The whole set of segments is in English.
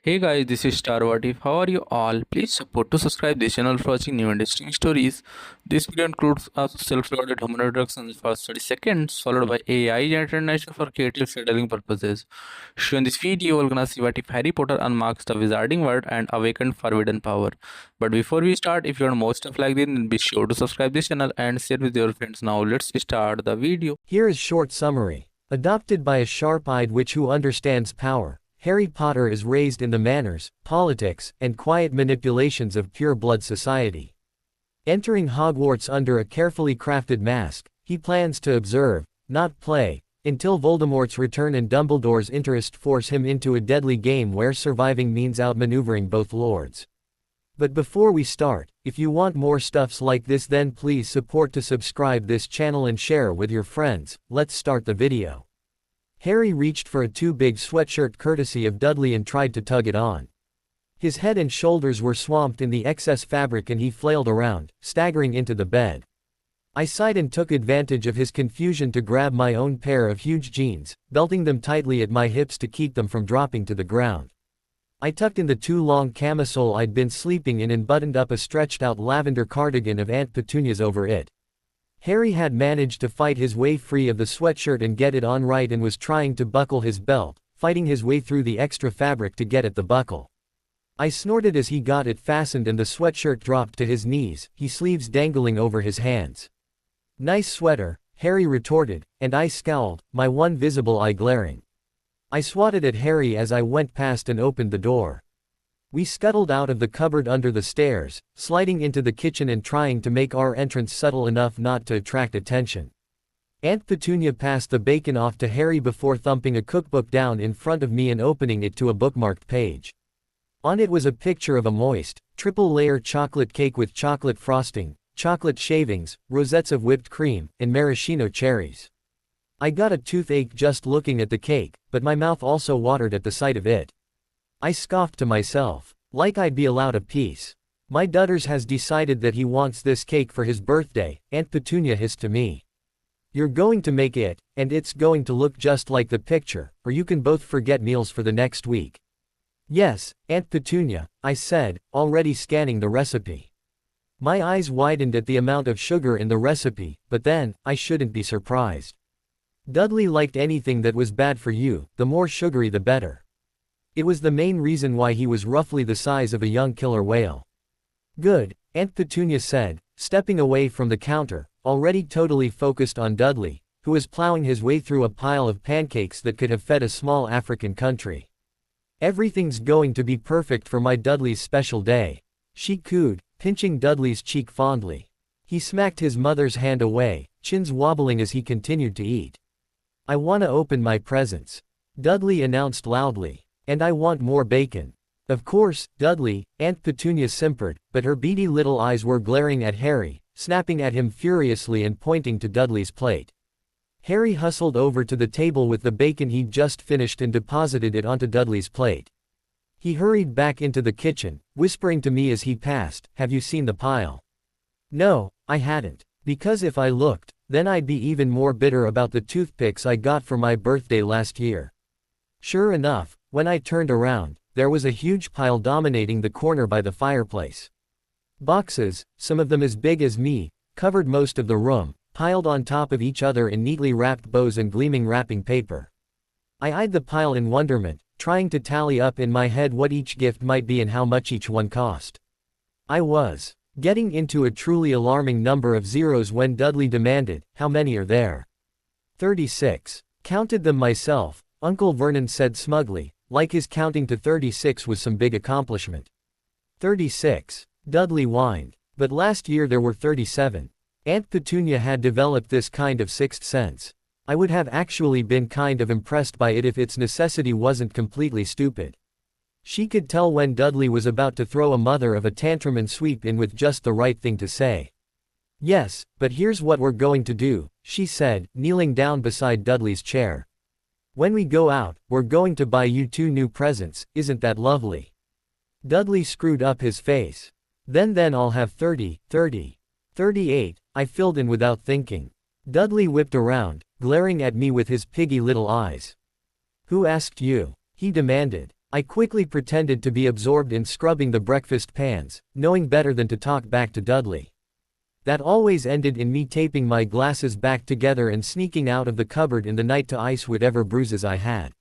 Hey guys, this is Star What If. How are you all? Please support to subscribe this channel for watching new and interesting stories. This video includes a self-recorded home introductions for 30 seconds, followed by AI generation for creative storytelling purposes. So in this video, we're gonna see what if Harry Potter unmarks the wizarding world and awakened forbidden power. But before we start, if you want more stuff like this, then be sure to subscribe this channel and share with your friends. Now let's start the video. Here is short summary. Adopted by a sharp-eyed witch who understands power, Harry Potter is raised in the manners, politics, and quiet manipulations of pure-blood society. Entering Hogwarts under a carefully crafted mask, he plans to observe, not play, until Voldemort's return and Dumbledore's interest force him into a deadly game where surviving means outmaneuvering both lords. But before we start, if you want more stuffs like this, then please support to subscribe this channel and share with your friends. Let's start the video. Harry reached for a too big sweatshirt courtesy of Dudley and tried to tug it on. His head and shoulders were swamped in the excess fabric and he flailed around, staggering into the bed. I sighed and took advantage of his confusion to grab my own pair of huge jeans, belting them tightly at my hips to keep them from dropping to the ground. I tucked in the too long camisole I'd been sleeping in and buttoned up a stretched-out lavender cardigan of Aunt Petunia's over it. Harry had managed to fight his way free of the sweatshirt and get it on right and was trying to buckle his belt, fighting his way through the extra fabric to get at the buckle. I snorted as he got it fastened and the sweatshirt dropped to his knees, his sleeves dangling over his hands. "Nice sweater," Harry retorted, and I scowled, my one visible eye glaring. I swatted at Harry as I went past and opened the door. We scuttled out of the cupboard under the stairs, sliding into the kitchen and trying to make our entrance subtle enough not to attract attention. Aunt Petunia passed the bacon off to Harry before thumping a cookbook down in front of me and opening it to a bookmarked page. On it was a picture of a moist, triple-layer chocolate cake with chocolate frosting, chocolate shavings, rosettes of whipped cream, and maraschino cherries. I got a toothache just looking at the cake, but my mouth also watered at the sight of it. I scoffed to myself. Like I'd be allowed a piece. "My Dudders has decided that he wants this cake for his birthday," Aunt Petunia hissed to me. "You're going to make it, and it's going to look just like the picture, or you can both forget meals for the next week." "Yes, Aunt Petunia," I said, already scanning the recipe. My eyes widened at the amount of sugar in the recipe, but then, I shouldn't be surprised. Dudley liked anything that was bad for you, the more sugary the better. It was the main reason why he was roughly the size of a young killer whale. "Good," Aunt Petunia said, stepping away from the counter, already totally focused on Dudley, who was plowing his way through a pile of pancakes that could have fed a small African country. "Everything's going to be perfect for my Dudley's special day," she cooed, pinching Dudley's cheek fondly. He smacked his mother's hand away, chins wobbling as he continued to eat. "I wanna open my presents," Dudley announced loudly. "And I want more bacon." "Of course, Dudley," Aunt Petunia simpered, but her beady little eyes were glaring at Harry, snapping at him furiously and pointing to Dudley's plate. Harry hustled over to the table with the bacon he'd just finished and deposited it onto Dudley's plate. He hurried back into the kitchen, whispering to me as he passed, "Have you seen the pile?" No, I hadn't. Because if I looked, then I'd be even more bitter about the toothpicks I got for my birthday last year. Sure enough, when I turned around, there was a huge pile dominating the corner by the fireplace. Boxes, some of them as big as me, covered most of the room, piled on top of each other in neatly wrapped bows and gleaming wrapping paper. I eyed the pile in wonderment, trying to tally up in my head what each gift might be and how much each one cost. I was getting into a truly alarming number of zeros when Dudley demanded, "How many are there?" 36. Counted them myself, Uncle Vernon said smugly, like his counting to 36 was some big accomplishment. 36. Dudley whined. "But last year there were 37. Aunt Petunia had developed this kind of sixth sense. I would have actually been kind of impressed by it if its necessity wasn't completely stupid. She could tell when Dudley was about to throw a mother of a tantrum and sweep in with just the right thing to say. "Yes, but here's what we're going to do," she said, kneeling down beside Dudley's chair. "When we go out, we're going to buy you 2 new presents, isn't that lovely?" Dudley screwed up his face. Then I'll have 30, 38, I filled in without thinking. Dudley whipped around, glaring at me with his piggy little eyes. "Who asked you?" he demanded. I quickly pretended to be absorbed in scrubbing the breakfast pans, knowing better than to talk back to Dudley. That always ended in me taping my glasses back together and sneaking out of the cupboard in the night to ice whatever bruises I had.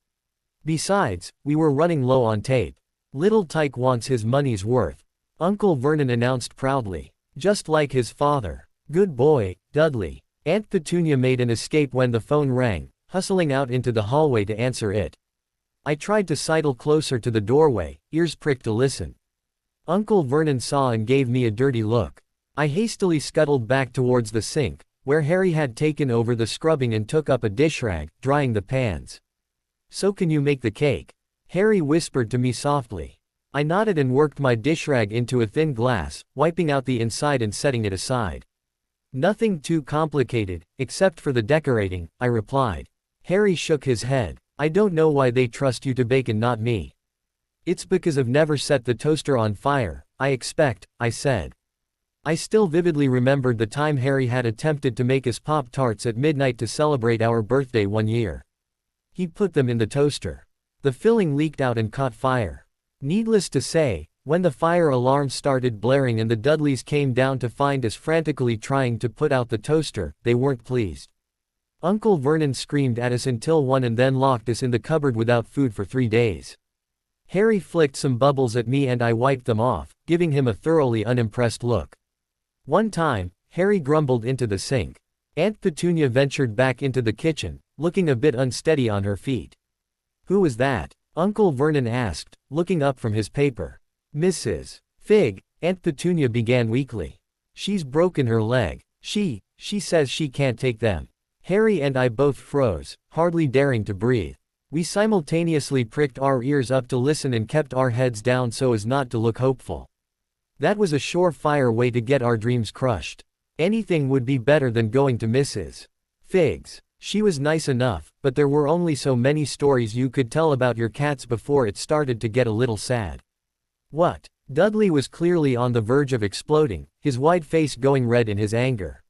Besides, we were running low on tape. Little Tyke wants his money's worth, Uncle Vernon announced proudly. Just like his father. Good boy, Dudley. Aunt Petunia made an escape when the phone rang, hustling out into the hallway to answer it. I tried to sidle closer to the doorway, ears pricked to listen. Uncle Vernon saw and gave me a dirty look. I hastily scuttled back towards the sink, where Harry had taken over the scrubbing and took up a dish rag, drying the pans. "So can you make the cake?" Harry whispered to me softly. I nodded and worked my dish rag into a thin glass, wiping out the inside and setting it aside. "Nothing too complicated, except for the decorating," I replied. Harry shook his head. "I don't know why they trust you to bake and not me." "It's because I've never set the toaster on fire, I expect," I said. I still vividly remembered the time Harry had attempted to make us Pop-Tarts at midnight to celebrate our birthday one year. He put them in the toaster. The filling leaked out and caught fire. Needless to say, when the fire alarm started blaring and the Dudleys came down to find us frantically trying to put out the toaster, they weren't pleased. Uncle Vernon screamed at us until 1 and then locked us in the cupboard without food for 3 days. Harry flicked some bubbles at me and I wiped them off, giving him a thoroughly unimpressed look. One time, Harry grumbled into the sink. Aunt Petunia ventured back into the kitchen, looking a bit unsteady on her feet. "Who was that?" Uncle Vernon asked, looking up from his paper. "Mrs. Fig," Aunt Petunia began weakly. "She's broken her leg. She says she can't take them." Harry and I both froze, hardly daring to breathe. We simultaneously pricked our ears up to listen and kept our heads down so as not to look hopeful. That was a surefire way to get our dreams crushed. Anything would be better than going to Mrs. Fig's. She was nice enough, but there were only so many stories you could tell about your cats before it started to get a little sad. "What?" Dudley was clearly on the verge of exploding, his wide face going red in his anger.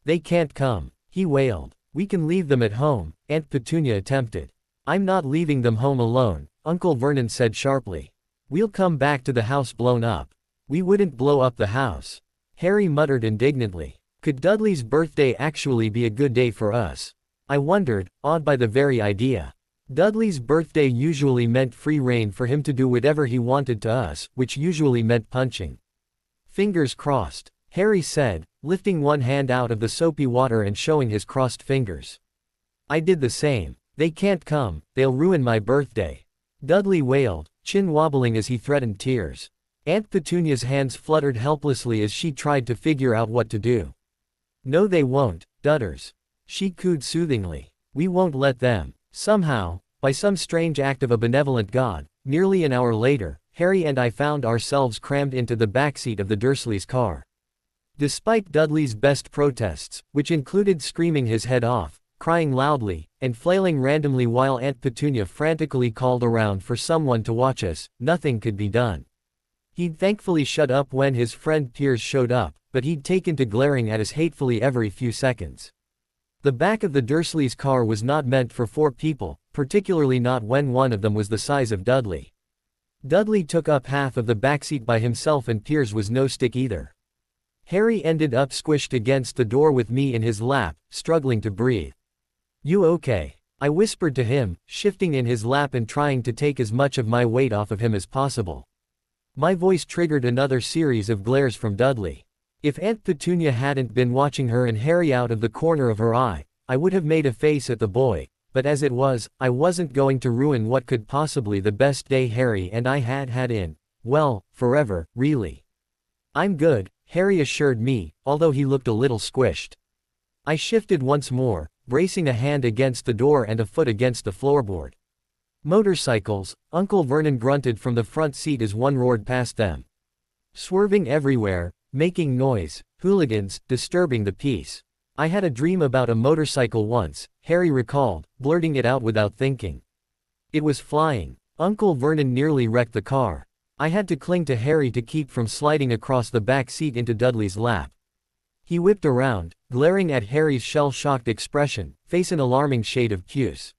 "They can't come," he wailed. "We can leave them at home," Aunt Petunia attempted. "I'm not leaving them home alone," Uncle Vernon said sharply. "We'll come back to the house blown up." "We wouldn't blow up the house," Harry muttered indignantly. Could Dudley's birthday actually be a good day for us? I wondered, awed by the very idea. Dudley's birthday usually meant free rein for him to do whatever he wanted to us, which usually meant punching. "Fingers crossed," Harry said, lifting one hand out of the soapy water and showing his crossed fingers. I did the same. "They can't come, they'll ruin my birthday," Dudley wailed, chin wobbling as he threatened tears. Aunt Petunia's hands fluttered helplessly as she tried to figure out what to do. "No they won't, Dudders," she cooed soothingly. "We won't let them." Somehow, by some strange act of a benevolent God, nearly an hour later, Harry and I found ourselves crammed into the backseat of the Dursleys' car. Despite Dudley's best protests, which included screaming his head off, crying loudly, and flailing randomly while Aunt Petunia frantically called around for someone to watch us, nothing could be done. He'd thankfully shut up when his friend Piers showed up, but he'd taken to glaring at us hatefully every few seconds. The back of the Dursleys' car was not meant for 4 people, particularly not when one of them was the size of Dudley. Dudley took up half of the backseat by himself and Piers was no stick either. Harry ended up squished against the door with me in his lap, struggling to breathe. "You okay?" I whispered to him, shifting in his lap and trying to take as much of my weight off of him as possible. My voice triggered another series of glares from Dudley. If Aunt Petunia hadn't been watching her and Harry out of the corner of her eye, I would have made a face at the boy, but as it was, I wasn't going to ruin what could possibly the best day Harry and I had had in, well, forever, really. "I'm good," Harry assured me, although he looked a little squished. I shifted once more, bracing a hand against the door and a foot against the floorboard. "Motorcycles," Uncle Vernon grunted from the front seat as one roared past them. "Swerving everywhere, making noise, hooligans, disturbing the peace. I had a dream about a motorcycle once," Harry recalled, blurting it out without thinking. "It was flying. Uncle Vernon nearly wrecked the car. I had to cling to Harry to keep from sliding across the back seat into Dudley's lap." He whipped around, glaring at Harry's shell-shocked expression, face an alarming shade of puce.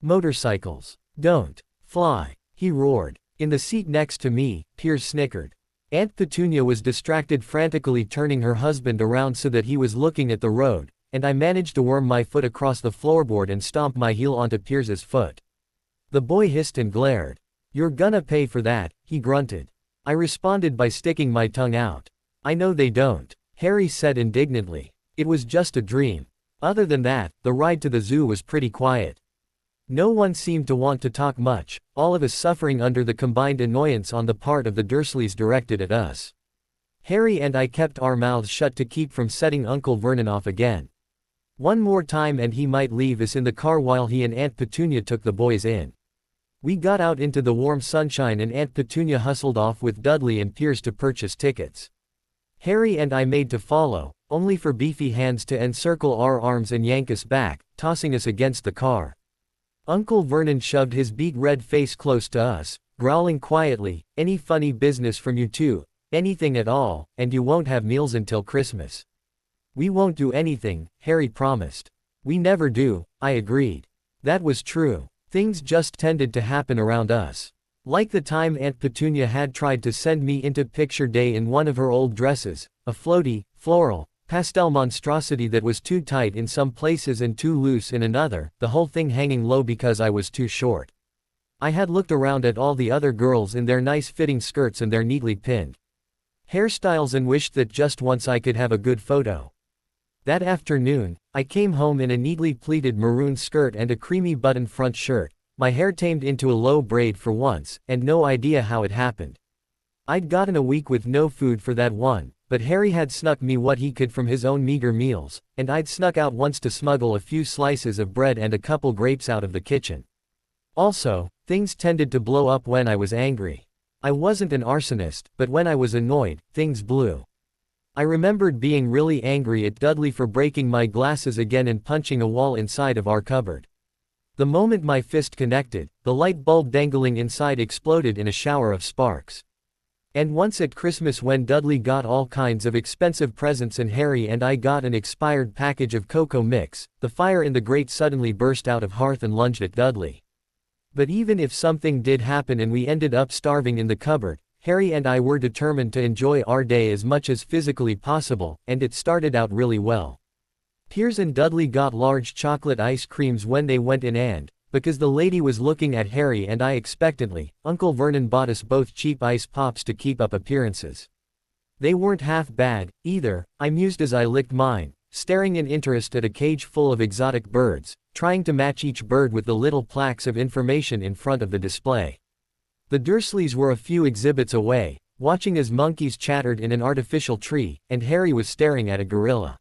"Motorcycles don't fly," he roared. In the seat next to me, Piers snickered. Aunt Petunia was distracted, frantically turning her husband around so that he was looking at the road, and I managed to worm my foot across the floorboard and stomp my heel onto Piers's foot. The boy hissed and glared. "You're gonna pay for that," he grunted. I responded by sticking my tongue out. "I know they don't," Harry said indignantly. "It was just a dream." Other than that, the ride to the zoo was pretty quiet. No one seemed to want to talk much, all of us suffering under the combined annoyance on the part of the Dursleys directed at us. Harry and I kept our mouths shut to keep from setting Uncle Vernon off again. One more time and he might leave us in the car while he and Aunt Petunia took the boys in. We got out into the warm sunshine and Aunt Petunia hustled off with Dudley and Piers to purchase tickets. Harry and I made to follow, only for beefy hands to encircle our arms and yank us back, tossing us against the car. Uncle Vernon shoved his beet-red face close to us, growling quietly, "Any funny business from you two? Anything at all, and you won't have meals until Christmas." "We won't do anything," Harry promised. "We never do," I agreed. That was true. Things just tended to happen around us. Like the time Aunt Petunia had tried to send me into picture day in one of her old dresses, a floaty, floral, pastel monstrosity that was too tight in some places and too loose in another, the whole thing hanging low because I was too short. I had looked around at all the other girls in their nice fitting skirts and their neatly pinned hairstyles and wished that just once I could have a good photo. That afternoon, I came home in a neatly pleated maroon skirt and a creamy button front shirt, my hair tamed into a low braid for once, and no idea how it happened. I'd gotten a week with no food for that one, but Harry had snuck me what he could from his own meager meals, and I'd snuck out once to smuggle a few slices of bread and a couple grapes out of the kitchen. Also, things tended to blow up when I was angry. I wasn't an arsonist, but when I was annoyed, things blew. I remembered being really angry at Dudley for breaking my glasses again and punching a wall inside of our cupboard. The moment my fist connected, the light bulb dangling inside exploded in a shower of sparks. And once at Christmas when Dudley got all kinds of expensive presents and Harry and I got an expired package of cocoa mix, the fire in the grate suddenly burst out of hearth and lunged at Dudley. But even if something did happen and we ended up starving in the cupboard, Harry and I were determined to enjoy our day as much as physically possible, and it started out really well. Piers and Dudley got large chocolate ice creams when they went in and, because the lady was looking at Harry and I expectantly, Uncle Vernon bought us both cheap ice pops to keep up appearances. They weren't half bad, either, I mused as I licked mine, staring in interest at a cage full of exotic birds, trying to match each bird with the little plaques of information in front of the display. The Dursleys were a few exhibits away, watching as monkeys chattered in an artificial tree, and Harry was staring at a gorilla.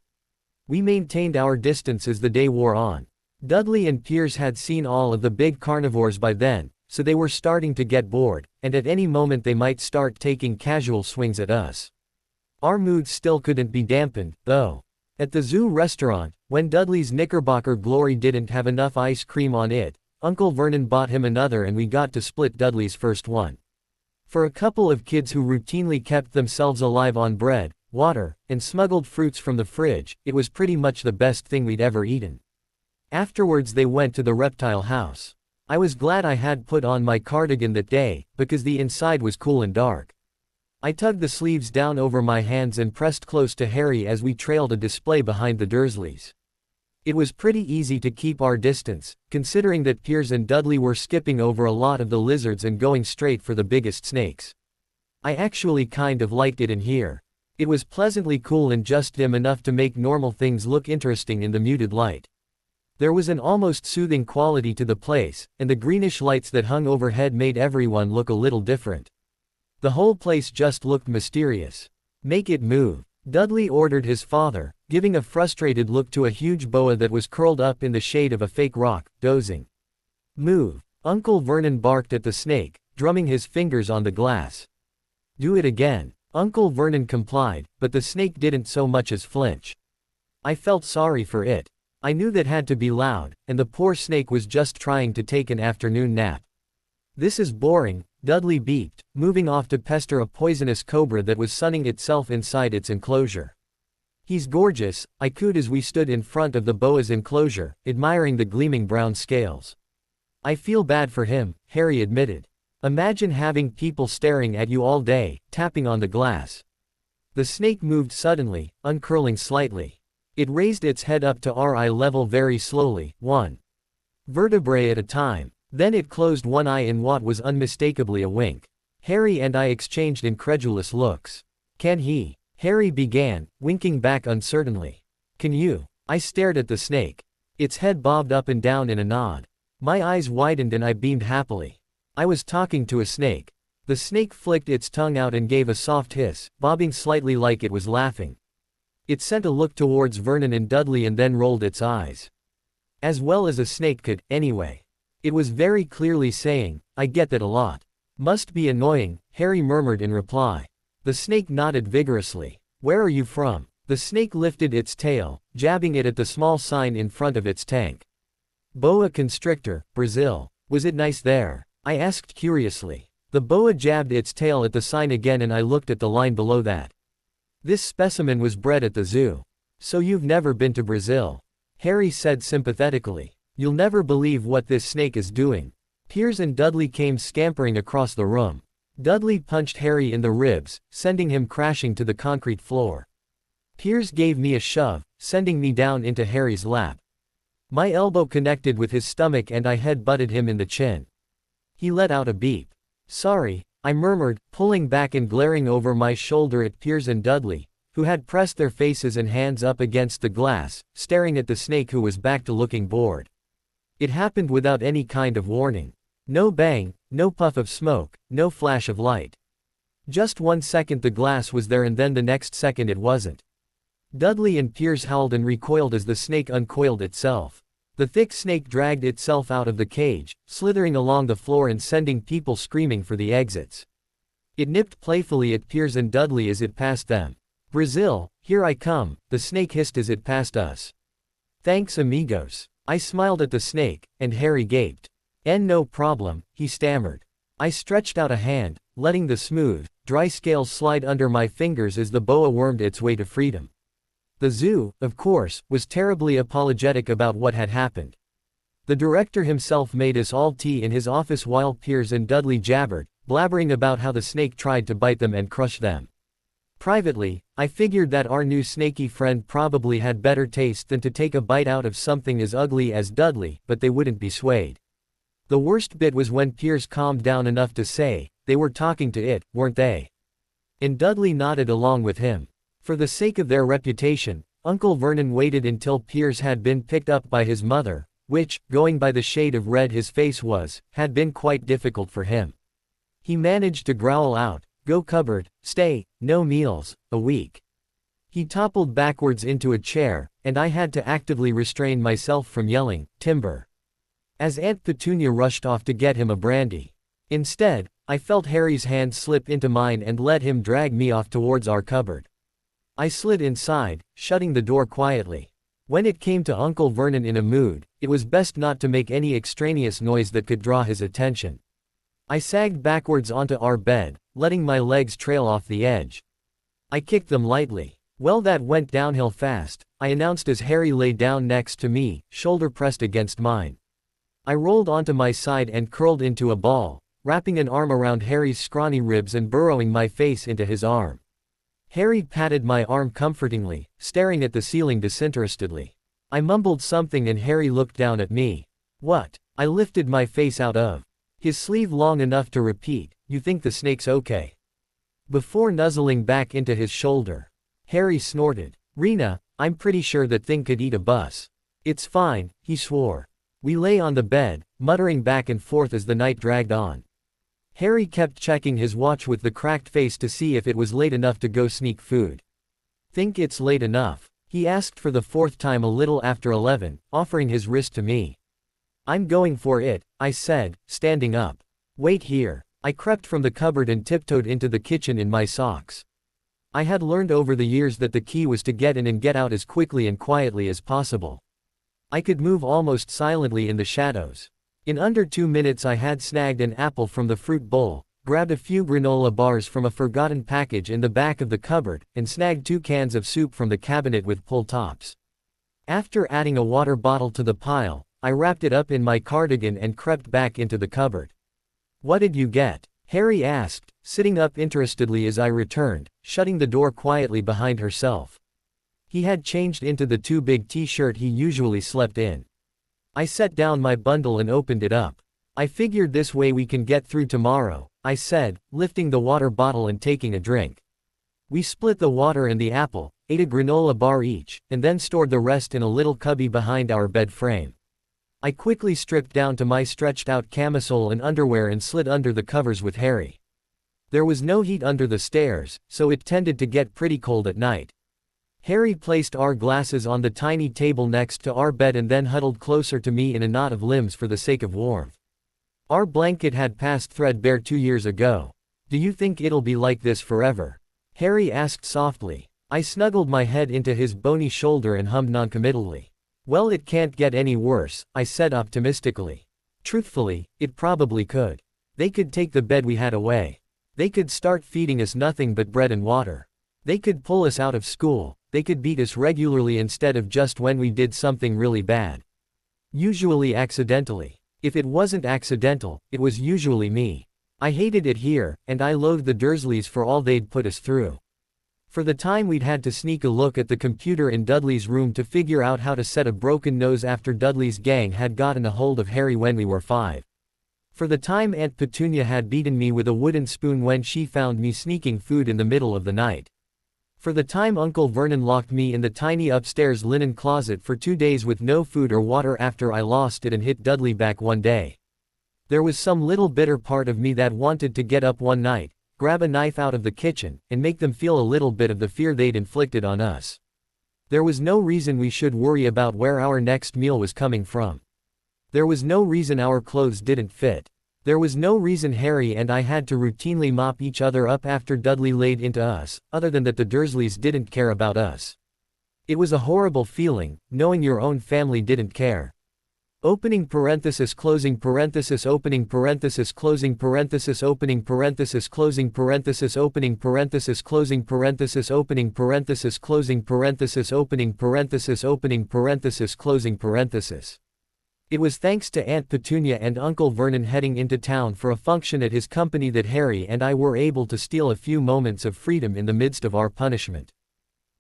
We maintained our distance as the day wore on. Dudley and Piers had seen all of the big carnivores by then, so they were starting to get bored, and at any moment they might start taking casual swings at us. Our moods still couldn't be dampened, though. At the zoo restaurant, when Dudley's Knickerbocker Glory didn't have enough ice cream on it, Uncle Vernon bought him another and we got to split Dudley's first one. For a couple of kids who routinely kept themselves alive on bread, water, and smuggled fruits from the fridge, it was pretty much the best thing we'd ever eaten. Afterwards they went to the reptile house. I was glad I had put on my cardigan that day, because the inside was cool and dark. I tugged the sleeves down over my hands and pressed close to Harry as we trailed a display behind the Dursleys. It was pretty easy to keep our distance, considering that Piers and Dudley were skipping over a lot of the lizards and going straight for the biggest snakes. I actually kind of liked it in here. It was pleasantly cool and just dim enough to make normal things look interesting in the muted light. There was an almost soothing quality to the place, and the greenish lights that hung overhead made everyone look a little different. The whole place just looked mysterious. "Make it move," Dudley ordered his father, giving a frustrated look to a huge boa that was curled up in the shade of a fake rock, dozing. "Move," Uncle Vernon barked at the snake, drumming his fingers on the glass. "Do it again." Uncle Vernon complied, but the snake didn't so much as flinch. I felt sorry for it. I knew that had to be loud, and the poor snake was just trying to take an afternoon nap. "This is boring," Dudley beeped, moving off to pester a poisonous cobra that was sunning itself inside its enclosure. "He's gorgeous," I cooed as we stood in front of the boa's enclosure, admiring the gleaming brown scales. "I feel bad for him," Harry admitted. Imagine having people staring at you all day, tapping on the glass. The snake moved suddenly, uncurling slightly. It raised its head up to our eye level very slowly, one vertebrae at a time. Then it closed one eye in what was unmistakably a wink. Harry and I exchanged incredulous looks. Can he? Harry began, winking back uncertainly. Can you? I stared at the snake. Its head bobbed up and down in a nod. My eyes widened and I beamed happily. I was talking to a snake. The snake flicked its tongue out and gave a soft hiss, bobbing slightly like it was laughing. It sent a look towards Vernon and Dudley and then rolled its eyes. As well as a snake could, anyway. It was very clearly saying, I get that a lot. Must be annoying, Harry murmured in reply. The snake nodded vigorously. Where are you from? The snake lifted its tail, jabbing it at the small sign in front of its tank. Boa constrictor, Brazil. Was it nice there? I asked curiously. The boa jabbed its tail at the sign again and I looked at the line below that. This specimen was bred at the zoo. So you've never been to Brazil? Harry said sympathetically. You'll never believe what this snake is doing. Piers and Dudley came scampering across the room. Dudley punched Harry in the ribs, sending him crashing to the concrete floor. Piers gave me a shove, sending me down into Harry's lap. My elbow connected with his stomach and I head-butted him in the chin. He let out a beep. Sorry, I murmured, pulling back and glaring over my shoulder at Piers and Dudley, who had pressed their faces and hands up against the glass, staring at the snake who was back to looking bored. It happened without any kind of warning. No bang, no puff of smoke, no flash of light. Just 1 second the glass was there and then the next second it wasn't. Dudley and Piers howled and recoiled as the snake uncoiled itself. The thick snake dragged itself out of the cage, slithering along the floor and sending people screaming for the exits. It nipped playfully at Piers and Dudley as it passed them. Brazil, here I come, the snake hissed as it passed us. Thanks amigos. I smiled at the snake, and Harry gaped. No problem, he stammered. I stretched out a hand, letting the smooth, dry scales slide under my fingers as the boa wormed its way to freedom. The zoo, of course, was terribly apologetic about what had happened. The director himself made us all tea in his office while Piers and Dudley jabbered, blabbering about how the snake tried to bite them and crush them. Privately, I figured that our new snaky friend probably had better taste than to take a bite out of something as ugly as Dudley, but they wouldn't be swayed. The worst bit was when Piers calmed down enough to say, they were talking to it, weren't they? And Dudley nodded along with him. For the sake of their reputation, Uncle Vernon waited until Piers had been picked up by his mother, which, going by the shade of red his face was, had been quite difficult for him. He managed to growl out, go cupboard, stay, no meals, a week. He toppled backwards into a chair, and I had to actively restrain myself from yelling, timber. As Aunt Petunia rushed off to get him a brandy. Instead, I felt Harry's hand slip into mine and let him drag me off towards our cupboard. I slid inside, shutting the door quietly. When it came to Uncle Vernon in a mood, it was best not to make any extraneous noise that could draw his attention. I sagged backwards onto our bed, letting my legs trail off the edge. I kicked them lightly. Well, that went downhill fast, I announced as Harry lay down next to me, shoulder pressed against mine. I rolled onto my side and curled into a ball, wrapping an arm around Harry's scrawny ribs and burrowing my face into his arm. Harry patted my arm comfortingly, staring at the ceiling disinterestedly. I mumbled something and Harry looked down at me. What? I lifted my face out of his sleeve long enough to repeat, you think the snake's okay? Before nuzzling back into his shoulder. Harry snorted. Rena, I'm pretty sure that thing could eat a bus. It's fine, he swore. We lay on the bed, muttering back and forth as the night dragged on. Harry kept checking his watch with the cracked face to see if it was late enough to go sneak food. Think it's late enough? He asked for the 4th time a little after 11, offering his wrist to me. I'm going for it, I said, standing up. Wait here. I crept from the cupboard and tiptoed into the kitchen in my socks. I had learned over the years that the key was to get in and get out as quickly and quietly as possible. I could move almost silently in the shadows. In under 2 minutes I had snagged an apple from the fruit bowl, grabbed a few granola bars from a forgotten package in the back of the cupboard, and snagged 2 cans of soup from the cabinet with pull tops. After adding a water bottle to the pile, I wrapped it up in my cardigan and crept back into the cupboard. What did you get? Harry asked, sitting up interestedly as I returned, shutting the door quietly behind herself. He had changed into the too big t-shirt he usually slept in. I set down my bundle and opened it up. I figured this way we can get through tomorrow, I said, lifting the water bottle and taking a drink. We split the water and the apple, ate a granola bar each, and then stored the rest in a little cubby behind our bed frame. I quickly stripped down to my stretched-out camisole and underwear and slid under the covers with Harry. There was no heat under the stairs, so it tended to get pretty cold at night. Harry placed our glasses on the tiny table next to our bed and then huddled closer to me in a knot of limbs for the sake of warmth. Our blanket had passed threadbare 2 years ago. Do you think it'll be like this forever? Harry asked softly. I snuggled my head into his bony shoulder and hummed noncommittally. Well, it can't get any worse, I said optimistically. Truthfully, it probably could. They could take the bed we had away. They could start feeding us nothing but bread and water. They could pull us out of school. They could beat us regularly instead of just when we did something really bad. Usually accidentally. If it wasn't accidental, it was usually me. I hated it here, and I loathed the Dursleys for all they'd put us through. For the time we'd had to sneak a look at the computer in Dudley's room to figure out how to set a broken nose after Dudley's gang had gotten a hold of Harry when we were 5. For the time Aunt Petunia had beaten me with a wooden spoon when she found me sneaking food in the middle of the night. For the time Uncle Vernon locked me in the tiny upstairs linen closet for 2 days with no food or water after I lost it and hit Dudley back one day. There was some little bitter part of me that wanted to get up one night, grab a knife out of the kitchen, and make them feel a little bit of the fear they'd inflicted on us. There was no reason we should worry about where our next meal was coming from. There was no reason our clothes didn't fit. There was no reason Harry and I had to routinely mop each other up after Dudley laid into us, other than that the Dursleys didn't care about us. It was a horrible feeling, knowing your own family didn't care. Opening parenthesis closing parenthesis opening parenthesis closing parenthesis opening parenthesis closing parenthesis opening parenthesis closing parenthesis opening parenthesis closing parenthesis opening parenthesis opening parenthesis closing parenthesis. It was thanks to Aunt Petunia and Uncle Vernon heading into town for a function at his company that Harry and I were able to steal a few moments of freedom in the midst of our punishment.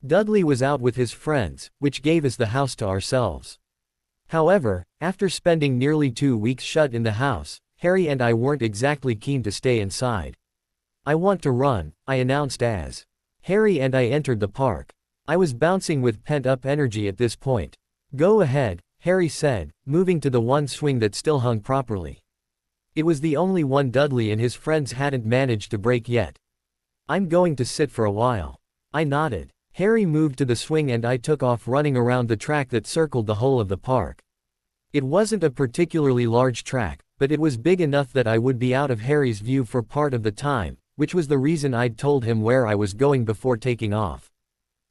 Dudley was out with his friends, which gave us the house to ourselves. However, after spending nearly 2 weeks shut in the house, Harry and I weren't exactly keen to stay inside. I want to run, I announced as Harry and I entered the park. I was bouncing with pent-up energy at this point. Go ahead, Harry said, moving to the one swing that still hung properly. It was the only one Dudley and his friends hadn't managed to break yet. I'm going to sit for a while. I nodded. Harry moved to the swing and I took off running around the track that circled the whole of the park. It wasn't a particularly large track, but it was big enough that I would be out of Harry's view for part of the time, which was the reason I'd told him where I was going before taking off.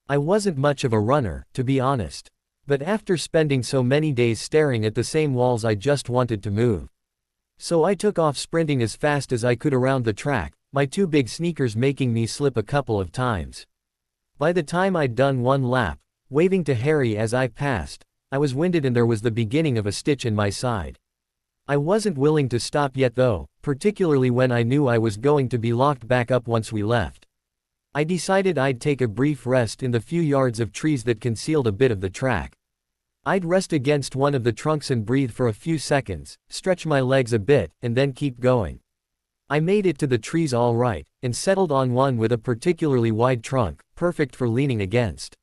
I wasn't much of a runner, to be honest. But after spending so many days staring at the same walls I just wanted to move. So I took off sprinting as fast as I could around the track, my 2 big sneakers making me slip a couple of times. By the time I'd done one lap, waving to Harry as I passed, I was winded and there was the beginning of a stitch in my side. I wasn't willing to stop yet though, particularly when I knew I was going to be locked back up once we left. I decided I'd take a brief rest in the few yards of trees that concealed a bit of the track. I'd rest against one of the trunks and breathe for a few seconds, stretch my legs a bit, and then keep going. I made it to the trees all right, and settled on one with a particularly wide trunk, perfect for leaning against.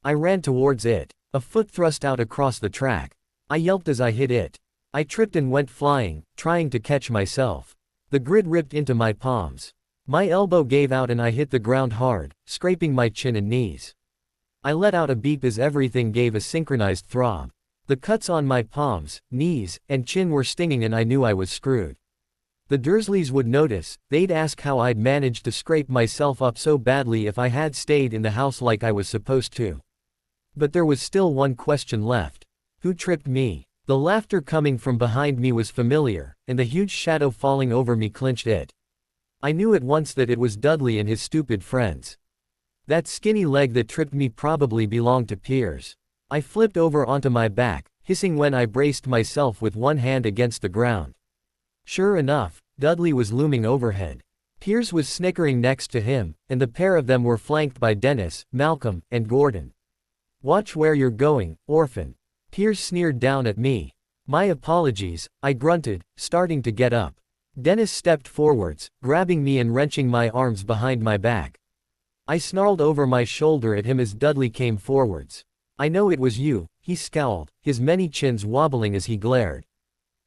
I ran towards it, a foot thrust out across the track. I yelped as I hit it. I tripped and went flying, trying to catch myself. The grid ripped into my palms. My elbow gave out and I hit the ground hard, scraping my chin and knees. I let out a beep as everything gave a synchronized throb. The cuts on my palms, knees, and chin were stinging and I knew I was screwed. The Dursleys would notice, they'd ask how I'd managed to scrape myself up so badly if I had stayed in the house like I was supposed to. But there was still one question left. Who tripped me? The laughter coming from behind me was familiar, and the huge shadow falling over me clinched it. I knew at once that it was Dudley and his stupid friends. That skinny leg that tripped me probably belonged to Piers. I flipped over onto my back, hissing when I braced myself with one hand against the ground. Sure enough, Dudley was looming overhead. Piers was snickering next to him, and the pair of them were flanked by Dennis, Malcolm, and Gordon. "Watch where you're going, orphan." Piers sneered down at me. "My apologies," I grunted, starting to get up. Dennis stepped forwards, grabbing me and wrenching my arms behind my back. I snarled over my shoulder at him as Dudley came forwards. "I know it was you," he scowled, his many chins wobbling as he glared.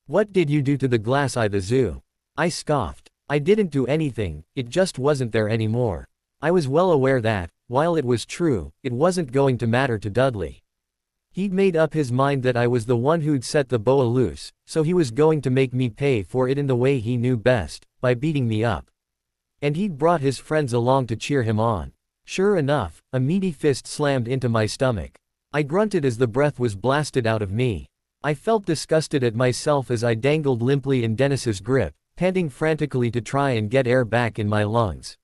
"What did you do to the glass eye the zoo?" I scoffed. "I didn't do anything, it just wasn't there anymore." I was well aware that, while it was true, it wasn't going to matter to Dudley. He'd made up his mind that I was the one who'd set the boa loose, so he was going to make me pay for it in the way he knew best, by beating me up. And he'd brought his friends along to cheer him on. Sure enough, a meaty fist slammed into my stomach. I grunted as the breath was blasted out of me. I felt disgusted at myself as I dangled limply in Dennis's grip, panting frantically to try and get air back in my lungs.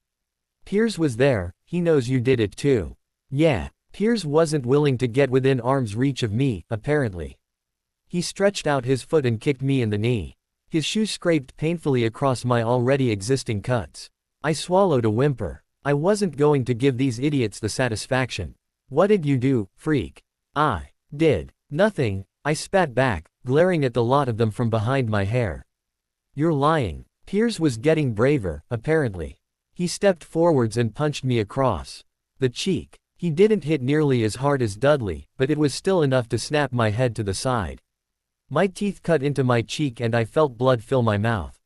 "Piers was there, he knows you did it too." "Yeah." Piers wasn't willing to get within arm's reach of me, apparently. He stretched out his foot and kicked me in the knee. His shoe scraped painfully across my already existing cuts. I swallowed a whimper. I wasn't going to give these idiots the satisfaction. "What did you do, freak?" "I did nothing," I spat back, glaring at the lot of them from behind my hair. "You're lying." Piers was getting braver, apparently. He stepped forwards and punched me across the cheek. He didn't hit nearly as hard as Dudley, but it was still enough to snap my head to the side. My teeth cut into my cheek and I felt blood fill my mouth.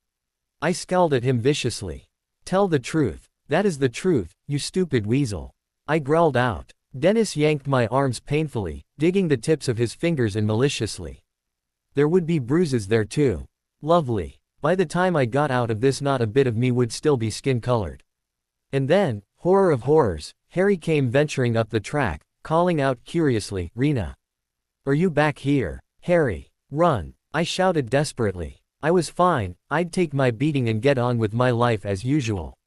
I scowled at him viciously. "Tell the truth." "That is the truth, you stupid weasel," I growled out. Dennis yanked my arms painfully, digging the tips of his fingers in maliciously. There would be bruises there too. Lovely. By the time I got out of this, not a bit of me would still be skin-colored. And then, horror of horrors, Harry came venturing up the track, calling out curiously, "Rena. Are you back here?" "Harry. Run," I shouted desperately. I was fine, I'd take my beating and get on with my life as usual.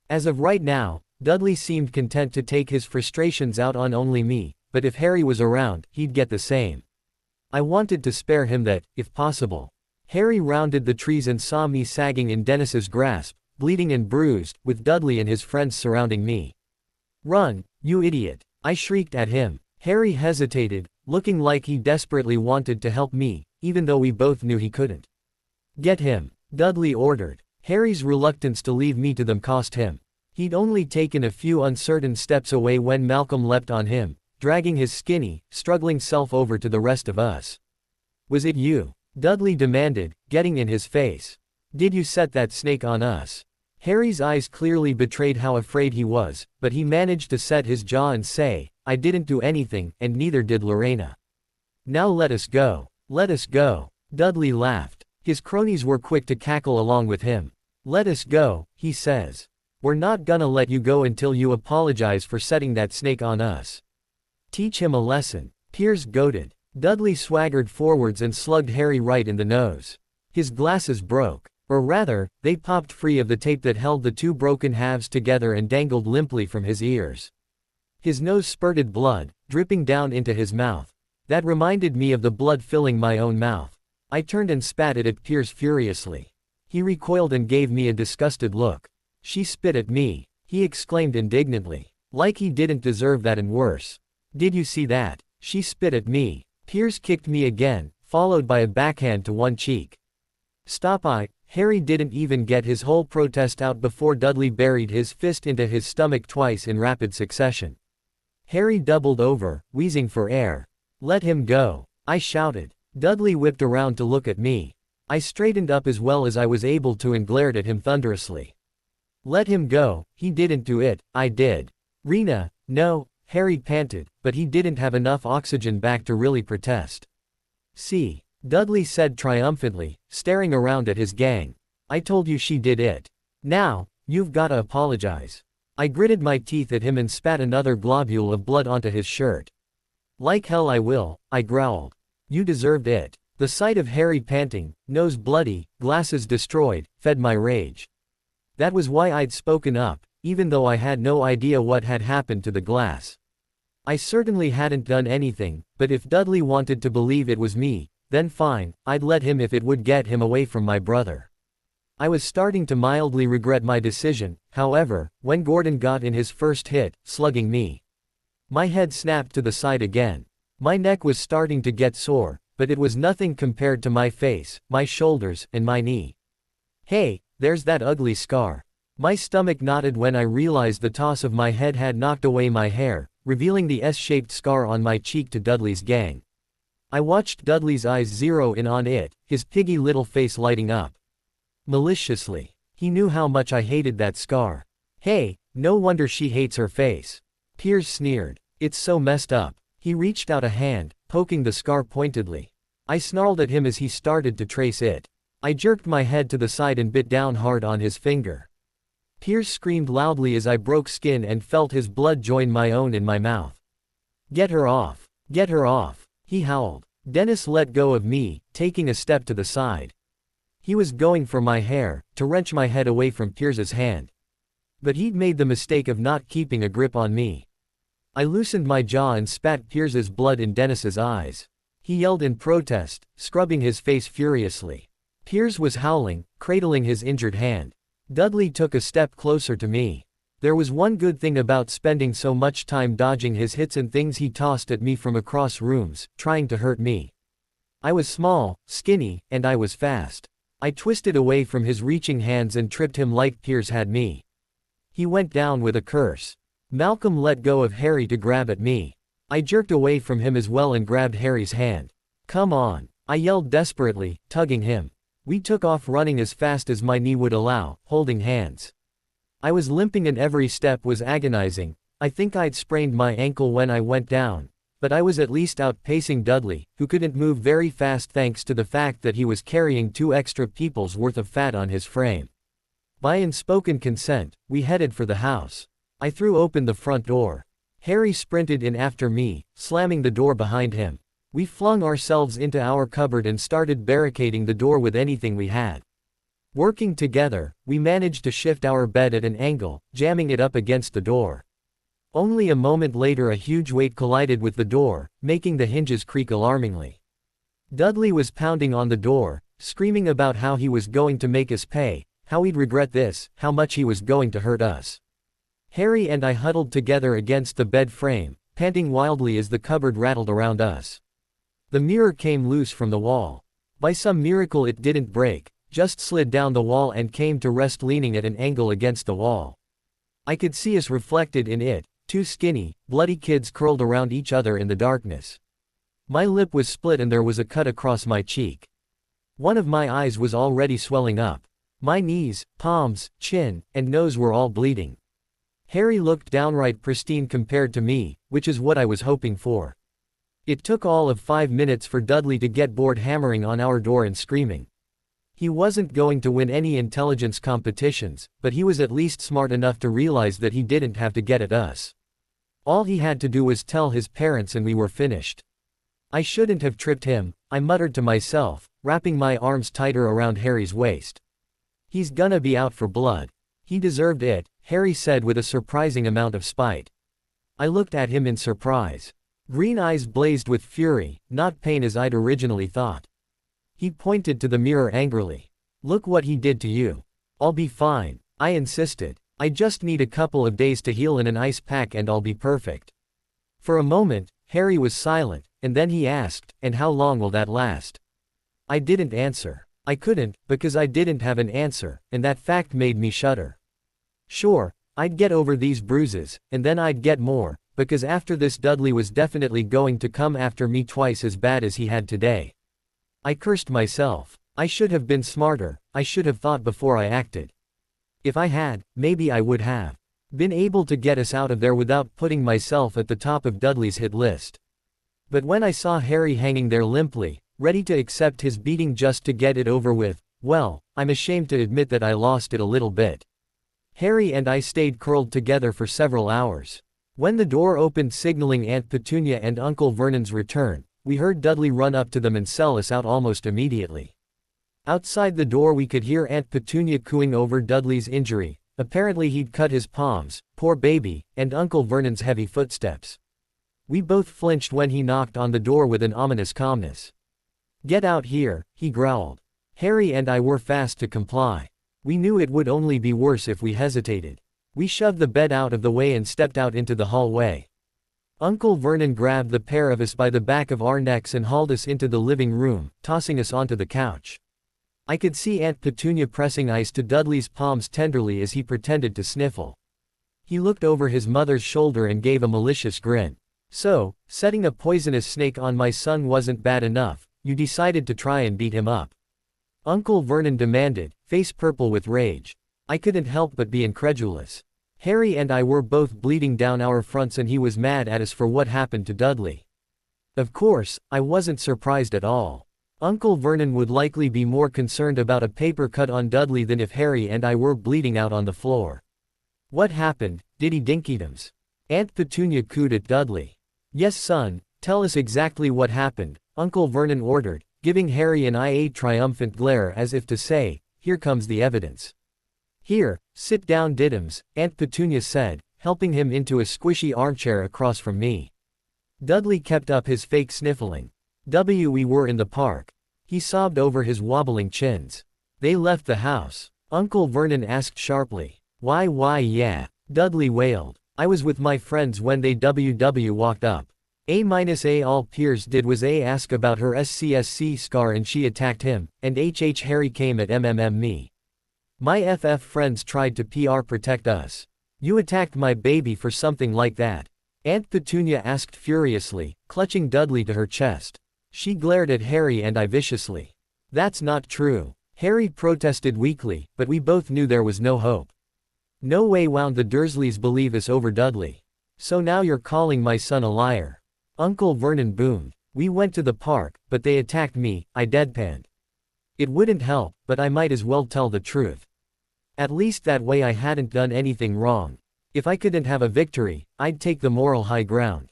As of right now, Dudley seemed content to take his frustrations out on only me, but if Harry was around, he'd get the same. I wanted to spare him that, if possible. Harry rounded the trees and saw me sagging in Dennis's grasp, bleeding and bruised, with Dudley and his friends surrounding me. "Run, you idiot," I shrieked at him. Harry hesitated, looking like he desperately wanted to help me, even though we both knew he couldn't. "Get him," Dudley ordered. Harry's reluctance to leave me to them cost him. He'd only taken a few uncertain steps away when Malcolm leapt on him, dragging his skinny, struggling self over to the rest of us. "Was it you?" Dudley demanded, getting in his face. "Did you set that snake on us?" Harry's eyes clearly betrayed how afraid he was, but he managed to set his jaw and say, "I didn't do anything, and neither did Lorena." "Now let us go." "Let us go." Dudley laughed. His cronies were quick to cackle along with him. "Let us go," he says. "We're not gonna let you go until you apologize for setting that snake on us." "Teach him a lesson," Piers goaded. Dudley swaggered forwards and slugged Harry right in the nose. His glasses broke. Or rather, they popped free of the tape that held the two broken halves together and dangled limply from his ears. His nose spurted blood, dripping down into his mouth. That reminded me of the blood filling my own mouth. I turned and spat it at Piers furiously. He recoiled and gave me a disgusted look. "She spit at me," he exclaimed indignantly. Like he didn't deserve that and worse. "Did you see that? She spit at me." Piers kicked me again, followed by a backhand to one cheek. "Stop!" Harry didn't even get his whole protest out before Dudley buried his fist into his stomach twice in rapid succession. Harry doubled over, wheezing for air. "Let him go," I shouted. Dudley whipped around to look at me. I straightened up as well as I was able to and glared at him thunderously. "Let him go, he didn't do it, I did." "Rena, no," Harry panted, but he didn't have enough oxygen back to really protest. "See," Dudley said triumphantly, staring around at his gang. "I told you she did it. Now, you've gotta apologize." I gritted my teeth at him and spat another globule of blood onto his shirt. "Like hell I will," I growled. "You deserved it." The sight of Harry panting, nose bloody, glasses destroyed, fed my rage. That was why I'd spoken up, even though I had no idea what had happened to the glass. I certainly hadn't done anything, but if Dudley wanted to believe it was me, then fine, I'd let him if it would get him away from my brother. I was starting to mildly regret my decision, however, when Gordon got in his first hit, slugging me. My head snapped to the side again. My neck was starting to get sore, but it was nothing compared to my face, my shoulders, and my knee. Hey, there's that ugly scar. My stomach knotted when I realized the toss of my head had knocked away my hair, revealing the S-shaped scar on my cheek to Dudley's gang. I watched Dudley's eyes zero in on it, his piggy little face lighting up. Maliciously. He knew how much I hated that scar. Hey, no wonder she hates her face. Piers sneered. It's so messed up. He reached out a hand, poking the scar pointedly. I snarled at him as he started to trace it. I jerked my head to the side and bit down hard on his finger. Piers screamed loudly as I broke skin and felt his blood join my own in my mouth. Get her off. Get her off. He howled. Dennis let go of me, taking a step to the side. He was going for my hair, to wrench my head away from Piers's hand. But he'd made the mistake of not keeping a grip on me. I loosened my jaw and spat Piers's blood in Dennis's eyes. He yelled in protest, scrubbing his face furiously. Piers was howling, cradling his injured hand. Dudley took a step closer to me. There was one good thing about spending so much time dodging his hits and things he tossed at me from across rooms, trying to hurt me. I was small, skinny, and I was fast. I twisted away from his reaching hands and tripped him like Piers had me. He went down with a curse. Malcolm let go of Harry to grab at me. I jerked away from him as well and grabbed Harry's hand. Come on, I yelled desperately, tugging him. We took off running as fast as my knee would allow, holding hands. I was limping and every step was agonizing. I think I'd sprained my ankle when I went down, but I was at least outpacing Dudley, who couldn't move very fast thanks to the fact that he was carrying 2 extra people's worth of fat on his frame. By unspoken consent, we headed for the house. I threw open the front door. Harry sprinted in after me, slamming the door behind him. We flung ourselves into our cupboard and started barricading the door with anything we had. Working together, we managed to shift our bed at an angle, jamming it up against the door. Only a moment later a huge weight collided with the door, making the hinges creak alarmingly. Dudley was pounding on the door, screaming about how he was going to make us pay, how we'd regret this, how much he was going to hurt us. Harry and I huddled together against the bed frame, panting wildly as the cupboard rattled around us. The mirror came loose from the wall. By some miracle it didn't break, just slid down the wall and came to rest leaning at an angle against the wall. I could see us reflected in it, 2 skinny, bloody kids curled around each other in the darkness. My lip was split and there was a cut across my cheek. One of my eyes was already swelling up. My knees, palms, chin, and nose were all bleeding. Harry looked downright pristine compared to me, which is what I was hoping for. It took all of 5 minutes for Dudley to get bored hammering on our door and screaming. He wasn't going to win any intelligence competitions, but he was at least smart enough to realize that he didn't have to get at us. All he had to do was tell his parents and we were finished. I shouldn't have tripped him, I muttered to myself, wrapping my arms tighter around Harry's waist. He's gonna be out for blood. He deserved it, Harry said with a surprising amount of spite. I looked at him in surprise. Green eyes blazed with fury, not pain as I'd originally thought. He pointed to the mirror angrily. Look what he did to you. I'll be fine, I insisted. I just need a couple of days to heal in an ice pack and I'll be perfect. For a moment, Harry was silent, and then he asked, and how long will that last? I didn't answer. I couldn't, because I didn't have an answer, and that fact made me shudder. Sure, I'd get over these bruises, and then I'd get more, because after this Dudley was definitely going to come after me twice as bad as he had today. I cursed myself. I should have been smarter, I should have thought before I acted. If I had, maybe I would have been able to get us out of there without putting myself at the top of Dudley's hit list. But when I saw Harry hanging there limply, ready to accept his beating just to get it over with, well, I'm ashamed to admit that I lost it a little bit. Harry and I stayed curled together for several hours. When the door opened signaling Aunt Petunia and Uncle Vernon's return, we heard Dudley run up to them and sell us out almost immediately. Outside the door we could hear Aunt Petunia cooing over Dudley's injury. Apparently he'd cut his palms, poor baby, and Uncle Vernon's heavy footsteps. We both flinched when he knocked on the door with an ominous calmness. Get out here, he growled. Harry and I were fast to comply. We knew it would only be worse if we hesitated. We shoved the bed out of the way and stepped out into the hallway. Uncle Vernon grabbed the pair of us by the back of our necks and hauled us into the living room, tossing us onto the couch. I could see Aunt Petunia pressing ice to Dudley's palms tenderly as he pretended to sniffle. He looked over his mother's shoulder and gave a malicious grin. So, setting a poisonous snake on my son wasn't bad enough, you decided to try and beat him up? Uncle Vernon demanded, face purple with rage. I couldn't help but be incredulous. Harry and I were both bleeding down our fronts and he was mad at us for what happened to Dudley. Of course, I wasn't surprised at all. Uncle Vernon would likely be more concerned about a paper cut on Dudley than if Harry and I were bleeding out on the floor. What happened, Diddy Dinkydums? Aunt Petunia cooed at Dudley. Yes son, tell us exactly what happened, Uncle Vernon ordered, giving Harry and I a triumphant glare as if to say, here comes the evidence. Here, sit down Diddums, Aunt Petunia said, helping him into a squishy armchair across from me. Dudley kept up his fake sniffling. We were in the park. He sobbed over his wobbling chins. They left the house. Uncle Vernon asked sharply. Why yeah, Dudley wailed. I was with my friends when they walked up. A all Piers did was ask about her SCSC scar and she attacked him, and Harry came at me. My FF friends tried to PR protect us. You attacked my baby for something like that? Aunt Petunia asked furiously, clutching Dudley to her chest. She glared at Harry and I viciously. That's not true. Harry protested weakly, but we both knew there was no hope. No way wound the Dursleys believe us over Dudley. So now you're calling my son a liar. Uncle Vernon boomed. We went to the park, but they attacked me, I deadpanned. It wouldn't help, but I might as well tell the truth. At least that way I hadn't done anything wrong. If I couldn't have a victory, I'd take the moral high ground.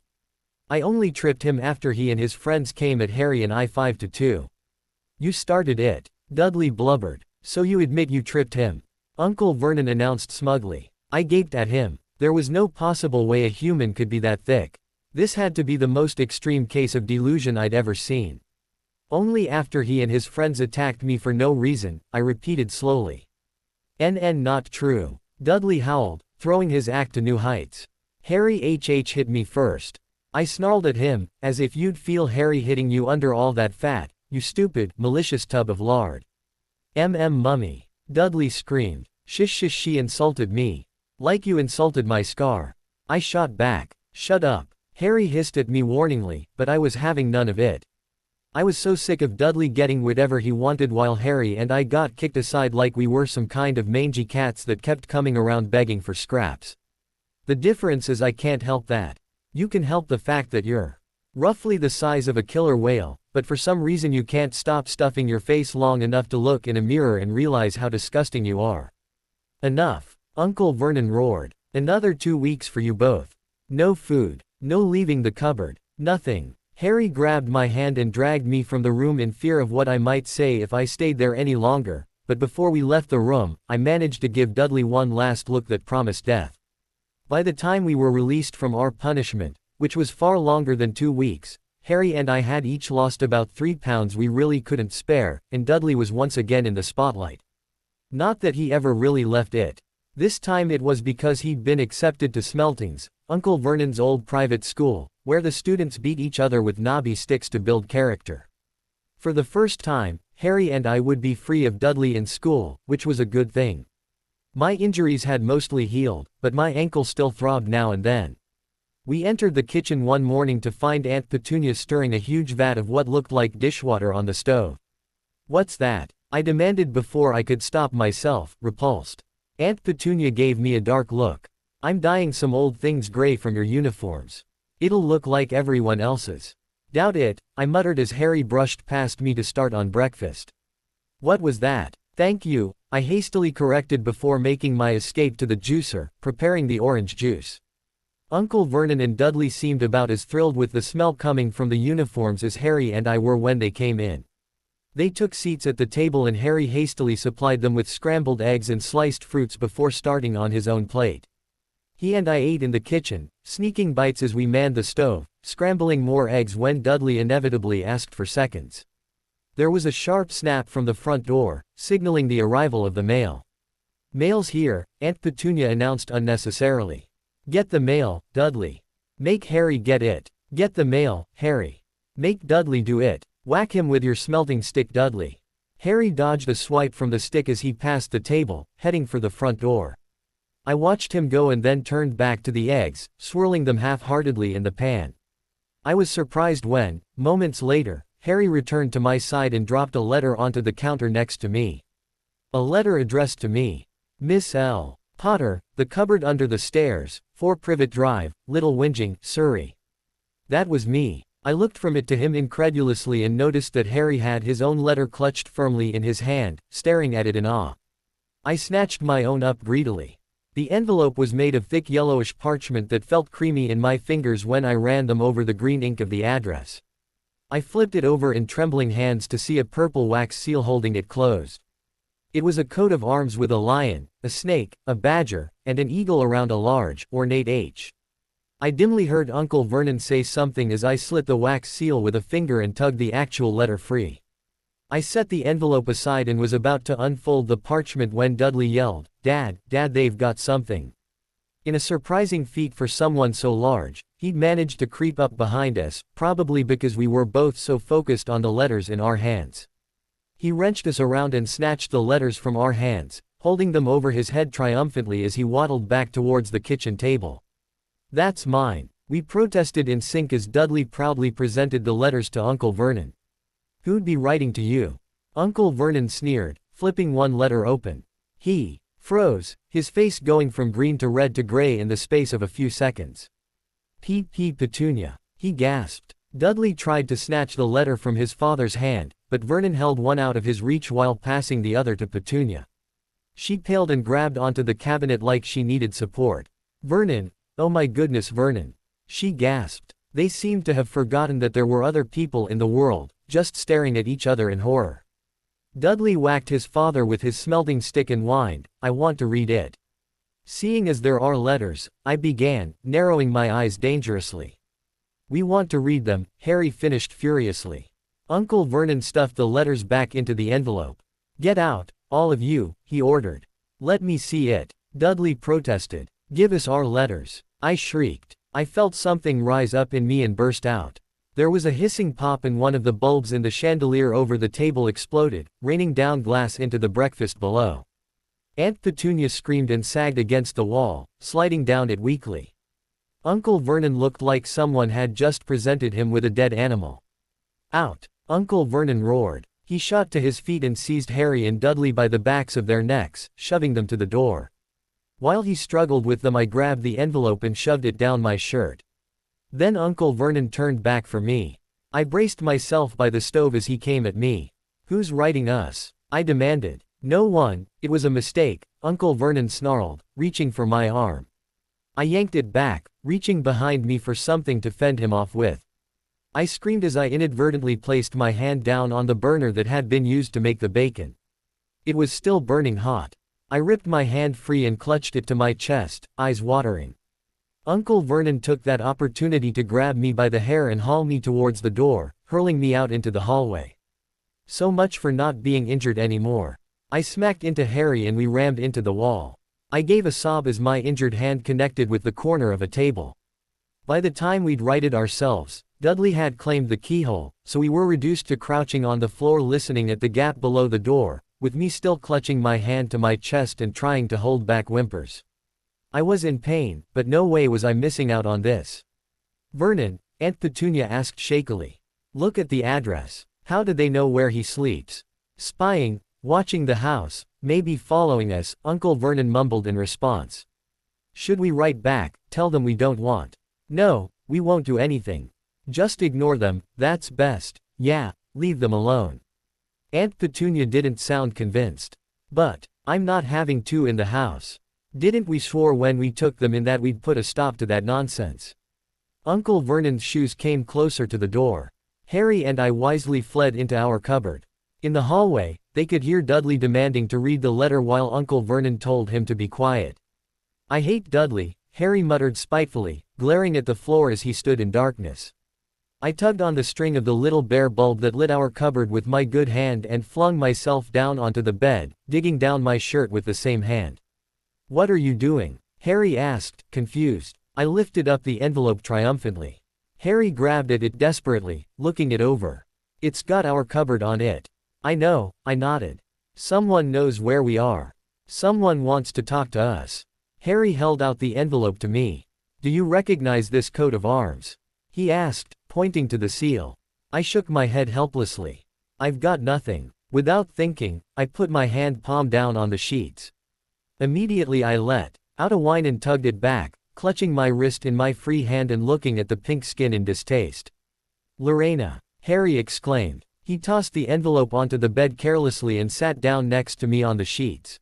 I only tripped him after he and his friends came at Harry and I 5-2. You started it. Dudley blubbered. So you admit you tripped him? Uncle Vernon announced smugly. I gaped at him. There was no possible way a human could be that thick. This had to be the most extreme case of delusion I'd ever seen. Only after he and his friends attacked me for no reason, I repeated slowly. Not true. Dudley howled, throwing his act to new heights. Harry hit me first. I snarled at him, as if you'd feel Harry hitting you under all that fat, you stupid, malicious tub of lard. Mummy. Dudley screamed. Shush, she insulted me. Like you insulted my scar. I shot back. Shut up. Harry hissed at me warningly, but I was having none of it. I was so sick of Dudley getting whatever he wanted while Harry and I got kicked aside like we were some kind of mangy cats that kept coming around begging for scraps. The difference is I can't help that. You can help the fact that you're roughly the size of a killer whale, but for some reason you can't stop stuffing your face long enough to look in a mirror and realize how disgusting you are. Enough. Uncle Vernon roared. Another 2 weeks for you both. No food. No leaving the cupboard. Nothing. Harry grabbed my hand and dragged me from the room in fear of what I might say if I stayed there any longer, but before we left the room, I managed to give Dudley one last look that promised death. By the time we were released from our punishment, which was far longer than 2 weeks, Harry and I had each lost about 3 pounds we really couldn't spare, and Dudley was once again in the spotlight. Not that he ever really left it. This time it was because he'd been accepted to Smeltings, Uncle Vernon's old private school, where the students beat each other with knobby sticks to build character. For the first time, Harry and I would be free of Dudley in school, which was a good thing. My injuries had mostly healed, but my ankle still throbbed now and then. We entered the kitchen one morning to find Aunt Petunia stirring a huge vat of what looked like dishwater on the stove. What's that? I demanded before I could stop myself, repulsed. Aunt Petunia gave me a dark look. I'm dyeing some old things gray from your uniforms. It'll look like everyone else's. Doubt it, I muttered as Harry brushed past me to start on breakfast. What was that? Thank you, I hastily corrected before making my escape to the juicer, preparing the orange juice. Uncle Vernon and Dudley seemed about as thrilled with the smell coming from the uniforms as Harry and I were when they came in. They took seats at the table and Harry hastily supplied them with scrambled eggs and sliced fruits before starting on his own plate. He and I ate in the kitchen, sneaking bites as we manned the stove, scrambling more eggs when Dudley inevitably asked for seconds. There was a sharp snap from the front door, signaling the arrival of the mail. Mail's here, Aunt Petunia announced unnecessarily. Get the mail, Dudley. Make Harry get it. Get the mail, Harry. Make Dudley do it. Whack him with your smelting stick, Dudley. Harry dodged a swipe from the stick as he passed the table, heading for the front door. I watched him go and then turned back to the eggs, swirling them half-heartedly in the pan. I was surprised when, moments later, Harry returned to my side and dropped a letter onto the counter next to me. A letter addressed to me. Miss L. Potter, The Cupboard Under the Stairs, 4 Privet Drive, Little Whinging, Surrey. That was me. I looked from it to him incredulously and noticed that Harry had his own letter clutched firmly in his hand, staring at it in awe. I snatched my own up greedily. The envelope was made of thick yellowish parchment that felt creamy in my fingers when I ran them over the green ink of the address. I flipped it over in trembling hands to see a purple wax seal holding it closed. It was a coat of arms with a lion, a snake, a badger, and an eagle around a large, ornate H. I dimly heard Uncle Vernon say something as I slit the wax seal with a finger and tugged the actual letter free. I set the envelope aside and was about to unfold the parchment when Dudley yelled, "Dad, Dad, they've got something." In a surprising feat for someone so large, he'd managed to creep up behind us, probably because we were both so focused on the letters in our hands. He wrenched us around and snatched the letters from our hands, holding them over his head triumphantly as he waddled back towards the kitchen table. "That's mine," we protested in sync as Dudley proudly presented the letters to Uncle Vernon. "Who'd be writing to you?" Uncle Vernon sneered, flipping one letter open. He froze, his face going from green to red to gray in the space of a few seconds. P. Petunia. He gasped. Dudley tried to snatch the letter from his father's hand, but Vernon held one out of his reach while passing the other to Petunia. She paled and grabbed onto the cabinet like she needed support. "Vernon, oh my goodness, Vernon," she gasped. They seemed to have forgotten that there were other people in the world, just staring at each other in horror. Dudley whacked his father with his smelting stick and whined, "I want to read it." "Seeing as there are letters," I began, narrowing my eyes dangerously. "We want to read them," Harry finished furiously. Uncle Vernon stuffed the letters back into the envelope. "Get out, all of you," he ordered. "Let me see it," Dudley protested. "Give us our letters," I shrieked. I felt something rise up in me and burst out. There was a hissing pop and one of the bulbs in the chandelier over the table exploded, raining down glass into the breakfast below. Aunt Petunia screamed and sagged against the wall, sliding down it weakly. Uncle Vernon looked like someone had just presented him with a dead animal. "Out!" Uncle Vernon roared. He shot to his feet and seized Harry and Dudley by the backs of their necks, shoving them to the door. While he struggled with them, I grabbed the envelope and shoved it down my shirt. Then Uncle Vernon turned back for me. I braced myself by the stove as he came at me. "Who's writing us?" I demanded. "No one, it was a mistake," Uncle Vernon snarled, reaching for my arm. I yanked it back, reaching behind me for something to fend him off with. I screamed as I inadvertently placed my hand down on the burner that had been used to make the bacon. It was still burning hot. I ripped my hand free and clutched it to my chest, eyes watering. Uncle Vernon took that opportunity to grab me by the hair and haul me towards the door, hurling me out into the hallway. So much for not being injured anymore. I smacked into Harry and we rammed into the wall. I gave a sob as my injured hand connected with the corner of a table. By the time we'd righted ourselves, Dudley had claimed the keyhole, so we were reduced to crouching on the floor listening at the gap below the door, with me still clutching my hand to my chest and trying to hold back whimpers. I was in pain, but no way was I missing out on this. "Vernon," Aunt Petunia asked shakily. "Look at the address. How did they know where he sleeps?" "Spying, watching the house, maybe following us," Uncle Vernon mumbled in response. "Should we write back, tell them we don't want?" "No, we won't do anything. Just ignore them, that's best. Yeah, leave them alone." Aunt Petunia didn't sound convinced. "But I'm not having two in the house. Didn't we swore when we took them in that we'd put a stop to that nonsense?" Uncle Vernon's shoes came closer to the door. Harry and I wisely fled into our cupboard. In the hallway, they could hear Dudley demanding to read the letter while Uncle Vernon told him to be quiet. "I hate Dudley," Harry muttered spitefully, glaring at the floor as he stood in darkness. I tugged on the string of the little bare bulb that lit our cupboard with my good hand and flung myself down onto the bed, digging down my shirt with the same hand. What are you doing? Harry asked, confused. I lifted up the envelope triumphantly. Harry grabbed at it desperately, looking it over. It's got our cupboard on it. I know, I nodded. Someone knows where we are. Someone wants to talk to us. Harry held out the envelope to me. Do you recognize this coat of arms? He asked, pointing to the seal. I shook my head helplessly. I've got nothing. Without thinking, I put my hand palm down on the sheets. Immediately I let out a whine and tugged it back, clutching my wrist in my free hand and looking at the pink skin in distaste. Lorena, Harry exclaimed. He tossed the envelope onto the bed carelessly and sat down next to me on the sheets.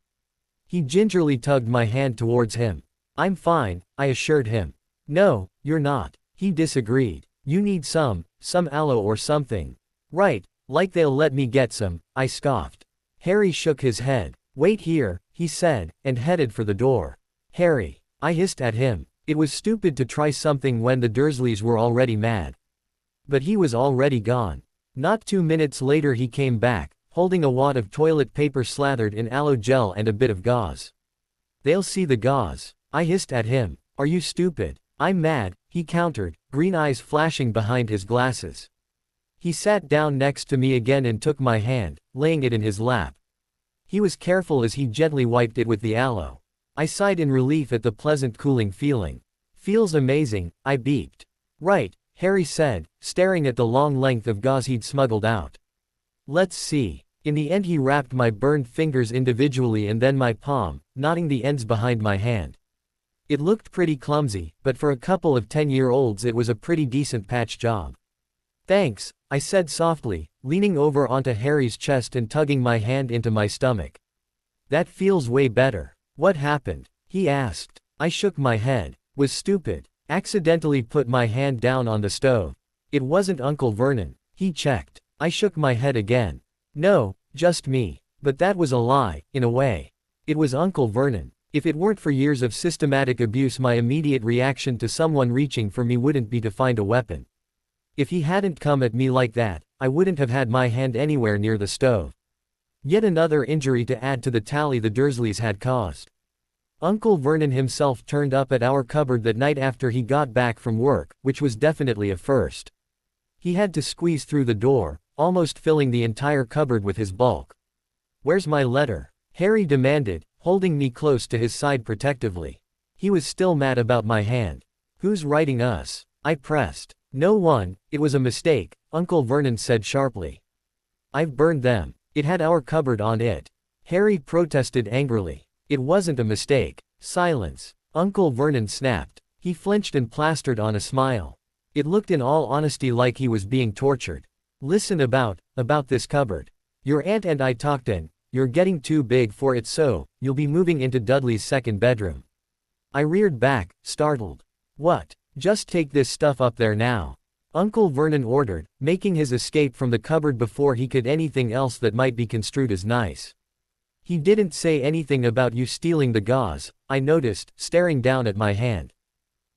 He gingerly tugged my hand towards him. I'm fine, I assured him. No, you're not. He disagreed. You need some aloe or something. Right, like they'll let me get some, I scoffed. Harry shook his head. Wait here, he said, and headed for the door. Harry, I hissed at him. It was stupid to try something when the Dursleys were already mad. But he was already gone. Not 2 minutes later he came back, holding a wad of toilet paper slathered in aloe gel and a bit of gauze. They'll see the gauze. I hissed at him. Are you stupid? I'm mad, he countered, green eyes flashing behind his glasses. He sat down next to me again and took my hand, laying it in his lap. He was careful as he gently wiped it with the aloe. I sighed in relief at the pleasant cooling feeling. Feels amazing, I beeped. Right, Harry said, staring at the long length of gauze he'd smuggled out. Let's see. In the end he wrapped my burned fingers individually and then my palm, knotting the ends behind my hand. It looked pretty clumsy, but for a couple of 10-year-olds it was a pretty decent patch job. Thanks, I said softly, leaning over onto Harry's chest and tugging my hand into my stomach. That feels way better. What happened? He asked. I shook my head. Was stupid. Accidentally put my hand down on the stove. It wasn't Uncle Vernon. He checked. I shook my head again. No, just me. But that was a lie, in a way. It was Uncle Vernon. If it weren't for years of systematic abuse, my immediate reaction to someone reaching for me wouldn't be to find a weapon. If he hadn't come at me like that, I wouldn't have had my hand anywhere near the stove. Yet another injury to add to the tally the Dursleys had caused. Uncle Vernon himself turned up at our cupboard that night after he got back from work, which was definitely a first. He had to squeeze through the door, almost filling the entire cupboard with his bulk. Where's my letter? Harry demanded, holding me close to his side protectively. He was still mad about my hand. Who's writing us? I pressed. No one, it was a mistake, Uncle Vernon said sharply. I've burned them. It had our cupboard on it. Harry protested angrily. It wasn't a mistake. Silence. Uncle Vernon snapped. He flinched and plastered on a smile. It looked in all honesty like he was being tortured. Listen about this cupboard. Your aunt and I talked and you're getting too big for it, so you'll be moving into Dudley's second bedroom. I reared back, startled. What? Just take this stuff up there now. Uncle Vernon ordered, making his escape from the cupboard before he could anything else that might be construed as nice. He didn't say anything about you stealing the gauze, I noticed, staring down at my hand.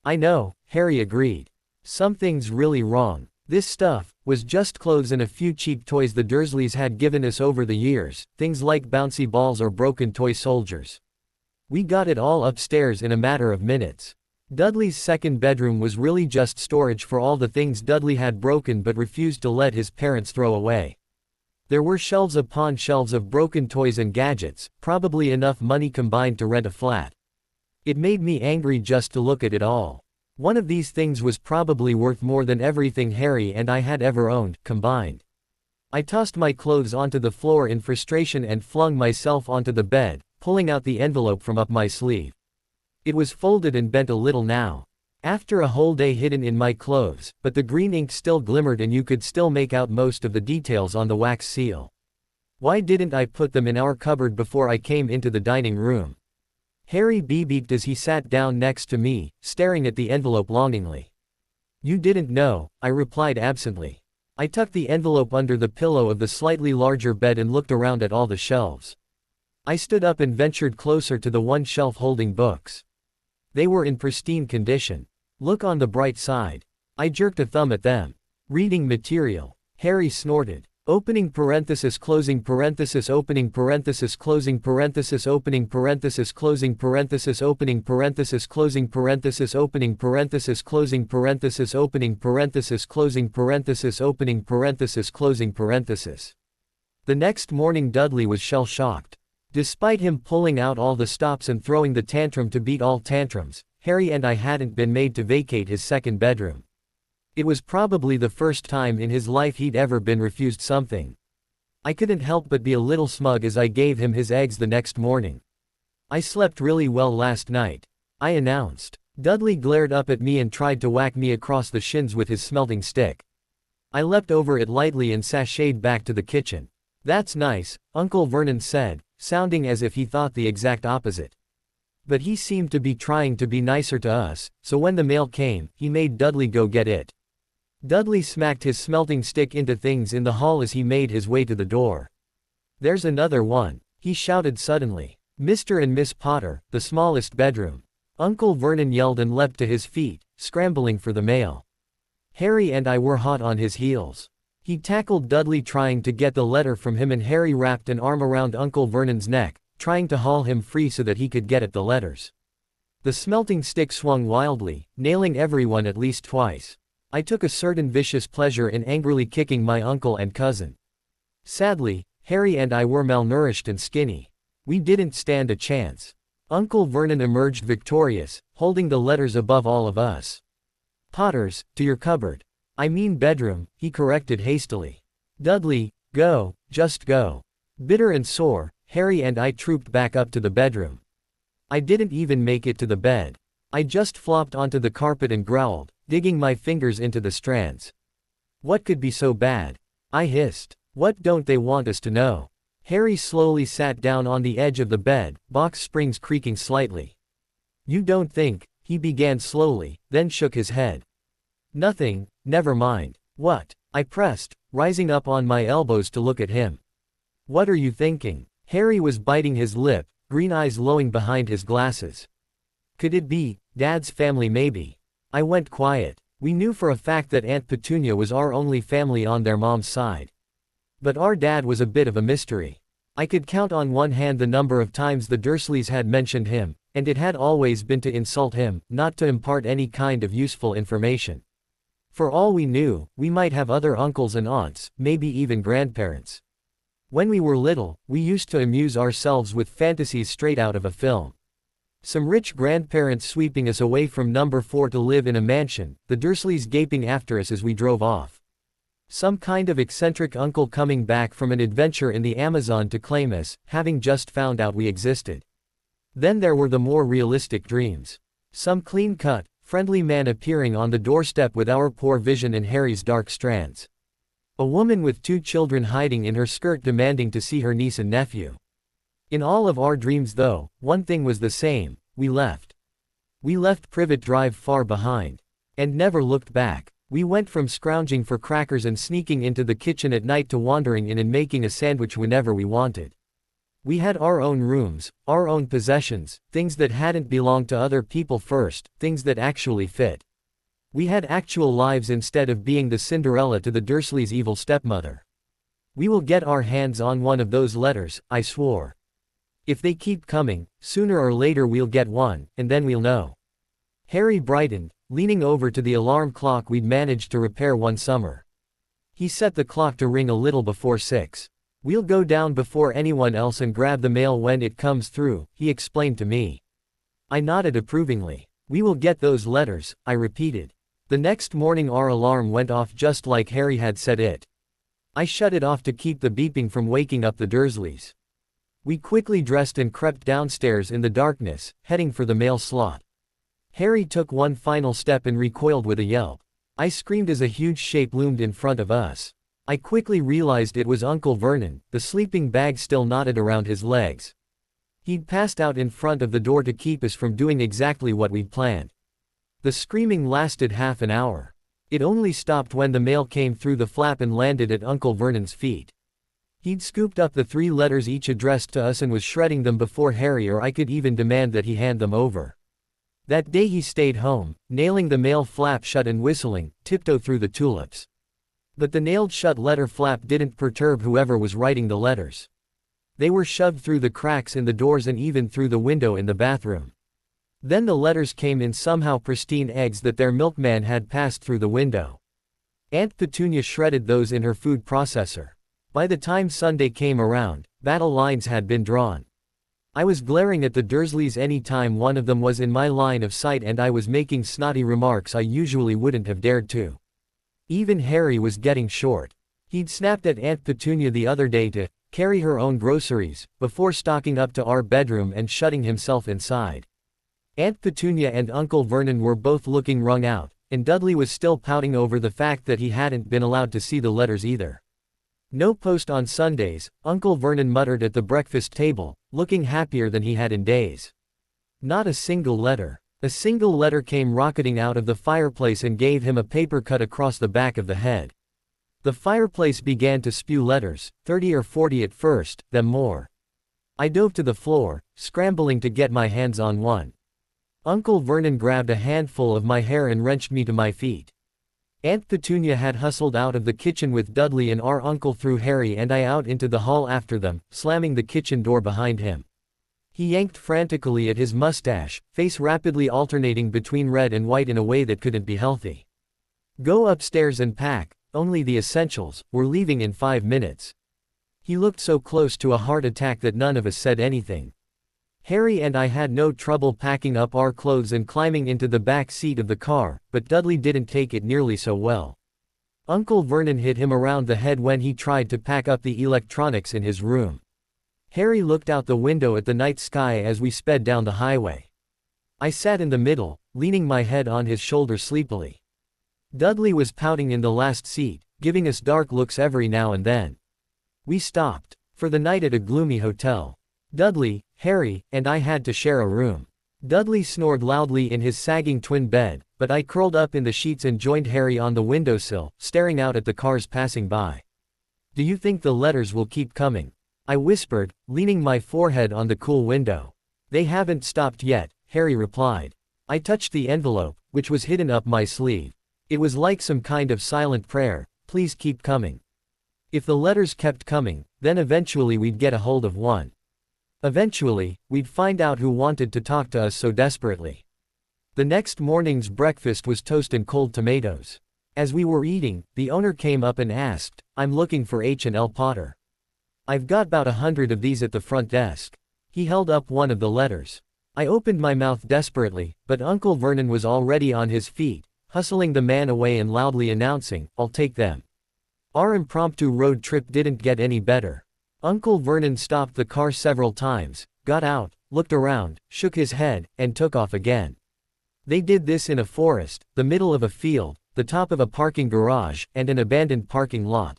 I know, Harry agreed. Something's really wrong. This stuff was just clothes and a few cheap toys the Dursleys had given us over the years, things like bouncy balls or broken toy soldiers. We got it all upstairs in a matter of minutes. Dudley's second bedroom was really just storage for all the things Dudley had broken but refused to let his parents throw away. There were shelves upon shelves of broken toys and gadgets, probably enough money combined to rent a flat. It made me angry just to look at it all. One of these things was probably worth more than everything Harry and I had ever owned, combined. I tossed my clothes onto the floor in frustration and flung myself onto the bed, pulling out the envelope from up my sleeve. It was folded and bent a little now. After a whole day hidden in my clothes, but the green ink still glimmered and you could still make out most of the details on the wax seal. Why didn't I put them in our cupboard before I came into the dining room? Harry beeped as he sat down next to me, staring at the envelope longingly. You didn't know, I replied absently. I tucked the envelope under the pillow of the slightly larger bed and looked around at all the shelves. I stood up and ventured closer to the one shelf holding books. They were in pristine condition. Look on the bright side. I jerked a thumb at them. Reading material. Harry snorted. Opening parenthesis closing parenthesis opening parenthesis closing parenthesis opening parenthesis closing parenthesis opening parenthesis closing parenthesis opening parenthesis closing parenthesis opening parenthesis closing parenthesis opening parenthesis closing parenthesis. The next morning Dudley was shell-shocked. Despite him pulling out all the stops and throwing the tantrum to beat all tantrums, Harry and I hadn't been made to vacate his second bedroom. It was probably the first time in his life he'd ever been refused something. I couldn't help but be a little smug as I gave him his eggs the next morning. "I slept really well last night," I announced. Dudley glared up at me and tried to whack me across the shins with his smelting stick. I leapt over it lightly and sashayed back to the kitchen. "That's nice," Uncle Vernon said, sounding as if he thought the exact opposite. But he seemed to be trying to be nicer to us, so when the mail came, he made Dudley go get it. Dudley smacked his smelting stick into things in the hall as he made his way to the door. "There's another one," he shouted suddenly. "Mr. and Miss Potter, the smallest bedroom." Uncle Vernon yelled and leapt to his feet, scrambling for the mail. Harry and I were hot on his heels. He tackled Dudley trying to get the letter from him, and Harry wrapped an arm around Uncle Vernon's neck, trying to haul him free so that he could get at the letters. The smelting stick swung wildly, nailing everyone at least twice. I took a certain vicious pleasure in angrily kicking my uncle and cousin. Sadly, Harry and I were malnourished and skinny. We didn't stand a chance. Uncle Vernon emerged victorious, holding the letters above all of us. "Potters, to your cupboard. I mean bedroom," he corrected hastily. "Dudley, go, just go." Bitter and sore, Harry and I trooped back up to the bedroom. I didn't even make it to the bed. I just flopped onto the carpet and growled, digging my fingers into the strands. "What could be so bad?" I hissed. "What don't they want us to know?" Harry slowly sat down on the edge of the bed, box springs creaking slightly. "You don't think," he began slowly, then shook his head. "Nothing, never mind." "What?" I pressed, rising up on my elbows to look at him. "What are you thinking?" Harry was biting his lip, green eyes lowing behind his glasses. "Could it be Dad's family maybe?" I went quiet. We knew for a fact that Aunt Petunia was our only family on their mom's side. But our dad was a bit of a mystery. I could count on one hand the number of times the Dursleys had mentioned him, and it had always been to insult him, not to impart any kind of useful information. For all we knew, we might have other uncles and aunts, maybe even grandparents. When we were little, we used to amuse ourselves with fantasies straight out of a film. Some rich grandparents sweeping us away from number 4 to live in a mansion, the Dursleys gaping after us as we drove off. Some kind of eccentric uncle coming back from an adventure in the Amazon to claim us, having just found out we existed. Then there were the more realistic dreams. Some clean-cut, friendly man appearing on the doorstep with our poor vision in Harry's dark strands. A woman with 2 children hiding in her skirt demanding to see her niece and nephew. In all of our dreams though, one thing was the same: we left. We left Privet Drive far behind. And never looked back. We went from scrounging for crackers and sneaking into the kitchen at night to wandering in and making a sandwich whenever we wanted. We had our own rooms, our own possessions, things that hadn't belonged to other people first, things that actually fit. We had actual lives instead of being the Cinderella to the Dursleys' evil stepmother. "We will get our hands on one of those letters," I swore. "If they keep coming, sooner or later we'll get one, and then we'll know." Harry brightened, leaning over to the alarm clock we'd managed to repair one summer. He set the clock to ring a little before 6. "We'll go down before anyone else and grab the mail when it comes through," he explained to me. I nodded approvingly. "We will get those letters," I repeated. The next morning our alarm went off just like Harry had said it. I shut it off to keep the beeping from waking up the Dursleys. We quickly dressed and crept downstairs in the darkness, heading for the mail slot. Harry took one final step and recoiled with a yelp. I screamed as a huge shape loomed in front of us. I quickly realized it was Uncle Vernon, the sleeping bag still knotted around his legs. He'd passed out in front of the door to keep us from doing exactly what we'd planned. The screaming lasted half an hour. It only stopped when the mail came through the flap and landed at Uncle Vernon's feet. He'd scooped up the 3 letters each addressed to us and was shredding them before Harry or I could even demand that he hand them over. That day he stayed home, nailing the mail flap shut and whistling, "Tiptoe Through the Tulips." But the nailed-shut letter flap didn't perturb whoever was writing the letters. They were shoved through the cracks in the doors and even through the window in the bathroom. Then the letters came in somehow pristine eggs that their milkman had passed through the window. Aunt Petunia shredded those in her food processor. By the time Sunday came around, battle lines had been drawn. I was glaring at the Dursleys any time one of them was in my line of sight, and I was making snotty remarks I usually wouldn't have dared to. Even Harry was getting short. He'd snapped at Aunt Petunia the other day to carry her own groceries, before stalking up to our bedroom and shutting himself inside. Aunt Petunia and Uncle Vernon were both looking wrung out, and Dudley was still pouting over the fact that he hadn't been allowed to see the letters either. No post on Sundays, Uncle Vernon muttered at the breakfast table, looking happier than he had in days. Not a single letter. A single letter came rocketing out of the fireplace and gave him a paper cut across the back of the head. The fireplace began to spew letters, 30 or 40 at first, then more. I dove to the floor, scrambling to get my hands on one. Uncle Vernon grabbed a handful of my hair and wrenched me to my feet. Aunt Petunia had hustled out of the kitchen with Dudley and our uncle threw Harry and I out into the hall after them, slamming the kitchen door behind him. He yanked frantically at his mustache, face rapidly alternating between red and white in a way that couldn't be healthy. "Go upstairs and pack, only the essentials, we're leaving in 5 minutes." He looked so close to a heart attack that none of us said anything. Harry and I had no trouble packing up our clothes and climbing into the back seat of the car, but Dudley didn't take it nearly so well. Uncle Vernon hit him around the head when he tried to pack up the electronics in his room. Harry looked out the window at the night sky as we sped down the highway. I sat in the middle, leaning my head on his shoulder sleepily. Dudley was pouting in the last seat, giving us dark looks every now and then. We stopped for the night at a gloomy hotel. Dudley, Harry, and I had to share a room. Dudley snored loudly in his sagging twin bed, but I curled up in the sheets and joined Harry on the windowsill, staring out at the cars passing by. "Do you think the letters will keep coming?" I whispered, leaning my forehead on the cool window. "They haven't stopped yet," Harry replied. I touched the envelope, which was hidden up my sleeve. It was like some kind of silent prayer, "Please keep coming." If the letters kept coming, then eventually we'd get a hold of one. Eventually, we'd find out who wanted to talk to us so desperately. The next morning's breakfast was toast and cold tomatoes. As we were eating, the owner came up and asked, "I'm looking for H&L Potter. I've got about 100 of these at the front desk." He held up one of the letters. I opened my mouth desperately, but Uncle Vernon was already on his feet, hustling the man away and loudly announcing, "I'll take them." Our impromptu road trip didn't get any better. Uncle Vernon stopped the car several times, got out, looked around, shook his head, and took off again. They did this in a forest, the middle of a field, the top of a parking garage, and an abandoned parking lot.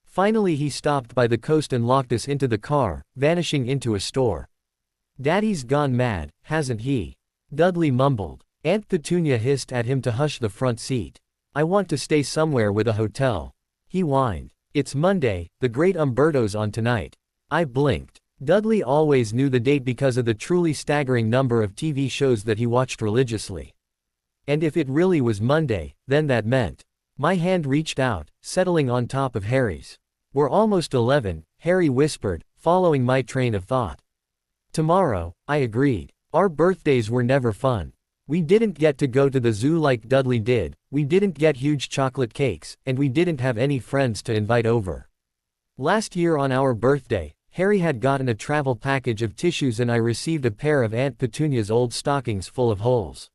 Finally he stopped by the coast and locked us into the car, vanishing into a store. "Daddy's gone mad, hasn't he?" Dudley mumbled. Aunt Petunia hissed at him to hush the front seat. "I want to stay somewhere with a hotel," he whined. "It's Monday, the great Umberto's on tonight." I blinked. Dudley always knew the date because of the truly staggering number of TV shows that he watched religiously. And if it really was Monday, then that meant. My hand reached out, settling on top of Harry's. "We're almost 11, Harry whispered, following my train of thought. "Tomorrow," I agreed. Our birthdays were never fun. We didn't get to go to the zoo like Dudley did, we didn't get huge chocolate cakes, and we didn't have any friends to invite over. Last year on our birthday, Harry had gotten a travel package of tissues and I received a pair of Aunt Petunia's old stockings full of holes.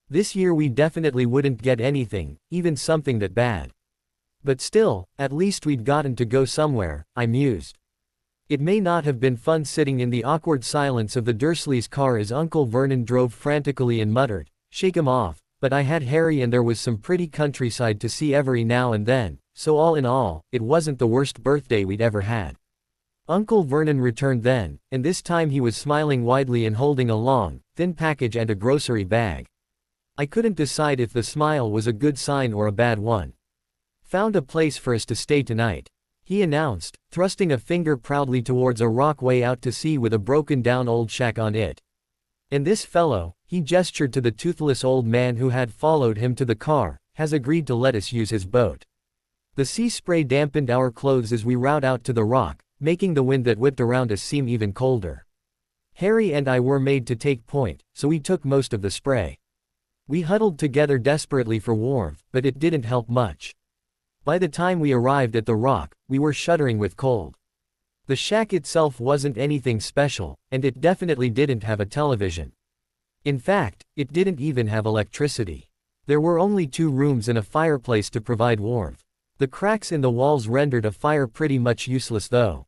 This year we definitely wouldn't get anything, even something that bad. But still, at least we'd gotten to go somewhere, I mused. It may not have been fun sitting in the awkward silence of the Dursleys' car as Uncle Vernon drove frantically and muttered, "Shake 'em off," but I had Harry and there was some pretty countryside to see every now and then, so all in all, it wasn't the worst birthday we'd ever had. Uncle Vernon returned then, and this time he was smiling widely and holding a long, thin package and a grocery bag. I couldn't decide if the smile was a good sign or a bad one. "Found a place for us to stay tonight," he announced, thrusting a finger proudly towards a rock way out to sea with a broken-down old shack on it. "And this fellow," he gestured to the toothless old man who had followed him to the car, "has agreed to let us use his boat." The sea spray dampened our clothes as we rowed out to the rock, making the wind that whipped around us seem even colder. Harry and I were made to take point, so we took most of the spray. We huddled together desperately for warmth, but it didn't help much. By the time we arrived at the rock, we were shuddering with cold. The shack itself wasn't anything special, and it definitely didn't have a television. In fact, it didn't even have electricity. There were only 2 rooms and a fireplace to provide warmth. The cracks in the walls rendered a fire pretty much useless though.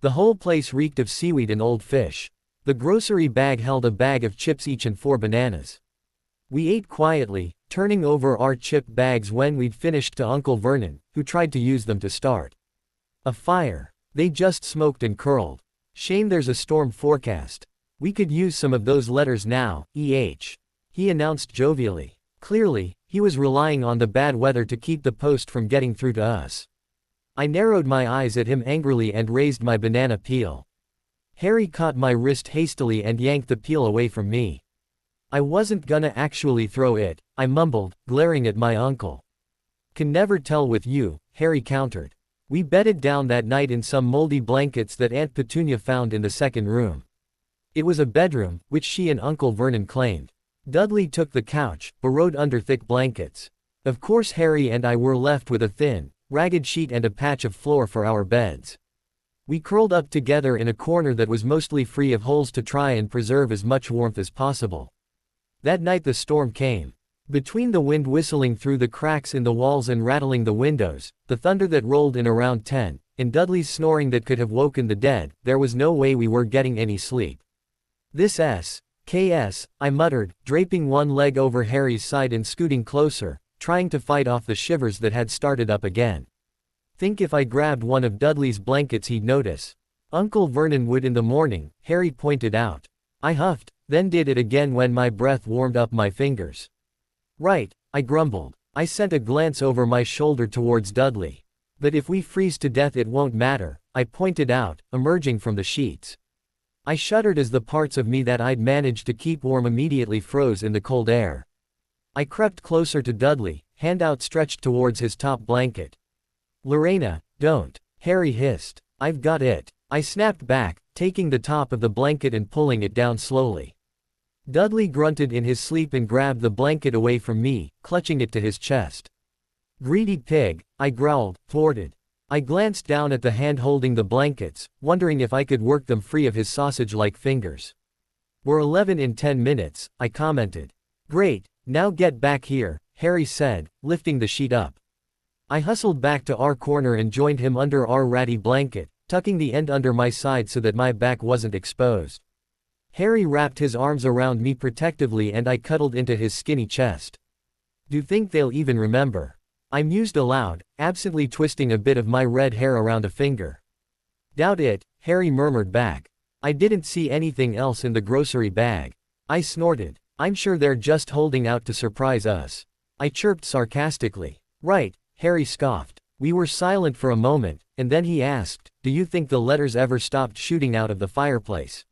The whole place reeked of seaweed and old fish. The grocery bag held a bag of chips each and 4 bananas. We ate quietly, turning over our chip bags when we'd finished to Uncle Vernon, who tried to use them to start a fire. They just smoked and curled. Shame there's a storm forecast. We could use some of those letters now, he announced jovially. Clearly, he was relying on the bad weather to keep the post from getting through to us. I narrowed my eyes at him angrily and raised my banana peel. Harry caught my wrist hastily and yanked the peel away from me. I wasn't gonna actually throw it, I mumbled, glaring at my uncle. Can never tell with you, Harry countered. We bedded down that night in some moldy blankets that Aunt Petunia found in the second room. It was a bedroom, which she and Uncle Vernon claimed. Dudley took the couch, burrowed under thick blankets. Of course Harry and I were left with a thin, ragged sheet and a patch of floor for our beds. We curled up together in a corner that was mostly free of holes to try and preserve as much warmth as possible. That night the storm came. Between the wind whistling through the cracks in the walls and rattling the windows, the thunder that rolled in around 10, and Dudley's snoring that could have woken the dead, there was no way we were getting any sleep. This KS, I muttered, draping one leg over Harry's side and scooting closer, trying to fight off the shivers that had started up again. Think if I grabbed one of Dudley's blankets he'd notice. Uncle Vernon would in the morning, Harry pointed out. I huffed, then did it again when my breath warmed up my fingers. Right, I grumbled. I sent a glance over my shoulder towards Dudley. But if we freeze to death it won't matter, I pointed out, emerging from the sheets. I shuddered as the parts of me that I'd managed to keep warm immediately froze in the cold air. I crept closer to Dudley, hand outstretched towards his top blanket. Lorena, don't, Harry hissed. I've got it. I snapped back, taking the top of the blanket and pulling it down slowly. Dudley grunted in his sleep and grabbed the blanket away from me, clutching it to his chest. Greedy pig, I growled, thwarted. I glanced down at the hand holding the blankets, wondering if I could work them free of his sausage-like fingers. We're 11 in 10 minutes, I commented. Great, now get back here, Harry said, lifting the sheet up. I hustled back to our corner and joined him under our ratty blanket, tucking the end under my side so that my back wasn't exposed. Harry wrapped his arms around me protectively and I cuddled into his skinny chest. Do you think they'll even remember? I mused aloud, absently twisting a bit of my red hair around a finger. Doubt it, Harry murmured back. I didn't see anything else in the grocery bag. I snorted. I'm sure they're just holding out to surprise us. I chirped sarcastically. Right, Harry scoffed. We were silent for a moment, and then he asked, do you think the letters ever stopped shooting out of the fireplace?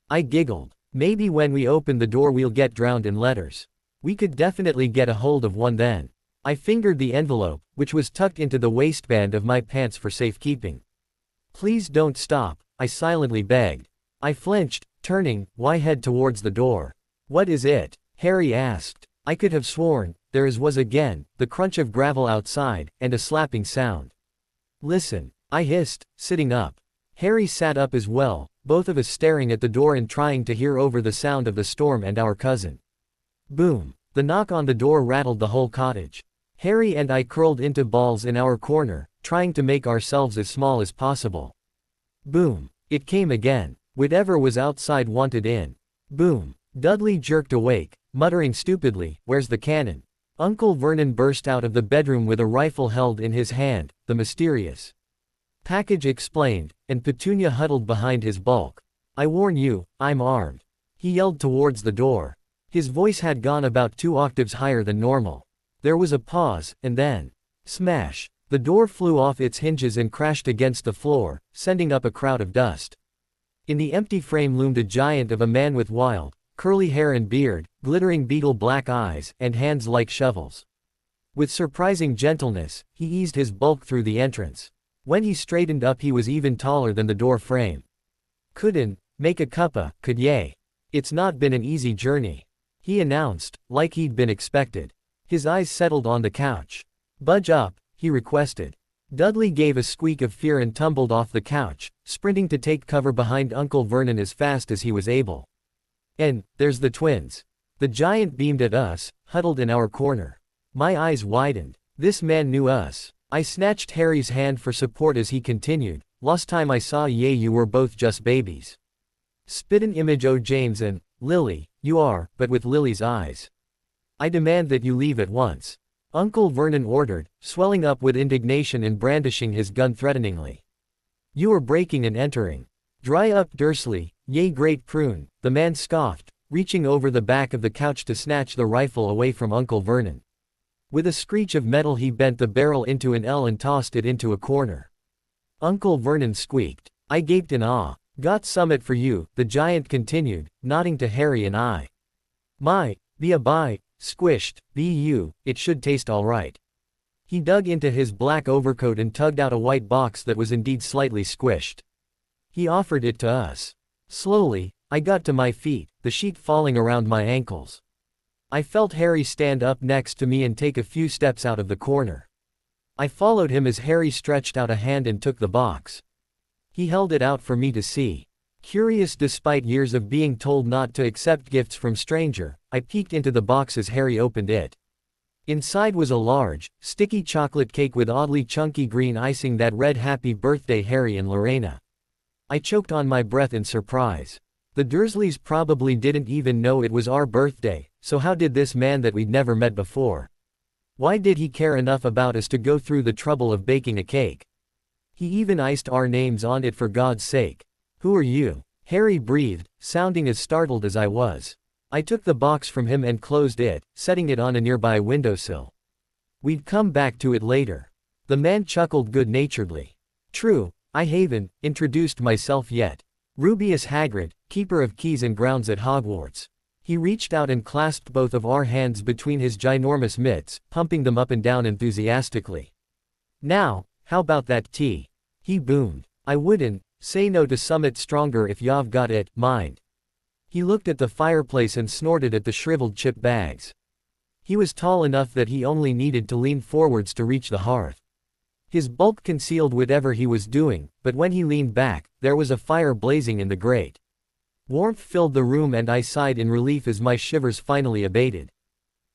I giggled. Maybe when we open the door we'll get drowned in letters. We could definitely get a hold of one then. I fingered the envelope, which was tucked into the waistband of my pants for safekeeping. Please don't stop, I silently begged. I flinched, turning, my head towards the door. What is it? Harry asked. I could have sworn, there was again, the crunch of gravel outside, and a slapping sound. Listen, I hissed, sitting up. Harry sat up as well, both of us staring at the door and trying to hear over the sound of the storm and our cousin. Boom. The knock on the door rattled the whole cottage. Harry and I curled into balls in our corner, trying to make ourselves as small as possible. Boom. It came again. Whatever was outside wanted in. Boom. Dudley jerked awake, muttering stupidly, where's the cannon? Uncle Vernon burst out of the bedroom with a rifle held in his hand, the mysterious package explained, and Petunia huddled behind his bulk. I warn you, I'm armed. He yelled towards the door. His voice had gone about 2 octaves higher than normal. There was a pause, and then, smash, the door flew off its hinges and crashed against the floor, sending up a cloud of dust. In the empty frame loomed a giant of a man with wild, curly hair and beard, glittering beetle black eyes, and hands like shovels. With surprising gentleness, he eased his bulk through the entrance. When he straightened up he was even taller than the door frame. Couldn't make a cuppa, could ye? It's not been an easy journey, he announced, like he'd been expected. His eyes settled on the couch. Budge up, he requested. Dudley gave a squeak of fear and tumbled off the couch, sprinting to take cover behind Uncle Vernon as fast as he was able. And there's the twins. The giant beamed at us, huddled in our corner. My eyes widened. This man knew us. I snatched Harry's hand for support as he continued. Last time I saw ye you were both just babies. Spit an image o' James and Lily, you are, but with Lily's eyes. I demand that you leave at once. Uncle Vernon ordered, swelling up with indignation and brandishing his gun threateningly. You are breaking and entering. Dry up Dursley, ye great prune, the man scoffed, reaching over the back of the couch to snatch the rifle away from Uncle Vernon. With a screech of metal he bent the barrel into an L and tossed it into a corner. Uncle Vernon squeaked. I gaped in awe. Got summit for you, the giant continued, nodding to Harry and I. My, be a bye, squished, be you, it should taste alright. He dug into his black overcoat and tugged out a white box that was indeed slightly squished. He offered it to us. Slowly, I got to my feet, the sheet falling around my ankles. I felt Harry stand up next to me and take a few steps out of the corner. I followed him as Harry stretched out a hand and took the box. He held it out for me to see. Curious despite years of being told not to accept gifts from stranger, I peeked into the box as Harry opened it. Inside was a large, sticky chocolate cake with oddly chunky green icing that read Happy Birthday Harry and Lorena. I choked on my breath in surprise. The Dursleys probably didn't even know it was our birthday, so how did this man that we'd never met before? Why did he care enough about us to go through the trouble of baking a cake? He even iced our names on it for God's sake. Who are you? Harry breathed, sounding as startled as I was. I took the box from him and closed it, setting it on a nearby windowsill. We'd come back to it later. The man chuckled good-naturedly. True, I haven't introduced myself yet. Rubeus Hagrid, keeper of keys and grounds at Hogwarts. He reached out and clasped both of our hands between his ginormous mitts, pumping them up and down enthusiastically. Now, how about that tea? He boomed. I wouldn't say no to summit stronger if y'ave got it, mind. He looked at the fireplace and snorted at the shriveled chip bags. He was tall enough that he only needed to lean forwards to reach the hearth. His bulk concealed whatever he was doing, but when he leaned back, there was a fire blazing in the grate. Warmth filled the room and I sighed in relief as my shivers finally abated.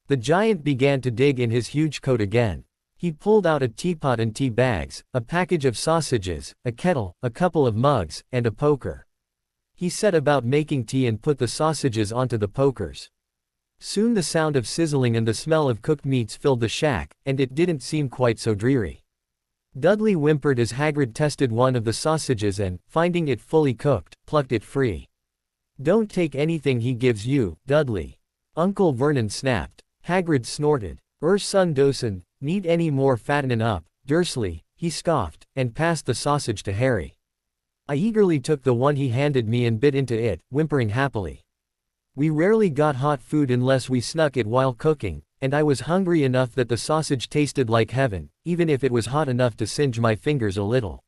The giant began to dig in his huge coat again. He pulled out a teapot and tea bags, a package of sausages, a kettle, a couple of mugs, and a poker. He set about making tea and put the sausages onto the pokers. Soon the sound of sizzling and the smell of cooked meats filled the shack, and it didn't seem quite so dreary. Dudley whimpered as Hagrid tested one of the sausages and, finding it fully cooked, plucked it free. Don't take anything he gives you, Dudley. Uncle Vernon snapped. Hagrid snorted. Son Dosen, need any more fattening up, Dursley, he scoffed, and passed the sausage to Harry. I eagerly took the one he handed me and bit into it, whimpering happily. We rarely got hot food unless we snuck it while cooking, and I was hungry enough that the sausage tasted like heaven, even if it was hot enough to singe my fingers a little.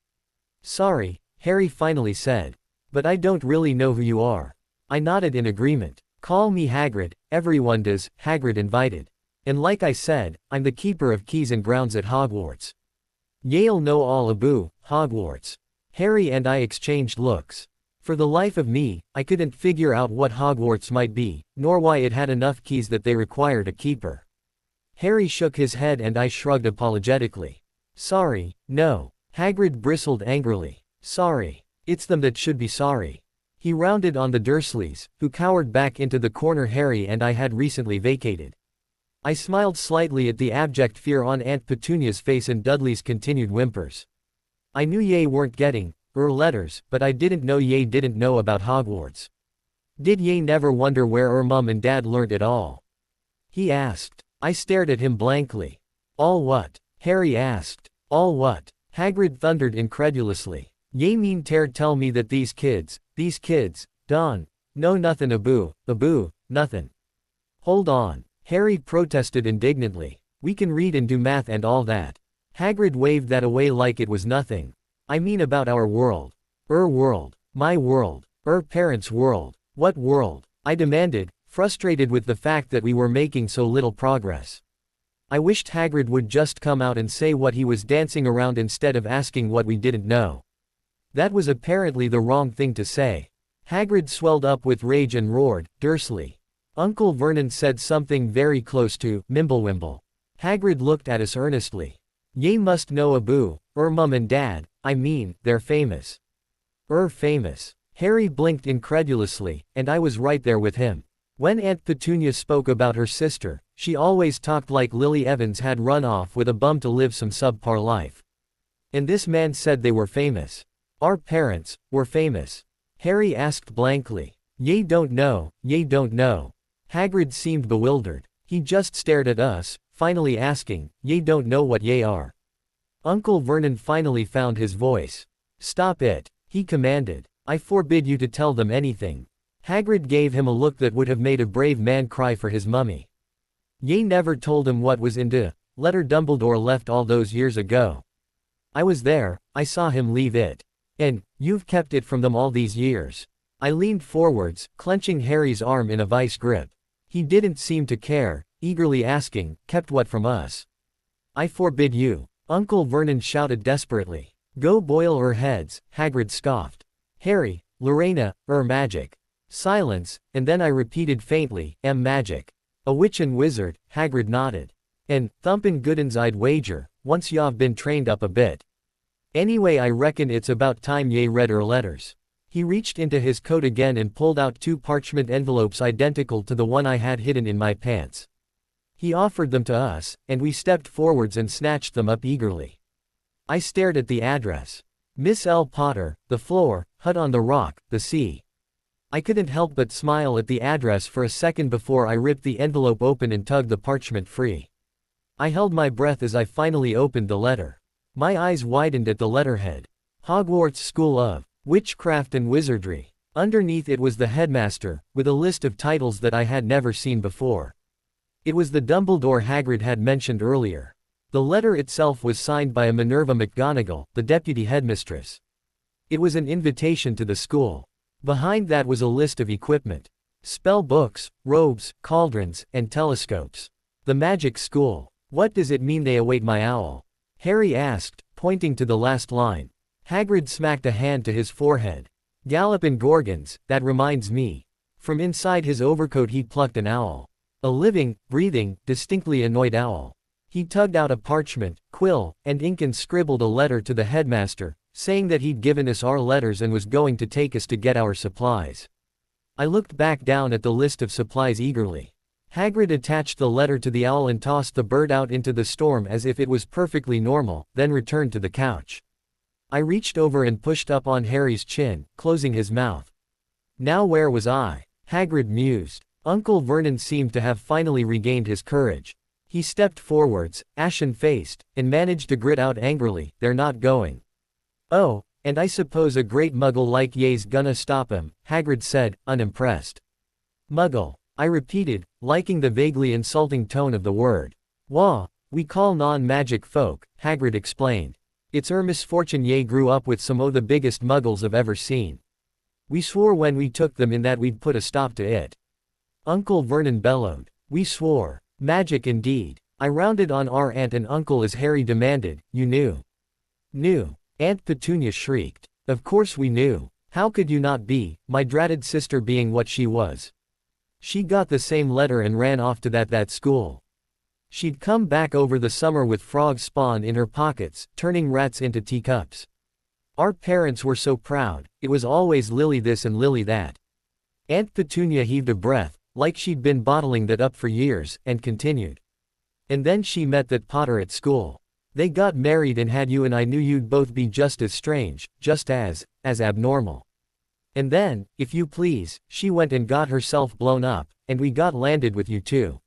Sorry, Harry finally said. But I don't really know who you are. I nodded in agreement. Call me Hagrid, everyone does, Hagrid invited. And like I said, I'm the keeper of keys and grounds at Hogwarts. Ye'll know all about Hogwarts. Harry and I exchanged looks. For the life of me, I couldn't figure out what Hogwarts might be, nor why it had enough keys that they required a keeper. Harry shook his head and I shrugged apologetically. Sorry, no. Hagrid bristled angrily. Sorry. It's them that should be sorry. He rounded on the Dursleys, who cowered back into the corner Harry and I had recently vacated. I smiled slightly at the abject fear on Aunt Petunia's face and Dudley's continued whimpers. I knew ye weren't getting letters, but I didn't know ye didn't know about Hogwarts. Did ye never wonder where Mum and Dad learnt it all? He asked. I stared at him blankly. All what? Harry asked. All what? Hagrid thundered incredulously. Ye mean tell me that these kids, Don, know nothin' aboo, nothin'. Hold on. Harry protested indignantly. We can read and do math and all that. Hagrid waved that away like it was nothing. I mean about our world. World. My world. Parents' world. What world? I demanded, frustrated with the fact that we were making so little progress. I wished Hagrid would just come out and say what he was dancing around instead of asking what we didn't know. That was apparently the wrong thing to say. Hagrid swelled up with rage and roared, "Dursley! Uncle Vernon said something very close to Mimblewimble." Hagrid looked at us earnestly. "Ye must know Abu, Mum and Dad, I mean, they're famous." Famous. Harry blinked incredulously, and I was right there with him. When Aunt Petunia spoke about her sister, she always talked like Lily Evans had run off with a bum to live some subpar life. And this man said they were famous. Our parents were famous. Harry asked blankly. Ye don't know. Hagrid seemed bewildered. He just stared at us, finally asking, "Ye don't know what ye are?" Uncle Vernon finally found his voice. "Stop it," he commanded. "I forbid you to tell them anything." Hagrid gave him a look that would have made a brave man cry for his mummy. "Ye never told him what was in the letter Dumbledore left all those years ago." "I was there, I saw him leave it. And you've kept it from them all these years." I leaned forwards, clenching Harry's arm in a vice grip. He didn't seem to care, eagerly asking, "Kept what from us?" "I forbid you," Uncle Vernon shouted desperately. "Go boil heads," Hagrid scoffed. "Harry, Lorena, magic." Silence, and then I repeated faintly, magic." "A witch and wizard," Hagrid nodded. "And, thumpin' good'uns I'd wager, once y'ave been trained up a bit. Anyway, I reckon it's about time ye read letters." He reached into his coat again and pulled out 2 parchment envelopes identical to the one I had hidden in my pants. He offered them to us, and we stepped forwards and snatched them up eagerly. I stared at the address. Miss L. Potter, the floor, hut on the rock, the sea. I couldn't help but smile at the address for a second before I ripped the envelope open and tugged the parchment free. I held my breath as I finally opened the letter. My eyes widened at the letterhead. Hogwarts School of Witchcraft and Wizardry. Underneath it was the headmaster, with a list of titles that I had never seen before. It was the Dumbledore Hagrid had mentioned earlier. The letter itself was signed by a Minerva McGonagall, the deputy headmistress. It was an invitation to the school. Behind that was a list of equipment. Spell books, robes, cauldrons, and telescopes. The magic school. "What does it mean they await my owl?" Harry asked, pointing to the last line. Hagrid smacked a hand to his forehead. "Gallopin' Gorgons, that reminds me." From inside his overcoat he plucked an owl. A living, breathing, distinctly annoyed owl. He tugged out a parchment, quill, and ink and scribbled a letter to the headmaster, saying that he'd given us our letters and was going to take us to get our supplies. I looked back down at the list of supplies eagerly. Hagrid attached the letter to the owl and tossed the bird out into the storm as if it was perfectly normal, then returned to the couch. I reached over and pushed up on Harry's chin, closing his mouth. Now where was I? Hagrid mused. Uncle Vernon seemed to have finally regained his courage. He stepped forwards, ashen-faced, and managed to grit out angrily, "They're not going." "Oh, and I suppose a great muggle like ye's gonna stop 'em," Hagrid said, unimpressed. "Muggle," I repeated, liking the vaguely insulting tone of the word. "Wah, we call non-magic folk," Hagrid explained. "It's misfortune ye grew up with some o' the biggest muggles I've ever seen. We swore when we took them in that we'd put a stop to it." Uncle Vernon bellowed. "We swore. Magic indeed." I rounded on our aunt and uncle as Harry demanded, "You knew?" "Knew?" Aunt Petunia shrieked. "Of course we knew. How could you not be, my dratted sister being what she was? She got the same letter and ran off to that school. She'd come back over the summer with frog spawn in her pockets, turning rats into teacups. Our parents were so proud, it was always Lily this and Lily that." Aunt Petunia heaved a breath, like she'd been bottling that up for years, and continued. "And then she met that Potter at school. They got married and had you, and I knew you'd both be just as strange, just as abnormal. And then, if you please, she went and got herself blown up, and we got landed with you too."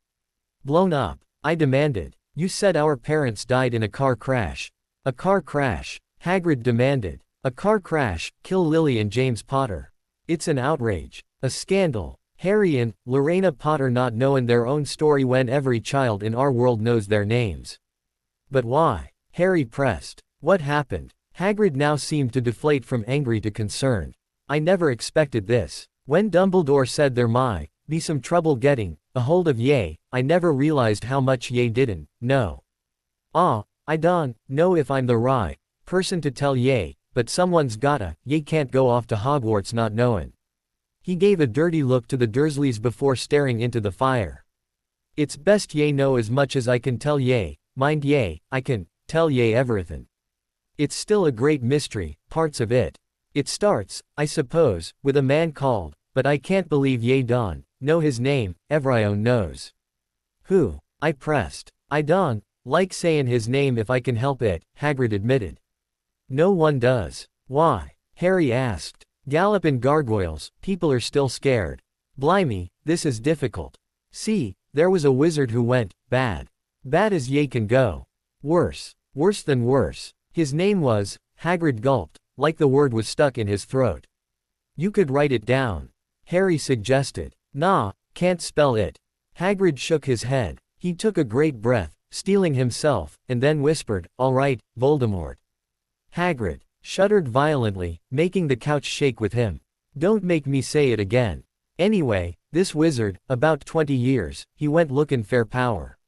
"Blown up?" I demanded. "You said our parents died in a car crash." "A car crash?" Hagrid demanded. "A car crash, kill Lily and James Potter. It's an outrage. A scandal." Harry and Lorena Potter not knowing their own story when every child in our world knows their names. But why? Harry pressed. What happened? Hagrid now seemed to deflate from angry to concerned. I never expected this. When Dumbledore said there might be some trouble getting a hold of Ye, I never realized how much Ye didn't know. I don't know if I'm the right person to tell Ye, but someone's gotta. Ye can't go off to Hogwarts not knowing. He gave a dirty look to the Dursleys before staring into the fire. It's best Ye know as much as I can tell Ye. Mind Ye, I can tell Ye everything. It's still a great mystery, parts of it. It starts, I suppose, with a man called, but I can't believe Ye don't know his name. Everyone knows. Who? I pressed. I don't like saying his name if I can help it, Hagrid admitted. No one does. Why? Harry asked. Gallop and gargoyles, people are still scared. Blimey, this is difficult. See, there was a wizard who went bad. Bad as Ye can go. Worse. Worse than worse. His name was, Hagrid gulped, like the word was stuck in his throat. You could write it down. Harry suggested. Nah, can't spell it. Hagrid shook his head. He took a great breath, steeling himself, and then whispered, all right, Voldemort. Hagrid shuddered violently, making the couch shake with him. Don't make me say it again. Anyway, this wizard, about 20 years, he went looking fair power.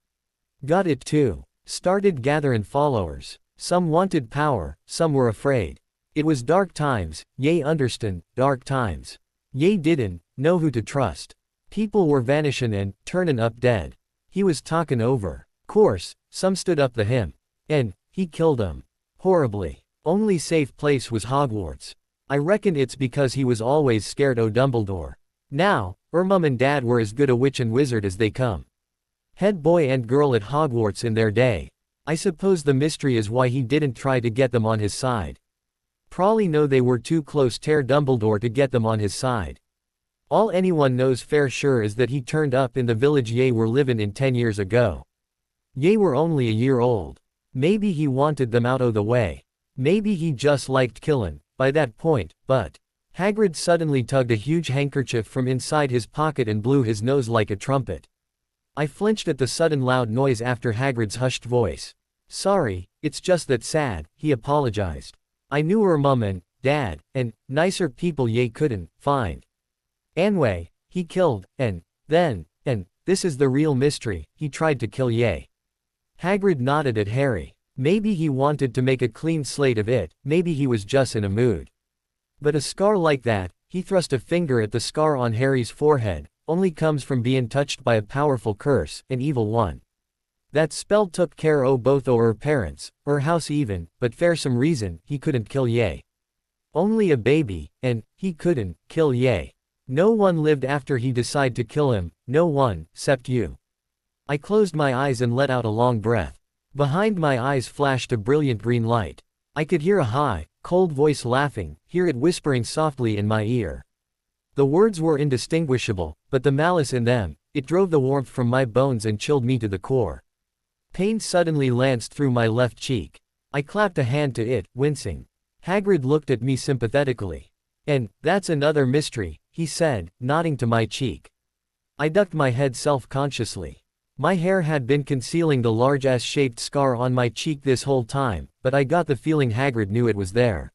Got it too. Started gathering followers. Some wanted power, some were afraid. It was dark times, Ye understand, dark times. Ye didn't know who to trust. People were vanishing and turning up dead. He was talking over. Course, some stood up to him. And he killed 'em. Horribly. Only safe place was Hogwarts. I reckon it's because he was always scared o' Dumbledore. Now, Mum and Dad were as good a witch and wizard as they come. Head boy and girl at Hogwarts in their day. I suppose the mystery is why he didn't try to get them on his side. Probably know they were too close to Dumbledore to get them on his side. All anyone knows fair sure is that he turned up in the village Ye were livin' in 10 years ago. Ye were only a year old. Maybe he wanted them out o' the way. Maybe he just liked killin', by that point, but Hagrid suddenly tugged a huge handkerchief from inside his pocket and blew his nose like a trumpet. I flinched at the sudden loud noise after Hagrid's hushed voice. Sorry, it's just that sad, he apologized. I knew her Mum and Dad, and nicer people Ye couldn't find. Anyway, he killed, and this is the real mystery, he tried to kill Ye. Hagrid nodded at Harry. Maybe he wanted to make a clean slate of it, maybe he was just in a mood. But a scar like that, he thrust a finger at the scar on Harry's forehead, only comes from being touched by a powerful curse, an evil one. That spell took care o' both o' her parents, her house even, but for some reason, he couldn't kill Ye. Only a baby, and he couldn't kill Ye. No one lived after he decided to kill him, no one, except you. I closed my eyes and let out a long breath. Behind my eyes flashed a brilliant green light. I could hear a high, cold voice laughing, hear it whispering softly in my ear. The words were indistinguishable, but the malice in them, it drove the warmth from my bones and chilled me to the core. Pain suddenly lanced through my left cheek. I clapped a hand to it, wincing. Hagrid looked at me sympathetically. And that's another mystery, he said, nodding to my cheek. I ducked my head self-consciously. My hair had been concealing the large S-shaped scar on my cheek this whole time, but I got the feeling Hagrid knew it was there.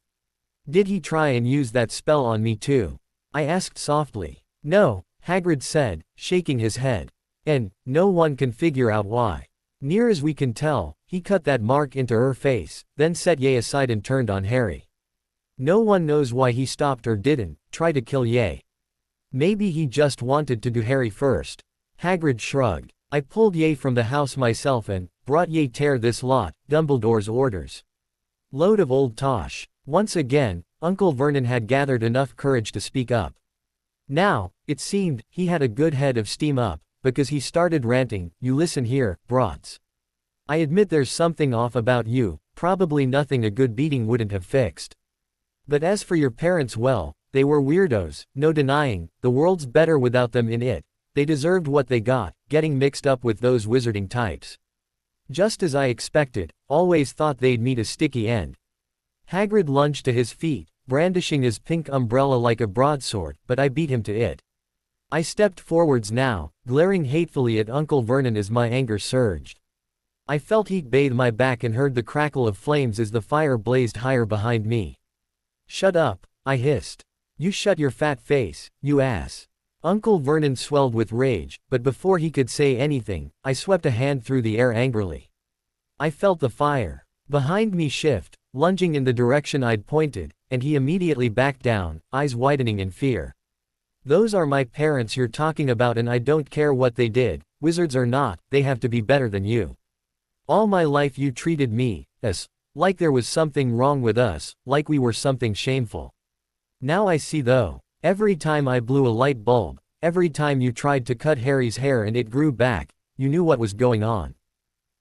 Did he try and use that spell on me too? I asked softly. No, Hagrid said, shaking his head. And no one can figure out why. Near as we can tell, he cut that mark into her face, then set Ye aside and turned on Harry. No one knows why he stopped or didn't try to kill Ye. Maybe he just wanted to do Harry first. Hagrid shrugged. I pulled Ye from the house myself and brought Ye tear this lot, Dumbledore's orders. Load of old tosh. Once again, Uncle Vernon had gathered enough courage to speak up. Now, it seemed, he had a good head of steam up, because he started ranting, you listen here, brats. I admit there's something off about you, probably nothing a good beating wouldn't have fixed. But as for your parents, well, they were weirdos, no denying, the world's better without them in it. They deserved what they got, getting mixed up with those wizarding types. Just as I expected, always thought they'd meet a sticky end. Hagrid lunged to his feet, brandishing his pink umbrella like a broadsword, but I beat him to it. I stepped forwards now, glaring hatefully at Uncle Vernon as my anger surged. I felt heat bathe my back and heard the crackle of flames as the fire blazed higher behind me. "Shut up," I hissed. "You shut your fat face, you ass." Uncle Vernon swelled with rage, but before he could say anything, I swept a hand through the air angrily. I felt the fire behind me shift, lunging in the direction I'd pointed, and he immediately backed down, eyes widening in fear. "Those are my parents you're talking about, and I don't care what they did, wizards or not, they have to be better than you. All my life you treated me, like there was something wrong with us, like we were something shameful. Now I see though. Every time I blew a light bulb, every time you tried to cut Harry's hair and it grew back, you knew what was going on.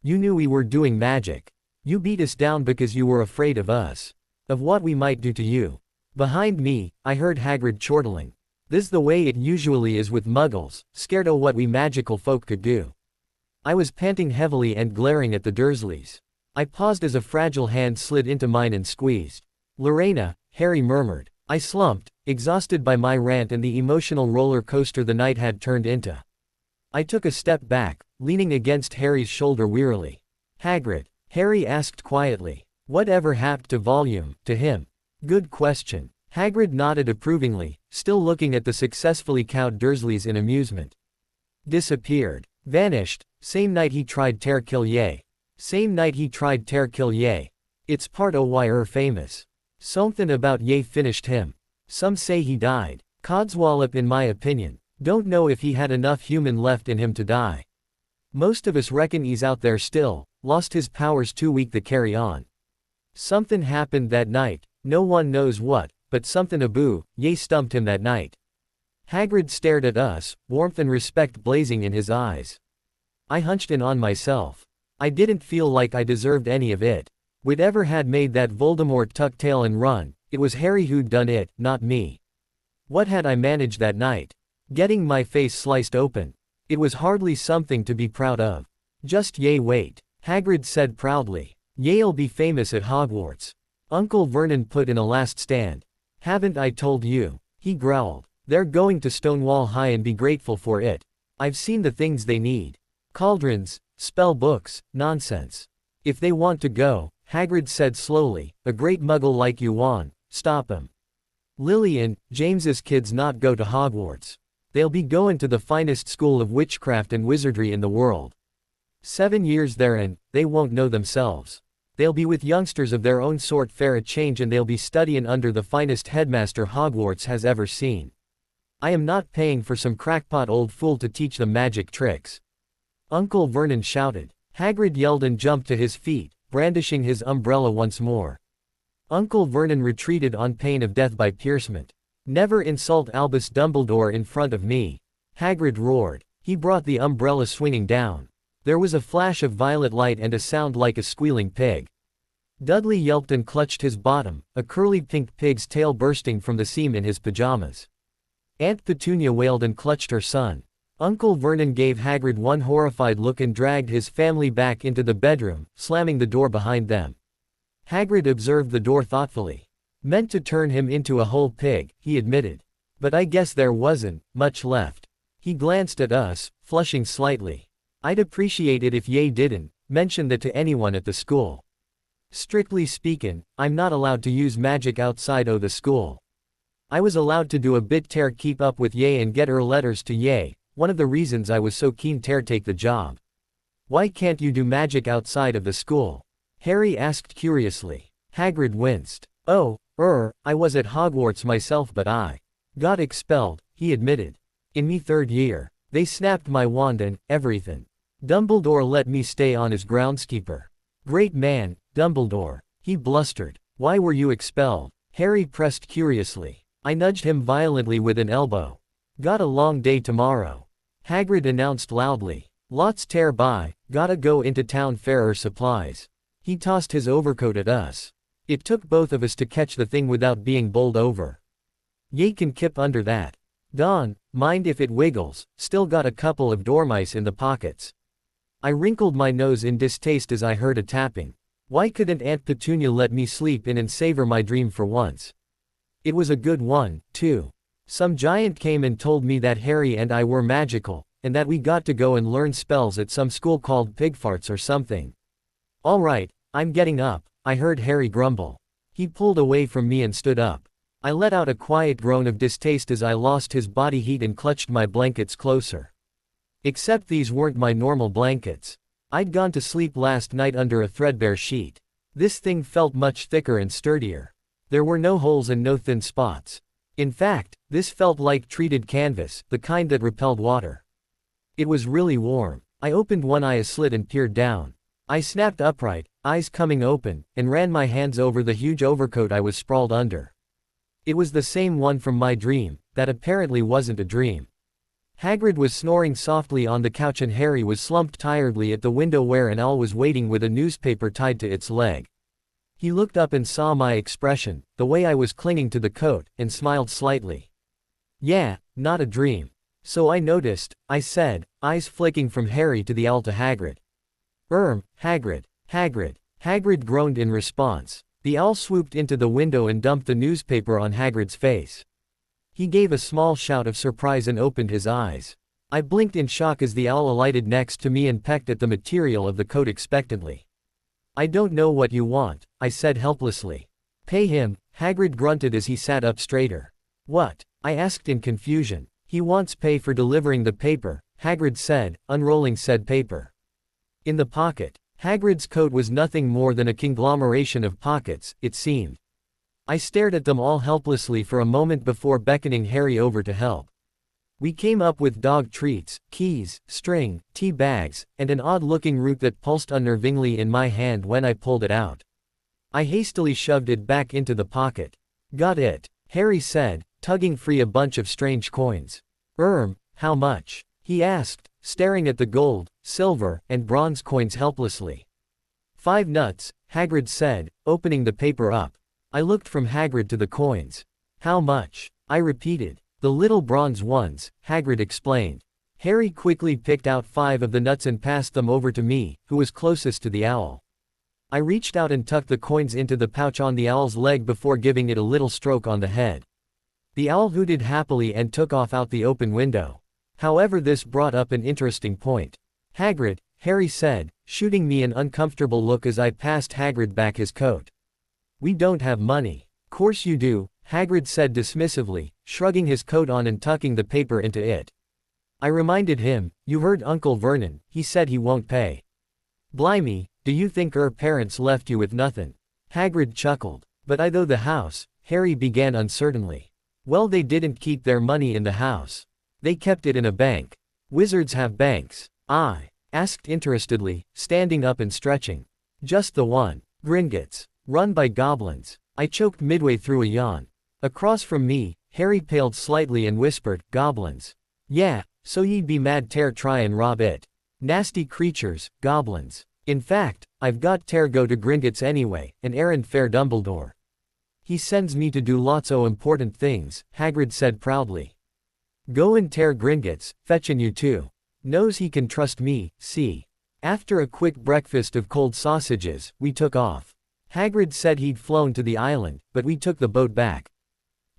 You knew we were doing magic. You beat us down because you were afraid of us. Of what we might do to you." Behind me, I heard Hagrid chortling. "This the way it usually is with muggles, scared of what we magical folk could do." I was panting heavily and glaring at the Dursleys. I paused as a fragile hand slid into mine and squeezed. "Lorena," Harry murmured. I slumped, exhausted by my rant and the emotional roller coaster the night had turned into. I took a step back, leaning against Harry's shoulder wearily. "Hagrid," Harry asked quietly, "whatever happened to volume, to him?" "Good question." Hagrid nodded approvingly, still looking at the successfully cowed Dursleys in amusement. "Disappeared. Vanished. Same night he tried ter kill Ye. Same night he tried ter kill Ye. It's part o' why famous. Somethin' about Ye finished him. Some say he died. Codswallop in my opinion. Don't know if he had enough human left in him to die. Most of us reckon he's out there still, lost his powers too weak to carry on. Somethin' happened that night, no one knows what, but somethin' aboo, Ye stumped him that night." Hagrid stared at us, warmth and respect blazing in his eyes. I hunched in on myself. I didn't feel like I deserved any of it. Whatever had made that Voldemort tuck tail and run, it was Harry who'd done it, not me. What had I managed that night? Getting my face sliced open. It was hardly something to be proud of. "Just Ye wait," Hagrid said proudly. "Ye'll be famous at Hogwarts." Uncle Vernon put in a last stand. "Haven't I told you?" he growled. "They're going to Stonewall High and be grateful for it. I've seen the things they need. Cauldrons, spell books, nonsense. If they want to go," Hagrid said slowly, "a great muggle like you won, stop 'em. Lily and James's kids not go to Hogwarts. They'll be goin' to the finest school of witchcraft and wizardry in the world. 7 years there and they won't know themselves. They'll be with youngsters of their own sort fair a change and they'll be studyin' under the finest headmaster Hogwarts has ever seen. I am not paying for some crackpot old fool to teach them magic tricks." Uncle Vernon shouted. Hagrid yelled and jumped to his feet, brandishing his umbrella once more. Uncle Vernon retreated on pain of death by piercement. "Never insult Albus Dumbledore in front of me," Hagrid roared. He brought the umbrella swinging down. There was a flash of violet light and a sound like a squealing pig. Dudley yelped and clutched his bottom, a curly pink pig's tail bursting from the seam in his pajamas. Aunt Petunia wailed and clutched her son. Uncle Vernon gave Hagrid one horrified look and dragged his family back into the bedroom, slamming the door behind them. Hagrid observed the door thoughtfully. "Meant to turn him into a whole pig," he admitted. "But I guess there wasn't much left." He glanced at us, flushing slightly. "I'd appreciate it if Ye didn't mention that to anyone at the school. Strictly speakin', I'm not allowed to use magic outside o' the school. I was allowed to do a bit ter keep up with Ye and get letters to Ye, one of the reasons I was so keen ter take the job." "Why can't you do magic outside of the school?" Harry asked curiously. Hagrid winced. "Oh, I was at Hogwarts myself but I got expelled," he admitted. "In me 3rd year. They snapped my wand and everything. Dumbledore let me stay on as groundskeeper. Great man, Dumbledore," he blustered. "Why were you expelled?" Harry pressed curiously. I nudged him violently with an elbow. "Got a long day tomorrow," Hagrid announced loudly. "Lots ter by, gotta go into town fairer supplies." He tossed his overcoat at us. It took both of us to catch the thing without being bowled over. "Ye can kip under that. Don, mind if it wiggles, still got a couple of dormice in the pockets." I wrinkled my nose in distaste as I heard a tapping. Why couldn't Aunt Petunia let me sleep in and savor my dream for once? It was a good one, too. Some giant came and told me that Harry and I were magical, and that we got to go and learn spells at some school called Pigfarts or something. Alright, I'm getting up, I heard Harry grumble. He pulled away from me and stood up. I let out a quiet groan of distaste as I lost his body heat and clutched my blankets closer. Except these weren't my normal blankets. I'd gone to sleep last night under a threadbare sheet. This thing felt much thicker and sturdier. There were no holes and no thin spots. In fact, this felt like treated canvas, the kind that repelled water. It was really warm. I opened one eye a slit and peered down. I snapped upright, eyes coming open, and ran my hands over the huge overcoat I was sprawled under. It was the same one from my dream, that apparently wasn't a dream. Hagrid was snoring softly on the couch and Harry was slumped tiredly at the window where an owl was waiting with a newspaper tied to its leg. He looked up and saw my expression, the way I was clinging to the coat, and smiled slightly. Yeah, not a dream. So I noticed, I said, eyes flicking from Harry to the owl to Hagrid. Hagrid. Hagrid groaned in response. The owl swooped into the window and dumped the newspaper on Hagrid's face. He gave a small shout of surprise and opened his eyes. I blinked in shock as the owl alighted next to me and pecked at the material of the coat expectantly. I don't know what you want, I said helplessly. Pay him, Hagrid grunted as he sat up straighter. What? I asked in confusion. He wants pay for delivering the paper, Hagrid said, unrolling said paper. In the pocket. Hagrid's coat was nothing more than a conglomeration of pockets, it seemed. I stared at them all helplessly for a moment before beckoning Harry over to help. We came up with dog treats, keys, string, tea bags, and an odd-looking root that pulsed unnervingly in my hand when I pulled it out. I hastily shoved it back into the pocket. Got it, Harry said, tugging free a bunch of strange coins. How much? He asked, staring at the gold, silver, and bronze coins helplessly. 5 nuts, Hagrid said, opening the paper up. I looked from Hagrid to the coins. How much? I repeated. The little bronze ones, Hagrid explained. Harry quickly picked out 5 of the nuts and passed them over to me, who was closest to the owl. I reached out and tucked the coins into the pouch on the owl's leg before giving it a little stroke on the head. The owl hooted happily and took off out the open window. However, this brought up an interesting point. Hagrid, Harry said, shooting me an uncomfortable look as I passed Hagrid back his coat. We don't have money. Course you do, Hagrid said dismissively, shrugging his coat on and tucking the paper into it. I reminded him, you heard Uncle Vernon, he said he won't pay. Blimey, do you think parents left you with nothin'? Hagrid chuckled. But I though the house, Harry began uncertainly. Well, they didn't keep their money in the house. They kept it in a bank. Wizards have banks. I asked interestedly, standing up and stretching. Just the one. Gringotts. Run by goblins. I choked midway through a yawn. Across from me, Harry paled slightly and whispered, goblins. Yeah, so ye'd be mad ter try and rob it. Nasty creatures, goblins. In fact, I've got ter go to Gringotts anyway, an errand fair Dumbledore. He sends me to do lots o' important things, Hagrid said proudly. Go and ter Gringotts, fetchin' you too. Knows he can trust me, see. After a quick breakfast of cold sausages, we took off. Hagrid said he'd flown to the island, but we took the boat back.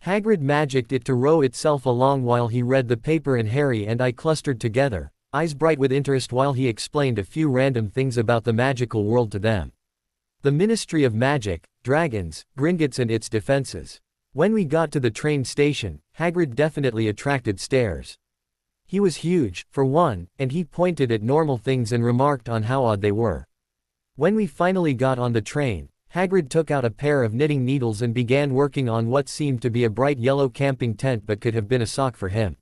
Hagrid magicked it to row itself along while he read the paper and Harry and I clustered together, eyes bright with interest while he explained a few random things about the magical world to them. The Ministry of Magic, dragons, Gringotts and its defenses. When we got to the train station, Hagrid definitely attracted stares. He was huge, for one, and he pointed at normal things and remarked on how odd they were. When we finally got on the train, Hagrid took out a pair of knitting needles and began working on what seemed to be a bright yellow camping tent but could have been a sock for him.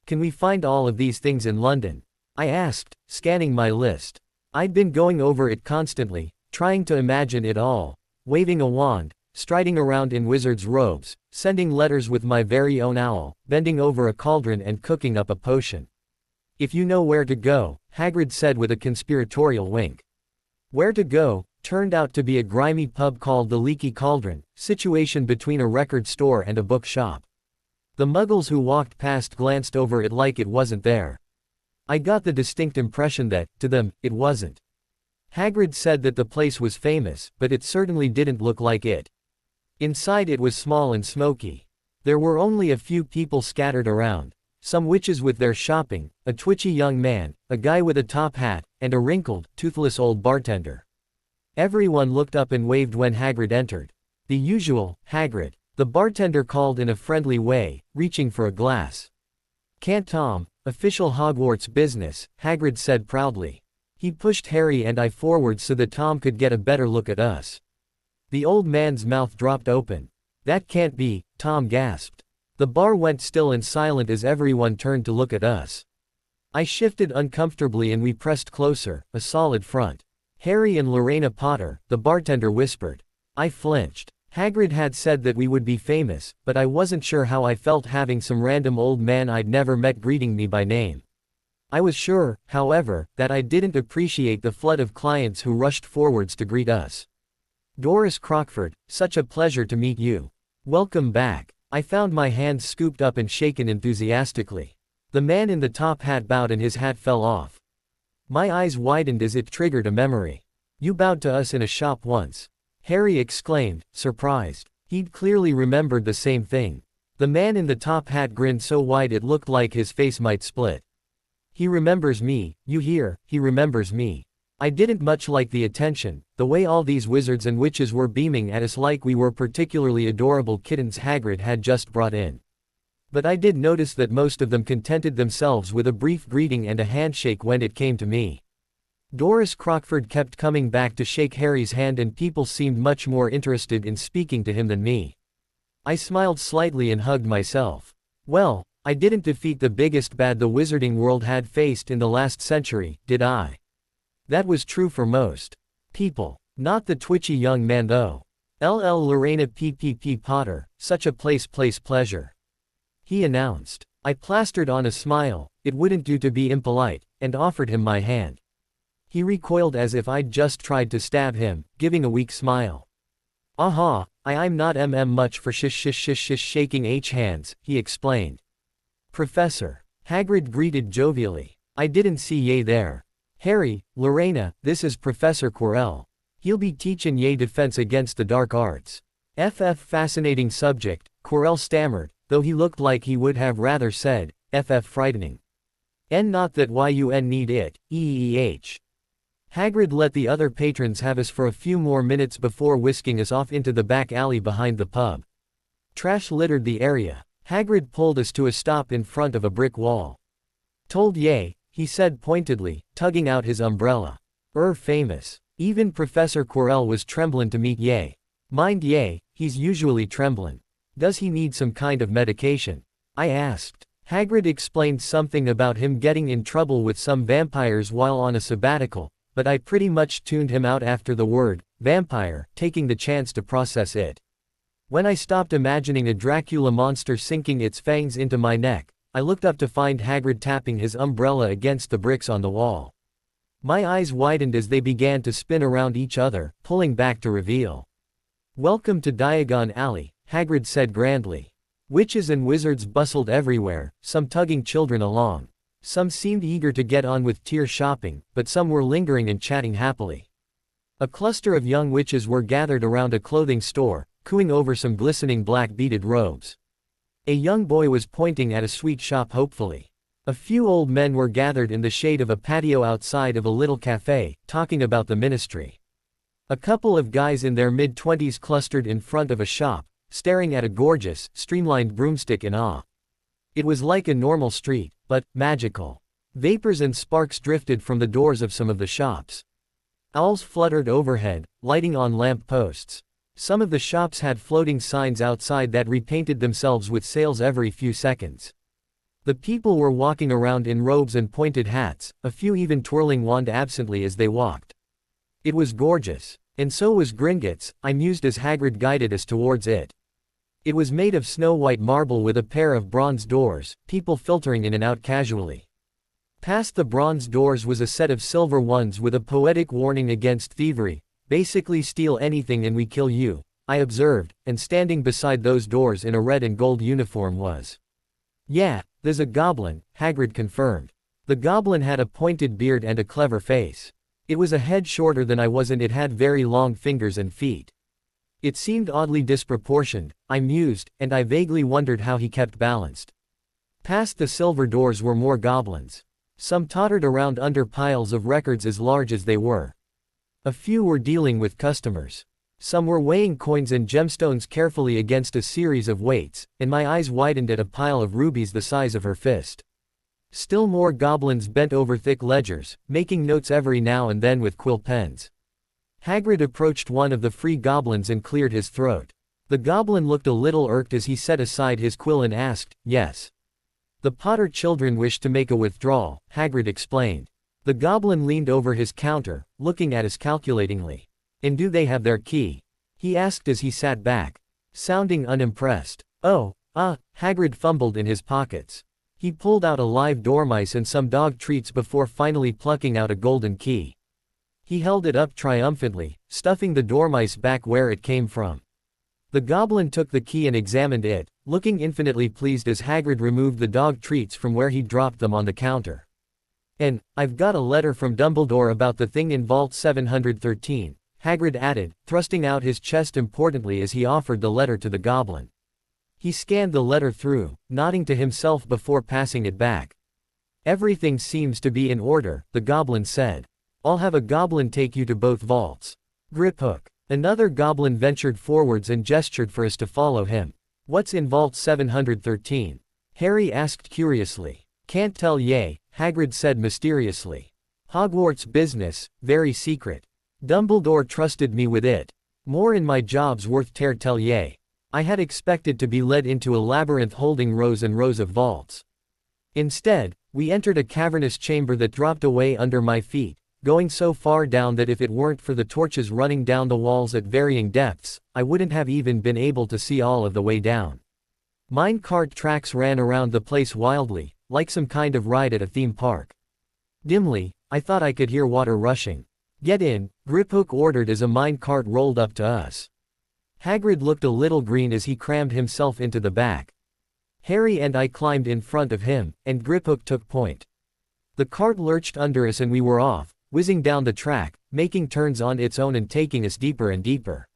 Can we find all of these things in London? I asked, scanning my list. I'd been going over it constantly, trying to imagine it all, waving a wand, striding around in wizard's robes, sending letters with my very own owl, bending over a cauldron and cooking up a potion. If you know where to go, Hagrid said with a conspiratorial wink. Where to go turned out to be a grimy pub called the Leaky Cauldron, situation between a record store and a bookshop. The muggles who walked past glanced over it like it wasn't there. I got the distinct impression that, to them, it wasn't. Hagrid said that the place was famous, but it certainly didn't look like it. Inside it was small and smoky. There were only a few people scattered around. Some witches with their shopping, a twitchy young man, a guy with a top hat, and a wrinkled, toothless old bartender. Everyone looked up and waved when Hagrid entered. The usual, Hagrid. The bartender called in a friendly way, reaching for a glass. "Can't Tom, official Hogwarts business," Hagrid said proudly. He pushed Harry and I forward so that Tom could get a better look at us. The old man's mouth dropped open. "That can't be," Tom gasped. The bar went still and silent as everyone turned to look at us. I shifted uncomfortably and we pressed closer, a solid front. "Harry and Lorena Potter," the bartender whispered. I flinched. Hagrid had said that we would be famous, but I wasn't sure how I felt having some random old man I'd never met greeting me by name. I was sure, however, that I didn't appreciate the flood of clients who rushed forwards to greet us. "Doris Crockford, such a pleasure to meet you. Welcome back." I found my hands scooped up and shaken enthusiastically. The man in the top hat bowed and his hat fell off. My eyes widened as it triggered a memory. "You bowed to us in a shop once," Harry exclaimed, surprised. He'd clearly remembered the same thing. The man in the top hat grinned so wide it looked like his face might split. "He remembers me, you hear, he remembers me." I didn't much like the attention, the way all these wizards and witches were beaming at us like we were particularly adorable kittens Hagrid had just brought in. But I did notice that most of them contented themselves with a brief greeting and a handshake when it came to me. Doris Crockford kept coming back to shake Harry's hand and people seemed much more interested in speaking to him than me. I smiled slightly and hugged myself. Well, I didn't defeat the biggest bad the wizarding world had faced in the last century, did I? That was true for most people. Not the twitchy young man though. Lorena P. Potter, such a place pleasure," he announced. I plastered on a smile, it wouldn't do to be impolite, and offered him my hand. He recoiled as if I'd just tried to stab him, giving a weak smile. "Aha, I'm not much for shaking hands," he explained. "Professor," Hagrid greeted jovially. I didn't see Ye there. "Harry, Lorena, this is Professor Quirrell. He'll be teaching Ye defense against the dark arts." Fascinating subject, Quirrell stammered, though he looked like he would have rather said, frightening. Not that YUN need it, Hagrid let the other patrons have us for a few more minutes before whisking us off into the back alley behind the pub. Trash littered the area. Hagrid pulled us to a stop in front of a brick wall. "Told Ye," he said pointedly, tugging out his umbrella. Famous. Even Professor Quirrell was tremblin' to meet Ye. Mind Ye, he's usually tremblin'. "Does he need some kind of medication?" I asked. Hagrid explained something about him getting in trouble with some vampires while on a sabbatical, but I pretty much tuned him out after the word vampire, taking the chance to process it. When I stopped imagining a Dracula monster sinking its fangs into my neck, I looked up to find Hagrid tapping his umbrella against the bricks on the wall. My eyes widened as they began to spin around each other, pulling back to reveal. "Welcome to Diagon Alley," Hagrid said grandly. Witches and wizards bustled everywhere, some tugging children along. Some seemed eager to get on with tier shopping, but some were lingering and chatting happily. A cluster of young witches were gathered around a clothing store, cooing over some glistening black beaded robes. A young boy was pointing at a sweet shop hopefully. A few old men were gathered in the shade of a patio outside of a little cafe, talking about the ministry. A couple of guys in their mid-20s clustered in front of a shop, staring at a gorgeous, streamlined broomstick in awe. It was like a normal street, but magical. Vapors and sparks drifted from the doors of some of the shops. Owls fluttered overhead, lighting on lamp posts. Some of the shops had floating signs outside that repainted themselves with sales every few seconds. The people were walking around in robes and pointed hats, a few even twirling wand absently as they walked. It was gorgeous. And so was Gringotts, I mused as Hagrid guided us towards it. It was made of snow-white marble with a pair of bronze doors, people filtering in and out casually. Past the bronze doors was a set of silver ones with a poetic warning against thievery, basically steal anything and we kill you, I observed, and standing beside those doors in a red and gold uniform was. "Yeah, there's a goblin," Hagrid confirmed. The goblin had a pointed beard and a clever face. It was a head shorter than I was and it had very long fingers and feet. It seemed oddly disproportioned, I mused, and I vaguely wondered how he kept balanced. Past the silver doors were more goblins. Some tottered around under piles of records as large as they were. A few were dealing with customers. Some were weighing coins and gemstones carefully against a series of weights, and my eyes widened at a pile of rubies the size of her fist. Still more goblins bent over thick ledgers, making notes every now and then with quill pens. Hagrid approached one of the free goblins and cleared his throat. The goblin looked a little irked as he set aside his quill and asked, "Yes." "The Potter children wish to make a withdrawal," Hagrid explained. The goblin leaned over his counter, looking at us calculatingly. "And do they have their key?" he asked as he sat back, sounding unimpressed. Hagrid fumbled in his pockets. He pulled out a live dormice and some dog treats before finally plucking out a golden key. He held it up triumphantly, stuffing the dormice back where it came from. The goblin took the key and examined it, looking infinitely pleased as Hagrid removed the dog treats from where he dropped them on the counter. "And, I've got a letter from Dumbledore about the thing in Vault 713, Hagrid added, thrusting out his chest importantly as he offered the letter to the goblin. He scanned the letter through, nodding to himself before passing it back. "Everything seems to be in order," the goblin said. "I'll have a goblin take you to both vaults." Griphook. Another goblin ventured forwards and gestured for us to follow him. "What's in Vault 713? Harry asked curiously. "Can't tell yet," Hagrid said mysteriously. "Hogwarts business, very secret. Dumbledore trusted me with it. More in my job's worth ter tell ye." I had expected to be led into a labyrinth holding rows and rows of vaults. Instead, we entered a cavernous chamber that dropped away under my feet, going so far down that if it weren't for the torches running down the walls at varying depths, I wouldn't have even been able to see all of the way down. Minecart tracks ran around the place wildly, like some kind of ride at a theme park. Dimly, I thought I could hear water rushing. "Get in," Griphook ordered as a minecart rolled up to us. Hagrid looked a little green as he crammed himself into the back. Harry and I climbed in front of him, and Griphook took point. The cart lurched under us and we were off, whizzing down the track, making turns on its own and taking us deeper and deeper.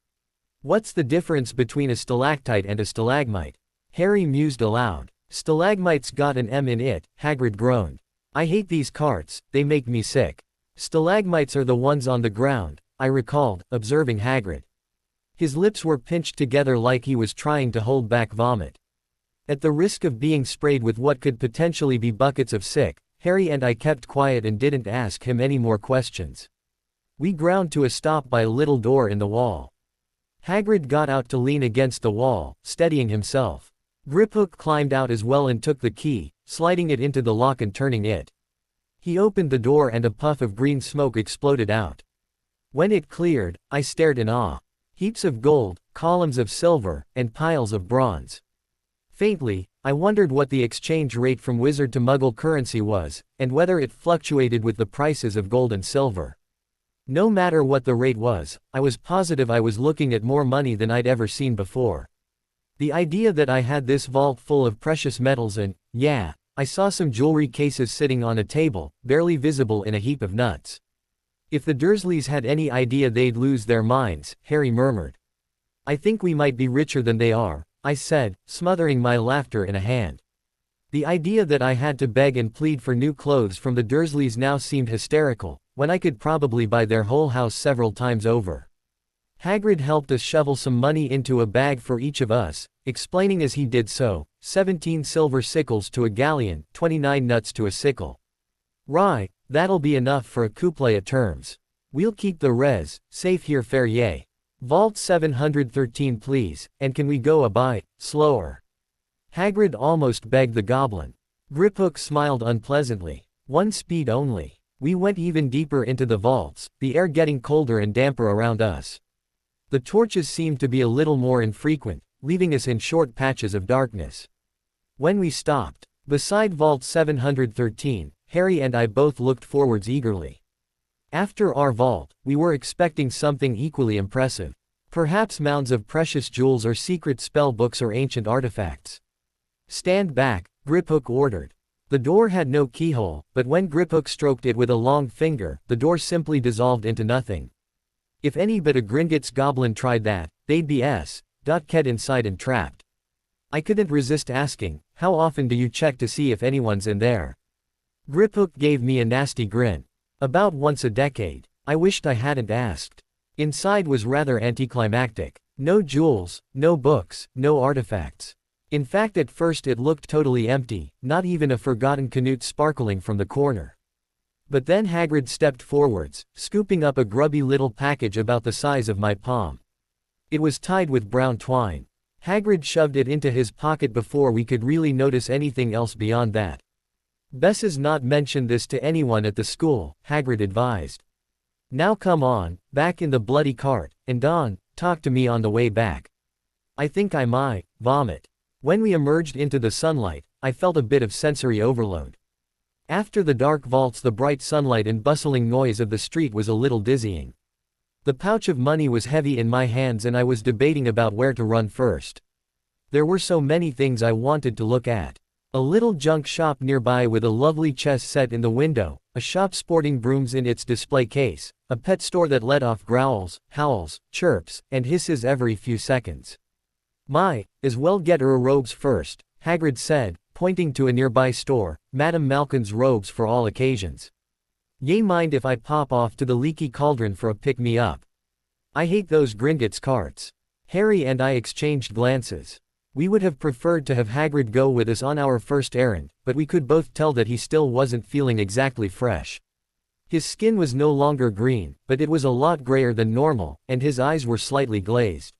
"What's the difference between a stalactite and a stalagmite?" Harry mused aloud. "Stalagmite's got an M in it," Hagrid groaned. "I hate these carts, they make me sick." "Stalagmites are the ones on the ground," I recalled, observing Hagrid. His lips were pinched together like he was trying to hold back vomit. At the risk of being sprayed with what could potentially be buckets of sick, Harry and I kept quiet and didn't ask him any more questions. We ground to a stop by a little door in the wall. Hagrid got out to lean against the wall, steadying himself. Griphook climbed out as well and took the key, sliding it into the lock and turning it. He opened the door and a puff of green smoke exploded out. When it cleared, I stared in awe. Heaps of gold, columns of silver, and piles of bronze. Faintly, I wondered what the exchange rate from wizard to muggle currency was, and whether it fluctuated with the prices of gold and silver. No matter what the rate was, I was positive I was looking at more money than I'd ever seen before. The idea that I had this vault full of precious metals and, I saw some jewelry cases sitting on a table, barely visible in a heap of nuts. "If the Dursleys had any idea they'd lose their minds," Harry murmured. "I think we might be richer than they are," I said, smothering my laughter in a hand. The idea that I had to beg and plead for new clothes from the Dursleys now seemed hysterical, when I could probably buy their whole house several times over. Hagrid helped us shovel some money into a bag for each of us, explaining as he did so, 17 silver sickles to a galleon, 29 nuts to a sickle. "Right, that'll be enough for a couple of terms. We'll keep the res, safe here fair yay. Vault 713 please, and can we go a bit slower?" Hagrid almost begged the goblin. Griphook smiled unpleasantly. "One speed only." We went even deeper into the vaults, the air getting colder and damper around us. The torches seemed to be a little more infrequent, leaving us in short patches of darkness. When we stopped, beside Vault 713, Harry and I both looked forwards eagerly. After our vault, we were expecting something equally impressive. Perhaps mounds of precious jewels or secret spell books or ancient artifacts. "Stand back," Griphook ordered. The door had no keyhole, but when Griphook stroked it with a long finger, the door simply dissolved into nothing. If any but a Gringotts goblin tried that, They'd be kept inside and trapped. I couldn't resist asking, how often do you check to see if anyone's in there? Griphook gave me a nasty grin. About once a decade. I wished I hadn't asked. Inside was rather anticlimactic. No jewels, no books, no artifacts. In fact, at first it looked totally empty, not even a forgotten Canute sparkling from the corner. But then Hagrid stepped forwards, scooping up a grubby little package about the size of my palm. It was tied with brown twine. Hagrid shoved it into his pocket before we could really notice anything else beyond that. "Bessa's not mentioned this to anyone at the school," Hagrid advised. "Now come on, back in the bloody cart, and Don, talk to me on the way back. I think I might vomit." When we emerged into the sunlight, I felt a bit of sensory overload. After the dark vaults, the bright sunlight and bustling noise of the street was a little dizzying. The pouch of money was heavy in my hands and I was debating about where to run first. There were so many things I wanted to look at. A little junk shop nearby with a lovely chess set in the window, a shop sporting brooms in its display case, a pet store that let off growls, howls, chirps, and hisses every few seconds. As well get her robes first," Hagrid said, pointing to a nearby store, Madame Malkin's robes for all occasions. "Ye mind if I pop off to the leaky cauldron for a pick-me-up? I hate those Gringotts carts." Harry and I exchanged glances. We would have preferred to have Hagrid go with us on our first errand, but we could both tell that he still wasn't feeling exactly fresh. His skin was no longer green, but it was a lot grayer than normal, and his eyes were slightly glazed.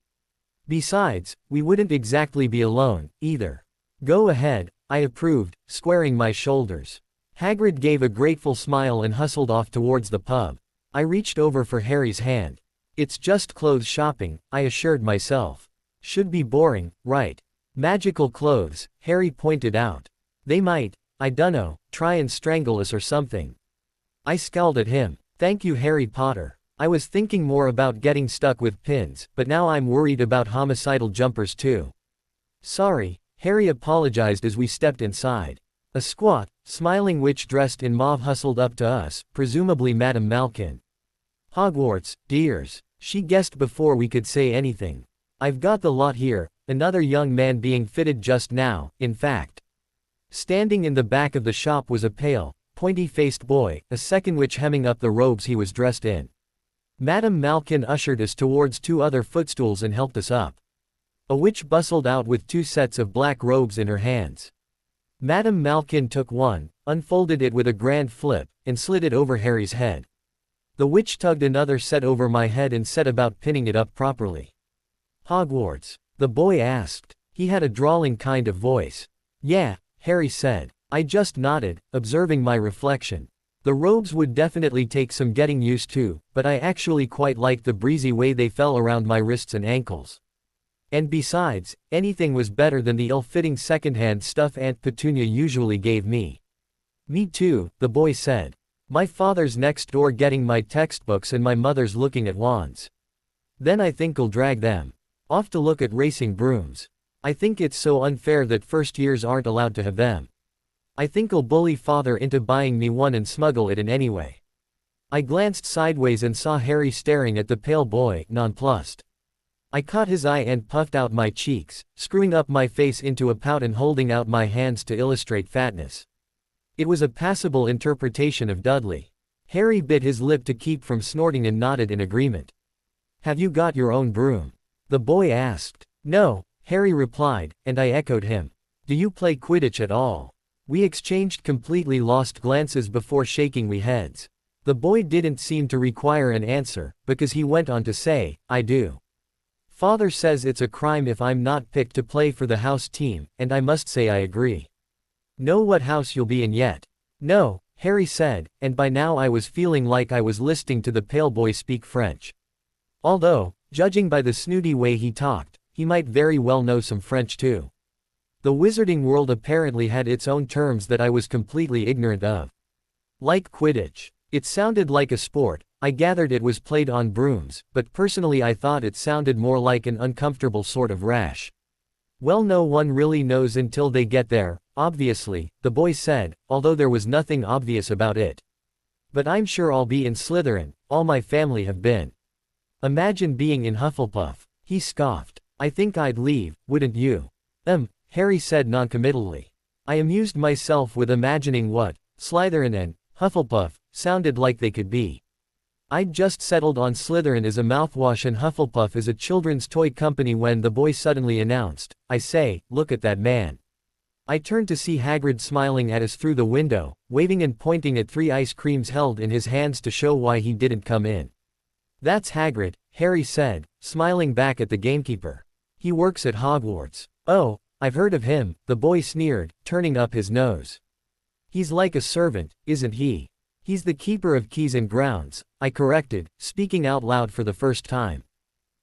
Besides, we wouldn't exactly be alone, either. "Go ahead," I approved, squaring my shoulders. Hagrid gave a grateful smile and hustled off towards the pub. I reached over for Harry's hand. "It's just clothes shopping," I assured myself. "Should be boring, right?" "Magical clothes," Harry pointed out. "They might, I dunno, try and strangle us or something." I scowled at him. "Thank you, Harry Potter. I was thinking more about getting stuck with pins, but now I'm worried about homicidal jumpers too." "Sorry," Harry apologized as we stepped inside. A squat, smiling witch dressed in mauve hustled up to us, presumably Madame Malkin. "Hogwarts, dears," she guessed before we could say anything. "I've got the lot here," another young man being fitted just now, in fact. Standing in the back of the shop was a pale, pointy-faced boy, a second witch hemming up the robes he was dressed in. Madame Malkin ushered us towards two other footstools and helped us up. A witch bustled out with two sets of black robes in her hands. Madame Malkin took one, unfolded it with a grand flip, and slid it over Harry's head. The witch tugged another set over my head and set about pinning it up properly. "Hogwarts?" the boy asked. He had a drawling kind of voice. "Yeah," Harry said. I just nodded, observing my reflection. The robes would definitely take some getting used to, but I actually quite liked the breezy way they fell around my wrists and ankles. And besides, anything was better than the ill-fitting second-hand stuff Aunt Petunia usually gave me. "Me too," the boy said. "My father's next door getting my textbooks and my mother's looking at wands. Then I think I'll drag them off to look at racing brooms. I think it's so unfair that first years aren't allowed to have them. I think I'll bully father into buying me one and smuggle it in anyway." I glanced sideways and saw Harry staring at the pale boy, nonplussed. I caught his eye and puffed out my cheeks, screwing up my face into a pout and holding out my hands to illustrate fatness. It was a passable interpretation of Dudley. Harry bit his lip to keep from snorting and nodded in agreement. "Have you got your own broom?" the boy asked. "No," Harry replied, and I echoed him. "Do you play Quidditch at all?" We exchanged completely lost glances before shaking we heads. The boy didn't seem to require an answer, because he went on to say, "I do. Father says it's a crime if I'm not picked to play for the house team, and I must say I agree." "Know what house you'll be in yet?" "No," Harry said, and by now I was feeling like I was listening to the pale boy speak French. Although, judging by the snooty way he talked, he might very well know some French too. The wizarding world apparently had its own terms that I was completely ignorant of. Like Quidditch. It sounded like a sport. I gathered it was played on brooms, but personally I thought it sounded more like an uncomfortable sort of rash. "Well, no one really knows until they get there, obviously," the boy said, although there was nothing obvious about it. "But I'm sure I'll be in Slytherin, all my family have been." Imagine being in Hufflepuff. He scoffed. I think I'd leave, wouldn't you? Harry said noncommittally. I amused myself with imagining what Slytherin and Hufflepuff sounded like they could be. I'd just settled on Slytherin as a mouthwash and Hufflepuff as a children's toy company when the boy suddenly announced, I say, look at that man. I turned to see Hagrid smiling at us through the window, waving and pointing at 3 ice creams held in his hands to show why he didn't come in. That's Hagrid, Harry said, smiling back at the gamekeeper. He works at Hogwarts. Oh, I've heard of him, the boy sneered, turning up his nose. He's like a servant, isn't he? He's the keeper of keys and grounds, I corrected, speaking out loud for the first time.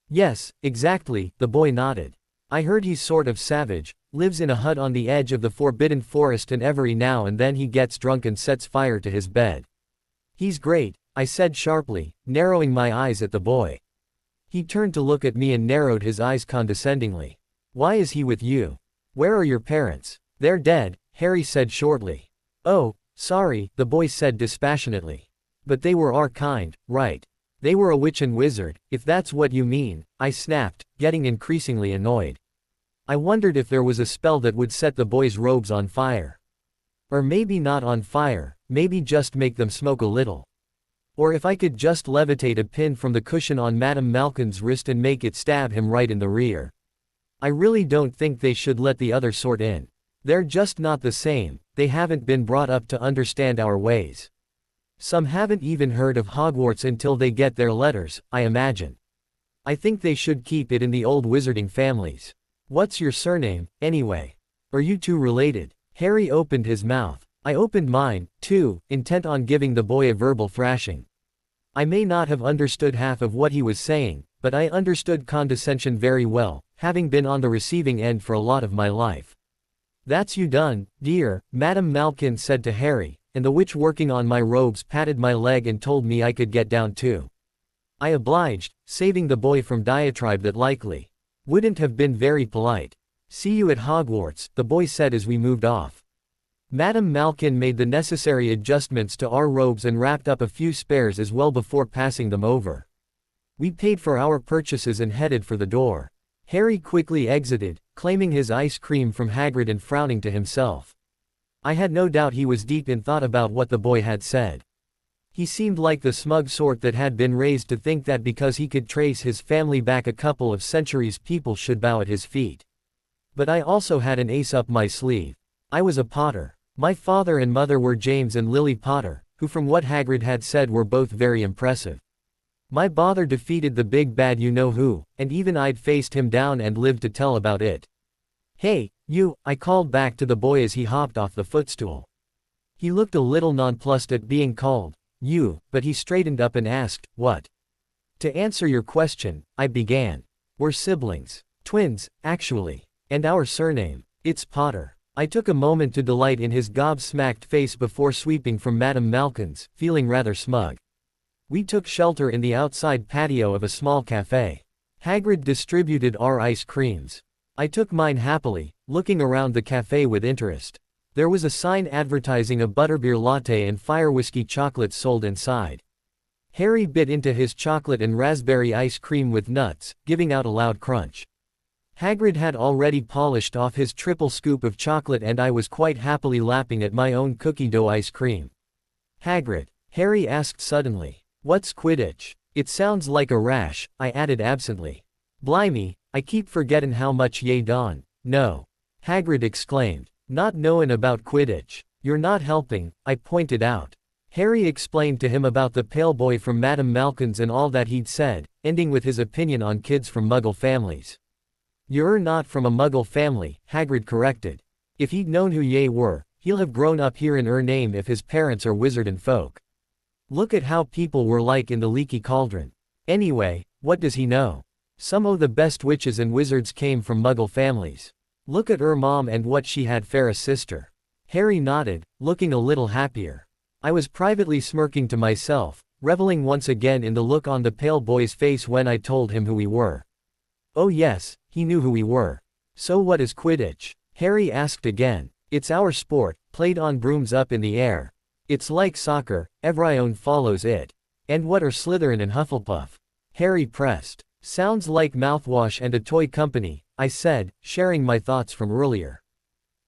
Yes, exactly, the boy nodded. I heard he's sort of savage, lives in a hut on the edge of the Forbidden Forest and every now and then he gets drunk and sets fire to his bed. He's great, I said sharply, narrowing my eyes at the boy. He turned to look at me and narrowed his eyes condescendingly. Why is he with you? Where are your parents? They're dead, Harry said shortly. Oh, sorry, the boy said dispassionately. But they were our kind, right? They were a witch and wizard, if that's what you mean, I snapped, getting increasingly annoyed. I wondered if there was a spell that would set the boy's robes on fire. Or maybe not on fire, maybe just make them smoke a little. Or if I could just levitate a pin from the cushion on Madame Malkin's wrist and make it stab him right in the rear. I really don't think they should let the other sort in. They're just not the same, they haven't been brought up to understand our ways. Some haven't even heard of Hogwarts until they get their letters, I imagine. I think they should keep it in the old wizarding families. What's your surname, anyway? Are you two related? Harry opened his mouth. I opened mine, too, intent on giving the boy a verbal thrashing. I may not have understood half of what he was saying, but I understood condescension very well, having been on the receiving end for a lot of my life. That's you done, dear, Madame Malkin said to Harry, and the witch working on my robes patted my leg and told me I could get down too. I obliged, saving the boy from diatribe that likely wouldn't have been very polite. See you at Hogwarts, the boy said as we moved off. Madame Malkin made the necessary adjustments to our robes and wrapped up a few spares as well before passing them over. We paid for our purchases and headed for the door. Harry quickly exited, claiming his ice cream from Hagrid and frowning to himself. I had no doubt he was deep in thought about what the boy had said. He seemed like the smug sort that had been raised to think that because he could trace his family back a couple of centuries people should bow at his feet. But I also had an ace up my sleeve. I was a Potter. My father and mother were James and Lily Potter, who from what Hagrid had said were both very impressive. My father defeated the big bad you-know-who, and even I'd faced him down and lived to tell about it. Hey, you, I called back to the boy as he hopped off the footstool. He looked a little nonplussed at being called you, but he straightened up and asked, what? To answer your question, I began. We're siblings. Twins, actually. And our surname, it's Potter. I took a moment to delight in his gobsmacked face before sweeping from Madame Malkin's, feeling rather smug. We took shelter in the outside patio of a small cafe. Hagrid distributed our ice creams. I took mine happily, looking around the cafe with interest. There was a sign advertising a butterbeer latte and fire whiskey chocolates sold inside. Harry bit into his chocolate and raspberry ice cream with nuts, giving out a loud crunch. Hagrid had already polished off his triple scoop of chocolate and I was quite happily lapping at my own cookie dough ice cream. Hagrid, Harry asked suddenly, what's Quidditch? It sounds like a rash, I added absently. Blimey, I keep forgettin' how much ye done. No. Hagrid exclaimed. Not knowin' about Quidditch. You're not helping, I pointed out. Harry explained to him about the pale boy from Madame Malkin's and all that he'd said, ending with his opinion on kids from Muggle families. You're not from a Muggle family, Hagrid corrected. If he'd known who ye were, he'll have grown up here in name if his parents are wizardin' folk. Look at how people were like in the Leaky Cauldron. Anyway, what does he know? Some o' the best witches and wizards came from Muggle families. Look at mom and what she had for a sister. Harry nodded, looking a little happier. I was privately smirking to myself, reveling once again in the look on the pale boy's face when I told him who we were. Oh yes, he knew who we were. So what is Quidditch? Harry asked again. It's our sport, played on brooms up in the air. It's like soccer, everyone follows it. And what are Slytherin and Hufflepuff? Harry pressed. Sounds like mouthwash and a toy company, I said, sharing my thoughts from earlier.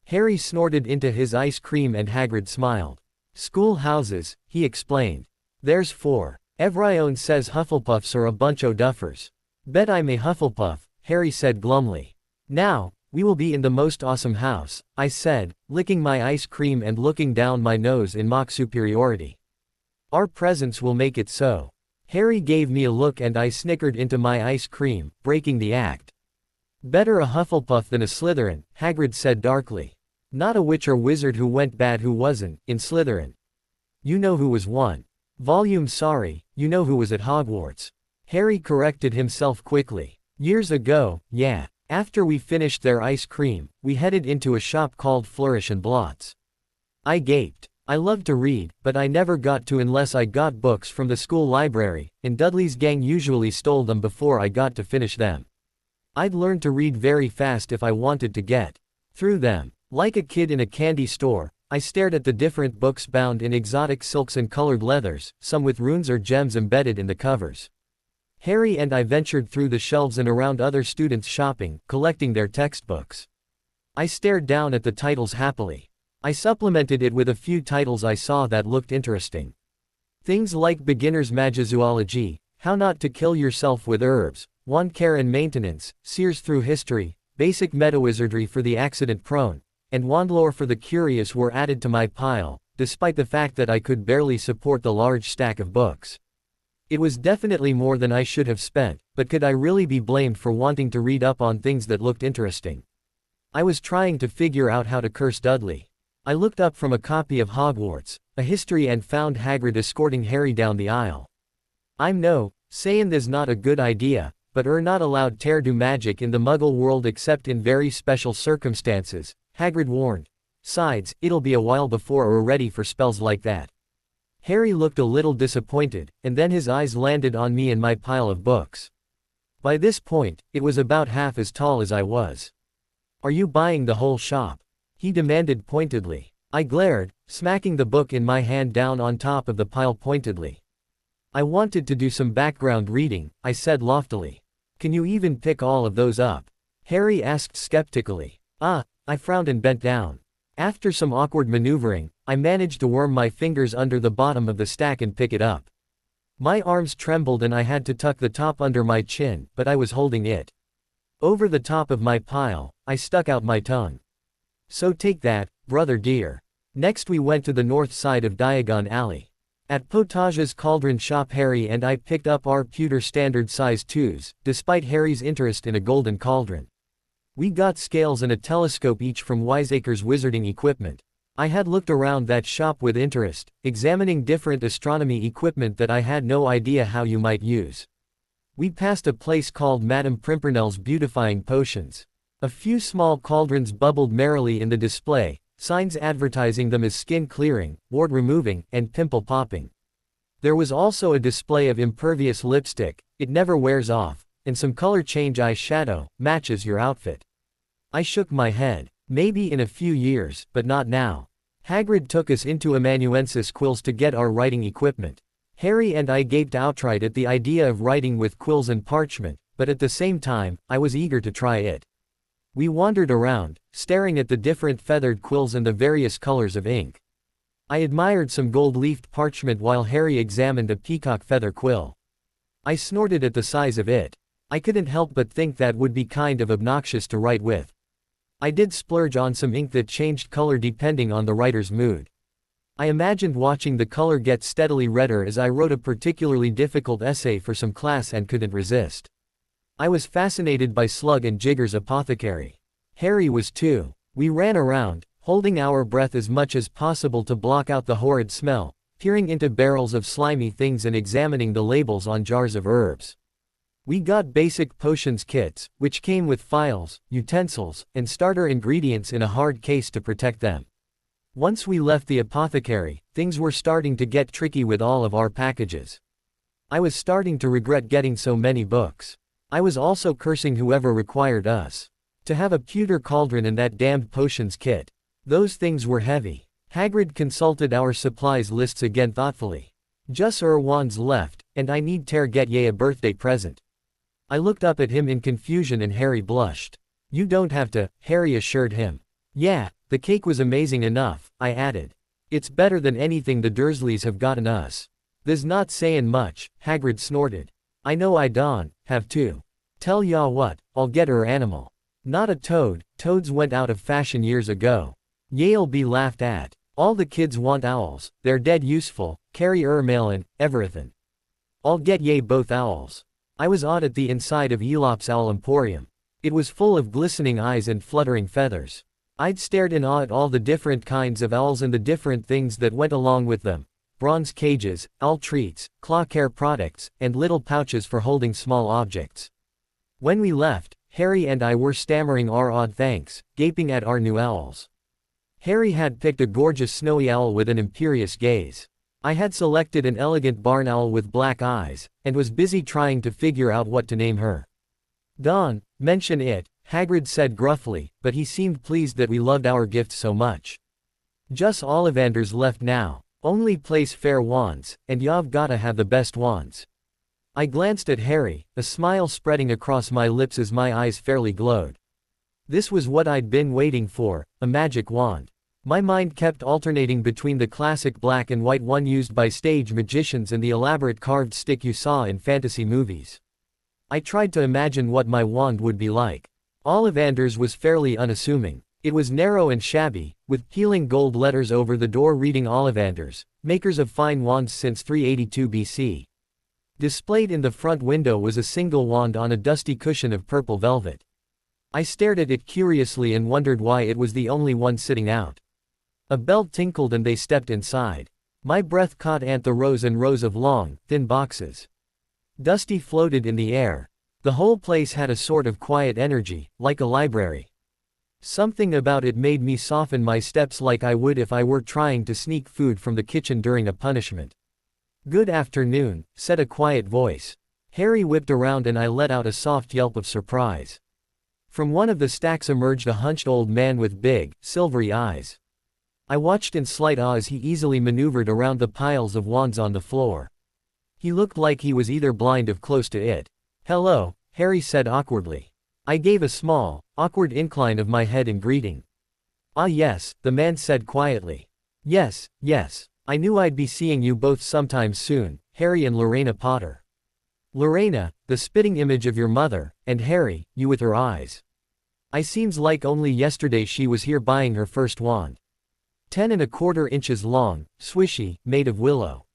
Harry snorted into his ice cream and Hagrid smiled. School houses, he explained. There's 4. Everyone says Hufflepuffs are a bunch o' duffers. Bet I'm a Hufflepuff, Harry said glumly. Now, we will be in the most awesome house, I said, licking my ice cream and looking down my nose in mock superiority. Our presents will make it so. Harry gave me a look and I snickered into my ice cream, breaking the act. Better a Hufflepuff than a Slytherin, Hagrid said darkly. Not a witch or wizard who went bad who wasn't, in Slytherin. You know who was one. Volume sorry, you know who was at Hogwarts. Harry corrected himself quickly. Years ago, yeah. After we finished their ice cream, we headed into a shop called Flourish and Blots. I gaped. I loved to read, but I never got to unless I got books from the school library, and Dudley's gang usually stole them before I got to finish them. I'd learned to read very fast if I wanted to get through them. Like a kid in a candy store, I stared at the different books bound in exotic silks and colored leathers, some with runes or gems embedded in the covers. Harry and I ventured through the shelves and around other students shopping, collecting their textbooks. I stared down at the titles happily. I supplemented it with a few titles I saw that looked interesting. Things like Beginner's Magizoology, How Not to Kill Yourself with Herbs, Wand Care and Maintenance, Sears Through History, Basic Metawizardry for the Accident-Prone, and Wandlore for the Curious were added to my pile, despite the fact that I could barely support the large stack of books. It was definitely more than I should have spent, but could I really be blamed for wanting to read up on things that looked interesting? I was trying to figure out how to curse Dudley. I looked up from a copy of Hogwarts, a history and found Hagrid escorting Harry down the aisle. I'm no, sayin' this not a good idea, but not allowed tear do magic in the Muggle world except in very special circumstances, Hagrid warned. Sides, it'll be a while before we're ready for spells like that. Harry looked a little disappointed, and then his eyes landed on me and my pile of books. By this point, it was about half as tall as I was. Are you buying the whole shop? He demanded pointedly. I glared, smacking the book in my hand down on top of the pile pointedly. I wanted to do some background reading, I said loftily. Can you even pick all of those up? Harry asked skeptically. I frowned and bent down. After some awkward maneuvering, I managed to worm my fingers under the bottom of the stack and pick it up. My arms trembled and I had to tuck the top under my chin, but I was holding it. Over the top of my pile, I stuck out my tongue. So take that, brother dear. Next we went to the north side of Diagon Alley. At Potage's Cauldron shop Harry and I picked up our pewter standard size 2s, despite Harry's interest in a golden cauldron. We got scales and a telescope each from Wiseacre's wizarding equipment. I had looked around that shop with interest, examining different astronomy equipment that I had no idea how you might use. We passed a place called Madame Pimpernel's Beautifying Potions. A few small cauldrons bubbled merrily in the display, signs advertising them as skin clearing, wart removing, and pimple popping. There was also a display of impervious lipstick, it never wears off, and some color change eyeshadow, matches your outfit. I shook my head. Maybe in a few years, but not now. Hagrid took us into amanuensis quills to get our writing equipment. Harry and I gaped outright at the idea of writing with quills and parchment, but at the same time, I was eager to try it. We wandered around, staring at the different feathered quills and the various colors of ink. I admired some gold-leafed parchment while Harry examined a peacock feather quill. I snorted at the size of it. I couldn't help but think that would be kind of obnoxious to write with. I did splurge on some ink that changed color depending on the writer's mood. I imagined watching the color get steadily redder as I wrote a particularly difficult essay for some class and couldn't resist. I was fascinated by Slug and Jigger's apothecary. Harry was too. We ran around, holding our breath as much as possible to block out the horrid smell, peering into barrels of slimy things and examining the labels on jars of herbs. We got basic potions kits, which came with phials, utensils, and starter ingredients in a hard case to protect them. Once we left the apothecary, things were starting to get tricky with all of our packages. I was starting to regret getting so many books. I was also cursing whoever required us to have a pewter cauldron and that damned potions kit. Those things were heavy. Hagrid consulted our supplies lists again thoughtfully. Just wands left, and I need ter get ye a birthday present. I looked up at him in confusion and Harry blushed. You don't have to, Harry assured him. Yeah, the cake was amazing enough, I added. It's better than anything the Dursleys have gotten us. There's not sayin' much, Hagrid snorted. I know I don't have to. Tell ya what, I'll get her animal. Not a toad, toads went out of fashion years ago. Ye'll be laughed at. All the kids want owls, they're dead useful, carry mailin', everythin'. I'll get ye both owls. I was awed at the inside of Elop's Owl Emporium. It was full of glistening eyes and fluttering feathers. I'd stared in awe at all the different kinds of owls and the different things that went along with them. Bronze cages, owl treats, claw care products, and little pouches for holding small objects. When we left, Harry and I were stammering our odd thanks, gaping at our new owls. Harry had picked a gorgeous snowy owl with an imperious gaze. I had selected an elegant barn owl with black eyes, and was busy trying to figure out what to name her. Don't mention it, Hagrid said gruffly, but he seemed pleased that we loved our gift so much. Just Ollivander's left now. Only place fair wands, and you've gotta have the best wands. I glanced at Harry, a smile spreading across my lips as my eyes fairly glowed. This was what I'd been waiting for, a magic wand. My mind kept alternating between the classic black and white one used by stage magicians and the elaborate carved stick you saw in fantasy movies. I tried to imagine what my wand would be like. Ollivander's was fairly unassuming. It was narrow and shabby, with peeling gold letters over the door reading Ollivander's, makers of fine wands since 382 BC. Displayed in the front window was a single wand on a dusty cushion of purple velvet. I stared at it curiously and wondered why it was the only one sitting out. A bell tinkled and they stepped inside. My breath caught the rows and rows of long, thin boxes. Dusty floated in the air. The whole place had a sort of quiet energy, like a library. Something about it made me soften my steps like I would if I were trying to sneak food from the kitchen during a punishment. Good afternoon, said a quiet voice. Harry whipped around and I let out a soft yelp of surprise. From one of the stacks emerged a hunched old man with big, silvery eyes. I watched in slight awe as he easily maneuvered around the piles of wands on the floor. He looked like he was either blind or close to it. Hello, Harry said awkwardly. I gave a small, awkward incline of my head in greeting. Ah yes, the man said quietly. Yes, I knew I'd be seeing you both sometime soon, Harry and Lorena Potter. Lorena, the spitting image of your mother, and Harry, you with her eyes. I seems like only yesterday she was here buying her first wand. 10¼ inches long, swishy, made of willow.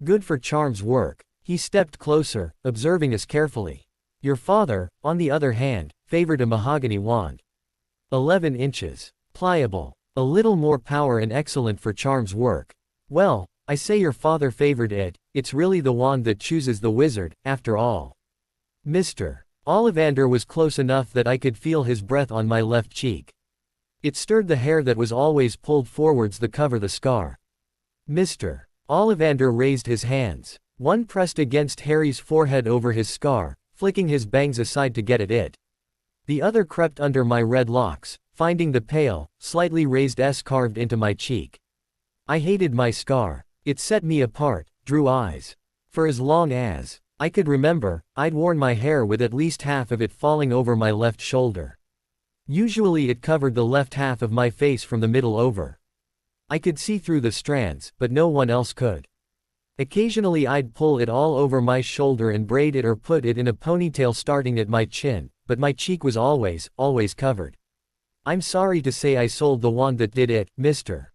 Good for charms work. He stepped closer, observing us carefully. Your father, on the other hand, favored a mahogany wand. 11 inches. Pliable. A little more power and excellent for charms work. Well, I say your father favored it, it's really the wand that chooses the wizard, after all. Mr. Ollivander was close enough that I could feel his breath on my left cheek. It stirred the hair that was always pulled forwards to cover the scar. Mr. Ollivander raised his hands. One pressed against Harry's forehead over his scar, flicking his bangs aside to get at it. The other crept under my red locks, finding the pale, slightly raised S carved into my cheek. I hated my scar. It set me apart, drew eyes. For as long as I could remember, I'd worn my hair with at least half of it falling over my left shoulder. Usually it covered the left half of my face from the middle over. I could see through the strands, but no one else could. Occasionally I'd pull it all over my shoulder and braid it or put it in a ponytail starting at my chin, but my cheek was always covered. I'm sorry to say I sold the wand that did it, Mr.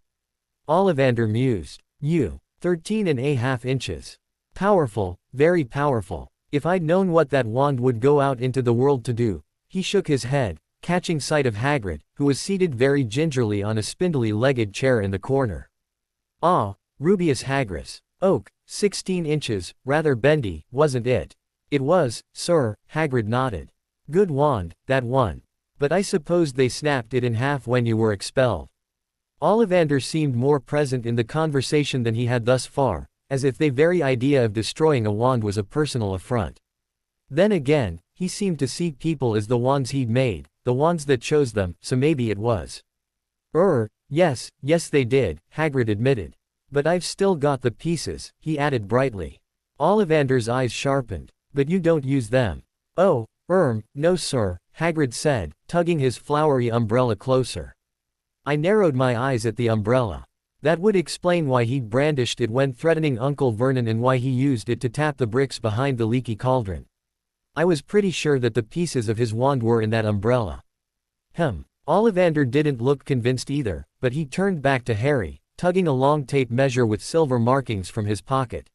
Ollivander mused. You. 13½ inches. Powerful, very powerful. If I'd known what that wand would go out into the world to do. He shook his head, catching sight of Hagrid, who was seated very gingerly on a spindly-legged chair in the corner. Ah, Rubeus Hagrid. Oak, 16 inches, rather bendy, wasn't it? It was, sir, Hagrid nodded. Good wand, that one. But I suppose they snapped it in half when you were expelled. Ollivander seemed more present in the conversation than he had thus far, as if the very idea of destroying a wand was a personal affront. Then again, he seemed to see people as the wands he'd made, the wands that chose them, so maybe it was. Yes they did, Hagrid admitted. But I've still got the pieces, he added brightly. Ollivander's eyes sharpened. But you don't use them. Oh, no sir, Hagrid said, tugging his flowery umbrella closer. I narrowed my eyes at the umbrella. That would explain why he brandished it when threatening Uncle Vernon and why he used it to tap the bricks behind the leaky cauldron. I was pretty sure that the pieces of his wand were in that umbrella. Ollivander didn't look convinced either, but he turned back to Harry, tugging a long tape measure with silver markings from his pocket.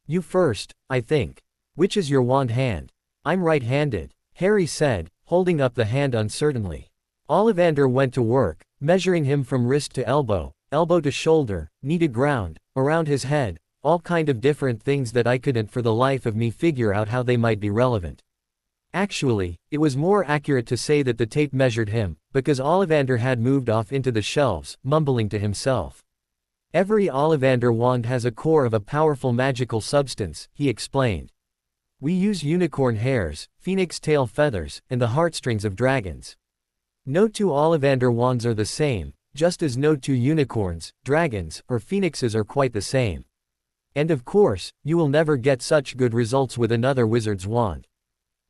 You first, I think. Which is your wand hand? I'm right-handed, Harry said, holding up the hand uncertainly. Ollivander went to work, measuring him from wrist to elbow to shoulder, knee to ground, around his head, all kind of different things that I couldn't for the life of me figure out how they might be relevant. Actually, it was more accurate to say that the tape measured him, because Ollivander had moved off into the shelves, mumbling to himself. Every Ollivander wand has a core of a powerful magical substance, he explained. We use unicorn hairs, phoenix tail feathers, and the heartstrings of dragons. No two Ollivander wands are the same, just as no two unicorns, dragons, or phoenixes are quite the same. And of course, you will never get such good results with another wizard's wand.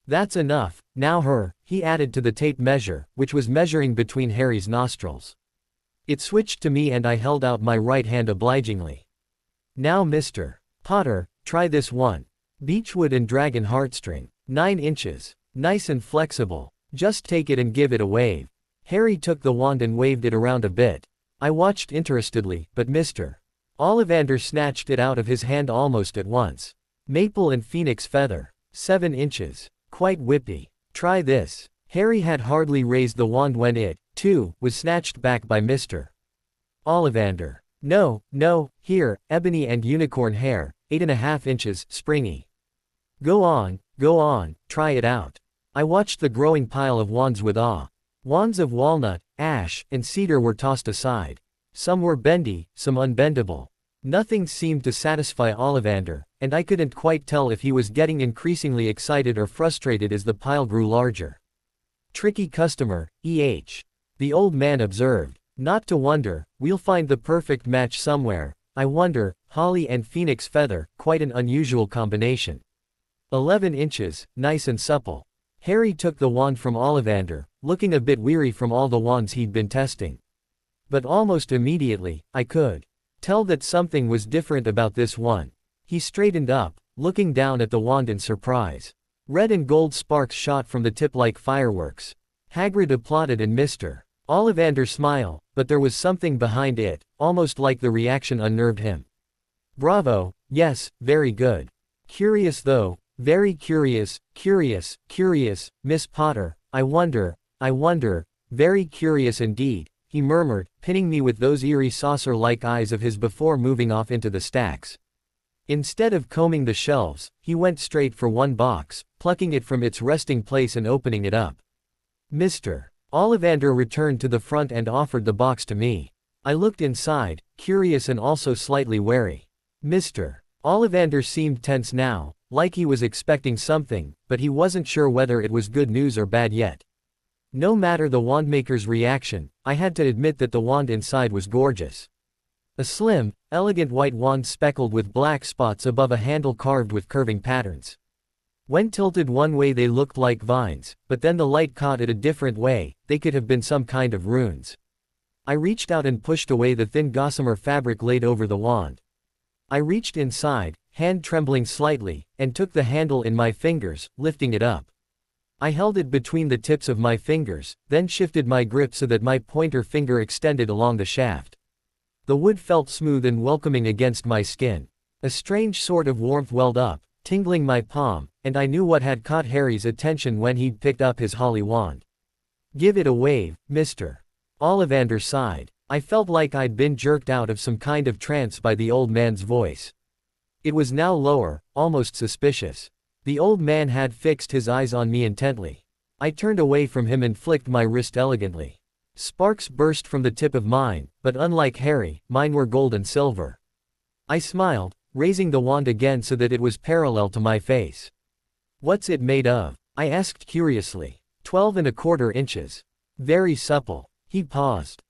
That's enough, now he added to the tape measure, which was measuring between Harry's nostrils. It switched to me and I held out my right hand obligingly. Now Mr. Potter, try this one. Beechwood and dragon heartstring. 9 inches. Nice and flexible. Just take it and give it a wave. Harry took the wand and waved it around a bit. I watched interestedly, but Mr. Ollivander snatched it out of his hand almost at once. Maple and phoenix feather. 7 inches. Quite whippy. Try this. Harry had hardly raised the wand when it, too, was snatched back by Mr. Ollivander. No, here, ebony and unicorn hair, 8.5 inches, springy. Go on, try it out. I watched the growing pile of wands with awe. Wands of walnut, ash, and cedar were tossed aside. Some were bendy, some unbendable. Nothing seemed to satisfy Ollivander, and I couldn't quite tell if he was getting increasingly excited or frustrated as the pile grew larger. Tricky customer, E.H. The old man observed. Not to wonder, we'll find the perfect match somewhere. I wonder, holly and phoenix feather, quite an unusual combination. 11 inches, nice and supple. Harry took the wand from Ollivander, looking a bit weary from all the wands he'd been testing. But almost immediately, I could tell that something was different about this one. He straightened up, looking down at the wand in surprise. Red and gold sparks shot from the tip like fireworks. Hagrid applauded and Mr. Ollivander smiled, but there was something behind it, almost like the reaction unnerved him. Bravo, yes, very good. Curious though, very curious, Miss Potter, I wonder, very curious indeed, he murmured, pinning me with those eerie saucer-like eyes of his before moving off into the stacks. Instead of combing the shelves, he went straight for one box, plucking it from its resting place and opening it up. Mr. Ollivander returned to the front and offered the box to me. I looked inside, curious and also slightly wary. Mr. Ollivander seemed tense now, like he was expecting something, but he wasn't sure whether it was good news or bad yet. No matter the wandmaker's reaction, I had to admit that the wand inside was gorgeous. A slim, elegant white wand speckled with black spots above a handle carved with curving patterns. When tilted one way they looked like vines, but then the light caught it a different way, they could have been some kind of runes. I reached out and pushed away the thin gossamer fabric laid over the wand. I reached inside, hand trembling slightly, and took the handle in my fingers, lifting it up. I held it between the tips of my fingers, then shifted my grip so that my pointer finger extended along the shaft. The wood felt smooth and welcoming against my skin. A strange sort of warmth welled up, tingling my palm, and I knew what had caught Harry's attention when he'd picked up his holly wand. Give it a wave, Mr. Ollivander sighed. I felt like I'd been jerked out of some kind of trance by the old man's voice. It was now lower, almost suspicious. The old man had fixed his eyes on me intently. I turned away from him and flicked my wrist elegantly. Sparks burst from the tip of mine, but unlike Harry, mine were gold and silver. I smiled, raising the wand again so that it was parallel to my face. What's it made of? I asked curiously. 12.25 inches. Very supple. He paused.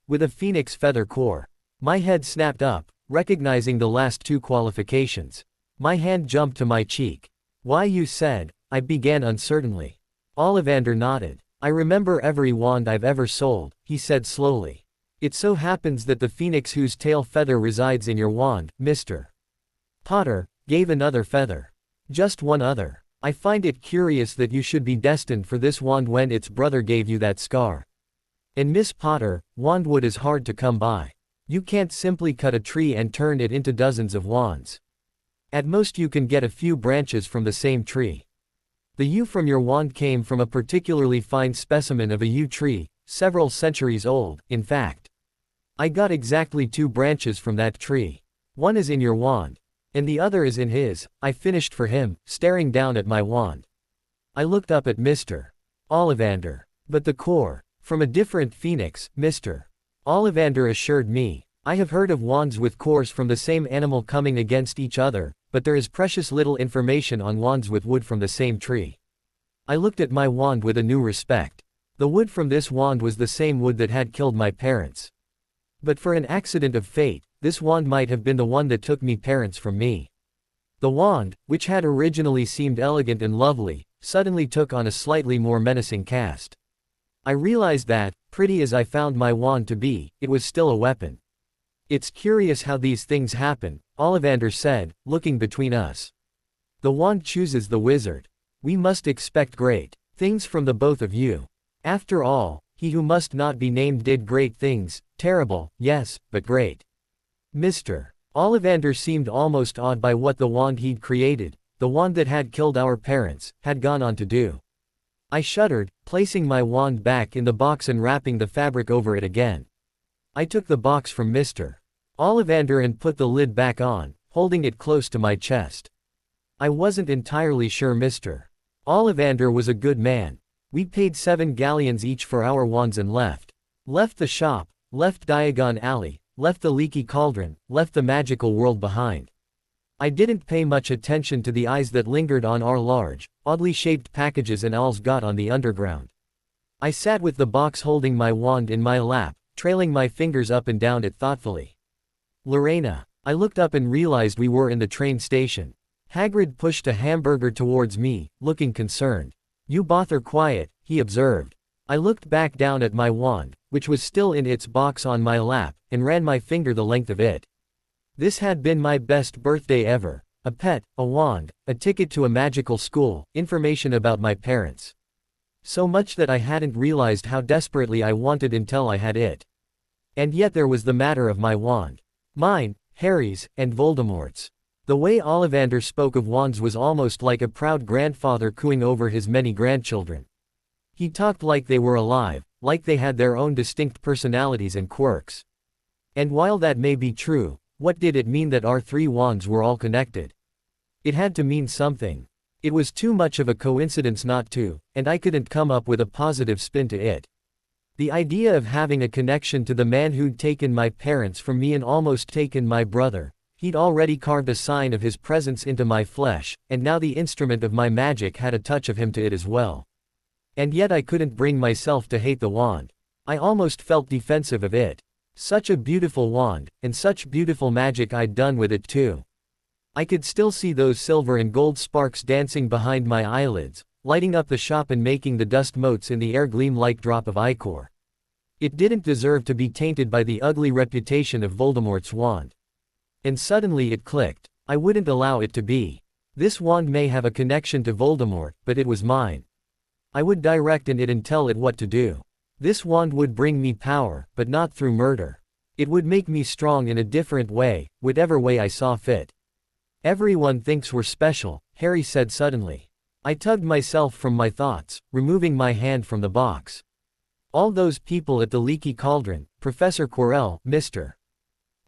With a phoenix feather core. My head snapped up, recognizing the last two qualifications. My hand jumped to my cheek. Why, you said, I began uncertainly. Ollivander nodded. I remember every wand I've ever sold, he said slowly. It so happens that the phoenix whose tail feather resides in your wand, Mr. Potter, gave another feather. Just one other. I find it curious that you should be destined for this wand when its brother gave you that scar. And Miss Potter, wandwood is hard to come by. You can't simply cut a tree and turn it into dozens of wands. At most you can get a few branches from the same tree. The yew from your wand came from a particularly fine specimen of a yew tree, several centuries old, in fact. I got exactly 2 branches from that tree. One is in your wand. And the other is in his, I finished for him, staring down at my wand. I looked up at Mr. Ollivander. But the core, from a different phoenix, Mr. Ollivander assured me. I have heard of wands with cores from the same animal coming against each other, but there is precious little information on wands with wood from the same tree. I looked at my wand with a new respect. The wood from this wand was the same wood that had killed my parents. But for an accident of fate, this wand might have been the one that took me parents from me. The wand, which had originally seemed elegant and lovely, suddenly took on a slightly more menacing cast. I realized that, pretty as I found my wand to be, it was still a weapon. It's curious how these things happen, Ollivander said, looking between us. The wand chooses the wizard. We must expect great things from the both of you. After all, he who must not be named did great things, terrible, yes, but great. Mr. Ollivander seemed almost awed by what the wand he'd created, the wand that had killed our parents, had gone on to do. I shuddered, placing my wand back in the box and wrapping the fabric over it again. I took the box from Mr. Ollivander and put the lid back on, holding it close to my chest. I wasn't entirely sure Mr. Ollivander was a good man. We paid 7 galleons each for our wands and left. Left the shop, left Diagon Alley, left the leaky cauldron, left the magical world behind. I didn't pay much attention to the eyes that lingered on our large, oddly shaped packages and owls got on the underground. I sat with the box holding my wand in my lap, trailing my fingers up and down it thoughtfully. Lorena. I looked up and realized we were in the train station. Hagrid pushed a hamburger towards me, looking concerned. You both are quiet, he observed. I looked back down at my wand, which was still in its box on my lap, and ran my finger the length of it. This had been my best birthday ever. A pet, a wand, a ticket to a magical school, information about my parents. So much that I hadn't realized how desperately I wanted until I had it. And yet there was the matter of my wand. Mine, Harry's, and Voldemort's. The way Ollivander spoke of wands was almost like a proud grandfather cooing over his many grandchildren. He talked like they were alive, like they had their own distinct personalities and quirks. And while that may be true, what did it mean that our 3 wands were all connected? It had to mean something. It was too much of a coincidence not to, and I couldn't come up with a positive spin to it. The idea of having a connection to the man who'd taken my parents from me and almost taken my brother, he'd already carved a sign of his presence into my flesh, and now the instrument of my magic had a touch of him to it as well. And yet I couldn't bring myself to hate the wand. I almost felt defensive of it. Such a beautiful wand, and such beautiful magic I'd done with it too. I could still see those silver and gold sparks dancing behind my eyelids, lighting up the shop and making the dust motes in the air gleam like drop of ichor. It didn't deserve to be tainted by the ugly reputation of Voldemort's wand. And suddenly it clicked. I wouldn't allow it to be. This wand may have a connection to Voldemort, but it was mine. I would direct in it and tell it what to do. This wand would bring me power, but not through murder. It would make me strong in a different way, whatever way I saw fit. Everyone thinks we're special, Harry said suddenly. I tugged myself from my thoughts, removing my hand from the box. All those people at the leaky cauldron, Professor Quirrell, Mr.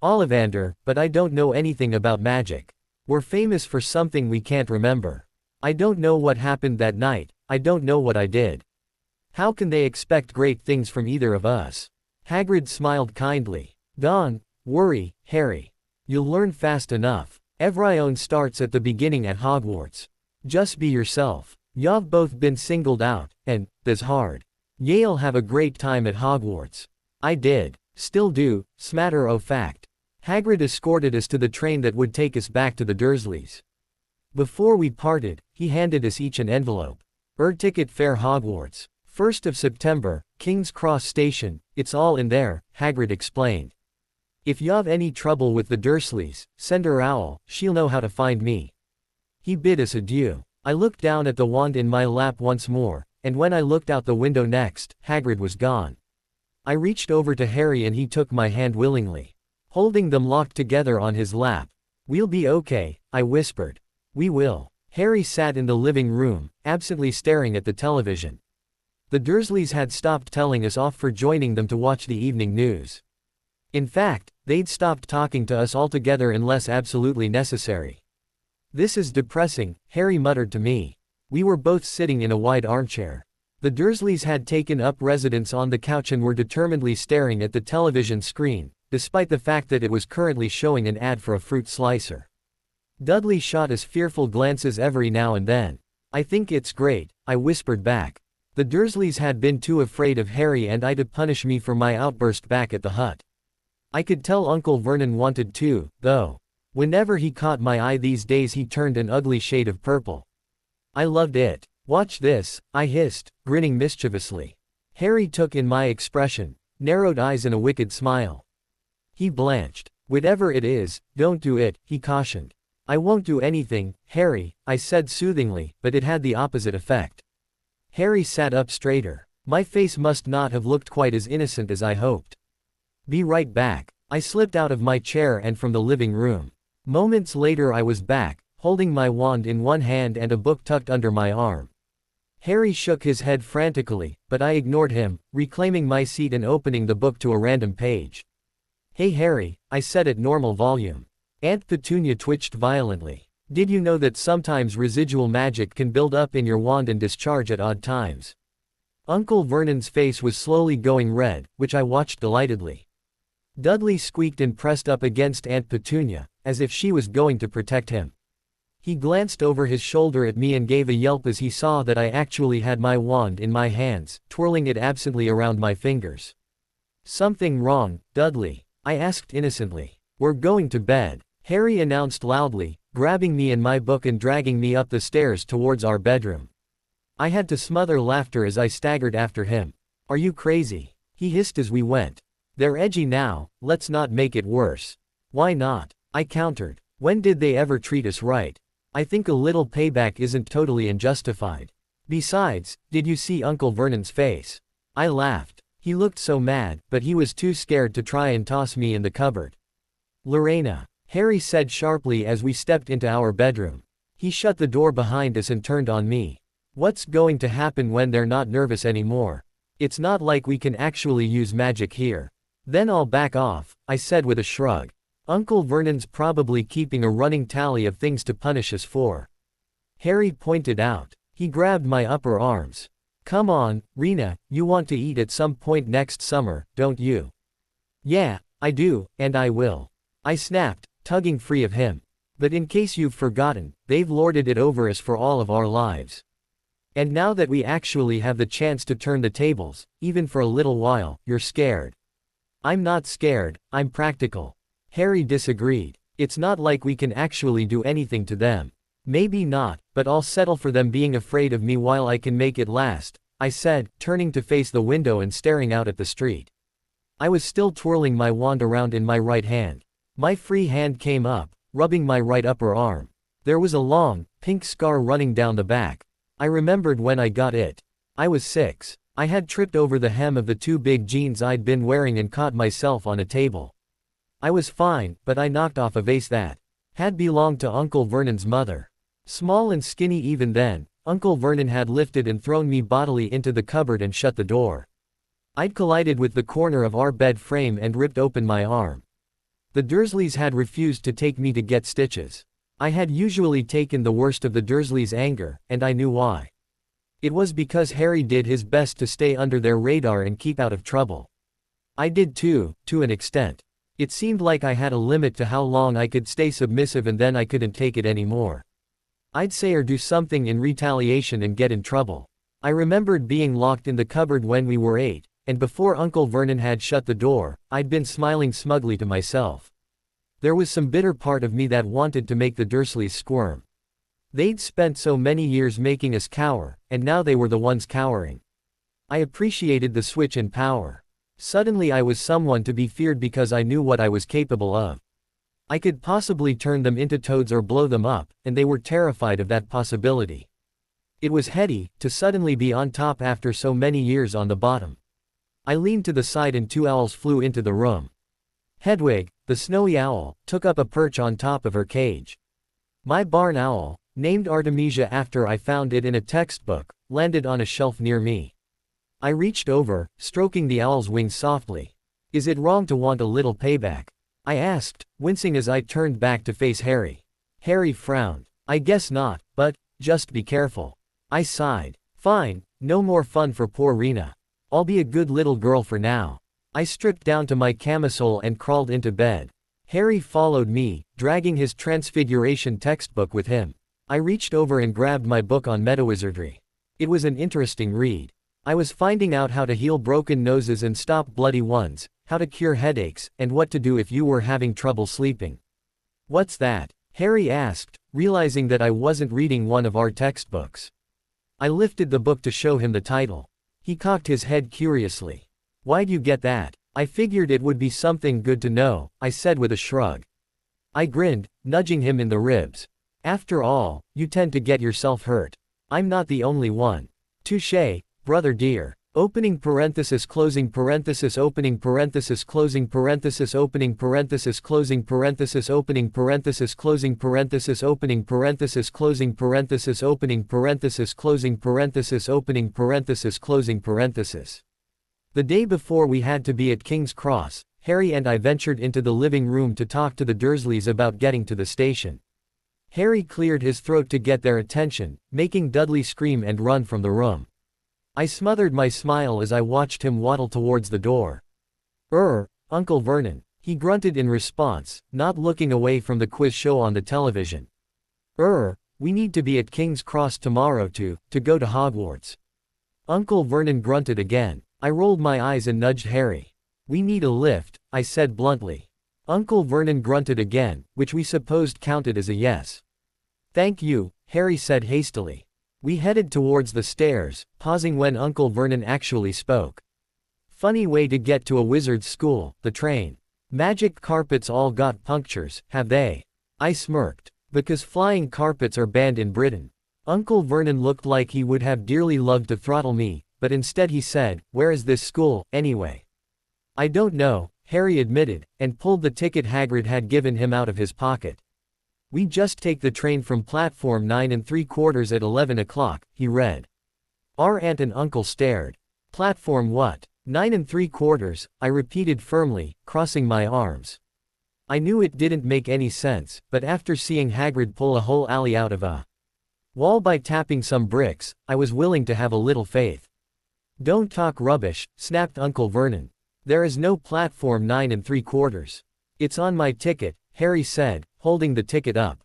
Ollivander, but I don't know anything about magic. We're famous for something we can't remember. I don't know what happened that night, I don't know what I did. How can they expect great things from either of us? Hagrid smiled kindly. Don't worry, Harry. You'll learn fast enough. Everyone starts at the beginning at Hogwarts. Just be yourself. You've both been singled out, and that's hard. You'll have a great time at Hogwarts. I did. Still do, smatter o' fact. Hagrid escorted us to the train that would take us back to the Dursleys. Before we parted, he handed us each an envelope. Ticket fare Hogwarts. 1st of September, King's Cross Station, it's all in there, Hagrid explained. If you've any trouble with the Dursleys, send her Owl, she'll know how to find me. He bid us adieu. I looked down at the wand in my lap once more, and when I looked out the window next, Hagrid was gone. I reached over to Harry and he took my hand willingly. Holding them locked together on his lap. We'll be okay, I whispered. We will. Harry sat in the living room, absently staring at the television. The Dursleys had stopped telling us off for joining them to watch the evening news. In fact, they'd stopped talking to us altogether unless absolutely necessary. This is depressing, Harry muttered to me. We were both sitting in a wide armchair. The Dursleys had taken up residence on the couch and were determinedly staring at the television screen, despite the fact that it was currently showing an ad for a fruit slicer. Dudley shot us fearful glances every now and then. I think it's great, I whispered back. The Dursleys had been too afraid of Harry and I to punish me for my outburst back at the hut. I could tell Uncle Vernon wanted to, though. Whenever he caught my eye these days he turned an ugly shade of purple. I loved it. Watch this, I hissed, grinning mischievously. Harry took in my expression, narrowed eyes and a wicked smile. He blanched. Whatever it is, don't do it, he cautioned. I won't do anything, Harry, I said soothingly, but it had the opposite effect. Harry sat up straighter. My face must not have looked quite as innocent as I hoped. Be right back. I slipped out of my chair and from the living room. Moments later I was back, holding my wand in one hand and a book tucked under my arm. Harry shook his head frantically, but I ignored him, reclaiming my seat and opening the book to a random page. Hey Harry, I said at normal volume. Aunt Petunia twitched violently. Did you know that sometimes residual magic can build up in your wand and discharge at odd times? Uncle Vernon's face was slowly going red, which I watched delightedly. Dudley squeaked and pressed up against Aunt Petunia, as if she was going to protect him. He glanced over his shoulder at me and gave a yelp as he saw that I actually had my wand in my hands, twirling it absently around my fingers. Something wrong, Dudley? I asked innocently. We're going to bed, Harry announced loudly, grabbing me and my book and dragging me up the stairs towards our bedroom. I had to smother laughter as I staggered after him. Are you crazy? He hissed as we went. They're edgy now, let's not make it worse. Why not? I countered. When did they ever treat us right? I think a little payback isn't totally unjustified. Besides, did you see Uncle Vernon's face? I laughed. He looked so mad, but he was too scared to try and toss me in the cupboard. Lorena, Harry said sharply as we stepped into our bedroom. He shut the door behind us and turned on me. What's going to happen when they're not nervous anymore? It's not like we can actually use magic here. Then I'll back off, I said with a shrug. Uncle Vernon's probably keeping a running tally of things to punish us for. Harry pointed out. He grabbed my upper arms. Come on, Rena, you want to eat at some point next summer, don't you? Yeah, I do, and I will. I snapped, tugging free of him. But in case you've forgotten, they've lorded it over us for all of our lives. And now that we actually have the chance to turn the tables, even for a little while, you're scared. I'm not scared, I'm practical. Harry disagreed. It's not like we can actually do anything to them. Maybe not, but I'll settle for them being afraid of me while I can make it last, I said, turning to face the window and staring out at the street. I was still twirling my wand around in my right hand. My free hand came up, rubbing my right upper arm. There was a long, pink scar running down the back. I remembered when I got it. I was 6. I had tripped over the hem of the 2 big jeans I'd been wearing and caught myself on a table. I was fine, but I knocked off a vase that had belonged to Uncle Vernon's mother. Small and skinny even then, Uncle Vernon had lifted and thrown me bodily into the cupboard and shut the door. I'd collided with the corner of our bed frame and ripped open my arm. The Dursleys had refused to take me to get stitches. I had usually taken the worst of the Dursleys' anger, and I knew why. It was because Harry did his best to stay under their radar and keep out of trouble. I did too, to an extent. It seemed like I had a limit to how long I could stay submissive and then I couldn't take it anymore. I'd say or do something in retaliation and get in trouble. I remembered being locked in the cupboard when we were 8, and before Uncle Vernon had shut the door, I'd been smiling smugly to myself. There was some bitter part of me that wanted to make the Dursleys squirm. They'd spent so many years making us cower, and now they were the ones cowering. I appreciated the switch in power. Suddenly I was someone to be feared because I knew what I was capable of. I could possibly turn them into toads or blow them up, and they were terrified of that possibility. It was heady, to suddenly be on top after so many years on the bottom. I leaned to the side and two owls flew into the room. Hedwig, the snowy owl, took up a perch on top of her cage. My barn owl, named Artemisia after I found it in a textbook, landed on a shelf near me. I reached over, stroking the owl's wings softly. Is it wrong to want a little payback? I asked, wincing as I turned back to face Harry. Harry frowned. I guess not, but, just be careful. I sighed. Fine, no more fun for poor Rena. I'll be a good little girl for now. I stripped down to my camisole and crawled into bed. Harry followed me, dragging his Transfiguration textbook with him. I reached over and grabbed my book on metawizardry. It was an interesting read. I was finding out how to heal broken noses and stop bloody ones, how to cure headaches, and what to do if you were having trouble sleeping. What's that? Harry asked, realizing that I wasn't reading one of our textbooks. I lifted the book to show him the title. He cocked his head curiously. Why'd you get that? I figured it would be something good to know, I said with a shrug. I grinned, nudging him in the ribs. After all, you tend to get yourself hurt. I'm not the only one. Touché, brother dear. Opening parenthesis closing parenthesis opening parenthesis closing parenthesis opening parenthesis closing parenthesis opening parenthesis closing parenthesis opening parenthesis closing parenthesis opening parenthesis closing parenthesis opening parenthesis closing parenthesis. The day before we had to be at King's Cross, Harry and I ventured into the living room to talk to the Dursleys about getting to the station. Harry cleared his throat to get their attention, making Dudley scream and run from the room. I smothered my smile as I watched him waddle towards the door. Uncle Vernon, he grunted in response, not looking away from the quiz show on the television. We need to be at King's Cross tomorrow to go to Hogwarts. Uncle Vernon grunted again. I rolled my eyes and nudged Harry. We need a lift, I said bluntly. Uncle Vernon grunted again, which we supposed counted as a yes. Thank you, Harry said hastily. We headed towards the stairs, pausing when Uncle Vernon actually spoke. Funny way to get to a wizard's school, the train. Magic carpets all got punctures, have they? I smirked. Because flying carpets are banned in Britain. Uncle Vernon looked like he would have dearly loved to throttle me, but instead he said, where is this school, anyway? I don't know, Harry admitted, and pulled the ticket Hagrid had given him out of his pocket. We just take the train from platform 9 3/4 at 11 o'clock, he read. Our aunt and uncle stared. Platform what? 9 3/4, I repeated firmly, crossing my arms. I knew it didn't make any sense, but after seeing Hagrid pull a whole alley out of a wall by tapping some bricks, I was willing to have a little faith. Don't talk rubbish, snapped Uncle Vernon. There is no platform 9 3/4. It's on my ticket, Harry said, holding the ticket up.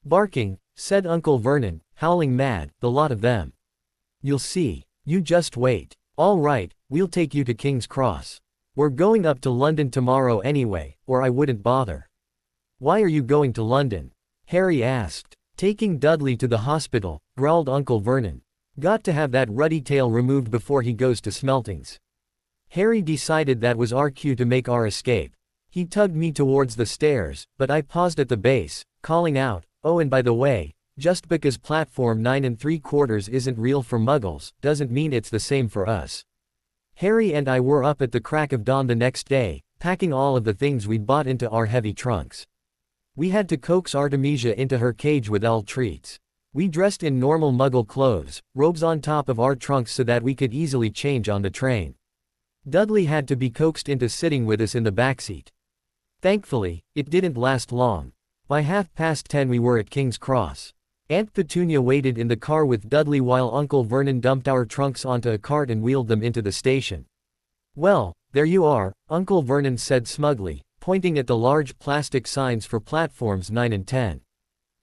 Barking, said Uncle Vernon, howling mad, the lot of them. You'll see. You just wait. All right, we'll take you to King's Cross. We're going up to London tomorrow anyway, or I wouldn't bother. Why are you going to London? Harry asked. Taking Dudley to the hospital, growled Uncle Vernon. Got to have that ruddy tail removed before he goes to Smeltings. Harry decided that was our cue to make our escape. He tugged me towards the stairs, but I paused at the base, calling out, oh and by the way, just because platform 9 3/4 isn't real for muggles, doesn't mean it's the same for us. Harry and I were up at the crack of dawn the next day, packing all of the things we'd bought into our heavy trunks. We had to coax Artemisia into her cage with all treats. We dressed in normal muggle clothes, robes on top of our trunks so that we could easily change on the train. Dudley had to be coaxed into sitting with us in the backseat. Thankfully, it didn't last long. By 10:30 we were at King's Cross. Aunt Petunia waited in the car with Dudley while Uncle Vernon dumped our trunks onto a cart and wheeled them into the station. Well, there you are, Uncle Vernon said smugly, pointing at the large plastic signs for platforms 9 and 10.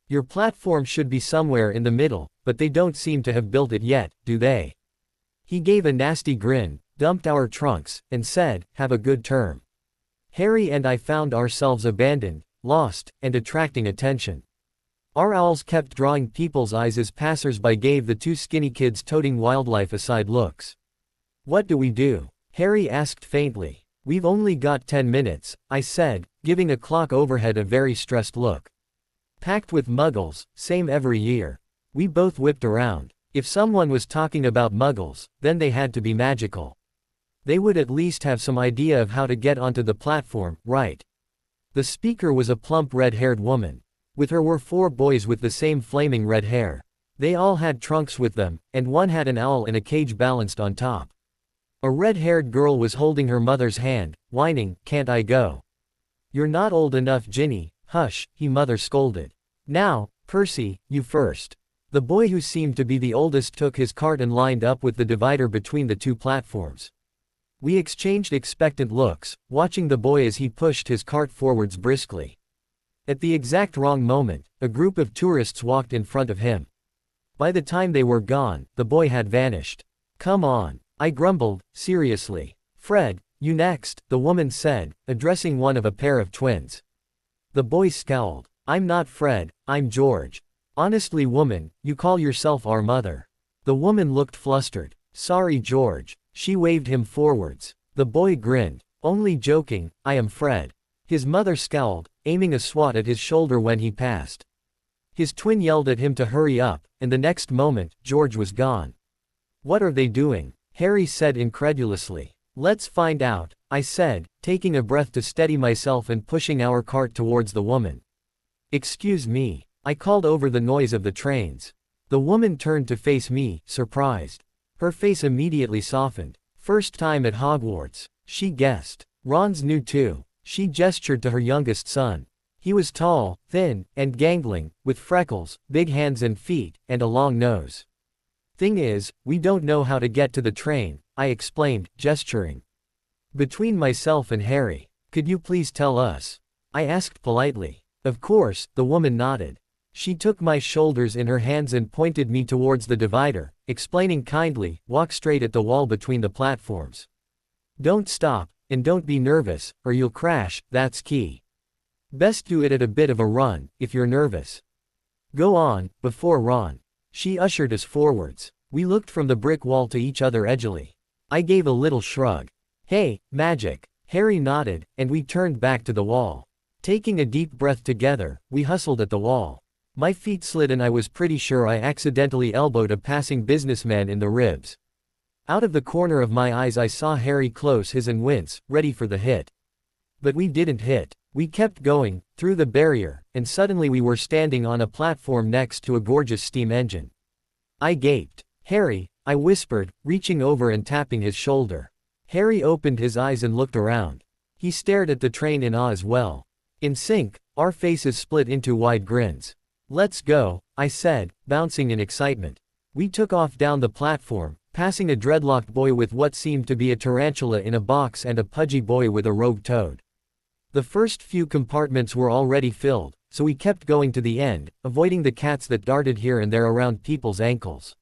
Your platform should be somewhere in the middle, but they don't seem to have built it yet, do they? He gave a nasty grin, dumped our trunks, and said, have a good term. Harry and I found ourselves abandoned, lost, and attracting attention. Our owls kept drawing people's eyes as passers-by gave the two skinny kids toting wildlife aside looks. "What do we do?" Harry asked faintly. "We've only got 10 minutes, I said, giving a clock overhead a very stressed look. "Packed with muggles, same every year." We both whipped around. If someone was talking about muggles, then they had to be magical. They would at least have some idea of how to get onto the platform, right? The speaker was a plump red-haired woman. With her were 4 boys with the same flaming red hair. They all had trunks with them, and one had an owl in a cage balanced on top. A red-haired girl was holding her mother's hand, whining, "Can't I go?" "You're not old enough, Ginny." "Hush," his mother scolded. "Now, Percy, you first." The boy who seemed to be the oldest took his cart and lined up with the divider between the two platforms. We exchanged expectant looks, watching the boy as he pushed his cart forwards briskly. At the exact wrong moment, a group of tourists walked in front of him. By the time they were gone, the boy had vanished. "Come on," I grumbled, seriously. "Fred, you next," the woman said, addressing one of a pair of twins. The boy scowled. "I'm not Fred, I'm George." "Honestly, woman, you call yourself our mother." The woman looked flustered. "Sorry, George." She waved him forwards. The boy grinned. "Only joking, I am Fred." His mother scowled, aiming a swat at his shoulder when he passed. His twin yelled at him to hurry up, and the next moment, George was gone. "What are they doing?" Harry said incredulously. "Let's find out," I said, taking a breath to steady myself and pushing our cart towards the woman. "Excuse me," I called over the noise of the trains. The woman turned to face me, surprised. Her face immediately softened. "First time at Hogwarts," she guessed. Ron's new too. She gestured to her youngest son. He was tall, thin, and gangling, with freckles, big hands and feet, and a long nose. "Thing is, we don't know how to get to the train," I explained, gesturing. "Between myself and Harry, could you please tell us?" I asked politely. "Of course," the woman nodded. She took my shoulders in her hands and pointed me towards the divider, explaining kindly, "Walk straight at the wall between the platforms. Don't stop, and don't be nervous, or you'll crash, that's key. Best do it at a bit of a run, if you're nervous. Go on, before Ron." She ushered us forwards. We looked from the brick wall to each other edgily. I gave a little shrug. "Hey, magic." Harry nodded, and we turned back to the wall. Taking a deep breath together, we hustled at the wall. My feet slid and I was pretty sure I accidentally elbowed a passing businessman in the ribs. Out of the corner of my eyes I saw Harry close his and wince, ready for the hit. But we didn't hit. We kept going, through the barrier, and suddenly we were standing on a platform next to a gorgeous steam engine. I gaped. "Harry," I whispered, reaching over and tapping his shoulder. Harry opened his eyes and looked around. He stared at the train in awe as well. In sync, our faces split into wide grins. "Let's go," I said, bouncing in excitement. We took off down the platform, passing a dreadlocked boy with what seemed to be a tarantula in a box and a pudgy boy with a rogue toad. The first few compartments were already filled, so we kept going to the end, avoiding the cats that darted here and there around people's ankles.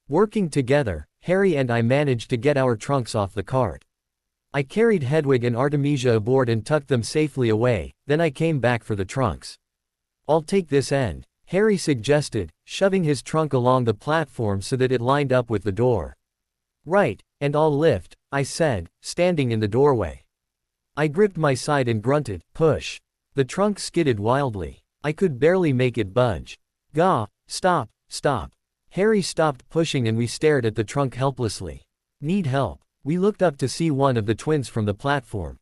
Working together, Harry and I managed to get our trunks off the cart. I carried Hedwig and Artemisia aboard and tucked them safely away, then I came back for the trunks. "I'll take this end," Harry suggested, shoving his trunk along the platform so that it lined up with the door. "Right, and I'll lift," I said, standing in the doorway. I gripped my side and grunted, "Push." The trunk skidded wildly. I could barely make it budge. "Gah, stop, stop." Harry stopped pushing and we stared at the trunk helplessly. "Need help?" We looked up to see one of the twins from the platform.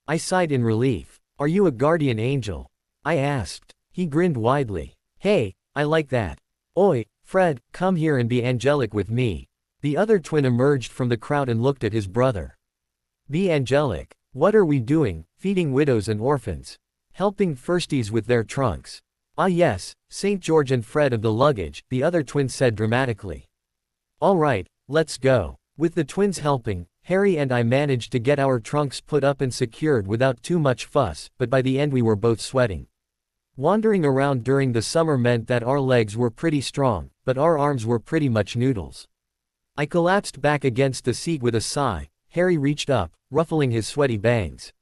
I sighed in relief. "Are you a guardian angel?" I asked. He grinned widely. "Hey, I like that. Oi, Fred, come here and be angelic with me." The other twin emerged from the crowd and looked at his brother. "Be angelic? What are we doing, feeding widows and orphans? Helping firsties with their trunks?" "Ah yes, St. George and Fred of the luggage," the other twin said dramatically. "All right, let's go." With the twins helping, Harry and I managed to get our trunks put up and secured without too much fuss, but by the end we were both sweating. Wandering around during the summer meant that our legs were pretty strong, but our arms were pretty much noodles. I collapsed back against the seat with a sigh. Harry reached up, ruffling his sweaty bangs.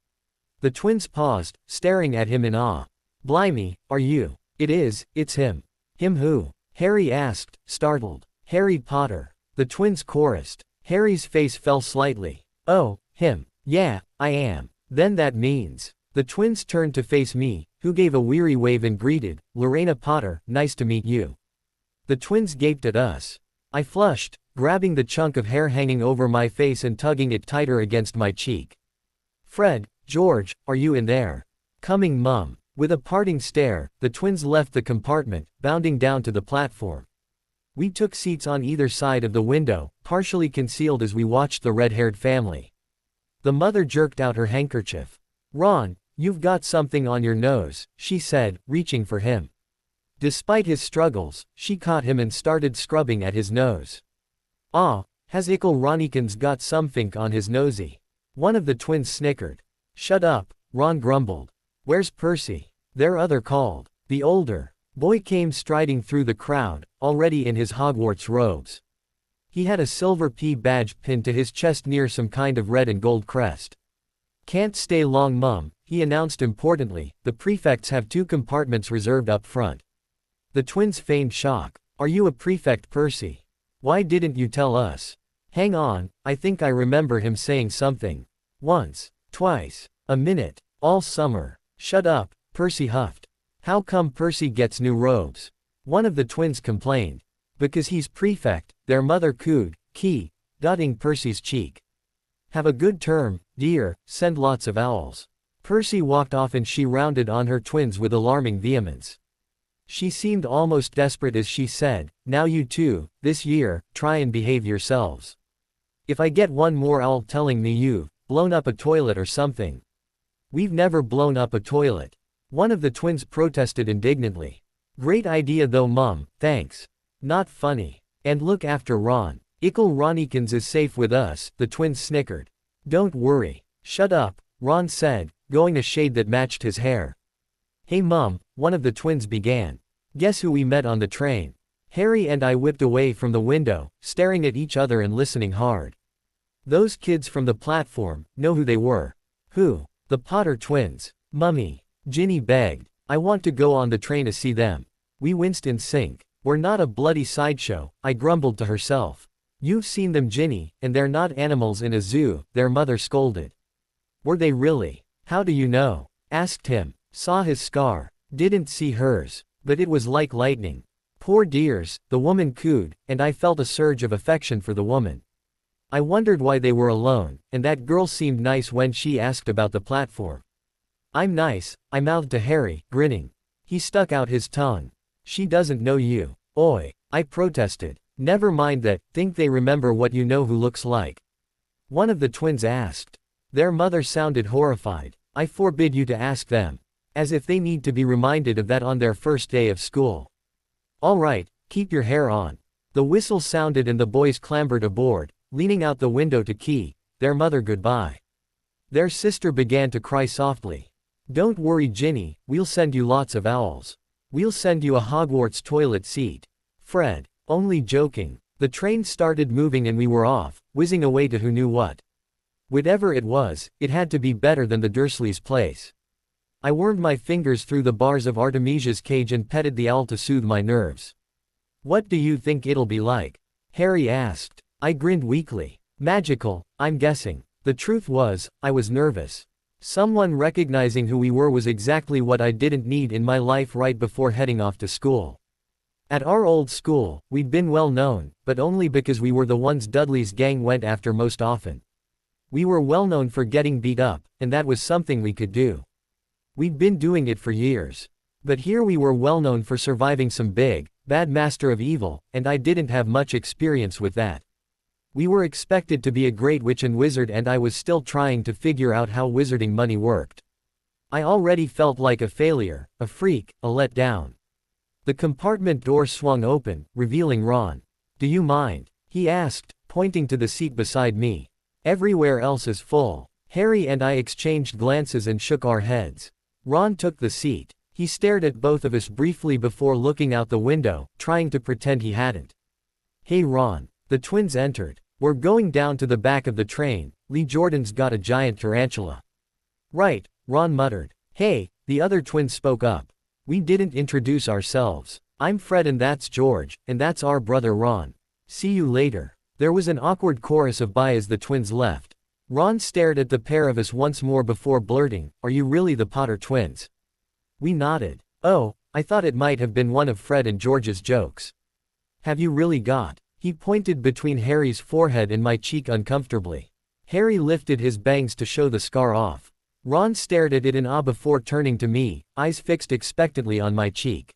The twins paused, staring at him in awe. "Blimey, are you It's him. Him who? Harry asked, startled. Harry Potter. The twins chorused. Harry's face fell slightly. Oh, him. Yeah, I am. Then that means. The twins turned to face me, who gave a weary wave and greeted, Lorena Potter, nice to meet you. The twins gaped at us. I flushed, grabbing the chunk of hair hanging over my face and tugging it tighter against my cheek. Fred, George, are you in there? Coming, Mum. With a parting stare, the twins left the compartment, bounding down to the platform. We took seats on either side of the window, partially concealed as we watched the red-haired family. The mother jerked out her handkerchief. Ron, you've got something on your nose, she said, reaching for him. Despite his struggles, she caught him and started scrubbing at his nose. Ah, has Ickle Ronikins got something on his nosy? One of the twins snickered. Shut up, Ron grumbled. Where's Percy? Their other called. The older boy came striding through the crowd, already in his Hogwarts robes. He had a silver P badge pinned to his chest near some kind of red and gold crest. Can't stay long, Mum, he announced importantly, the prefects have 2 compartments reserved up front. The twins feigned shock. Are you a prefect, Percy? Why didn't you tell us? Hang on, I think I remember him saying something. Once, twice, a minute, all summer. Shut up, Percy huffed. How come Percy gets new robes? One of the twins complained. Because he's prefect, their mother cooed, dotting Percy's cheek. Have a good term, dear, send lots of owls. Percy walked off and she rounded on her twins with alarming vehemence. She seemed almost desperate as she said, now you two, this year, try and behave yourselves. If I get one more owl telling me you've blown up a toilet or something. We've never blown up a toilet. One of the twins protested indignantly. Great idea though, Mum, thanks. Not funny. And look after Ron. Ickle Ronikins is safe with us, the twins snickered. Don't worry. Shut up, Ron said, going a shade that matched his hair. Hey Mum, one of the twins began. Guess who we met on the train? Harry and I whipped away from the window, staring at each other and listening hard. Those kids from the platform, know who they were. Who? The Potter twins. Mummy. Ginny begged. I want to go on the train to see them. We winced in sync. We're not a bloody sideshow, I grumbled to herself. You've seen them, Ginny, and they're not animals in a zoo, their mother scolded. Were they really? How do you know? Asked him. Saw his scar. Didn't see hers. But it was like lightning. Poor dears, the woman cooed, and I felt a surge of affection for the woman. I wondered why they were alone, and that girl seemed nice when she asked about the platform. I'm nice, I mouthed to Harry, grinning. He stuck out his tongue. She doesn't know you. Oi, I protested. Never mind that, think they remember what you know who looks like. One of the twins asked. Their mother sounded horrified. I forbid you to ask them. As if they need to be reminded of that on their first day of school. All right, keep your hair on. The whistle sounded and the boys clambered aboard, leaning out the window to key their mother goodbye. Their sister began to cry softly. Don't worry, Ginny, we'll send you lots of owls. We'll send you a Hogwarts toilet seat. Fred, only joking. The train started moving and we were off, whizzing away to who knew what. Whatever it was, it had to be better than the Dursleys' place. I wormed my fingers through the bars of Artemisia's cage and petted the owl to soothe my nerves. What do you think it'll be like? Harry asked. I grinned weakly. Magical, I'm guessing. The truth was, I was nervous. Someone recognizing who we were was exactly what I didn't need in my life right before heading off to school. At our old school, we'd been well known, but only because we were the ones Dudley's gang went after most often. We were well known for getting beat up, and that was something we could do. We'd been doing it for years. But here we were well known for surviving some big, bad master of evil, and I didn't have much experience with that. We were expected to be a great witch and wizard and I was still trying to figure out how wizarding money worked. I already felt like a failure, a freak, a letdown. The compartment door swung open, revealing Ron. Do you mind? He asked, pointing to the seat beside me. Everywhere else is full. Harry and I exchanged glances and shook our heads. Ron took the seat. He stared at both of us briefly before looking out the window, trying to pretend he hadn't. Hey Ron. The twins entered. We're going down to the back of the train. Lee Jordan's got a giant tarantula. Right, Ron muttered. Hey, the other twin spoke up. We didn't introduce ourselves. I'm Fred and that's George, and that's our brother Ron. See you later. There was an awkward chorus of bye as the twins left. Ron stared at the pair of us once more before blurting, "Are you really the Potter twins?" We nodded. "Oh, I thought it might have been one of Fred and George's jokes." "Have you really got?" He pointed between Harry's forehead and my cheek uncomfortably. Harry lifted his bangs to show the scar off. Ron stared at it in awe before turning to me, eyes fixed expectantly on my cheek.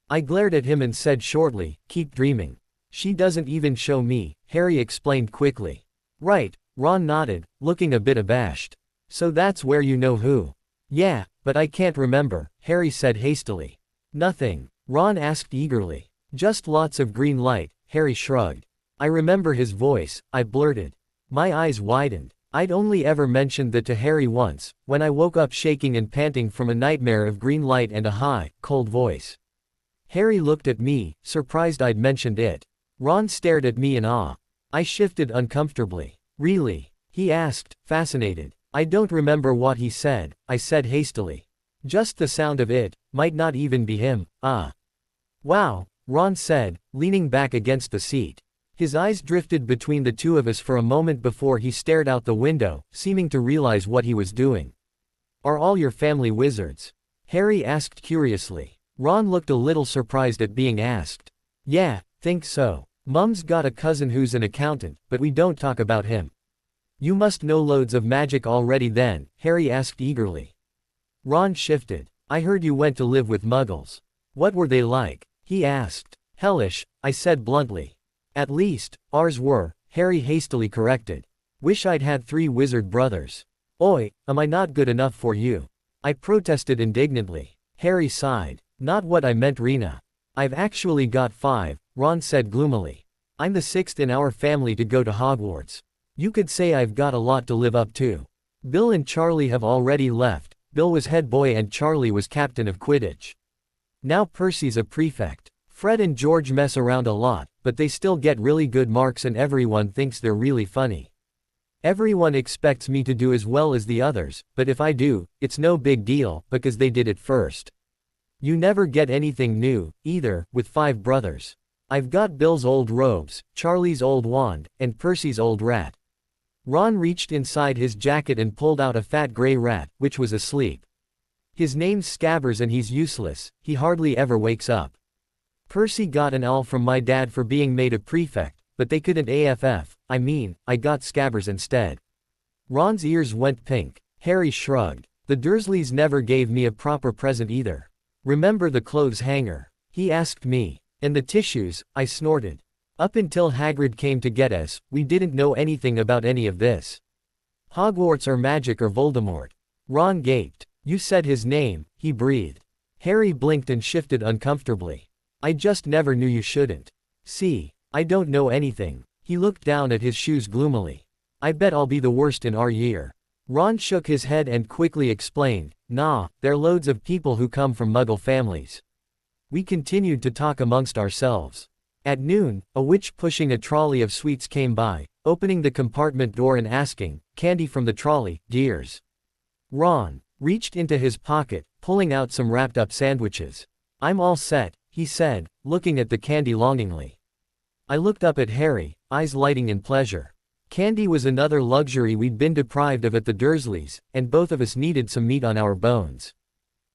I glared at him and said shortly, "Keep dreaming." "She doesn't even show me," Harry explained quickly. "Right," Ron nodded, looking a bit abashed. "So that's where you know who?" "Yeah, but I can't remember," Harry said hastily. "Nothing?" Ron asked eagerly. "Just lots of green light," Harry shrugged. "I remember his voice," I blurted. My eyes widened. I'd only ever mentioned that to Harry once, when I woke up shaking and panting from a nightmare of green light and a high, cold voice. Harry looked at me, surprised I'd mentioned it. Ron stared at me in awe. I shifted uncomfortably. "Really?" he asked, fascinated. "I don't remember what he said," I said hastily. "Just the sound of it, might not even be him, ah." "Wow," Ron said, leaning back against the seat. His eyes drifted between the two of us for a moment before he stared out the window, seeming to realize what he was doing. "Are all your family wizards?" Harry asked curiously. Ron looked a little surprised at being asked. "Yeah, think so. Mum's got a cousin who's an accountant, but we don't talk about him." "You must know loads of magic already then," Harry asked eagerly. Ron shifted. "I heard you went to live with muggles. What were they like?" he asked. "Hellish," I said bluntly. "At least, ours were," Harry hastily corrected. "Wish I'd had 3 wizard brothers." "Oi, am I not good enough for you?" I protested indignantly. Harry sighed. "Not what I meant, Rena. I've actually got 5, Ron said gloomily. "I'm the 6th in our family to go to Hogwarts. You could say I've got a lot to live up to. Bill and Charlie have already left. Bill was head boy and Charlie was captain of Quidditch. Now Percy's a prefect. Fred and George mess around a lot, but they still get really good marks and everyone thinks they're really funny. Everyone expects me to do as well as the others, but if I do, it's no big deal, because they did it first. You never get anything new, either, with 5 brothers. I've got Bill's old robes, Charlie's old wand, and Percy's old rat." Ron reached inside his jacket and pulled out a fat gray rat, which was asleep. "His name's Scabbers and he's useless, he hardly ever wakes up. Percy got an owl from my dad for being made a prefect, but they couldn't I got Scabbers instead." Ron's ears went pink. Harry shrugged. "The Dursleys never gave me a proper present either. Remember the clothes hanger?" he asked me. "And the tissues," I snorted. "Up until Hagrid came to get us, we didn't know anything about any of this. Hogwarts or magic or Voldemort." Ron gaped. "You said his name," he breathed. Harry blinked and shifted uncomfortably. "I just never knew you shouldn't. See, I don't know anything." He looked down at his shoes gloomily. "I bet I'll be the worst in our year." Ron shook his head and quickly explained, "Nah, they're loads of people who come from Muggle families." We continued to talk amongst ourselves. At noon, a witch pushing a trolley of sweets came by, opening the compartment door and asking, "Candy from the trolley, dears?" Ron reached into his pocket, pulling out some wrapped-up sandwiches. "I'm all set," he said, looking at the candy longingly. I looked up at Harry, eyes lighting in pleasure. Candy was another luxury we'd been deprived of at the Dursleys, and both of us needed some meat on our bones.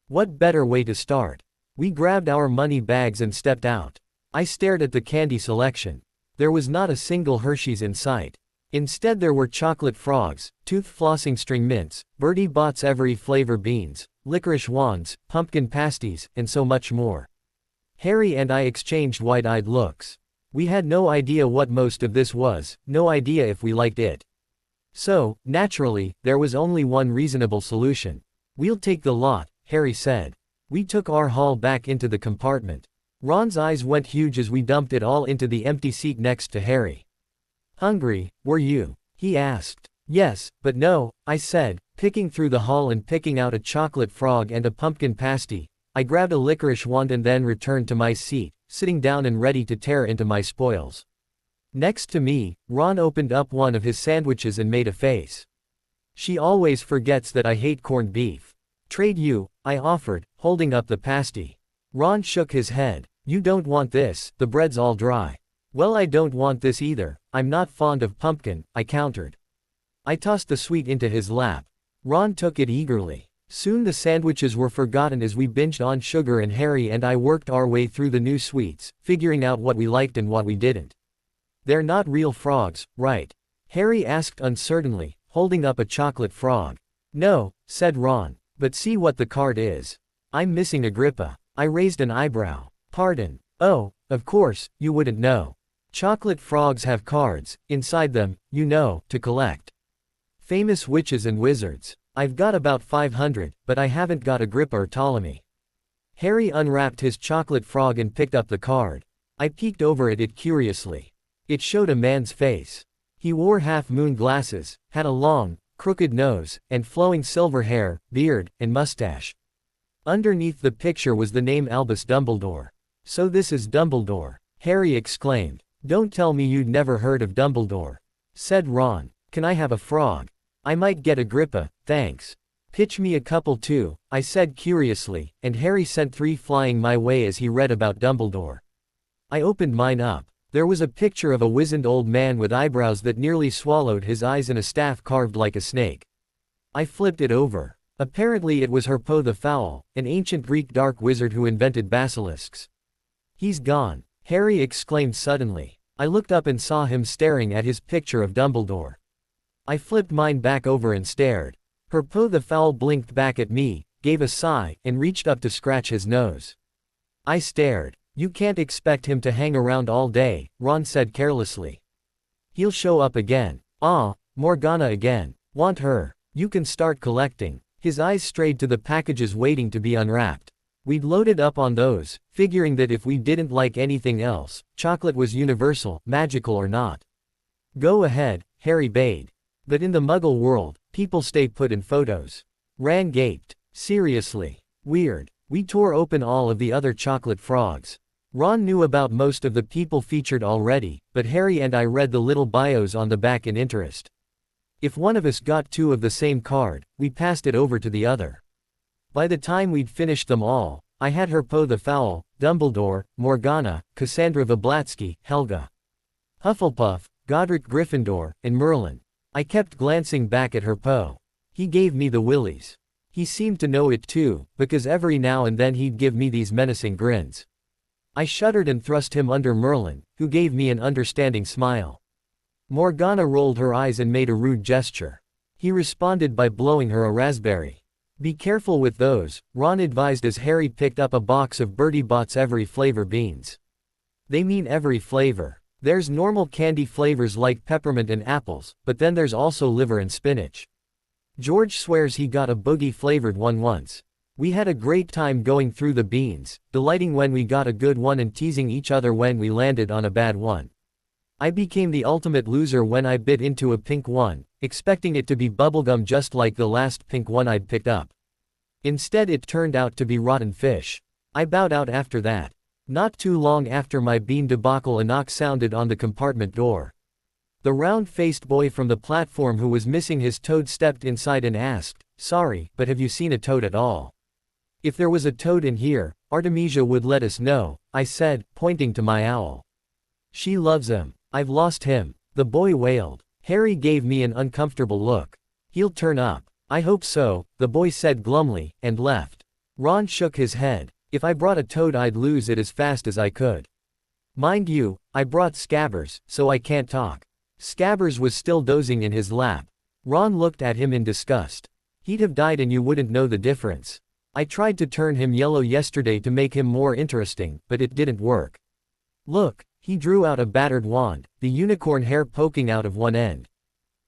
What better way to start? We grabbed our money bags and stepped out. I stared at the candy selection. There was not a single Hershey's in sight. Instead there were chocolate frogs, tooth-flossing string mints, Bertie Bott's every flavor beans, licorice wands, pumpkin pasties, and so much more. Harry and I exchanged wide-eyed looks. We had no idea what most of this was, no idea if we liked it. So, naturally, there was only one reasonable solution. "We'll take the lot," Harry said. We took our haul back into the compartment. Ron's eyes went huge as we dumped it all into the empty seat next to Harry. "Hungry, were you?" he asked. "Yes, but no," I said, picking through the haul and picking out a chocolate frog and a pumpkin pasty. I grabbed a licorice wand and then returned to my seat, sitting down and ready to tear into my spoils. Next to me, Ron opened up one of his sandwiches and made a face. "She always forgets that I hate corned beef." "Trade you," I offered, holding up the pasty. Ron shook his head. You don't want this, the bread's all dry. Well, I don't want this either, I'm not fond of pumpkin, I countered. I tossed the sweet into his lap. Ron took it eagerly. Soon the sandwiches were forgotten as we binged on sugar, and Harry and I worked our way through the new sweets, figuring out what we liked and what we didn't. They're not real frogs, right? Harry asked uncertainly, holding up a chocolate frog. No, said Ron, but see what the card is. I'm missing Agrippa. I raised an eyebrow. Pardon. Oh, of course, you wouldn't know. Chocolate frogs have cards, inside them, you know, to collect. Famous witches and wizards. I've got about 500, but I haven't got Agrippa or Ptolemy. Harry unwrapped his chocolate frog and picked up the card. I peeked over at it curiously. It showed a man's face. He wore half-moon glasses, had a long, crooked nose, and flowing silver hair, beard, and mustache. Underneath the picture was the name Albus Dumbledore. So this is Dumbledore, Harry exclaimed. Don't tell me you'd never heard of Dumbledore, said Ron. Can I have a frog? I might get Agrippa, thanks. Pitch me a couple too, I said curiously, and Harry sent 3 flying my way as he read about Dumbledore. I opened mine up. There was a picture of a wizened old man with eyebrows that nearly swallowed his eyes and a staff carved like a snake. I flipped it over. Apparently it was Herpo the Foul, an ancient Greek dark wizard who invented basilisks. He's gone, Harry exclaimed suddenly. I looked up and saw him staring at his picture of Dumbledore. I flipped mine back over and stared. Herpo the Foul blinked back at me, gave a sigh, and reached up to scratch his nose. I stared. You can't expect him to hang around all day, Ron said carelessly. He'll show up again. Ah, Morgana again. Want her. You can start collecting. His eyes strayed to the packages waiting to be unwrapped. We'd loaded up on those, figuring that if we didn't like anything else, chocolate was universal, magical or not. Go ahead, Harry bade. But in the Muggle world, people stay put in photos. Ran gaped. Seriously. Weird. We tore open all of the other chocolate frogs. Ron knew about most of the people featured already, but Harry and I read the little bios on the back in interest. If one of us got 2 of the same card, we passed it over to the other. By the time we'd finished them all, I had Herpo the Foul, Dumbledore, Morgana, Cassandra Vablatsky, Helga Hufflepuff, Godric Gryffindor, and Merlin. I kept glancing back at Herpo. He gave me the willies. He seemed to know it too, because every now and then he'd give me these menacing grins. I shuddered and thrust him under Merlin, who gave me an understanding smile. Morgana rolled her eyes and made a rude gesture. He responded by blowing her a raspberry. Be careful with those, Ron advised as Harry picked up a box of Bertie Bott's every flavor beans. They mean every flavor. There's normal candy flavors like peppermint and apples, but then there's also liver and spinach. George swears he got a boogie-flavored one once. We had a great time going through the beans, delighting when we got a good one and teasing each other when we landed on a bad one. I became the ultimate loser when I bit into a pink one, expecting it to be bubblegum just like the last pink one I'd picked up. Instead it turned out to be rotten fish. I bowed out after that. Not too long after my bean debacle, a knock sounded on the compartment door. The round-faced boy from the platform who was missing his toad stepped inside and asked, "Sorry, but have you seen a toad at all?" "If there was a toad in here, Artemisia would let us know," I said, pointing to my owl. "She loves him. I've lost him," the boy wailed. Harry gave me an uncomfortable look. "He'll turn up." "I hope so," the boy said glumly, and left. Ron shook his head. If I brought a toad I'd lose it as fast as I could. Mind you, I brought Scabbers, so I can't talk. Scabbers was still dozing in his lap. Ron looked at him in disgust. He'd have died and you wouldn't know the difference. I tried to turn him yellow yesterday to make him more interesting, but it didn't work. Look, he drew out a battered wand, the unicorn hair poking out of one end.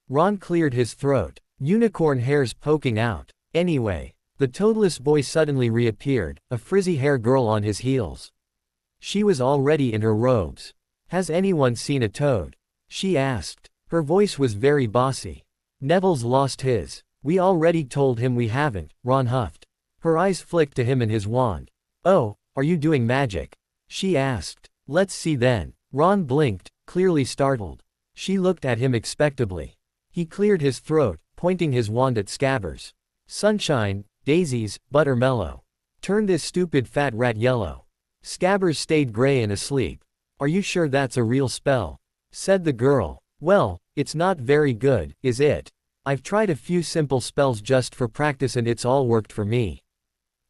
Ron cleared his throat. Unicorn hairs poking out. Anyway. The toadless boy suddenly reappeared, a frizzy-hair girl on his heels. She was already in her robes. "Has anyone seen a toad?" she asked. Her voice was very bossy. "Neville's lost his. We already told him we haven't," Ron huffed. Her eyes flicked to him and his wand. "Oh, are you doing magic?" she asked. "Let's see then." Ron blinked, clearly startled. She looked at him expectantly. He cleared his throat, pointing his wand at Scabbers. "Sunshine, daisies, buttermellow. Turn this stupid fat rat yellow. Scabbers stayed gray and asleep. Are you sure that's a real spell? Said the girl. Well, it's not very good, is it? I've tried a few simple spells just for practice and it's all worked for me.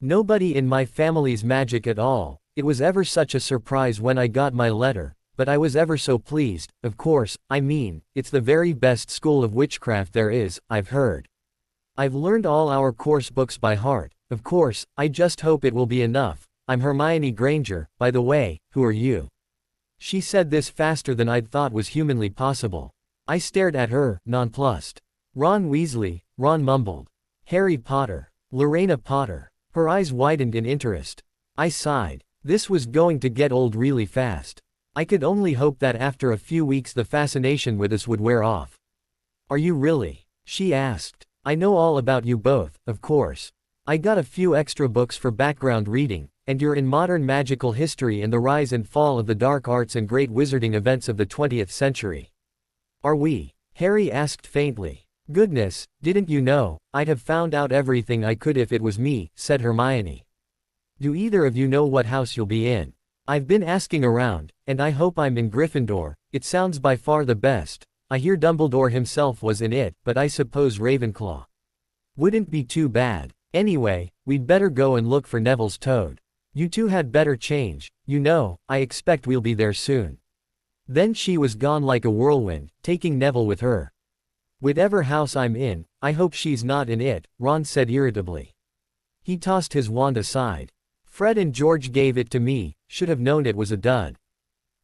Nobody in my family's magic at all. It was ever such a surprise when I got my letter, but I was ever so pleased. Of course, I mean, it's the very best school of witchcraft there is, I've heard. I've learned all our course books by heart. Of course, I just hope it will be enough. I'm Hermione Granger, by the way. Who are you? She said this faster than I'd thought was humanly possible. I stared at her, nonplussed. Ron Weasley, Ron mumbled. Harry Potter. Lorena Potter. Her eyes widened in interest. I sighed. This was going to get old really fast. I could only hope that after a few weeks the fascination with us would wear off. Are you really? She asked. I know all about you both, of course. I got a few extra books for background reading, and you're in modern magical history and the rise and fall of the dark arts and great wizarding events of the 20th century. Are we? Harry asked faintly. Goodness, didn't you know? I'd have found out everything I could if it was me, said Hermione. Do either of you know what house you'll be in? I've been asking around, and I hope I'm in Gryffindor. It sounds by far the best. I hear Dumbledore himself was in it, but I suppose Ravenclaw wouldn't be too bad. Anyway, we'd better go and look for Neville's toad. You two had better change. You know, I expect we'll be there soon. Then she was gone like a whirlwind, taking Neville with her. Whatever house I'm in, I hope she's not in it, Ron said irritably. He tossed his wand aside. Fred and George gave it to me, should have known it was a dud.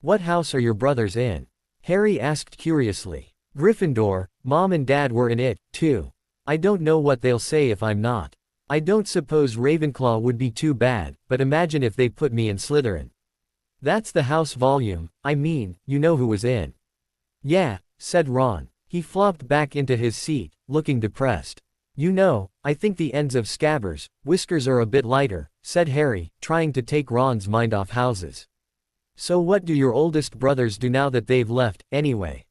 What house are your brothers in? Harry asked curiously. Gryffindor. Mom and Dad were in it, too. I don't know what they'll say if I'm not. I don't suppose Ravenclaw would be too bad, but imagine if they put me in Slytherin. That's the house volume, I mean, you know who was in. Yeah, said Ron. He flopped back into his seat, looking depressed. You know, I think the ends of Scabbers' whiskers are a bit lighter, said Harry, trying to take Ron's mind off houses. So what do your oldest brothers do now that they've left, anyway?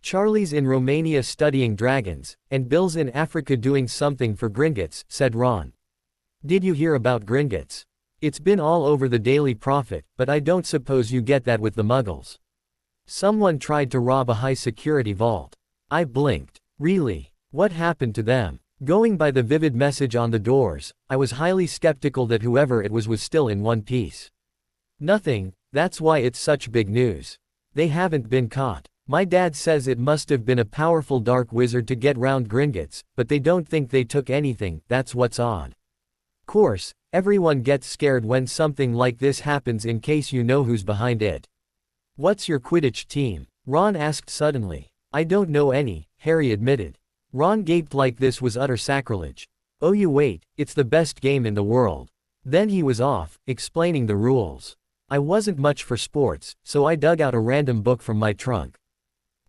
Charlie's in Romania studying dragons, and Bill's in Africa doing something for Gringotts, said Ron. Did you hear about Gringotts? It's been all over the Daily Prophet, but I don't suppose you get that with the Muggles. Someone tried to rob a high-security vault. I blinked. Really? What happened to them? Going by the vivid message on the doors, I was highly skeptical that whoever it was still in one piece. Nothing, that's why it's such big news. They haven't been caught. My dad says it must have been a powerful dark wizard to get round Gringotts, but they don't think they took anything, that's what's odd. Course, everyone gets scared when something like this happens in case you know who's behind it. What's your Quidditch team? Ron asked suddenly. I don't know any, Harry admitted. Ron gaped like this was utter sacrilege. Oh you wait, it's the best game in the world. Then he was off, explaining the rules. I wasn't much for sports, so I dug out a random book from my trunk.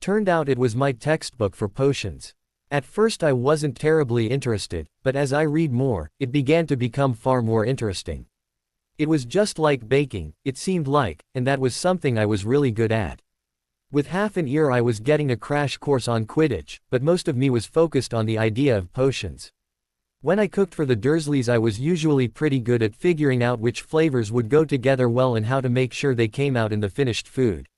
Turned out it was my textbook for potions. At first I wasn't terribly interested, but as I read more, it began to become far more interesting. It was just like baking, it seemed like, and that was something I was really good at. With half an ear I was getting a crash course on Quidditch, but most of me was focused on the idea of potions. When I cooked for the Dursleys I was usually pretty good at figuring out which flavors would go together well and how to make sure they came out in the finished food.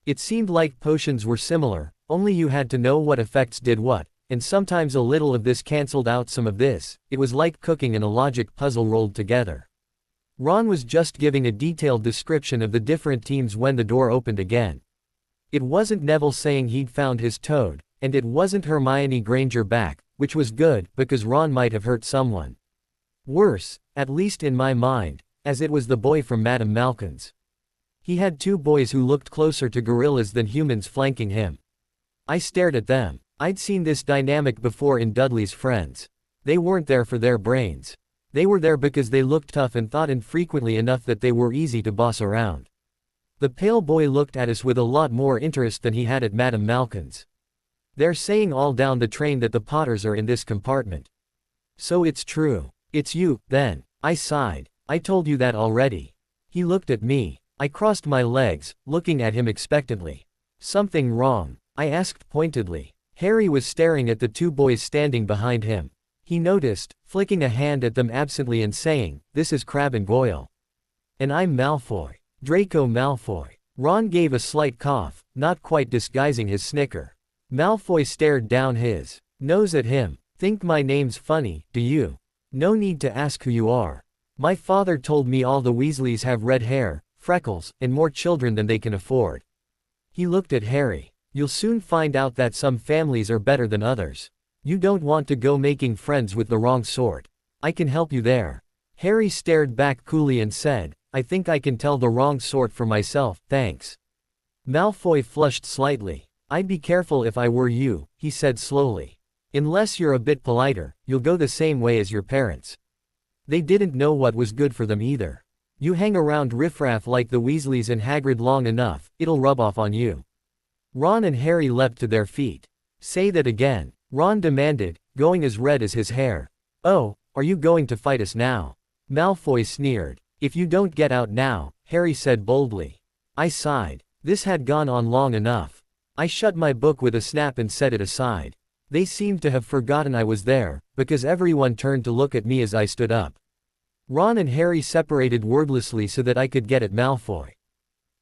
It seemed like potions were similar, only you had to know what effects did what, and sometimes a little of this cancelled out some of this. It was like cooking and a logic puzzle rolled together. Ron was just giving a detailed description of the different teams when the door opened again. It wasn't Neville saying he'd found his toad, and it wasn't Hermione Granger back, which was good, because Ron might have hurt someone. Worse, at least in my mind, as it was the boy from Madame Malkin's. He had two boys who looked closer to gorillas than humans flanking him. I stared at them. I'd seen this dynamic before in Dudley's Friends. They weren't there for their brains. They were there because they looked tough and thought infrequently enough that they were easy to boss around. The pale boy looked at us with a lot more interest than he had at Madame Malkin's. They're saying all down the train that the Potters are in this compartment. So it's true. It's you, then. I sighed. I told you that already. He looked at me. I crossed my legs, looking at him expectantly. Something wrong? I asked pointedly. Harry was staring at the two boys standing behind him. He noticed, flicking a hand at them absently and saying, "This is Crabbe and Goyle. And I'm Malfoy. Draco Malfoy." Ron gave a slight cough, not quite disguising his snicker. Malfoy stared down his nose at him. "Think my name's funny, do you? No need to ask who you are. My father told me all the Weasleys have red hair, freckles, and more children than they can afford." He looked at Harry. "You'll soon find out that some families are better than others. You don't want to go making friends with the wrong sort. I can help you there." Harry stared back coolly and said, "I think I can tell the wrong sort for myself, thanks." Malfoy flushed slightly. "I'd be careful if I were you," he said slowly. "Unless you're a bit politer, you'll go the same way as your parents. They didn't know what was good for them either. You hang around riffraff like the Weasleys and Hagrid long enough, it'll rub off on you." Ron and Harry leapt to their feet. "Say that again," Ron demanded, going as red as his hair. "Oh, are you going to fight us now?" Malfoy sneered. "If you don't get out now," Harry said boldly. I sighed. This had gone on long enough. I shut my book with a snap and set it aside. They seemed to have forgotten I was there, because everyone turned to look at me as I stood up. Ron and Harry separated wordlessly so that I could get at Malfoy.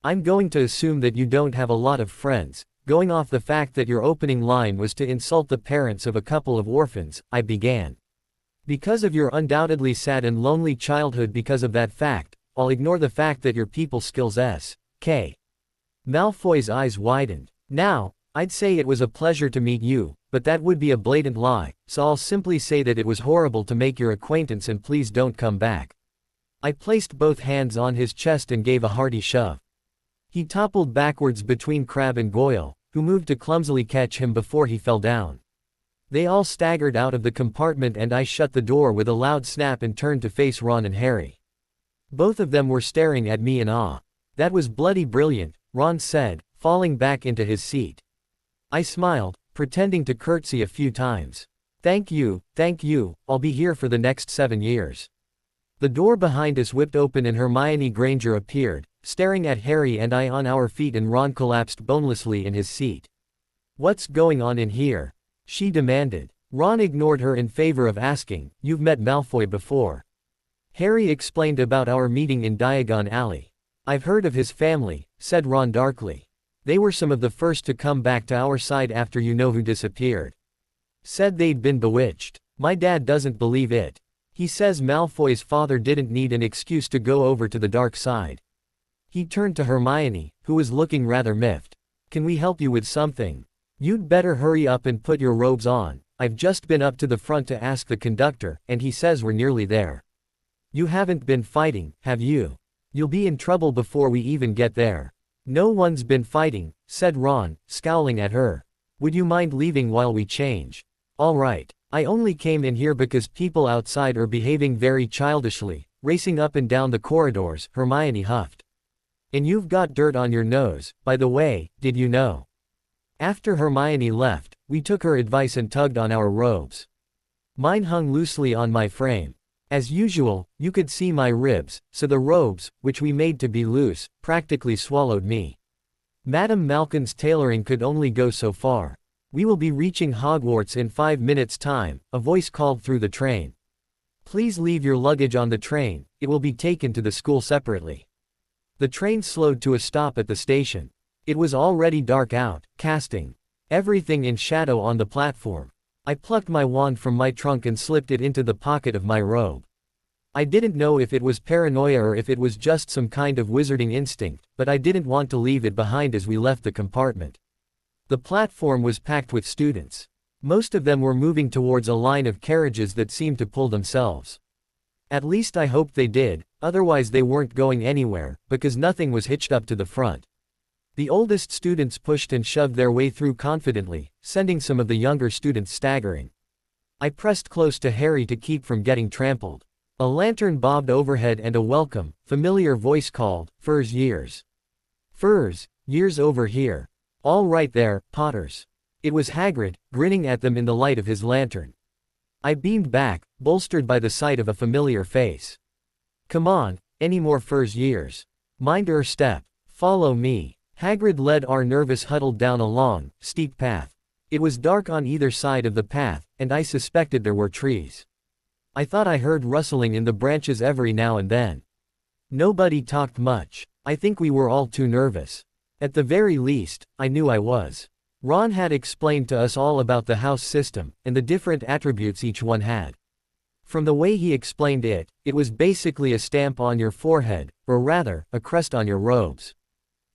"I'm going to assume that you don't have a lot of friends, going off the fact that your opening line was to insult the parents of a couple of orphans," I began. "Because of your undoubtedly sad and lonely childhood. Because of that fact, I'll ignore the fact that your people skills S.K." Malfoy's eyes widened. "Now, I'd say it was a pleasure to meet you, but that would be a blatant lie, so I'll simply say that it was horrible to make your acquaintance and please don't come back." I placed both hands on his chest and gave a hearty shove. He toppled backwards between Crabbe and Goyle, who moved to clumsily catch him before he fell down. They all staggered out of the compartment and I shut the door with a loud snap and turned to face Ron and Harry. Both of them were staring at me in awe. "That was bloody brilliant," Ron said, falling back into his seat. I smiled, pretending to curtsy a few times. Thank you, I'll be here for the next 7 years." The door behind us whipped open and Hermione Granger appeared, staring at Harry and I on our feet, and Ron collapsed bonelessly in his seat. "What's going on in here?" she demanded. Ron ignored her in favor of asking, "You've met Malfoy before?" Harry explained about our meeting in Diagon Alley. "I've heard of his family," said Ron darkly. "They were some of the first to come back to our side after you-know-who disappeared. Said they'd been bewitched. My dad doesn't believe it. He says Malfoy's father didn't need an excuse to go over to the dark side." He turned to Hermione, who was looking rather miffed. "Can we help you with something? You'd better hurry up and put your robes on. I've just been up to the front to ask the conductor, and he says we're nearly there." "You haven't been fighting, have you? You'll be in trouble before we even get there." "No one's been fighting," said Ron, scowling at her. "Would you mind leaving while we change?" "All right. I only came in here because people outside are behaving very childishly, racing up and down the corridors," Hermione huffed. "And you've got dirt on your nose, by the way, did you know?" After Hermione left, we took her advice and tugged on our robes. Mine hung loosely on my frame. As usual, you could see my ribs, so the robes, which we made to be loose, practically swallowed me. Madame Malkin's tailoring could only go so far. "We will be reaching Hogwarts in 5 minutes' time," a voice called through the train. "Please leave your luggage on the train, it will be taken to the school separately." The train slowed to a stop at the station. It was already dark out, casting everything in shadow on the platform. I plucked my wand from my trunk and slipped it into the pocket of my robe. I didn't know if it was paranoia or if it was just some kind of wizarding instinct, but I didn't want to leave it behind as we left the compartment. The platform was packed with students. Most of them were moving towards a line of carriages that seemed to pull themselves. At least I hoped they did, otherwise they weren't going anywhere, because nothing was hitched up to the front. The oldest students pushed and shoved their way through confidently, sending some of the younger students staggering. I pressed close to Harry to keep from getting trampled. A lantern bobbed overhead and a welcome, familiar voice called, "Furs years. Furs, years over here. All right there, Potters." It was Hagrid, grinning at them in the light of his lantern. I beamed back, bolstered by the sight of a familiar face. "Come on, any more Furs years? Mind your step. Follow me." Hagrid led our nervous huddle down a long, steep path. It was dark on either side of the path, and I suspected there were trees. I thought I heard rustling in the branches every now and then. Nobody talked much. I think we were all too nervous. At the very least, I knew I was. Ron had explained to us all about the house system, and the different attributes each one had. From the way he explained it, it was basically a stamp on your forehead, or rather, a crest on your robes.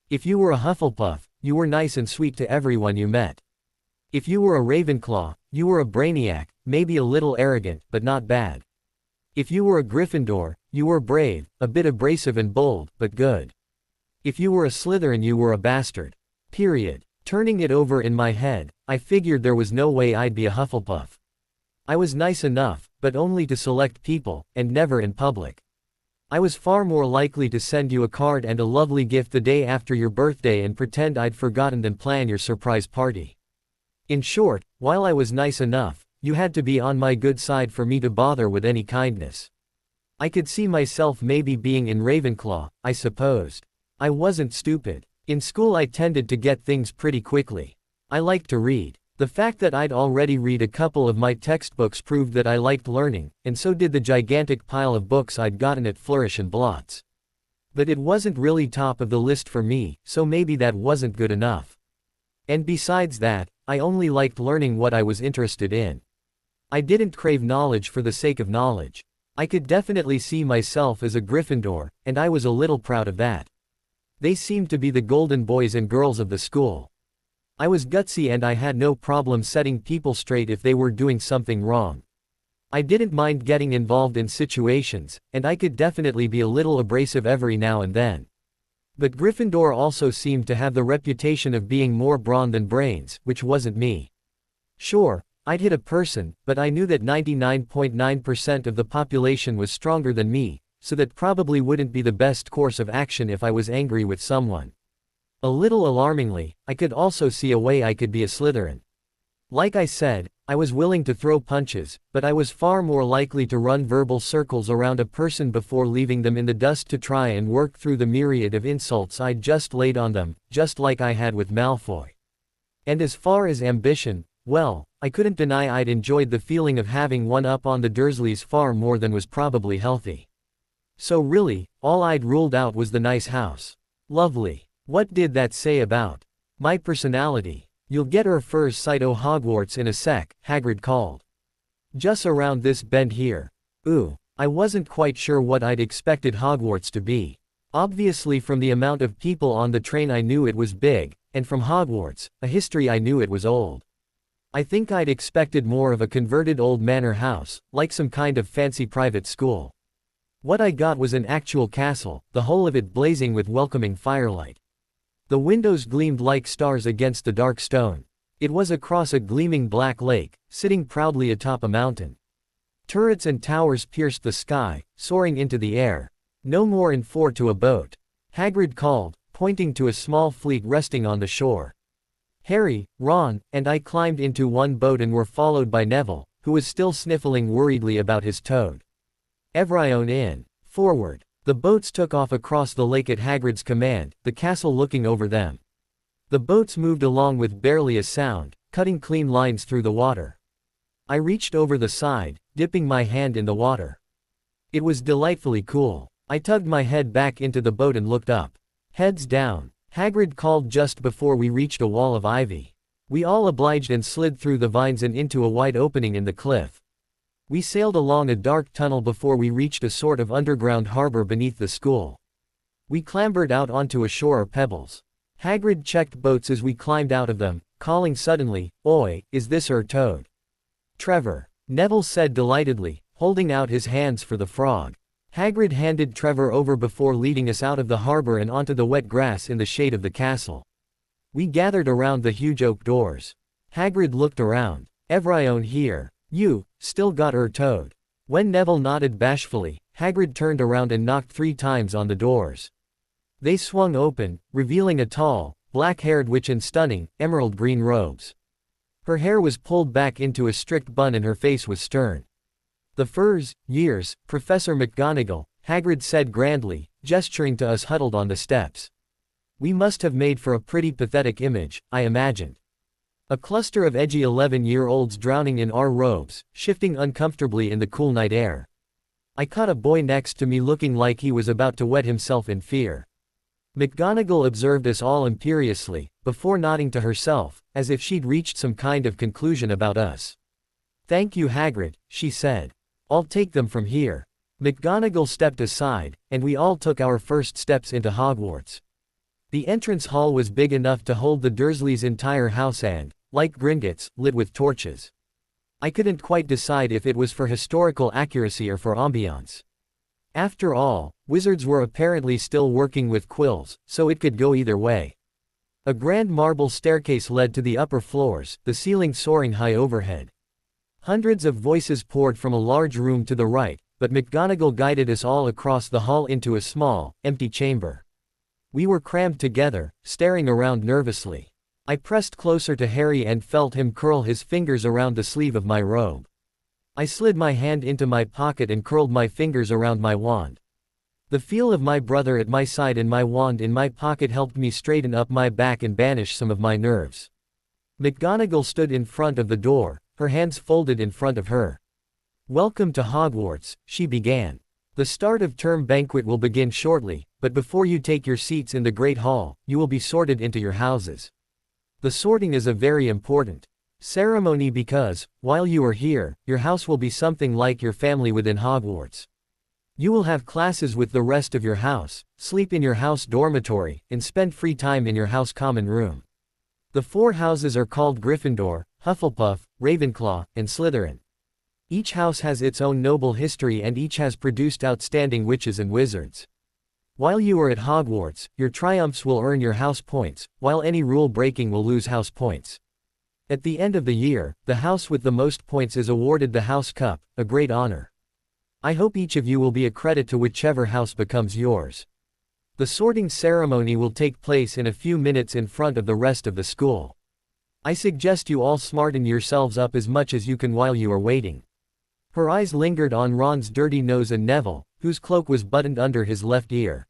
If you were a Hufflepuff, you were nice and sweet to everyone you met. If you were a Ravenclaw, you were a brainiac, maybe a little arrogant, but not bad. If you were a Gryffindor, you were brave, a bit abrasive and bold, but good. If you were a Slytherin, you were a bastard. Period. Turning it over in my head, I figured there was no way I'd be a Hufflepuff. I was nice enough, but only to select people, and never in public. I was far more likely to send you a card and a lovely gift the day after your birthday and pretend I'd forgotten than plan your surprise party. In short, while I was nice enough, you had to be on my good side for me to bother with any kindness. I could see myself maybe being in Ravenclaw, I supposed. I wasn't stupid. In school I tended to get things pretty quickly. I liked to read. The fact that I'd already read a couple of my textbooks proved that I liked learning, and so did the gigantic pile of books I'd gotten at Flourish and Blots. But it wasn't really top of the list for me, so maybe that wasn't good enough. And besides that, I only liked learning what I was interested in. I didn't crave knowledge for the sake of knowledge. I could definitely see myself as a Gryffindor, and I was a little proud of that. They seemed to be the golden boys and girls of the school. I was gutsy and I had no problem setting people straight if they were doing something wrong. I didn't mind getting involved in situations, and I could definitely be a little abrasive every now and then. But Gryffindor also seemed to have the reputation of being more brawn than brains, which wasn't me. Sure, I'd hit a person, but I knew that 99.9% of the population was stronger than me, so that probably wouldn't be the best course of action if I was angry with someone. A little alarmingly, I could also see a way I could be a Slytherin. Like I said, I was willing to throw punches, but I was far more likely to run verbal circles around a person before leaving them in the dust to try and work through the myriad of insults I'd just laid on them, just like I had with Malfoy. And as far as ambition, well, I couldn't deny I'd enjoyed the feeling of having one up on the Dursleys far more than was probably healthy. So really, all I'd ruled out was the nice house. Lovely. What did that say about my personality? You'll get her first sight o' Hogwarts in a sec, Hagrid called. Just around this bend here. Ooh, I wasn't quite sure what I'd expected Hogwarts to be. Obviously from the amount of people on the train I knew it was big, and from Hogwarts, a history I knew it was old. I think I'd expected more of a converted old manor house, like some kind of fancy private school. What I got was an actual castle, the whole of it blazing with welcoming firelight. The windows gleamed like stars against the dark stone. It was across a gleaming black lake, sitting proudly atop a mountain. Turrets and towers pierced the sky, soaring into the air. No more in four to a boat. Hagrid called, pointing to a small fleet resting on the shore. Harry, Ron, and I climbed into one boat and were followed by Neville, who was still sniffling worriedly about his toad. Evrione in. Forward. The boats took off across the lake at Hagrid's command, the castle looking over them. The boats moved along with barely a sound, cutting clean lines through the water. I reached over the side, dipping my hand in the water. It was delightfully cool. I tugged my head back into the boat and looked up. Heads down. Hagrid called just before we reached a wall of ivy. We all obliged and slid through the vines and into a wide opening in the cliff. We sailed along a dark tunnel before we reached a sort of underground harbor beneath the school. We clambered out onto a shore of pebbles. Hagrid checked boats as we climbed out of them, calling suddenly, "Oi, is this our toad?" "Trevor," Neville said delightedly, holding out his hands for the frog. Hagrid handed Trevor over before leading us out of the harbor and onto the wet grass in the shade of the castle. We gathered around the huge oak doors. Hagrid looked around. "Evrione here. You, still got her toad." When Neville nodded bashfully, Hagrid turned around and knocked 3 times on the doors. They swung open, revealing a tall, black-haired witch in stunning, emerald-green robes. Her hair was pulled back into a strict bun and her face was stern. "The furs, years, Professor McGonagall," Hagrid said grandly, gesturing to us huddled on the steps. We must have made for a pretty pathetic image, I imagined. A cluster of edgy 11-year-olds drowning in our robes, shifting uncomfortably in the cool night air. I caught a boy next to me looking like he was about to wet himself in fear. McGonagall observed us all imperiously, before nodding to herself, as if she'd reached some kind of conclusion about us. "Thank you, Hagrid," she said. "I'll take them from here." McGonagall stepped aside, and we all took our first steps into Hogwarts. The entrance hall was big enough to hold the Dursleys' entire house and, like Gringotts, lit with torches. I couldn't quite decide if it was for historical accuracy or for ambiance. After all, wizards were apparently still working with quills, so it could go either way. A grand marble staircase led to the upper floors, the ceiling soaring high overhead. Hundreds of voices poured from a large room to the right, but McGonagall guided us all across the hall into a small, empty chamber. We were crammed together, staring around nervously. I pressed closer to Harry and felt him curl his fingers around the sleeve of my robe. I slid my hand into my pocket and curled my fingers around my wand. The feel of my brother at my side and my wand in my pocket helped me straighten up my back and banish some of my nerves. McGonagall stood in front of the door, her hands folded in front of her. "Welcome to Hogwarts," she began. "The start of term banquet will begin shortly, but before you take your seats in the Great Hall, you will be sorted into your houses. The sorting is a very important ceremony because, while you are here, your house will be something like your family within Hogwarts. You will have classes with the rest of your house, sleep in your house dormitory, and spend free time in your house common room. The 4 houses are called Gryffindor, Hufflepuff, Ravenclaw, and Slytherin. Each house has its own noble history and each has produced outstanding witches and wizards. While you are at Hogwarts, your triumphs will earn your house points, while any rule breaking will lose house points. At the end of the year, the house with the most points is awarded the House Cup, a great honor. I hope each of you will be a credit to whichever house becomes yours. The sorting ceremony will take place in a few minutes in front of the rest of the school. I suggest you all smarten yourselves up as much as you can while you are waiting." Her eyes lingered on Ron's dirty nose and Neville, whose cloak was buttoned under his left ear.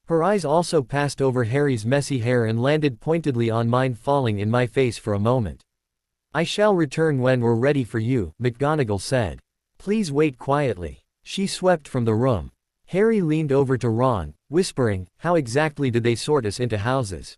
Her eyes also passed over Harry's messy hair and landed pointedly on mine, falling in my face for a moment. "I shall return when we're ready for you," McGonagall said. "Please wait quietly." She swept from the room. Harry leaned over to Ron, whispering, "How exactly did they sort us into houses?"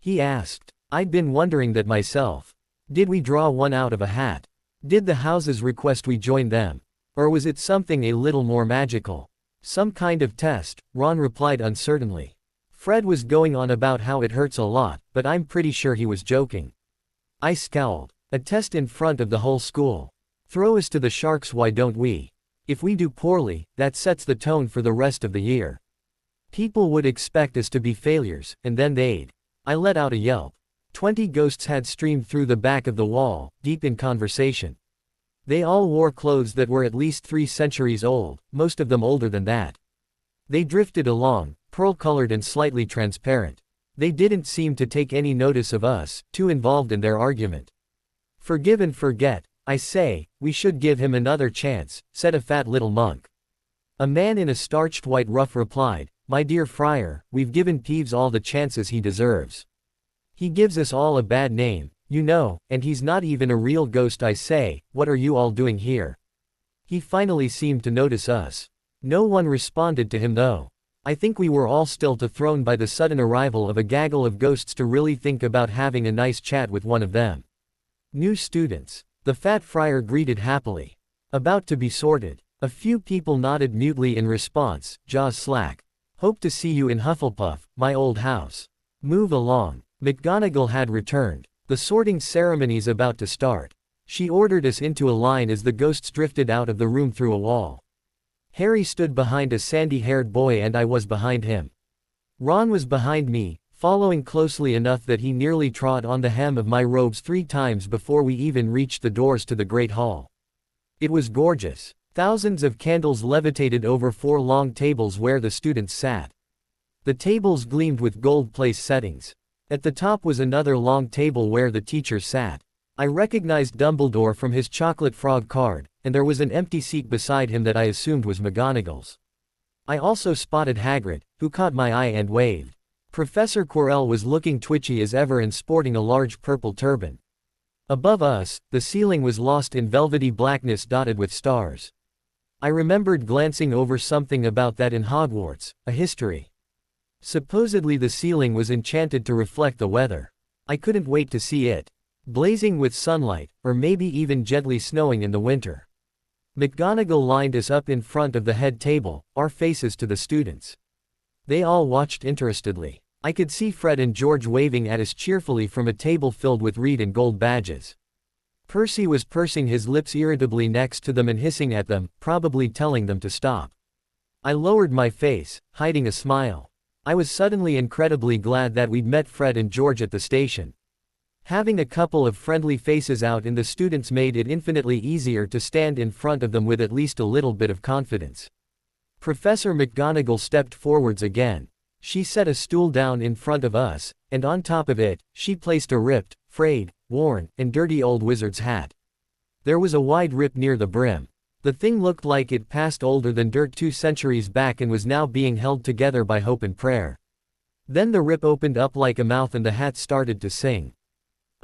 he asked. "I'd been wondering that myself. Did we draw one out of a hat? Did the houses request we join them? Or was it something a little more magical? Some kind of test," Ron replied uncertainly. Fred was going on about how it hurts a lot, but I'm pretty sure he was joking. I scowled. "A test in front of the whole school. Throw us to the sharks, why don't we? If we do poorly, that sets the tone for the rest of the year. People would expect us to be failures, and then they'd—" I let out a yelp. 20 ghosts had streamed through the back of the wall, deep in conversation. They all wore clothes that were at least 3 centuries old, most of them older than that. They drifted along, pearl-colored and slightly transparent. They didn't seem to take any notice of us, too involved in their argument. "Forgive and forget, I say, we should give him another chance," said a fat little monk. A man in a starched white ruff replied, "My dear friar, we've given Peeves all the chances he deserves. He gives us all a bad name, you know, and he's not even a real ghost. I say, what are you all doing here?" He finally seemed to notice us. No one responded to him though. I think we were all still too thrown by the sudden arrival of a gaggle of ghosts to really think about having a nice chat with one of them. "New students," the fat friar greeted happily. "About to be sorted." A few people nodded mutely in response, jaws slack. "Hope to see you in Hufflepuff, my old house. Move along." McGonagall had returned. "The sorting ceremony's about to start." She ordered us into a line as the ghosts drifted out of the room through a wall. Harry stood behind a sandy-haired boy and I was behind him. Ron was behind me, following closely enough that he nearly trod on the hem of my robes 3 times before we even reached the doors to the Great Hall. It was gorgeous. Thousands of candles levitated over 4 long tables where the students sat. The tables gleamed with gold place settings. At the top was another long table where the teachers sat. I recognized Dumbledore from his chocolate frog card, and there was an empty seat beside him that I assumed was McGonagall's. I also spotted Hagrid, who caught my eye and waved. Professor Quirrell was looking twitchy as ever and sporting a large purple turban. Above us, the ceiling was lost in velvety blackness dotted with stars. I remembered glancing over something about that in Hogwarts, a history. Supposedly the ceiling was enchanted to reflect the weather. I couldn't wait to see it. Blazing with sunlight, or maybe even gently snowing in the winter. McGonagall lined us up in front of the head table, our faces to the students. They all watched interestedly. I could see Fred and George waving at us cheerfully from a table filled with red and gold badges. Percy was pursing his lips irritably next to them and hissing at them, probably telling them to stop. I lowered my face, hiding a smile. I was suddenly incredibly glad that we'd met Fred and George at the station. Having a couple of friendly faces out in the students made it infinitely easier to stand in front of them with at least a little bit of confidence. Professor McGonagall stepped forwards again. She set a stool down in front of us, and on top of it, she placed a ripped, frayed, worn, and dirty old wizard's hat. There was a wide rip near the brim. The thing looked like it passed older than dirt 2 centuries back and was now being held together by hope and prayer. Then the rip opened up like a mouth and the hat started to sing.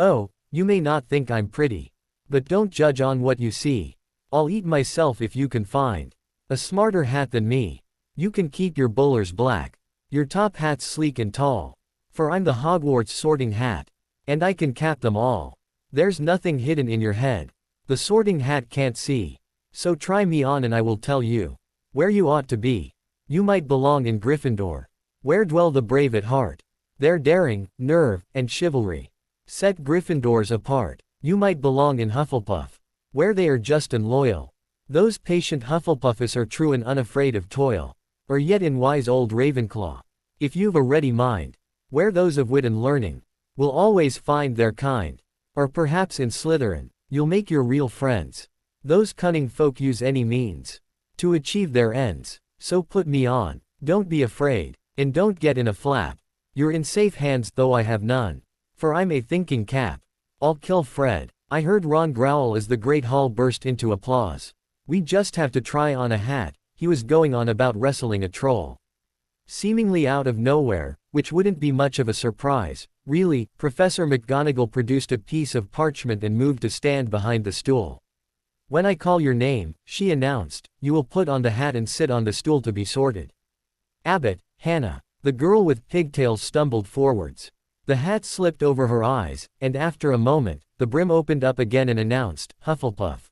Oh, you may not think I'm pretty. But don't judge on what you see. I'll eat myself if you can find a smarter hat than me. You can keep your bowlers black. Your top hat's sleek and tall. For I'm the Hogwarts sorting hat. And I can cap them all. There's nothing hidden in your head. The sorting hat can't see. So try me on and I will tell you where you ought to be. You might belong in Gryffindor, where dwell the brave at heart. Their daring, nerve, and chivalry set Gryffindors apart. You might belong in Hufflepuff, where they are just and loyal. Those patient Hufflepuffers are true and unafraid of toil. Or yet in wise old Ravenclaw, if you've a ready mind, where those of wit and learning will always find their kind. Or perhaps in Slytherin, you'll make your real friends. Those cunning folk use any means to achieve their ends. So put me on, don't be afraid, and don't get in a flap. You're in safe hands, though I have none. For I'm a thinking cap. I'll kill Fred. I heard Ron growl as the great hall burst into applause. We just have to try on a hat. He was going on about wrestling a troll. Seemingly out of nowhere, which wouldn't be much of a surprise, really, Professor McGonagall produced a piece of parchment and moved to stand behind the stool. When I call your name, she announced, you will put on the hat and sit on the stool to be sorted. Abbott, Hannah. The girl with pigtails stumbled forwards. The hat slipped over her eyes, and after a moment, the brim opened up again and announced, Hufflepuff.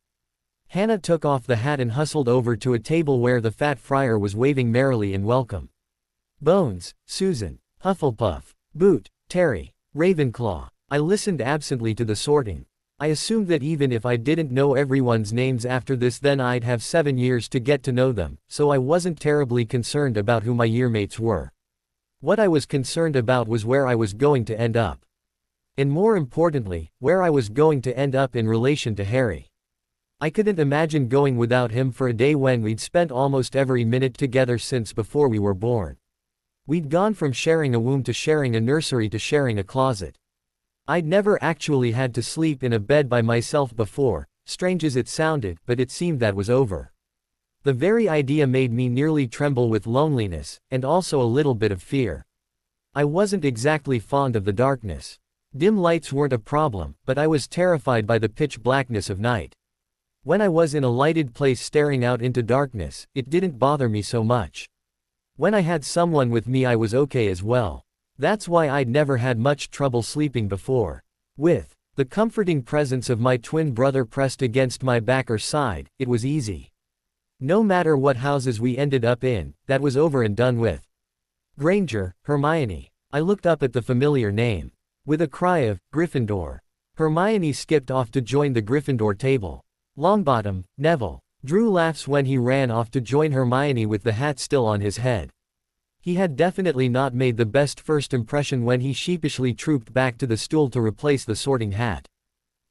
Hannah took off the hat and hustled over to a table where the fat friar was waving merrily in welcome. Bones, Susan, Hufflepuff, Boot, Terry, Ravenclaw. I listened absently to the sorting. I assumed that even if I didn't know everyone's names after this, then I'd have 7 years to get to know them, so I wasn't terribly concerned about who my yearmates were. What I was concerned about was where I was going to end up. And more importantly, where I was going to end up in relation to Harry. I couldn't imagine going without him for a day when we'd spent almost every minute together since before we were born. We'd gone from sharing a womb to sharing a nursery to sharing a closet. I'd never actually had to sleep in a bed by myself before, strange as it sounded, but it seemed that was over. The very idea made me nearly tremble with loneliness, and also a little bit of fear. I wasn't exactly fond of the darkness. Dim lights weren't a problem, but I was terrified by the pitch blackness of night. When I was in a lighted place staring out into darkness, it didn't bother me so much. When I had someone with me I was okay as well. That's why I'd never had much trouble sleeping before. With the comforting presence of my twin brother pressed against my back or side, it was easy. No matter what houses we ended up in, that was over and done with. Granger, Hermione. I looked up at the familiar name. With a cry of, Gryffindor. Hermione skipped off to join the Gryffindor table. Longbottom, Neville. Drew laughs when he ran off to join Hermione with the hat still on his head. He had definitely not made the best first impression when he sheepishly trooped back to the stool to replace the sorting hat.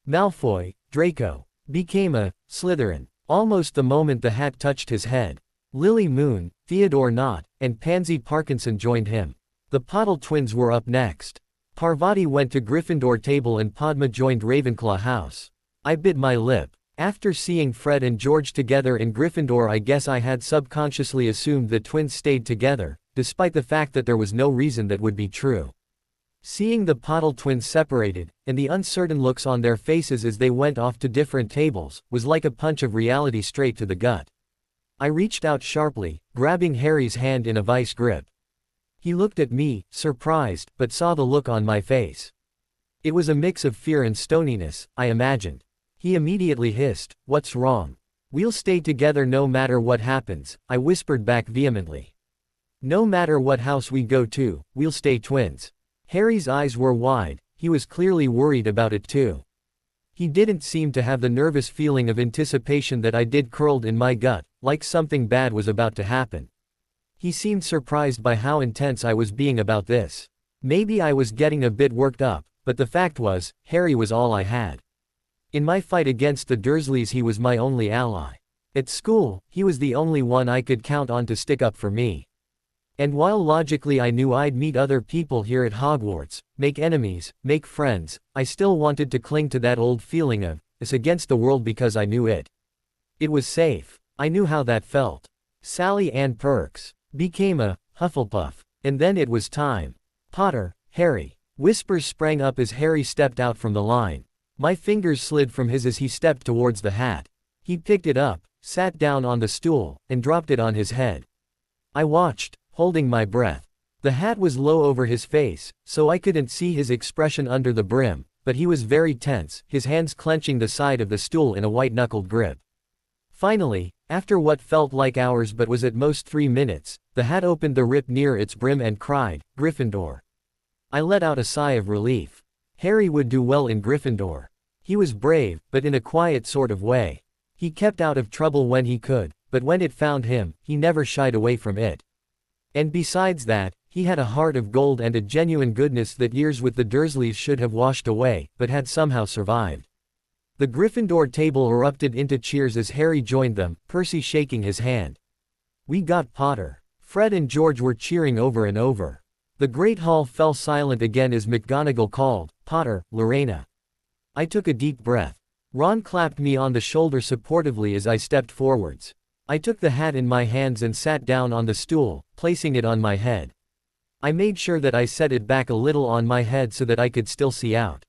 Malfoy, Draco, became a Slytherin almost the moment the hat touched his head. Lily Moon, Theodore Nott, and Pansy Parkinson joined him. The Pottle twins were up next. Parvati went to Gryffindor table and Padma joined Ravenclaw house. I bit my lip. After seeing Fred and George together in Gryffindor, I guess I had subconsciously assumed the twins stayed together, despite the fact that there was no reason that would be true. Seeing the Pottle twins separated, and the uncertain looks on their faces as they went off to different tables, was like a punch of reality straight to the gut. I reached out sharply, grabbing Harry's hand in a vice grip. He looked at me, surprised, but saw the look on my face. It was a mix of fear and stoniness, I imagined. He immediately hissed, "What's wrong?" "We'll stay together no matter what happens," I whispered back vehemently. "No matter what house we go to, we'll stay twins." Harry's eyes were wide, he was clearly worried about it too. He didn't seem to have the nervous feeling of anticipation that I did curled in my gut, like something bad was about to happen. He seemed surprised by how intense I was being about this. Maybe I was getting a bit worked up, but the fact was, Harry was all I had. In my fight against the Dursleys he was my only ally. At school, he was the only one I could count on to stick up for me. And while logically I knew I'd meet other people here at Hogwarts, make enemies, make friends, I still wanted to cling to that old feeling of, us against the world because I knew it. It was safe. I knew how that felt. Sally Ann Perks became a Hufflepuff. And then it was time. "Potter, Harry." Whispers sprang up as Harry stepped out from the line. My fingers slid from his as he stepped towards the hat. He picked it up, sat down on the stool, and dropped it on his head. I watched, holding my breath. The hat was low over his face, so I couldn't see his expression under the brim, but he was very tense, his hands clenching the side of the stool in a white-knuckled grip. Finally, after what felt like hours but was at most 3 minutes, the hat opened the rip near its brim and cried, "Gryffindor." I let out a sigh of relief. Harry would do well in Gryffindor. He was brave, but in a quiet sort of way. He kept out of trouble when he could, but when it found him, he never shied away from it. And besides that, he had a heart of gold and a genuine goodness that years with the Dursleys should have washed away, but had somehow survived. The Gryffindor table erupted into cheers as Harry joined them, Percy shaking his hand. "We got Potter." Fred and George were cheering over and over. The great hall fell silent again as McGonagall called, "Potter, Lorena." I took a deep breath. Ron clapped me on the shoulder supportively as I stepped forwards. I took the hat in my hands and sat down on the stool, placing it on my head. I made sure that I set it back a little on my head so that I could still see out.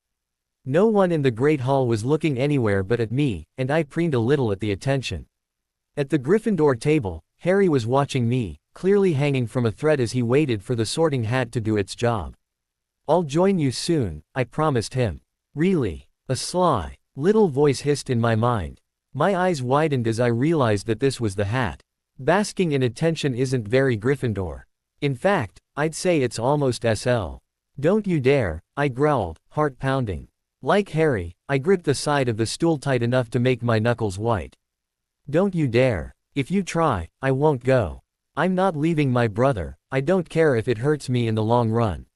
No one in the great hall was looking anywhere but at me, and I preened a little at the attention. At the Gryffindor table, Harry was watching me, clearly hanging from a thread as he waited for the sorting hat to do its job. "I'll join you soon," I promised him. "Really?" A sly, little voice hissed in my mind. My eyes widened as I realized that this was the hat. Basking in attention isn't very Gryffindor. In fact, I'd say it's almost SL. "Don't you dare," I growled, heart pounding. Like Harry, I gripped the side of the stool tight enough to make my knuckles white. "Don't you dare. If you try, I won't go. I'm not leaving my brother, I don't care if it hurts me in the long run.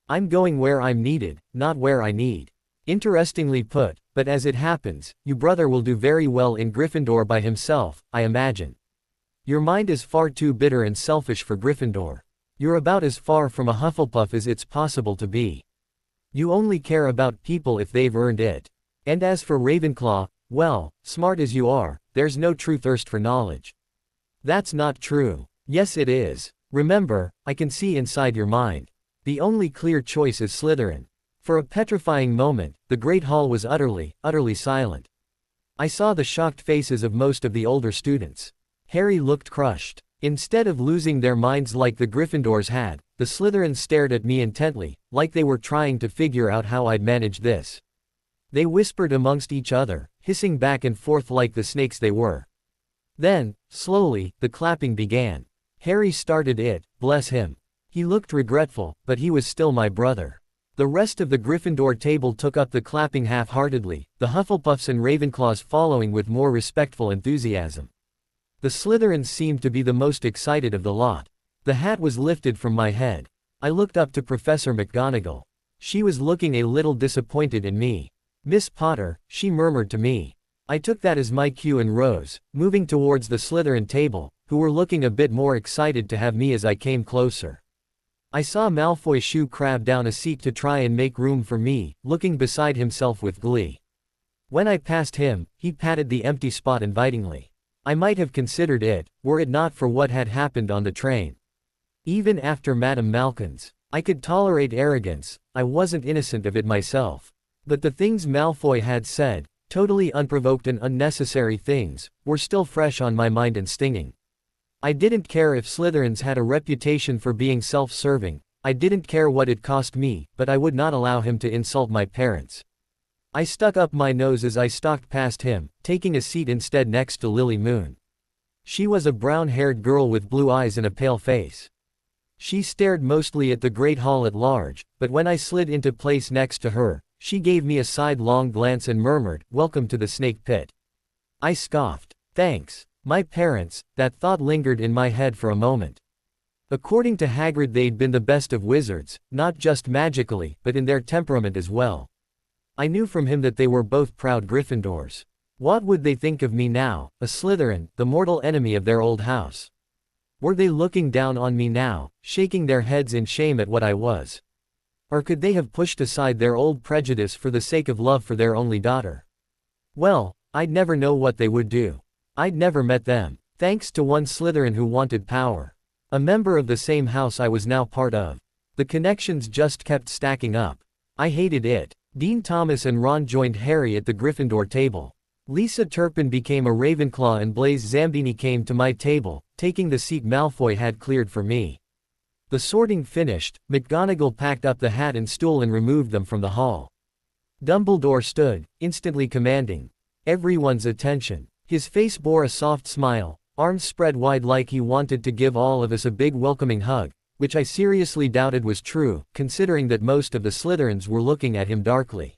I'm going where I'm needed, not where I need." Interestingly put, but as it happens, your brother will do very well in Gryffindor by himself, I imagine. Your mind is far too bitter and selfish for Gryffindor. You're about as far from a Hufflepuff as it's possible to be. You only care about people if they've earned it. And as for Ravenclaw, well, smart as you are, there's no true thirst for knowledge. That's not true. Yes it is. Remember, I can see inside your mind. The only clear choice is Slytherin. For a petrifying moment, the great hall was utterly silent. I saw the shocked faces of most of the older students. Harry looked crushed. Instead of losing their minds like the Gryffindors had, the Slytherins stared at me intently, like they were trying to figure out how I'd manage this. They whispered amongst each other, hissing back and forth like the snakes they were. Then, slowly, the clapping began. Harry started it, bless him. He looked regretful, but he was still my brother. The rest of the Gryffindor table took up the clapping half-heartedly, the Hufflepuffs and Ravenclaws following with more respectful enthusiasm. The Slytherins seemed to be the most excited of the lot. The hat was lifted from my head. I looked up to Professor McGonagall. She was looking a little disappointed in me. "Miss Potter," she murmured to me. I took that as my cue and rose, moving towards the Slytherin table, who were looking a bit more excited to have me as I came closer. I saw Malfoy shoo crab down a seat to try and make room for me, looking beside himself with glee. When I passed him, he patted the empty spot invitingly. I might have considered it, were it not for what had happened on the train. Even after Madame Malkin's, I could tolerate arrogance, I wasn't innocent of it myself. But the things Malfoy had said, totally unprovoked and unnecessary things, were still fresh on my mind and stinging. I didn't care if Slytherins had a reputation for being self-serving, I didn't care what it cost me, but I would not allow him to insult my parents. I stuck up my nose as I stalked past him, taking a seat instead next to Lily Moon. She was a brown-haired girl with blue eyes and a pale face. She stared mostly at the great hall at large, but when I slid into place next to her, she gave me a sidelong glance and murmured, "Welcome to the snake pit." I scoffed. Thanks. My parents, that thought lingered in my head for a moment. According to Hagrid, they'd been the best of wizards, not just magically, but in their temperament as well. I knew from him that they were both proud Gryffindors. What would they think of me now, a Slytherin, the mortal enemy of their old house? Were they looking down on me now, shaking their heads in shame at what I was? Or could they have pushed aside their old prejudice for the sake of love for their only daughter? Well, I'd never know what they would do. I'd never met them. Thanks to one Slytherin who wanted power. A member of the same house I was now part of. The connections just kept stacking up. I hated it. Dean Thomas and Ron joined Harry at the Gryffindor table. Lisa Turpin became a Ravenclaw and Blaise Zambini came to my table, taking the seat Malfoy had cleared for me. The sorting finished, McGonagall packed up the hat and stool and removed them from the hall. Dumbledore stood, instantly commanding everyone's attention. His face bore a soft smile, arms spread wide like he wanted to give all of us a big welcoming hug, which I seriously doubted was true, considering that most of the Slytherins were looking at him darkly.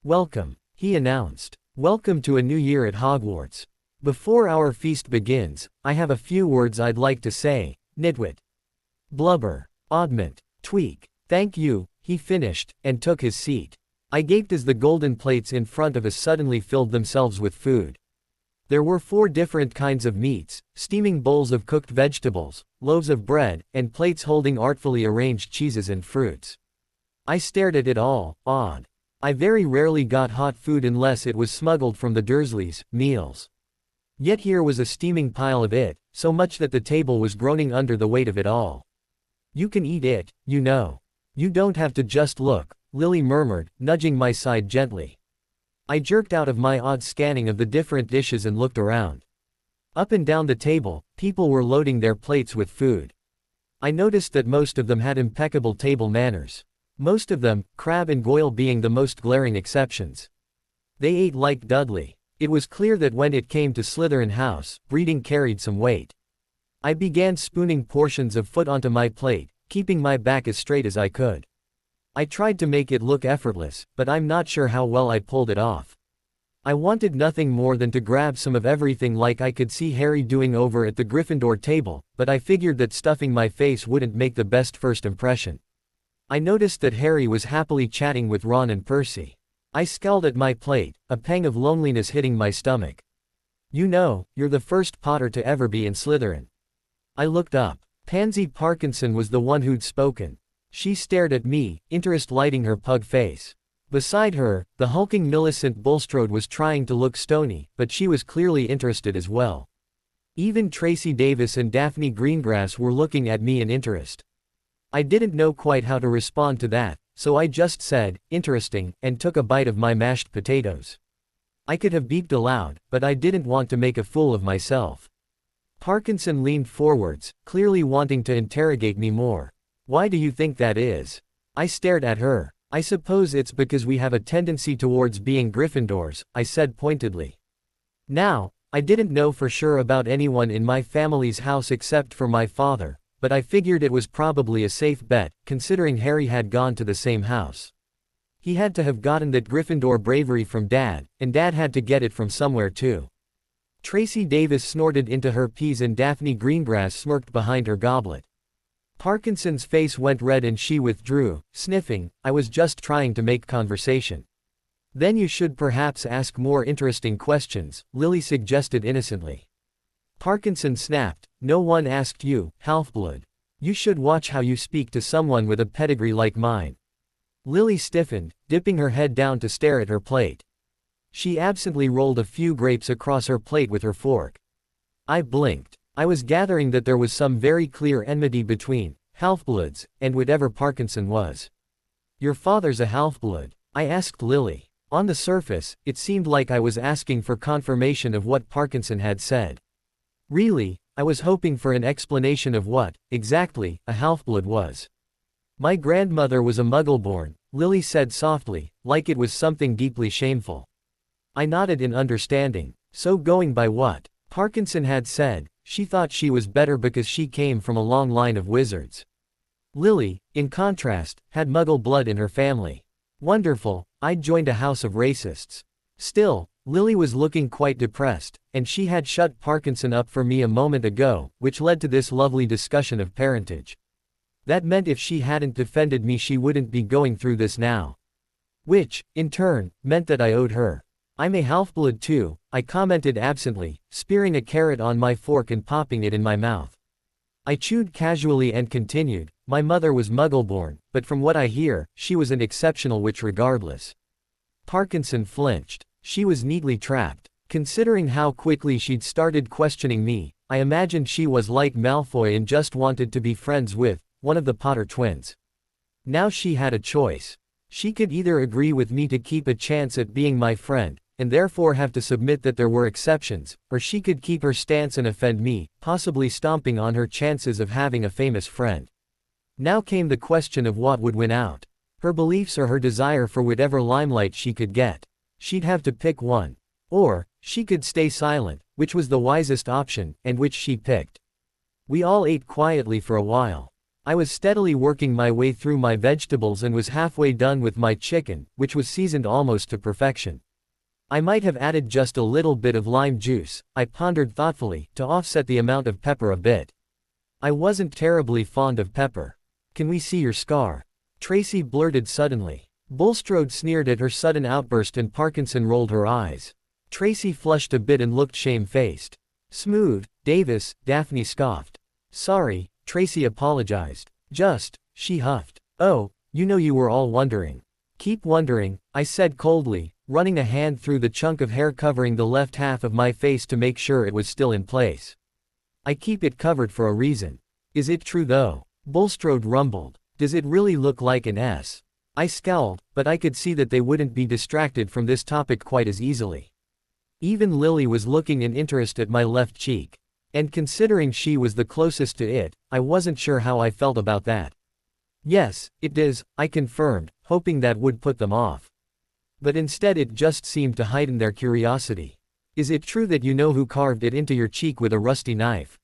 "Welcome," he announced. "Welcome to a new year at Hogwarts. Before our feast begins, I have a few words I'd like to say. Nitwit. Blubber. Oddment. Tweak. Thank you," he finished, and took his seat. I gaped as the golden plates in front of us suddenly filled themselves with food. There were 4 different kinds of meats, steaming bowls of cooked vegetables, loaves of bread, and plates holding artfully arranged cheeses and fruits. I stared at it all, awed. I very rarely got hot food unless it was smuggled from the Dursleys' meals. Yet here was a steaming pile of it, so much that the table was groaning under the weight of it all. "You can eat it, you know. You don't have to just look," Lily murmured, nudging my side gently. I jerked out of my odd scanning of the different dishes and looked around. Up and down the table, people were loading their plates with food. I noticed that most of them had impeccable table manners. Most of them, Crabbe and Goyle being the most glaring exceptions. They ate like Dudley. It was clear that when it came to Slytherin House, breeding carried some weight. I began spooning portions of food onto my plate, keeping my back as straight as I could. I tried to make it look effortless, but I'm not sure how well I pulled it off. I wanted nothing more than to grab some of everything like I could see Harry doing over at the Gryffindor table, but I figured that stuffing my face wouldn't make the best first impression. I noticed that Harry was happily chatting with Ron and Percy. I scowled at my plate, a pang of loneliness hitting my stomach. "You know, you're the first Potter to ever be in Slytherin." I looked up. Pansy Parkinson was the one who'd spoken. She stared at me, interest lighting her pug face. Beside her, the hulking Millicent Bulstrode was trying to look stony, but she was clearly interested as well. Even Tracy Davis and Daphne Greengrass were looking at me in interest. I didn't know quite how to respond to that, so I just said, "Interesting," and took a bite of my mashed potatoes. I could have beeped aloud, but I didn't want to make a fool of myself. Parkinson leaned forwards, clearly wanting to interrogate me more. "Why do you think that is?" I stared at her. "I suppose it's because we have a tendency towards being Gryffindors," I said pointedly. Now, I didn't know for sure about anyone in my family's house except for my father, but I figured it was probably a safe bet, considering Harry had gone to the same house. He had to have gotten that Gryffindor bravery from Dad, and Dad had to get it from somewhere too. Tracy Davis snorted into her peas and Daphne Greengrass smirked behind her goblet. Parkinson's face went red and she withdrew, sniffing. "I was just trying to make conversation." "Then you should perhaps ask more interesting questions," Lily suggested innocently. Parkinson snapped. "No one asked you, Halfblood. You should watch how you speak to someone with a pedigree like mine." Lily stiffened, dipping her head down to stare at her plate. She absently rolled a few grapes across her plate with her fork. I blinked. I was gathering that there was some very clear enmity between half-bloods, and whatever Parkinson was. Your father's a half-blood? I asked Lily. On the surface, it seemed like I was asking for confirmation of what Parkinson had said. Really, I was hoping for an explanation of what, exactly, a half-blood was. My grandmother was a Muggle-born, Lily said softly, like it was something deeply shameful. I nodded in understanding. So going by what Parkinson had said, she thought she was better because she came from a long line of wizards. Lily, in contrast, had Muggle blood in her family. Wonderful, I'd joined a house of racists. Still, Lily was looking quite depressed, and she had shut Parkinson up for me a moment ago, which led to this lovely discussion of parentage. That meant if she hadn't defended me she wouldn't be going through this now. Which, in turn, meant that I owed her. I'm a half-blood too, I commented absently, spearing a carrot on my fork and popping it in my mouth. I chewed casually and continued, my mother was Muggle-born, but from what I hear, she was an exceptional witch regardless. Parkinson flinched. She was neatly trapped. Considering how quickly she'd started questioning me, I imagined she was like Malfoy and just wanted to be friends with one of the Potter twins. Now she had a choice. She could either agree with me to keep a chance at being my friend, and therefore have to submit that there were exceptions, or she could keep her stance and offend me, possibly stomping on her chances of having a famous friend. Now came the question of what would win out. Her beliefs or her desire for whatever limelight she could get. She'd have to pick one. Or, she could stay silent, which was the wisest option, and which she picked. We all ate quietly for a while. I was steadily working my way through my vegetables and was halfway done with my chicken, which was seasoned almost to perfection. I might have added just a little bit of lime juice, I pondered thoughtfully, to offset the amount of pepper a bit. I wasn't terribly fond of pepper. Can we see your scar? Tracy blurted suddenly. Bulstrode sneered at her sudden outburst and Parkinson rolled her eyes. Tracy flushed a bit and looked shamefaced. Smooth, Davis, Daphne scoffed. Sorry, Tracy apologized. She huffed. Oh, you were all wondering. Keep wondering, I said coldly, running a hand through the chunk of hair covering the left half of my face to make sure it was still in place. I keep it covered for a reason. Is it true though? Bulstrode rumbled. Does it really look like an S? I scowled, but I could see that they wouldn't be distracted from this topic quite as easily. Even Lily was looking in interest at my left cheek. And considering she was the closest to it, I wasn't sure how I felt about that. Yes, it does, I confirmed, hoping that would put them off. But instead it just seemed to heighten their curiosity. Is it true that you know who carved it into your cheek with a rusty knife?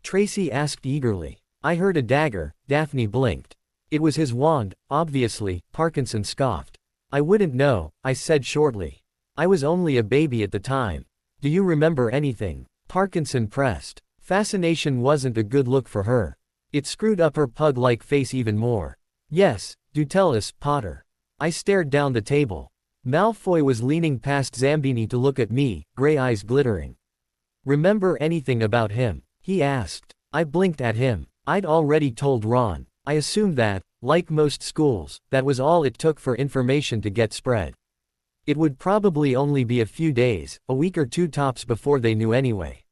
Tracy asked eagerly. I heard a dagger, Daphne blinked. It was his wand, obviously, Parkinson scoffed. I wouldn't know, I said shortly. I was only a baby at the time. Do you remember anything? Parkinson pressed. Fascination wasn't a good look for her. It screwed up her pug-like face even more. Yes, do tell us, Potter. I stared down the table. Malfoy was leaning past Zambini to look at me, gray eyes glittering. Remember anything about him? He asked. I blinked at him. I'd already told Ron. I assumed that, like most schools, that was all it took for information to get spread. It would probably only be a few days, a week or two tops before they knew anyway.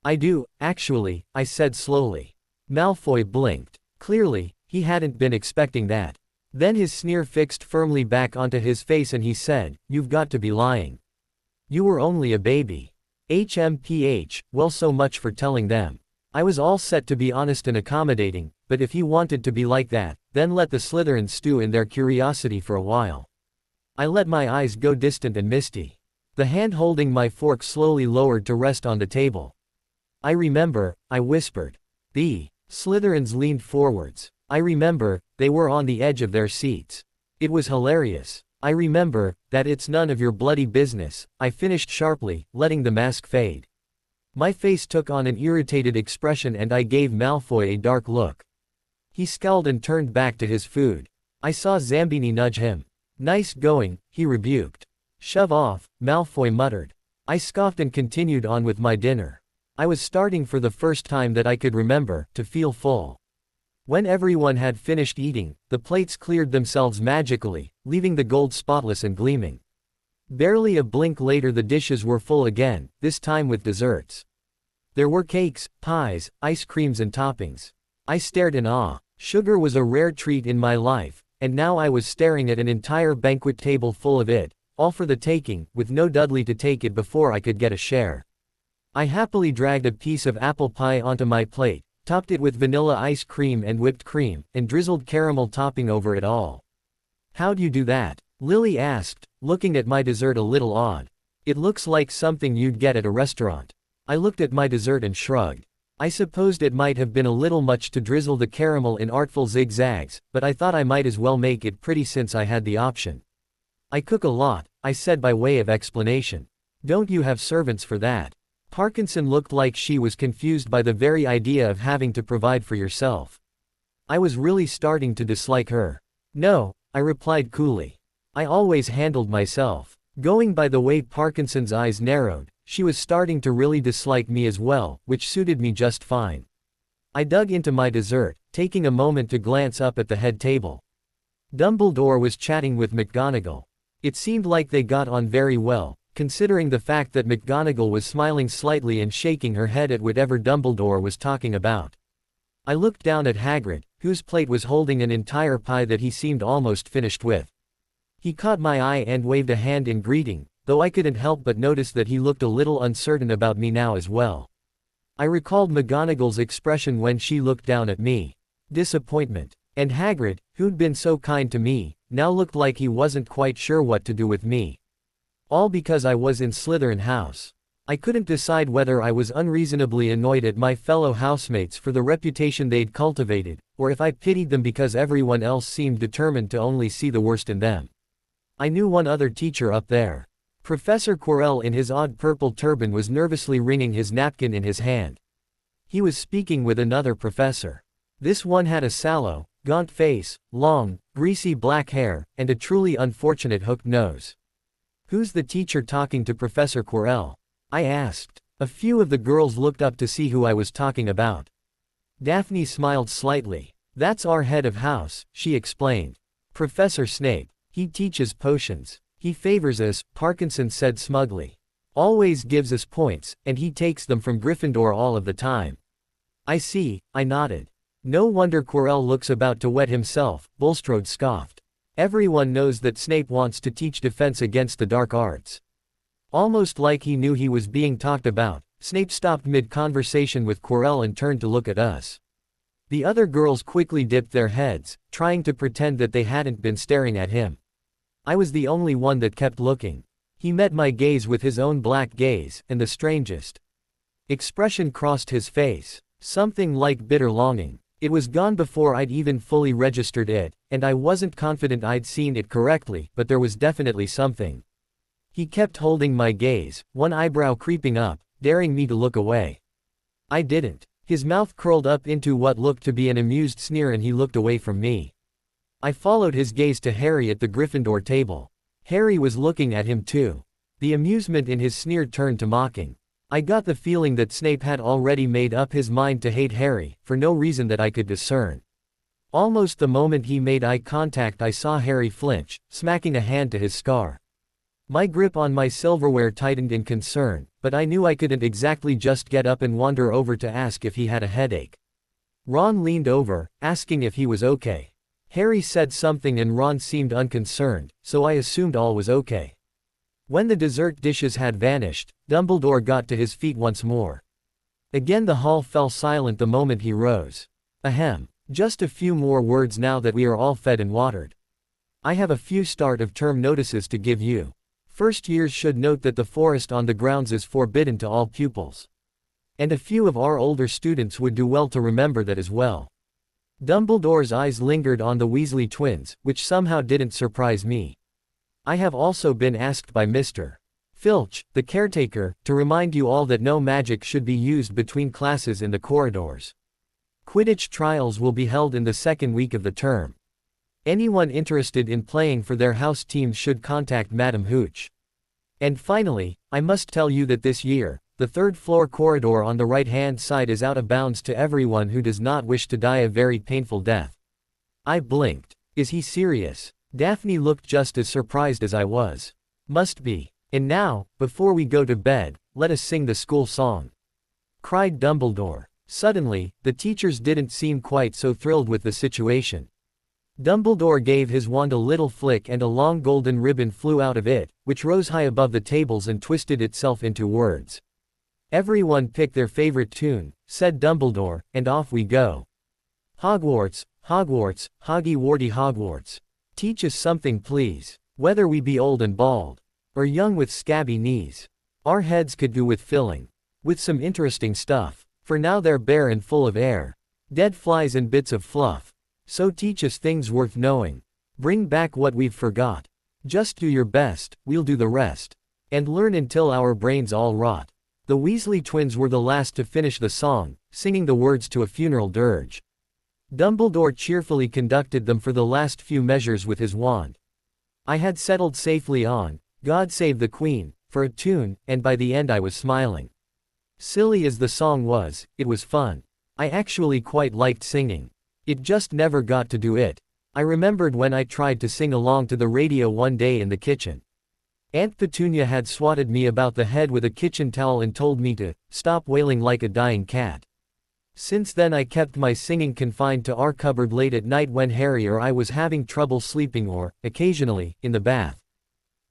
I do, actually, I said slowly. Malfoy blinked. Clearly, he hadn't been expecting that. Then his sneer fixed firmly back onto his face and he said, "You've got to be lying. You were only a baby." HMPH, well so much for telling them. I was all set to be honest and accommodating, but if he wanted to be like that, then let the Slytherins stew in their curiosity for a while. I let my eyes go distant and misty. The hand holding my fork slowly lowered to rest on the table. I remember, I whispered. The Slytherins leaned forwards. I remember, they were on the edge of their seats. It was hilarious. I remember, that it's none of your bloody business, I finished sharply, letting the mask fade. My face took on an irritated expression and I gave Malfoy a dark look. He scowled and turned back to his food. I saw Zambini nudge him. Nice going, he rebuked. Shove off, Malfoy muttered. I scoffed and continued on with my dinner. I was starting for the first time that I could remember, to feel full. When everyone had finished eating, the plates cleared themselves magically, leaving the gold spotless and gleaming. Barely a blink later the dishes were full again, this time with desserts. There were cakes, pies, ice creams and toppings. I stared in awe. Sugar was a rare treat in my life, and now I was staring at an entire banquet table full of it, all for the taking, with no Dudley to take it before I could get a share. I happily dragged a piece of apple pie onto my plate, topped it with vanilla ice cream and whipped cream, and drizzled caramel topping over it all. "How'd you do that?" Lily asked, looking at my dessert a little odd. "It looks like something you'd get at a restaurant." I looked at my dessert and shrugged. I supposed it might have been a little much to drizzle the caramel in artful zigzags, but I thought I might as well make it pretty since I had the option. "I cook a lot," I said by way of explanation. "Don't you have servants for that?" Parkinson looked like she was confused by the very idea of having to provide for yourself. I was really starting to dislike her. "No," I replied coolly. "I always handled myself." Going by the way Parkinson's eyes narrowed, she was starting to really dislike me as well, which suited me just fine. I dug into my dessert, taking a moment to glance up at the head table. Dumbledore was chatting with McGonagall. It seemed like they got on very well, considering the fact that McGonagall was smiling slightly and shaking her head at whatever Dumbledore was talking about. I looked down at Hagrid, whose plate was holding an entire pie that he seemed almost finished with. He caught my eye and waved a hand in greeting, though I couldn't help but notice that he looked a little uncertain about me now as well. I recalled McGonagall's expression when she looked down at me. Disappointment. And Hagrid, who'd been so kind to me, now looked like he wasn't quite sure what to do with me. All because I was in Slytherin House. I couldn't decide whether I was unreasonably annoyed at my fellow housemates for the reputation they'd cultivated, or if I pitied them because everyone else seemed determined to only see the worst in them. I knew one other teacher up there. Professor Quirrell in his odd purple turban was nervously wringing his napkin in his hand. He was speaking with another professor. This one had a sallow, gaunt face, long, greasy black hair, and a truly unfortunate hooked nose. "Who's the teacher talking to Professor Quirrell?" I asked. A few of the girls looked up to see who I was talking about. Daphne smiled slightly. "That's our head of house," she explained. "Professor Snape. He teaches potions. He favors us," Parkinson said smugly. "Always gives us points, and he takes them from Gryffindor all of the time." "I see," I nodded. "No wonder Quirrell looks about to wet himself," Bulstrode scoffed. "Everyone knows that Snape wants to teach defense against the dark arts." Almost like he knew he was being talked about, Snape stopped mid-conversation with Quirrell and turned to look at us. The other girls quickly dipped their heads, trying to pretend that they hadn't been staring at him. I was the only one that kept looking. He met my gaze with his own black gaze, and the strangest expression crossed his face. Something like bitter longing. It was gone before I'd even fully registered it, and I wasn't confident I'd seen it correctly, but there was definitely something. He kept holding my gaze, one eyebrow creeping up, daring me to look away. I didn't. His mouth curled up into what looked to be an amused sneer and he looked away from me. I followed his gaze to Harry at the Gryffindor table. Harry was looking at him too. The amusement in his sneer turned to mocking. I got the feeling that Snape had already made up his mind to hate Harry, for no reason that I could discern. Almost the moment he made eye contact I saw Harry flinch, smacking a hand to his scar. My grip on my silverware tightened in concern, but I knew I couldn't exactly just get up and wander over to ask if he had a headache. Ron leaned over, asking if he was okay. Harry said something and Ron seemed unconcerned, so I assumed all was okay. When the dessert dishes had vanished, Dumbledore got to his feet once more. Again the hall fell silent the moment he rose. Ahem. Just a few more words now that we are all fed and watered. I have a few start-of-term notices to give you. First years should note that the forest on the grounds is forbidden to all pupils. And a few of our older students would do well to remember that as well. Dumbledore's eyes lingered on the Weasley twins, which somehow didn't surprise me. I have also been asked by Mr. Filch, the caretaker, to remind you all that no magic should be used between classes in the corridors. Quidditch trials will be held in the second week of the term. Anyone interested in playing for their house teams should contact Madam Hooch. And finally, I must tell you that this year, the third-floor corridor on the right-hand side is out of bounds to everyone who does not wish to die a very painful death. I blinked. Is he serious? Daphne looked just as surprised as I was. Must be. And now, before we go to bed, let us sing the school song, cried Dumbledore. Suddenly, the teachers didn't seem quite so thrilled with the situation. Dumbledore gave his wand a little flick and a long golden ribbon flew out of it, which rose high above the tables and twisted itself into words. "Everyone pick their favorite tune," said Dumbledore, "and off we go. Hogwarts, Hogwarts, Hoggy-Warty Hogwarts. Teach us something please. Whether we be old and bald, or young with scabby knees. Our heads could do with filling. With some interesting stuff. For now they're bare and full of air. Dead flies and bits of fluff. So teach us things worth knowing. Bring back what we've forgot. Just do your best, we'll do the rest. And learn until our brains all rot." The Weasley twins were the last to finish the song, singing the words to a funeral dirge. Dumbledore cheerfully conducted them for the last few measures with his wand. I had settled safely on "God Save the Queen" for a tune, and by the end I was smiling. Silly as the song was, it was fun. I actually quite liked singing. It just never got to do it. I remembered when I tried to sing along to the radio one day in the kitchen. Aunt Petunia had swatted me about the head with a kitchen towel and told me to stop wailing like a dying cat. Since then I kept my singing confined to our cupboard late at night when Harry or I was having trouble sleeping or, occasionally, in the bath.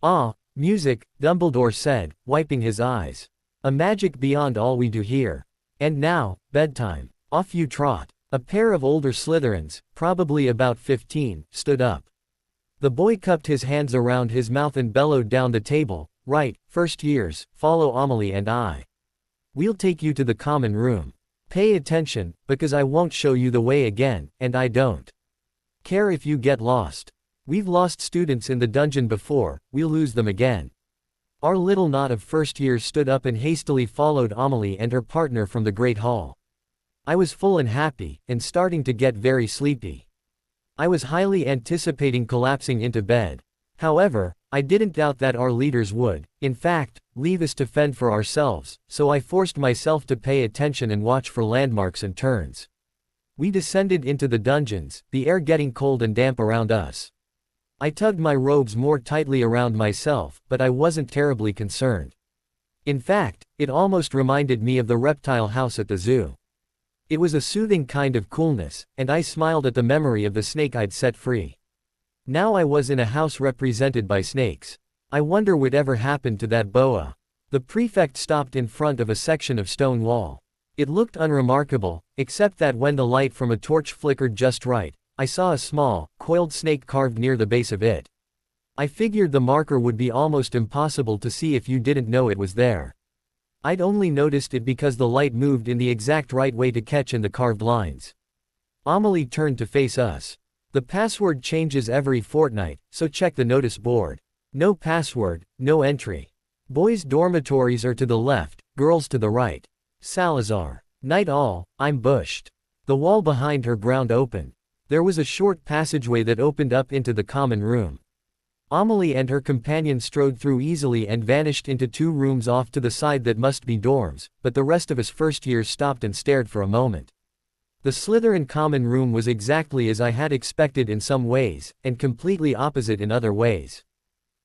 "Ah, music," Dumbledore said, wiping his eyes. "A magic beyond all we do here. And now, bedtime. Off you trot." A pair of older Slytherins, probably about 15, stood up. The boy cupped his hands around his mouth and bellowed down the table, "Right, first years, follow Amelie and I. We'll take you to the common room. Pay attention, because I won't show you the way again, and I don't care if you get lost. We've lost students in the dungeon before, we'll lose them again." Our little knot of first years stood up and hastily followed Amelie and her partner from the Great Hall. I was full and happy, and starting to get very sleepy. I was highly anticipating collapsing into bed. However, I didn't doubt that our leaders would, in fact, leave us to fend for ourselves, so I forced myself to pay attention and watch for landmarks and turns. We descended into the dungeons, the air getting cold and damp around us. I tugged my robes more tightly around myself, but I wasn't terribly concerned. In fact, it almost reminded me of the reptile house at the zoo. It was a soothing kind of coolness, and I smiled at the memory of the snake I'd set free. Now I was in a house represented by snakes. I wonder whatever happened to that boa. The prefect stopped in front of a section of stone wall. It looked unremarkable, except that when the light from a torch flickered just right, I saw a small, coiled snake carved near the base of it. I figured the marker would be almost impossible to see if you didn't know it was there. I'd only noticed it because the light moved in the exact right way to catch in the carved lines. Amelie turned to face us. "The password changes every fortnight, so check the notice board. No password, no entry. Boys' dormitories are to the left, girls to the right. Salazar. Night all, I'm bushed." The wall behind her ground open. There was a short passageway that opened up into the common room. Amelie and her companion strode through easily and vanished into 2 rooms off to the side that must be dorms, but the rest of us first years stopped and stared for a moment. The Slytherin common room was exactly as I had expected in some ways, and completely opposite in other ways.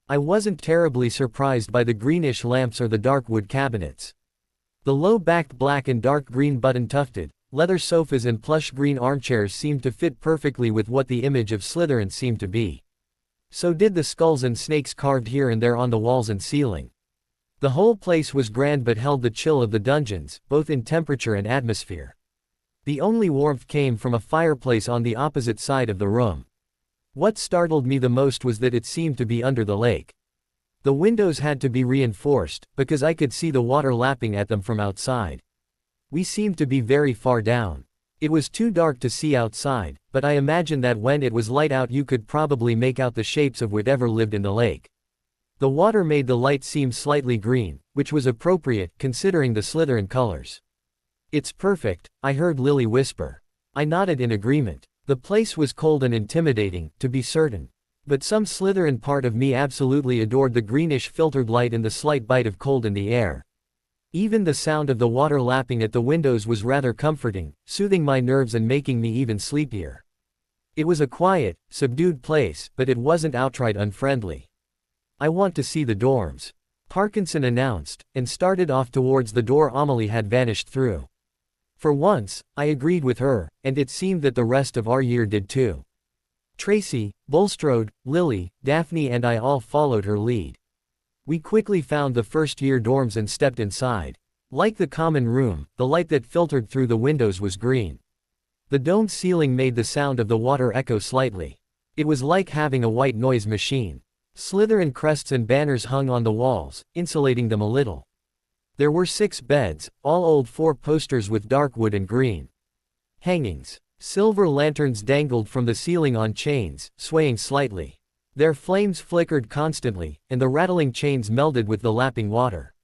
I wasn't terribly surprised by the greenish lamps or the dark wood cabinets. The low-backed black and dark green button-tufted, leather sofas and plush green armchairs seemed to fit perfectly with what the image of Slytherin seemed to be. So did the skulls and snakes carved here and there on the walls and ceiling. The whole place was grand but held the chill of the dungeons, both in temperature and atmosphere. The only warmth came from a fireplace on the opposite side of the room. What startled me the most was that it seemed to be under the lake. The windows had to be reinforced, because I could see the water lapping at them from outside. We seemed to be very far down. It was too dark to see outside, but I imagine that when it was light out you could probably make out the shapes of whatever lived in the lake. The water made the light seem slightly green, which was appropriate considering the Slytherin colors. "It's perfect," I heard Lily whisper. I nodded in agreement. The place was cold and intimidating, to be certain. But some Slytherin part of me absolutely adored the greenish filtered light and the slight bite of cold in the air. Even the sound of the water lapping at the windows was rather comforting, soothing my nerves and making me even sleepier. It was a quiet, subdued place, but it wasn't outright unfriendly. "I want to see the dorms," Parkinson announced, and started off towards the door Amelie had vanished through. For once, I agreed with her, and it seemed that the rest of our year did too. Tracy, Bulstrode, Lily, Daphne and I all followed her lead. We quickly found the first-year dorms and stepped inside. Like the common room, the light that filtered through the windows was green. The domed ceiling made the sound of the water echo slightly. It was like having a white noise machine. Slytherin crests and banners hung on the walls, insulating them a little. There were 6 beds, all old 4 posters with dark wood and green hangings. Silver lanterns dangled from the ceiling on chains, swaying slightly. Their flames flickered constantly, and the rattling chains melded with the lapping water.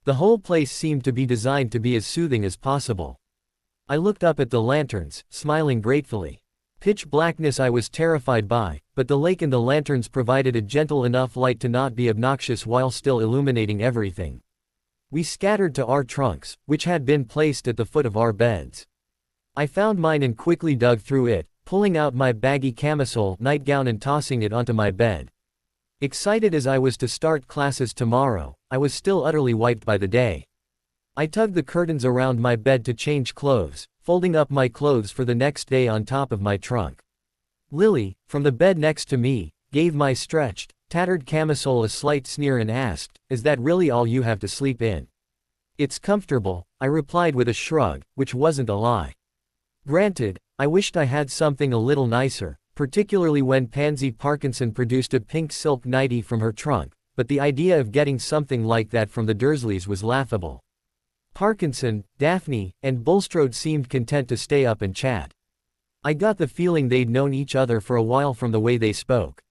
The whole place seemed to be designed to be as soothing as possible. I looked up at the lanterns, smiling gratefully. Pitch blackness I was terrified by, but the lake and the lanterns provided a gentle enough light to not be obnoxious while still illuminating everything. We scattered to our trunks, which had been placed at the foot of our beds. I found mine and quickly dug through it, pulling out my baggy camisole nightgown and tossing it onto my bed. Excited as I was to start classes tomorrow, I was still utterly wiped by the day. I tugged the curtains around my bed to change clothes, folding up my clothes for the next day on top of my trunk. Lily, from the bed next to me, gave my stretched, tattered camisole a slight sneer and asked, "Is that really all you have to sleep in?" "It's comfortable," I replied with a shrug, which wasn't a lie. Granted, I wished I had something a little nicer, particularly when Pansy Parkinson produced a pink silk nightie from her trunk, but the idea of getting something like that from the Dursleys was laughable. Parkinson, Daphne, and Bulstrode seemed content to stay up and chat. I got the feeling they'd known each other for a while from the way they spoke.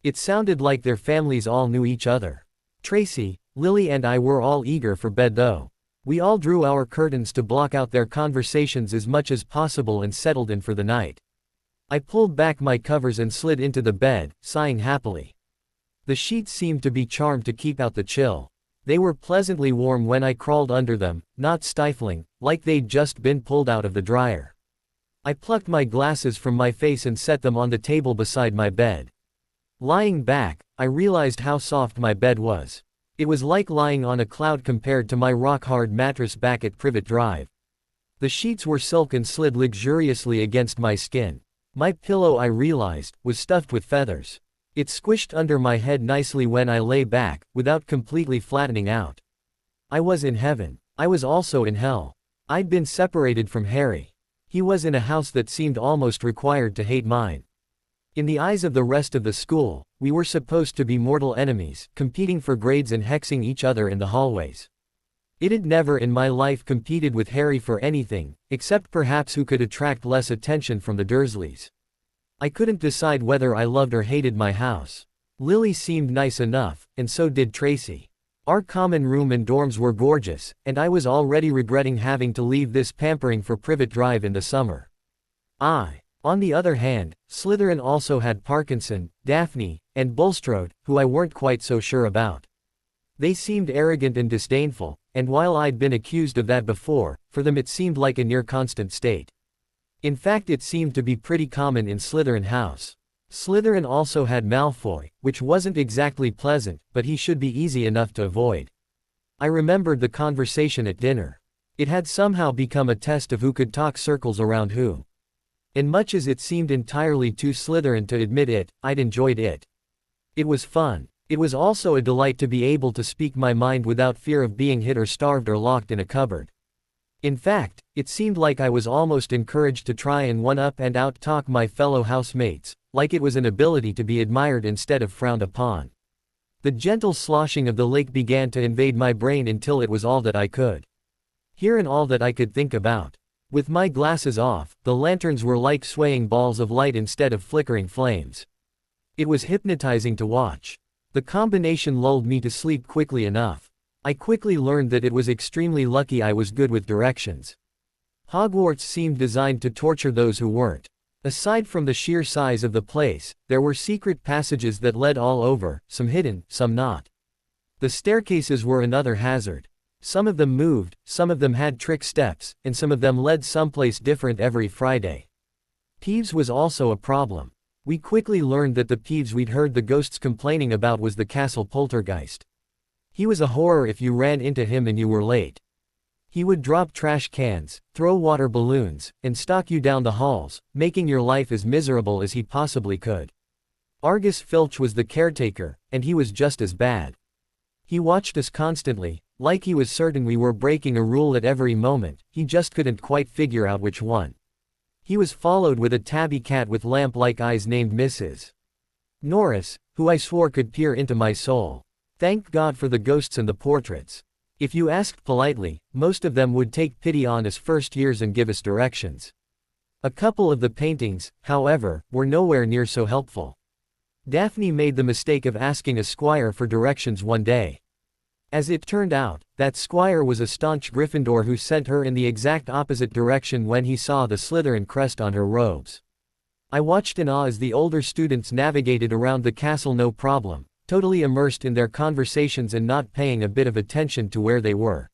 It sounded like their families all knew each other. Tracy, Lily and I were all eager for bed though. We all drew our curtains to block out their conversations as much as possible and settled in for the night. I pulled back my covers and slid into the bed, sighing happily. The sheets seemed to be charmed to keep out the chill. They were pleasantly warm when I crawled under them, not stifling, like they'd just been pulled out of the dryer. I plucked my glasses from my face and set them on the table beside my bed. Lying back, I realized how soft my bed was. It was like lying on a cloud compared to my rock-hard mattress back at Privet Drive. The sheets were silk and slid luxuriously against my skin. My pillow, I realized, was stuffed with feathers. It squished under my head nicely when I lay back, without completely flattening out. I was in heaven. I was also in hell. I'd been separated from Harry. He was in a house that seemed almost required to hate mine. In the eyes of the rest of the school, we were supposed to be mortal enemies, competing for grades and hexing each other in the hallways. It had never in my life competed with Harry for anything, except perhaps who could attract less attention from the Dursleys. I couldn't decide whether I loved or hated my house. Lily seemed nice enough, and so did Tracy. Our common room and dorms were gorgeous, and I was already regretting having to leave this pampering for Privet Drive in the summer. On the other hand, Slytherin also had Parkinson, Daphne, and Bulstrode, who I weren't quite so sure about. They seemed arrogant and disdainful, and while I'd been accused of that before, for them it seemed like a near-constant state. In fact, it seemed to be pretty common in Slytherin House. Slytherin also had Malfoy, which wasn't exactly pleasant, but he should be easy enough to avoid. I remembered the conversation at dinner. It had somehow become a test of who could talk circles around who. And much as it seemed entirely too Slytherin to admit it, I'd enjoyed it. It was fun. It was also a delight to be able to speak my mind without fear of being hit or starved or locked in a cupboard. In fact, it seemed like I was almost encouraged to try and one-up and out-talk my fellow housemates, like it was an ability to be admired instead of frowned upon. The gentle sloshing of the lake began to invade my brain until it was all that I could hear and all that I could think about. With my glasses off, the lanterns were like swaying balls of light instead of flickering flames. It was hypnotizing to watch. The combination lulled me to sleep quickly enough. I quickly learned that it was extremely lucky I was good with directions. Hogwarts seemed designed to torture those who weren't. Aside from the sheer size of the place, there were secret passages that led all over, some hidden, some not. The staircases were another hazard. Some of them moved, some of them had trick steps, and some of them led someplace different every Friday. Peeves was also a problem. We quickly learned that the Peeves we'd heard the ghosts complaining about was the castle poltergeist. He was a horror if you ran into him and you were late. He would drop trash cans, throw water balloons, and stalk you down the halls, making your life as miserable as he possibly could. Argus Filch was the caretaker, and he was just as bad. He watched us constantly, like he was certain we were breaking a rule at every moment, he just couldn't quite figure out which one. He was followed with a tabby cat with lamp-like eyes named Mrs. Norris, who I swore could peer into my soul. Thank God for the ghosts and the portraits. If you asked politely, most of them would take pity on us first years and give us directions. A couple of the paintings, however, were nowhere near so helpful. Daphne made the mistake of asking a squire for directions one day. As it turned out, that squire was a staunch Gryffindor who sent her in the exact opposite direction when he saw the Slytherin crest on her robes. I watched in awe as the older students navigated around the castle no problem, totally immersed in their conversations and not paying a bit of attention to where they were.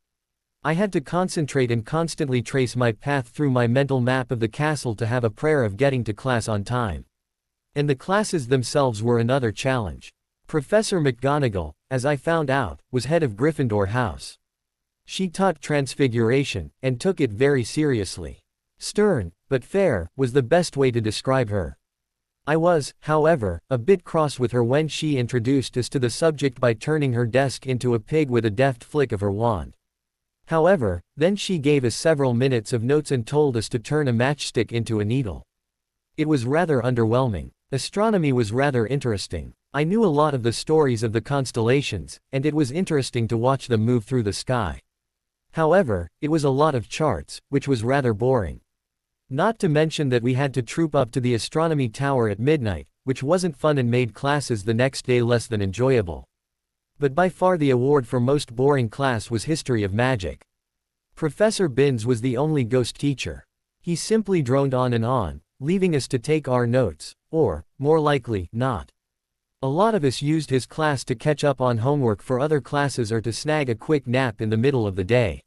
I had to concentrate and constantly trace my path through my mental map of the castle to have a prayer of getting to class on time. And the classes themselves were another challenge. Professor McGonagall, as I found out, was head of Gryffindor House. She taught Transfiguration, and took it very seriously. Stern, but fair, was the best way to describe her. I was, however, a bit cross with her when she introduced us to the subject by turning her desk into a pig with a deft flick of her wand. However, then she gave us several minutes of notes and told us to turn a matchstick into a needle. It was rather underwhelming. Astronomy was rather interesting. I knew a lot of the stories of the constellations, and it was interesting to watch them move through the sky. However, it was a lot of charts, which was rather boring. Not to mention that we had to troop up to the astronomy tower at midnight, which wasn't fun and made classes the next day less than enjoyable. But by far the award for most boring class was History of Magic. Professor Binns was the only ghost teacher. He simply droned on, leaving us to take our notes, or, more likely, not. A lot of us used his class to catch up on homework for other classes or to snag a quick nap in the middle of the day.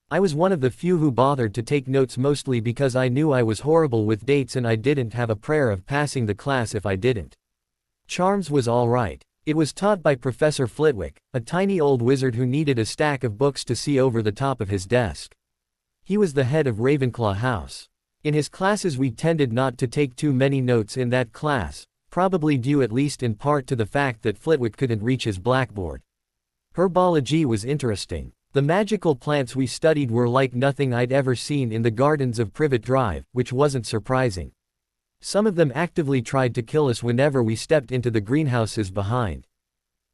I was one of the few who bothered to take notes mostly because I knew I was horrible with dates and I didn't have a prayer of passing the class if I didn't. Charms was alright. It was taught by Professor Flitwick, a tiny old wizard who needed a stack of books to see over the top of his desk. He was the head of Ravenclaw House. In his classes we tended not to take too many notes in that class, probably due at least in part to the fact that Flitwick couldn't reach his blackboard. Herbology was interesting. The magical plants we studied were like nothing I'd ever seen in the gardens of Privet Drive, which wasn't surprising. Some of them actively tried to kill us whenever we stepped into the greenhouses behind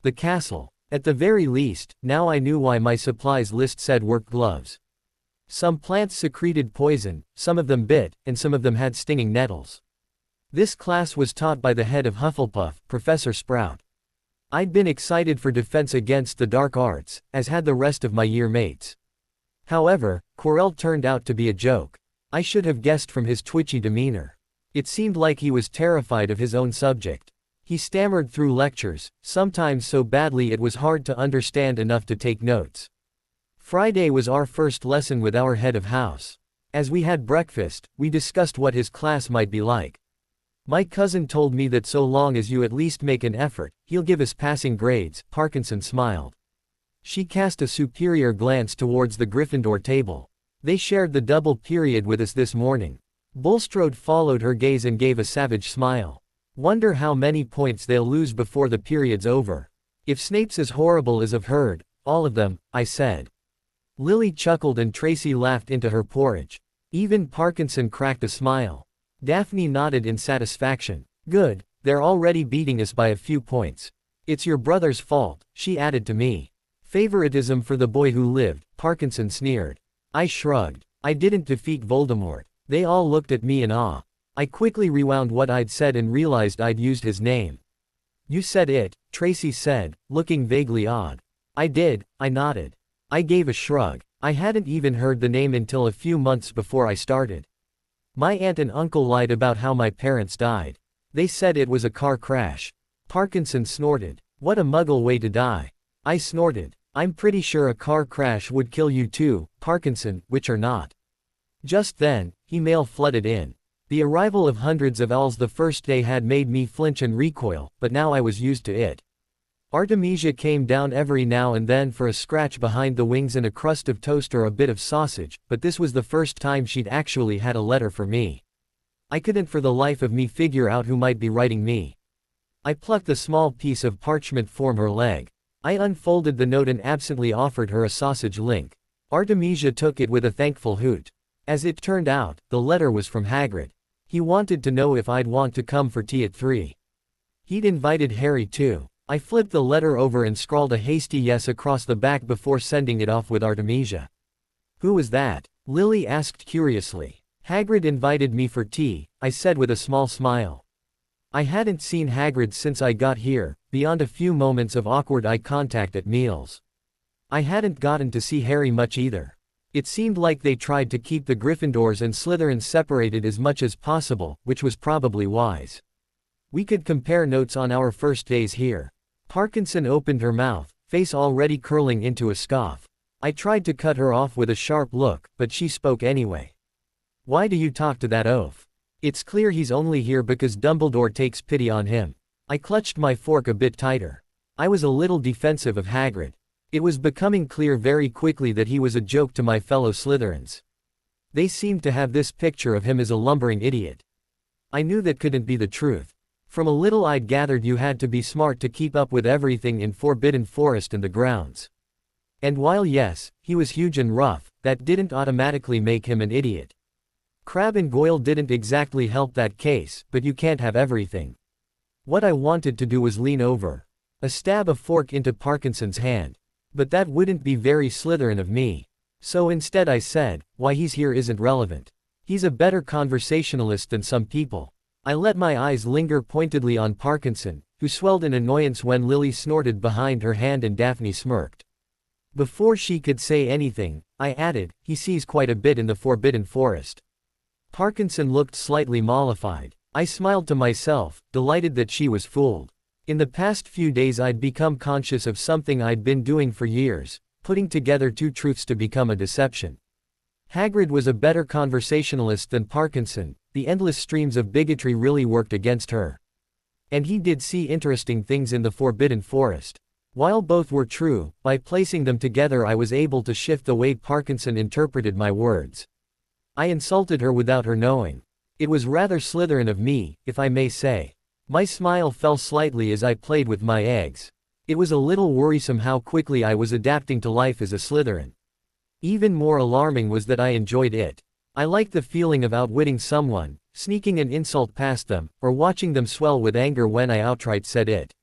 the castle. At the very least, now I knew why my supplies list said work gloves. Some plants secreted poison, some of them bit, and some of them had stinging nettles. This class was taught by the head of Hufflepuff, Professor Sprout. I'd been excited for Defense Against the Dark Arts, as had the rest of my year mates. However, Quirrell turned out to be a joke. I should have guessed from his twitchy demeanor. It seemed like he was terrified of his own subject. He stammered through lectures, sometimes so badly it was hard to understand enough to take notes. Friday was our first lesson with our head of house. As we had breakfast, we discussed what his class might be like. My cousin told me that so long as you at least make an effort, he'll give us passing grades. Parkinson smiled. She cast a superior glance towards the Gryffindor table. They shared the double period with us this morning. Bulstrode followed her gaze and gave a savage smile. Wonder how many points they'll lose before the period's over. If Snape's as horrible as I've heard, all of them, I said. Lily chuckled and Tracy laughed into her porridge. Even Parkinson cracked a smile. Daphne nodded in satisfaction. Good, they're already beating us by a few points. It's your brother's fault, she added to me. Favoritism for the boy who lived, Parkinson sneered. I shrugged. I didn't defeat Voldemort. They all looked at me in awe. I quickly rewound what I'd said and realized I'd used his name. You said it, Tracy said, looking vaguely odd. I did, I nodded. I gave a shrug. I hadn't even heard the name until a few months before I started. My aunt and uncle lied about how my parents died. They said it was a car crash. Parkinson snorted. What a muggle way to die. I snorted. I'm pretty sure a car crash would kill you too, Parkinson, which are not. Just then, email flooded in. The arrival of hundreds of owls the first day had made me flinch and recoil, but now I was used to it. Artemisia came down every now and then for a scratch behind the wings and a crust of toast or a bit of sausage, but this was the first time she'd actually had a letter for me. I couldn't for the life of me figure out who might be writing me. I plucked the small piece of parchment from her leg. I unfolded the note and absently offered her a sausage link. Artemisia took it with a thankful hoot. As it turned out, the letter was from Hagrid. He wanted to know if I'd want to come for tea at 3. He'd invited Harry too. I flipped the letter over and scrawled a hasty yes across the back before sending it off with Artemisia. "Who was that?" Lily asked curiously. "Hagrid invited me for tea," I said with a small smile. I hadn't seen Hagrid since I got here, beyond a few moments of awkward eye contact at meals. I hadn't gotten to see Harry much either. It seemed like they tried to keep the Gryffindors and Slytherins separated as much as possible, which was probably wise. We could compare notes on our first days here. Parkinson opened her mouth, face already curling into a scoff. I tried to cut her off with a sharp look, but she spoke anyway. "Why do you talk to that oaf? It's clear he's only here because Dumbledore takes pity on him." I clutched my fork a bit tighter. I was a little defensive of Hagrid. It was becoming clear very quickly that he was a joke to my fellow Slytherins. They seemed to have this picture of him as a lumbering idiot. I knew that couldn't be the truth. From a little I'd gathered you had to be smart to keep up with everything in Forbidden Forest and the grounds. And while yes, he was huge and rough, that didn't automatically make him an idiot. Crabbe and Goyle didn't exactly help that case, but you can't have everything. What I wanted to do was lean over. Stab a fork into Parkinson's hand. But that wouldn't be very Slytherin of me. So instead I said, "Why he's here isn't relevant. He's a better conversationalist than some people." I let my eyes linger pointedly on Parkinson, who swelled in annoyance when Lily snorted behind her hand and Daphne smirked. Before she could say anything, I added, "He sees quite a bit in the Forbidden Forest." Parkinson looked slightly mollified. I smiled to myself, delighted that she was fooled. In the past few days I'd become conscious of something I'd been doing for years, putting together two truths to become a deception. Hagrid was a better conversationalist than Parkinson. The endless streams of bigotry really worked against her. And he did see interesting things in the Forbidden Forest. While both were true, by placing them together I was able to shift the way Parkinson interpreted my words. I insulted her without her knowing. It was rather Slytherin of me, if I may say. My smile fell slightly as I played with my eggs. It was a little worrisome how quickly I was adapting to life as a Slytherin. Even more alarming was that I enjoyed it. I liked the feeling of outwitting someone, sneaking an insult past them, or watching them swell with anger when I outright said it.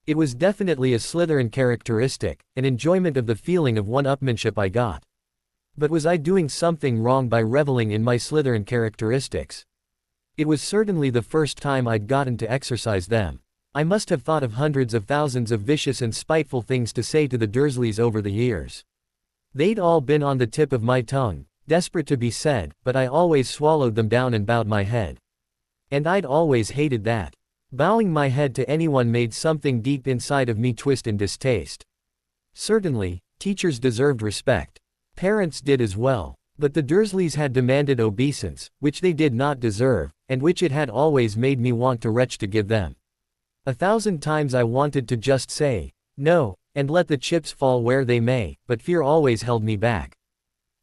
It was definitely a Slytherin characteristic, an enjoyment of the feeling of one-upmanship I got. But was I doing something wrong by reveling in my Slytherin characteristics? It was certainly the first time I'd gotten to exercise them. I must have thought of hundreds of thousands of vicious and spiteful things to say to the Dursleys over the years. They'd all been on the tip of my tongue, desperate to be said, but I always swallowed them down and bowed my head. And I'd always hated that. Bowing my head to anyone made something deep inside of me twist in distaste. Certainly, teachers deserved respect. Parents did as well. But the Dursleys had demanded obeisance, which they did not deserve, and which it had always made me want to retch to give them. 1,000 times I wanted to just say, no, and let the chips fall where they may, but fear always held me back.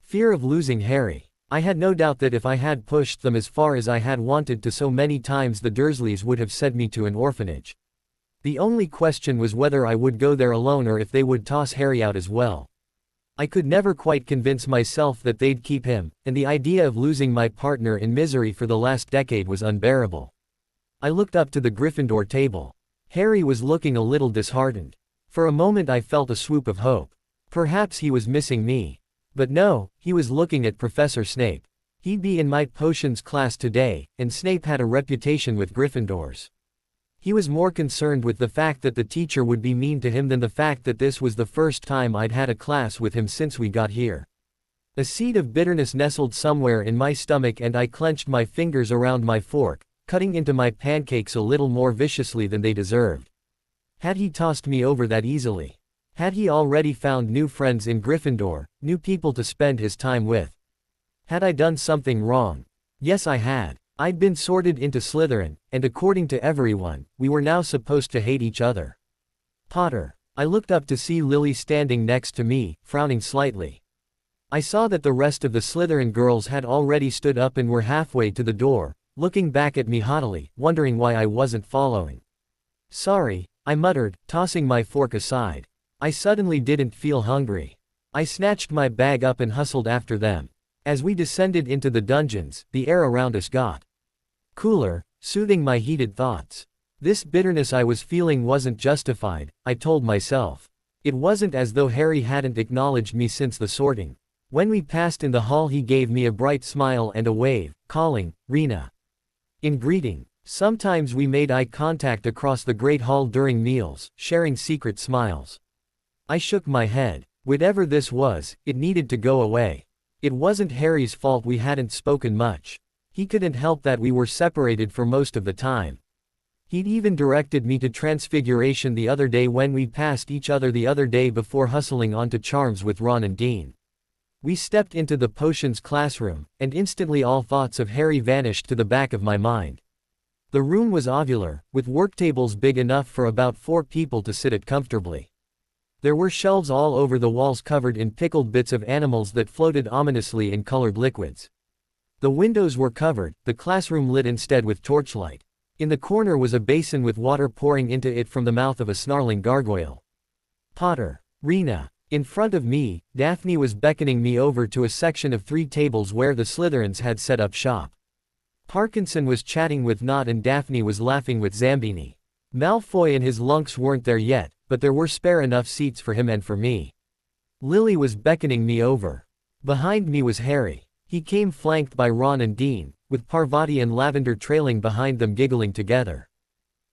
Fear of losing Harry. I had no doubt that if I had pushed them as far as I had wanted to so many times the Dursleys would have sent me to an orphanage. The only question was whether I would go there alone or if they would toss Harry out as well. I could never quite convince myself that they'd keep him, and the idea of losing my partner in misery for the last decade was unbearable. I looked up to the Gryffindor table. Harry was looking a little disheartened. For a moment I felt a swoop of hope. Perhaps he was missing me. But no, he was looking at Professor Snape. He'd be in my potions class today, and Snape had a reputation with Gryffindors. He was more concerned with the fact that the teacher would be mean to him than the fact that this was the first time I'd had a class with him since we got here. A seed of bitterness nestled somewhere in my stomach and I clenched my fingers around my fork, cutting into my pancakes a little more viciously than they deserved. Had he tossed me over that easily? Had he already found new friends in Gryffindor, new people to spend his time with? Had I done something wrong? Yes, I had. I'd been sorted into Slytherin, and according to everyone, we were now supposed to hate each other. Potter. I looked up to see Lily standing next to me, frowning slightly. I saw that the rest of the Slytherin girls had already stood up and were halfway to the door, looking back at me haughtily, wondering why I wasn't following. Sorry, I muttered, tossing my fork aside. I suddenly didn't feel hungry. I snatched my bag up and hustled after them. As we descended into the dungeons, the air around us got cooler, soothing my heated thoughts. This bitterness I was feeling wasn't justified, I told myself. It wasn't as though Harry hadn't acknowledged me since the sorting. When we passed in the hall, he gave me a bright smile and a wave, calling, "Rena," in greeting. Sometimes we made eye contact across the great hall during meals, sharing secret smiles. I shook my head. Whatever this was, it needed to go away. It wasn't Harry's fault we hadn't spoken much. He couldn't help that we were separated for most of the time. He'd even directed me to Transfiguration the other day when we passed each other the other day before hustling onto Charms with Ron and Dean. We stepped into the potions classroom, and instantly all thoughts of Harry vanished to the back of my mind. The room was ovular, with worktables big enough for about 4 people to sit at comfortably. There were shelves all over the walls covered in pickled bits of animals that floated ominously in colored liquids. The windows were covered, the classroom lit instead with torchlight. In the corner was a basin with water pouring into it from the mouth of a snarling gargoyle. Potter. Rena. In front of me, Daphne was beckoning me over to a section of 3 tables where the Slytherins had set up shop. Parkinson was chatting with Nott and Daphne was laughing with Zambini. Malfoy and his lunks weren't there yet, but there were spare enough seats for him and for me. Lily was beckoning me over. Behind me was Harry. He came flanked by Ron and Dean, with Parvati and Lavender trailing behind them giggling together.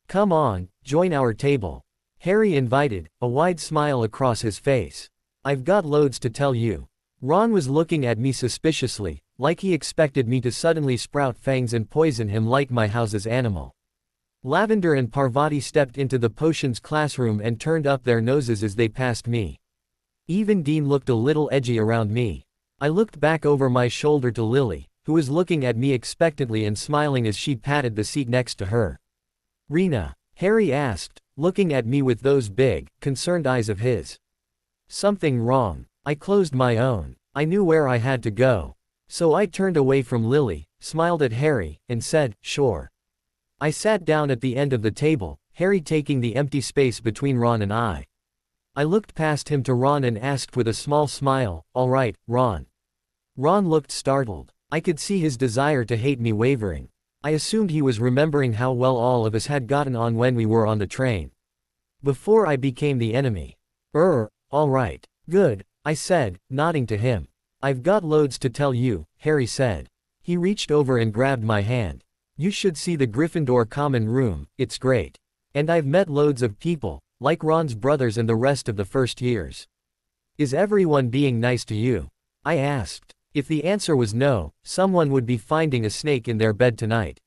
"Come on, join our table," Harry invited, a wide smile across his face. "I've got loads to tell you." Ron was looking at me suspiciously, like he expected me to suddenly sprout fangs and poison him like my house's animal. Lavender and Parvati stepped into the potions classroom and turned up their noses as they passed me. Even Dean looked a little edgy around me. I looked back over my shoulder to Lily, who was looking at me expectantly and smiling as she patted the seat next to her. "Rena?" Harry asked, looking at me with those big, concerned eyes of his. "Something wrong?" I closed my own. I knew where I had to go. So I turned away from Lily, smiled at Harry, and said, "Sure." I sat down at the end of the table, Harry taking the empty space between Ron and I. I looked past him to Ron and asked with a small smile, "All right, Ron." Ron looked startled. I could see his desire to hate me wavering. I assumed he was remembering how well all of us had gotten on when we were on the train. Before I became the enemy. All right. Good, I said, nodding to him. "I've got loads to tell you," Harry said. He reached over and grabbed my hand. "You should see the Gryffindor common room, it's great. And I've met loads of people, like Ron's brothers and the rest of the first years." "Is everyone being nice to you?" I asked. If the answer was no, someone would be finding a snake in their bed tonight.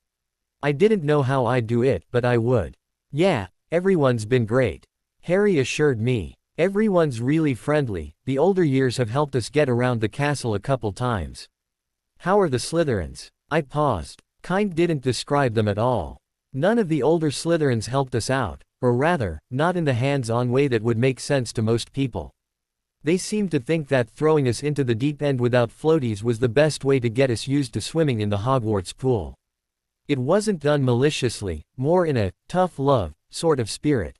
I didn't know how I'd do it, but I would. "Yeah, everyone's been great," Harry assured me. "Everyone's really friendly, the older years have helped us get around the castle a couple times." "How are the Slytherins?" I paused. Kind didn't describe them at all. None of the older Slytherins helped us out, or rather, not in the hands-on way that would make sense to most people. They seemed to think that throwing us into the deep end without floaties was the best way to get us used to swimming in the Hogwarts pool. It wasn't done maliciously, more in a tough love sort of spirit.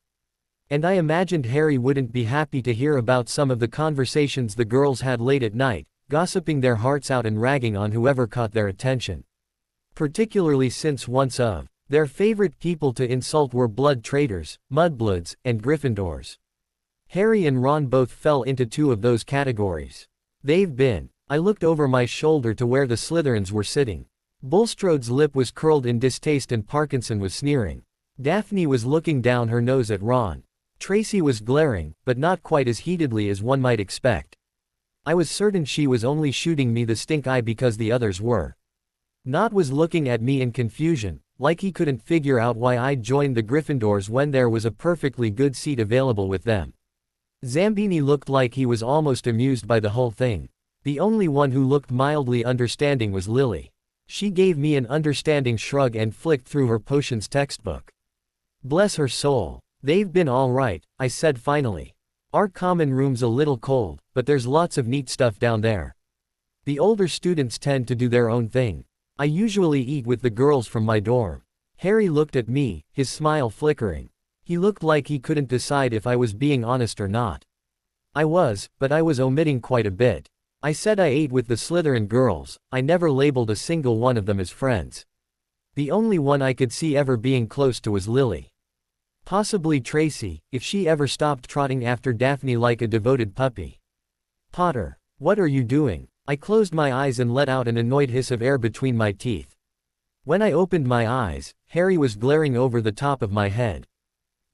And I imagined Harry wouldn't be happy to hear about some of the conversations the girls had late at night, gossiping their hearts out and ragging on whoever caught their attention. Particularly since once of their favorite people to insult were blood traitors, mudbloods, and Gryffindors. Harry and Ron both fell into 2 of those categories. They've been. I looked over my shoulder to where the Slytherins were sitting. Bulstrode's lip was curled in distaste and Parkinson was sneering. Daphne was looking down her nose at Ron. Tracy was glaring, but not quite as heatedly as one might expect. I was certain she was only shooting me the stink eye because the others were. Nott was looking at me in confusion, like he couldn't figure out why I'd joined the Gryffindors when there was a perfectly good seat available with them. Zambini looked like he was almost amused by the whole thing. The only one who looked mildly understanding was Lily. She gave me an understanding shrug and flicked through her potions textbook. Bless her soul. They've been all right, I said finally. Our common room's a little cold, but there's lots of neat stuff down there. The older students tend to do their own thing. I usually eat with the girls from my dorm. Harry looked at me, his smile flickering. He looked like he couldn't decide if I was being honest or not. I was, but I was omitting quite a bit. I said I ate with the Slytherin girls. I never labeled a single one of them as friends. The only one I could see ever being close to was Lily. Possibly Tracy, if she ever stopped trotting after Daphne like a devoted puppy. Potter, what are you doing? I closed my eyes and let out an annoyed hiss of air between my teeth. When I opened my eyes, Harry was glaring over the top of my head.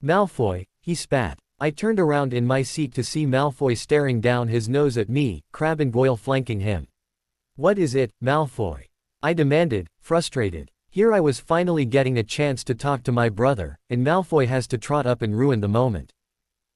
Malfoy, he spat. I turned around in my seat to see Malfoy staring down his nose at me, Crabbe and Goyle flanking him. What is it, Malfoy? I demanded, frustrated. Here I was finally getting a chance to talk to my brother, and Malfoy has to trot up and ruin the moment.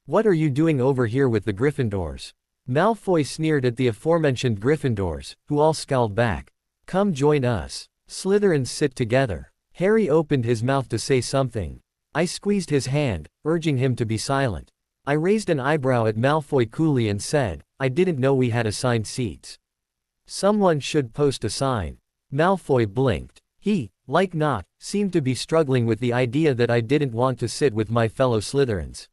What are you doing over here with the Gryffindors? Malfoy sneered at the aforementioned Gryffindors, who all scowled back. Come join us. Slytherins sit together. Harry opened his mouth to say something. I squeezed his hand, urging him to be silent. I raised an eyebrow at Malfoy coolly and said, I didn't know we had assigned seats. Someone should post a sign. Malfoy blinked. He, like not, seemed to be struggling with the idea that I didn't want to sit with my fellow Slytherins.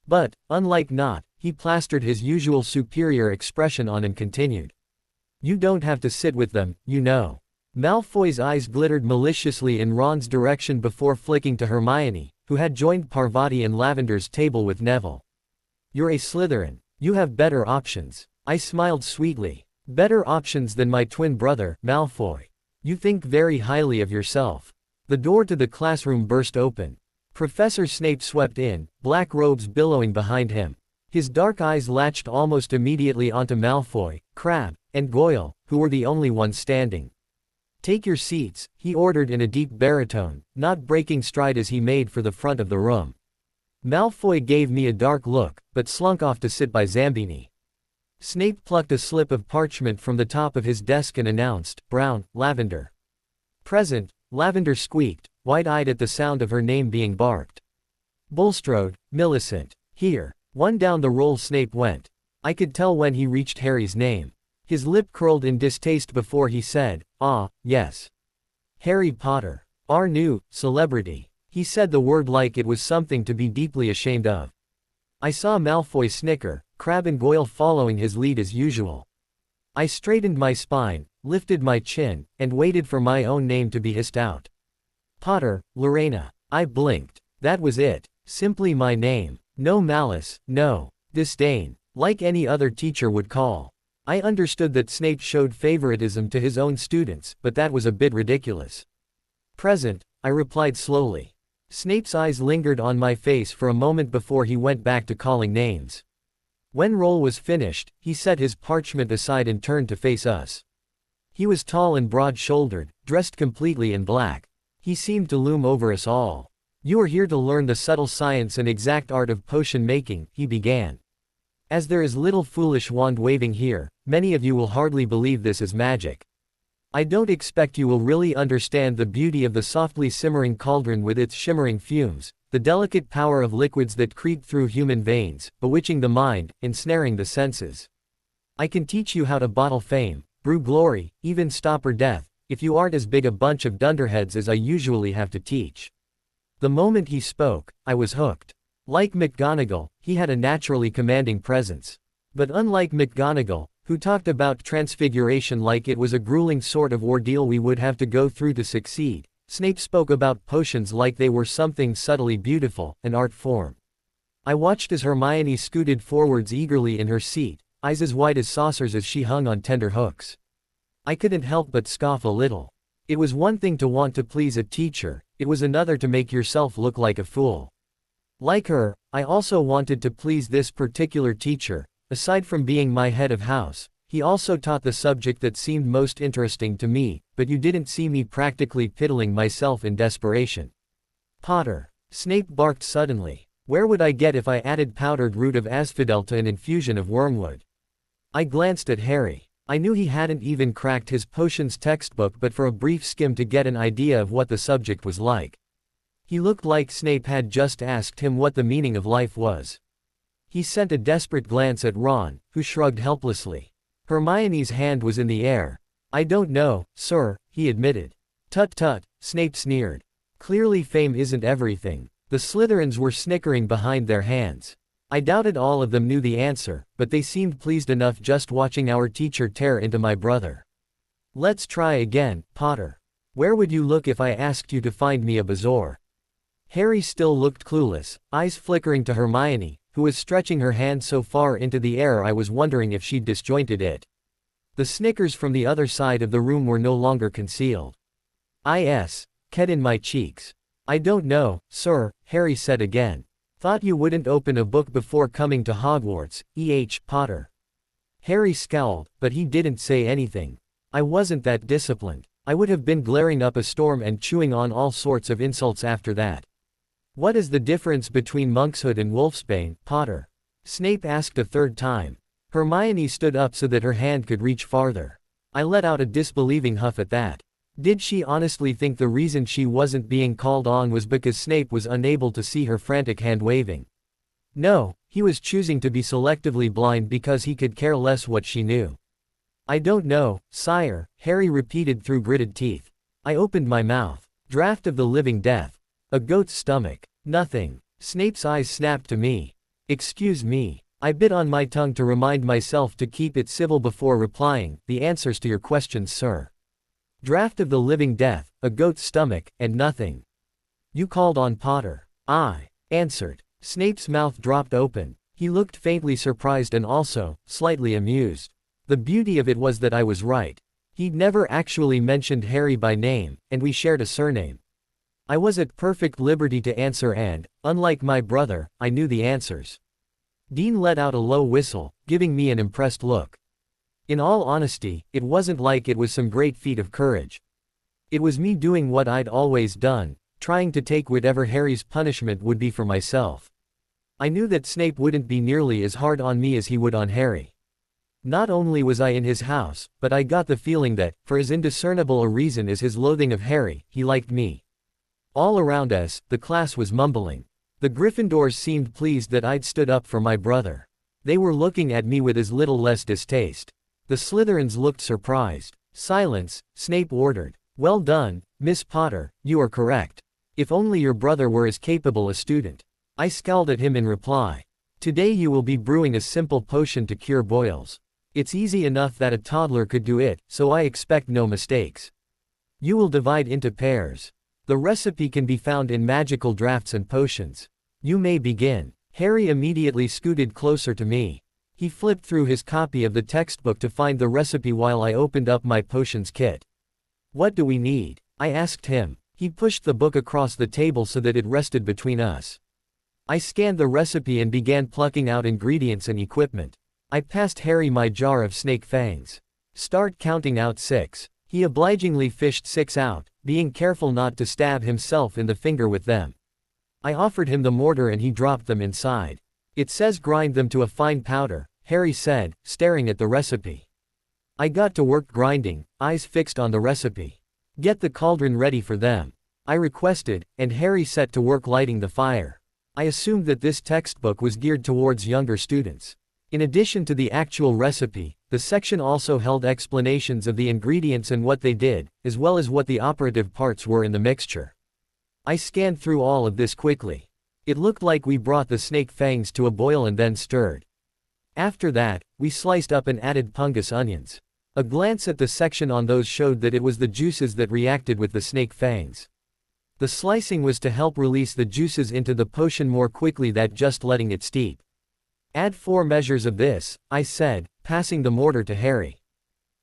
But, unlike not, he plastered his usual superior expression on and continued. You don't have to sit with them, you know. Malfoy's eyes glittered maliciously in Ron's direction before flicking to Hermione, who had joined Parvati and Lavender's table with Neville. You're a Slytherin. You have better options. I smiled sweetly. Better options than my twin brother, Malfoy. You think very highly of yourself. The door to the classroom burst open. Professor Snape swept in, black robes billowing behind him. His dark eyes latched almost immediately onto Malfoy, Crabbe, and Goyle, who were the only ones standing. Take your seats, he ordered in a deep baritone, not breaking stride as he made for the front of the room. Malfoy gave me a dark look, but slunk off to sit by Zambini. Snape plucked a slip of parchment from the top of his desk and announced, Brown, Lavender. Present, Lavender squeaked, wide-eyed at the sound of her name being barked. Bulstrode, Millicent. Here. One down the roll Snape went. I could tell when he reached Harry's name. His lip curled in distaste before he said, ah, yes. Harry Potter. Our new celebrity. He said the word like it was something to be deeply ashamed of. I saw Malfoy snicker, Crabbe and Goyle following his lead as usual. I straightened my spine, lifted my chin, and waited for my own name to be hissed out. Potter, Lorena. I blinked. That was it. Simply my name. No malice, no disdain, like any other teacher would call. I understood that Snape showed favoritism to his own students, but that was a bit ridiculous. Present, I replied slowly. Snape's eyes lingered on my face for a moment before he went back to calling names. When roll was finished, he set his parchment aside and turned to face us. He was tall and broad-shouldered, dressed completely in black. He seemed to loom over us all. You are here to learn the subtle science and exact art of potion making, he began. As there is little foolish wand waving here, many of you will hardly believe this is magic. I don't expect you will really understand the beauty of the softly simmering cauldron with its shimmering fumes, the delicate power of liquids that creep through human veins, bewitching the mind, ensnaring the senses. I can teach you how to bottle fame, brew glory, even stopper death, if you aren't as big a bunch of dunderheads as I usually have to teach. The moment he spoke, I was hooked. Like McGonagall, he had a naturally commanding presence. But unlike McGonagall, who talked about transfiguration like it was a grueling sort of ordeal we would have to go through to succeed, Snape spoke about potions like they were something subtly beautiful, an art form. I watched as Hermione scooted forwards eagerly in her seat, eyes as wide as saucers as she hung on tender hooks. I couldn't help but scoff a little. It was one thing to want to please a teacher, it was another to make yourself look like a fool. Like her, I also wanted to please this particular teacher. Aside from being my head of house, he also taught the subject that seemed most interesting to me, but you didn't see me practically piddling myself in desperation. Potter. Snape barked suddenly. Where would I get if I added powdered root of asphodel to an infusion of wormwood? I glanced at Harry. I knew he hadn't even cracked his potions textbook but for a brief skim to get an idea of what the subject was like. He looked like Snape had just asked him what the meaning of life was. He sent a desperate glance at Ron, who shrugged helplessly. Hermione's hand was in the air. "I don't know, sir," he admitted. "Tut tut," Snape sneered. "Clearly fame isn't everything." The Slytherins were snickering behind their hands. I doubted all of them knew the answer, but they seemed pleased enough just watching our teacher tear into my brother. "Let's try again, Potter. Where would you look if I asked you to find me a bezoar?" Harry still looked clueless, eyes flickering to Hermione, who was stretching her hand so far into the air I was wondering if she'd disjointed it. The snickers from the other side of the room were no longer concealed. Ket in my cheeks. "I don't know, sir," Harry said again. "Thought you wouldn't open a book before coming to Hogwarts, Potter." Harry scowled, but he didn't say anything. I wasn't that disciplined. I would have been glaring up a storm and chewing on all sorts of insults after that. "What is the difference between monkshood and wolfsbane, Potter?" Snape asked a third time. Hermione stood up so that her hand could reach farther. I let out a disbelieving huff at that. Did she honestly think the reason she wasn't being called on was because Snape was unable to see her frantic hand waving? No, he was choosing to be selectively blind because he could care less what she knew. "I don't know, sire," Harry repeated through gritted teeth. I opened my mouth. Draft of the living death. A goat's stomach. Nothing. Snape's eyes snapped to me. "Excuse me." I bit on my tongue to remind myself to keep it civil before replying. "The answers to your questions, sir. Draft of the living death, a goat's stomach, and nothing. You called on Potter." I answered. Snape's mouth dropped open. He looked faintly surprised and also, slightly amused. The beauty of it was that I was right. He'd never actually mentioned Harry by name, and we shared a surname. I was at perfect liberty to answer and, unlike my brother, I knew the answers. Dean let out a low whistle, giving me an impressed look. In all honesty, it wasn't like it was some great feat of courage. It was me doing what I'd always done, trying to take whatever Harry's punishment would be for myself. I knew that Snape wouldn't be nearly as hard on me as he would on Harry. Not only was I in his house, but I got the feeling that, for as indiscernible a reason as his loathing of Harry, he liked me. All around us, the class was mumbling. The Gryffindors seemed pleased that I'd stood up for my brother. They were looking at me with as little less distaste. The Slytherins looked surprised. "Silence," Snape ordered. "Well done, Miss Potter, you are correct. If only your brother were as capable a student." I scowled at him in reply. "Today you will be brewing a simple potion to cure boils. It's easy enough that a toddler could do it, so I expect no mistakes. You will divide into pairs. The recipe can be found in magical drafts and potions. You may begin." Harry immediately scooted closer to me. He flipped through his copy of the textbook to find the recipe while I opened up my potions kit. "What do we need?" I asked him. He pushed the book across the table so that it rested between us. I scanned the recipe and began plucking out ingredients and equipment. I passed Harry my jar of snake fangs. "Start counting out 6. He obligingly fished 6 out, being careful not to stab himself in the finger with them. I offered him the mortar and he dropped them inside. "It says grind them to a fine powder," Harry said, staring at the recipe. I got to work grinding, eyes fixed on the recipe. "Get the cauldron ready for them," I requested, and Harry set to work lighting the fire. I assumed that this textbook was geared towards younger students. In addition to the actual recipe, the section also held explanations of the ingredients and what they did, as well as what the operative parts were in the mixture. I scanned through all of this quickly. It looked like we brought the snake fangs to a boil and then stirred. After that, we sliced up and added pungus onions. A glance at the section on those showed that it was the juices that reacted with the snake fangs. The slicing was to help release the juices into the potion more quickly than just letting it steep. "Add 4 measures of this," I said, passing the mortar to Harry.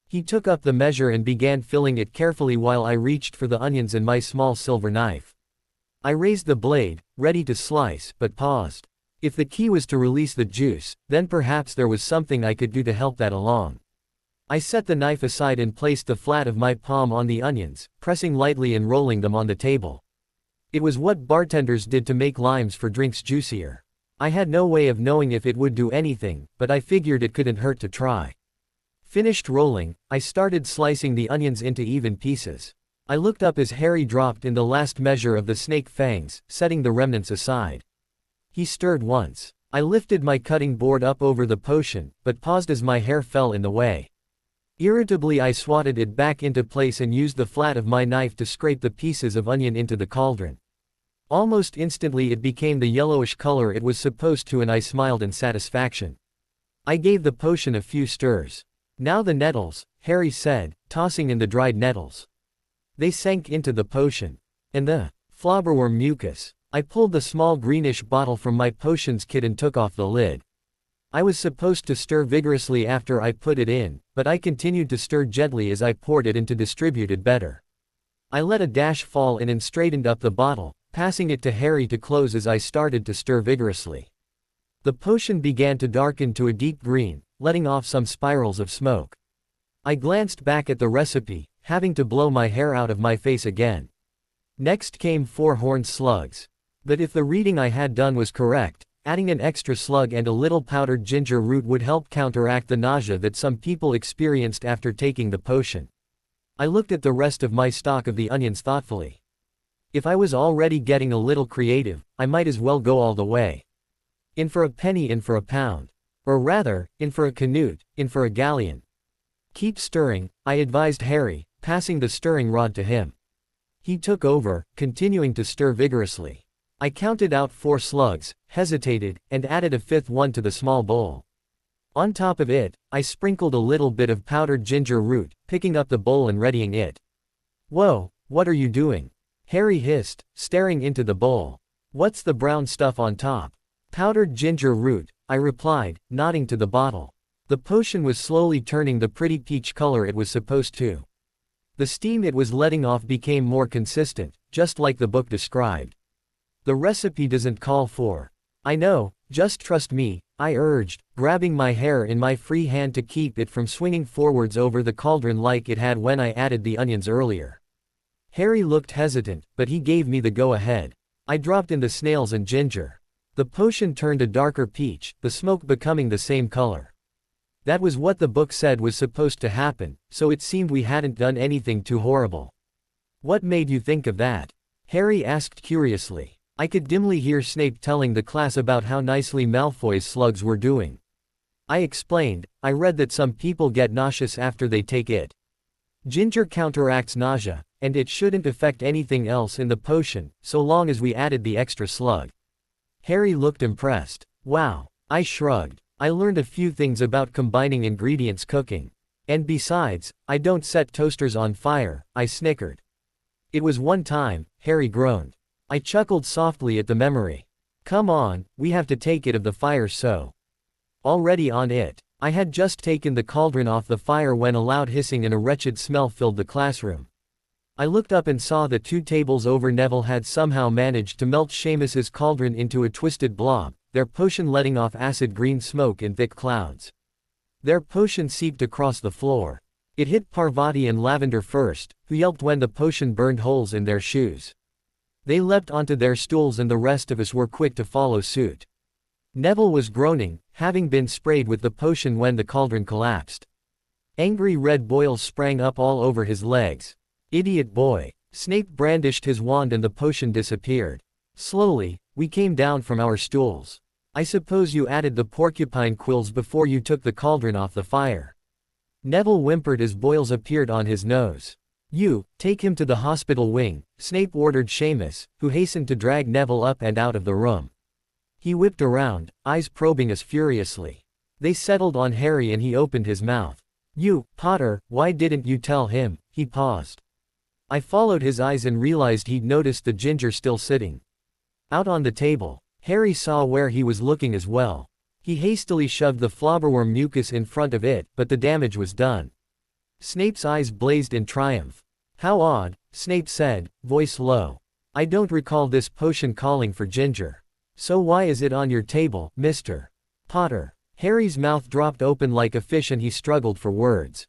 He took up the measure and began filling it carefully while I reached for the onions and my small silver knife. I raised the blade, ready to slice, but paused. If the key was to release the juice, then perhaps there was something I could do to help that along. I set the knife aside and placed the flat of my palm on the onions, pressing lightly and rolling them on the table. It was what bartenders did to make limes for drinks juicier. I had no way of knowing if it would do anything, but I figured it couldn't hurt to try. Finished rolling, I started slicing the onions into even pieces. I looked up as Harry dropped in the last measure of the snake fangs, setting the remnants aside. He stirred once. I lifted my cutting board up over the potion, but paused as my hair fell in the way. Irritably I swatted it back into place and used the flat of my knife to scrape the pieces of onion into the cauldron. Almost instantly it became the yellowish color it was supposed to, and I smiled in satisfaction. I gave the potion a few stirs. Now the nettles, Harry said, tossing in the dried nettles. They sank into the potion. And the flobberworm mucus. I pulled the small greenish bottle from my potions kit and took off the lid. I was supposed to stir vigorously after I put it in, but I continued to stir gently as I poured it in to distribute it better. I let a dash fall in and straightened up the bottle, passing it to Harry to close as I started to stir vigorously. The potion began to darken to a deep green, letting off some spirals of smoke. I glanced back at the recipe, having to blow my hair out of my face again. Next came 4 horned slugs. But if the reading I had done was correct, adding an extra slug and a little powdered ginger root would help counteract the nausea that some people experienced after taking the potion. I looked at the rest of my stock of the onions thoughtfully. If I was already getting a little creative, I might as well go all the way. In for a penny, in for a pound. Or rather, in for a canute, in for a galleon. Keep stirring, I advised Harry, passing the stirring rod to him. He took over, continuing to stir vigorously. I counted out 4 slugs, hesitated, and added a 5th one to the small bowl. On top of it, I sprinkled a little bit of powdered ginger root, picking up the bowl and readying it. "Whoa, what are you doing?" Harry hissed, staring into the bowl. "What's the brown stuff on top?" "Powdered ginger root," I replied, nodding to the bottle. The potion was slowly turning the pretty peach color it was supposed to. The steam it was letting off became more consistent, just like the book described. "The recipe doesn't call for." "I know, just trust me," I urged, grabbing my hair in my free hand to keep it from swinging forwards over the cauldron like it had when I added the onions earlier. Harry looked hesitant, but he gave me the go-ahead. I dropped in the snails and ginger. The potion turned a darker peach, the smoke becoming the same color. That was what the book said was supposed to happen, so it seemed we hadn't done anything too horrible. "What made you think of that?" Harry asked curiously. I could dimly hear Snape telling the class about how nicely Malfoy's slugs were doing. I explained, "I read that some people get nauseous after they take it. Ginger counteracts nausea, and it shouldn't affect anything else in the potion, so long as we added the extra slug." Harry looked impressed. "Wow." I shrugged. "I learned a few things about combining ingredients cooking. And besides, I don't set toasters on fire," I snickered. "It was one time," Harry groaned. I chuckled softly at the memory. "Come on, we have to take it of the fire so." Already on it. I had just taken the cauldron off the fire when a loud hissing and a wretched smell filled the classroom. I looked up and saw that 2 tables over Neville had somehow managed to melt Seamus's cauldron into a twisted blob, their potion letting off acid green smoke in thick clouds. Their potion seeped across the floor. It hit Parvati and Lavender first, who yelped when the potion burned holes in their shoes. They leapt onto their stools and the rest of us were quick to follow suit. Neville was groaning, having been sprayed with the potion when the cauldron collapsed. Angry red boils sprang up all over his legs. "Idiot boy." Snape brandished his wand and the potion disappeared. Slowly, we came down from our stools. "I suppose you added the porcupine quills before you took the cauldron off the fire." Neville whimpered as boils appeared on his nose. "You, take him to the hospital wing," Snape ordered Seamus, who hastened to drag Neville up and out of the room. He whipped around, eyes probing us furiously. They settled on Harry and he opened his mouth. "You, Potter, why didn't you tell him?" He paused. I followed his eyes and realized he'd noticed the ginger still sitting out on the table. Harry saw where he was looking as well. He hastily shoved the flobberworm mucus in front of it, but the damage was done. Snape's eyes blazed in triumph. "How odd," Snape said, voice low. "I don't recall this potion calling for ginger. So why is it on your table, Mr. Potter?" Harry's mouth dropped open like a fish and he struggled for words.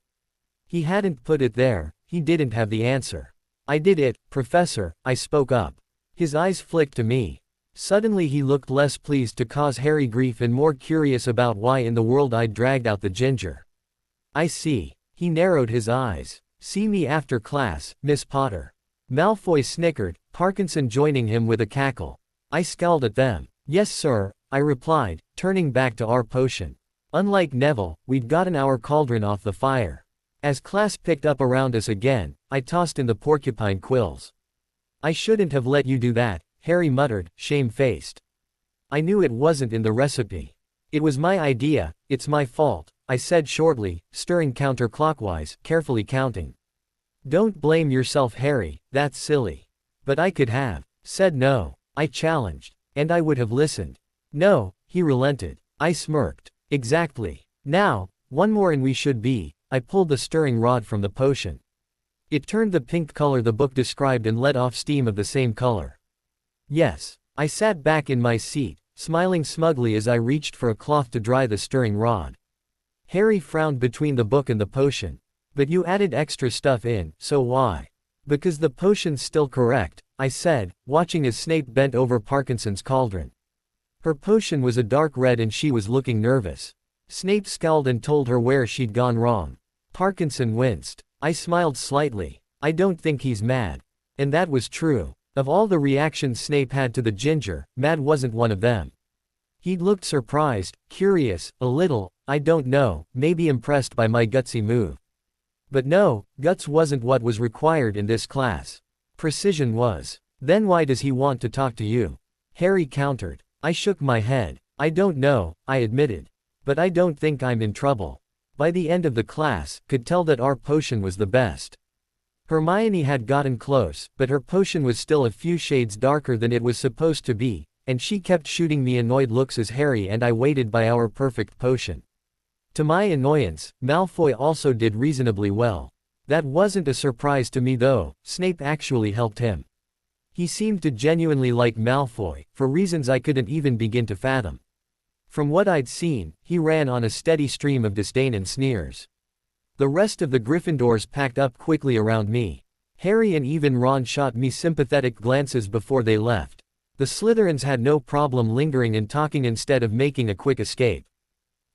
He hadn't put it there, he didn't have the answer. "I did it, Professor," I spoke up. His eyes flicked to me. Suddenly he looked less pleased to cause Harry grief and more curious about why in the world I'd dragged out the ginger. "I see." He narrowed his eyes. See me after class, Miss Potter." Malfoy snickered, Parkinson joining him with a cackle. I scowled at them. "Yes sir," I replied, turning back to our potion. Unlike Neville, we'd gotten our cauldron off the fire. As class picked up around us again, I tossed in the porcupine quills. "I shouldn't have let you do that," Harry muttered, shame-faced. "I knew it wasn't in the recipe. It was my idea, it's my fault," I said shortly, stirring counterclockwise, carefully counting. "Don't blame yourself, Harry, that's silly." "But I could have said no," I challenged. "And I would have listened." "No," he relented. I smirked. "Exactly. Now, one more and we should be." I pulled the stirring rod from the potion. It turned the pink color the book described and let off steam of the same color. "Yes." I sat back in my seat, smiling smugly as I reached for a cloth to dry the stirring rod. Harry frowned between the book and the potion. "But you added extra stuff in, so why?" "Because the potion's still correct," I said, watching as Snape bent over Parkinson's cauldron. Her potion was a dark red and she was looking nervous. Snape scowled and told her where she'd gone wrong. Parkinson winced. I smiled slightly. I don't think he's mad. And that was true. Of all the reactions Snape had to the ginger, mad wasn't one of them. He'd looked surprised, curious, a little, I don't know, maybe impressed by my gutsy move. But no, guts wasn't what was required in this class. Precision was. "Then why does he want to talk to you?" Harry countered. I shook my head. "I don't know," I admitted. "But I don't think I'm in trouble." By the end of the class, could tell that our potion was the best. Hermione had gotten close, but her potion was still a few shades darker than it was supposed to be, and she kept shooting me annoyed looks as Harry and I waited by our perfect potion. To my annoyance, Malfoy also did reasonably well. That wasn't a surprise to me though, Snape actually helped him. He seemed to genuinely like Malfoy, for reasons I couldn't even begin to fathom. From what I'd seen, he ran on a steady stream of disdain and sneers. The rest of the Gryffindors packed up quickly around me. Harry and even Ron shot me sympathetic glances before they left. The Slytherins had no problem lingering and talking instead of making a quick escape.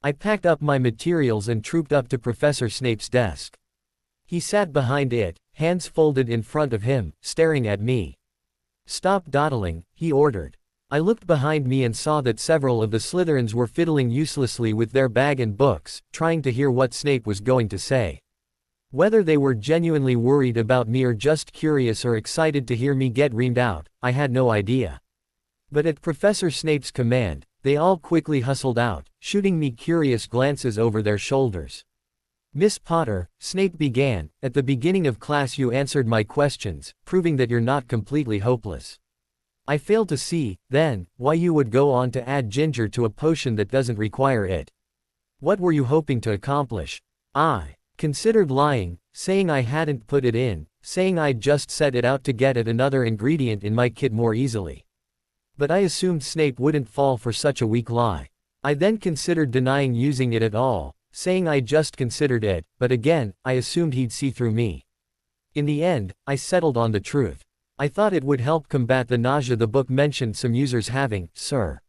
I packed up my materials and trooped up to Professor Snape's desk. He sat behind it, hands folded in front of him, staring at me. "Stop dawdling," he ordered. I looked behind me and saw that several of the Slytherins were fiddling uselessly with their bag and books, trying to hear what Snape was going to say. Whether they were genuinely worried about me or just curious or excited to hear me get reamed out, I had no idea. But at Professor Snape's command, they all quickly hustled out, shooting me curious glances over their shoulders. "Miss Potter," Snape began, "at the beginning of class you answered my questions, proving that you're not completely hopeless. I failed to see, then, why you would go on to add ginger to a potion that doesn't require it. What were you hoping to accomplish?" I considered lying, saying I hadn't put it in, saying I'd just set it out to get at another ingredient in my kit more easily. But I assumed Snape wouldn't fall for such a weak lie. I then considered denying using it at all, saying I just considered it, but again, I assumed he'd see through me. In the end, I settled on the truth. I thought it would help combat the nausea the book mentioned some users having, sir.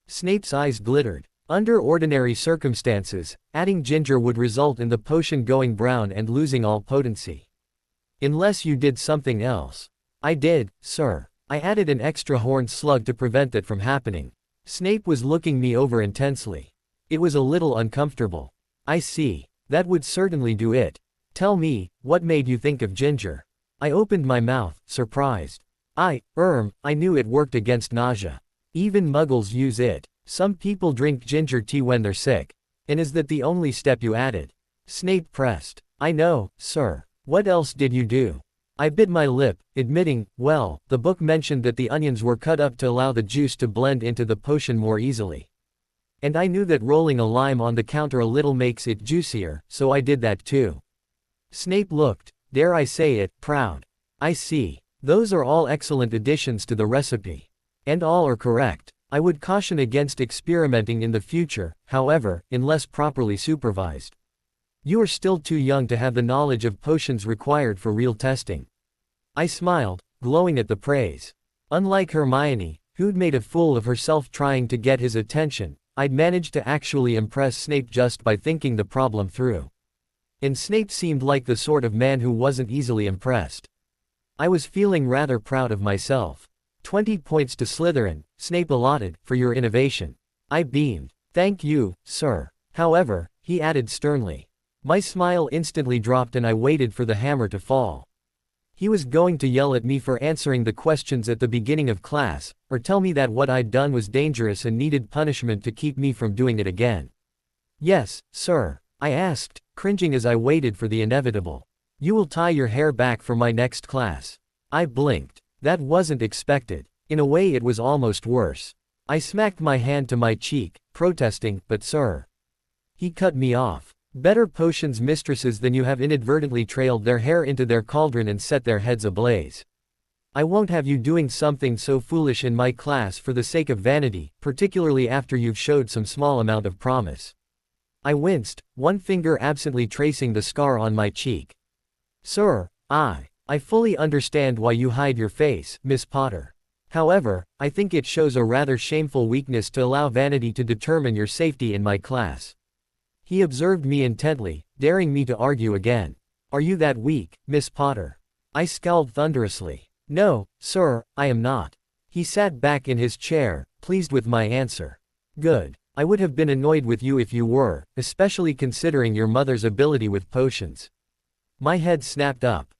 Snape's eyes glittered. Under ordinary circumstances, adding ginger would result in the potion going brown and losing all potency. Unless you did something else. I did, sir. I added an extra horned slug to prevent that from happening. Snape was looking me over intensely. It was a little uncomfortable. I see. That would certainly do it. Tell me, what made you think of ginger? I opened my mouth, surprised. I knew it worked against nausea. Even muggles use it. Some people drink ginger tea when they're sick. And is that the only step you added? Snape pressed. I know, sir. What else did you do? I bit my lip, admitting, well, the book mentioned that the onions were cut up to allow the juice to blend into the potion more easily. And I knew that rolling a lime on the counter a little makes it juicier, so I did that too. Snape looked, dare I say it, proud. I see. Those are all excellent additions to the recipe. And all are correct. I would caution against experimenting in the future, however, unless properly supervised. You are still too young to have the knowledge of potions required for real testing. I smiled, glowing at the praise. Unlike Hermione, who'd made a fool of herself trying to get his attention, I'd managed to actually impress Snape just by thinking the problem through. and Snape seemed like the sort of man who wasn't easily impressed. I was feeling rather proud of myself. 20 points to Slytherin, Snape allotted, for your innovation. I beamed. Thank you, sir. However, he added sternly. My smile instantly dropped and I waited for the hammer to fall. He was going to yell at me for answering the questions at the beginning of class, or tell me that what I'd done was dangerous and needed punishment to keep me from doing it again. Yes, sir, I asked, cringing as I waited for the inevitable. You will tie your hair back for my next class. I blinked. That wasn't expected. In a way it was almost worse. I smacked my hand to my cheek, protesting, but sir. He cut me off. Better potions mistresses than you have inadvertently trailed their hair into their cauldron and set their heads ablaze. I won't have you doing something so foolish in my class for the sake of vanity, particularly after you've showed some small amount of promise. I winced, one finger absently tracing the scar on my cheek. Sir, I fully understand why you hide your face, Miss Potter. However, I think it shows a rather shameful weakness to allow vanity to determine your safety in my class. He observed me intently, daring me to argue again. Are you that weak, Miss Potter? I scowled thunderously. No, sir, I am not. He sat back in his chair, pleased with my answer. Good. I would have been annoyed with you if you were, especially considering your mother's ability with potions. My head snapped up.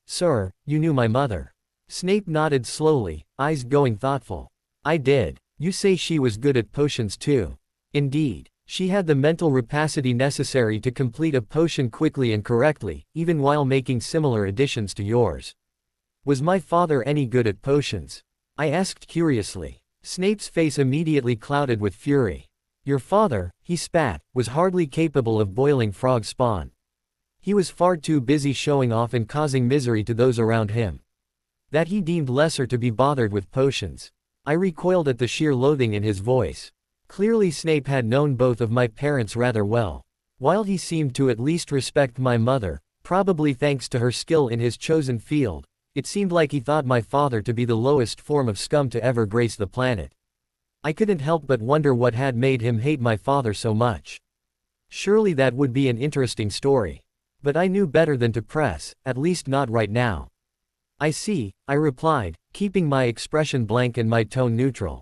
Sir, you knew my mother. Snape nodded slowly, eyes going thoughtful. I did. You say she was good at potions too. Indeed. She had the mental rapacity necessary to complete a potion quickly and correctly, even while making similar additions to yours. Was my father any good at potions? I asked curiously. Snape's face immediately clouded with fury. Your father, he spat, was hardly capable of boiling frog spawn. He was far too busy showing off and causing misery to those around him. That he deemed lesser to be bothered with potions. I recoiled at the sheer loathing in his voice. Clearly Snape had known both of my parents rather well. While he seemed to at least respect my mother, probably thanks to her skill in his chosen field, it seemed like he thought my father to be the lowest form of scum to ever grace the planet. I couldn't help but wonder what had made him hate my father so much. Surely that would be an interesting story. But I knew better than to press, at least not right now. I see, I replied, keeping my expression blank and my tone neutral.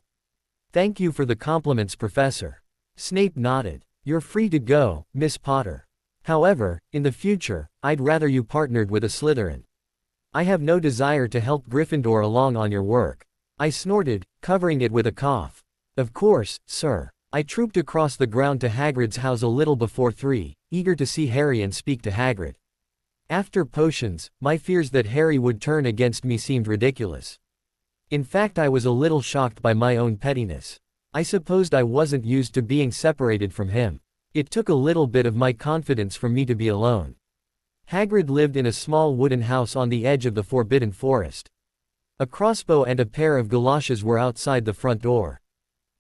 Thank you for the compliments, Professor. Snape nodded. You're free to go, Miss Potter. However, in the future, I'd rather you partnered with a Slytherin. I have no desire to help Gryffindor along on your work. I snorted, covering it with a cough. Of course, sir. I trooped across the ground to Hagrid's house a little before 3, eager to see Harry and speak to Hagrid. After potions, my fears that Harry would turn against me seemed ridiculous. In fact, I was a little shocked by my own pettiness. I supposed I wasn't used to being separated from him. It took a little bit of my confidence for me to be alone. Hagrid lived in a small wooden house on the edge of the Forbidden Forest. A crossbow and a pair of galoshes were outside the front door.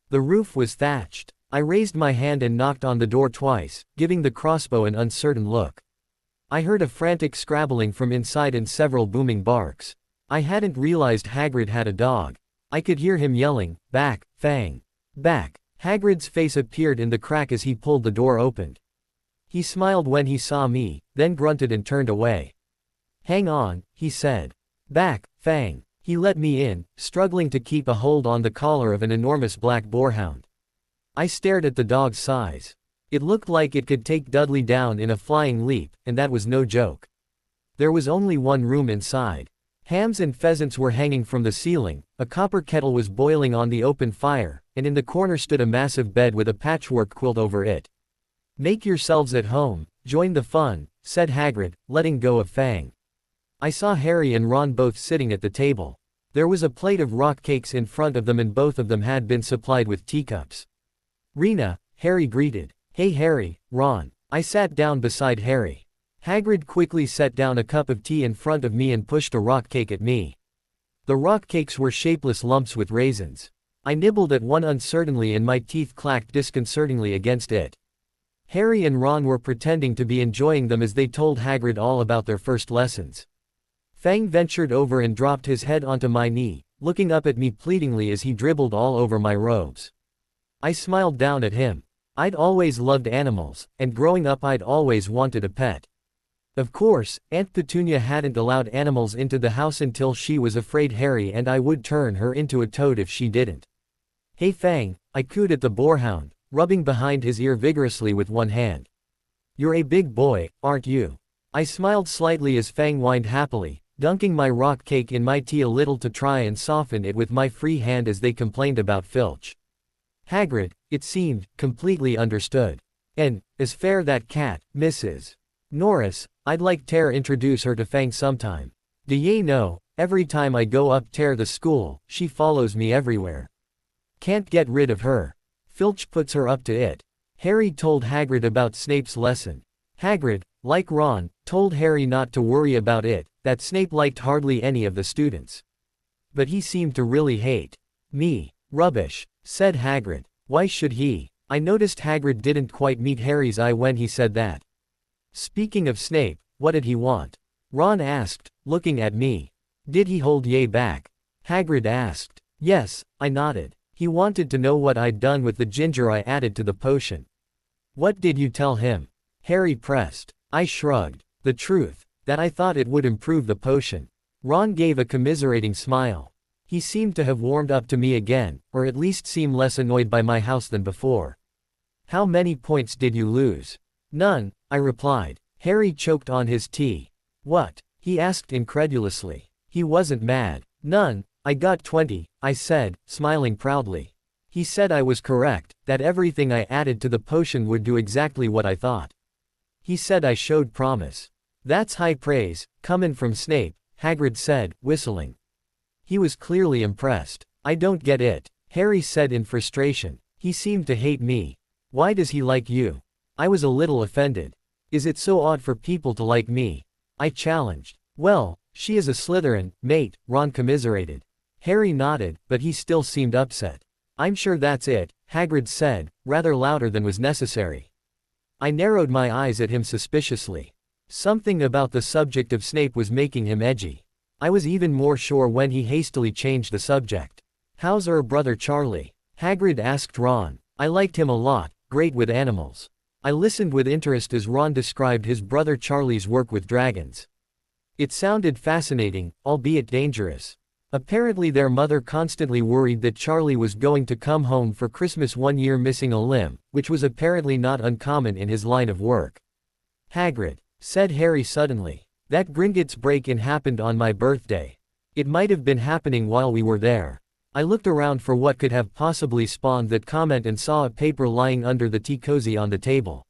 The roof was thatched. I raised my hand and knocked on the door twice, giving the crossbow an uncertain look. I heard a frantic scrabbling from inside and several booming barks. I hadn't realized Hagrid had a dog. I could hear him yelling, "Back, Fang! Back!" Hagrid's face appeared in the crack as he pulled the door open. He smiled when he saw me, then grunted and turned away. Hang on, he said. Back, Fang. He let me in, struggling to keep a hold on the collar of an enormous black boarhound. I stared at the dog's size. It looked like it could take Dudley down in a flying leap, and that was no joke. There was only one room inside. Hams and pheasants were hanging from the ceiling, a copper kettle was boiling on the open fire, and in the corner stood a massive bed with a patchwork quilt over it. Make yourselves at home, join the fun, said Hagrid, letting go of Fang. I saw Harry and Ron both sitting at the table. There was a plate of rock cakes in front of them and both of them had been supplied with teacups. Rena, Harry greeted. Hey Harry, Ron. I sat down beside Harry. Hagrid quickly set down a cup of tea in front of me and pushed a rock cake at me. The rock cakes were shapeless lumps with raisins. I nibbled at one uncertainly and my teeth clacked disconcertingly against it. Harry and Ron were pretending to be enjoying them as they told Hagrid all about their first lessons. Fang ventured over and dropped his head onto my knee, looking up at me pleadingly as he dribbled all over my robes. I smiled down at him. I'd always loved animals, and growing up I'd always wanted a pet. Of course, Aunt Petunia hadn't allowed animals into the house until she was afraid Harry and I would turn her into a toad if she didn't. "Hey Fang," I cooed at the boarhound, rubbing behind his ear vigorously with one hand. "You're a big boy, aren't you?" I smiled slightly as Fang whined happily, dunking my rock cake in my tea a little to try and soften it with my free hand as they complained about Filch. Hagrid, it seemed, completely understood. "And, as fair that cat, Mrs. Norris, I'd like ter introduce her to Fang sometime. Do ye know, every time I go up ter the school, she follows me everywhere. Can't get rid of her. Filch puts her up to it." Harry told Hagrid about Snape's lesson. Hagrid, like Ron, told Harry not to worry about it, that Snape liked hardly any of the students. "But he seemed to really hate me." "Rubbish," said Hagrid. "Why should he?" I noticed Hagrid didn't quite meet Harry's eye when he said that. "Speaking of Snape, what did he want?" Ron asked, looking at me. "Did he hold ye back?" Hagrid asked. "Yes," I nodded. "He wanted to know what I'd done with the ginger I added to the potion." "What did you tell him?" Harry pressed. I shrugged. "The truth. That I thought it would improve the potion." Ron gave a commiserating smile. He seemed to have warmed up to me again, or at least seemed less annoyed by my house than before. "How many points did you lose?" "None," I replied. Harry choked on his tea. "What?" he asked incredulously. He wasn't mad. "None. I got 20, I said, smiling proudly. He said I was correct, that everything I added to the potion would do exactly what I thought. He said I showed promise." "That's high praise, comin' from Snape," Hagrid said, whistling. He was clearly impressed. "I don't get it," Harry said in frustration. "He seemed to hate me. Why does he like you?" I was a little offended. "Is it so odd for people to like me?" I challenged. "Well, she is a Slytherin, mate," Ron commiserated. Harry nodded, but he still seemed upset. "I'm sure that's it," Hagrid said, rather louder than was necessary. I narrowed my eyes at him suspiciously. Something about the subject of Snape was making him edgy. I was even more sure when he hastily changed the subject. "How's brother Charlie?" Hagrid asked Ron. I liked him a lot, great with animals. I listened with interest as Ron described his brother Charlie's work with dragons. It sounded fascinating, albeit dangerous. Apparently their mother constantly worried that Charlie was going to come home for Christmas one year missing a limb, which was apparently not uncommon in his line of work. "Hagrid," said Harry suddenly, "that Gringotts break-in happened on my birthday. It might have been happening while we were there." I looked around for what could have possibly spawned that comment and saw a paper lying under the tea cozy on the table.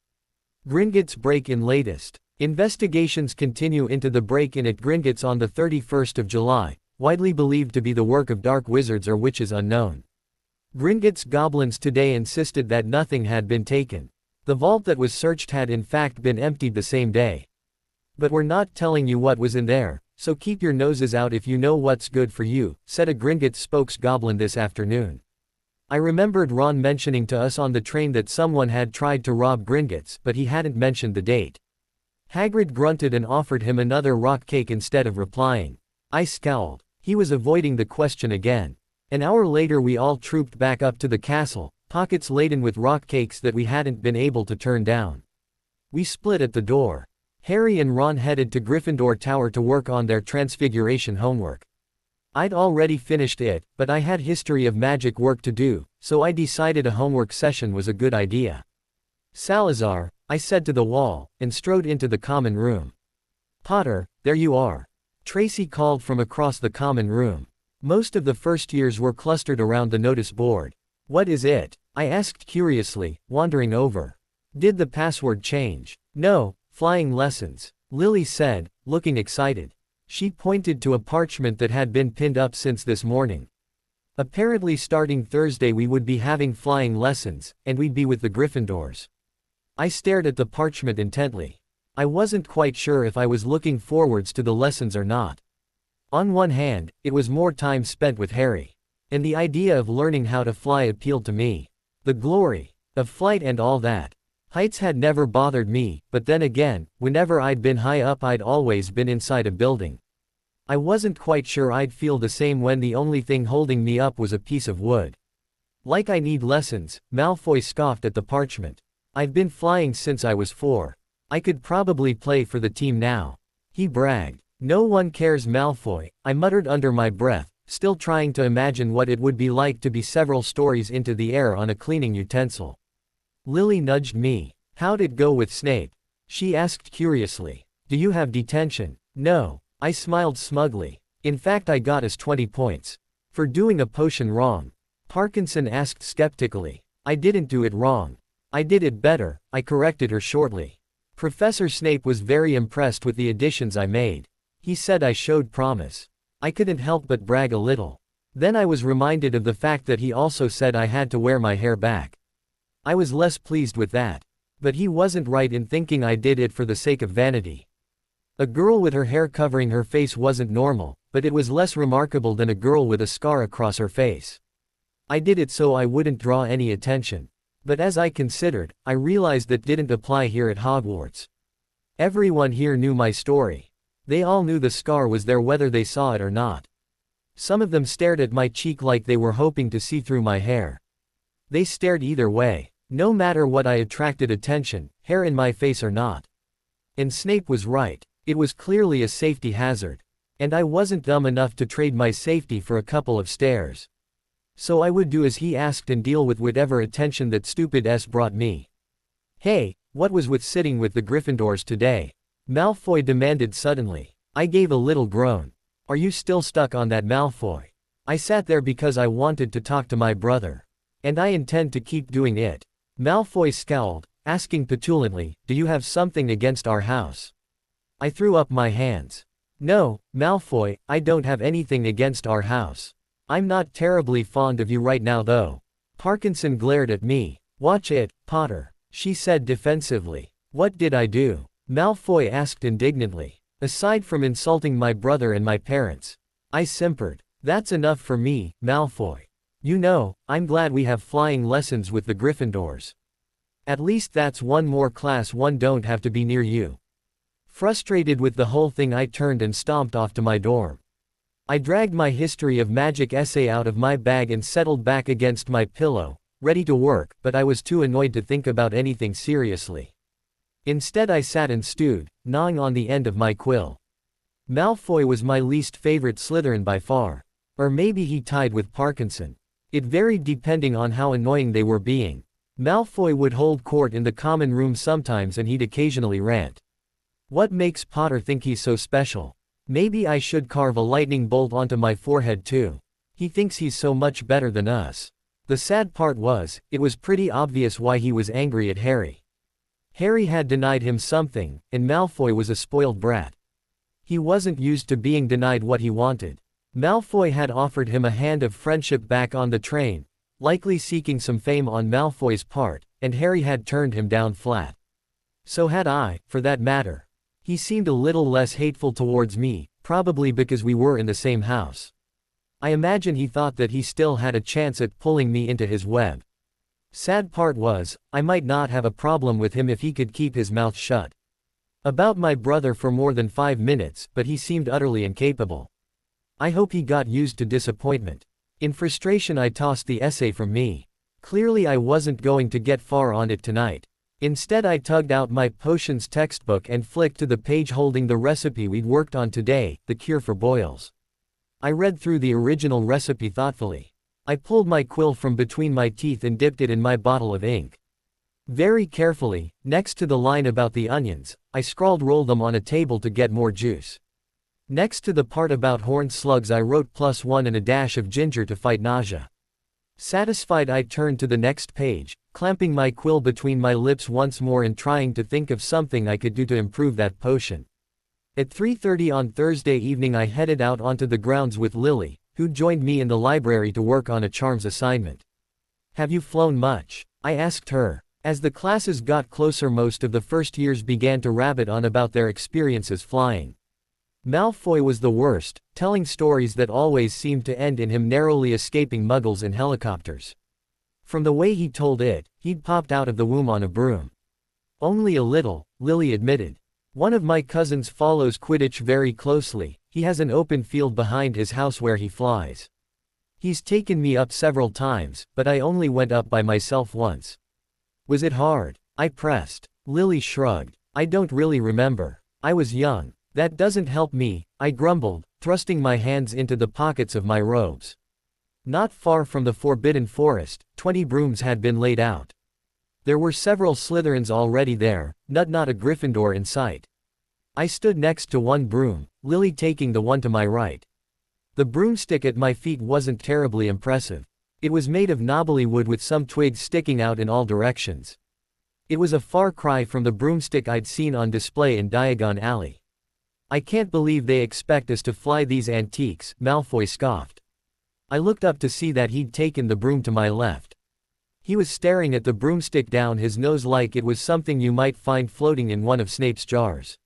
Gringotts break-in latest. Investigations continue into the break-in at Gringotts on the 31st of July, widely believed to be the work of dark wizards or witches unknown. Gringotts goblins today insisted that nothing had been taken. The vault that was searched had in fact been emptied the same day. "But we're not telling you what was in there, so keep your noses out if you know what's good for you," said a Gringotts spokesgoblin this afternoon. I remembered Ron mentioning to us on the train that someone had tried to rob Gringotts, but he hadn't mentioned the date. Hagrid grunted and offered him another rock cake instead of replying. I scowled. He was avoiding the question again. An hour later we all trooped back up to the castle, pockets laden with rock cakes that we hadn't been able to turn down. We split at the door. Harry and Ron headed to Gryffindor Tower to work on their Transfiguration homework. I'd already finished it, but I had History of Magic work to do, so I decided a homework session was a good idea. "Salazar," I said to the wall, and strode into the common room. "Potter, there you are." Tracy called from across the common room. Most of the first years were clustered around the notice board. "What is it?" I asked curiously, wandering over. "Did the password change?" "No, flying lessons," Lily said, looking excited. She pointed to a parchment that had been pinned up since this morning. Apparently starting Thursday we would be having flying lessons, and we'd be with the Gryffindors. I stared at the parchment intently. I wasn't quite sure if I was looking forwards to the lessons or not. On one hand, it was more time spent with Harry. And the idea of learning how to fly appealed to me. The glory of flight and all that. Heights had never bothered me, but then again, whenever I'd been high up I'd always been inside a building. I wasn't quite sure I'd feel the same when the only thing holding me up was a piece of wood. Like I need lessons, Malfoy scoffed at the parchment. I've been flying since I was 4. I could probably play for the team now. He bragged. No one cares, Malfoy, I muttered under my breath, still trying to imagine what it would be like to be several stories into the air on a cleaning utensil. Lily nudged me. How'd it go with Snape? She asked curiously. Do you have detention? No. I smiled smugly. In fact, I got us 20 points. For doing a potion wrong. Parkinson asked skeptically. I didn't do it wrong. I did it better, I corrected her shortly. Professor Snape was very impressed with the additions I made. He said I showed promise. I couldn't help but brag a little. Then I was reminded of the fact that he also said I had to wear my hair back. I was less pleased with that. But he wasn't right in thinking I did it for the sake of vanity. A girl with her hair covering her face wasn't normal, but it was less remarkable than a girl with a scar across her face. I did it so I wouldn't draw any attention. But as I considered, I realized that didn't apply here at Hogwarts. Everyone here knew my story. They all knew the scar was there whether they saw it or not. Some of them stared at my cheek like they were hoping to see through my hair. They stared either way. No matter what, I attracted attention, hair in my face or not. And Snape was right. It was clearly a safety hazard. And I wasn't dumb enough to trade my safety for a couple of stares. So I would do as he asked and deal with whatever attention that stupid S brought me. Hey, what was with sitting with the Gryffindors today? Malfoy demanded suddenly. I gave a little groan. Are you still stuck on that, Malfoy? I sat there because I wanted to talk to my brother. And I intend to keep doing it. Malfoy scowled, asking petulantly, do you have something against our house? I threw up my hands. No, Malfoy, I don't have anything against our house. I'm not terribly fond of you right now though. Parkinson glared at me. Watch it, Potter, she said defensively. What did I do? Malfoy asked indignantly. Aside from insulting my brother and my parents. I simpered. That's enough for me, Malfoy. You know, I'm glad we have flying lessons with the Gryffindors. At least that's one more class one don't have to be near you. Frustrated with the whole thing, I turned and stomped off to my dorm. I dragged my history of magic essay out of my bag and settled back against my pillow, ready to work, but I was too annoyed to think about anything seriously. Instead I sat and stewed, gnawing on the end of my quill. Malfoy was my least favorite Slytherin by far. Or maybe he tied with Parkinson. It varied depending on how annoying they were being. Malfoy would hold court in the common room sometimes and he'd occasionally rant. What makes Potter think he's so special? Maybe I should carve a lightning bolt onto my forehead too. He thinks he's so much better than us. The sad part was, it was pretty obvious why he was angry at Harry. Harry had denied him something, and Malfoy was a spoiled brat. He wasn't used to being denied what he wanted. Malfoy had offered him a hand of friendship back on the train, likely seeking some fame on Malfoy's part, and Harry had turned him down flat. So had I, for that matter. He seemed a little less hateful towards me, probably because we were in the same house. I imagine he thought that he still had a chance at pulling me into his web. Sad part was, I might not have a problem with him if he could keep his mouth shut. About my brother for more than 5 minutes, but he seemed utterly incapable. I hope he got used to disappointment. In frustration I tossed the essay from me. Clearly I wasn't going to get far on it tonight. Instead I tugged out my potions textbook and flicked to the page holding the recipe we'd worked on today, the cure for boils. I read through the original recipe thoughtfully. I pulled my quill from between my teeth and dipped it in my bottle of ink. Very carefully, next to the line about the onions, I scrawled roll them on a table to get more juice. Next to the part about horned slugs I wrote +1 and a dash of ginger to fight nausea. Satisfied I turned to the next page, clamping my quill between my lips once more and trying to think of something I could do to improve that potion. At 3:30 on Thursday evening I headed out onto the grounds with Lily, who joined me in the library to work on a charms assignment. Have you flown much? I asked her. As the classes got closer most of the first years began to rabbit on about their experiences flying. Malfoy was the worst, telling stories that always seemed to end in him narrowly escaping muggles in helicopters. From the way he told it, he'd popped out of the womb on a broom. Only a little, Lily admitted. One of my cousins follows Quidditch very closely. He has an open field behind his house where he flies. He's taken me up several times, but I only went up by myself once. Was it hard? I pressed. Lily shrugged. I don't really remember. I was young. That doesn't help me, I grumbled, thrusting my hands into the pockets of my robes. Not far from the Forbidden Forest, 20 brooms had been laid out. There were several Slytherins already there, not a Gryffindor in sight. I stood next to one broom, Lily taking the one to my right. The broomstick at my feet wasn't terribly impressive. It was made of knobbly wood with some twigs sticking out in all directions. It was a far cry from the broomstick I'd seen on display in Diagon Alley. I can't believe they expect us to fly these antiques, Malfoy scoffed. I looked up to see that he'd taken the broom to my left. He was staring at the broomstick down his nose like it was something you might find floating in one of Snape's jars.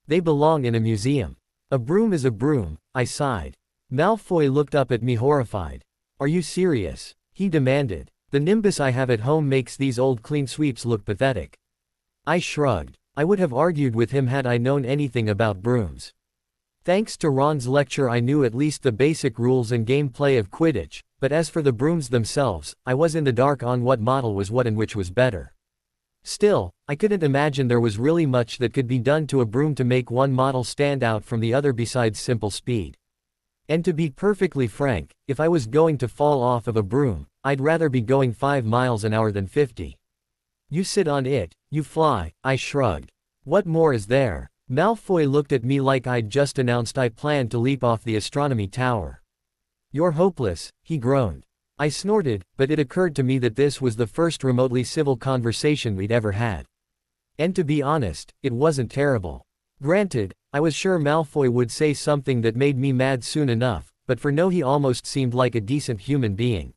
They belong in a museum. A broom is a broom, I sighed. Malfoy looked up at me horrified. Are you serious? He demanded. The nimbus I have at home makes these old clean sweeps look pathetic. I shrugged. I would have argued with him had I known anything about brooms. Thanks to Ron's lecture I knew at least the basic rules and gameplay of Quidditch, but as for the brooms themselves, I was in the dark on what model was what and which was better. Still, I couldn't imagine there was really much that could be done to a broom to make one model stand out from the other besides simple speed. And to be perfectly frank, if I was going to fall off of a broom, I'd rather be going 5 miles an hour than 50. You sit on it, you fly, I shrugged. What more is there? Malfoy looked at me like I'd just announced I planned to leap off the astronomy tower. You're hopeless, he groaned. I snorted, but it occurred to me that this was the first remotely civil conversation we'd ever had. And to be honest, it wasn't terrible. Granted, I was sure Malfoy would say something that made me mad soon enough, but for no he almost seemed like a decent human being.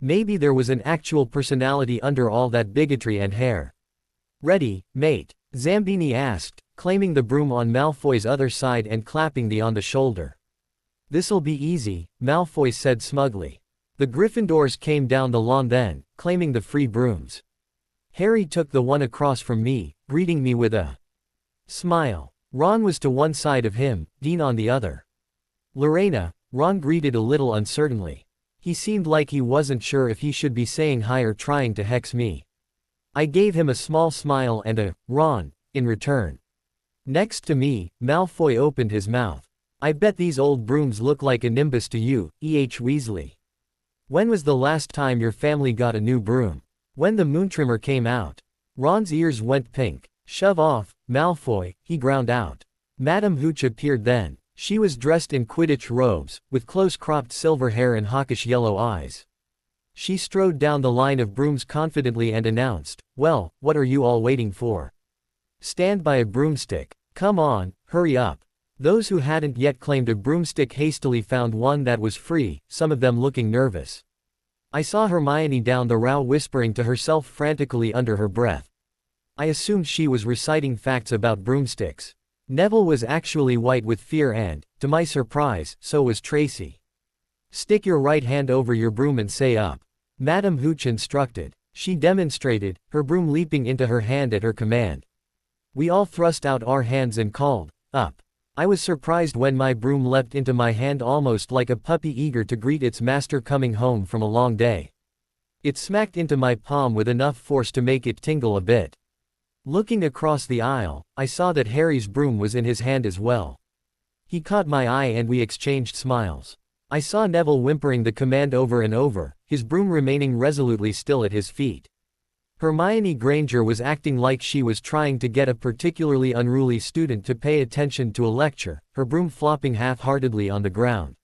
Maybe there was an actual personality under all that bigotry and hair. Ready, mate? Zambini asked, claiming the broom on Malfoy's other side and clapping the on the shoulder. This'll be easy, Malfoy said smugly. The Gryffindors came down the lawn then, claiming the free brooms. Harry took the one across from me, greeting me with a smile. Ron was to one side of him, Dean on the other. Lorena, Ron greeted a little uncertainly. He seemed like he wasn't sure if he should be saying hi or trying to hex me. I gave him a small smile and a, Ron, in return. Next to me, Malfoy opened his mouth. I bet these old brooms look like a nimbus to you, E.H. Weasley. When was the last time your family got a new broom? When the Moontrimmer came out. Ron's ears went pink. Shove off, Malfoy, he ground out. Madame Hooch appeared then. She was dressed in Quidditch robes, with close-cropped silver hair and hawkish yellow eyes. She strode down the line of brooms confidently and announced, "Well, what are you all waiting for? Stand by a broomstick. Come on, hurry up." Those who hadn't yet claimed a broomstick hastily found one that was free, some of them looking nervous. I saw Hermione down the row whispering to herself frantically under her breath. I assumed she was reciting facts about broomsticks. Neville was actually white with fear and, to my surprise, so was Tracy. "Stick your right hand over your broom and say up," Madame Hooch instructed. She demonstrated, her broom leaping into her hand at her command. We all thrust out our hands and called, "Up." I was surprised when my broom leapt into my hand almost like a puppy eager to greet its master coming home from a long day. It smacked into my palm with enough force to make it tingle a bit. Looking across the aisle, I saw that Harry's broom was in his hand as well. He caught my eye and we exchanged smiles. I saw Neville whimpering the command over and over, his broom remaining resolutely still at his feet. Hermione Granger was acting like she was trying to get a particularly unruly student to pay attention to a lecture, her broom flopping half-heartedly on the ground.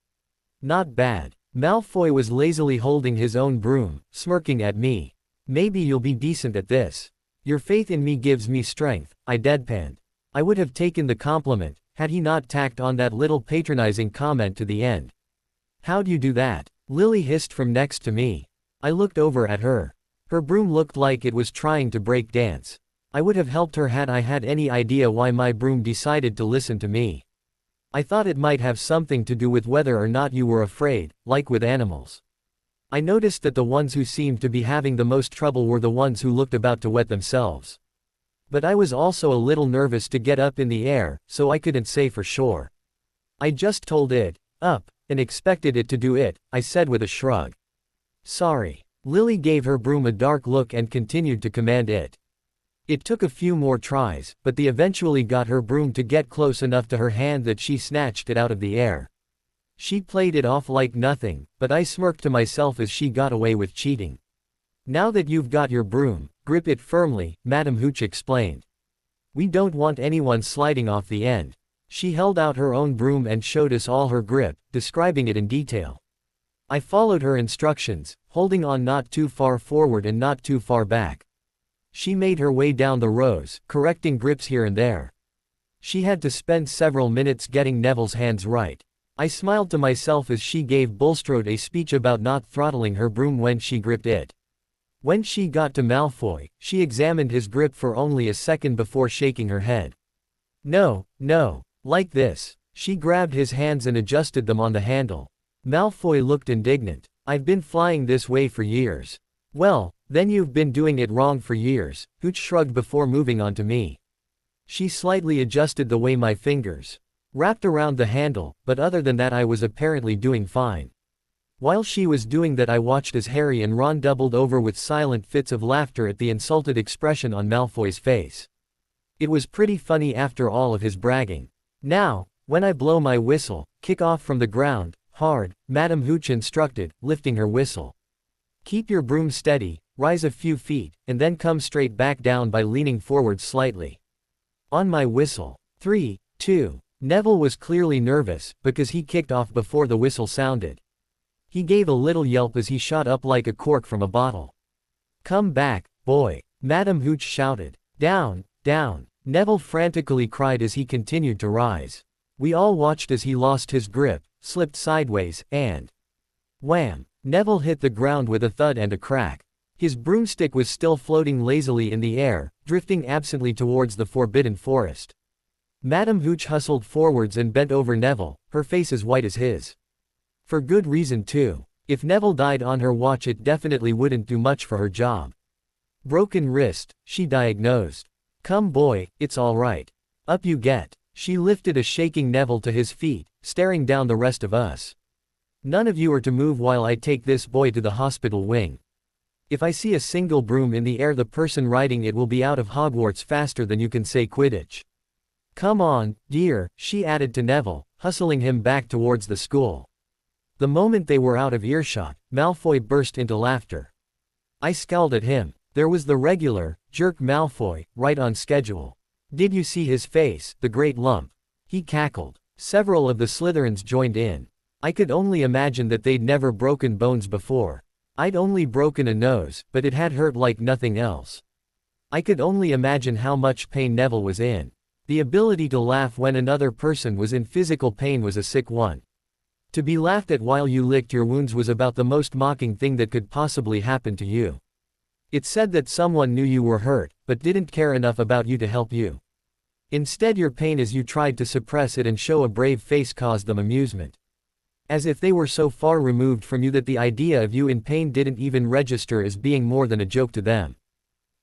Not bad. Malfoy was lazily holding his own broom, smirking at me. "Maybe you'll be decent at this. Your faith in me gives me strength," I deadpanned. I would have taken the compliment, had he not tacked on that little patronizing comment to the end. "How'd you do that?" Lily hissed from next to me. I looked over at her. Her broom looked like it was trying to break dance. I would have helped her had I had any idea why my broom decided to listen to me. I thought it might have something to do with whether or not you were afraid, like with animals. I noticed that the ones who seemed to be having the most trouble were the ones who looked about to wet themselves. But I was also a little nervous to get up in the air, so I couldn't say for sure. I just told it, "Up," and expected it to do it, I said with a shrug. Sorry. Lily gave her broom a dark look and continued to command it. It took a few more tries, but they eventually got her broom to get close enough to her hand that she snatched it out of the air. She played it off like nothing, but I smirked to myself as she got away with cheating. Now that you've got your broom, grip it firmly, Madame Hooch explained. We don't want anyone sliding off the end. She held out her own broom and showed us all her grip, describing it in detail. I followed her instructions, holding on not too far forward and not too far back. She made her way down the rows, correcting grips here and there. She had to spend several minutes getting Neville's hands right. I smiled to myself as she gave Bulstrode a speech about not throttling her broom when she gripped it. When she got to Malfoy, she examined his grip for only a second before shaking her head. No, like this. She grabbed his hands and adjusted them on the handle. Malfoy looked indignant. I've been flying this way for years. Well, then you've been doing it wrong for years, Hooch shrugged before moving on to me. She slightly adjusted the way my fingers wrapped around the handle, but other than that I was apparently doing fine. While she was doing that I watched as Harry and Ron doubled over with silent fits of laughter at the insulted expression on Malfoy's face. It was pretty funny after all of his bragging. Now, when I blow my whistle, kick off from the ground, hard, Madame Hooch instructed, lifting her whistle. Keep your broom steady, rise a few feet, and then come straight back down by leaning forward slightly. On my whistle. 3, 2. Neville was clearly nervous, because he kicked off before the whistle sounded. He gave a little yelp as he shot up like a cork from a bottle. Come back, boy, Madame Hooch shouted. Down, down, Neville frantically cried as he continued to rise. We all watched as he lost his grip, slipped sideways, and wham! Neville hit the ground with a thud and a crack. His broomstick was still floating lazily in the air, drifting absently towards the Forbidden Forest. Madame Hooch hustled forwards and bent over Neville, her face as white as his. For good reason too. If Neville died on her watch it definitely wouldn't do much for her job. Broken wrist, she diagnosed. Come boy, it's all right. Up you get. She lifted a shaking Neville to his feet, staring down the rest of us. None of you are to move while I take this boy to the hospital wing. If I see a single broom in the air the person riding it will be out of Hogwarts faster than you can say Quidditch. Come on, dear, she added to Neville, hustling him back towards the school. The moment they were out of earshot, Malfoy burst into laughter. I scowled at him. There was the regular, jerk Malfoy, right on schedule. Did you see his face, the great lump? He cackled. Several of the Slytherins joined in. I could only imagine that they'd never broken bones before. I'd only broken a nose, but it had hurt like nothing else. I could only imagine how much pain Neville was in. The ability to laugh when another person was in physical pain was a sick one. To be laughed at while you licked your wounds was about the most mocking thing that could possibly happen to you. It said that someone knew you were hurt, but didn't care enough about you to help you. Instead your pain as you tried to suppress it and show a brave face caused them amusement. As if they were so far removed from you that the idea of you in pain didn't even register as being more than a joke to them.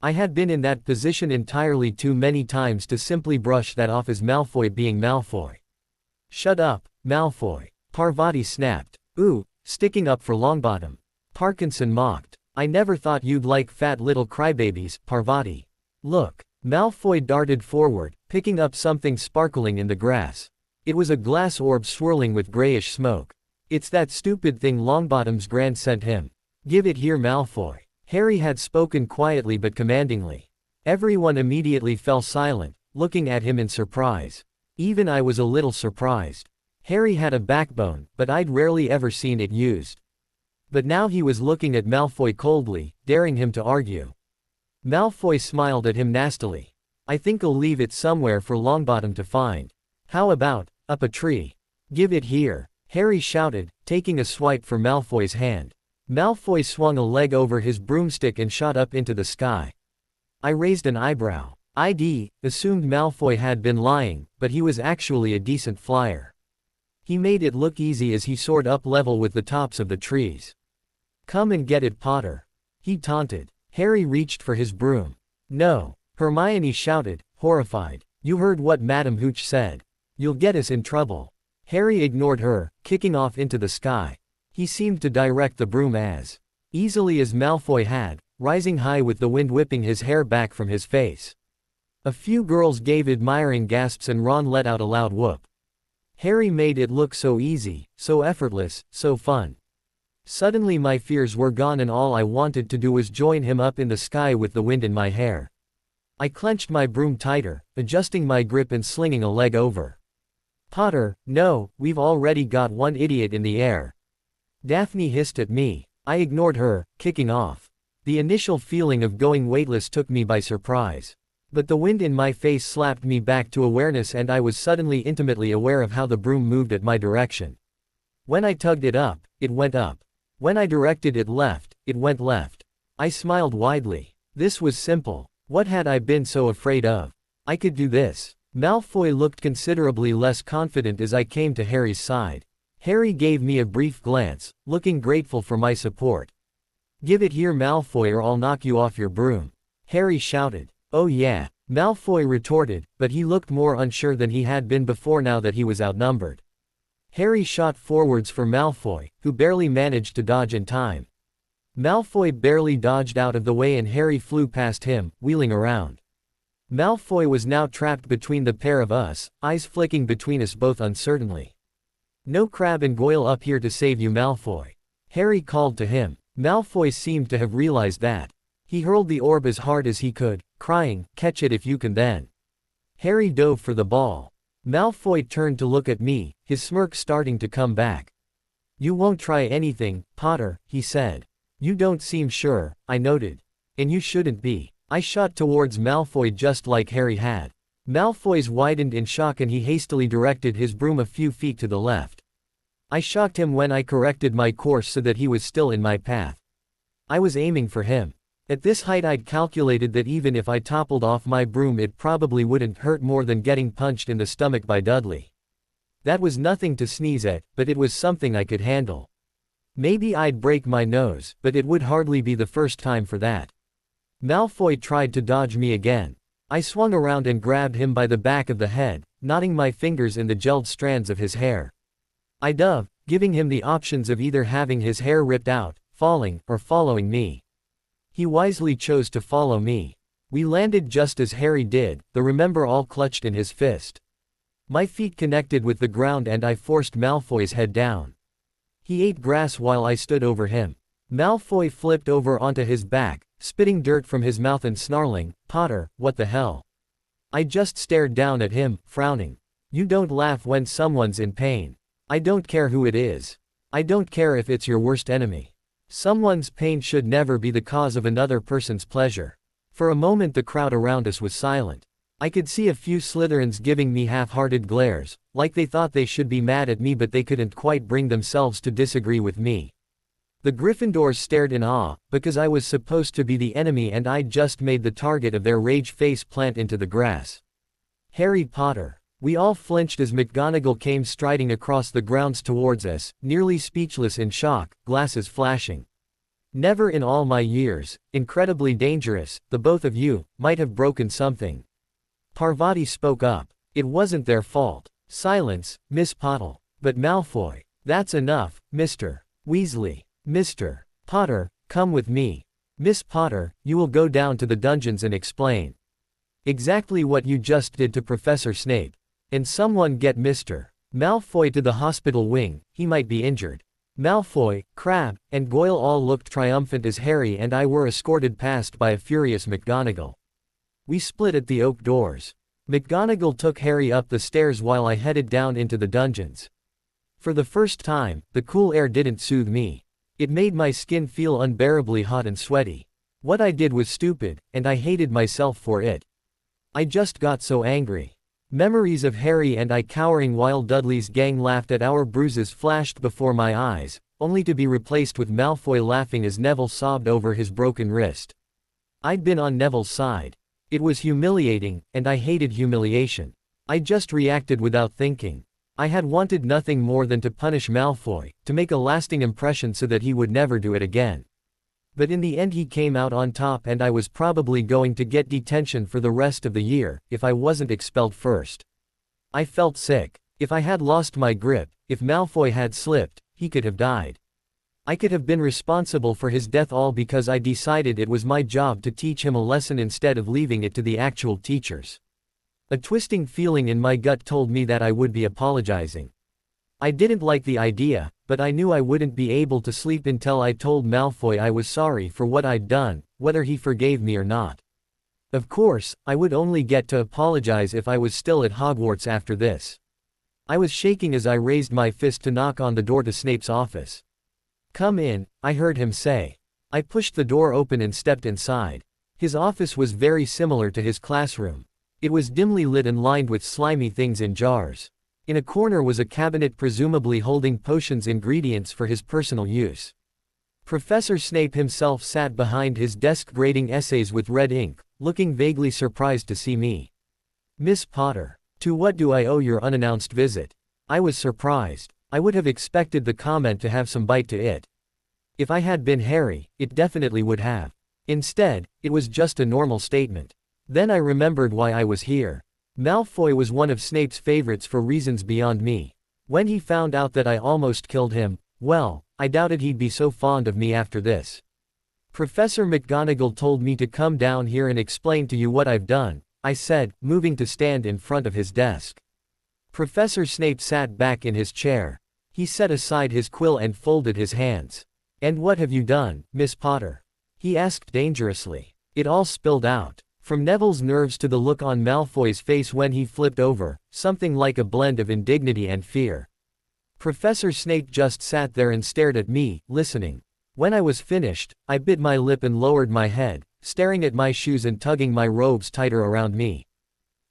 I had been in that position entirely too many times to simply brush that off as Malfoy being Malfoy. Shut up, Malfoy. Parvati snapped. Ooh, sticking up for Longbottom. Parkinson mocked. I never thought you'd like fat little crybabies, Parvati. Look. Malfoy darted forward, picking up something sparkling in the grass. It was a glass orb swirling with grayish smoke. It's that stupid thing Longbottom's grand sent him. Give it here, Malfoy. Harry had spoken quietly but commandingly. Everyone immediately fell silent, looking at him in surprise. Even I was a little surprised. Harry had a backbone, but I'd rarely ever seen it used. But now he was looking at Malfoy coldly, daring him to argue. Malfoy smiled at him nastily. I think I'll leave it somewhere for Longbottom to find. How about, up a tree? Give it here, Harry shouted, taking a swipe for Malfoy's hand. Malfoy swung a leg over his broomstick and shot up into the sky. I raised an eyebrow. I'd assumed Malfoy had been lying, but he was actually a decent flyer. He made it look easy as he soared up level with the tops of the trees. Come and get it, Potter. He taunted. Harry reached for his broom. No, Hermione shouted, horrified. You heard what Madame Hooch said. You'll get us in trouble. Harry ignored her, kicking off into the sky. He seemed to direct the broom as easily as Malfoy had, rising high with the wind whipping his hair back from his face. A few girls gave admiring gasps and Ron let out a loud whoop. Harry made it look so easy, so effortless, so fun. Suddenly my fears were gone and all I wanted to do was join him up in the sky with the wind in my hair. I clenched my broom tighter, adjusting my grip and slinging a leg over. Potter, no, we've already got one idiot in the air. Daphne hissed at me. I ignored her, kicking off. The initial feeling of going weightless took me by surprise. But the wind in my face slapped me back to awareness and I was suddenly intimately aware of how the broom moved at my direction. When I tugged it up, it went up. When I directed it left, it went left. I smiled widely. This was simple. What had I been so afraid of? I could do this. Malfoy looked considerably less confident as I came to Harry's side. Harry gave me a brief glance, looking grateful for my support. Give it here Malfoy or I'll knock you off your broom. Harry shouted. Oh yeah, Malfoy retorted, but he looked more unsure than he had been before now that he was outnumbered. Harry shot forwards for Malfoy, who barely managed to dodge in time. Malfoy barely dodged out of the way and Harry flew past him, wheeling around. Malfoy was now trapped between the pair of us, eyes flicking between us both uncertainly. No Crabbe and Goyle up here to save you Malfoy. Harry called to him. Malfoy seemed to have realized that. He hurled the orb as hard as he could, crying, catch it if you can then. Harry dove for the ball. Malfoy turned to look at me, his smirk starting to come back. You won't try anything, Potter, he said. You don't seem sure, I noted. And you shouldn't be. I shot towards Malfoy just like Harry had. Malfoy's widened in shock and he hastily directed his broom a few feet to the left. I shocked him when I corrected my course so that he was still in my path. I was aiming for him. At this height I'd calculated that even if I toppled off my broom it probably wouldn't hurt more than getting punched in the stomach by Dudley. That was nothing to sneeze at, but it was something I could handle. Maybe I'd break my nose, but it would hardly be the first time for that. Malfoy tried to dodge me again. I swung around and grabbed him by the back of the head, knotting my fingers in the gelled strands of his hair. I dove, giving him the options of either having his hair ripped out, falling, or following me. He wisely chose to follow me. We landed just as Harry did, the remember all clutched in his fist. My feet connected with the ground and I forced Malfoy's head down. He ate grass while I stood over him. Malfoy flipped over onto his back, spitting dirt from his mouth and snarling, Potter, what the hell? I just stared down at him, frowning. You don't laugh when someone's in pain. I don't care who it is. I don't care if it's your worst enemy. Someone's pain should never be the cause of another person's pleasure. For a moment the crowd around us was silent. I could see a few Slytherins giving me half-hearted glares, like they thought they should be mad at me but they couldn't quite bring themselves to disagree with me. The Gryffindors stared in awe, because I was supposed to be the enemy and I'd just made the target of their rage face plant into the grass. Harry Potter. We all flinched as McGonagall came striding across the grounds towards us, nearly speechless in shock, glasses flashing. Never in all my years, incredibly dangerous, the both of you, might have broken something. Parvati spoke up. It wasn't their fault. Silence, Miss Potter. But Malfoy. That's enough, Mr. Weasley. Mr. Potter, come with me. Miss Potter, you will go down to the dungeons and explain exactly what you just did to Professor Snape. And someone get Mr. Malfoy to the hospital wing, he might be injured. Malfoy, Crabbe, and Goyle all looked triumphant as Harry and I were escorted past by a furious McGonagall. We split at the oak doors. McGonagall took Harry up the stairs while I headed down into the dungeons. For the first time, the cool air didn't soothe me. It made my skin feel unbearably hot and sweaty. What I did was stupid, and I hated myself for it. I just got so angry. Memories of Harry and I cowering while Dudley's gang laughed at our bruises flashed before my eyes, only to be replaced with Malfoy laughing as Neville sobbed over his broken wrist. I'd been on Neville's side. It was humiliating, and I hated humiliation. I just reacted without thinking. I had wanted nothing more than to punish Malfoy, to make a lasting impression so that he would never do it again. But in the end he came out on top and I was probably going to get detention for the rest of the year, if I wasn't expelled first. I felt sick. If I had lost my grip, if Malfoy had slipped, he could have died. I could have been responsible for his death, all because I decided it was my job to teach him a lesson instead of leaving it to the actual teachers. A twisting feeling in my gut told me that I would be apologizing. I didn't like the idea, but I knew I wouldn't be able to sleep until I told Malfoy I was sorry for what I'd done, whether he forgave me or not. Of course, I would only get to apologize if I was still at Hogwarts after this. I was shaking as I raised my fist to knock on the door to Snape's office. "Come in," I heard him say. I pushed the door open and stepped inside. His office was very similar to his classroom. It was dimly lit and lined with slimy things in jars. In a corner was a cabinet presumably holding potions ingredients for his personal use. Professor Snape himself sat behind his desk grading essays with red ink, looking vaguely surprised to see me. "Miss Potter, to what do I owe your unannounced visit?" I was surprised. I would have expected the comment to have some bite to it. If I had been Harry, it definitely would have. Instead, it was just a normal statement. Then I remembered why I was here. Malfoy was one of Snape's favorites for reasons beyond me. When he found out that I almost killed him, well, I doubted he'd be so fond of me after this. "Professor McGonagall told me to come down here and explain to you what I've done," I said, moving to stand in front of his desk. Professor Snape sat back in his chair. He set aside his quill and folded his hands. "And what have you done, Miss Potter?" he asked dangerously. It all spilled out. From Neville's nerves to the look on Malfoy's face when he flipped over, something like a blend of indignity and fear. Professor Snape just sat there and stared at me, listening. When I was finished, I bit my lip and lowered my head, staring at my shoes and tugging my robes tighter around me.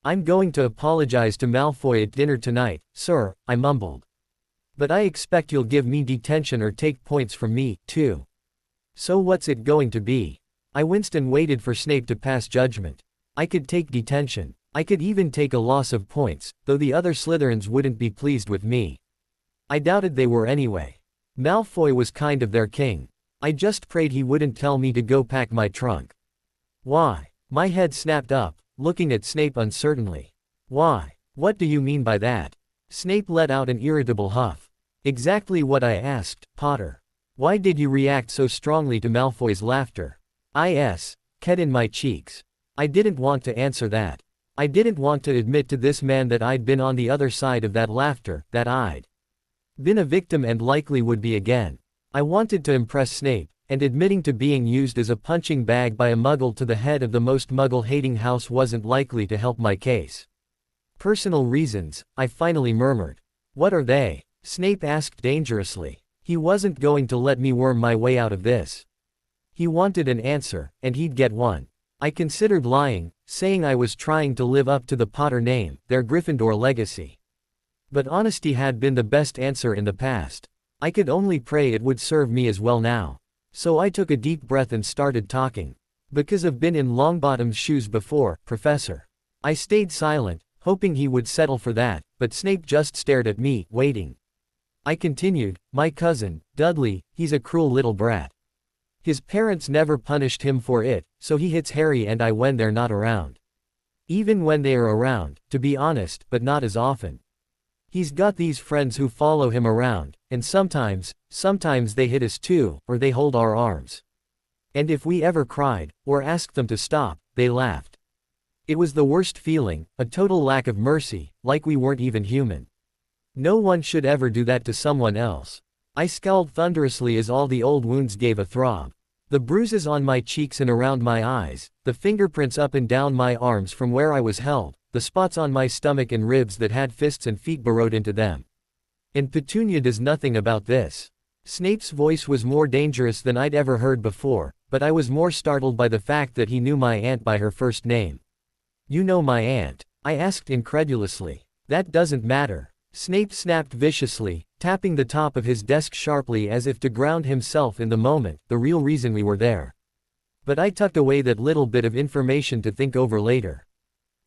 "I'm going to apologize to Malfoy at dinner tonight, sir," I mumbled. "But I expect you'll give me detention or take points from me, too." "So what's it going to be?" I winced and waited for Snape to pass judgment. I could take detention. I could even take a loss of points, though the other Slytherins wouldn't be pleased with me. I doubted they were anyway. Malfoy was kind of their king. I just prayed he wouldn't tell me to go pack my trunk. "Why?" My head snapped up, looking at Snape uncertainly. "Why? What do you mean by that?" Snape let out an irritable huff. "Exactly what I asked, Potter. Why did you react so strongly to Malfoy's laughter?" Ket in my cheeks. I didn't want to answer that. I didn't want to admit to this man that I'd been on the other side of that laughter, that I'd been a victim and likely would be again. I wanted to impress Snape, and admitting to being used as a punching bag by a muggle to the head of the most muggle-hating house wasn't likely to help my case. "Personal reasons," I finally murmured. "What are they?" Snape asked dangerously. He wasn't going to let me worm my way out of this. He wanted an answer, and he'd get one. I considered lying, saying I was trying to live up to the Potter name, their Gryffindor legacy. But honesty had been the best answer in the past. I could only pray it would serve me as well now. So I took a deep breath and started talking. "Because I've been in Longbottom's shoes before, Professor." I stayed silent, hoping he would settle for that, but Snape just stared at me, waiting. I continued, "My cousin, Dudley, he's a cruel little brat. His parents never punished him for it, so he hits Harry and I when they're not around. Even when they are around, to be honest, but not as often. He's got these friends who follow him around, and sometimes they hit us too, or they hold our arms. And if we ever cried, or asked them to stop, they laughed. It was the worst feeling, a total lack of mercy, like we weren't even human. No one should ever do that to someone else." I scowled thunderously as all the old wounds gave a throb. The bruises on my cheeks and around my eyes, the fingerprints up and down my arms from where I was held, the spots on my stomach and ribs that had fists and feet burrowed into them. "And Petunia does nothing about this." Snape's voice was more dangerous than I'd ever heard before, but I was more startled by the fact that he knew my aunt by her first name. "You know my aunt?" I asked incredulously. "That doesn't matter." Snape snapped viciously, tapping the top of his desk sharply as if to ground himself in the moment, the real reason we were there. But I tucked away that little bit of information to think over later.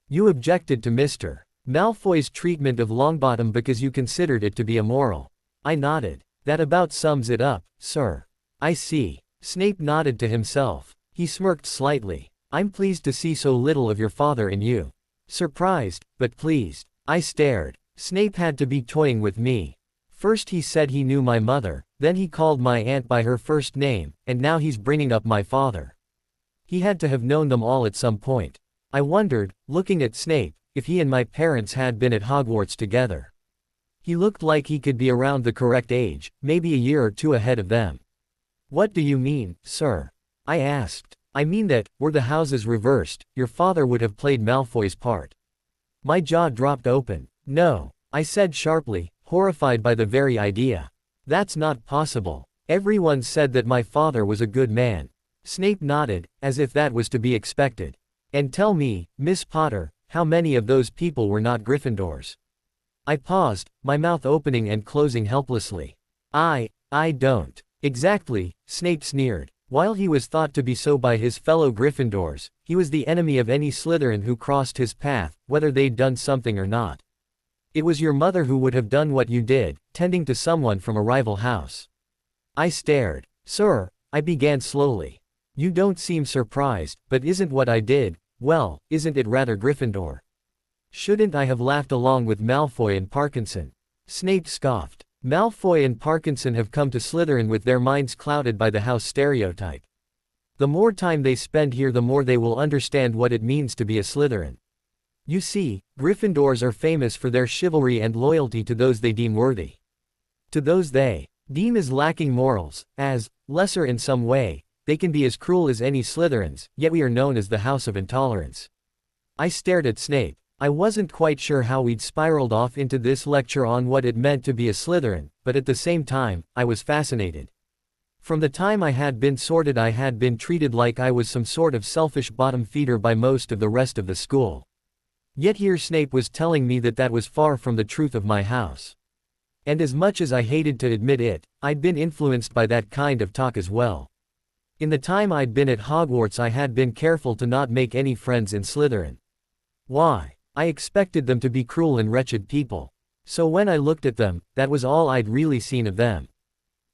"You objected to Mr. Malfoy's treatment of Longbottom because you considered it to be immoral." I nodded. "That about sums it up, sir." "I see." Snape nodded to himself. He smirked slightly. "I'm pleased to see so little of your father in you." Surprised, but pleased. I stared. Snape had to be toying with me. First he said he knew my mother, then he called my aunt by her first name, and now he's bringing up my father. He had to have known them all at some point. I wondered, looking at Snape, if he and my parents had been at Hogwarts together. He looked like he could be around the correct age, maybe a year or two ahead of them. What do you mean, sir? I asked. I mean that, were the houses reversed, your father would have played Malfoy's part. My jaw dropped open. No, I said sharply, horrified by the very idea. That's not possible. Everyone said that my father was a good man. Snape nodded, as if that was to be expected. And tell me, Miss Potter, how many of those people were not Gryffindors? I paused, my mouth opening and closing helplessly. I don't. Exactly, Snape sneered. While he was thought to be so by his fellow Gryffindors, he was the enemy of any Slytherin who crossed his path, whether they'd done something or not. It was your mother who would have done what you did, tending to someone from a rival house. I stared. Sir, I began slowly. You don't seem surprised, but isn't what I did, well, isn't it rather Gryffindor? Shouldn't I have laughed along with Malfoy and Parkinson? Snape scoffed. Malfoy and Parkinson have come to Slytherin with their minds clouded by the house stereotype. The more time they spend here, the more they will understand what it means to be a Slytherin. You see, Gryffindors are famous for their chivalry and loyalty to those they deem worthy. To those they deem as lacking morals, as lesser in some way, they can be as cruel as any Slytherins, yet we are known as the House of Intolerance. I stared at Snape. I wasn't quite sure how we'd spiraled off into this lecture on what it meant to be a Slytherin, but at the same time, I was fascinated. From the time I had been sorted, I had been treated like I was some sort of selfish bottom feeder by most of the rest of the school. Yet here Snape was telling me that that was far from the truth of my house. And as much as I hated to admit it, I'd been influenced by that kind of talk as well. In the time I'd been at Hogwarts, I had been careful to not make any friends in Slytherin. Why? I expected them to be cruel and wretched people. So when I looked at them, that was all I'd really seen of them.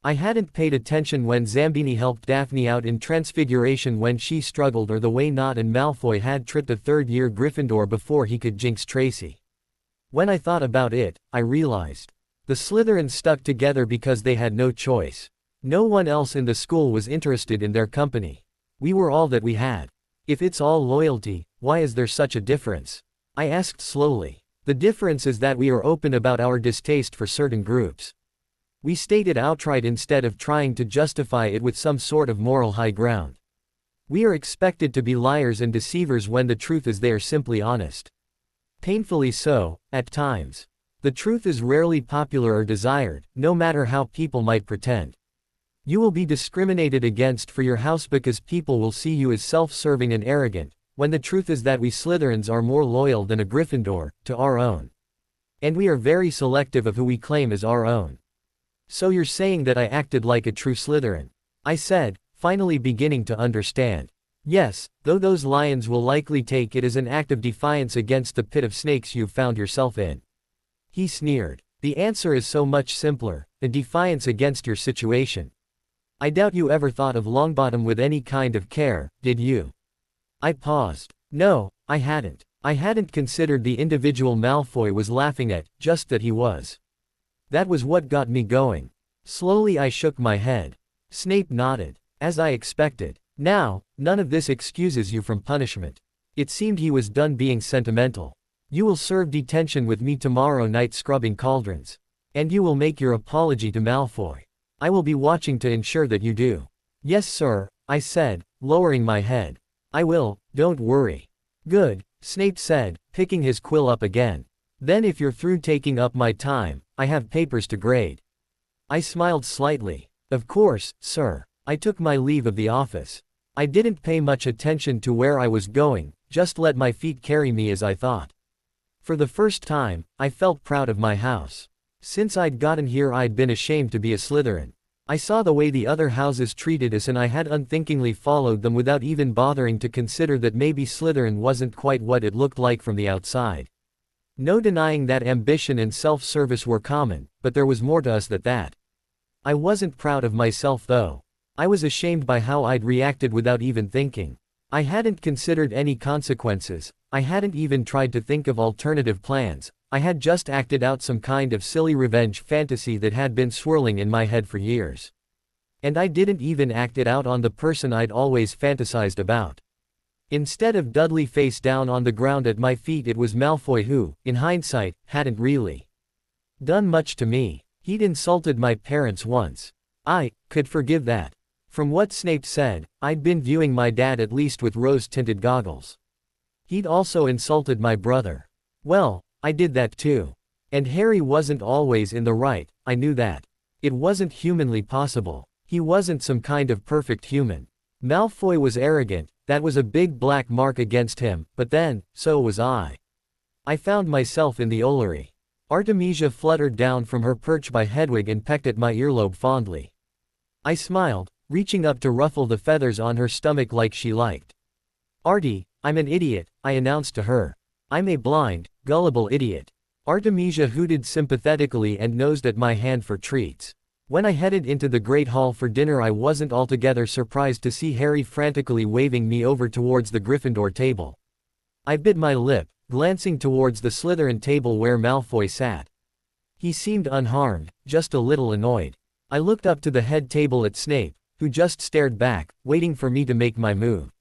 I hadn't paid attention when Zambini helped Daphne out in Transfiguration when she struggled, or the way Nott and Malfoy had tripped a third-year Gryffindor before he could jinx Tracy. When I thought about it, I realized. The Slytherins stuck together because they had no choice. No one else in the school was interested in their company. We were all that we had. If it's all loyalty, why is there such a difference? I asked slowly. The difference is that we are open about our distaste for certain groups. We state it outright instead of trying to justify it with some sort of moral high ground. We are expected to be liars and deceivers when the truth is they are simply honest. Painfully so, at times. The truth is rarely popular or desired, no matter how people might pretend. You will be discriminated against for your house because people will see you as self-serving and arrogant, when the truth is that we Slytherins are more loyal than a Gryffindor, to our own. And we are very selective of who we claim as our own. So you're saying that I acted like a true Slytherin? I said, finally beginning to understand. Yes, though those lions will likely take it as an act of defiance against the pit of snakes you've found yourself in. He sneered. The answer is so much simpler, a defiance against your situation. I doubt you ever thought of Longbottom with any kind of care, did you? I paused. No, I hadn't. I hadn't considered the individual Malfoy was laughing at, just that he was. That was what got me going. Slowly I shook my head. Snape nodded. As I expected. Now, none of this excuses you from punishment. It seemed he was done being sentimental. You will serve detention with me tomorrow night scrubbing cauldrons. And you will make your apology to Malfoy. I will be watching to ensure that you do. Yes, sir, I said, lowering my head. I will, don't worry. Good, Snape said, picking his quill up again. Then if you're through taking up my time, I have papers to grade. I smiled slightly. Of course, sir. I took my leave of the office. I didn't pay much attention to where I was going, just let my feet carry me as I thought. For the first time, I felt proud of my house. Since I'd gotten here I'd been ashamed to be a Slytherin. I saw the way the other houses treated us and I had unthinkingly followed them without even bothering to consider that maybe Slytherin wasn't quite what it looked like from the outside. No denying that ambition and self-service were common, but there was more to us than that. I wasn't proud of myself though. I was ashamed by how I'd reacted without even thinking. I hadn't considered any consequences, I hadn't even tried to think of alternative plans, I had just acted out some kind of silly revenge fantasy that had been swirling in my head for years. And I didn't even act it out on the person I'd always fantasized about. Instead of Dudley face down on the ground at my feet, it was Malfoy who, in hindsight, hadn't really done much to me. He'd insulted my parents once. I could forgive that. From what Snape said, I'd been viewing my dad at least with rose-tinted goggles. He'd also insulted my brother. Well, I did that too. And Harry wasn't always in the right, I knew that. It wasn't humanly possible. He wasn't some kind of perfect human. Malfoy was arrogant, that was a big black mark against him, but then, so was I. I found myself in the Ollery. Artemisia fluttered down from her perch by Hedwig and pecked at my earlobe fondly. I smiled, reaching up to ruffle the feathers on her stomach like she liked. Artie, I'm an idiot, I announced to her. I'm a blind, gullible idiot. Artemisia hooted sympathetically and nosed at my hand for treats. When I headed into the Great Hall for dinner, I wasn't altogether surprised to see Harry frantically waving me over towards the Gryffindor table. I bit my lip, glancing towards the Slytherin table where Malfoy sat. He seemed unharmed, just a little annoyed. I looked up to the head table at Snape, who just stared back, waiting for me to make my move.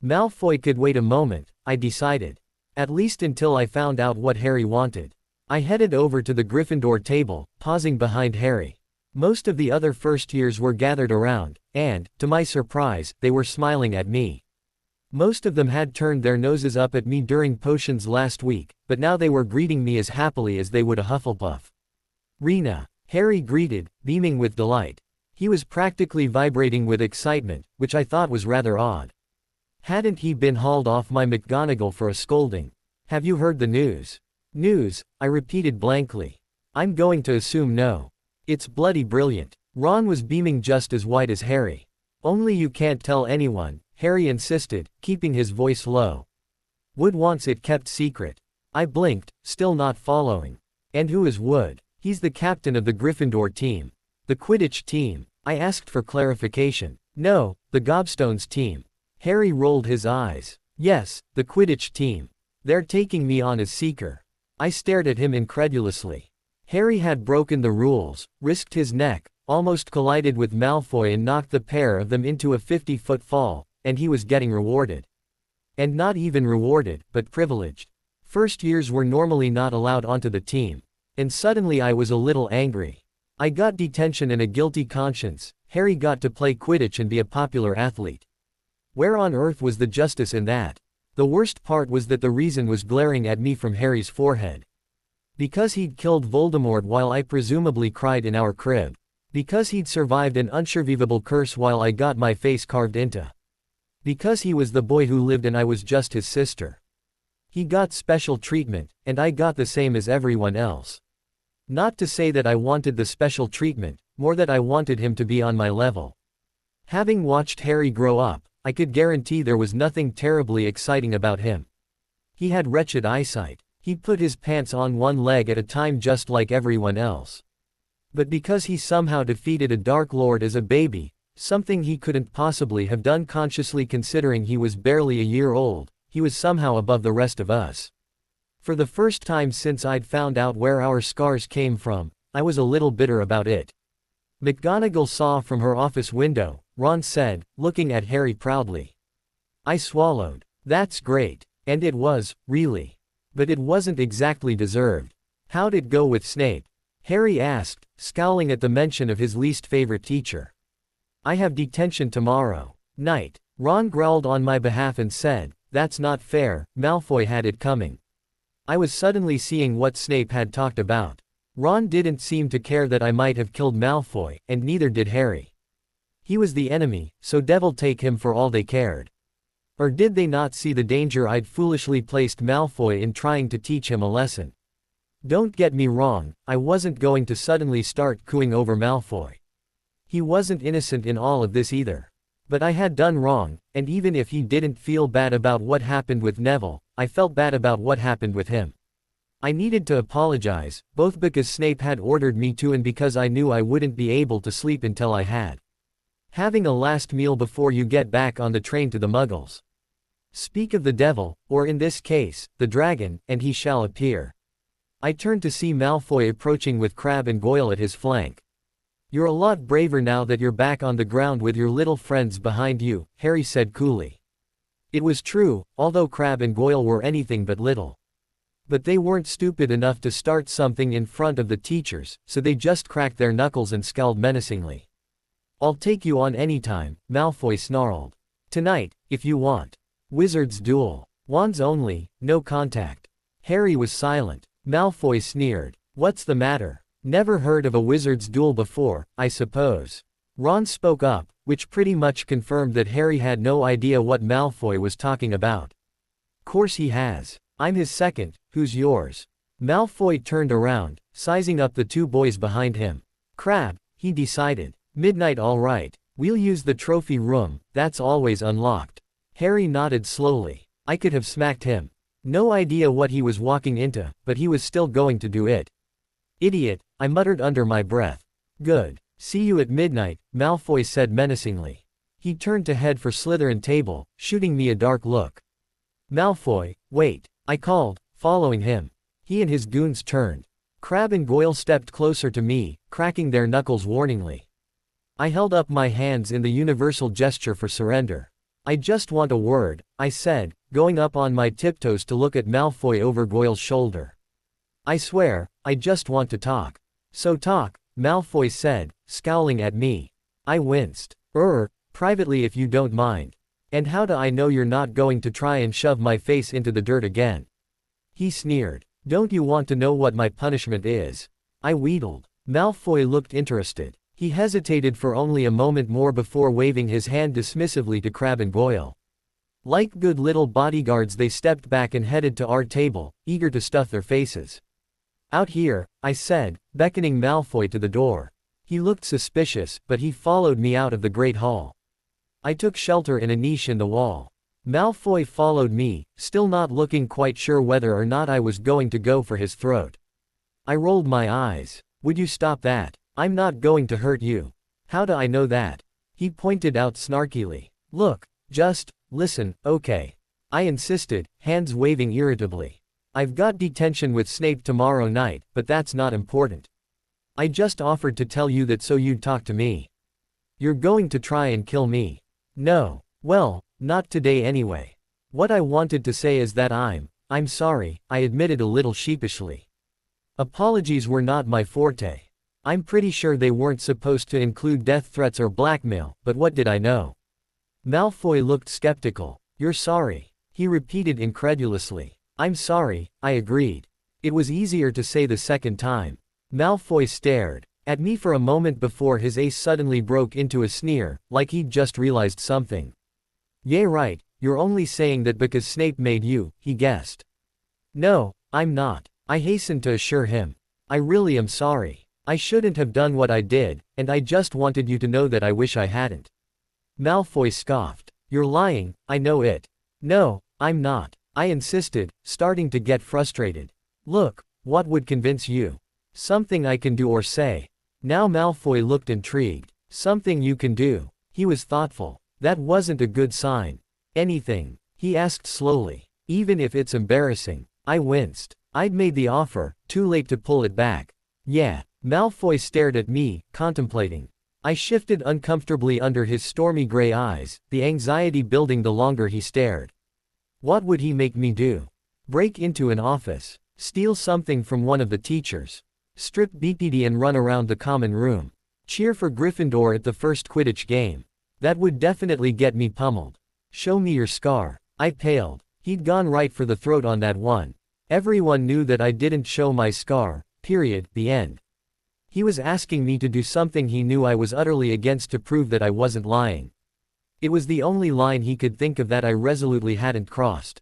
Malfoy could wait a moment, I decided. At least until I found out what Harry wanted. I headed over to the Gryffindor table, pausing behind Harry. Most of the other first years were gathered around, and, to my surprise, they were smiling at me. Most of them had turned their noses up at me during potions last week, but now they were greeting me as happily as they would a Hufflepuff. Rena, Harry greeted, beaming with delight. He was practically vibrating with excitement, which I thought was rather odd. Hadn't he been hauled off my McGonagall for a scolding? Have you heard the news? News, I repeated blankly. I'm going to assume no. It's bloody brilliant. Ron was beaming just as wide as Harry. Only you can't tell anyone, Harry insisted, keeping his voice low. Wood wants it kept secret. I blinked, still not following. And who is Wood? He's the captain of the Gryffindor team. The Quidditch team. I asked for clarification. No, the Gobstones team. Harry rolled his eyes. Yes, the Quidditch team. They're taking me on as seeker. I stared at him incredulously. Harry had broken the rules, risked his neck, almost collided with Malfoy and knocked the pair of them into a 50-foot fall, and he was getting rewarded. And not even rewarded, but privileged. First years were normally not allowed onto the team. And suddenly I was a little angry. I got detention and a guilty conscience. Harry got to play Quidditch and be a popular athlete. Where on earth was the justice in that? The worst part was that the reason was glaring at me from Harry's forehead. Because he'd killed Voldemort while I presumably cried in our crib. Because he'd survived an unsurvivable curse while I got my face carved into. Because he was the boy who lived and I was just his sister. He got special treatment, and I got the same as everyone else. Not to say that I wanted the special treatment, more that I wanted him to be on my level. Having watched Harry grow up, I could guarantee there was nothing terribly exciting about him. He had wretched eyesight. He put his pants on one leg at a time just like everyone else. But because he somehow defeated a Dark Lord as a baby, something he couldn't possibly have done consciously considering he was barely a year old, he was somehow above the rest of us. For the first time since I'd found out where our scars came from, I was a little bitter about it. McGonagall saw from her office window, Ron said, looking at Harry proudly. I swallowed. That's great. And it was, really. But it wasn't exactly deserved. How'd it go with Snape? Harry asked, scowling at the mention of his least favorite teacher. I have detention tomorrow night. Ron growled on my behalf and said, that's not fair, Malfoy had it coming. I was suddenly seeing what Snape had talked about. Ron didn't seem to care that I might have killed Malfoy, and neither did Harry. He was the enemy, so devil take him for all they cared. Or did they not see the danger I'd foolishly placed Malfoy in trying to teach him a lesson? Don't get me wrong, I wasn't going to suddenly start cooing over Malfoy. He wasn't innocent in all of this either. But I had done wrong, and even if he didn't feel bad about what happened with Neville, I felt bad about what happened with him. I needed to apologize, both because Snape had ordered me to and because I knew I wouldn't be able to sleep until I had. Having a last meal before you get back on the train to the Muggles. Speak of the devil, or in this case, the dragon, and he shall appear. I turned to see Malfoy approaching with Crabbe and Goyle at his flank. "You're a lot braver now that you're back on the ground with your little friends behind you," Harry said coolly. It was true, although Crabbe and Goyle were anything but little. But they weren't stupid enough to start something in front of the teachers, so they just cracked their knuckles and scowled menacingly. "I'll take you on anytime," Malfoy snarled. "Tonight, if you want. Wizards duel. Wands only, no contact." Harry was silent. Malfoy sneered. "What's the matter? Never heard of a wizard's duel before, I suppose." Ron spoke up, which pretty much confirmed that Harry had no idea what Malfoy was talking about. "Course he has. I'm his second, who's yours?" Malfoy turned around, sizing up the two boys behind him. "Crabbe," he decided. "Midnight all right. We'll use the trophy room, that's always unlocked." Harry nodded slowly. I could have smacked him. No idea what he was walking into, but he was still going to do it. "Idiot," I muttered under my breath. "Good. See you at midnight," Malfoy said menacingly. He turned to head for Slytherin table, shooting me a dark look. "Malfoy, wait," I called, following him. He and his goons turned. Crabbe and Goyle stepped closer to me, cracking their knuckles warningly. I held up my hands in the universal gesture for surrender. "I just want a word," I said, going up on my tiptoes to look at Malfoy over Goyle's shoulder. "I swear, I just want to talk." "So talk," Malfoy said, scowling at me. I winced. Privately if you don't mind. And how do I know you're not going to try and shove my face into the dirt again?" He sneered. "Don't you want to know what my punishment is?" I wheedled. Malfoy looked interested. He hesitated for only a moment more before waving his hand dismissively to Crabbe and Goyle. Like good little bodyguards they stepped back and headed to our table, eager to stuff their faces. "Out here," I said, beckoning Malfoy to the door. He looked suspicious, but he followed me out of the Great Hall. I took shelter in a niche in the wall. Malfoy followed me, still not looking quite sure whether or not I was going to go for his throat. I rolled my eyes. "Would you stop that? I'm not going to hurt you." "How do I know that?" He pointed out snarkily. "Look, just listen, okay?" I insisted, hands waving irritably. "I've got detention with Snape tomorrow night, but that's not important. I just offered to tell you that so you'd talk to me. You're going to try and kill me." "No. Well, not today anyway. What I wanted to say is that I'm sorry," I admitted a little sheepishly. Apologies were not my forte. I'm pretty sure they weren't supposed to include death threats or blackmail, but what did I know? Malfoy looked skeptical. "You're sorry," he repeated incredulously. "I'm sorry," I agreed. It was easier to say the second time. Malfoy stared at me for a moment before his ace suddenly broke into a sneer, like he'd just realized something. "Yeah, right, you're only saying that because Snape made you," he guessed. "No, I'm not," I hastened to assure him. "I really am sorry. I shouldn't have done what I did, and I just wanted you to know that I wish I hadn't." Malfoy scoffed. "You're lying, I know it." "No, I'm not," I insisted, starting to get frustrated. "Look, what would convince you? Something I can do or say." Now Malfoy looked intrigued. "Something you can do." He was thoughtful. That wasn't a good sign. "Anything?" he asked slowly. "Even if it's embarrassing." I winced. I'd made the offer, too late to pull it back. "Yeah." Malfoy stared at me, contemplating. I shifted uncomfortably under his stormy gray eyes, the anxiety building the longer he stared. What would he make me do? Break into an office? Steal something from one of the teachers? Strip BPD and run around the common room? Cheer for Gryffindor at the first Quidditch game? That would definitely get me pummeled. "Show me your scar." I paled. He'd gone right for the throat on that one. Everyone knew that I didn't show my scar, period, the end. He was asking me to do something he knew I was utterly against to prove that I wasn't lying. It was the only line he could think of that I resolutely hadn't crossed.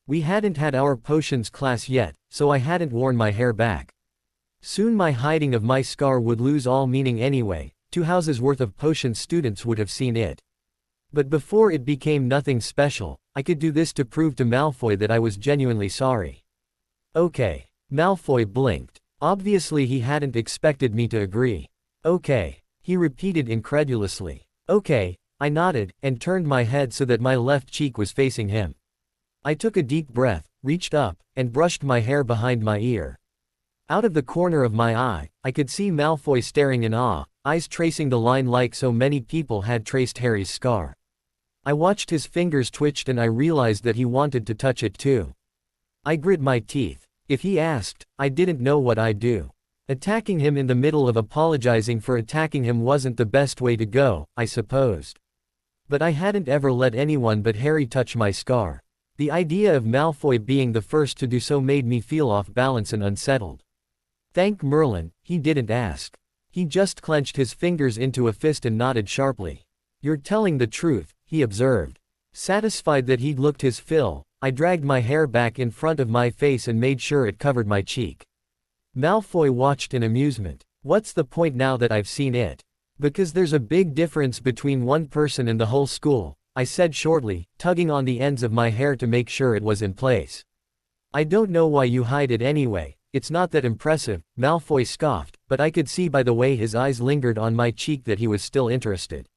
We hadn't had our potions class yet, so I hadn't worn my hair back. Soon my hiding of my scar would lose all meaning anyway, 2 houses worth of potion students would have seen it. But before it became nothing special, I could do this to prove to Malfoy that I was genuinely sorry. "Okay." Malfoy blinked. Obviously he hadn't expected me to agree. "Okay," he repeated incredulously. "Okay," I nodded, and turned my head so that my left cheek was facing him. I took a deep breath, reached up, and brushed my hair behind my ear. Out of the corner of my eye, I could see Malfoy staring in awe, eyes tracing the line like so many people had traced Harry's scar. I watched his fingers twitched and I realized that he wanted to touch it too. I grit my teeth. If he asked, I didn't know what I'd do. Attacking him in the middle of apologizing for attacking him wasn't the best way to go, I supposed. But I hadn't ever let anyone but Harry touch my scar. The idea of Malfoy being the first to do so made me feel off balance and unsettled. Thank Merlin, he didn't ask. He just clenched his fingers into a fist and nodded sharply. You're telling the truth, he observed. Satisfied that he'd looked his fill, I dragged my hair back in front of my face and made sure it covered my cheek. Malfoy watched in amusement. What's the point now that I've seen it? Because there's a big difference between one person and the whole school, I said shortly, tugging on the ends of my hair to make sure it was in place. I don't know why you hide it anyway, it's not that impressive, Malfoy scoffed, but I could see by the way his eyes lingered on my cheek that he was still interested.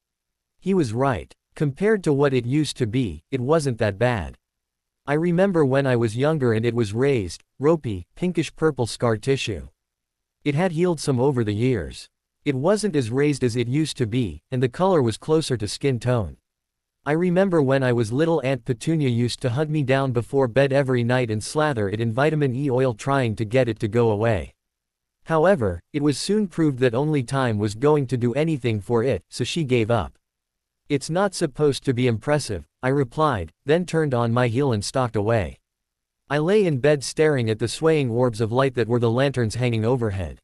He was right. Compared to what it used to be, it wasn't that bad. I remember when I was younger and it was raised, ropey, pinkish-purple scar tissue. It had healed some over the years. It wasn't as raised as it used to be, and the color was closer to skin tone. I remember when I was little Aunt Petunia used to hunt me down before bed every night and slather it in vitamin E oil trying to get it to go away. However, it was soon proved that only time was going to do anything for it, so she gave up. It's not supposed to be impressive, I replied, then turned on my heel and stalked away. I lay in bed staring at the swaying orbs of light that were the lanterns hanging overhead.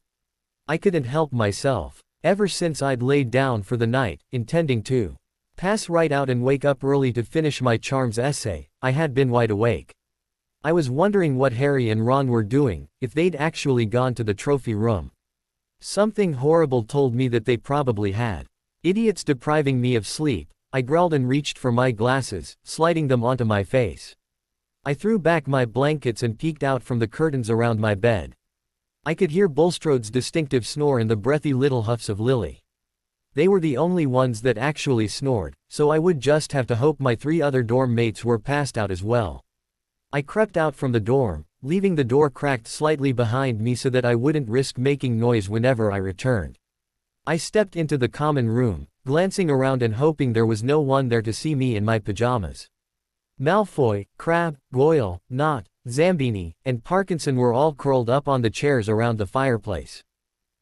I couldn't help myself. Ever since I'd laid down for the night, intending to pass right out and wake up early to finish my charms essay, I had been wide awake. I was wondering what Harry and Ron were doing, if they'd actually gone to the trophy room. Something horrible told me that they probably had. Idiots depriving me of sleep, I growled and reached for my glasses, sliding them onto my face. I threw back my blankets and peeked out from the curtains around my bed. I could hear Bulstrode's distinctive snore and the breathy little huffs of Lily. They were the only ones that actually snored, so I would just have to hope my 3 other dorm mates were passed out as well. I crept out from the dorm, leaving the door cracked slightly behind me so that I wouldn't risk making noise whenever I returned. I stepped into the common room, glancing around and hoping there was no one there to see me in my pajamas. Malfoy, Crabbe, Goyle, Nott, Zambini, and Parkinson were all curled up on the chairs around the fireplace.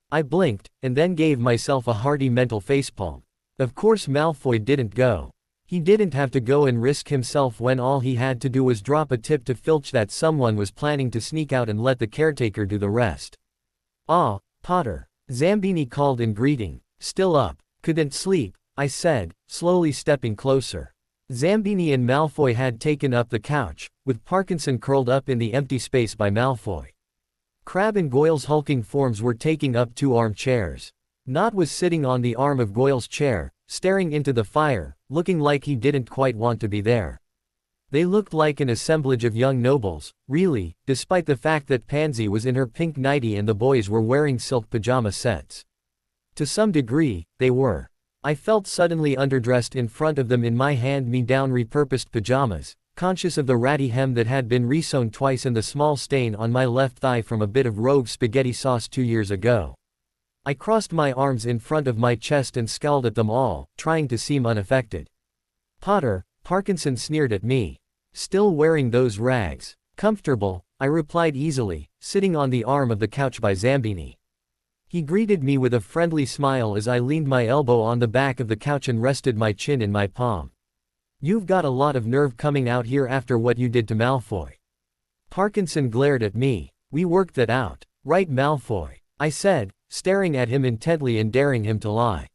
I blinked, and then gave myself a hearty mental facepalm. Of course Malfoy didn't go. He didn't have to go and risk himself when all he had to do was drop a tip to Filch that someone was planning to sneak out and let the caretaker do the rest. "Ah, Potter," Zambini called in greeting. "Still up? Couldn't sleep?" I said, slowly stepping closer. Zambini and Malfoy had taken up the couch, with Parkinson curled up in the empty space by Malfoy. Crabbe and Goyle's hulking forms were taking up 2 armchairs. Nott was sitting on the arm of Goyle's chair, staring into the fire, looking like he didn't quite want to be there. They looked like an assemblage of young nobles, really, despite the fact that Pansy was in her pink nightie and the boys were wearing silk pajama sets. To some degree, they were. I felt suddenly underdressed in front of them in my hand-me-down repurposed pajamas, conscious of the ratty hem that had been resewn twice and the small stain on my left thigh from a bit of rogue spaghetti sauce 2 years ago. I crossed my arms in front of my chest and scowled at them all, trying to seem unaffected. "Potter," Parkinson sneered at me. "Still wearing those rags. Comfortable," I replied easily, sitting on the arm of the couch by Zambini. He greeted me with a friendly smile as I leaned my elbow on the back of the couch and rested my chin in my palm. "You've got a lot of nerve coming out here after what you did to Malfoy." Parkinson glared at me. "We worked that out, right, Malfoy?" I said, staring at him intently and daring him to lie.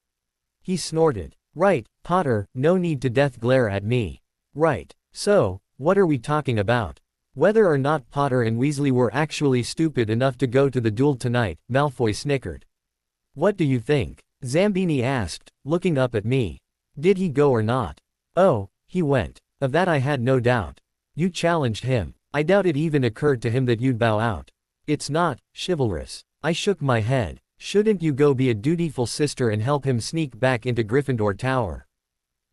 He snorted. "Right, Potter, no need to death glare at me. Right. So, what are we talking about? Whether or not Potter and Weasley were actually stupid enough to go to the duel tonight," Malfoy snickered. "What do you think?" Zambini asked, looking up at me. "Did he go or not?" "Oh, he went. Of that I had no doubt. You challenged him. I doubt it even occurred to him that you'd bow out. It's not chivalrous." I shook my head. "Shouldn't you go be a dutiful sister and help him sneak back into Gryffindor Tower?"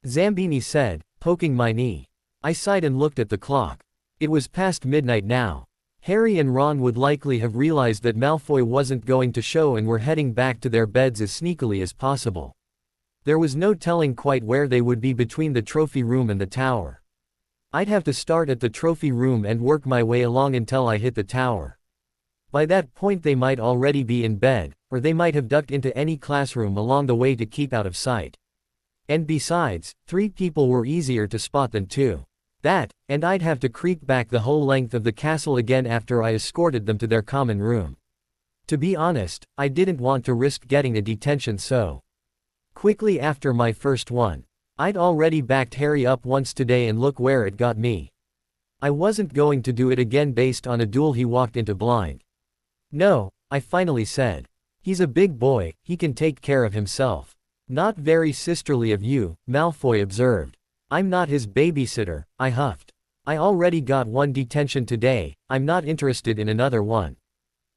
Zambini said, poking my knee. I sighed and looked at the clock. It was past midnight now. Harry and Ron would likely have realized that Malfoy wasn't going to show and were heading back to their beds as sneakily as possible. There was no telling quite where they would be between the trophy room and the tower. I'd have to start at the trophy room and work my way along until I hit the tower. By that point they might already be in bed, or they might have ducked into any classroom along the way to keep out of sight. And besides, 3 people were easier to spot than 2. That, and I'd have to creep back the whole length of the castle again after I escorted them to their common room. To be honest, I didn't want to risk getting a detention so quickly after my first one. I'd already backed Harry up once today and look where it got me. I wasn't going to do it again based on a duel he walked into blind. No, I finally said. He's a big boy, he can take care of himself. Not very sisterly of you, Malfoy observed. I'm not his babysitter, I huffed. I already got 1 detention today, I'm not interested in another one.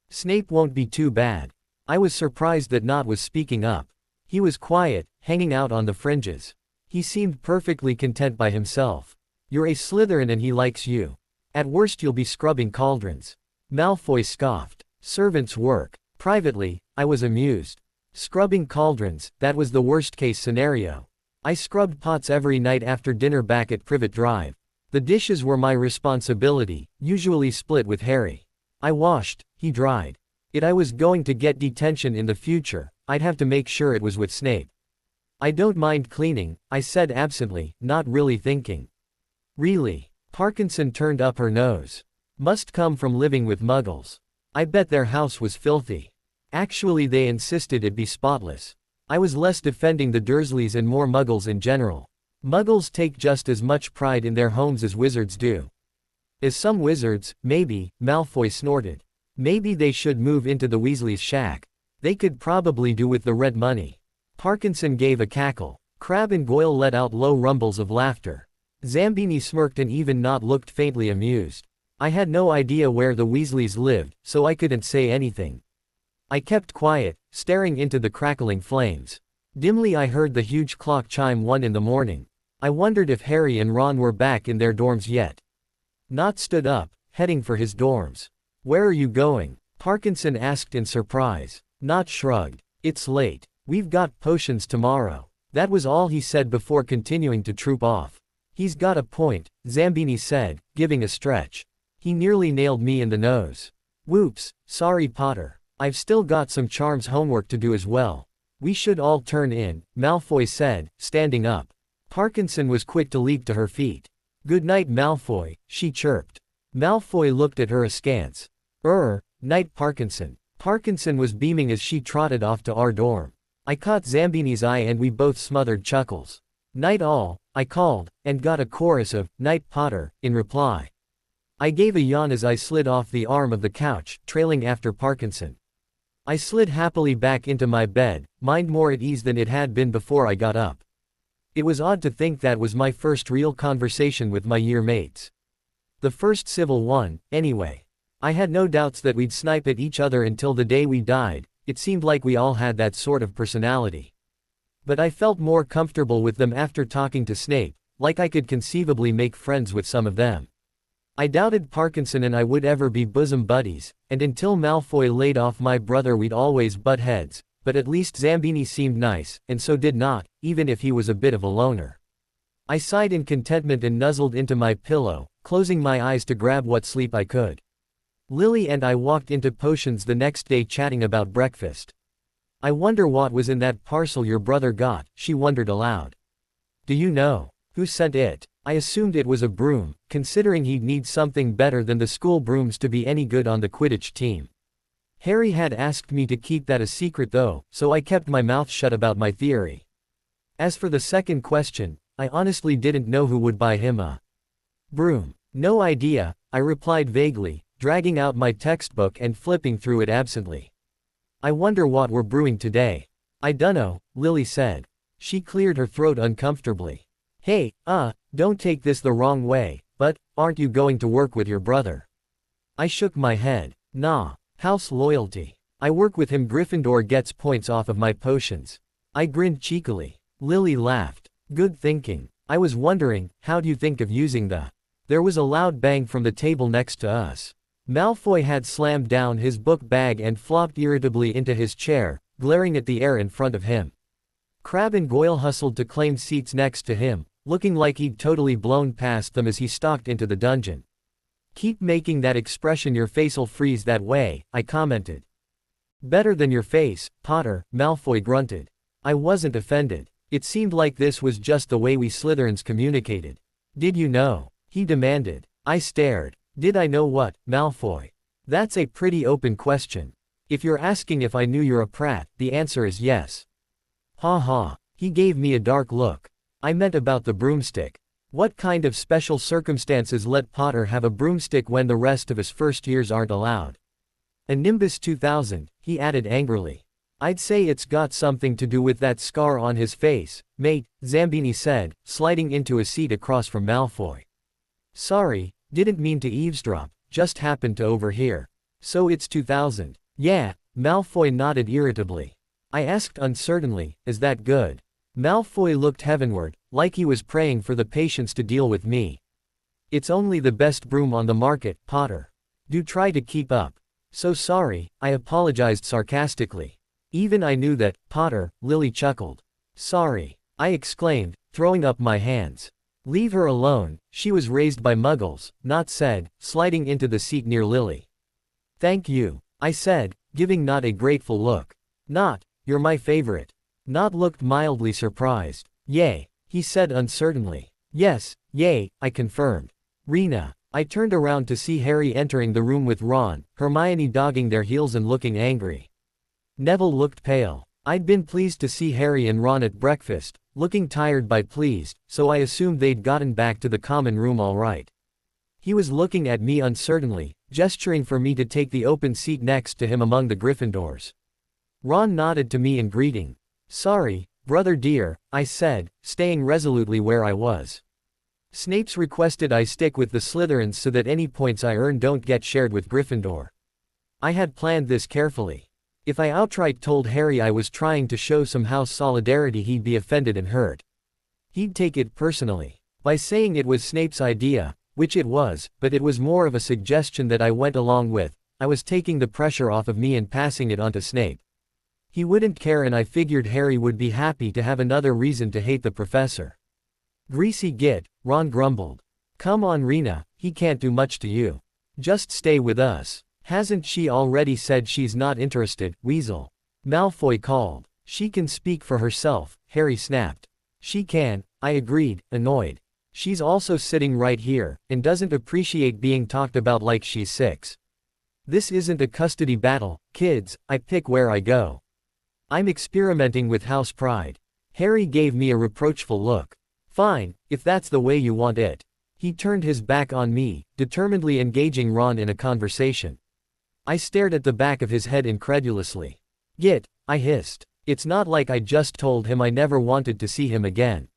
Snape won't be too bad. I was surprised that Nott was speaking up. He was quiet, hanging out on the fringes. He seemed perfectly content by himself. You're a Slytherin and he likes you. At worst you'll be scrubbing cauldrons. Malfoy scoffed. Servant's work. Privately, I was amused. Scrubbing cauldrons, that was the worst case scenario. I scrubbed pots every night after dinner back at Privet Drive. The dishes were my responsibility, usually split with Harry. I washed, he dried. If I was going to get detention in the future, I'd have to make sure it was with Snape. I don't mind cleaning, I said absently, not really thinking. Really? Parkinson turned up her nose. Must come from living with muggles. I bet their house was filthy. Actually they insisted it be spotless. I was less defending the Dursleys and more muggles in general. Muggles take just as much pride in their homes as wizards do. As some wizards, maybe, Malfoy snorted. Maybe they should move into the Weasleys' shack. They could probably do with the red money. Parkinson gave a cackle. Crabbe and Goyle let out low rumbles of laughter. Zambini smirked and even Nott looked faintly amused. I had no idea where the Weasleys lived, so I couldn't say anything. I kept quiet, staring into the crackling flames. Dimly I heard the huge clock chime 1 in the morning. I wondered if Harry and Ron were back in their dorms yet. Nott stood up, heading for his dorms. Where are you going? Parkinson asked in surprise. Nott shrugged. It's late. We've got potions tomorrow. That was all he said before continuing to troop off. He's got a point, Zambini said, giving a stretch. He nearly nailed me in the nose. Whoops, sorry Potter. I've still got some charms homework to do as well. We should all turn in, Malfoy said, standing up. Parkinson was quick to leap to her feet. Good night Malfoy, she chirped. Malfoy looked at her askance. Night Parkinson. Parkinson was beaming as she trotted off to our dorm. I caught Zambini's eye and we both smothered chuckles. Night all, I called, and got a chorus of, Night Potter, in reply. I gave a yawn as I slid off the arm of the couch, trailing after Parkinson. I slid happily back into my bed, mind more at ease than it had been before I got up. It was odd to think that was my first real conversation with my year mates. The first civil one, anyway. I had no doubts that we'd snipe at each other until the day we died, it seemed like we all had that sort of personality. But I felt more comfortable with them after talking to Snape, like I could conceivably make friends with some of them. I doubted Parkinson and I would ever be bosom buddies, and until Malfoy laid off my brother we'd always butt heads, but at least Zambini seemed nice, and so did Nott, even if he was a bit of a loner. I sighed in contentment and nuzzled into my pillow, closing my eyes to grab what sleep I could. Lily and I walked into Potions the next day chatting about breakfast. I wonder what was in that parcel your brother got, she wondered aloud. Do you know? Who sent it? I assumed it was a broom, considering he'd need something better than the school brooms to be any good on the Quidditch team. Harry had asked me to keep that a secret though, so I kept my mouth shut about my theory. As for the second question, I honestly didn't know who would buy him a broom. No idea, I replied vaguely, dragging out my textbook and flipping through it absently. I wonder what we're brewing today. I dunno, Lily said. She cleared her throat uncomfortably. Hey, don't take this the wrong way, but, aren't you going to work with your brother? I shook my head. Nah, house loyalty. I work with him. Gryffindor gets points off of my potions. I grinned cheekily. Lily laughed. Good thinking. I was wondering, how'd you think of using the... There was a loud bang from the table next to us. Malfoy had slammed down his book bag and flopped irritably into his chair, glaring at the air in front of him. Crabbe and Goyle hustled to claim seats next to him, looking like he'd totally blown past them as he stalked into the dungeon. "Keep making that expression, your face'll freeze that way," I commented. "Better than your face, Potter," Malfoy grunted. I wasn't offended. It seemed like this was just the way we Slytherins communicated. "Did you know?" he demanded. I stared. Did I know what, Malfoy? That's a pretty open question. If you're asking if I knew you're a prat, the answer is yes. Ha ha. He gave me a dark look. I meant about the broomstick. What kind of special circumstances let Potter have a broomstick when the rest of his first years aren't allowed? A Nimbus 2000, he added angrily. I'd say it's got something to do with that scar on his face, mate, Zambini said, sliding into a seat across from Malfoy. Sorry, didn't mean to eavesdrop, just happened to overhear. So it's 2000. Yeah, Malfoy nodded irritably. I asked uncertainly, is that good? Malfoy looked heavenward, like he was praying for the patience to deal with me. It's only the best broom on the market, Potter. Do try to keep up. So sorry, I apologized sarcastically. Even I knew that, Potter, Lily chuckled. Sorry, I exclaimed, throwing up my hands. Leave her alone, she was raised by muggles, Nott said, sliding into the seat near Lily. Thank you, I said, giving Nott a grateful look. Nott, you're my favorite. Nott looked mildly surprised. Yay, he said uncertainly. Yes, yay, I confirmed. Rena. I turned around to see Harry entering the room with Ron, Hermione dogging their heels and looking angry. Neville looked pale. I'd been pleased to see Harry and Ron at breakfast, looking tired but pleased, so I assumed they'd gotten back to the common room all right. He was looking at me uncertainly, gesturing for me to take the open seat next to him among the Gryffindors. Ron nodded to me in greeting. Sorry, brother dear, I said, staying resolutely where I was. Snape's requested I stick with the Slytherins so that any points I earn don't get shared with Gryffindor. I had planned this carefully. If I outright told Harry I was trying to show some house solidarity, he'd be offended and hurt. He'd take it personally. By saying it was Snape's idea, which it was, but it was more of a suggestion that I went along with, I was taking the pressure off of me and passing it on to Snape. He wouldn't care, and I figured Harry would be happy to have another reason to hate the professor. Greasy git, Ron grumbled. Come on Rena, he can't do much to you. Just stay with us. Hasn't she already said she's not interested, Weasel? Malfoy called. She can speak for herself, Harry snapped. She can, I agreed, annoyed. She's also sitting right here, and doesn't appreciate being talked about like she's 6. This isn't a custody battle, kids, I pick where I go. I'm experimenting with house pride. Harry gave me a reproachful look. Fine, if that's the way you want it. He turned his back on me, determinedly engaging Ron in a conversation. I stared at the back of his head incredulously. Git, I hissed. It's not like I just told him I never wanted to see him again.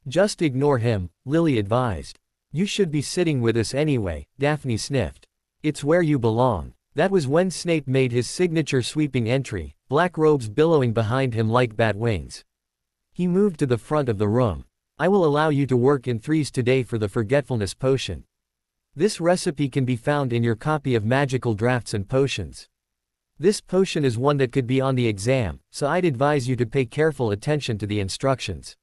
Just ignore him, Lily advised. You should be sitting with us anyway, Daphne sniffed. It's where you belong. That was when Snape made his signature sweeping entry, black robes billowing behind him like bat wings. He moved to the front of the room. I will allow you to work in 3s today for the forgetfulness potion. This recipe can be found in your copy of Magical Drafts and Potions. This potion is one that could be on the exam, so I'd advise you to pay careful attention to the instructions.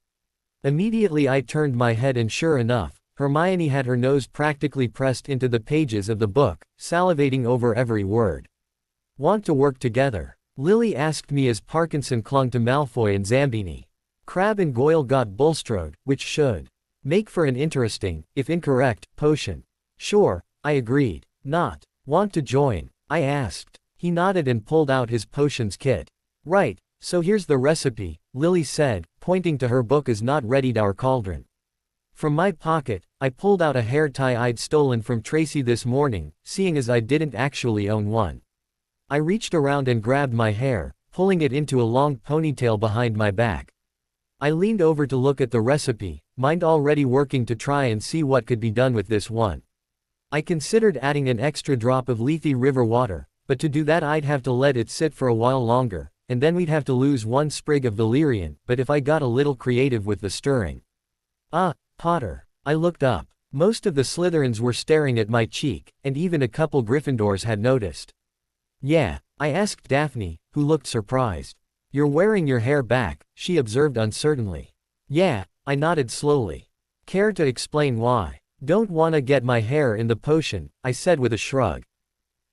Immediately I turned my head, and sure enough, Hermione had her nose practically pressed into the pages of the book, salivating over every word. Want to work together? Lily asked me as Parkinson clung to Malfoy and Zambini. Crabbe and Goyle got Bulstrode, which should make for an interesting, if incorrect, potion. Sure, I agreed. Not want to join? I asked. He nodded and pulled out his potions kit. Right, so here's the recipe, Lily said, pointing to her book as Not readied our cauldron. From my pocket, I pulled out a hair tie I'd stolen from Tracy this morning, seeing as I didn't actually own one. I reached around and grabbed my hair, pulling it into a long ponytail behind my back. I leaned over to look at the recipe, mind already working to try and see what could be done with this one. I considered adding an extra drop of Lethe River water, but to do that I'd have to let it sit for a while longer, and then we'd have to lose one sprig of valerian, but if I got a little creative with the stirring. Ah, Potter. I looked up. Most of the Slytherins were staring at my cheek, and even a couple Gryffindors had noticed. Yeah, I asked Daphne, who looked surprised. You're wearing your hair back, she observed uncertainly. Yeah, I nodded slowly. Care to explain why? Don't wanna get my hair in the potion, I said with a shrug.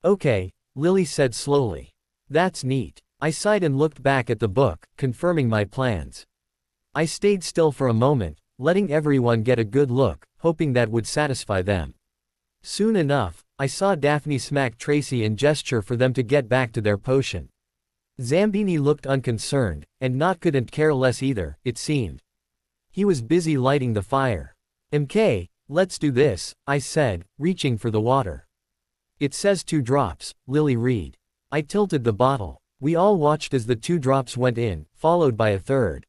Okay, Lily said slowly. That's neat. I sighed and looked back at the book, confirming my plans. I stayed still for a moment, letting everyone get a good look, hoping that would satisfy them. Soon enough, I saw Daphne smack Tracy and gesture for them to get back to their potion. Zambini looked unconcerned, and Not couldn't care less either, it seemed. He was busy lighting the fire. MK, let's do this, I said, reaching for the water. It says 2 drops, Lily read. I tilted the bottle. We all watched as the 2 drops went in, followed by a third.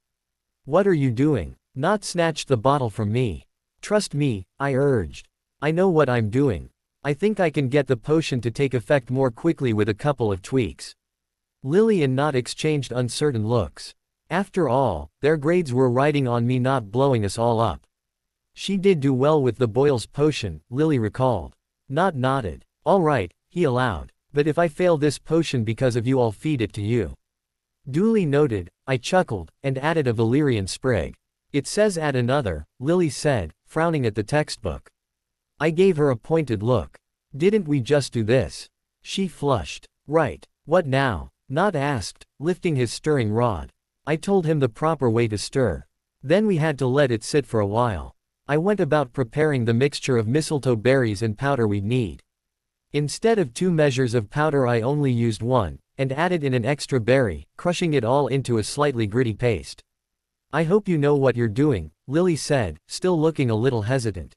What are you doing? Not snatched the bottle from me. Trust me, I urged. I know what I'm doing. I think I can get the potion to take effect more quickly with a couple of tweaks. Lily and Not exchanged uncertain looks. After all, their grades were riding on me not blowing us all up. She did do well with the Boyle's potion, Lily recalled. Not nodded. All right, he allowed. But if I fail this potion because of you, I'll feed it to you. Duly noted, I chuckled, and added a valerian sprig. It says add another, Lily said, frowning at the textbook. I gave her a pointed look. Didn't we just do this? She flushed. Right. What now? Not asked, lifting his stirring rod. I told him the proper way to stir. Then we had to let it sit for a while. I went about preparing the mixture of mistletoe berries and powder we'd need. Instead of 2 measures of powder I only used 1, and added in an extra berry, crushing it all into a slightly gritty paste. I hope you know what you're doing, Lily said, still looking a little hesitant.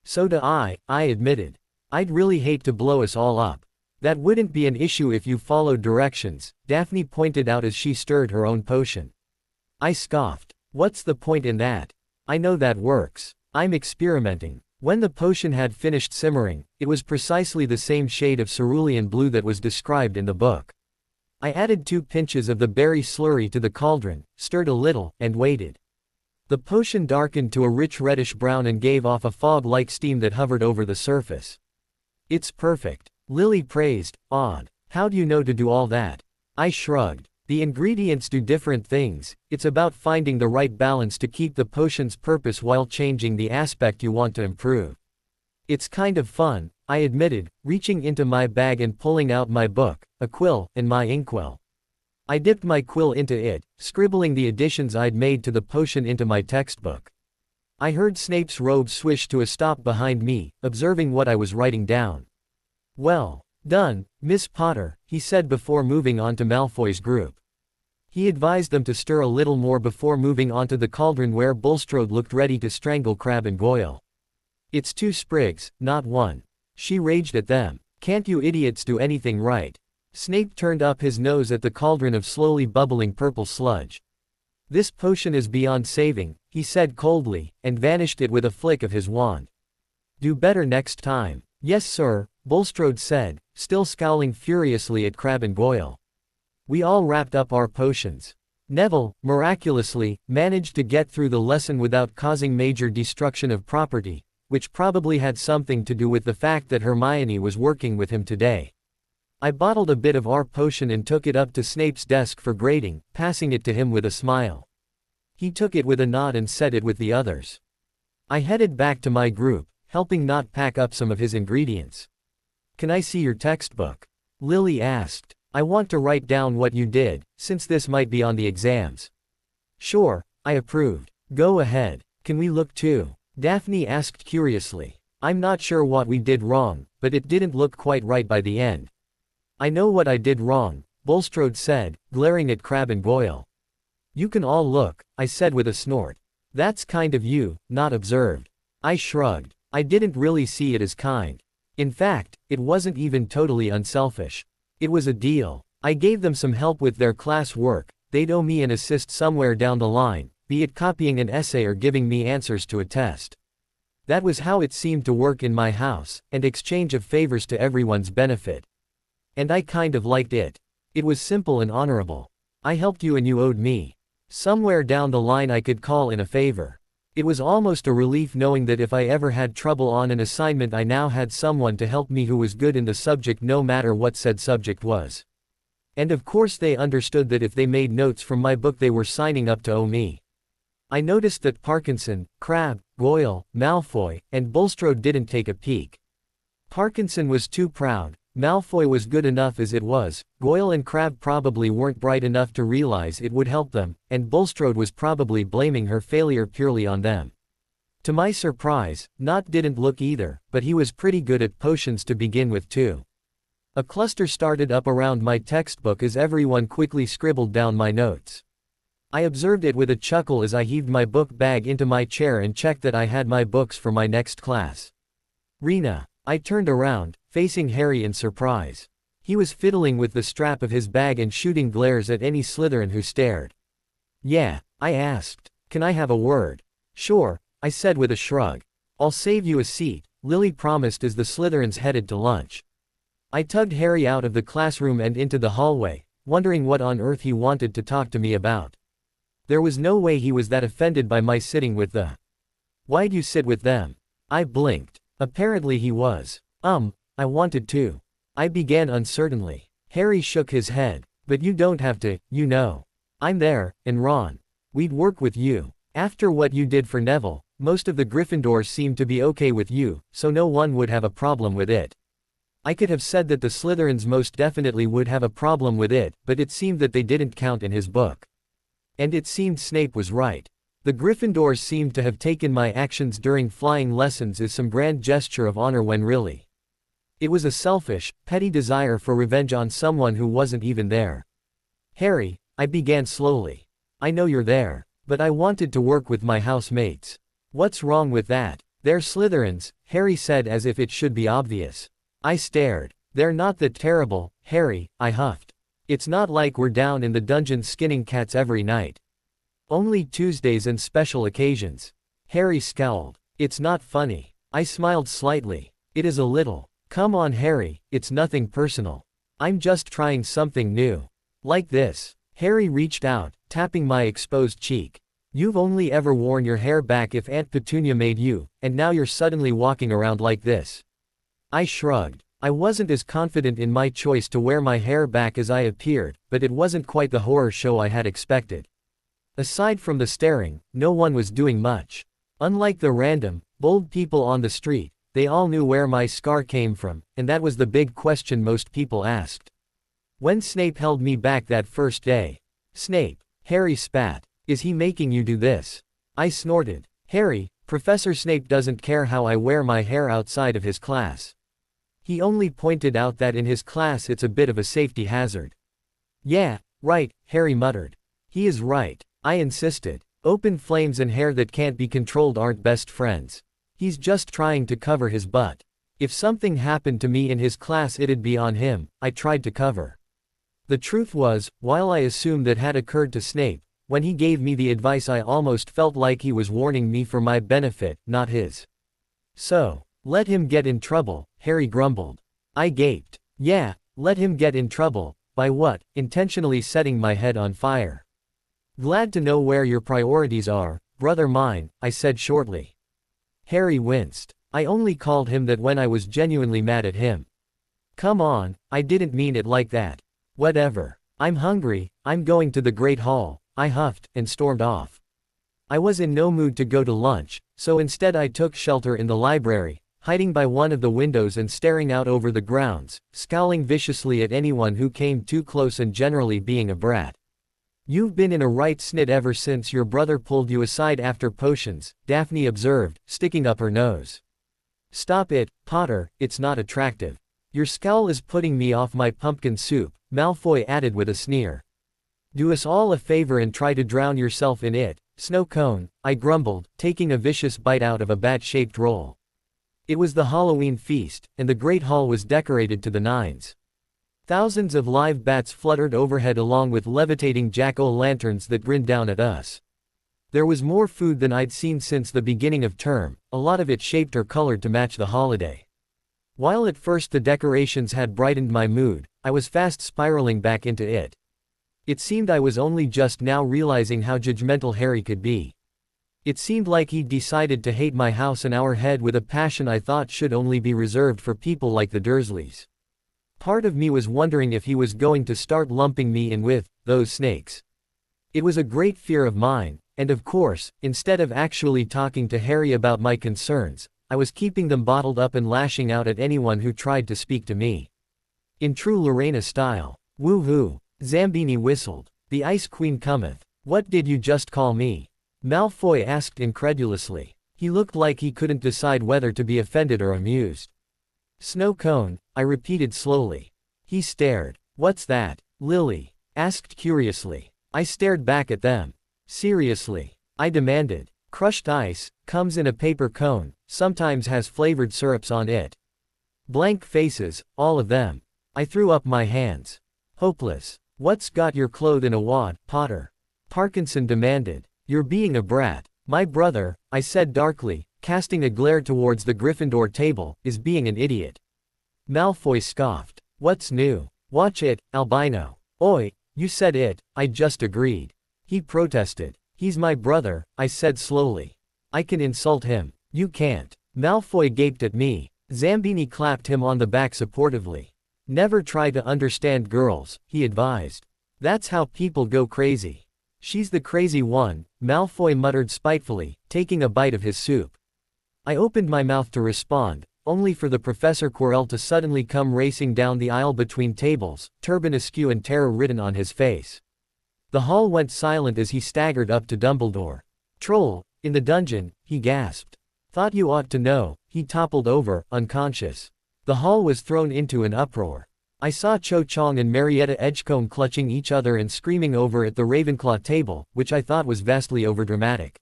So do I admitted. I'd really hate to blow us all up. That wouldn't be an issue if you followed directions, Daphne pointed out as she stirred her own potion. I scoffed. What's the point in that? I know that works. I'm experimenting. When the potion had finished simmering, it was precisely the same shade of cerulean blue that was described in the book. I added 2 pinches of the berry slurry to the cauldron, stirred a little, and waited. The potion darkened to a rich reddish brown and gave off a fog-like steam that hovered over the surface. It's perfect, Lily praised, awed. How do you know to do all that? I shrugged. The ingredients do different things, it's about finding the right balance to keep the potion's purpose while changing the aspect you want to improve. It's kind of fun, I admitted, reaching into my bag and pulling out my book, a quill, and my inkwell. I dipped my quill into it, scribbling the additions I'd made to the potion into my textbook. I heard Snape's robe swish to a stop behind me, observing what I was writing down. Well done, Miss Potter, he said before moving on to Malfoy's group. He advised them to stir a little more before moving on to the cauldron where Bulstrode looked ready to strangle Crabbe and Goyle. It's 2 sprigs, not 1. She raged at them. Can't you idiots do anything right? Snape turned up his nose at the cauldron of slowly bubbling purple sludge. This potion is beyond saving, he said coldly, and vanished it with a flick of his wand. Do better next time. Yes sir, Bulstrode said, still scowling furiously at Crabbe and Goyle. We all wrapped up our potions. Neville, miraculously, managed to get through the lesson without causing major destruction of property, which probably had something to do with the fact that Hermione was working with him today. I bottled a bit of our potion and took it up to Snape's desk for grading, passing it to him with a smile. He took it with a nod and set it with the others. I headed back to my group, helping Not pack up some of his ingredients. Can I see your textbook? Lily asked. I want to write down what you did, since this might be on the exams. Sure, I approved. Go ahead. Can we look too? Daphne asked curiously. I'm not sure what we did wrong, but it didn't look quite right by the end. I know what I did wrong, Bulstrode said, glaring at Crabbe and Goyle. You can all look, I said with a snort. That's kind of you, Not observed. I shrugged. I didn't really see it as kind. In fact, it wasn't even totally unselfish. It was a deal. I gave them some help with their class work, they'd owe me an assist somewhere down the line, be it copying an essay or giving me answers to a test. That was how it seemed to work in my house, and exchange of favors to everyone's benefit. And I kind of liked it. It was simple and honorable. I helped you and you owed me. Somewhere down the line I could call in a favor. It was almost a relief knowing that if I ever had trouble on an assignment I now had someone to help me who was good in the subject no matter what said subject was. And of course they understood that if they made notes from my book they were signing up to owe me. I noticed that Parkinson, Crabbe, Goyle, Malfoy, and Bulstrode didn't take a peek. Parkinson was too proud, Malfoy was good enough as it was, Goyle and Crabbe probably weren't bright enough to realize it would help them, and Bulstrode was probably blaming her failure purely on them. To my surprise, Nott didn't look either, but he was pretty good at potions to begin with too. A cluster started up around my textbook as everyone quickly scribbled down my notes. I observed it with a chuckle as I heaved my book bag into my chair and checked that I had my books for my next class. Rena. I turned around, facing Harry in surprise. He was fiddling with the strap of his bag and shooting glares at any Slytherin who stared. Yeah, I asked. Can I have a word? Sure, I said with a shrug. I'll save you a seat, Lily promised as the Slytherins headed to lunch. I tugged Harry out of the classroom and into the hallway, wondering what on earth he wanted to talk to me about. There was no way he was that offended by my sitting with the. Why'd you sit with them? I blinked. Apparently he was. I wanted to. I began uncertainly. Harry shook his head. But you don't have to, you know. I'm there, and Ron. We'd work with you. After what you did for Neville, most of the Gryffindors seemed to be okay with you, so no one would have a problem with it. I could have said that the Slytherins most definitely would have a problem with it, but it seemed that they didn't count in his book. And it seemed Snape was right. The Gryffindors seemed to have taken my actions during flying lessons as some grand gesture of honor when really it was a selfish, petty desire for revenge on someone who wasn't even there. Harry, I began slowly. I know you're there, but I wanted to work with my housemates. What's wrong with that? They're Slytherins, Harry said as if it should be obvious. I stared. They're not that terrible, Harry, I huffed. It's not like we're down in the dungeon skinning cats every night. Only Tuesdays and special occasions. Harry scowled. It's not funny. I smiled slightly. It is a little. Come on Harry, it's nothing personal. I'm just trying something new. Like this. Harry reached out, tapping my exposed cheek. You've only ever worn your hair back if Aunt Petunia made you, and now you're suddenly walking around like this. I shrugged. I wasn't as confident in my choice to wear my hair back as I appeared, but it wasn't quite the horror show I had expected. Aside from the staring, no one was doing much. Unlike the random, bold people on the street, they all knew where my scar came from, and that was the big question most people asked. When Snape held me back that first day. Snape, Harry spat. Is he making you do this? I snorted. Harry, Professor Snape doesn't care how I wear my hair outside of his class. He only pointed out that in his class it's a bit of a safety hazard. Yeah, right, Harry muttered. He is right, I insisted. Open flames and hair that can't be controlled aren't best friends. He's just trying to cover his butt. If something happened to me in his class it'd be on him, I tried to cover. The truth was, while I assumed that had occurred to Snape, when he gave me the advice I almost felt like he was warning me for my benefit, not his. So, let him get in trouble, Harry grumbled. I gaped. Yeah, let him get in trouble. By what? Intentionally setting my head on fire. Glad to know where your priorities are, brother mine, I said shortly. Harry winced. I only called him that when I was genuinely mad at him. Come on, I didn't mean it like that. Whatever. I'm hungry, I'm going to the Great Hall, I huffed, and stormed off. I was in no mood to go to lunch, so instead I took shelter in the library, hiding by one of the windows and staring out over the grounds, scowling viciously at anyone who came too close and generally being a brat. You've been in a right snit ever since your brother pulled you aside after potions, Daphne observed, sticking up her nose. Stop it, Potter, it's not attractive. Your scowl is putting me off my pumpkin soup, Malfoy added with a sneer. Do us all a favor and try to drown yourself in it, Snow Cone, I grumbled, taking a vicious bite out of a bat-shaped roll. It was the Halloween feast, and the Great Hall was decorated to the nines. Thousands of live bats fluttered overhead along with levitating jack-o'-lanterns that grinned down at us. There was more food than I'd seen since the beginning of term, a lot of it shaped or colored to match the holiday. While at first the decorations had brightened my mood, I was fast spiraling back into it. It seemed I was only just now realizing how judgmental Harry could be. It seemed like he'd decided to hate my house and our head with a passion I thought should only be reserved for people like the Dursleys. Part of me was wondering if he was going to start lumping me in with those snakes. It was a great fear of mine, and of course, instead of actually talking to Harry about my concerns, I was keeping them bottled up and lashing out at anyone who tried to speak to me. In true Lorena style. Woo-hoo. Zambini whistled. The Ice Queen cometh. What did you just call me? Malfoy asked incredulously. He looked like he couldn't decide whether to be offended or amused. Snow cone, I repeated slowly. He stared. What's that? Lily asked curiously. I stared back at them. Seriously? I demanded. Crushed ice, comes in a paper cone, sometimes has flavored syrups on it. Blank faces, all of them. I threw up my hands. Hopeless. What's got your clothes in a wad, Potter? Parkinson demanded. You're being a brat. My brother, I said darkly, casting a glare towards the Gryffindor table, is being an idiot. Malfoy scoffed. What's new? Watch it, albino. Oi, you said it, I just agreed. He protested. He's my brother, I said slowly. I can insult him. You can't. Malfoy gaped at me. Zambini clapped him on the back supportively. Never try to understand girls, he advised. That's how people go crazy. She's the crazy one, Malfoy muttered spitefully, taking a bite of his soup. I opened my mouth to respond, only for the Professor Quirrell to suddenly come racing down the aisle between tables, turban askew and terror written on his face. The hall went silent as he staggered up to Dumbledore. Troll, in the dungeon, he gasped. Thought you ought to know, he toppled over, unconscious. The hall was thrown into an uproar. I saw Cho Chang and Marietta Edgecombe clutching each other and screaming over at the Ravenclaw table, which I thought was vastly overdramatic.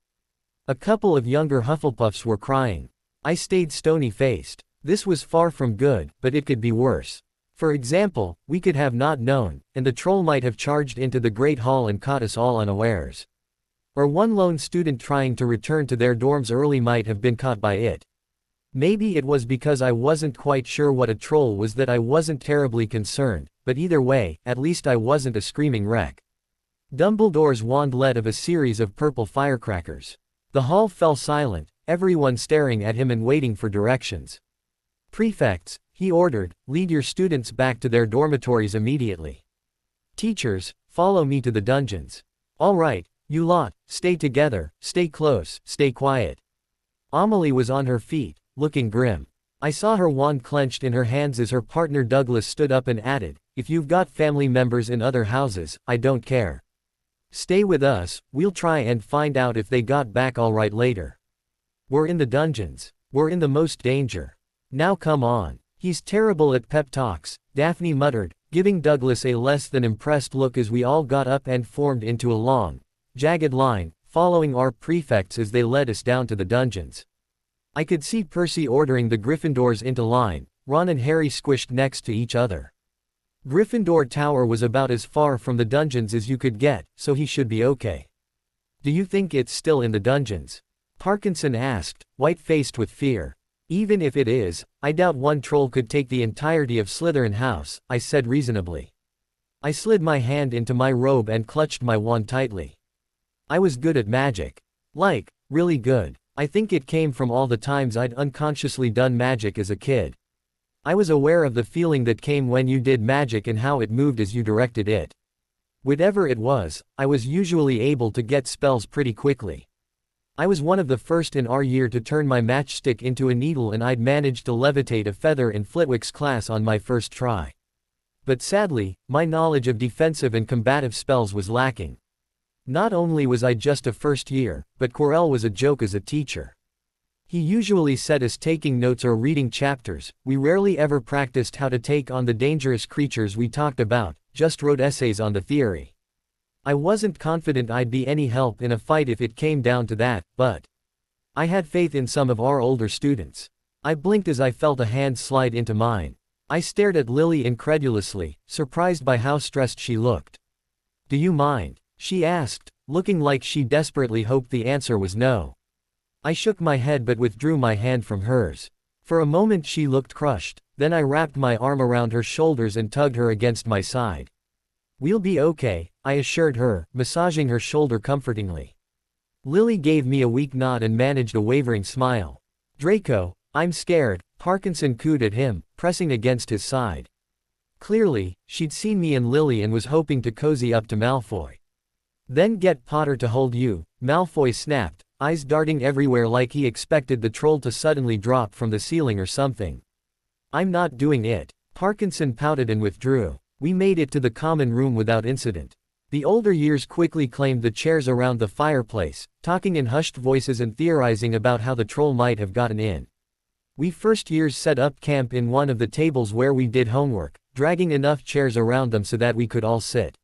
A couple of younger Hufflepuffs were crying. I stayed stony-faced. This was far from good, but it could be worse. For example, we could have not known, and the troll might have charged into the Great Hall and caught us all unawares. Or one lone student trying to return to their dorms early might have been caught by it. Maybe it was because I wasn't quite sure what a troll was that I wasn't terribly concerned, but either way, at least I wasn't a screaming wreck. Dumbledore's wand led of a series of purple firecrackers. The hall fell silent, everyone staring at him and waiting for directions. Prefects, he ordered, lead your students back to their dormitories immediately. Teachers, follow me to the dungeons. All right, you lot, stay together, stay close, stay quiet. Amelie was on her feet, looking grim. I saw her wand clenched in her hands as her partner Douglas stood up and added, if you've got family members in other houses, I don't care. Stay with us, we'll try and find out if they got back all right later. We're in the dungeons. We're in the most danger. Now come on. He's terrible at pep talks, Daphne muttered, giving Douglas a less than impressed look as we all got up and formed into a long, jagged line, following our prefects as they led us down to the dungeons. I could see Percy ordering the Gryffindors into line, Ron and Harry squished next to each other. Gryffindor Tower was about as far from the dungeons as you could get, so he should be okay. Do you think it's still in the dungeons? Parkinson asked, white-faced with fear. Even if it is, I doubt one troll could take the entirety of Slytherin House, I said reasonably. I slid my hand into my robe and clutched my wand tightly. I was good at magic. Like, really good. I think it came from all the times I'd unconsciously done magic as a kid. I was aware of the feeling that came when you did magic and how it moved as you directed it. Whatever it was, I was usually able to get spells pretty quickly. I was one of the first in our year to turn my matchstick into a needle, and I'd managed to levitate a feather in Flitwick's class on my first try. But sadly, my knowledge of defensive and combative spells was lacking. Not only was I just a first year, but Quirrell was a joke as a teacher. He usually set us taking notes or reading chapters, we rarely ever practiced how to take on the dangerous creatures we talked about, just wrote essays on the theory. I wasn't confident I'd be any help in a fight if it came down to that, but I had faith in some of our older students. I blinked as I felt a hand slide into mine. I stared at Lily incredulously, surprised by how stressed she looked. Do you mind? She asked, looking like she desperately hoped the answer was no. I shook my head but withdrew my hand from hers. For a moment she looked crushed, then I wrapped my arm around her shoulders and tugged her against my side. We'll be okay, I assured her, massaging her shoulder comfortingly. Lily gave me a weak nod and managed a wavering smile. Draco, I'm scared, Parkinson cooed at him, pressing against his side. Clearly, she'd seen me and Lily and was hoping to cozy up to Malfoy. Then get Potter to hold you, Malfoy snapped, eyes darting everywhere like he expected the troll to suddenly drop from the ceiling or something. I'm not doing it. Parkinson pouted and withdrew. We made it to the common room without incident. The older years quickly claimed the chairs around the fireplace, talking in hushed voices and theorizing about how the troll might have gotten in. We first years set up camp in one of the tables where we did homework, dragging enough chairs around them so that we could all sit.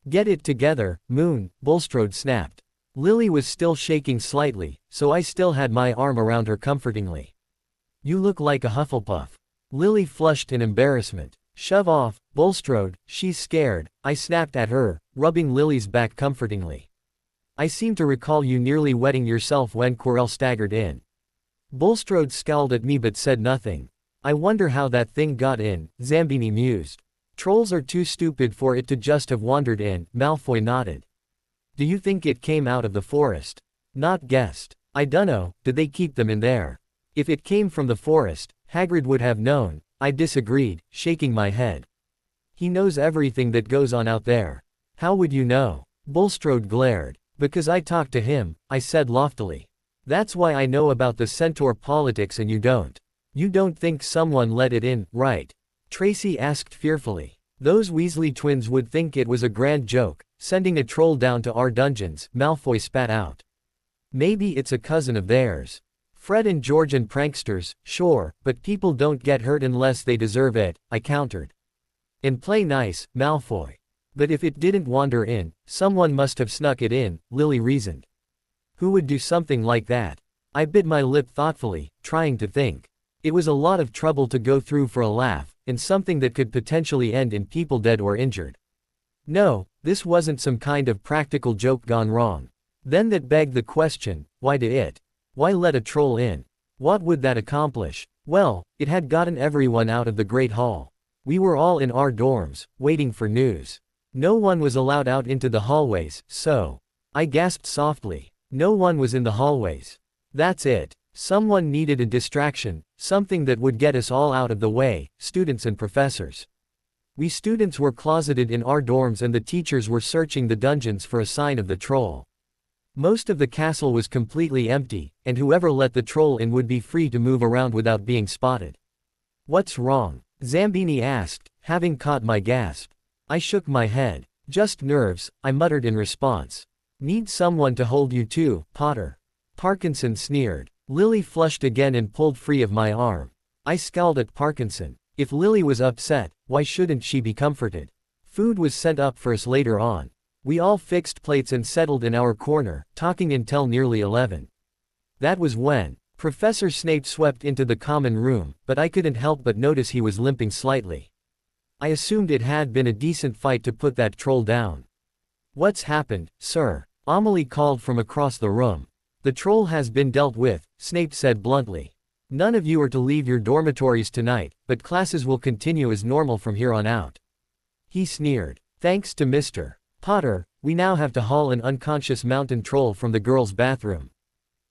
Get it together, Moon, Bulstrode snapped. Lily was still shaking slightly, so I still had my arm around her comfortingly. You look like a Hufflepuff. Lily flushed in embarrassment. Shove off, Bulstrode, she's scared, I snapped at her, rubbing Lily's back comfortingly. I seem to recall you nearly wetting yourself when Quirrell staggered in. Bulstrode scowled at me but said nothing. I wonder how that thing got in, Zambini mused. Trolls are too stupid for it to just have wandered in, Malfoy nodded. Do you think it came out of the forest? Not guessed. I dunno, did they keep them in there? If it came from the forest, Hagrid would have known, I disagreed, shaking my head. He knows everything that goes on out there. How would you know? Bulstrode glared. Because I talked to him, I said loftily. That's why I know about the centaur politics and you don't. You don't think someone let it in, right? Tracy asked fearfully. Those Weasley twins would think it was a grand joke, sending a troll down to our dungeons, Malfoy spat out. Maybe it's a cousin of theirs. Fred and George and pranksters, sure, but people don't get hurt unless they deserve it, I countered. And play nice, Malfoy. But if it didn't wander in, someone must have snuck it in, Lily reasoned. Who would do something like that? I bit my lip thoughtfully, trying to think. It was a lot of trouble to go through for a laugh, and something that could potentially end in people dead or injured. No, this wasn't some kind of practical joke gone wrong. Then that begged the question, why did it? Why let a troll in? What would that accomplish? Well, it had gotten everyone out of the Great Hall. We were all in our dorms, waiting for news. No one was allowed out into the hallways, so. I gasped softly. No one was in the hallways. That's it. Someone needed a distraction, something that would get us all out of the way, students and professors. We students were closeted in our dorms and the teachers were searching the dungeons for a sign of the troll. Most of the castle was completely empty, and whoever let the troll in would be free to move around without being spotted. What's wrong? Zambini asked, having caught my gasp. I shook my head. Just nerves, I muttered in response. Need someone to hold you too, Potter. Parkinson sneered. Lily flushed again and pulled free of my arm. I scowled at Parkinson. If Lily was upset, why shouldn't she be comforted? Food was sent up for us later on. We all fixed plates and settled in our corner, talking until nearly 11. That was when Professor Snape swept into the common room, but I couldn't help but notice he was limping slightly. I assumed it had been a decent fight to put that troll down. What's happened, sir? Amelie called from across the room. The troll has been dealt with, Snape said bluntly. None of you are to leave your dormitories tonight, but classes will continue as normal from here on out. He sneered. Thanks to Mr. Potter, we now have to haul an unconscious mountain troll from the girls' bathroom.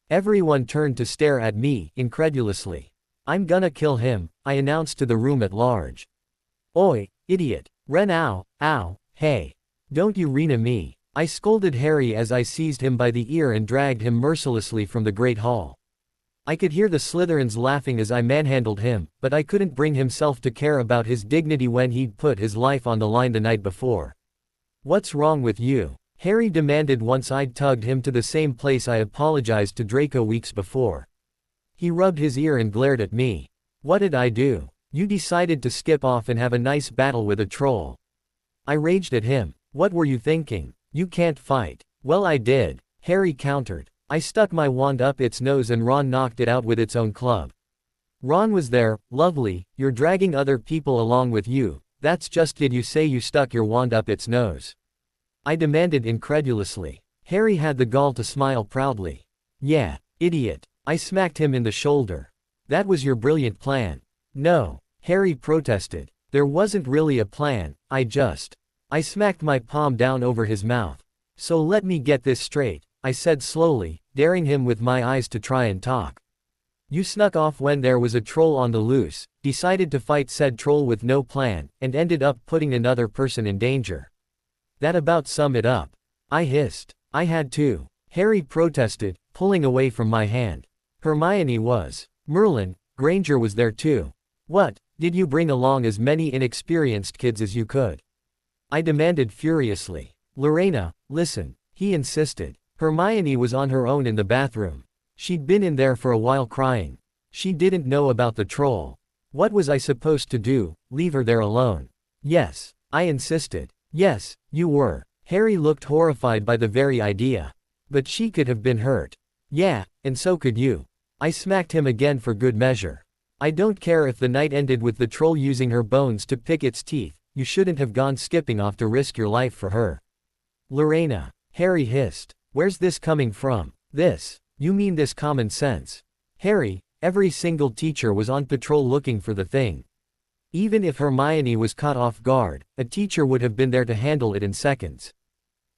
Everyone turned to stare at me, incredulously. I'm gonna kill him, I announced to the room at large. Oi, idiot. Ren ow, hey. Don't you Rena me. I scolded Harry as I seized him by the ear and dragged him mercilessly from the Great Hall. I could hear the Slytherins laughing as I manhandled him, but I couldn't bring himself to care about his dignity when he'd put his life on the line the night before. What's wrong with you? Harry demanded once I'd tugged him to the same place I apologized to Draco weeks before. He rubbed his ear and glared at me. What did I do? You decided to skip off and have a nice battle with a troll. I raged at him. What were you thinking? You can't fight. Well, I did. Harry countered. I stuck my wand up its nose and Ron knocked it out with its own club. Ron was there. Lovely, you're dragging other people along with you. That's just did you say you stuck your wand up its nose? I demanded incredulously. Harry had the gall to smile proudly. Yeah, idiot. I smacked him in the shoulder. That was your brilliant plan. No, Harry protested. There wasn't really a plan, I smacked my palm down over his mouth. So let me get this straight. I said slowly, daring him with my eyes to try and talk. You snuck off when there was a troll on the loose, decided to fight said troll with no plan, and ended up putting another person in danger. That about sum it up. I hissed. I had to. Harry protested, pulling away from my hand. Hermione was. Merlin, Granger was there too. What, did you bring along as many inexperienced kids as you could? I demanded furiously. Lorena, listen, he insisted. Hermione was on her own in the bathroom. She'd been in there for a while crying. She didn't know about the troll. What was I supposed to do, leave her there alone? Yes, I insisted. Yes, you were. Harry looked horrified by the very idea. But she could have been hurt. Yeah, and so could you. I smacked him again for good measure. I don't care if the night ended with the troll using her bones to pick its teeth, you shouldn't have gone skipping off to risk your life for her. Lorena, Harry hissed. Where's this coming from? This. You mean this common sense? Harry, every single teacher was on patrol looking for the thing. Even if Hermione was caught off guard, a teacher would have been there to handle it in seconds.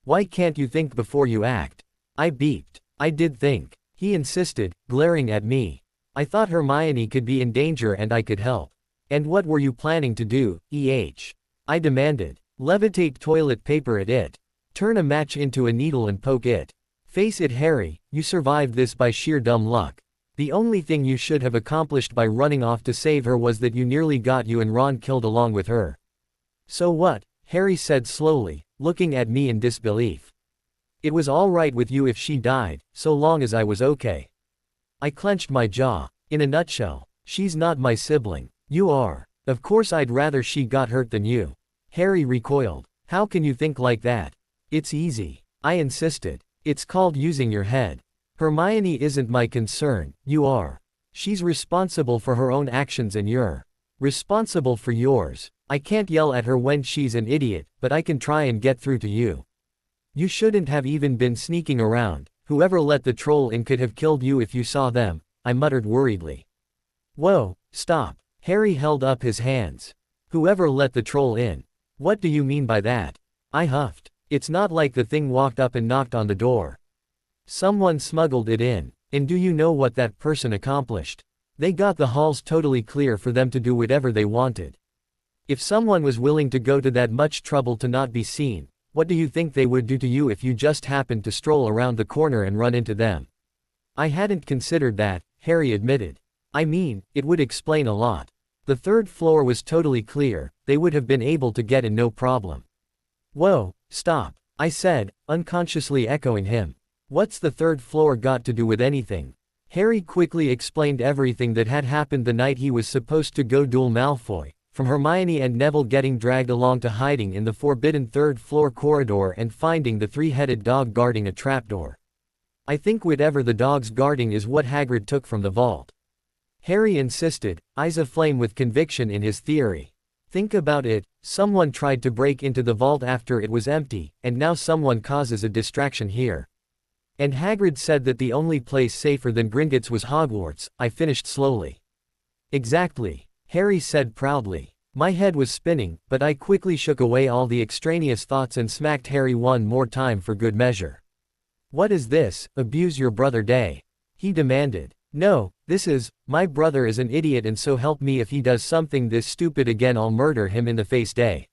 Why can't you think before you act? I beeped. I did think. He insisted, glaring at me. I thought Hermione could be in danger and I could help. And what were you planning to do, I demanded. Levitate toilet paper at it. Turn a match into a needle and poke it. Face it, Harry, you survived this by sheer dumb luck. The only thing you should have accomplished by running off to save her was that you nearly got you and Ron killed along with her. So what? Harry said slowly, looking at me in disbelief. It was all right with you if she died, so long as I was okay. I clenched my jaw. In a nutshell, she's not my sibling. You are. Of course I'd rather she got hurt than you. Harry recoiled. How can you think like that? It's easy. I insisted. It's called using your head. Hermione isn't my concern, you are. She's responsible for her own actions and you're responsible for yours. I can't yell at her when she's an idiot, but I can try and get through to you. You shouldn't have even been sneaking around. Whoever let the troll in could have killed you if you saw them, I muttered worriedly. Whoa, stop. Harry held up his hands. Whoever let the troll in? What do you mean by that? I huffed. It's not like the thing walked up and knocked on the door. Someone smuggled it in, and do you know what that person accomplished? They got the halls totally clear for them to do whatever they wanted. If someone was willing to go to that much trouble to not be seen, what do you think they would do to you if you just happened to stroll around the corner and run into them? I hadn't considered that, Harry admitted. I mean, it would explain a lot. The third floor was totally clear, they would have been able to get in no problem. Whoa, stop, I said, unconsciously echoing him. What's the third floor got to do with anything? Harry quickly explained everything that had happened the night he was supposed to go duel Malfoy, from Hermione and Neville getting dragged along to hiding in the forbidden third floor corridor and finding the three-headed dog guarding a trapdoor. I think whatever the dog's guarding is what Hagrid took from the vault. Harry insisted, eyes aflame with conviction in his theory. Think about it, someone tried to break into the vault after it was empty, and now someone causes a distraction here. And Hagrid said that the only place safer than Gringotts was Hogwarts, I finished slowly. Exactly, Harry said proudly. My head was spinning, but I quickly shook away all the extraneous thoughts and smacked Harry one more time for good measure. What is this, abuse your brother day? He demanded. No, this is, my brother is an idiot and so help me if he does something this stupid again I'll murder him in the face day.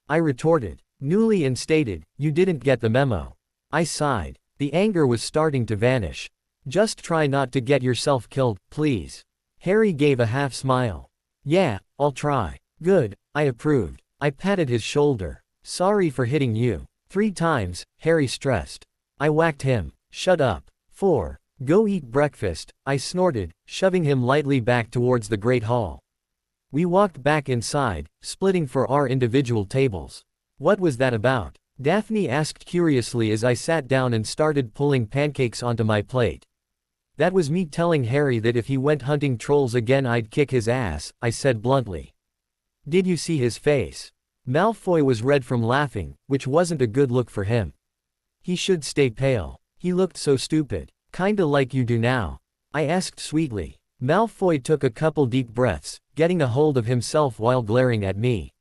I retorted. Newly instated, you didn't get the memo. I sighed. The anger was starting to vanish. Just try not to get yourself killed, please. Harry gave a half smile. Yeah, I'll try. Good, I approved. I patted his shoulder. Sorry for hitting you. 3 times, Harry stressed. I whacked him. Shut up. 4. Go eat breakfast, I snorted, shoving him lightly back towards the Great Hall. We walked back inside, splitting for our individual tables. What was that about? Daphne asked curiously as I sat down and started pulling pancakes onto my plate. That was me telling Harry that if he went hunting trolls again I'd kick his ass, I said bluntly. Did you see his face? Malfoy was red from laughing, which wasn't a good look for him. He should stay pale. He looked so stupid. Kinda like you do now. I asked sweetly. Malfoy took a couple deep breaths, getting a hold of himself while glaring at me.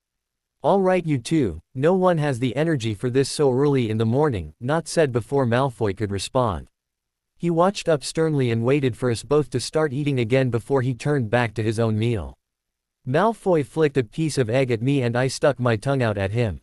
All right, you two, no one has the energy for this so early in the morning, not said before Malfoy could respond. He watched up sternly and waited for us both to start eating again before he turned back to his own meal. Malfoy flicked a piece of egg at me and I stuck my tongue out at him.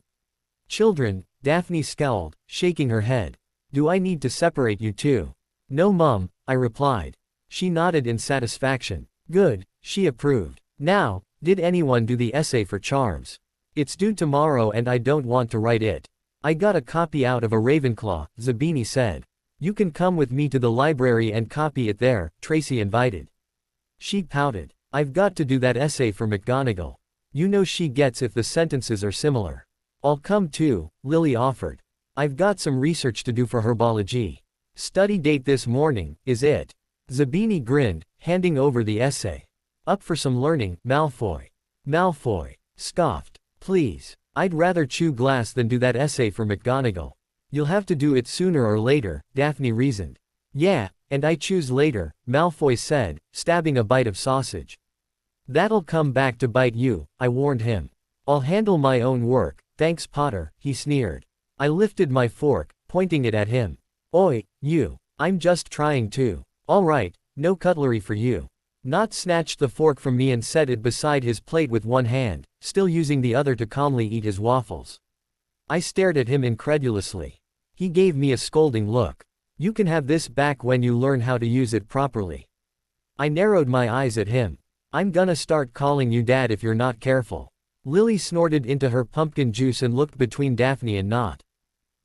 Children, Daphne scowled, shaking her head. Do I need to separate you two? No, Mum, I replied. She nodded in satisfaction. Good, she approved. Now, did anyone do the essay for charms? It's due tomorrow and I don't want to write it. I got a copy out of a Ravenclaw, Zabini said. You can come with me to the library and copy it there, Tracy invited. She pouted. I've got to do that essay for McGonagall. You know she gets if the sentences are similar. I'll come too, Lily offered. I've got some research to do for herbology. Study date this morning, is it? Zabini grinned, handing over the essay. Up for some learning, Malfoy. Malfoy scoffed. Please, I'd rather chew glass than do that essay for McGonagall. You'll have to do it sooner or later, Daphne reasoned. Yeah, and I choose later, Malfoy said, stabbing a bite of sausage. That'll come back to bite you, I warned him. I'll handle my own work, thanks Potter, he sneered. I lifted my fork, pointing it at him. Oi, you. I'm just trying to. All right, no cutlery for you. Nott snatched the fork from me and set it beside his plate with one hand, still using the other to calmly eat his waffles. I stared at him incredulously. He gave me a scolding look. You can have this back when you learn how to use it properly. I narrowed my eyes at him. I'm gonna start calling you Dad if you're not careful. Lily snorted into her pumpkin juice and looked between Daphne and Nott.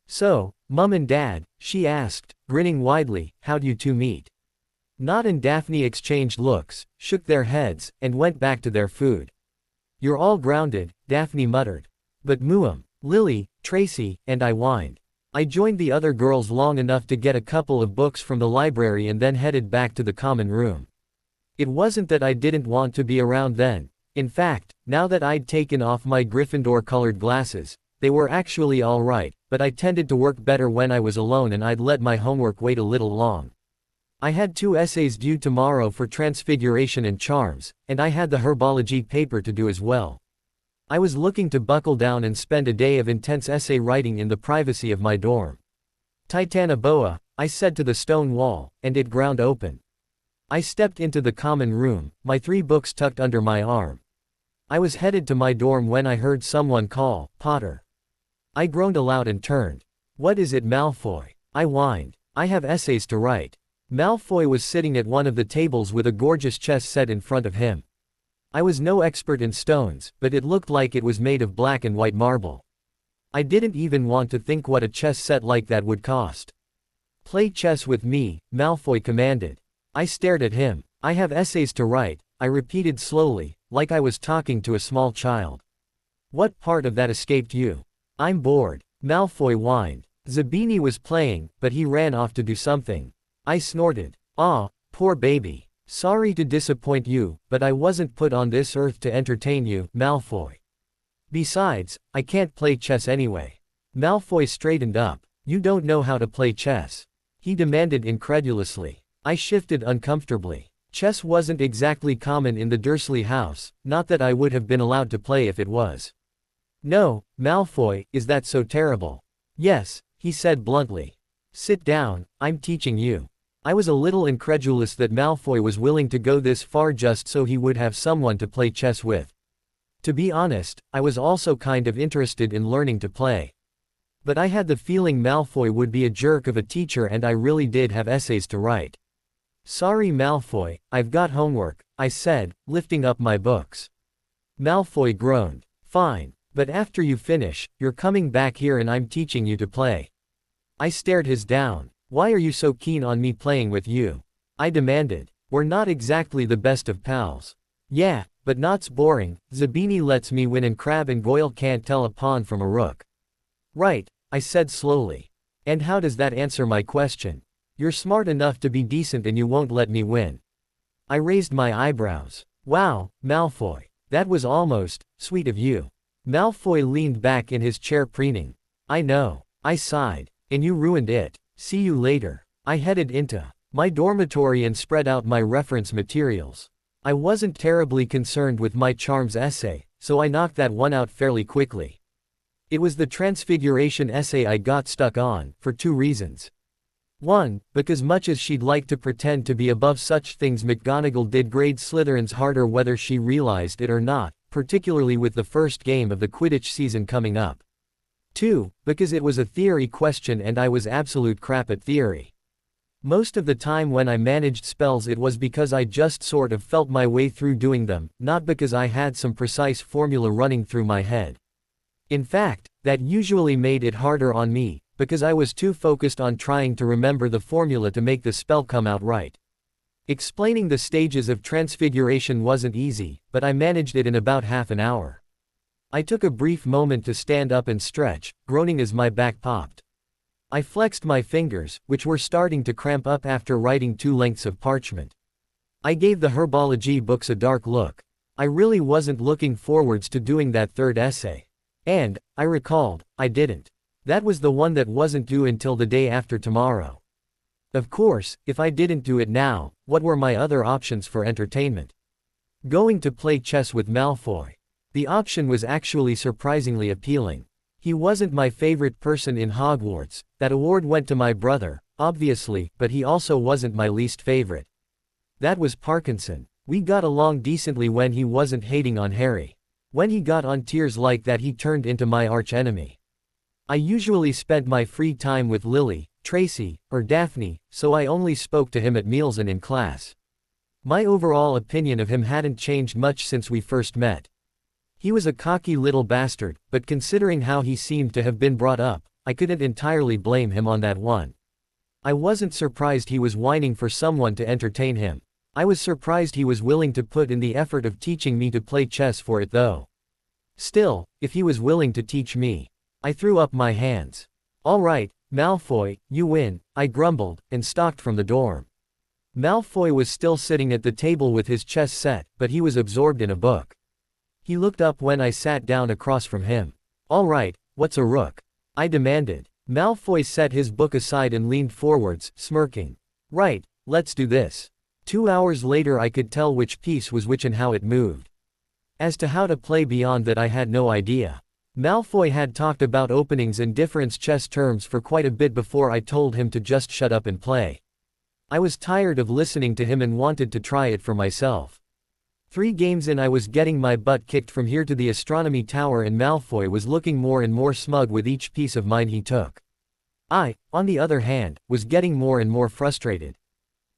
So, Mum and Dad, she asked, grinning widely, how'd you two meet? Nott and Daphne exchanged looks, shook their heads, and went back to their food. You're all grounded, Daphne muttered. But Muum, Lily, Tracy, and I whined. I joined the other girls long enough to get a couple of books from the library and then headed back to the common room. It wasn't that I didn't want to be around then. In fact, now that I'd taken off my Gryffindor-colored glasses, they were actually all right, but I tended to work better when I was alone and I'd let my homework wait a little long. I had 2 essays due tomorrow for Transfiguration and Charms, and I had the herbology paper to do as well. I was looking to buckle down and spend a day of intense essay writing in the privacy of my dorm. Titanoboa, I said to the stone wall, and it ground open. I stepped into the common room, my 3 books tucked under my arm. I was headed to my dorm when I heard someone call, Potter. I groaned aloud and turned. What is it, Malfoy? I whined. I have essays to write. Malfoy was sitting at one of the tables with a gorgeous chess set in front of him. I was no expert in stones, but it looked like it was made of black and white marble. I didn't even want to think what a chess set like that would cost. Play chess with me, Malfoy commanded. I stared at him. I have essays to write, I repeated slowly, like I was talking to a small child. What part of that escaped you? I'm bored, Malfoy whined. Zabini was playing, but he ran off to do something. I snorted. Ah, poor baby. Sorry to disappoint you, but I wasn't put on this earth to entertain you, Malfoy. Besides, I can't play chess anyway. Malfoy straightened up. You don't know how to play chess? He demanded incredulously. I shifted uncomfortably. Chess wasn't exactly common in the Dursley house, not that I would have been allowed to play if it was. No, Malfoy, is that so terrible? Yes, he said bluntly. Sit down, I'm teaching you. I was a little incredulous that Malfoy was willing to go this far just so he would have someone to play chess with. To be honest, I was also kind of interested in learning to play. But I had the feeling Malfoy would be a jerk of a teacher and I really did have essays to write. Sorry Malfoy, I've got homework, I said, lifting up my books. Malfoy groaned. Fine, but after you finish, you're coming back here and I'm teaching you to play. I stared his down. Why are you so keen on me playing with you? I demanded. We're not exactly the best of pals. Yeah, but Nott's boring. Zabini lets me win and Crabbe and Goyle can't tell a pawn from a rook. Right, I said slowly. And how does that answer my question? You're smart enough to be decent and you won't let me win. I raised my eyebrows. Wow, Malfoy. That was almost sweet of you. Malfoy leaned back in his chair preening. I know. I sighed. And you ruined it. See you later. I headed into my dormitory and spread out my reference materials. I wasn't terribly concerned with my charms essay, so I knocked that one out fairly quickly. It was the Transfiguration essay I got stuck on, for two reasons. One, because much as she'd like to pretend to be above such things, McGonagall did grade Slytherins harder whether she realized it or not, particularly with the first game of the Quidditch season coming up. Two, because it was a theory question and I was absolute crap at theory. Most of the time when I managed spells it was because I just sort of felt my way through doing them, not because I had some precise formula running through my head. In fact, that usually made it harder on me, because I was too focused on trying to remember the formula to make the spell come out right. Explaining the stages of transfiguration wasn't easy, but I managed it in about half an hour. I took a brief moment to stand up and stretch, groaning as my back popped. I flexed my fingers, which were starting to cramp up after writing 2 lengths of parchment. I gave the herbology books a dark look. I really wasn't looking forwards to doing that third essay. And, I recalled, I didn't. That was the one that wasn't due until the day after tomorrow. Of course, if I didn't do it now, what were my other options for entertainment? Going to play chess with Malfoy. The option was actually surprisingly appealing. He wasn't my favorite person in Hogwarts, that award went to my brother, obviously, but he also wasn't my least favorite. That was Parkinson. We got along decently when he wasn't hating on Harry. When he got on tiers like that he turned into my arch-enemy. I usually spent my free time with Lily, Tracy, or Daphne, so I only spoke to him at meals and in class. My overall opinion of him hadn't changed much since we first met. He was a cocky little bastard, but considering how he seemed to have been brought up, I couldn't entirely blame him on that one. I wasn't surprised he was whining for someone to entertain him. I was surprised he was willing to put in the effort of teaching me to play chess for it though. Still, if he was willing to teach me, I threw up my hands. All right, Malfoy, you win, I grumbled, and stalked from the dorm. Malfoy was still sitting at the table with his chess set, but he was absorbed in a book. He looked up when I sat down across from him. All right, what's a rook? I demanded. Malfoy set his book aside and leaned forwards, smirking. Right, let's do this. 2 hours later I could tell which piece was which and how it moved. As to how to play beyond that I had no idea. Malfoy had talked about openings and difference chess terms for quite a bit before I told him to just shut up and play. I was tired of listening to him and wanted to try it for myself. 3 games in I was getting my butt kicked from here to the astronomy tower and Malfoy was looking more and more smug with each piece of mine he took. I, on the other hand, was getting more and more frustrated.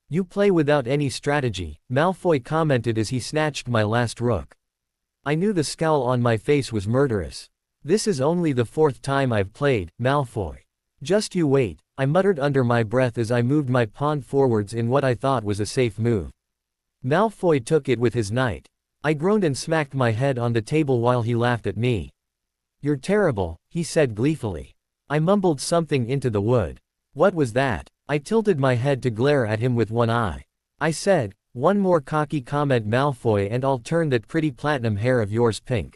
You play without any strategy, Malfoy commented as he snatched my last rook. I knew the scowl on my face was murderous. This is only the 4th time I've played, Malfoy. Just you wait, I muttered under my breath as I moved my pawn forwards in what I thought was a safe move. Malfoy took it with his knight. I groaned and smacked my head on the table while he laughed at me. You're terrible, he said gleefully. I mumbled something into the wood. What was that? I tilted my head to glare at him with one eye. I said, one more cocky comment Malfoy and I'll turn that pretty platinum hair of yours pink.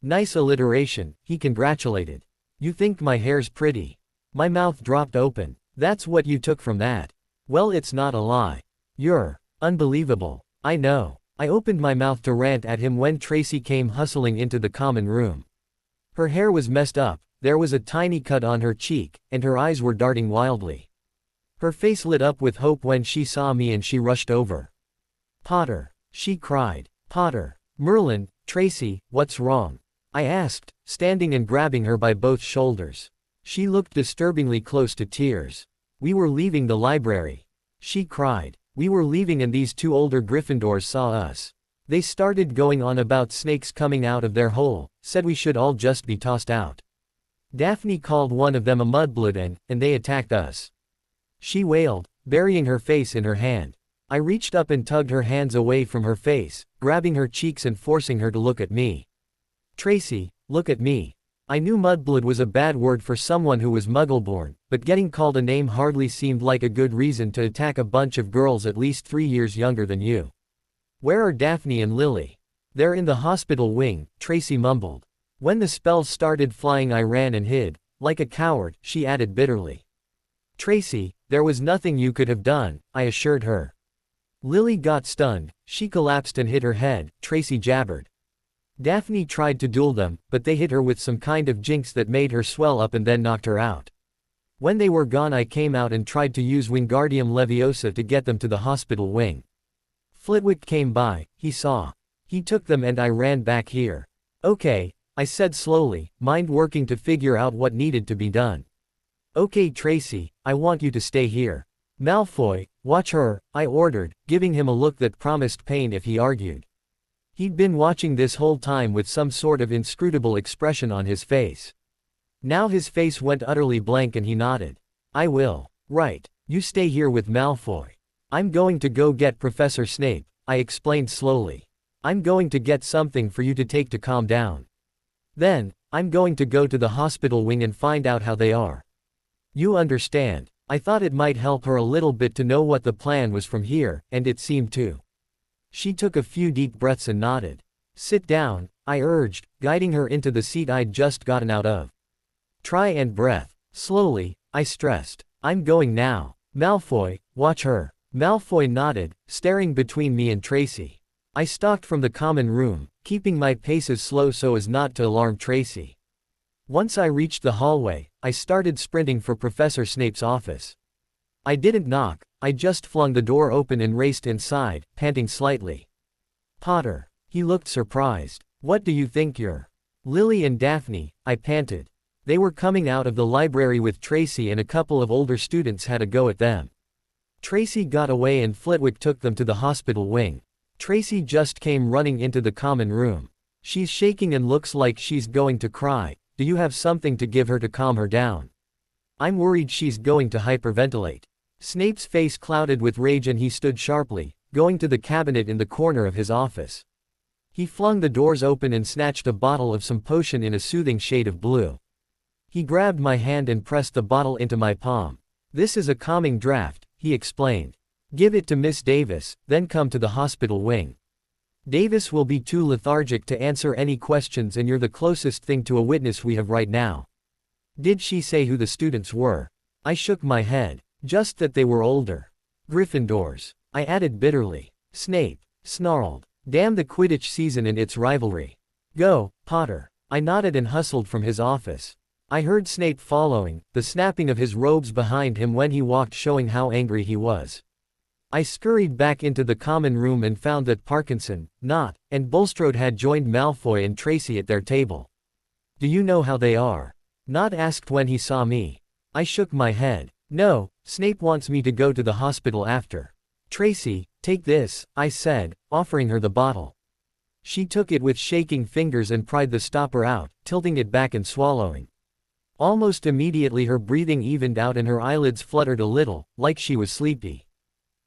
Nice alliteration, he congratulated. You think my hair's pretty? My mouth dropped open. That's what you took from that. Well, it's not a lie. You're unbelievable. I know. I opened my mouth to rant at him when Tracy came hustling into the common room. Her hair was messed up, there was a tiny cut on her cheek, and her eyes were darting wildly. Her face lit up with hope when she saw me and she rushed over. Potter, she cried. Potter. Merlin, Tracy, what's wrong? I asked, standing and grabbing her by both shoulders. She looked disturbingly close to tears. We were leaving the library. She cried. We were leaving and these 2 older Gryffindors saw us. They started going on about snakes coming out of their hole, said we should all just be tossed out. Daphne called one of them a mudblood and they attacked us. She wailed, burying her face in her hand. I reached up and tugged her hands away from her face, grabbing her cheeks and forcing her to look at me. Tracy, look at me. I knew mudblood was a bad word for someone who was Muggle-born, but getting called a name hardly seemed like a good reason to attack a bunch of girls at least 3 years younger than you. Where are Daphne and Lily? They're in the hospital wing, Tracy mumbled. When the spells started flying I ran and hid, like a coward, she added bitterly. Tracy, there was nothing you could have done, I assured her. Lily got stunned, she collapsed and hit her head, Tracy jabbered. Daphne tried to duel them, but they hit her with some kind of jinx that made her swell up and then knocked her out. When they were gone, I came out and tried to use Wingardium Leviosa to get them to the hospital wing. Flitwick came by, he saw. He took them and I ran back here. Okay, I said slowly, mind working to figure out what needed to be done. Okay Tracy, I want you to stay here. Malfoy, watch her, I ordered, giving him a look that promised pain if he argued. He'd been watching this whole time with some sort of inscrutable expression on his face. Now his face went utterly blank and he nodded. I will. Right, you stay here with Malfoy. I'm going to go get Professor Snape, I explained slowly. I'm going to get something for you to take to calm down. Then, I'm going to go to the hospital wing and find out how they are. You understand. I thought it might help her a little bit to know what the plan was from here, and it seemed to. She took a few deep breaths and nodded. Sit down, I urged, guiding her into the seat I'd just gotten out of. Try and breath. Slowly, I stressed. I'm going now. Malfoy, watch her. Malfoy nodded, staring between me and Tracy. I stalked from the common room, keeping my paces slow so as not to alarm Tracy. Once I reached the hallway, I started sprinting for Professor Snape's office. I didn't knock, I just flung the door open and raced inside, panting slightly. Potter. He looked surprised. What do you think you're? Lily and Daphne, I panted. They were coming out of the library with Tracy and a couple of older students had a go at them. Tracy got away and Flitwick took them to the hospital wing. Tracy just came running into the common room. She's shaking and looks like she's going to cry. Do you have something to give her to calm her down? I'm worried she's going to hyperventilate. Snape's face clouded with rage and he stood sharply, going to the cabinet in the corner of his office. He flung the doors open and snatched a bottle of some potion in a soothing shade of blue. He grabbed my hand and pressed the bottle into my palm. This is a calming draft, he explained. Give it to Miss Davis, then come to the hospital wing. Davis will be too lethargic to answer any questions and you're the closest thing to a witness we have right now. Did she say who the students were? I shook my head. Just that they were older. Gryffindors. I added bitterly. Snape snarled. Damn the Quidditch season and its rivalry. Go, Potter. I nodded and hustled from his office. I heard Snape following, the snapping of his robes behind him when he walked showing how angry he was. I scurried back into the common room and found that Parkinson, Nott, and Bulstrode had joined Malfoy and Tracy at their table. Do you know how they are? Nott asked when he saw me. I shook my head. No, Snape wants me to go to the hospital after. Tracy, take this, I said, offering her the bottle. She took it with shaking fingers and pried the stopper out, tilting it back and swallowing. Almost immediately her breathing evened out and her eyelids fluttered a little, like she was sleepy.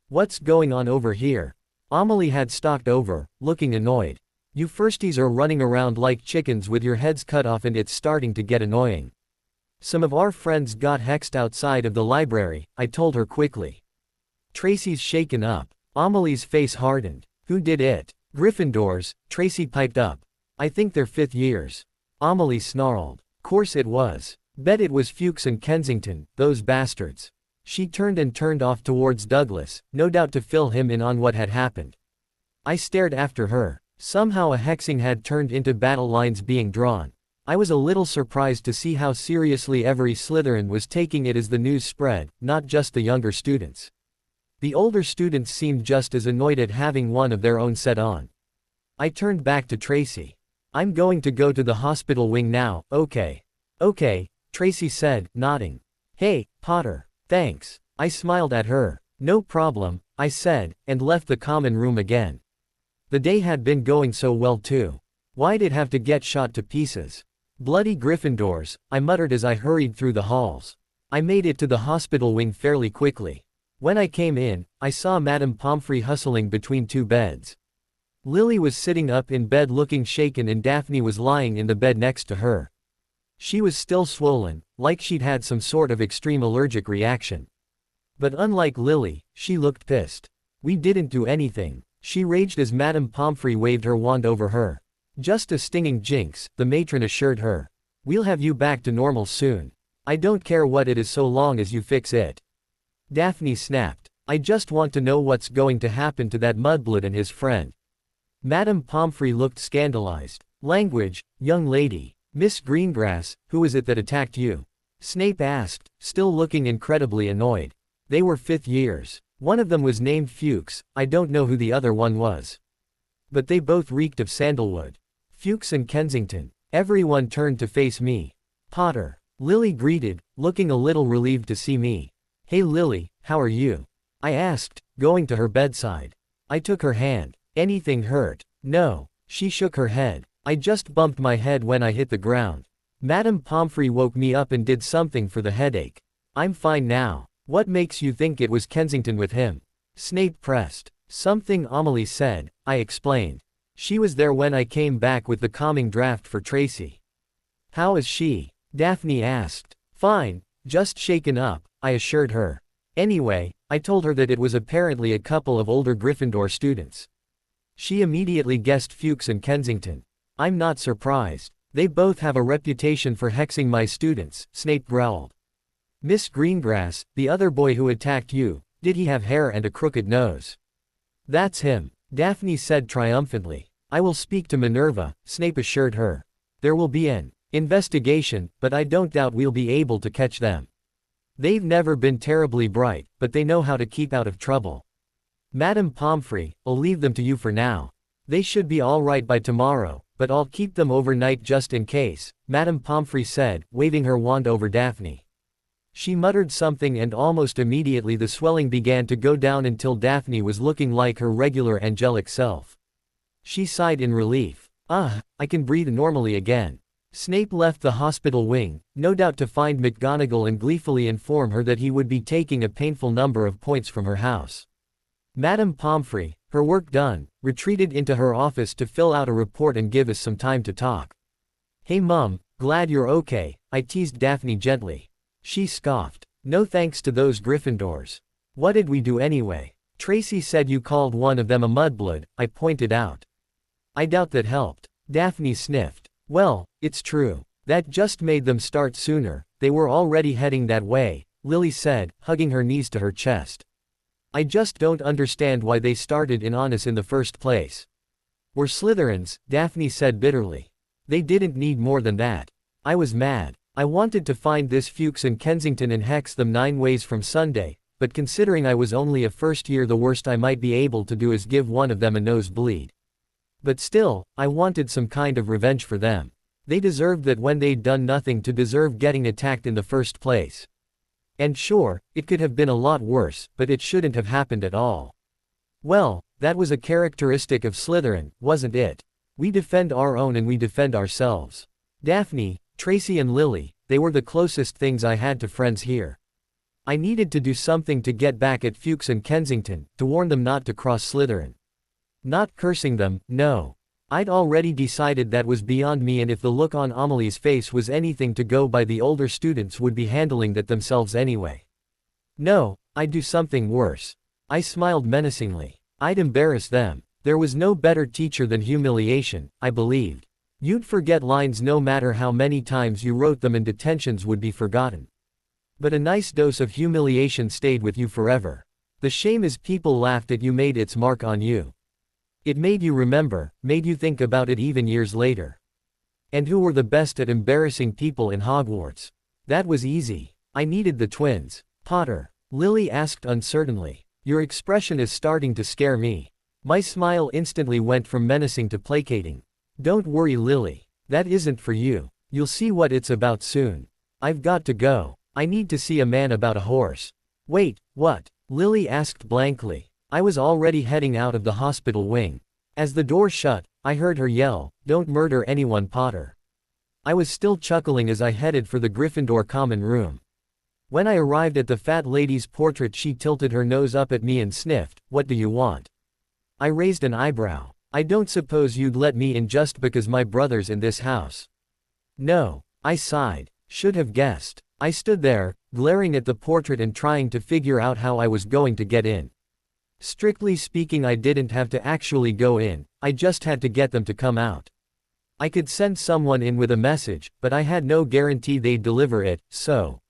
What's going on over here? Amelie had stalked over, looking annoyed. You firsties are running around like chickens with your heads cut off and it's starting to get annoying. Some of our friends got hexed outside of the library, I told her quickly. Tracy's shaken up. Amelie's face hardened. Who did it? Gryffindors, Tracy piped up. I think they're fifth years. Amelie snarled. Course it was. Bet it was Fuchs and Kensington, those bastards. She turned and turned off towards Douglas, no doubt to fill him in on what had happened. I stared after her. Somehow a hexing had turned into battle lines being drawn. I was a little surprised to see how seriously every Slytherin was taking it as the news spread, not just the younger students. The older students seemed just as annoyed at having one of their own set on. I turned back to Tracy. I'm going to go to the hospital wing now, okay. Okay, Tracy said, nodding. Hey, Potter. Thanks. I smiled at her. No problem, I said, and left the common room again. The day had been going so well too. Why'd it have to get shot to pieces? Bloody Gryffindors, I muttered as I hurried through the halls. I made it to the hospital wing fairly quickly. When I came in, I saw Madame Pomfrey hustling between two beds. Lily was sitting up in bed looking shaken and Daphne was lying in the bed next to her. She was still swollen, like she'd had some sort of extreme allergic reaction. But unlike Lily, she looked pissed. We didn't do anything, she raged as Madame Pomfrey waved her wand over her. Just a stinging jinx, the matron assured her. We'll have you back to normal soon. I don't care what it is so long as you fix it. Daphne snapped. I just want to know what's going to happen to that mudblood and his friend. Madame Pomfrey looked scandalized. Language, young lady. Miss Greengrass, who is it that attacked you? Snape asked, still looking incredibly annoyed. They were 5th years. One of them was named Fuchs, I don't know who the other one was. But they both reeked of sandalwood. Fuchs and Kensington. Everyone turned to face me. Potter. Lily greeted, looking a little relieved to see me. Hey Lily, how are you? I asked, going to her bedside. I took her hand. Anything hurt? No. She shook her head. I just bumped my head when I hit the ground. Madame Pomfrey woke me up and did something for the headache. I'm fine now. What makes you think it was Kensington with him? Snape pressed. Something Amelie said, I explained. She was there when I came back with the calming draft for Tracy. How is she? Daphne asked. Fine, just shaken up, I assured her. Anyway, I told her that it was apparently a couple of older Gryffindor students. She immediately guessed Fuchs and Kensington. I'm not surprised. They both have a reputation for hexing my students, Snape growled. Miss Greengrass, the other boy who attacked you, did he have hair and a crooked nose? That's him, Daphne said triumphantly. I will speak to Minerva, Snape assured her. There will be an investigation, but I don't doubt we'll be able to catch them. They've never been terribly bright, but they know how to keep out of trouble. Madame Pomfrey, I'll leave them to you for now. They should be all right by tomorrow, but I'll keep them overnight just in case, Madame Pomfrey said, waving her wand over Daphne. She muttered something and almost immediately the swelling began to go down until Daphne was looking like her regular angelic self. She sighed in relief. I can breathe normally again. Snape left the hospital wing, no doubt to find McGonagall and gleefully inform her that he would be taking a painful number of points from her house. Madame Pomfrey, her work done, retreated into her office to fill out a report and give us some time to talk. Hey Mum, glad you're okay, I teased Daphne gently. She scoffed. No thanks to those Gryffindors. What did we do anyway? Tracy said you called one of them a mudblood, I pointed out. I doubt that helped. Daphne sniffed. Well, it's true. That just made them start sooner, they were already heading that way, Lily said, hugging her knees to her chest. I just don't understand why they started on us in the first place. We're Slytherins, Daphne said bitterly. They didn't need more than that. I was mad. I wanted to find this Fuchs and Kensington and hex them 9 ways from Sunday, but considering I was only a first year, the worst I might be able to do is give one of them a nosebleed. But still, I wanted some kind of revenge for them. They deserved that when they'd done nothing to deserve getting attacked in the first place. And sure, it could have been a lot worse, but it shouldn't have happened at all. Well, that was a characteristic of Slytherin, wasn't it? We defend our own and we defend ourselves. Daphne, Tracy and Lily, they were the closest things I had to friends here. I needed to do something to get back at Fuchs and Kensington, to warn them not to cross Slytherin. Not cursing them, no. I'd already decided that was beyond me, and if the look on Amelie's face was anything to go by, the older students would be handling that themselves anyway. No, I'd do something worse. I smiled menacingly. I'd embarrass them. There was no better teacher than humiliation, I believed. You'd forget lines no matter how many times you wrote them, and detentions would be forgotten. But a nice dose of humiliation stayed with you forever. The shame is people laughed at you made its mark on you. It made you remember, made you think about it even years later. And who were the best at embarrassing people in Hogwarts? That was easy. I needed the twins. Potter. Lily asked uncertainly. Your expression is starting to scare me. My smile instantly went from menacing to placating. Don't worry Lily. That isn't for you. You'll see what it's about soon. I've got to go. I need to see a man about a horse. Wait, what? Lily asked blankly. I was already heading out of the hospital wing. As the door shut, I heard her yell, "Don't murder anyone, Potter." I was still chuckling as I headed for the Gryffindor common room. When I arrived at the fat lady's portrait, she tilted her nose up at me and sniffed, "What do you want?" I raised an eyebrow. I don't suppose you'd let me in just because my brother's in this house. No, I sighed. Should have guessed. I stood there, glaring at the portrait and trying to figure out how I was going to get in. Strictly speaking, I didn't have to actually go in, I just had to get them to come out. I could send someone in with a message, but I had no guarantee they'd deliver it, so.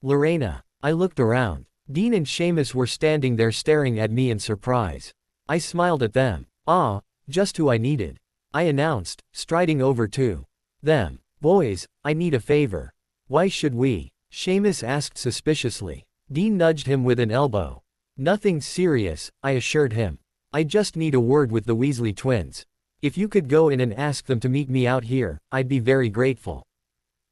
Lorena. I looked around. Dean and Seamus were standing there staring at me in surprise. I smiled at them. Ah, just who I needed. I announced, striding over to them. Boys, I need a favor. Why should we? Seamus asked suspiciously. Dean nudged him with an elbow. Nothing serious, I assured him. I just need a word with the Weasley twins. If you could go in and ask them to meet me out here, I'd be very grateful.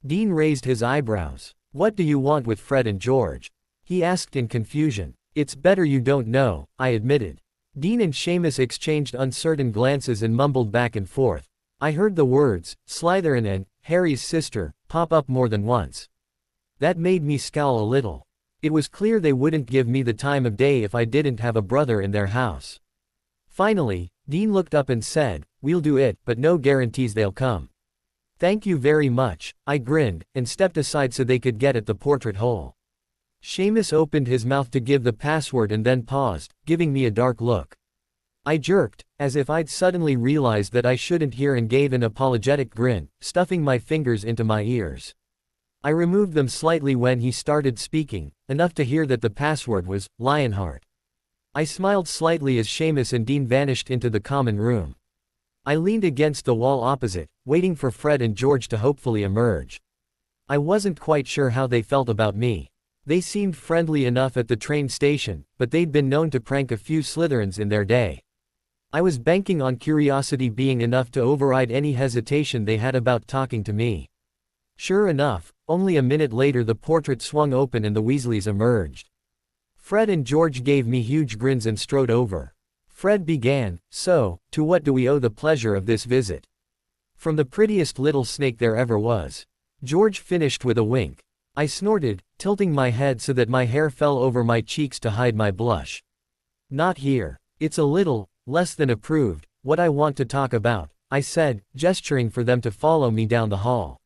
Dean raised his eyebrows. What do you want with Fred and George? He asked in confusion. It's better you don't know, I admitted. Dean and Seamus exchanged uncertain glances and mumbled back and forth. I heard the words, Slytherin and Harry's sister, pop up more than once. That made me scowl a little. It was clear they wouldn't give me the time of day if I didn't have a brother in their house. Finally, Dean looked up and said, We'll do it, but no guarantees they'll come. Thank you very much, I grinned, and stepped aside so they could get at the portrait hole. Seamus opened his mouth to give the password and then paused, giving me a dark look. I jerked, as if I'd suddenly realized that I shouldn't hear, and gave an apologetic grin, stuffing my fingers into my ears. I removed them slightly when he started speaking, enough to hear that the password was Lionheart. I smiled slightly as Seamus and Dean vanished into the common room. I leaned against the wall opposite, waiting for Fred and George to hopefully emerge. I wasn't quite sure how they felt about me. They seemed friendly enough at the train station, but they'd been known to prank a few Slytherins in their day. I was banking on curiosity being enough to override any hesitation they had about talking to me. Sure enough, only a minute later the portrait swung open and the Weasleys emerged. Fred and George gave me huge grins and strode over. Fred began, So, to what do we owe the pleasure of this visit? From the prettiest little snake there ever was. George finished with a wink. I snorted, tilting my head so that my hair fell over my cheeks to hide my blush. Not here. It's a little, less than approved, what I want to talk about, I said, gesturing for them to follow me down the hall.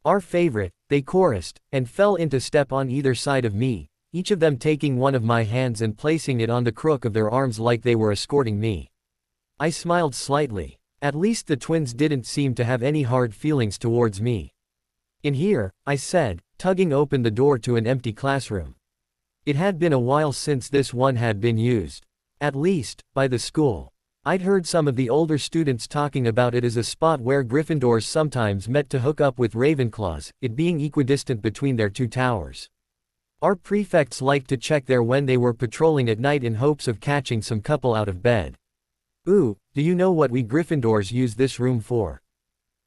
Our favorite, they chorused, and fell into step on either side of me, each of them taking one of my hands and placing it on the crook of their arms like they were escorting me. I smiled slightly. At least the twins didn't seem to have any hard feelings towards me. In here, I said, tugging open the door to an empty classroom. It had been a while since this one had been used. At least, by the school. I'd heard some of the older students talking about it as a spot where Gryffindors sometimes met to hook up with Ravenclaws, it being equidistant between their two towers. Our prefects liked to check there when they were patrolling at night in hopes of catching some couple out of bed. Ooh, do you know what we Gryffindors use this room for?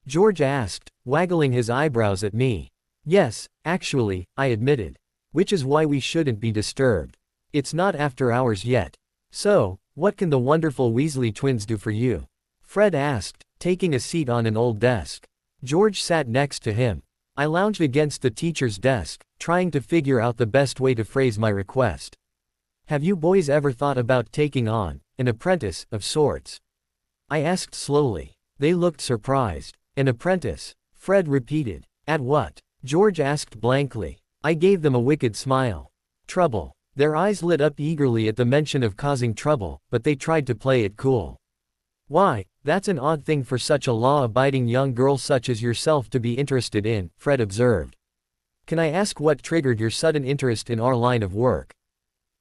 George asked, waggling his eyebrows at me. Yes, actually, I admitted. Which is why we shouldn't be disturbed. It's not after hours yet. So, what can the wonderful Weasley twins do for you? Fred asked, taking a seat on an old desk. George sat next to him. I lounged against the teacher's desk, trying to figure out the best way to phrase my request. Have you boys ever thought about taking on an apprentice, of sorts? I asked slowly. They looked surprised. An apprentice? Fred repeated. At what? George asked blankly. I gave them a wicked smile. Trouble. Their eyes lit up eagerly at the mention of causing trouble, but they tried to play it cool. Why, that's an odd thing for such a law-abiding young girl such as yourself to be interested in, Fred observed. Can I ask what triggered your sudden interest in our line of work?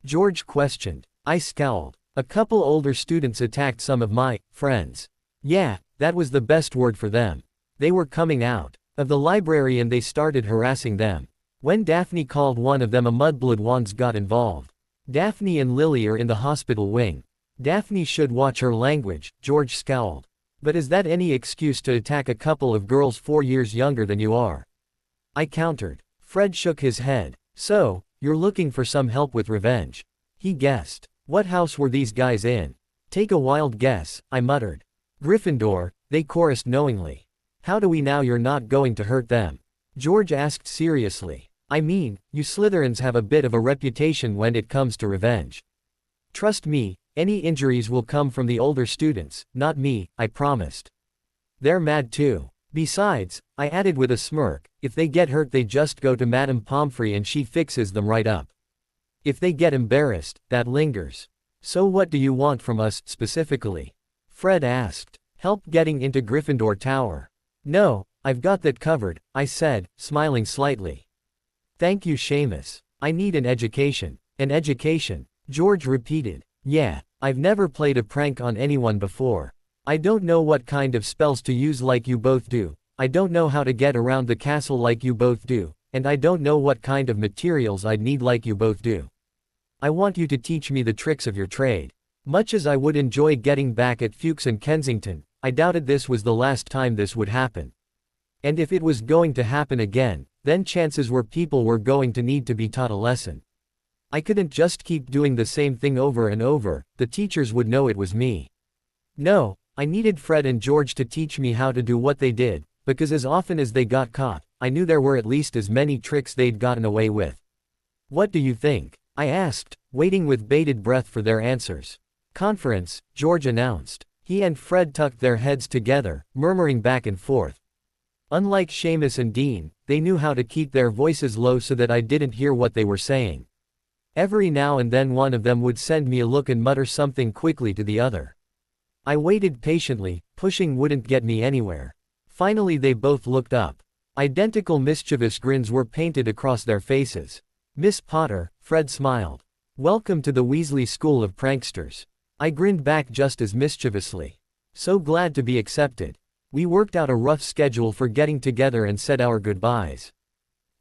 George questioned. I scowled. A couple older students attacked some of my friends. Yeah, that was the best word for them. They were coming out of the library and they started harassing them. When Daphne called one of them a mudblood, wands got involved. Daphne and Lily are in the hospital wing. Daphne should watch her language, George scowled. But is that any excuse to attack a couple of girls 4 years younger than you are? I countered. Fred shook his head. So, you're looking for some help with revenge. He guessed. What house were these guys in? Take a wild guess, I muttered. Gryffindor, they chorused knowingly. How do we know you're not going to hurt them? George asked seriously. I mean, you Slytherins have a bit of a reputation when it comes to revenge. Trust me, any injuries will come from the older students, not me, I promised. They're mad too. Besides, I added with a smirk, if they get hurt they just go to Madame Pomfrey and she fixes them right up. If they get embarrassed, that lingers. So what do you want from us, specifically? Fred asked. Help getting into Gryffindor Tower. No, I've got that covered, I said, smiling slightly. Thank you, Seamus. I need an education. An education? George repeated. Yeah, I've never played a prank on anyone before. I don't know what kind of spells to use like you both do. I don't know how to get around the castle like you both do, and I don't know what kind of materials I'd need like you both do. I want you to teach me the tricks of your trade. Much as I would enjoy getting back at Fuchs and Kensington, I doubted this was the last time this would happen. And if it was going to happen again, then chances were people were going to need to be taught a lesson. I couldn't just keep doing the same thing over and over, the teachers would know it was me. No, I needed Fred and George to teach me how to do what they did, because as often as they got caught, I knew there were at least as many tricks they'd gotten away with. What do you think? I asked, waiting with bated breath for their answers. Conference, George announced. He and Fred tucked their heads together, murmuring back and forth. Unlike Seamus and Dean, they knew how to keep their voices low so that I didn't hear what they were saying. Every now and then one of them would send me a look and mutter something quickly to the other. I waited patiently, pushing wouldn't get me anywhere. Finally they both looked up. Identical mischievous grins were painted across their faces. Miss Potter, Fred smiled. Welcome to the Weasley School of Pranksters. I grinned back just as mischievously. So glad to be accepted. We worked out a rough schedule for getting together and said our goodbyes.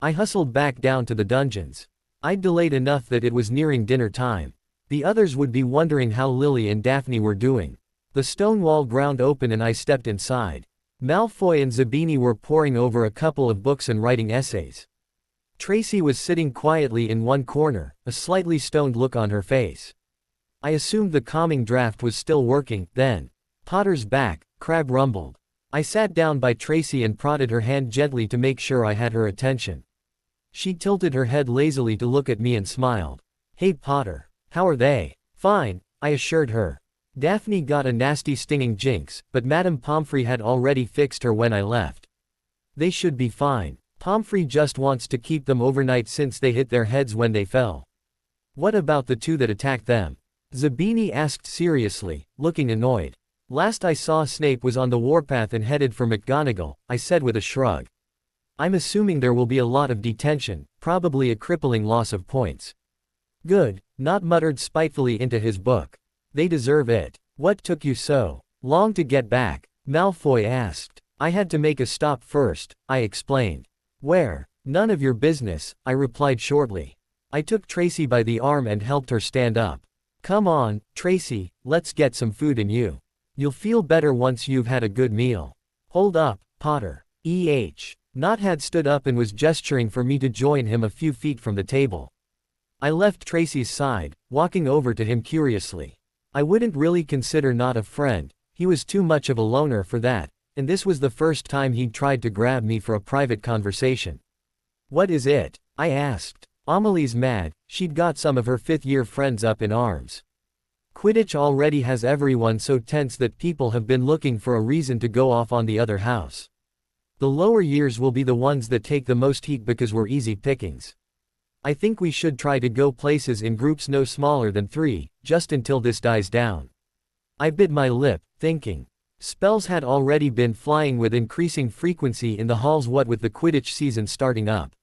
I hustled back down to the dungeons. I'd delayed enough that it was nearing dinner time. The others would be wondering how Lily and Daphne were doing. The stone wall ground open and I stepped inside. Malfoy and Zabini were poring over a couple of books and writing essays. Tracy was sitting quietly in one corner, a slightly stoned look on her face. I assumed the calming draft was still working, then. Potter's back, Crabbe rumbled. I sat down by Tracy and prodded her hand gently to make sure I had her attention. She tilted her head lazily to look at me and smiled. Hey Potter. How are they? Fine, I assured her. Daphne got a nasty stinging jinx, but Madame Pomfrey had already fixed her when I left. They should be fine. Pomfrey just wants to keep them overnight since they hit their heads when they fell. What about the two that attacked them? Zabini asked seriously, looking annoyed. Last I saw Snape was on the warpath and headed for McGonagall, I said with a shrug. I'm assuming there will be a lot of detention, probably a crippling loss of points. Good, Nott muttered spitefully into his book. They deserve it. What took you so long to get back? Malfoy asked. I had to make a stop first, I explained. Where? None of your business, I replied shortly. I took Tracy by the arm and helped her stand up. Come on, Tracy, let's get some food in you. You'll feel better once you've had a good meal. Hold up, Potter. Nott had stood up and was gesturing for me to join him a few feet from the table. I left Tracy's side, walking over to him curiously. I wouldn't really consider Nott a friend, he was too much of a loner for that, and this was the first time he'd tried to grab me for a private conversation. What is it? I asked. Amelie's mad, she'd got some of her fifth-year friends up in arms. Quidditch already has everyone so tense that people have been looking for a reason to go off on the other house. The lower years will be the ones that take the most heat because we're easy pickings. I think we should try to go places in groups no smaller than 3, just until this dies down. I bit my lip, thinking. Spells had already been flying with increasing frequency in the halls what with the Quidditch season starting up.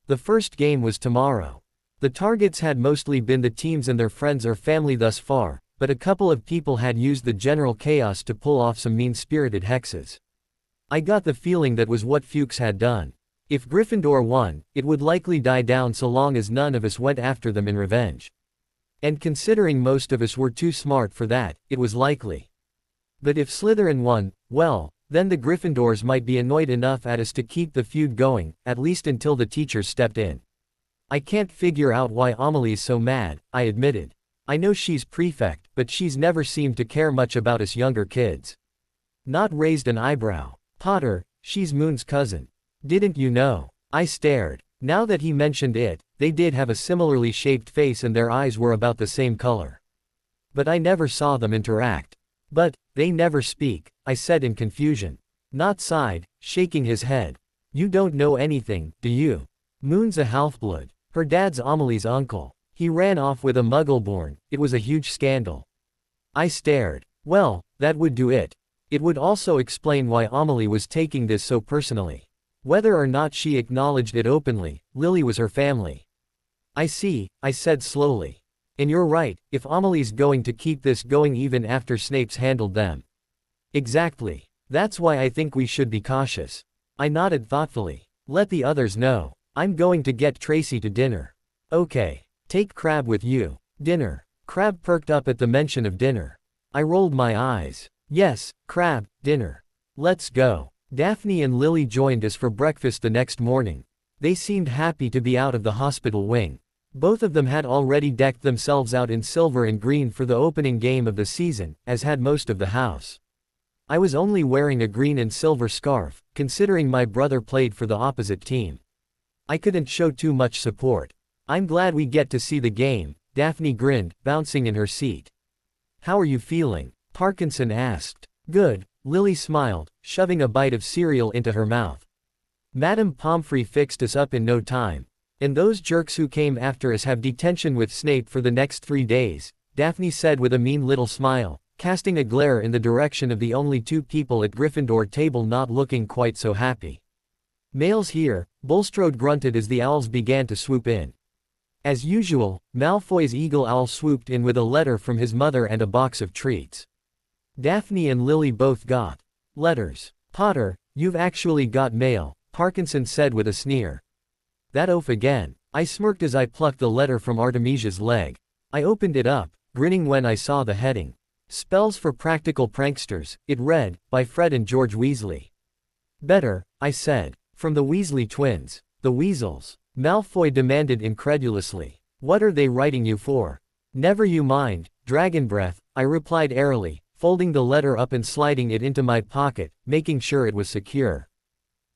The first game was tomorrow. The targets had mostly been the teams and their friends or family thus far, but a couple of people had used the general chaos to pull off some mean-spirited hexes. I got the feeling that was what Fuchs had done. If Gryffindor won, it would likely die down so long as none of us went after them in revenge. And considering most of us were too smart for that, it was likely. But if Slytherin won, well, then the Gryffindors might be annoyed enough at us to keep the feud going, at least until the teachers stepped in. I can't figure out why Amelie's so mad, I admitted. I know she's prefect, but she's never seemed to care much about us younger kids. Nott raised an eyebrow. Potter, she's Moon's cousin. Didn't you know? I stared. Now that he mentioned it, they did have a similarly shaped face and their eyes were about the same color. But I never saw them interact. But, they never speak, I said in confusion. Nott sighed, shaking his head. You don't know anything, do you? Moon's a half-blood. Her dad's Amelie's uncle. He ran off with a Muggleborn, it was a huge scandal. I stared. Well, that would do it. It would also explain why Amelie was taking this so personally. Whether or not she acknowledged it openly, Lily was her family. I see, I said slowly. And you're right, if Amelie's going to keep this going even after Snape's handled them. Exactly. That's why I think we should be cautious. I nodded thoughtfully. Let the others know. I'm going to get Tracy to dinner. Okay. Take Crab with you. Dinner. Crab perked up at the mention of dinner. I rolled my eyes. Yes, Crab, dinner. Let's go. Daphne and Lily joined us for breakfast the next morning. They seemed happy to be out of the hospital wing. Both of them had already decked themselves out in silver and green for the opening game of the season, as had most of the house. I was only wearing a green and silver scarf, considering my brother played for the opposite team. I couldn't show too much support. I'm glad we get to see the game, Daphne grinned, bouncing in her seat. How are you feeling? Parkinson asked. Good, Lily smiled, shoving a bite of cereal into her mouth. Madame Pomfrey fixed us up in no time. And those jerks who came after us have detention with Snape for the next 3 days, Daphne said with a mean little smile, casting a glare in the direction of the only 2 people at Gryffindor table not looking quite so happy. Males here, Bulstrode grunted as the owls began to swoop in. As usual, Malfoy's eagle owl swooped in with a letter from his mother and a box of treats. Daphne and Lily both got letters. Potter, you've actually got mail, Parkinson said with a sneer. That oaf again. I smirked as I plucked the letter from Artemisia's leg. I opened it up, grinning when I saw the heading. Spells for Practical Pranksters, it read, by Fred and George Weasley. Better, I said. From the Weasley twins. The Weasels. Malfoy demanded incredulously. What are they writing you for? Never you mind, Dragon Breath, I replied airily, folding the letter up and sliding it into my pocket, making sure it was secure.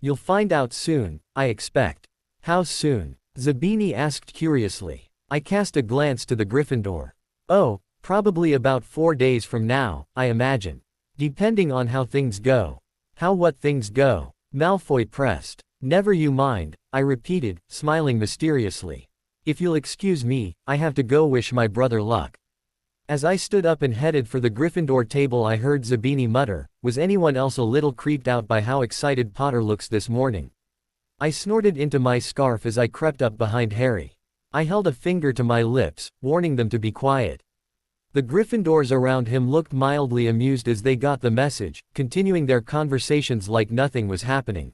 You'll find out soon, I expect. How soon? Zabini asked curiously. I cast a glance to the Gryffindor. Oh, probably about 4 days from now, I imagine. Depending on how things go. How what things go? Malfoy pressed. Never you mind, I repeated, smiling mysteriously. If you'll excuse me, I have to go wish my brother luck. As I stood up and headed for the Gryffindor table I heard Zabini mutter, was anyone else a little creeped out by how excited Potter looks this morning? I snorted into my scarf as I crept up behind Harry. I held a finger to my lips, warning them to be quiet. The Gryffindors around him looked mildly amused as they got the message, continuing their conversations like nothing was happening.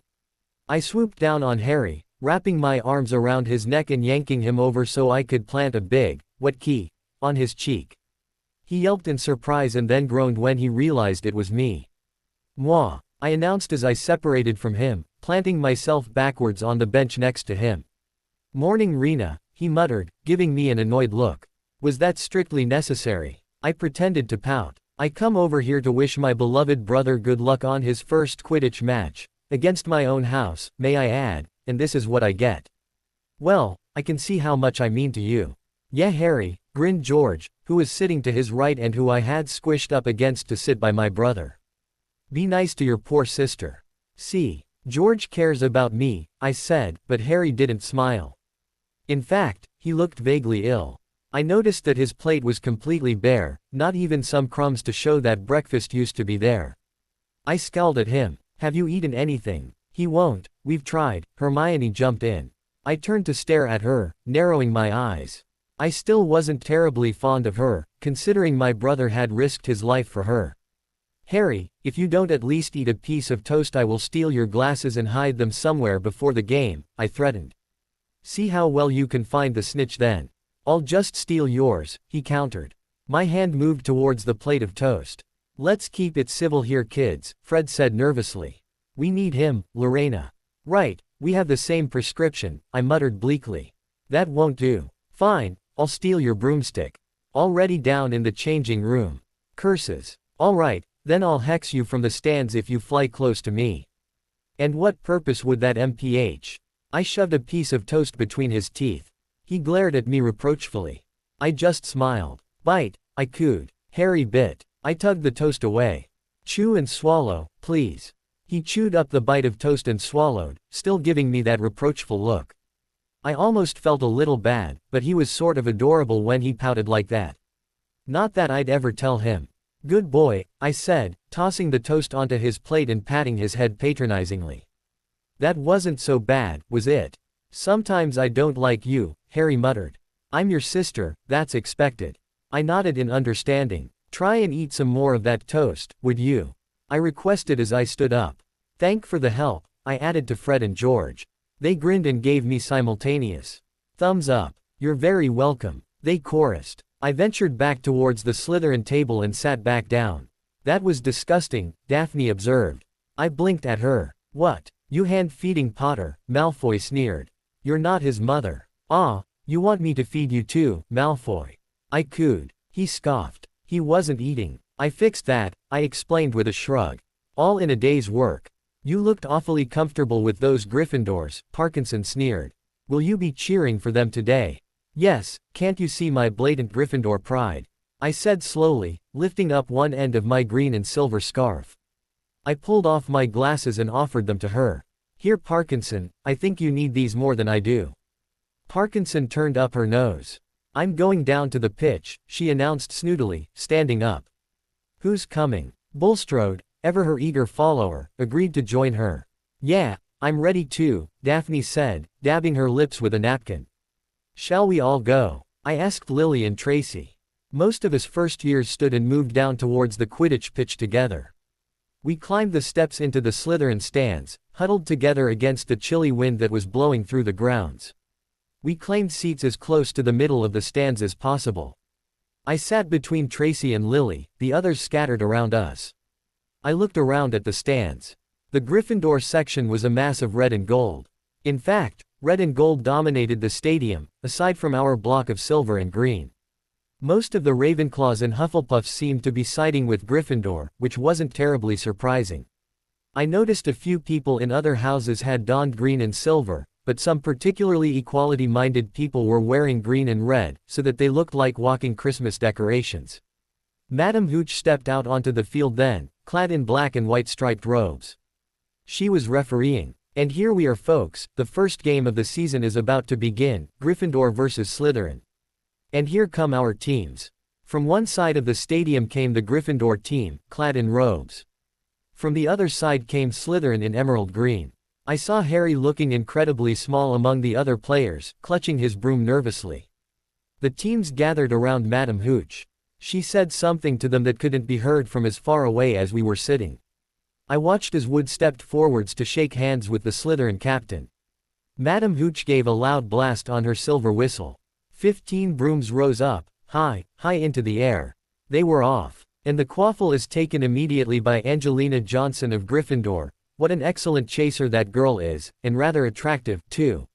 I swooped down on Harry, wrapping my arms around his neck and yanking him over so I could plant a big, wet key on his cheek. He yelped in surprise and then groaned when he realized it was me. Moi, I announced as I separated from him, planting myself backwards on the bench next to him. Morning Rena, he muttered, giving me an annoyed look. Was that strictly necessary? I pretended to pout. I come over here to wish my beloved brother good luck on his first Quidditch match. Against my own house, may I add, and this is what I get. Well, I can see how much I mean to you. Yeah Harry, grinned George, who was sitting to his right and who I had squished up against to sit by my brother. Be nice to your poor sister. See, George cares about me, I said, but Harry didn't smile. In fact, he looked vaguely ill. I noticed that his plate was completely bare, not even some crumbs to show that breakfast used to be there. I scowled at him. Have you eaten anything? He won't, we've tried, Hermione jumped in. I turned to stare at her, narrowing my eyes. I still wasn't terribly fond of her, considering my brother had risked his life for her. Harry, if you don't at least eat a piece of toast I will steal your glasses and hide them somewhere before the game, I threatened. See how well you can find the snitch then. I'll just steal yours, he countered. My hand moved towards the plate of toast. Let's keep it civil here kids, Fred said nervously. We need him, Lorena. Right, we have the same prescription, I muttered bleakly. That won't do. Fine, I'll steal your broomstick. Already down in the changing room. Curses. Alright, then I'll hex you from the stands if you fly close to me. And what purpose would that mph? I shoved a piece of toast between his teeth. He glared at me reproachfully. I just smiled. Bite, I cooed. Harry bit. I tugged the toast away. Chew and swallow, please. He chewed up the bite of toast and swallowed, still giving me that reproachful look. I almost felt a little bad, but he was sort of adorable when he pouted like that. Not that I'd ever tell him. Good boy, I said, tossing the toast onto his plate and patting his head patronizingly. That wasn't so bad, was it? Sometimes I don't like you, Harry muttered. I'm your sister, that's expected. I nodded in understanding. Try and eat some more of that toast, would you? I requested as I stood up. Thank for the help, I added to Fred and George. They grinned and gave me simultaneous thumbs up. You're very welcome, they chorused. I ventured back towards the Slytherin table and sat back down. That was disgusting, Daphne observed. I blinked at her. What? You hand-feeding Potter, Malfoy sneered. You're not his mother. Ah, you want me to feed you too, Malfoy. I cooed. He scoffed. He wasn't eating. I fixed that, I explained with a shrug. All in a day's work. You looked awfully comfortable with those Gryffindors, Parkinson sneered. Will you be cheering for them today? Yes, can't you see my blatant Gryffindor pride? I said slowly, lifting up one end of my green and silver scarf. I pulled off my glasses and offered them to her. Here Parkinson, I think you need these more than I do. Parkinson turned up her nose. I'm going down to the pitch, she announced snootily, standing up. Who's coming? Bulstrode, ever her eager follower, agreed to join her. Yeah, I'm ready too, Daphne said, dabbing her lips with a napkin. Shall we all go? I asked Lily and Tracy. Most of us first years stood and moved down towards the Quidditch pitch together. We climbed the steps into the Slytherin stands, huddled together against the chilly wind that was blowing through the grounds. We claimed seats as close to the middle of the stands as possible. I sat between Tracy and Lily, the others scattered around us. I looked around at the stands. The Gryffindor section was a mass of red and gold. In fact, red and gold dominated the stadium, aside from our block of silver and green. Most of the Ravenclaws and Hufflepuffs seemed to be siding with Gryffindor, which wasn't terribly surprising. I noticed a few people in other houses had donned green and silver, but some particularly equality-minded people were wearing green and red, so that they looked like walking Christmas decorations. Madame Hooch stepped out onto the field then, clad in black and white striped robes. She was refereeing. And here we are folks, the first game of the season is about to begin, Gryffindor versus Slytherin. And here come our teams. From one side of the stadium came the Gryffindor team, clad in robes. From the other side came Slytherin in emerald green. I saw Harry looking incredibly small among the other players, clutching his broom nervously. The teams gathered around Madame Hooch. She said something to them that couldn't be heard from as far away as we were sitting. I watched as Wood stepped forwards to shake hands with the Slytherin captain. Madame Hooch gave a loud blast on her silver whistle. 15 brooms rose up, high into the air. They were off. And the quaffle is taken immediately by Angelina Johnson of Gryffindor. What an excellent chaser that girl is, and rather attractive, too.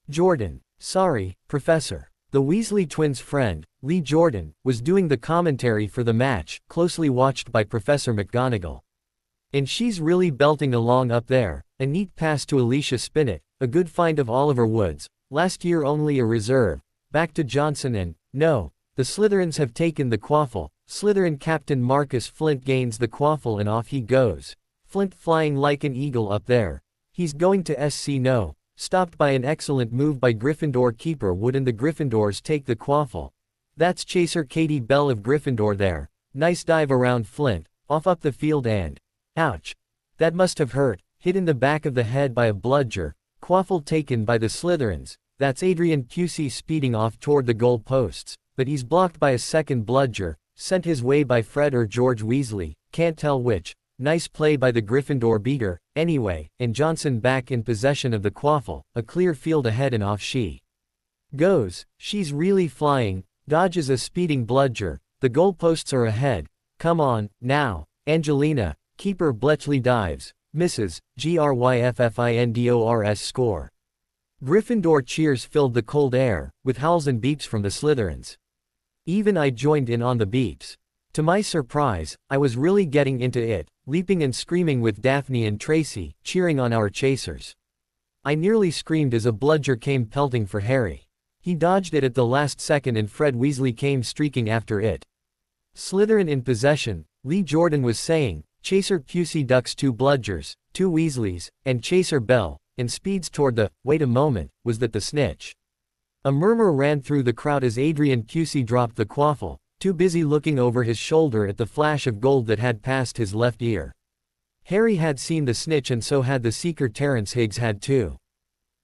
Jordan. Sorry, Professor. The Weasley twins' friend, Lee Jordan, was doing the commentary for the match, closely watched by Professor McGonagall. And she's really belting along up there. A neat pass to Alicia Spinnet, a good find of Oliver Woods, last year only a reserve. Back to Johnson and, no, the Slytherins have taken the quaffle. Slytherin captain Marcus Flint gains the quaffle and off he goes. Flint flying like an eagle up there. He's going to SC no. Stopped by an excellent move by Gryffindor keeper Wood and the Gryffindors take the quaffle. That's chaser Katie Bell of Gryffindor there. Nice dive around Flint, off up the field and, ouch. That must have hurt, hit in the back of the head by a bludger. Quaffle taken by the Slytherins. That's Adrian Pusey speeding off toward the goal posts, but he's blocked by a second bludger, sent his way by Fred or George Weasley, can't tell which. Nice play by the Gryffindor beater, anyway, and Johnson back in possession of the quaffle, a clear field ahead and off she goes. She's really flying, dodges a speeding bludger, the goalposts are ahead. Come on, now, Angelina, keeper Bletchley dives, misses, Gryffindors score. Gryffindor cheers filled the cold air, with howls and beeps from the Slytherins. Even I joined in on the beeps. To my surprise, I was really getting into it, leaping and screaming with Daphne and Tracy, cheering on our chasers. I nearly screamed as a bludger came pelting for Harry. He dodged it at the last second and Fred Weasley came streaking after it. Slytherin in possession, Lee Jordan was saying, Chaser Pusey ducks 2 bludgers, 2 Weasleys, and Chaser Bell, and speeds toward the, wait a moment, was that the snitch? A murmur ran through the crowd as Adrian Pusey dropped the quaffle, too busy looking over his shoulder at the flash of gold that had passed his left ear. Harry had seen the snitch and so had the seeker Terrence Higgs had too.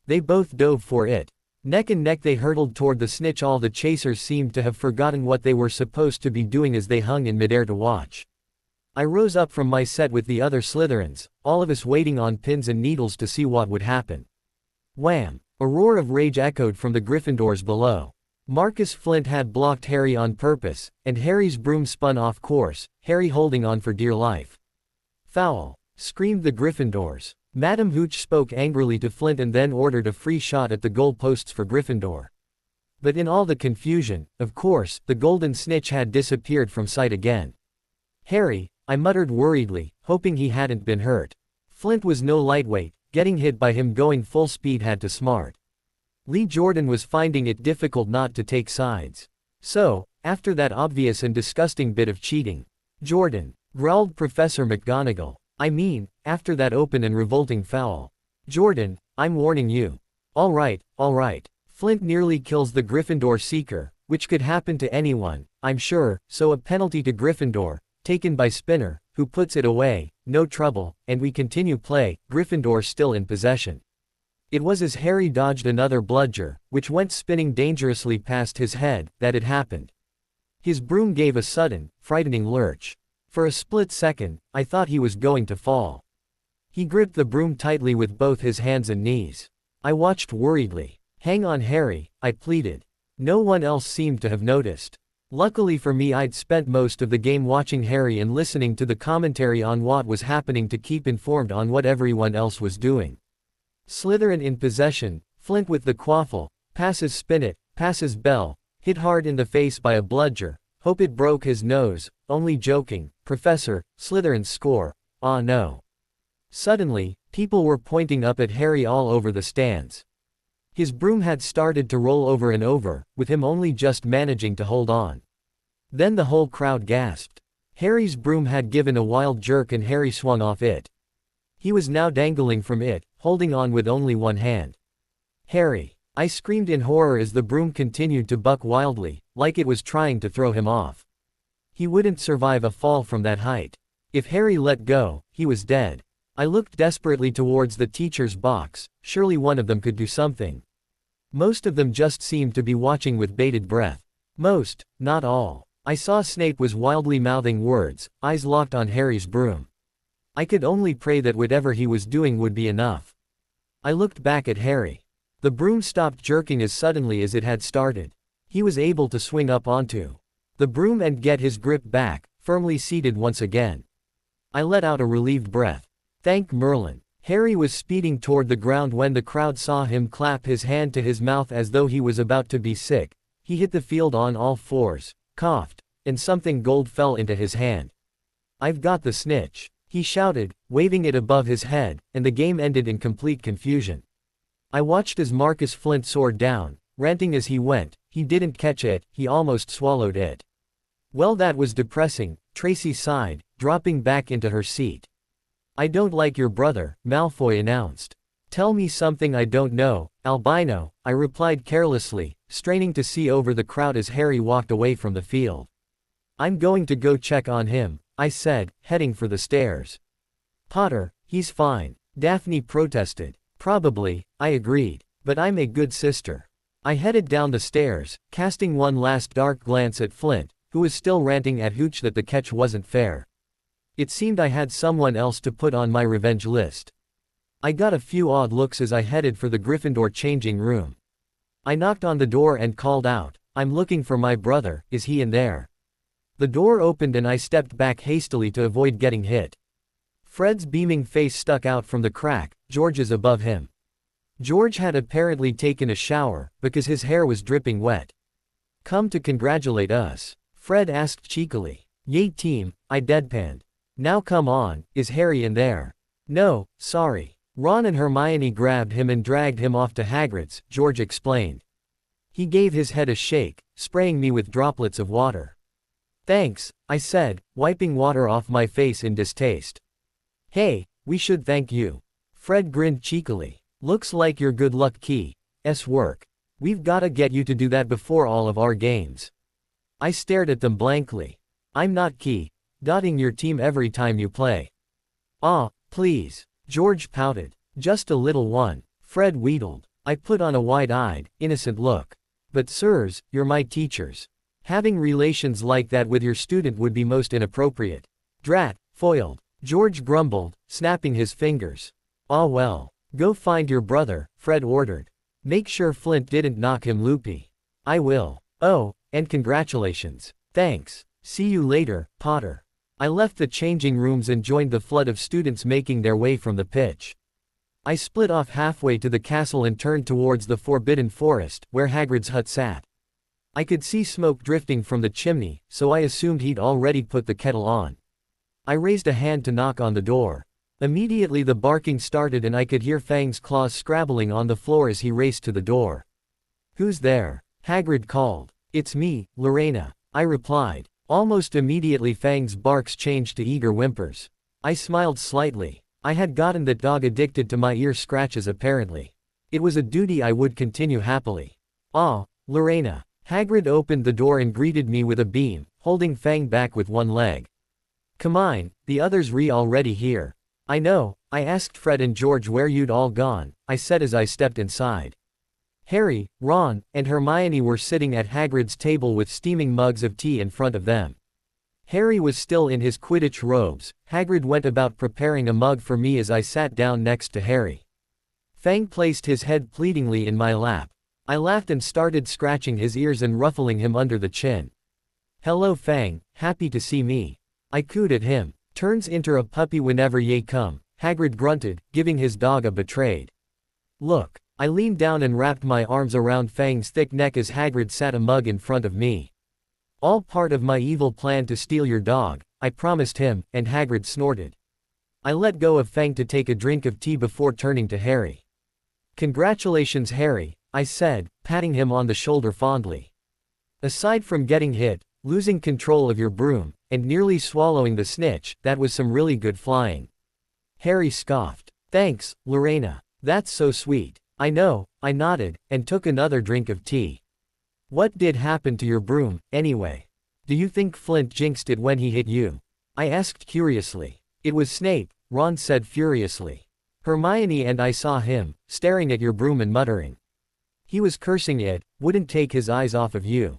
They both dove for it. Neck and neck they hurtled toward the snitch. All the chasers seemed to have forgotten what they were supposed to be doing as they hung in midair to watch. I rose up from my set with the other Slytherins, all of us waiting on pins and needles to see what would happen. Wham! A roar of rage echoed from the Gryffindors below. Marcus Flint had blocked Harry on purpose, and Harry's broom spun off course, Harry holding on for dear life. Foul! Screamed the Gryffindors. Madam Hooch spoke angrily to Flint and then ordered a free shot at the goal posts for Gryffindor. But in all the confusion, of course, the golden snitch had disappeared from sight again. Harry, I muttered worriedly, hoping he hadn't been hurt. Flint was no lightweight, getting hit by him going full speed had to smart. Lee Jordan was finding it difficult not to take sides. So, after that obvious and disgusting bit of cheating, Jordan, growled Professor McGonagall. I mean, after that open and revolting foul. Jordan, I'm warning you. All right. Flint nearly kills the Gryffindor Seeker, which could happen to anyone, I'm sure, so a penalty to Gryffindor, taken by Spinner, who puts it away, no trouble, and we continue play, Gryffindor still in possession. It was as Harry dodged another bludger, which went spinning dangerously past his head, that it happened. His broom gave a sudden, frightening lurch. For a split second, I thought he was going to fall. He gripped the broom tightly with both his hands and knees. I watched worriedly. Hang on, Harry, I pleaded. No one else seemed to have noticed. Luckily for me, I'd spent most of the game watching Harry and listening to the commentary on what was happening to keep informed on what everyone else was doing. Slytherin in possession, Flint with the quaffle, passes Spinnet, passes Bell, hit hard in the face by a bludger, hope it broke his nose, only joking, Professor, Slytherin's score, ah no. Suddenly, people were pointing up at Harry all over the stands. His broom had started to roll over and over, with him only just managing to hold on. Then the whole crowd gasped. Harry's broom had given a wild jerk and Harry swung off it. He was now dangling from it, holding on with only one hand. Harry! I screamed in horror as the broom continued to buck wildly, like it was trying to throw him off. He wouldn't survive a fall from that height. If Harry let go, he was dead. I looked desperately towards the teacher's box, surely one of them could do something. Most of them just seemed to be watching with bated breath. Most, not all. I saw Snape was wildly mouthing words, eyes locked on Harry's broom. I could only pray that whatever he was doing would be enough. I looked back at Harry. The broom stopped jerking as suddenly as it had started. He was able to swing up onto the broom and get his grip back, firmly seated once again. I let out a relieved breath. Thank Merlin. Harry was speeding toward the ground when the crowd saw him clap his hand to his mouth as though he was about to be sick. He hit the field on all fours, coughed, and something gold fell into his hand. I've got the snitch, he shouted, waving it above his head, and the game ended in complete confusion. I watched as Marcus Flint soared down, ranting as he went. He didn't catch it, he almost swallowed it. Well, that was depressing, Tracy sighed, dropping back into her seat. I don't like your brother, Malfoy announced. Tell me something I don't know, albino, I replied carelessly, straining to see over the crowd as Harry walked away from the field. I'm going to go check on him, I said, heading for the stairs. Potter, he's fine, Daphne protested. Probably, I agreed, but I'm a good sister. I headed down the stairs, casting one last dark glance at Flint, who was still ranting at Hooch that the catch wasn't fair. It seemed I had someone else to put on my revenge list. I got a few odd looks as I headed for the Gryffindor changing room. I knocked on the door and called out, I'm looking for my brother, is he in there? The door opened and I stepped back hastily to avoid getting hit. Fred's beaming face stuck out from the crack, George's above him. George had apparently taken a shower, because his hair was dripping wet. Come to congratulate us? Fred asked cheekily. Yay team, I deadpanned. Now come on, is Harry in there? No, sorry. Ron and Hermione grabbed him and dragged him off to Hagrid's, George explained. He gave his head a shake, spraying me with droplets of water. Thanks, I said, wiping water off my face in distaste. Hey, we should thank you. Fred grinned cheekily. Looks like your good luck key's work. We've gotta get you to do that before all of our games. I stared at them blankly. I'm not dotting your team every time you play. Ah, please. George pouted. Just a little one. Fred wheedled. I put on a wide-eyed, innocent look. But sirs, you're my teachers. Having relations like that with your student would be most inappropriate. Drat, Foiled. George grumbled, snapping his fingers. Ah well. Go find your brother, Fred ordered. Make sure Flint didn't knock him loopy. I will. Oh, and congratulations. Thanks. See you later, Potter. I left the changing rooms and joined the flood of students making their way from the pitch. I split off halfway to the castle and turned towards the forbidden forest, where Hagrid's hut sat. I could see smoke drifting from the chimney, so I assumed he'd already put the kettle on. I raised a hand to knock on the door. Immediately the barking started and I could hear Fang's claws scrabbling on the floor as he raced to the door. Who's there? Hagrid called. It's me, Lorena, I replied. Almost immediately Fang's barks changed to eager whimpers. I smiled slightly. I had gotten that dog addicted to my ear scratches apparently. It was a duty I would continue happily. Ah, Lorena. Hagrid opened the door and greeted me with a beam, holding Fang back with one leg. Come on, the others already here. I know, I asked Fred and George where you'd all gone, I said as I stepped inside. Harry, Ron, and Hermione were sitting at Hagrid's table with steaming mugs of tea in front of them. Harry was still in his Quidditch robes. Hagrid went about preparing a mug for me as I sat down next to Harry. Fang placed his head pleadingly in my lap. I laughed and started scratching his ears and ruffling him under the chin. Hello Fang, happy to see me. I cooed at him. Turns into a puppy whenever ye come, Hagrid grunted, giving his dog a betrayed look. I leaned down and wrapped my arms around Fang's thick neck as Hagrid sat a mug in front of me. All part of my evil plan to steal your dog, I promised him, and Hagrid snorted. I let go of Fang to take a drink of tea before turning to Harry. Congratulations Harry, I said, patting him on the shoulder fondly. Aside from getting hit, losing control of your broom, and nearly swallowing the snitch, that was some really good flying. Harry scoffed. Thanks, Lorena. That's so sweet. I know, I nodded, and took another drink of tea. What did happen to your broom, anyway? Do you think Flint jinxed it when he hit you? I asked curiously. It was Snape, Ron said furiously. Hermione and I saw him, staring at your broom and muttering. He was cursing it, wouldn't take his eyes off of you.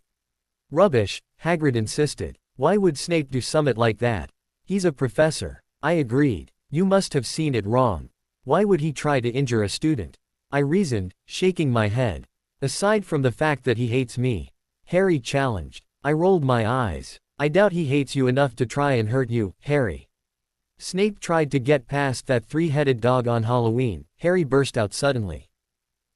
Rubbish, Hagrid insisted. Why would Snape do summit like that? He's a professor. I agreed. You must have seen it wrong. Why would he try to injure a student? I reasoned, shaking my head. Aside from the fact that he hates me. Harry challenged. I rolled my eyes. I doubt he hates you enough to try and hurt you, Harry. Snape tried to get past that three-headed dog on Halloween, Harry burst out suddenly.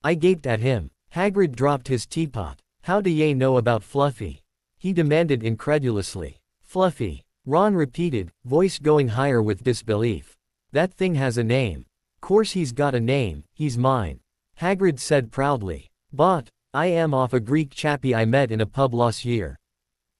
I gaped at him. Hagrid dropped his teapot. How do ye know about Fluffy? He demanded incredulously. Fluffy. Ron repeated, voice going higher with disbelief. That thing has a name. Course he's got a name, he's mine. Hagrid said proudly. But, I am off a Greek chappie I met in a pub last year.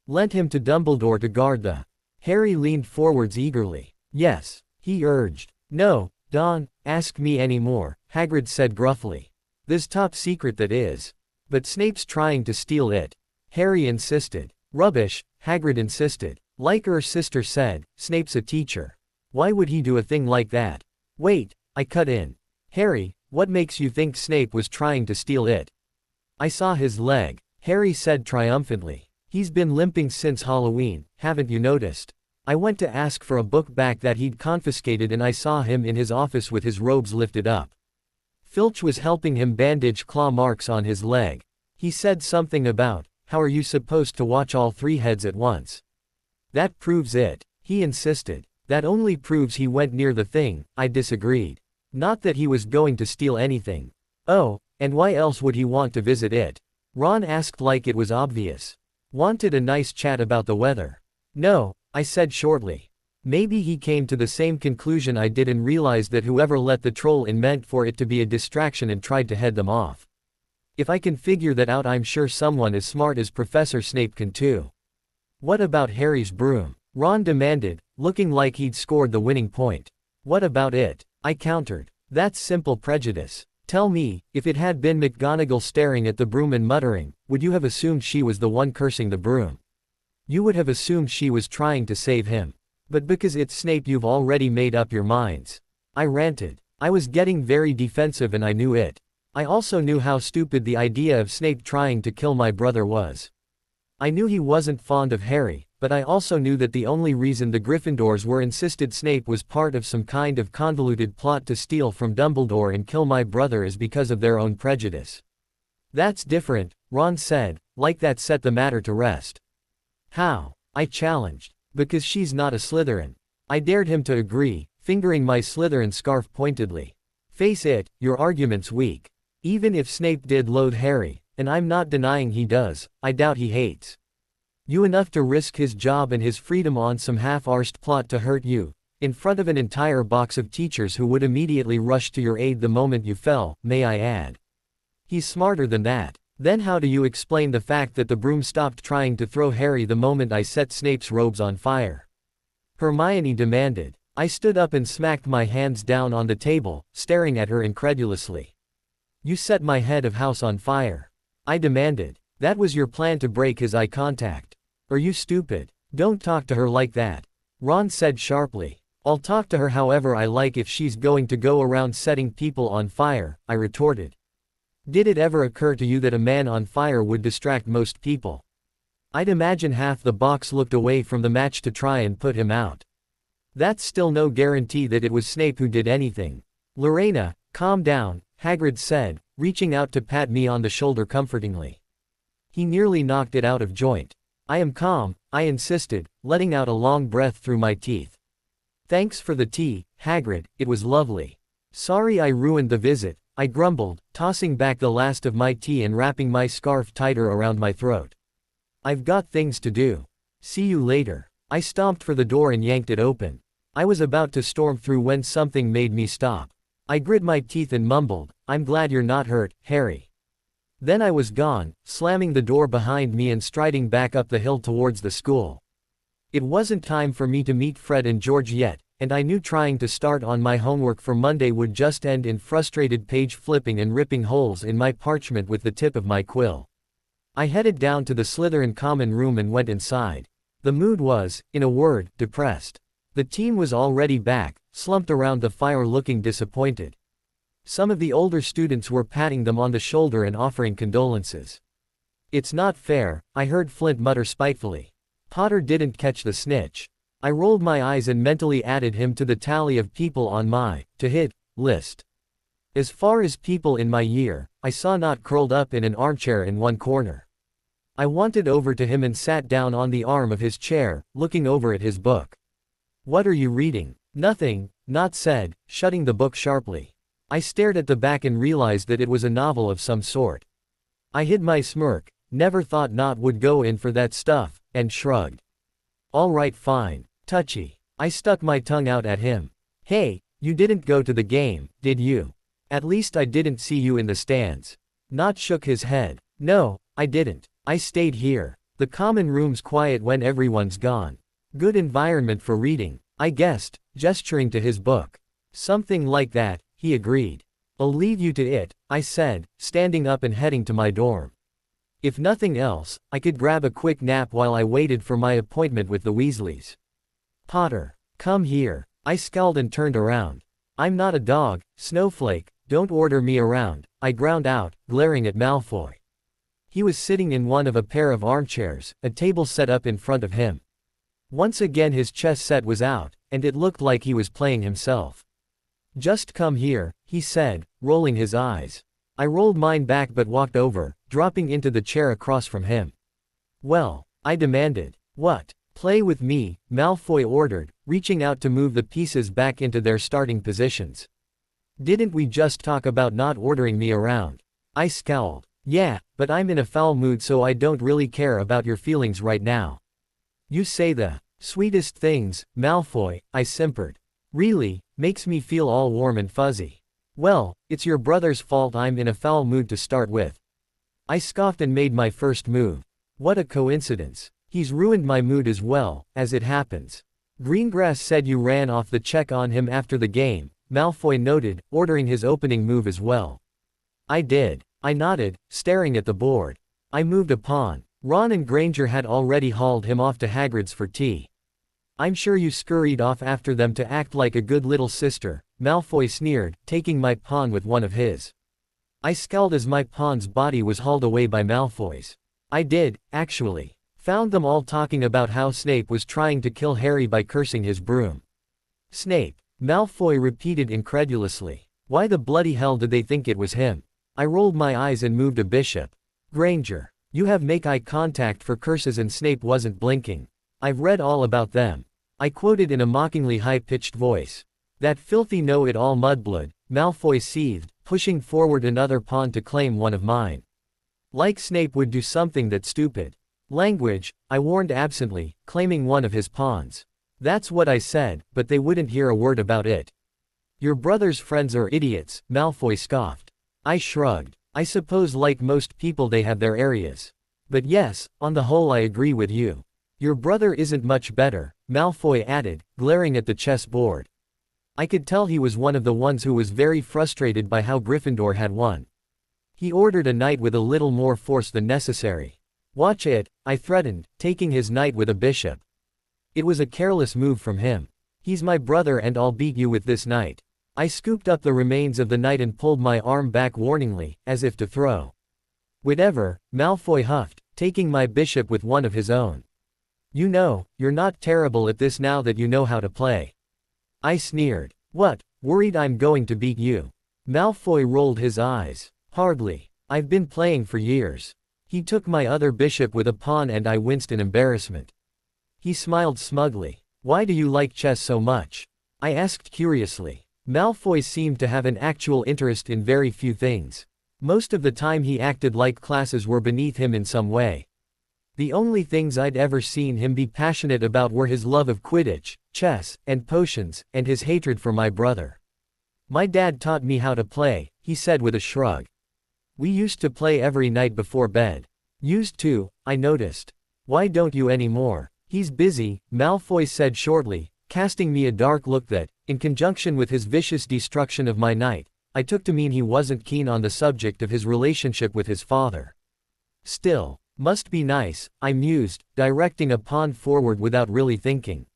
Lent him to Dumbledore to guard the. Harry leaned forwards eagerly. Yes, he urged. No, don't ask me any more, Hagrid said gruffly. This top secret that is. But Snape's trying to steal it. Harry insisted. Rubbish, Hagrid insisted. Like her sister said, Snape's a teacher. Why would he do a thing like that? Wait, I cut in. Harry, what makes you think Snape was trying to steal it? I saw his leg, Harry said triumphantly. He's been limping since Halloween, haven't you noticed? I went to ask for a book back that he'd confiscated and I saw him in his office with his robes lifted up. Filch was helping him bandage claw marks on his leg. He said something about, how are you supposed to watch all three heads at once? That proves it, he insisted. That only proves he went near the thing, I disagreed. Not that he was going to steal anything. Oh, and why else would he want to visit it? Ron asked like it was obvious. Wanted a nice chat about the weather. No, I said shortly. Maybe he came to the same conclusion I did and realized that whoever let the troll in meant for it to be a distraction and tried to head them off. If I can figure that out, I'm sure someone as smart as Professor Snape can too. What about Harry's broom? Ron demanded, looking like he'd scored the winning point. What about it? I countered. That's simple prejudice. Tell me, if it had been McGonagall staring at the broom and muttering, would you have assumed she was the one cursing the broom? You would have assumed she was trying to save him. But because it's Snape, you've already made up your minds. I ranted. I was getting very defensive and I knew it. I also knew how stupid the idea of Snape trying to kill my brother was. I knew he wasn't fond of Harry, but I also knew that the only reason the Gryffindors were insisted Snape was part of some kind of convoluted plot to steal from Dumbledore and kill my brother is because of their own prejudice. That's different, Ron said, like that set the matter to rest. How? I challenged. Because she's not a Slytherin. I dared him to agree, fingering my Slytherin scarf pointedly. Face it, your argument's weak. Even if Snape did loathe Harry, and I'm not denying he does, I doubt he hates you enough to risk his job and his freedom on some half-arsed plot to hurt you, in front of an entire box of teachers who would immediately rush to your aid the moment you fell, may I add. He's smarter than that. Then how do you explain the fact that the broom stopped trying to throw Harry the moment I set Snape's robes on fire? Hermione demanded. I stood up and smacked my hands down on the table, staring at her incredulously. You set my head of house on fire. I demanded. That was your plan to break his eye contact. Are you stupid? Don't talk to her like that. Ron said sharply. I'll talk to her however I like if she's going to go around setting people on fire, I retorted. Did it ever occur to you that a man on fire would distract most people? I'd imagine half the box looked away from the match to try and put him out. That's still no guarantee that it was Snape who did anything. Lorena, calm down, Hagrid said, reaching out to pat me on the shoulder comfortingly. He nearly knocked it out of joint. I am calm, I insisted, letting out a long breath through my teeth. Thanks for the tea, Hagrid, it was lovely. Sorry I ruined the visit, I grumbled, tossing back the last of my tea and wrapping my scarf tighter around my throat. I've got things to do. See you later. I stomped for the door and yanked it open. I was about to storm through when something made me stop. I grit my teeth and mumbled, I'm glad you're not hurt, Harry. Then I was gone, slamming the door behind me and striding back up the hill towards the school. It wasn't time for me to meet Fred and George yet, and I knew trying to start on my homework for Monday would just end in frustrated page flipping and ripping holes in my parchment with the tip of my quill. I headed down to the Slytherin common room and went inside. The mood was, in a word, depressed. The team was already back, slumped around the fire looking disappointed. Some of the older students were patting them on the shoulder and offering condolences. It's not fair, I heard Flint mutter spitefully. Potter didn't catch the snitch. I rolled my eyes and mentally added him to the tally of people on my to-hit list. As far as people in my year, I saw Nott curled up in an armchair in one corner. I wandered over to him and sat down on the arm of his chair, looking over at his book. What are you reading? Nothing, Nott said, shutting the book sharply. I stared at the back and realized that it was a novel of some sort. I hid my smirk, never thought Nott would go in for that stuff, and shrugged. All right, fine. Touchy. I stuck my tongue out at him. Hey, you didn't go to the game, did you? At least I didn't see you in the stands. Nott shook his head. No, I didn't. I stayed here. The common room's quiet when everyone's gone. Good environment for reading, I guessed, gesturing to his book. Something like that, he agreed. I'll leave you to it, I said, standing up and heading to my dorm. If nothing else, I could grab a quick nap while I waited for my appointment with the Weasleys. Potter, come here. I scowled and turned around. I'm not a dog, Snowflake, don't order me around, I ground out, glaring at Malfoy. He was sitting in one of a pair of armchairs, a table set up in front of him. Once again his chess set was out, and it looked like he was playing himself. Just come here, he said, rolling his eyes. I rolled mine back but walked over, dropping into the chair across from him. Well, I demanded. What? Play with me, Malfoy ordered, reaching out to move the pieces back into their starting positions. Didn't we just talk about not ordering me around? I scowled. Yeah, but I'm in a foul mood so I don't really care about your feelings right now. You say the sweetest things, Malfoy, I simpered. Really, makes me feel all warm and fuzzy. Well, it's your brother's fault I'm in a foul mood to start with. I scoffed and made my first move. What a coincidence. He's ruined my mood as well, as it happens. Greengrass said you ran off the check on him after the game, Malfoy noted, ordering his opening move as well. I did. I nodded, staring at the board. I moved a pawn. Ron and Granger had already hauled him off to Hagrid's for tea. I'm sure you scurried off after them to act like a good little sister, Malfoy sneered, taking my pawn with one of his. I scowled as my pawn's body was hauled away by Malfoy's. I did, actually. Found them all talking about how Snape was trying to kill Harry by cursing his broom. Snape, Malfoy repeated incredulously. Why the bloody hell did they think it was him? I rolled my eyes and moved a bishop. Granger, you have make eye contact for curses and Snape wasn't blinking. I've read all about them. I quoted in a mockingly high-pitched voice. That filthy know-it-all mudblood, Malfoy seethed, pushing forward another pawn to claim one of mine. Like Snape would do something that stupid. Language, I warned absently, claiming one of his pawns. That's what I said, but they wouldn't hear a word about it. Your brother's friends are idiots, Malfoy scoffed. I shrugged. I suppose like most people they have their areas. But yes, on the whole I agree with you. Your brother isn't much better, Malfoy added, glaring at the chessboard. I could tell he was one of the ones who was very frustrated by how Gryffindor had won. He ordered a knight with a little more force than necessary. Watch it, I threatened, taking his knight with a bishop. It was a careless move from him. He's my brother and I'll beat you with this knight. I scooped up the remains of the knight and pulled my arm back warningly, as if to throw. Whatever, Malfoy huffed, taking my bishop with one of his own. You know, you're not terrible at this now that you know how to play. I sneered. What, worried I'm going to beat you? Malfoy rolled his eyes. Hardly. I've been playing for years. He took my other bishop with a pawn and I winced in embarrassment. He smiled smugly. Why do you like chess so much? I asked curiously. Malfoy seemed to have an actual interest in very few things. Most of the time he acted like classes were beneath him in some way. The only things I'd ever seen him be passionate about were his love of Quidditch, chess, and potions, and his hatred for my brother. My dad taught me how to play, he said with a shrug. We used to play every night before bed. Used to, I noticed. Why don't you anymore? He's busy, Malfoy said shortly, casting me a dark look that, in conjunction with his vicious destruction of my knight, I took to mean he wasn't keen on the subject of his relationship with his father. Still, must be nice, I mused, directing a pawn forward without really thinking.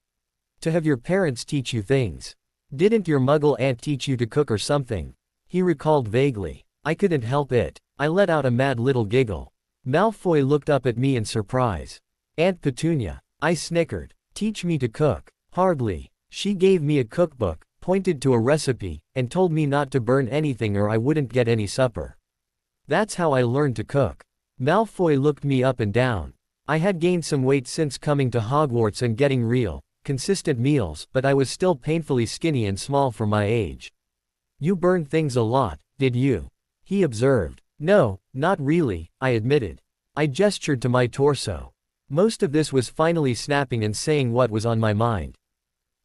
To have your parents teach you things. Didn't your muggle aunt teach you to cook or something? He recalled vaguely. I couldn't help it. I let out a mad little giggle. Malfoy looked up at me in surprise. Aunt Petunia. I snickered. Teach me to cook. Hardly. She gave me a cookbook, pointed to a recipe, and told me not to burn anything or I wouldn't get any supper. That's how I learned to cook. Malfoy looked me up and down. I had gained some weight since coming to Hogwarts and getting real, consistent meals, but I was still painfully skinny and small for my age. You burned things a lot, did you? He observed. No, not really, I admitted. I gestured to my torso. Most of this was finally snapping and saying what was on my mind.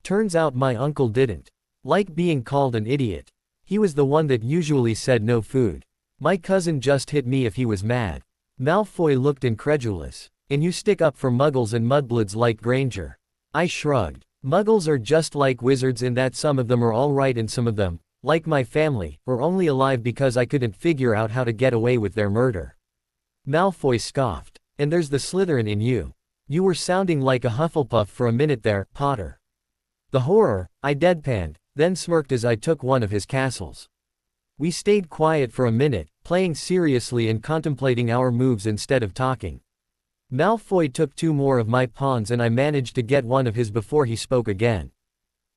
Turns out my uncle didn't. Like being called an idiot. He was the one that usually said no food. My cousin just hit me if he was mad. Malfoy looked incredulous. And you stick up for muggles and mudbloods like Granger. I shrugged. Muggles are just like wizards in that some of them are alright and some of them, like my family, were only alive because I couldn't figure out how to get away with their murder. Malfoy scoffed. And there's the Slytherin in you. You were sounding like a Hufflepuff for a minute there, Potter. The horror, I deadpanned, then smirked as I took one of his castles. We stayed quiet for a minute, playing seriously and contemplating our moves instead of talking. Malfoy took two more of my pawns and I managed to get one of his before he spoke again.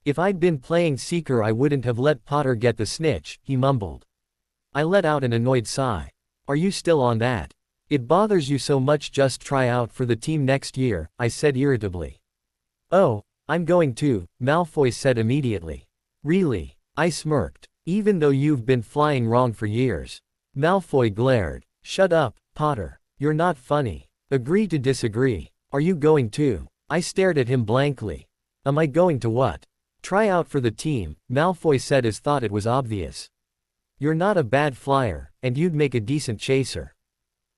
If I'd been playing Seeker I wouldn't have let Potter get the snitch, he mumbled. I let out an annoyed sigh. Are you still on that? It bothers you so much, just try out for the team next year, I said irritably. Oh, I'm going to, Malfoy said immediately. Really? I smirked. Even though you've been flying wrong for years. Malfoy glared. Shut up, Potter. You're not funny. Agree to disagree. Are you going to? I stared at him blankly. Am I going to what? Try out for the team, Malfoy said as thought it was obvious. You're not a bad flyer, and you'd make a decent chaser.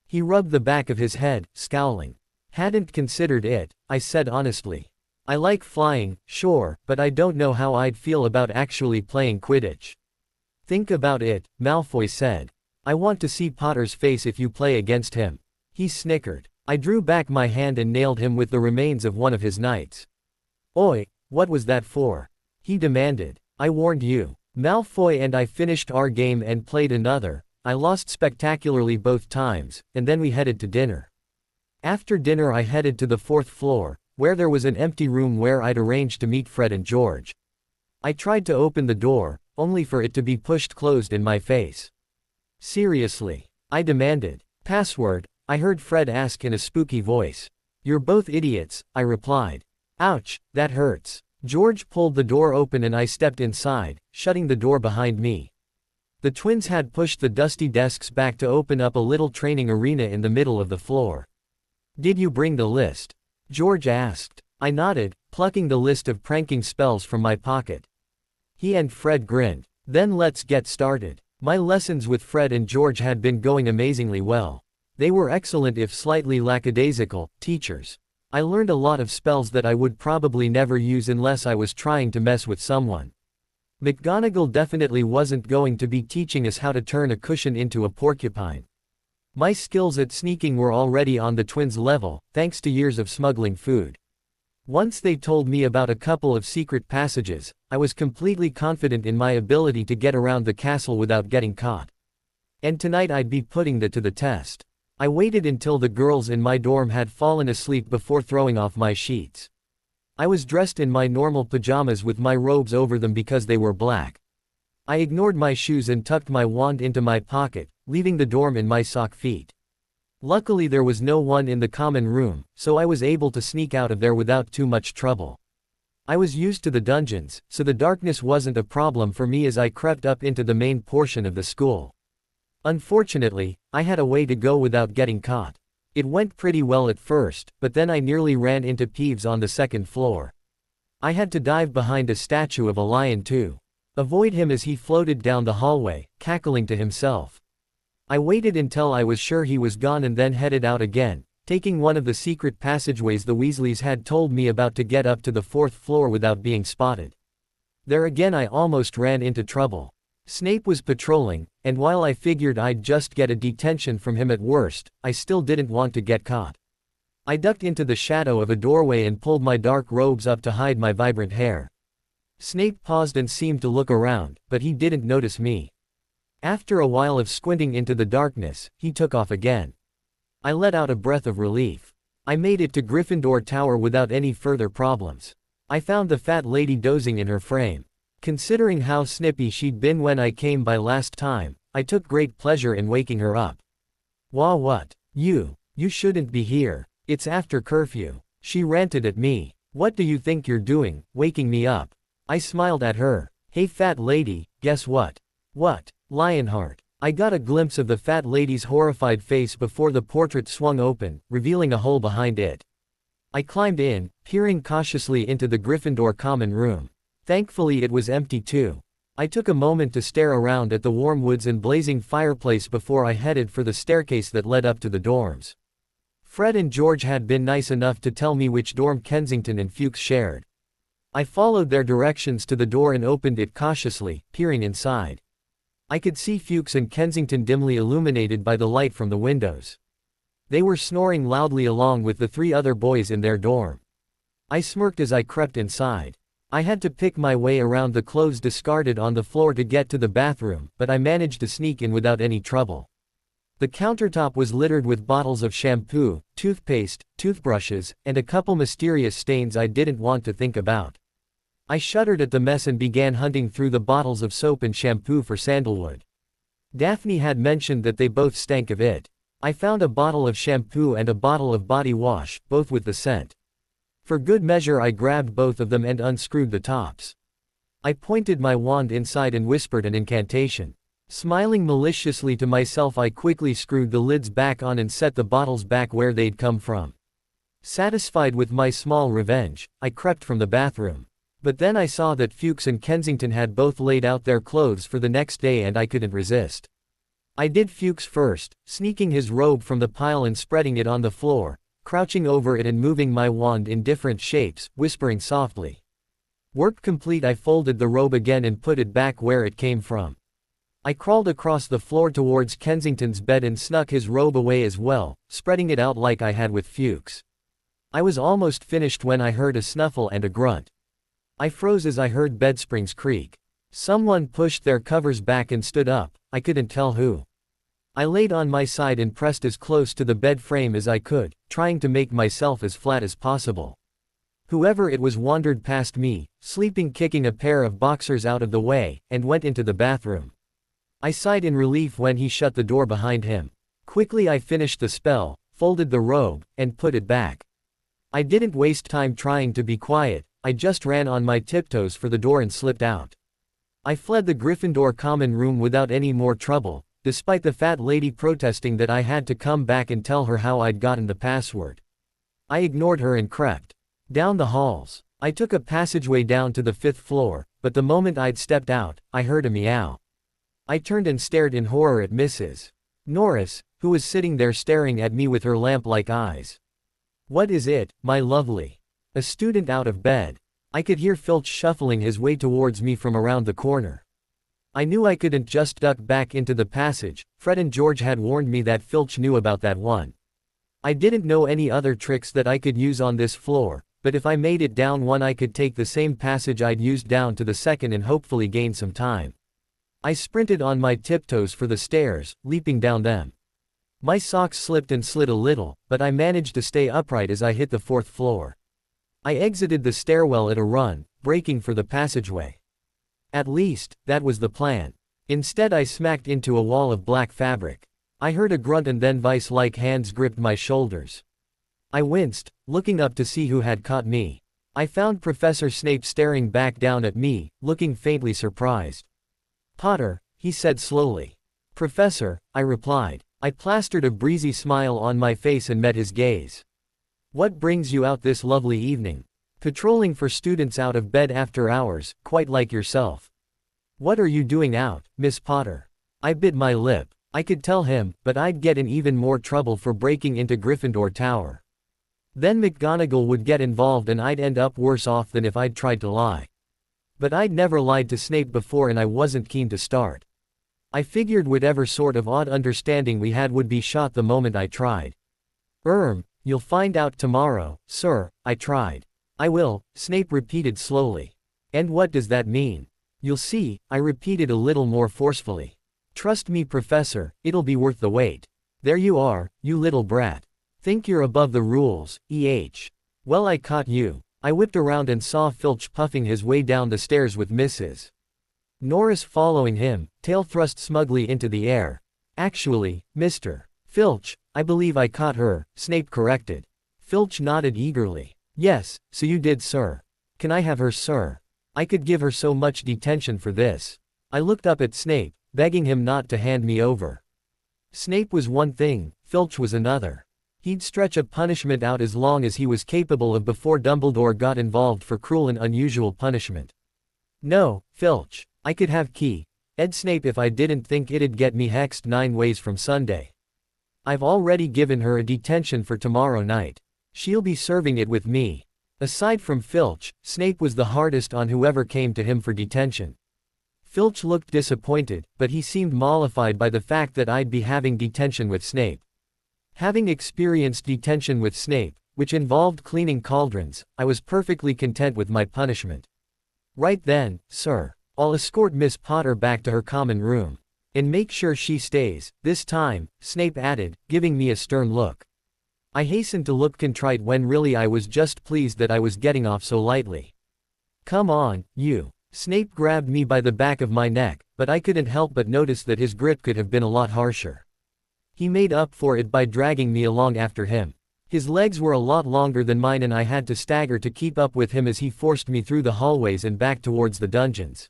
He rubbed the back of his head, scowling. Hadn't considered it, I said honestly. I like flying, sure, but I don't know how I'd feel about actually playing Quidditch. Think about it, Malfoy said. I want to see Potter's face if you play against him. He snickered. I drew back my hand and nailed him with the remains of one of his knights. Oi, what was that for? He demanded. I warned you. Malfoy and I finished our game and played another. I lost spectacularly both times, and then we headed to dinner. After dinner I headed to the 4th floor, where there was an empty room where I'd arranged to meet Fred and George. I tried to open the door, only for it to be pushed closed in my face. "Seriously?" I demanded. "Password," I heard Fred ask in a spooky voice. "You're both idiots," I replied. "Ouch, that hurts." George pulled the door open and I stepped inside, shutting the door behind me. The twins had pushed the dusty desks back to open up a little training arena in the middle of the floor. "Did you bring the list?" George asked. I nodded, plucking the list of pranking spells from my pocket. He and Fred grinned. "Then let's get started." My lessons with Fred and George had been going amazingly well. They were excellent if slightly lackadaisical teachers. I learned a lot of spells that I would probably never use unless I was trying to mess with someone. McGonagall definitely wasn't going to be teaching us how to turn a cushion into a porcupine. My skills at sneaking were already on the twins' level, thanks to years of smuggling food. Once they told me about a couple of secret passages, I was completely confident in my ability to get around the castle without getting caught. And tonight I'd be putting that to the test. I waited until the girls in my dorm had fallen asleep before throwing off my sheets. I was dressed in my normal pajamas with my robes over them because they were black. I ignored my shoes and tucked my wand into my pocket, leaving the dorm in my sock feet. Luckily there was no one in the common room, so I was able to sneak out of there without too much trouble. I was used to the dungeons, so the darkness wasn't a problem for me as I crept up into the main portion of the school. Unfortunately, I had a way to go without getting caught. It went pretty well at first, but then I nearly ran into Peeves on the 2nd floor. I had to dive behind a statue of a lion to avoid him as he floated down the hallway, cackling to himself. I waited until I was sure he was gone and then headed out again, taking one of the secret passageways the Weasleys had told me about to get up to the 4th floor without being spotted. There again I almost ran into trouble. Snape was patrolling, and while I figured I'd just get a detention from him at worst, I still didn't want to get caught. I ducked into the shadow of a doorway and pulled my dark robes up to hide my vibrant hair. Snape paused and seemed to look around, but he didn't notice me. After a while of squinting into the darkness, he took off again. I let out a breath of relief. I made it to Gryffindor Tower without any further problems. I found the fat lady dozing in her frame. Considering how snippy she'd been when I came by last time, I took great pleasure in waking her up. "Wah, what? You shouldn't be here. It's after curfew," she ranted at me. "What do you think you're doing, waking me up?" I smiled at her. "Hey fat lady, guess what?" "What?" "Lionheart." I got a glimpse of the fat lady's horrified face before the portrait swung open, revealing a hole behind it. I climbed in, peering cautiously into the Gryffindor common room. Thankfully it was empty too. I took a moment to stare around at the warm woods and blazing fireplace before I headed for the staircase that led up to the dorms. Fred and George had been nice enough to tell me which dorm Kensington and Fuchs shared. I followed their directions to the door and opened it cautiously, peering inside. I could see Fuchs and Kensington dimly illuminated by the light from the windows. They were snoring loudly along with the 3 other boys in their dorm. I smirked as I crept inside. I had to pick my way around the clothes discarded on the floor to get to the bathroom, but I managed to sneak in without any trouble. The countertop was littered with bottles of shampoo, toothpaste, toothbrushes, and a couple mysterious stains I didn't want to think about. I shuddered at the mess and began hunting through the bottles of soap and shampoo for sandalwood. Daphne had mentioned that they both stank of it. I found a bottle of shampoo and a bottle of body wash, both with the scent. For good measure I grabbed both of them and unscrewed the tops. I pointed my wand inside and whispered an incantation. Smiling maliciously to myself I quickly screwed the lids back on and set the bottles back where they'd come from. Satisfied with my small revenge, I crept from the bathroom. But then I saw that Fuchs and Kensington had both laid out their clothes for the next day and I couldn't resist. I did Fuchs first, sneaking his robe from the pile and spreading it on the floor, crouching over it and moving my wand in different shapes, whispering softly. Work complete, I folded the robe again and put it back where it came from. I crawled across the floor towards Kensington's bed and snuck his robe away as well, spreading it out like I had with Fuchs. I was almost finished when I heard a snuffle and a grunt. I froze as I heard bed springs creak. Someone pushed their covers back and stood up, I couldn't tell who. I laid on my side and pressed as close to the bed frame as I could, trying to make myself as flat as possible. Whoever it was wandered past me, sleeping, kicking a pair of boxers out of the way, and went into the bathroom. I sighed in relief when he shut the door behind him. Quickly I finished the spell, folded the robe, and put it back. I didn't waste time trying to be quiet, I just ran on my tiptoes for the door and slipped out. I fled the Gryffindor common room without any more trouble, despite the fat lady protesting that I had to come back and tell her how I'd gotten the password. I ignored her and crept down the halls. I took a passageway down to the 5th floor, but the moment I'd stepped out, I heard a meow. I turned and stared in horror at Mrs. Norris, who was sitting there staring at me with her lamp-like eyes. "What is it, my lovely?" A student out of bed. I could hear Filch shuffling his way towards me from around the corner. I knew I couldn't just duck back into the passage. Fred and George had warned me that Filch knew about that one. I didn't know any other tricks that I could use on this floor, but if I made it down one I could take the same passage I'd used down to the second and hopefully gain some time. I sprinted on my tiptoes for the stairs, leaping down them. My socks slipped and slid a little, but I managed to stay upright as I hit the 4th floor. I exited the stairwell at a run, braking for the passageway. At least, that was the plan. Instead I smacked into a wall of black fabric. I heard a grunt and then vice-like hands gripped my shoulders. I winced, looking up to see who had caught me. I found Professor Snape staring back down at me, looking faintly surprised. "Potter," he said slowly. "Professor," I replied. I plastered a breezy smile on my face and met his gaze. "What brings you out this lovely evening?" "Patrolling for students out of bed after hours, quite like yourself." "What are you doing out, Miss Potter?" I bit my lip. I could tell him, but I'd get in even more trouble for breaking into Gryffindor Tower. Then McGonagall would get involved and I'd end up worse off than if I'd tried to lie. But I'd never lied to Snape before and I wasn't keen to start. I figured whatever sort of odd understanding we had would be shot the moment I tried. You'll find out tomorrow, sir," I tried. "I will," Snape repeated slowly. "And what does that mean?" "You'll see," I repeated a little more forcefully. "Trust me, Professor, it'll be worth the wait." "There you are, you little brat. Think you're above the rules, Well, I caught you." I whipped around and saw Filch puffing his way down the stairs with Mrs. Norris following him, tail thrust smugly into the air. "Actually, Mr. Filch, I believe I caught her," Snape corrected. Filch nodded eagerly. "Yes, so you did, sir. Can I have her, sir? I could give her so much detention for this." I looked up at Snape, begging him not to hand me over. Snape was one thing, Filch was another. He'd stretch a punishment out as long as he was capable of before Dumbledore got involved for cruel and unusual punishment. "No, Filch. I could have Ed Snape if I didn't think it'd get me hexed 9 ways from Sunday. I've already given her a detention for tomorrow night. She'll be serving it with me." Aside from Filch, Snape was the hardest on whoever came to him for detention. Filch looked disappointed, but he seemed mollified by the fact that I'd be having detention with Snape. Having experienced detention with Snape, which involved cleaning cauldrons, I was perfectly content with my punishment. "Right then, sir. I'll escort Miss Potter back to her common room. And make sure she stays, this time," Snape added, giving me a stern look. I hastened to look contrite when really I was just pleased that I was getting off so lightly. "Come on, you." Snape grabbed me by the back of my neck, but I couldn't help but notice that his grip could have been a lot harsher. He made up for it by dragging me along after him. His legs were a lot longer than mine and I had to stagger to keep up with him as he forced me through the hallways and back towards the dungeons.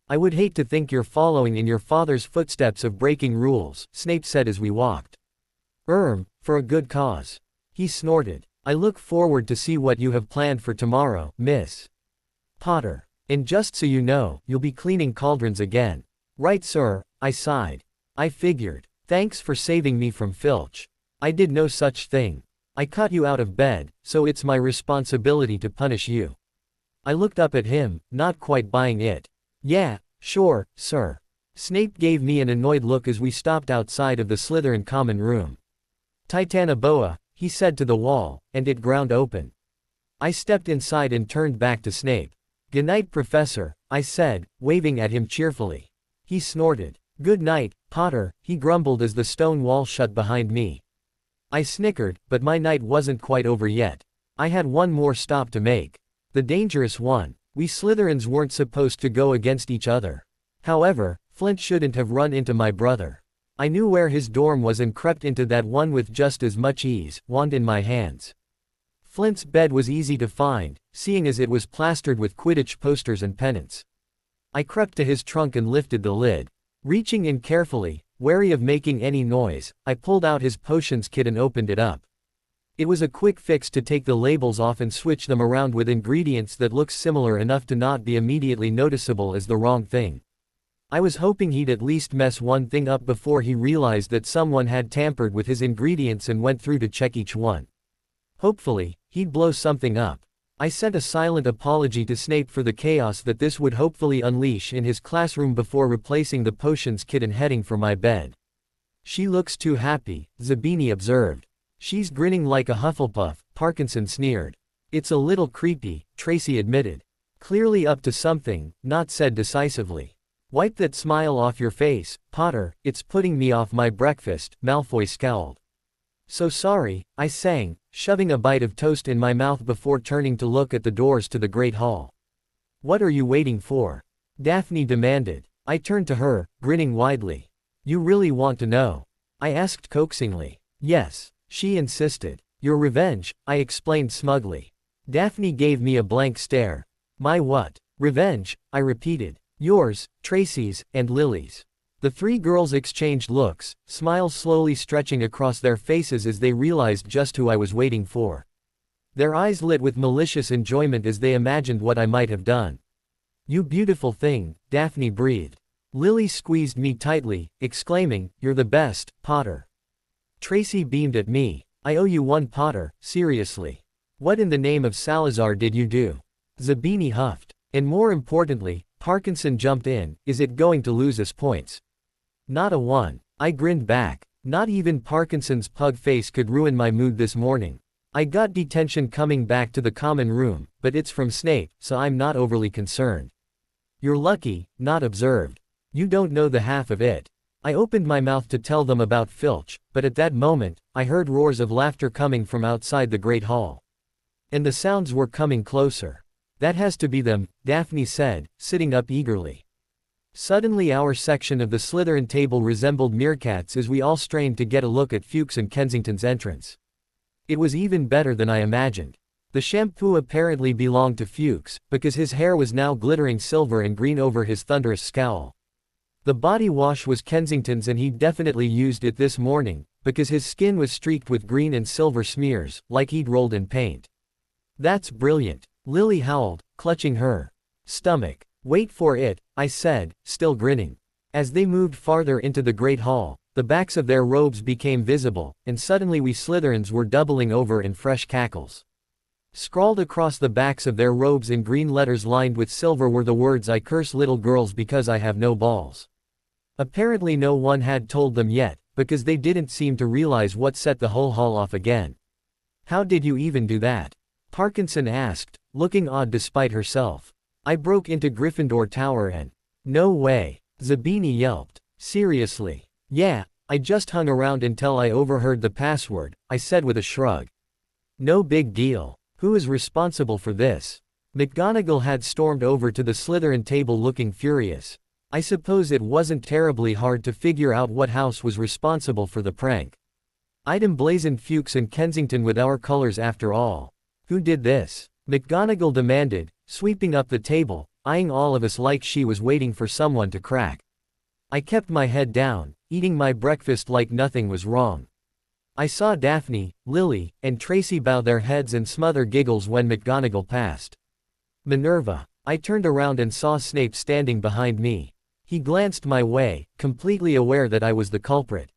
"I would hate to think you're following in your father's footsteps of breaking rules," Snape said as we walked. For a good cause." He snorted. "I look forward to see what you have planned for tomorrow, Miss Potter. And just so you know, you'll be cleaning cauldrons again." "Right, sir," I sighed. "I figured. Thanks for saving me from Filch. I did no such thing. I caught you out of bed, so it's my responsibility to punish you." I looked up at him, not quite buying it. "Yeah, sure, sir." Snape gave me an annoyed look as we stopped outside of the Slytherin common room. "Titanoboa," he said to the wall, and it ground open. I stepped inside and turned back to Snape. "Good night, Professor," I said, waving at him cheerfully. He snorted. "Good night, Potter, he grumbled as the stone wall shut behind me. I snickered, but my night wasn't quite over yet. I had one more stop to make. The dangerous one. We Slytherins weren't supposed to go against each other. However, Flint shouldn't have run into my brother. I knew where his dorm was and crept into that one with just as much ease, wand in my hands. Flint's bed was easy to find, seeing as it was plastered with Quidditch posters and pennants. I crept to his trunk and lifted the lid. Reaching in carefully, wary of making any noise, I pulled out his potions kit and opened it up. It was a quick fix to take the labels off and switch them around with ingredients that looked similar enough to not be immediately noticeable as the wrong thing. I was hoping he'd at least mess one thing up before he realized that someone had tampered with his ingredients and went through to check each one. Hopefully, he'd blow something up. I sent a silent apology to Snape for the chaos that this would hopefully unleash in his classroom before replacing the potions kit and heading for my bed. "She looks too happy," Zabini observed. "She's grinning like a Hufflepuff," Parkinson sneered. "It's a little creepy," Tracy admitted. "Clearly up to something," Nott said decisively. "Wipe that smile off your face, Potter, it's putting me off my breakfast," Malfoy scowled. "So sorry," I sang, shoving a bite of toast in my mouth before turning to look at the doors to the Great Hall. "What are you waiting for?" Daphne demanded. I turned to her, grinning widely. "You really want to know?" I asked coaxingly. "Yes," she insisted. "Your revenge," I explained smugly. Daphne gave me a blank stare. "My what?" "Revenge," I repeated. "Yours, Tracy's, and Lily's." The three girls exchanged looks, smiles slowly stretching across their faces as they realized just who I was waiting for. Their eyes lit with malicious enjoyment as they imagined what I might have done. "You beautiful thing," Daphne breathed. Lily squeezed me tightly, exclaiming, "You're the best, Potter." Tracy beamed at me. "I owe you one, Potter, seriously." "What in the name of Salazar did you do?" Zabini huffed. "And more importantly," Parkinson jumped in, "is it going to lose us points?" "Not a one." I grinned back. Not even Parkinson's pug face could ruin my mood this morning. I got detention coming back to the common room, but it's from Snape, so I'm not overly concerned. "You're lucky," Nott observed. "You don't know the half of it." I opened my mouth to tell them about Filch, but at that moment, I heard roars of laughter coming from outside the Great Hall. And the sounds were coming closer. "That has to be them," Daphne said, sitting up eagerly. Suddenly our section of the Slytherin table resembled meerkats as we all strained to get a look at Fuchs and Kensington's entrance. It was even better than I imagined. The shampoo apparently belonged to Fuchs, because his hair was now glittering silver and green over his thunderous scowl. The body wash was Kensington's and he'd definitely used it this morning, because his skin was streaked with green and silver smears, like he'd rolled in paint. "That's brilliant," Lily howled, clutching her stomach. "Wait for it," I said, still grinning. As they moved farther into the Great Hall, the backs of their robes became visible, and suddenly we Slytherins were doubling over in fresh cackles. Scrawled across the backs of their robes in green letters lined with silver were the words, "I curse little girls because I have no balls." Apparently no one had told them yet, because they didn't seem to realize what set the whole hall off again. "How did you even do that?" Parkinson asked, looking odd despite herself. "I broke into Gryffindor Tower and—" "No way," Zabini yelped. "Seriously?" "Yeah, I just hung around until I overheard the password," I said with a shrug. "No big deal. Who is responsible for this?" McGonagall had stormed over to the Slytherin table looking furious. I suppose it wasn't terribly hard to figure out what house was responsible for the prank. I'd emblazoned Fuchs and Kensington with our colors after all. "Who did this?" McGonagall demanded, sweeping up the table, eyeing all of us like she was waiting for someone to crack. I kept my head down, eating my breakfast like nothing was wrong. I saw Daphne, Lily, and Tracy bow their heads and smother giggles when McGonagall passed. "Minerva." I turned around and saw Snape standing behind me. He glanced my way, completely aware that I was the culprit.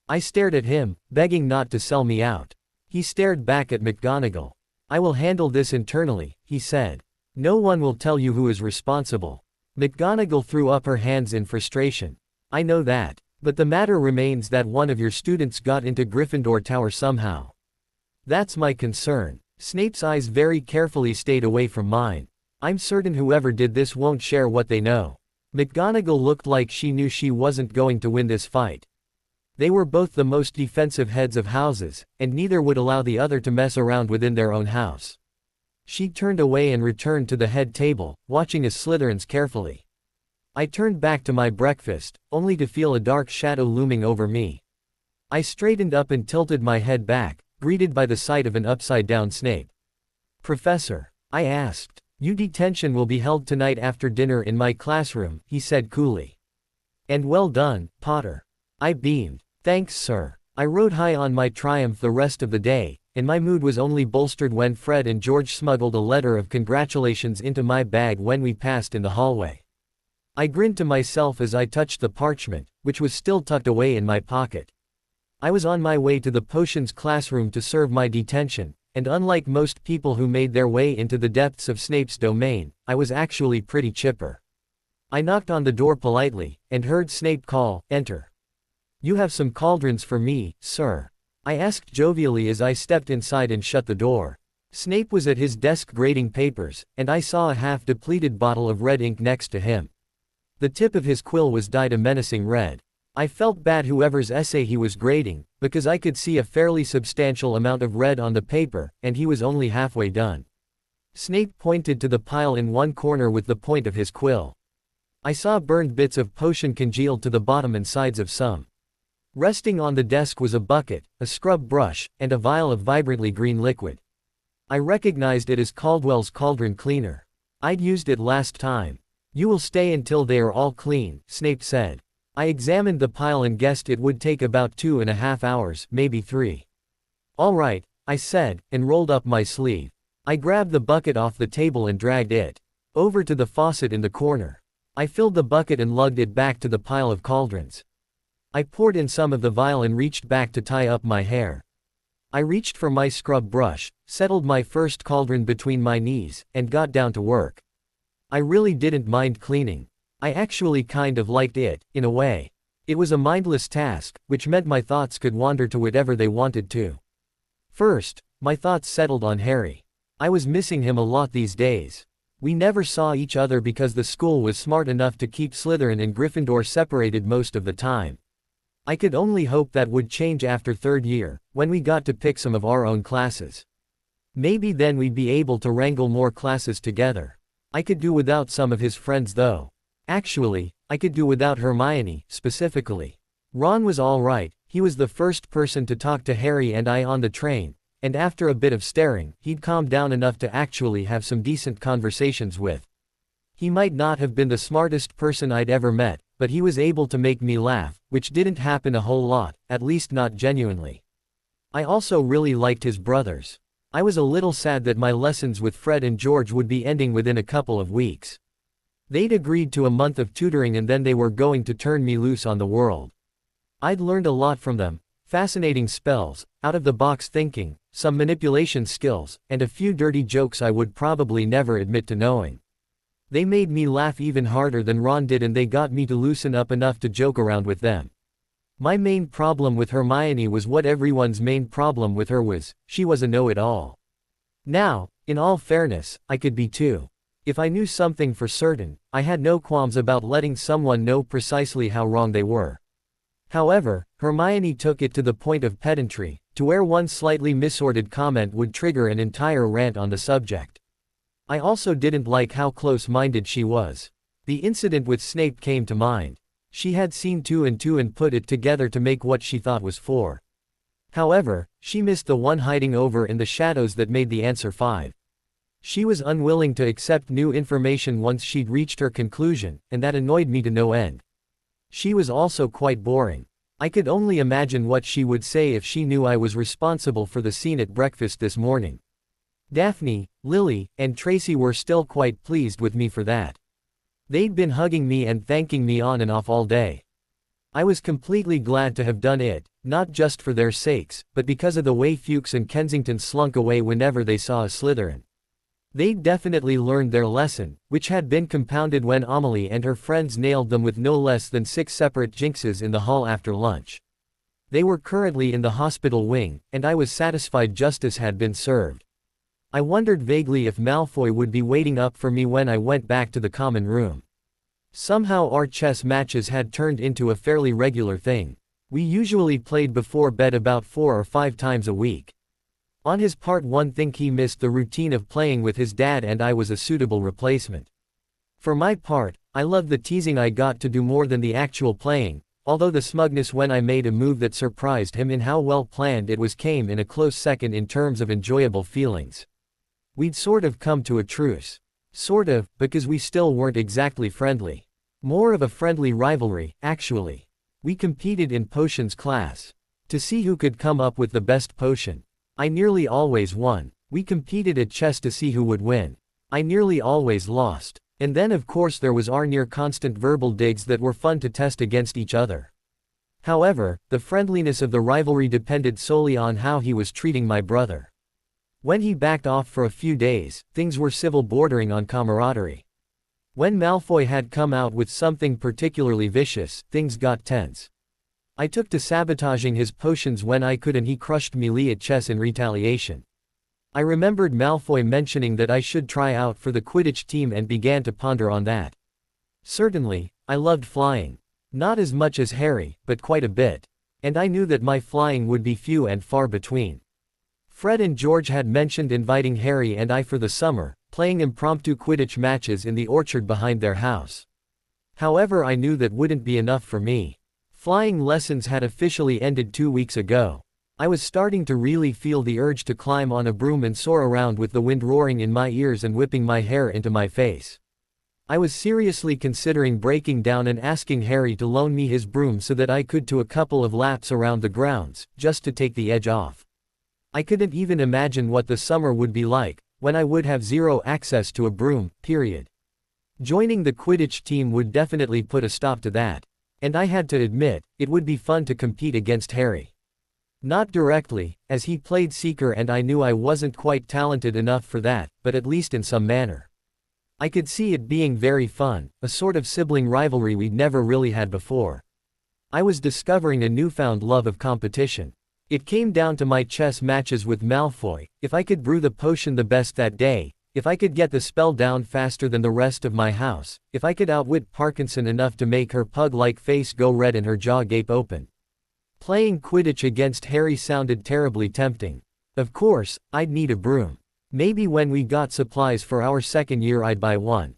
I stared at him, begging not to sell me out. He stared back at McGonagall. "I will handle this internally," he said. "No one will tell you who is responsible." McGonagall threw up her hands in frustration. "I know that. But the matter remains that one of your students got into Gryffindor Tower somehow. That's my concern." Snape's eyes very carefully stayed away from mine. "I'm certain whoever did this won't share what they know." McGonagall looked like she knew she wasn't going to win this fight. They were both the most defensive heads of houses, and neither would allow the other to mess around within their own house. She turned away and returned to the head table, watching his Slytherins carefully. I turned back to my breakfast, only to feel a dark shadow looming over me. I straightened up and tilted my head back, greeted by the sight of an upside-down Snape. "Professor," I asked, "your detention will be held tonight after dinner in my classroom," he said coolly. "And well done, Potter." I beamed. "Thanks, sir." I rode high on my triumph the rest of the day, and my mood was only bolstered when Fred and George smuggled a letter of congratulations into my bag when we passed in the hallway. I grinned to myself as I touched the parchment, which was still tucked away in my pocket. I was on my way to the potions classroom to serve my detention, and unlike most people who made their way into the depths of Snape's domain, I was actually pretty chipper. I knocked on the door politely, and heard Snape call, "Enter." "You have some cauldrons for me, sir?" I asked jovially as I stepped inside and shut the door. Snape was at his desk grading papers, and I saw a half-depleted bottle of red ink next to him. The tip of his quill was dyed a menacing red. I felt bad whoever's essay he was grading, because I could see a fairly substantial amount of red on the paper, and he was only halfway done. Snape pointed to the pile in one corner with the point of his quill. I saw burned bits of potion congealed to the bottom and sides of some. Resting on the desk was a bucket, a scrub brush, and a vial of vibrantly green liquid. I recognized it as Caldwell's cauldron cleaner. I'd used it last time. "You will stay until they are all clean," Snape said. I examined the pile and guessed it would take about 2.5 hours, maybe 3. "All right," I said, and rolled up my sleeve. I grabbed the bucket off the table and dragged it over to the faucet in the corner. I filled the bucket and lugged it back to the pile of cauldrons. I poured in some of the vial and reached back to tie up my hair. I reached for my scrub brush, settled my first cauldron between my knees, and got down to work. I really didn't mind cleaning. I actually kind of liked it, in a way. It was a mindless task, which meant my thoughts could wander to whatever they wanted to. First, my thoughts settled on Harry. I was missing him a lot these days. We never saw each other because the school was smart enough to keep Slytherin and Gryffindor separated most of the time. I could only hope that would change after third year, when we got to pick some of our own classes. Maybe then we'd be able to wrangle more classes together. I could do without some of his friends though. Actually, I could do without Hermione, specifically. Ron was alright, he was the first person to talk to Harry and I on the train, and after a bit of staring, he'd calmed down enough to actually have some decent conversations with. He might not have been the smartest person I'd ever met, but he was able to make me laugh, which didn't happen a whole lot, at least not genuinely. I also really liked his brothers. I was a little sad that my lessons with Fred and George would be ending within a couple of weeks. They'd agreed to a month of tutoring and then they were going to turn me loose on the world. I'd learned a lot from them, fascinating spells, out-of-the-box thinking, some manipulation skills, and a few dirty jokes I would probably never admit to knowing. They made me laugh even harder than Ron did and they got me to loosen up enough to joke around with them. My main problem with Hermione was what everyone's main problem with her was, she was a know-it-all. Now, in all fairness, I could be too. If I knew something for certain, I had no qualms about letting someone know precisely how wrong they were. However, Hermione took it to the point of pedantry, to where one slightly misordered comment would trigger an entire rant on the subject. I also didn't like how close-minded she was. The incident with Snape came to mind. She had seen 2 and 2 and put it together to make what she thought was 4. However, she missed the one hiding over in the shadows that made the answer 5. She was unwilling to accept new information once she'd reached her conclusion, and that annoyed me to no end. She was also quite boring. I could only imagine what she would say if she knew I was responsible for the scene at breakfast this morning. Daphne, Lily, and Tracy were still quite pleased with me for that. They'd been hugging me and thanking me on and off all day. I was completely glad to have done it, not just for their sakes, but because of the way Fuchs and Kensington slunk away whenever they saw a Slytherin. They'd definitely learned their lesson, which had been compounded when Amelie and her friends nailed them with no less than 6 separate jinxes in the hall after lunch. They were currently in the hospital wing, and I was satisfied justice had been served. I wondered vaguely if Malfoy would be waiting up for me when I went back to the common room. Somehow our chess matches had turned into a fairly regular thing. We usually played before bed about 4 or 5 times a week. On his part, one thing he missed the routine of playing with his dad, and I was a suitable replacement. For my part, I loved the teasing I got to do more than the actual playing, although the smugness when I made a move that surprised him in how well planned it was came in a close second in terms of enjoyable feelings. We'd sort of come to a truce. Sort of, because we still weren't exactly friendly. More of a friendly rivalry, actually. We competed in potions class. To see who could come up with the best potion. I nearly always won. We competed at chess to see who would win. I nearly always lost. And then of course there was our near constant verbal digs that were fun to test against each other. However, the friendliness of the rivalry depended solely on how he was treating my brother. When he backed off for a few days, things were civil, bordering on camaraderie. When Malfoy had come out with something particularly vicious, things got tense. I took to sabotaging his potions when I could, and he crushed melee at chess in retaliation. I remembered Malfoy mentioning that I should try out for the Quidditch team and began to ponder on that. Certainly, I loved flying. Not as much as Harry, but quite a bit. And I knew that my flying would be few and far between. Fred and George had mentioned inviting Harry and I for the summer, playing impromptu Quidditch matches in the orchard behind their house. However, I knew that wouldn't be enough for me. Flying lessons had officially ended 2 weeks ago. I was starting to really feel the urge to climb on a broom and soar around with the wind roaring in my ears and whipping my hair into my face. I was seriously considering breaking down and asking Harry to loan me his broom so that I could do a couple of laps around the grounds, just to take the edge off. I couldn't even imagine what the summer would be like, when I would have zero access to a broom, period. Joining the Quidditch team would definitely put a stop to that. And I had to admit, it would be fun to compete against Harry. Not directly, as he played Seeker and I knew I wasn't quite talented enough for that, but at least in some manner. I could see it being very fun, a sort of sibling rivalry we'd never really had before. I was discovering a newfound love of competition. It came down to my chess matches with Malfoy. If I could brew the potion the best that day, if I could get the spell down faster than the rest of my house, if I could outwit Parkinson enough to make her pug-like face go red and her jaw gape open. Playing Quidditch against Harry sounded terribly tempting. Of course, I'd need a broom. Maybe when we got supplies for our second year I'd buy one.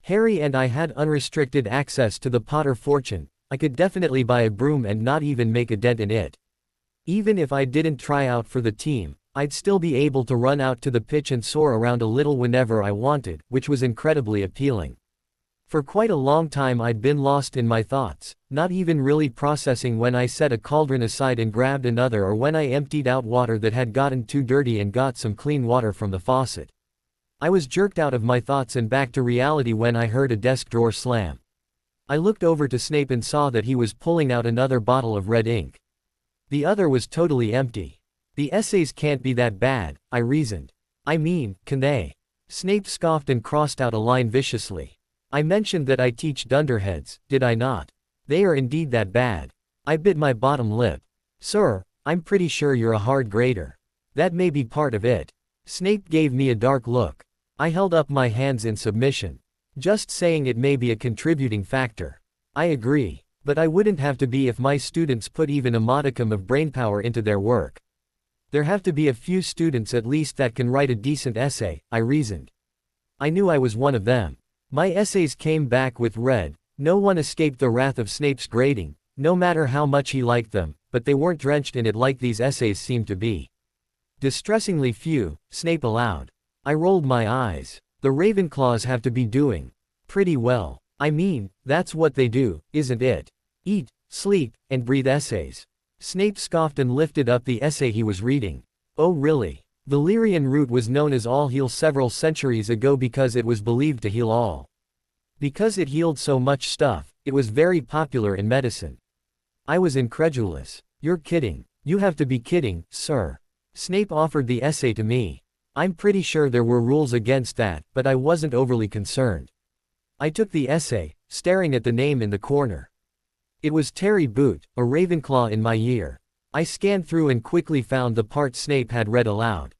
Harry and I had unrestricted access to the Potter fortune. I could definitely buy a broom and not even make a dent in it. Even if I didn't try out for the team, I'd still be able to run out to the pitch and soar around a little whenever I wanted, which was incredibly appealing. For quite a long time I'd been lost in my thoughts, not even really processing when I set a cauldron aside and grabbed another, or when I emptied out water that had gotten too dirty and got some clean water from the faucet. I was jerked out of my thoughts and back to reality when I heard a desk drawer slam. I looked over to Snape and saw that he was pulling out another bottle of red ink. The other was totally empty. The essays can't be that bad, I reasoned. I mean, can they? Snape scoffed and crossed out a line viciously. I mentioned that I teach dunderheads, did I not? They are indeed that bad. I bit my bottom lip. Sir, I'm pretty sure you're a hard grader. That may be part of it. Snape gave me a dark look. I held up my hands in submission. Just saying it may be a contributing factor. I agree, but I wouldn't have to be if my students put even a modicum of brainpower into their work. There have to be a few students at least that can write a decent essay, I reasoned. I knew I was one of them. My essays came back with red. No one escaped the wrath of Snape's grading, no matter how much he liked them, but they weren't drenched in it like these essays seemed to be. Distressingly few, Snape allowed. I rolled my eyes. The Ravenclaws have to be doing pretty well. I mean, that's what they do, isn't it? Eat, sleep, and breathe essays. Snape scoffed and lifted up the essay he was reading. Oh really? Valerian root was known as all heal several centuries ago because it was believed to heal all. Because it healed so much stuff, it was very popular in medicine. I was incredulous. You're kidding. You have to be kidding, sir. Snape offered the essay to me. I'm pretty sure there were rules against that, but I wasn't overly concerned. I took the essay, staring at the name in the corner. It was Terry Boot, a Ravenclaw in my year. I scanned through and quickly found the part Snape had read aloud.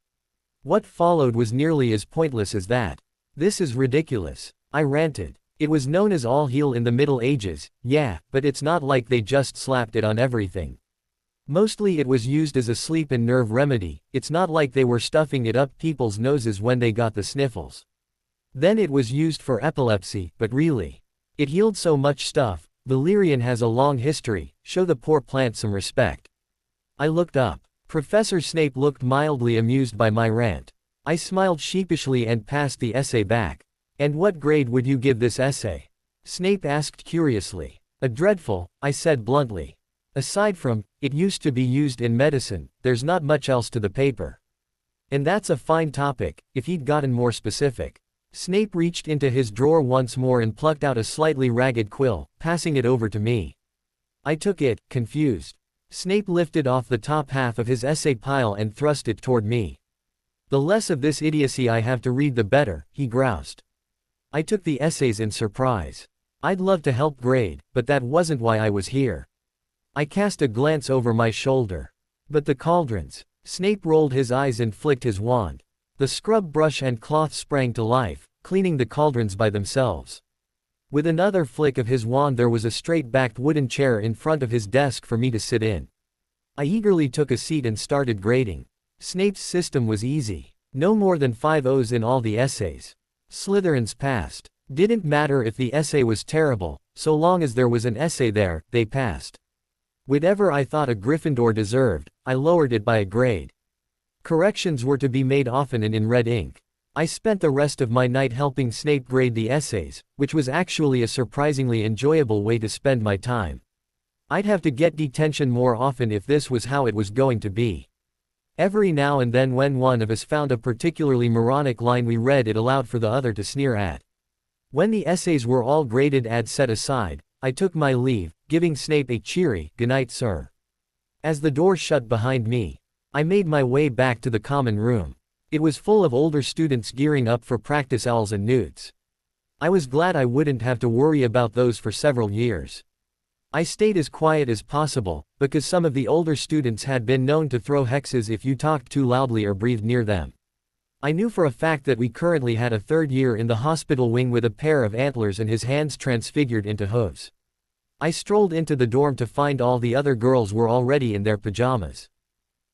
What followed was nearly as pointless as that. This is ridiculous. I ranted. It was known as all heal in the Middle Ages, yeah, but it's not like they just slapped it on everything. Mostly it was used as a sleep and nerve remedy, it's not like they were stuffing it up people's noses when they got the sniffles. Then it was used for epilepsy, but really. It healed so much stuff. Valerian has a long history, show the poor plant some respect. I looked up. Professor Snape looked mildly amused by my rant. I smiled sheepishly and passed the essay back. And what grade would you give this essay? Snape asked curiously. A dreadful, I said bluntly. Aside from, it used to be used in medicine, there's not much else to the paper. And that's a fine topic, if he'd gotten more specific. Snape reached into his drawer once more and plucked out a slightly ragged quill, passing it over to me. I took it, confused. Snape lifted off the top half of his essay pile and thrust it toward me. The less of this idiocy I have to read the better, he groused. I took the essays in surprise. I'd love to help grade, but that wasn't why I was here. I cast a glance over my shoulder. But the cauldrons. Snape rolled his eyes and flicked his wand. The scrub brush and cloth sprang to life, cleaning the cauldrons by themselves. With another flick of his wand there was a straight-backed wooden chair in front of his desk for me to sit in. I eagerly took a seat and started grading. Snape's system was easy. No more than 5 O's in all the essays. Slytherins passed. Didn't matter if the essay was terrible, so long as there was an essay there, they passed. Whatever I thought a Gryffindor deserved, I lowered it by a grade. Corrections were to be made often and in red ink. I spent the rest of my night helping Snape grade the essays, which was actually a surprisingly enjoyable way to spend my time. I'd have to get detention more often if this was how it was going to be. Every now and then when one of us found a particularly moronic line we read it aloud for the other to sneer at. When the essays were all graded and set aside, I took my leave, giving Snape a cheery, "Good-night, sir." As the door shut behind me, I made my way back to the common room. It was full of older students gearing up for practice owls and newts. I was glad I wouldn't have to worry about those for several years. I stayed as quiet as possible, because some of the older students had been known to throw hexes if you talked too loudly or breathed near them. I knew for a fact that we currently had a third year in the hospital wing with a pair of antlers and his hands transfigured into hooves. I strolled into the dorm to find all the other girls were already in their pajamas.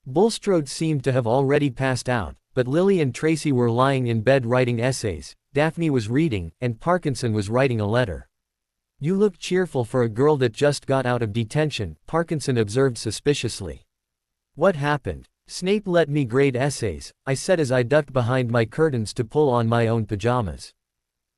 Bulstrode seemed to have already passed out, but Lily and Tracy were lying in bed writing essays, Daphne was reading, and Parkinson was writing a letter. "You look cheerful for a girl that just got out of detention," Parkinson observed suspiciously. "What happened?" "Snape let me grade essays," I said as I ducked behind my curtains to pull on my own pajamas.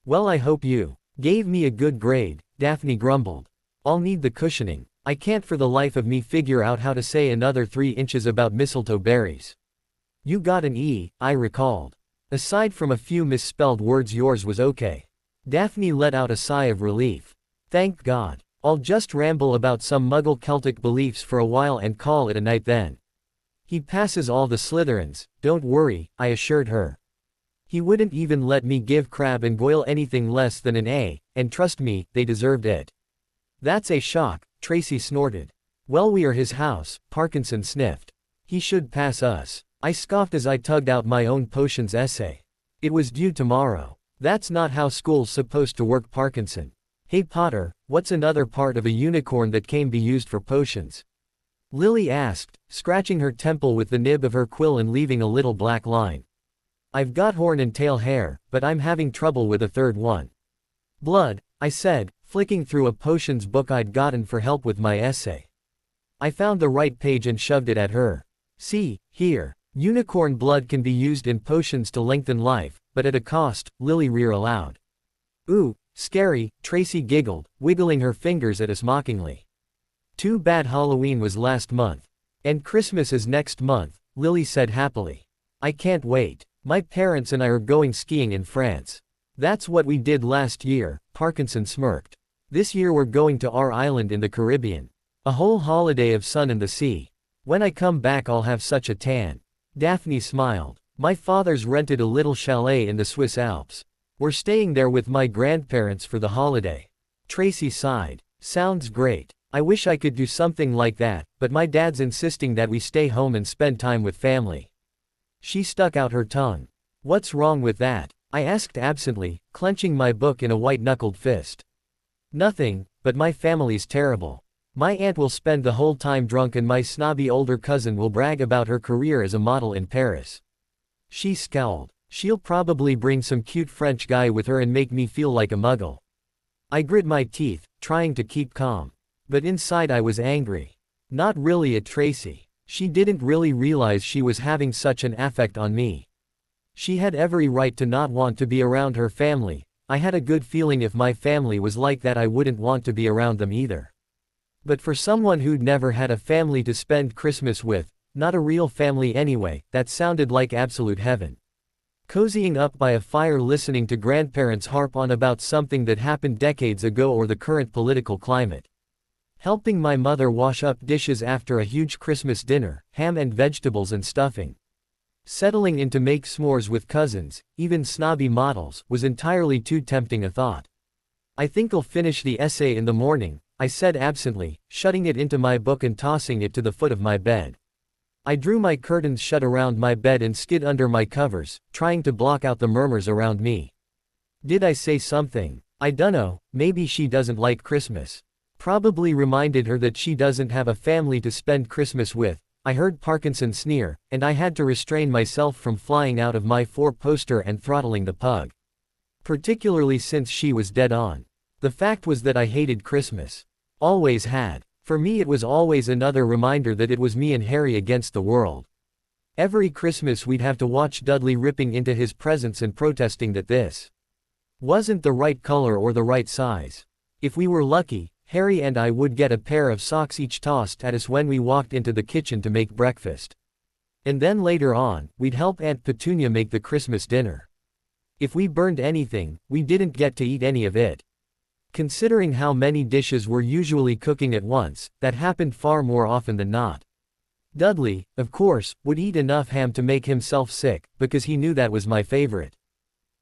"Well, I hope you gave me a good grade," Daphne grumbled. "I'll need the cushioning. I can't for the life of me figure out how to say another 3 inches about mistletoe berries." "You got an E," I recalled. "Aside from a few misspelled words yours was okay." Daphne let out a sigh of relief. "Thank God. I'll just ramble about some Muggle Celtic beliefs for a while and call it a night then." "He passes all the Slytherins, don't worry," I assured her. "He wouldn't even let me give Crabbe and Goyle anything less than an A, and trust me, they deserved it." "That's a shock," Tracy snorted. "Well, we are his house," Parkinson sniffed. "He should pass us." I scoffed as I tugged out my own potions essay. It was due tomorrow. "That's not how school's supposed to work, Parkinson." "Hey Potter, what's another part of a unicorn that can be used for potions?" Lily asked, scratching her temple with the nib of her quill and leaving a little black line. "I've got horn and tail hair, but I'm having trouble with a third one." "Blood," I said, flicking through a potions book I'd gotten for help with my essay. I found the right page and shoved it at her. "See, here. Unicorn blood can be used in potions to lengthen life, but at a cost," Lily read aloud. "Ooh, scary," Tracy giggled, wiggling her fingers at us mockingly. "Too bad Halloween was last month. And Christmas is next month," Lily said happily. "I can't wait. My parents and I are going skiing in France." "That's what we did last year," Parkinson smirked. "This year we're going to our island in the Caribbean. A whole holiday of sun and the sea. When I come back I'll have such a tan." Daphne smiled. "My father's rented a little chalet in the Swiss Alps. We're staying there with my grandparents for the holiday." Tracy sighed. "Sounds great. I wish I could do something like that, but my dad's insisting that we stay home and spend time with family." She stuck out her tongue. "What's wrong with that?" I asked absently, clenching my book in a white-knuckled fist. Nothing, but my family's terrible. My aunt will spend the whole time drunk and my snobby older cousin will brag about her career as a model in Paris. She scowled. She'll probably bring some cute French guy with her and make me feel like a muggle. I grit my teeth, trying to keep calm. But inside I was angry. Not really at Tracy. She didn't really realize she was having such an affect on me. She had every right to not want to be around her family. I had a good feeling if my family was like that I wouldn't want to be around them either. But for someone who'd never had a family to spend Christmas with, not a real family anyway, that sounded like absolute heaven. Cozying up by a fire listening to grandparents harp on about something that happened decades ago or the current political climate. Helping my mother wash up dishes after a huge Christmas dinner, ham and vegetables and stuffing. Settling in to make s'mores with cousins, even snobby models, was entirely too tempting a thought. I think I'll finish the essay in the morning, I said absently, shutting it into my book and tossing it to the foot of my bed. I drew my curtains shut around my bed and skid under my covers, trying to block out the murmurs around me. Did I say something? I dunno, maybe she doesn't like Christmas. Probably reminded her that she doesn't have a family to spend Christmas with. I heard Parkinson sneer, and I had to restrain myself from flying out of my four-poster and throttling the pug. Particularly since she was dead on. The fact was that I hated Christmas. Always had. For me it was always another reminder that it was me and Harry against the world. Every Christmas we'd have to watch Dudley ripping into his presents and protesting that this wasn't the right color or the right size. If we were lucky, Harry and I would get a pair of socks each tossed at us when we walked into the kitchen to make breakfast. And then later on, we'd help Aunt Petunia make the Christmas dinner. If we burned anything, we didn't get to eat any of it. Considering how many dishes we're usually cooking at once, that happened far more often than not. Dudley, of course, would eat enough ham to make himself sick, because he knew that was my favorite.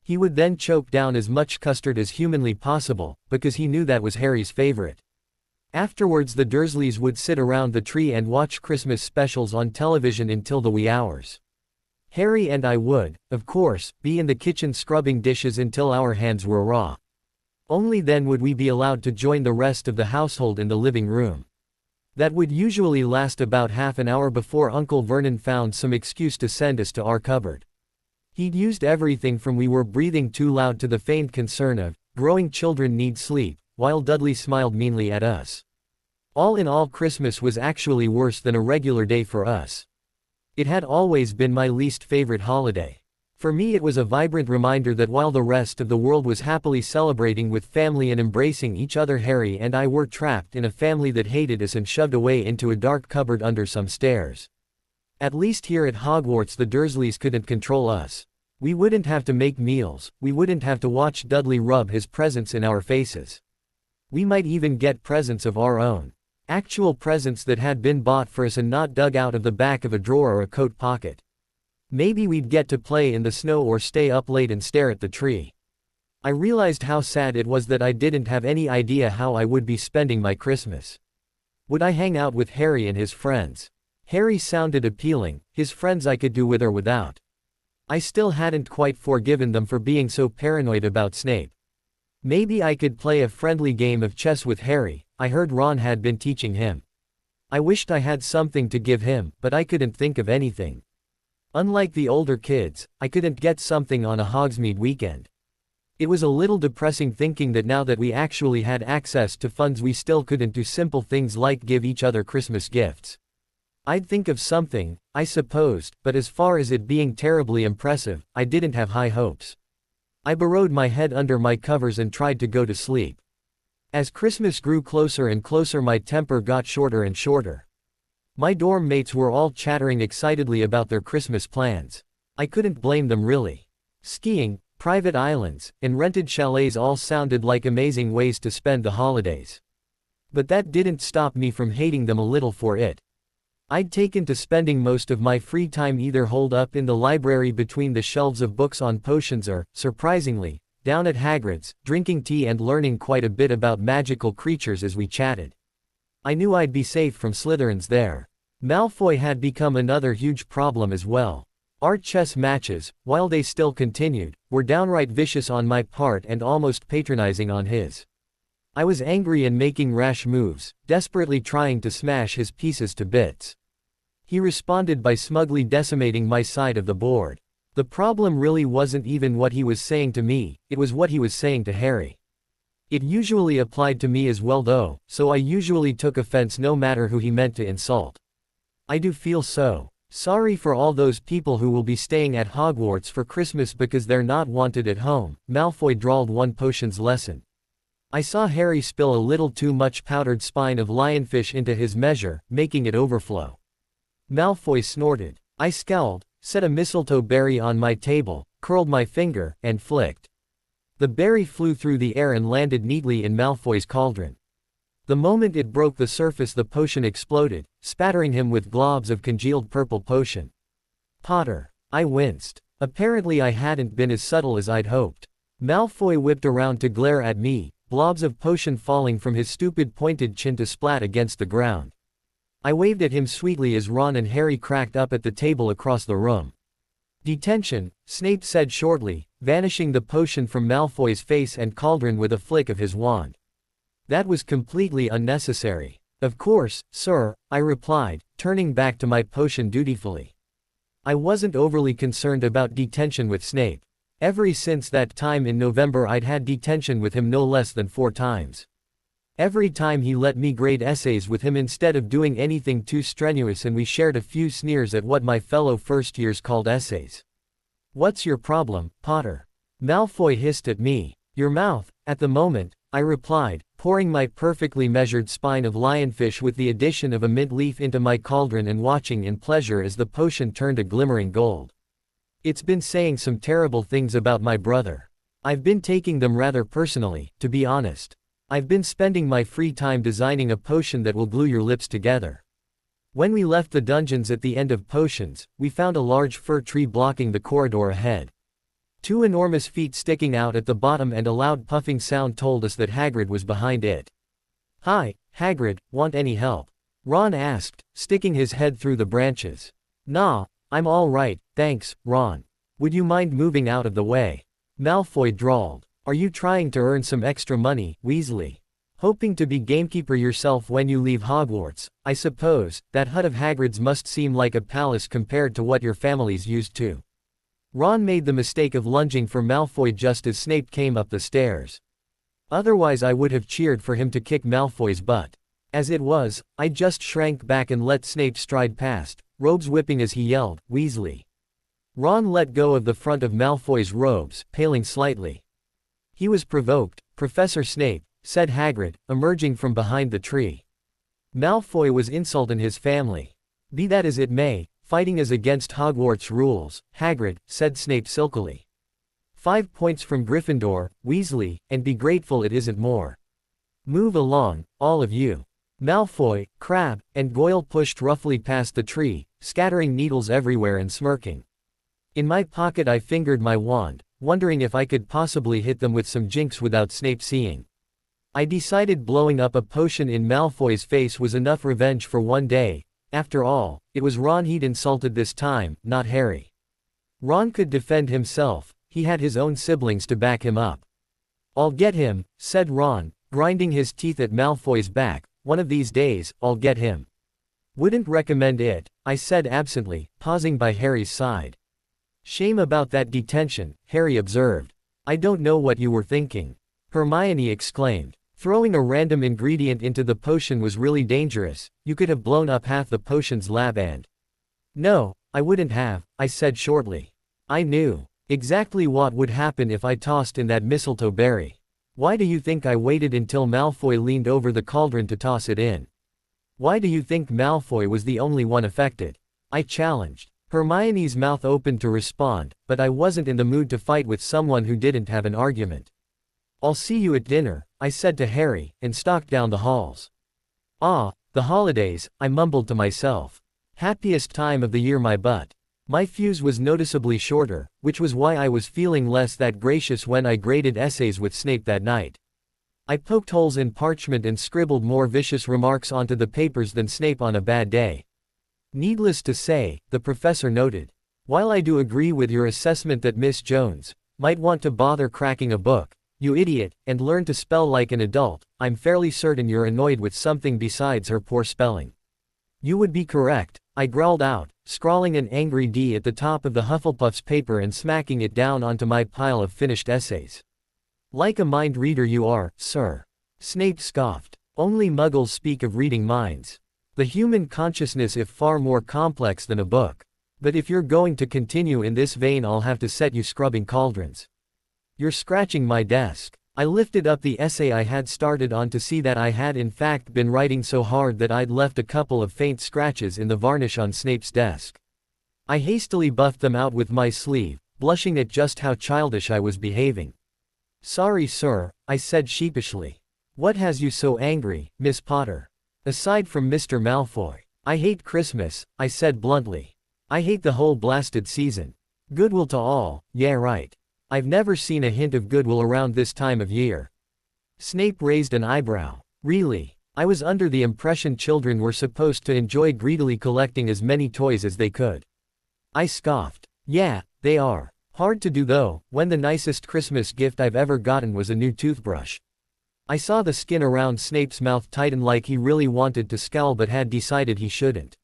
He would then choke down as much custard as humanly possible, because he knew that was Harry's favorite. Afterwards the Dursleys would sit around the tree and watch Christmas specials on television until the wee hours. Harry and I would, of course, be in the kitchen scrubbing dishes until our hands were raw. Only then would we be allowed to join the rest of the household in the living room. That would usually last about half an hour before Uncle Vernon found some excuse to send us to our cupboard. He'd used everything from we were breathing too loud to the faint concern of, growing children need sleep, while Dudley smiled meanly at us. All in all, Christmas was actually worse than a regular day for us. It had always been my least favorite holiday. For me it was a vibrant reminder that while the rest of the world was happily celebrating with family and embracing each other, Harry and I were trapped in a family that hated us and shoved away into a dark cupboard under some stairs. At least here at Hogwarts the Dursleys couldn't control us. We wouldn't have to make meals, we wouldn't have to watch Dudley rub his presents in our faces. We might even get presents of our own. Actual presents that had been bought for us and not dug out of the back of a drawer or a coat pocket. Maybe we'd get to play in the snow or stay up late and stare at the tree. I realized how sad it was that I didn't have any idea how I would be spending my Christmas. Would I hang out with Harry and his friends? Harry sounded appealing, his friends I could do with or without. I still hadn't quite forgiven them for being so paranoid about Snape. Maybe I could play a friendly game of chess with Harry, I heard Ron had been teaching him. I wished I had something to give him, but I couldn't think of anything. Unlike the older kids, I couldn't get something on a Hogsmeade weekend. It was a little depressing thinking that now that we actually had access to funds we still couldn't do simple things like give each other Christmas gifts. I'd think of something, I supposed, but as far as it being terribly impressive, I didn't have high hopes. I burrowed my head under my covers and tried to go to sleep. As Christmas grew closer and closer my temper got shorter and shorter. My dorm mates were all chattering excitedly about their Christmas plans. I couldn't blame them really. Skiing, private islands, and rented chalets all sounded like amazing ways to spend the holidays. But that didn't stop me from hating them a little for it. I'd taken to spending most of my free time either holed up in the library between the shelves of books on potions or, surprisingly, down at Hagrid's, drinking tea and learning quite a bit about magical creatures as we chatted. I knew I'd be safe from Slytherins there. Malfoy had become another huge problem as well. Our chess matches, while they still continued, were downright vicious on my part and almost patronizing on his. I was angry and making rash moves, desperately trying to smash his pieces to bits. He responded by smugly decimating my side of the board. The problem really wasn't even what he was saying to me, it was what he was saying to Harry. It usually applied to me as well though, so I usually took offense no matter who he meant to insult. I do feel so sorry for all those people who will be staying at Hogwarts for Christmas because they're not wanted at home, Malfoy drawled one potion's lesson. I saw Harry spill a little too much powdered spine of lionfish into his measure, making it overflow. Malfoy snorted. I scowled, set a mistletoe berry on my table, curled my finger, and flicked. The berry flew through the air and landed neatly in Malfoy's cauldron. The moment it broke the surface, the potion exploded, spattering him with globs of congealed purple potion. Potter. I winced. Apparently I hadn't been as subtle as I'd hoped. Malfoy whipped around to glare at me, blobs of potion falling from his stupid pointed chin to splat against the ground. I waved at him sweetly as Ron and Harry cracked up at the table across the room. Detention, Snape said shortly, vanishing the potion from Malfoy's face and cauldron with a flick of his wand. That was completely unnecessary. Of course, sir, I replied, turning back to my potion dutifully. I wasn't overly concerned about detention with Snape. Ever since that time in November I'd had detention with him no less than 4 times. Every time he let me grade essays with him instead of doing anything too strenuous, and we shared a few sneers at what my fellow first-years called essays. What's your problem, Potter? Malfoy hissed at me. Your mouth, at the moment, I replied, pouring my perfectly measured spine of lionfish with the addition of a mint leaf into my cauldron and watching in pleasure as the potion turned to glimmering gold. It's been saying some terrible things about my brother. I've been taking them rather personally, to be honest. I've been spending my free time designing a potion that will glue your lips together. When we left the dungeons at the end of potions, we found a large fir tree blocking the corridor ahead. 2 enormous feet sticking out at the bottom, and a loud puffing sound told us that Hagrid was behind it. Hi, Hagrid, want any help? Ron asked, sticking his head through the branches. Nah, I'm all right, thanks, Ron. Would you mind moving out of the way? Malfoy drawled. Are you trying to earn some extra money, Weasley? Hoping to be gamekeeper yourself when you leave Hogwarts, I suppose. That hut of Hagrid's must seem like a palace compared to what your family's used to. Ron made the mistake of lunging for Malfoy just as Snape came up the stairs. Otherwise I would have cheered for him to kick Malfoy's butt. As it was, I just shrank back and let Snape stride past, robes whipping as he yelled, Weasley. Ron let go of the front of Malfoy's robes, paling slightly. He was provoked, Professor Snape, said Hagrid, emerging from behind the tree. Malfoy was insulting his family. Be that as it may, fighting is against Hogwarts rules, Hagrid, said Snape silkily. 5 points from Gryffindor, Weasley, and be grateful it isn't more. Move along, all of you. Malfoy, Crabbe, and Goyle pushed roughly past the tree, scattering needles everywhere and smirking. In my pocket I fingered my wand, wondering if I could possibly hit them with some jinx without Snape seeing. I decided blowing up a potion in Malfoy's face was enough revenge for one day. After all, it was Ron he'd insulted this time, not Harry. Ron could defend himself, he had his own siblings to back him up. I'll get him, said Ron, grinding his teeth at Malfoy's back. One of these days, I'll get him. Wouldn't recommend it, I said absently, pausing by Harry's side. Shame about that detention, Harry observed. I don't know what you were thinking. Hermione exclaimed. Throwing a random ingredient into the potion was really dangerous. You could have blown up half the potion's lab and... No, I wouldn't have, I said shortly. I knew exactly what would happen if I tossed in that mistletoe berry. Why do you think I waited until Malfoy leaned over the cauldron to toss it in? Why do you think Malfoy was the only one affected? I challenged. Hermione's mouth opened to respond, but I wasn't in the mood to fight with someone who didn't have an argument. I'll see you at dinner, I said to Harry, and stalked down the halls. Ah, the holidays, I mumbled to myself. Happiest time of the year my butt. My fuse was noticeably shorter, which was why I was feeling less that gracious when I graded essays with Snape that night. I poked holes in parchment and scribbled more vicious remarks onto the papers than Snape on a bad day. Needless to say, the professor noted. While I do agree with your assessment that Miss Jones might want to bother cracking a book, you idiot, and learn to spell like an adult, I'm fairly certain you're annoyed with something besides her poor spelling. You would be correct, I growled out, scrawling an angry D at the top of the Hufflepuff's paper and smacking it down onto my pile of finished essays. Like a mind reader you are, sir. Snape scoffed. Only muggles speak of reading minds. The human consciousness is far more complex than a book. But if you're going to continue in this vein, I'll have to set you scrubbing cauldrons. You're scratching my desk. I lifted up the essay I had started on to see that I had in fact been writing so hard that I'd left a couple of faint scratches in the varnish on Snape's desk. I hastily buffed them out with my sleeve, blushing at just how childish I was behaving. Sorry, sir, I said sheepishly. What has you so angry, Miss Potter? Aside from Mr. Malfoy. I hate Christmas, I said bluntly. I hate the whole blasted season. Goodwill to all, yeah right. I've never seen a hint of goodwill around this time of year. Snape raised an eyebrow. Really? I was under the impression children were supposed to enjoy greedily collecting as many toys as they could. I scoffed. Yeah, they are. Hard to do though, when the nicest Christmas gift I've ever gotten was a new toothbrush. I saw the skin around Snape's mouth tighten like he really wanted to scowl but had decided he shouldn't.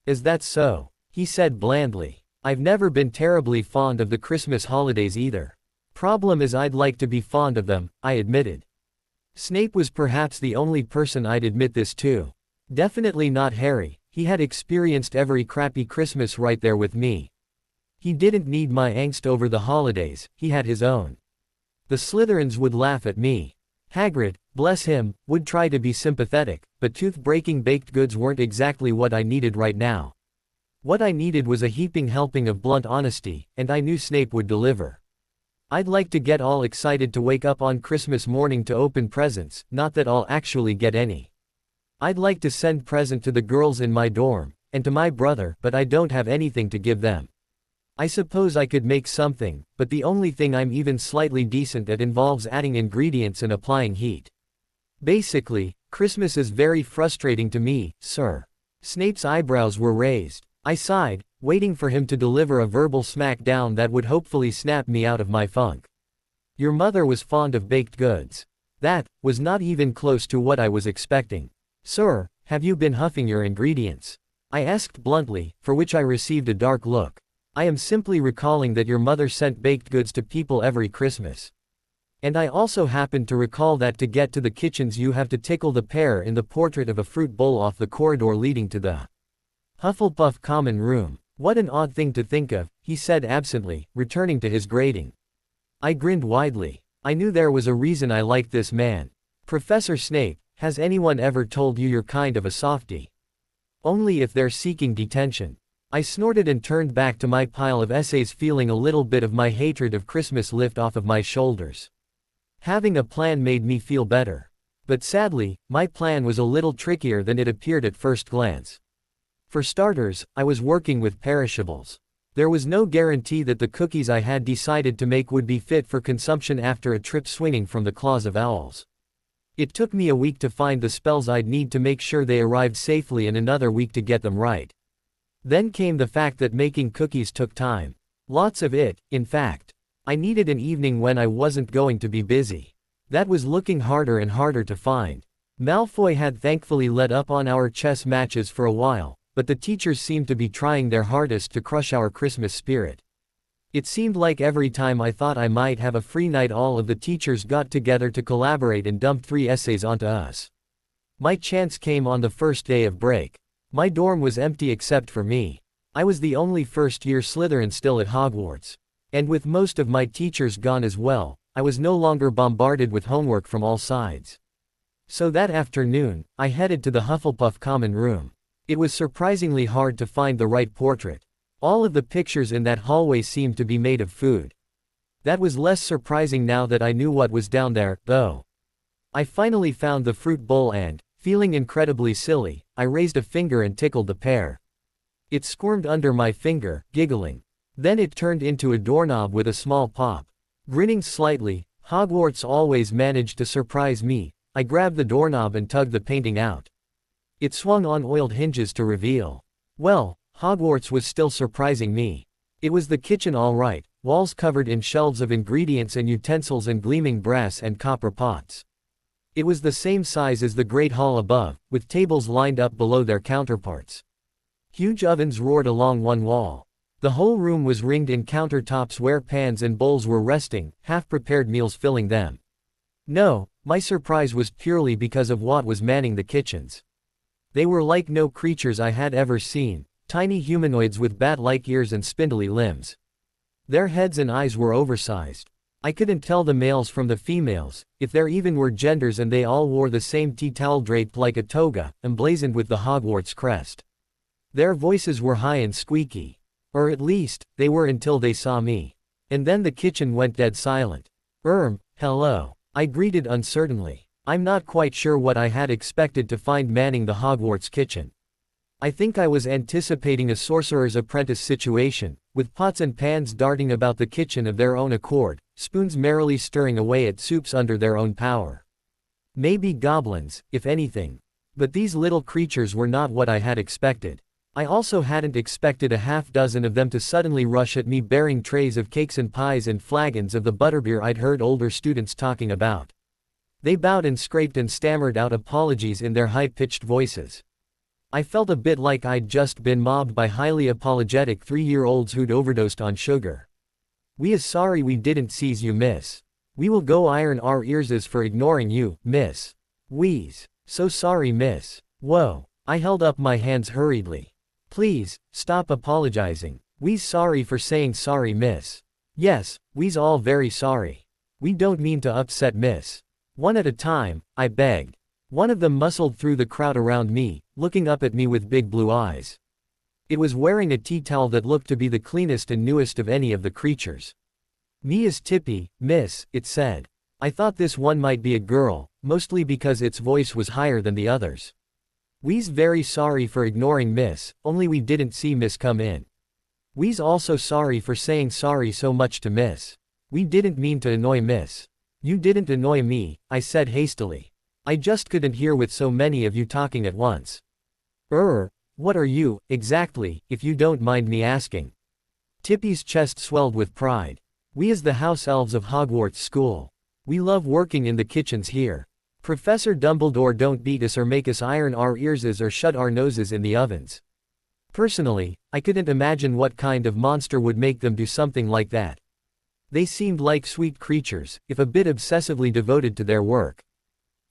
Is that so? He said blandly. I've never been terribly fond of the Christmas holidays either. Problem is I'd like to be fond of them, I admitted. Snape was perhaps the only person I'd admit this to. Definitely not Harry, he had experienced every crappy Christmas right there with me. He didn't need my angst over the holidays, he had his own. The Slytherins would laugh at me. Hagrid, bless him, would try to be sympathetic, but tooth-breaking baked goods weren't exactly what I needed right now. What I needed was a heaping helping of blunt honesty, and I knew Snape would deliver. I'd like to get all excited to wake up on Christmas morning to open presents, not that I'll actually get any. I'd like to send present to the girls in my dorm, and to my brother, but I don't have anything to give them. I suppose I could make something, but the only thing I'm even slightly decent at involves adding ingredients and applying heat. Basically, Christmas is very frustrating to me, sir. Snape's eyebrows were raised. I sighed, waiting for him to deliver a verbal smackdown that would hopefully snap me out of my funk. Your mother was fond of baked goods. That was not even close to what I was expecting. Sir, have you been huffing your ingredients? I asked bluntly, for which I received a dark look. I am simply recalling that your mother sent baked goods to people every Christmas. And I also happen to recall that to get to the kitchens you have to tickle the pear in the portrait of a fruit bowl off the corridor leading to the Hufflepuff common room. What an odd thing to think of, he said absently, returning to his grading. I grinned widely. I knew there was a reason I liked this man. Professor Snape, has anyone ever told you you're kind of a softie? Only if they're seeking detention. I snorted and turned back to my pile of essays, feeling a little bit of my hatred of Christmas lift off of my shoulders. Having a plan made me feel better. But sadly, my plan was a little trickier than it appeared at first glance. For starters, I was working with perishables. There was no guarantee that the cookies I had decided to make would be fit for consumption after a trip swinging from the claws of owls. It took me a week to find the spells I'd need to make sure they arrived safely and another week to get them right. Then came the fact that making cookies took time. Lots of it, in fact. I needed an evening when I wasn't going to be busy. That was looking harder and harder to find. Malfoy had thankfully let up on our chess matches for a while, but the teachers seemed to be trying their hardest to crush our Christmas spirit. It seemed like every time I thought I might have a free night, all of the teachers got together to collaborate and dumped 3 essays onto us. My chance came on the first day of break. My dorm was empty except for me. I was the only first-year Slytherin still at Hogwarts. And with most of my teachers gone as well, I was no longer bombarded with homework from all sides. So that afternoon, I headed to the Hufflepuff common room. It was surprisingly hard to find the right portrait. All of the pictures in that hallway seemed to be made of food. That was less surprising now that I knew what was down there, though. I finally found the fruit bowl and, feeling incredibly silly, I raised a finger and tickled the pear. It squirmed under my finger, giggling. Then it turned into a doorknob with a small pop. Grinning slightly, Hogwarts always managed to surprise me. I grabbed the doorknob and tugged the painting out. It swung on oiled hinges to reveal. Well, Hogwarts was still surprising me. It was the kitchen all right, walls covered in shelves of ingredients and utensils and gleaming brass and copper pots. It was the same size as the great hall above, with tables lined up below their counterparts. Huge ovens roared along one wall. The whole room was ringed in countertops where pans and bowls were resting, half-prepared meals filling them. No, my surprise was purely because of what was manning the kitchens. They were like no creatures I had ever seen, tiny humanoids with bat-like ears and spindly limbs. Their heads and eyes were oversized. I couldn't tell the males from the females, if there even were genders, and they all wore the same tea towel draped like a toga, emblazoned with the Hogwarts crest. Their voices were high and squeaky. Or at least, they were until they saw me. And then the kitchen went dead silent. Hello. I greeted uncertainly. I'm not quite sure what I had expected to find manning the Hogwarts kitchen. I think I was anticipating a sorcerer's apprentice situation, with pots and pans darting about the kitchen of their own accord, spoons merrily stirring away at soups under their own power. Maybe goblins, if anything. But these little creatures were not what I had expected. I also hadn't expected a half-dozen of them to suddenly rush at me bearing trays of cakes and pies and flagons of the butterbeer I'd heard older students talking about. They bowed and scraped and stammered out apologies in their high-pitched voices. I felt a bit like I'd just been mobbed by highly apologetic 3-year-olds who'd overdosed on sugar. "We is sorry we didn't seize you, miss. We will go iron our earses for ignoring you, miss. We's so sorry, miss." Whoa. I held up my hands hurriedly. "Please, stop apologizing. We's sorry for saying sorry, miss. Yes, we's all very sorry. We don't mean to upset miss. One at a time," I begged. One of them muscled through the crowd around me, looking up at me with big blue eyes. It was wearing a tea towel that looked to be the cleanest and newest of any of the creatures. "Me is Tippy, miss," it said. I thought this one might be a girl, mostly because its voice was higher than the others. "We's very sorry for ignoring miss, only we didn't see miss come in. We's also sorry for saying sorry so much to miss. We didn't mean to annoy miss." "You didn't annoy me," I said hastily. "I just couldn't hear with so many of you talking at once." What are you, exactly, if you don't mind me asking?" Tippy's chest swelled with pride. "We is the house elves of Hogwarts School. We love working in the kitchens here. Professor Dumbledore don't beat us or make us iron our earses or shut our noses in the ovens. Personally, I couldn't imagine what kind of monster would make them do something like that. They seemed like sweet creatures, if a bit obsessively devoted to their work."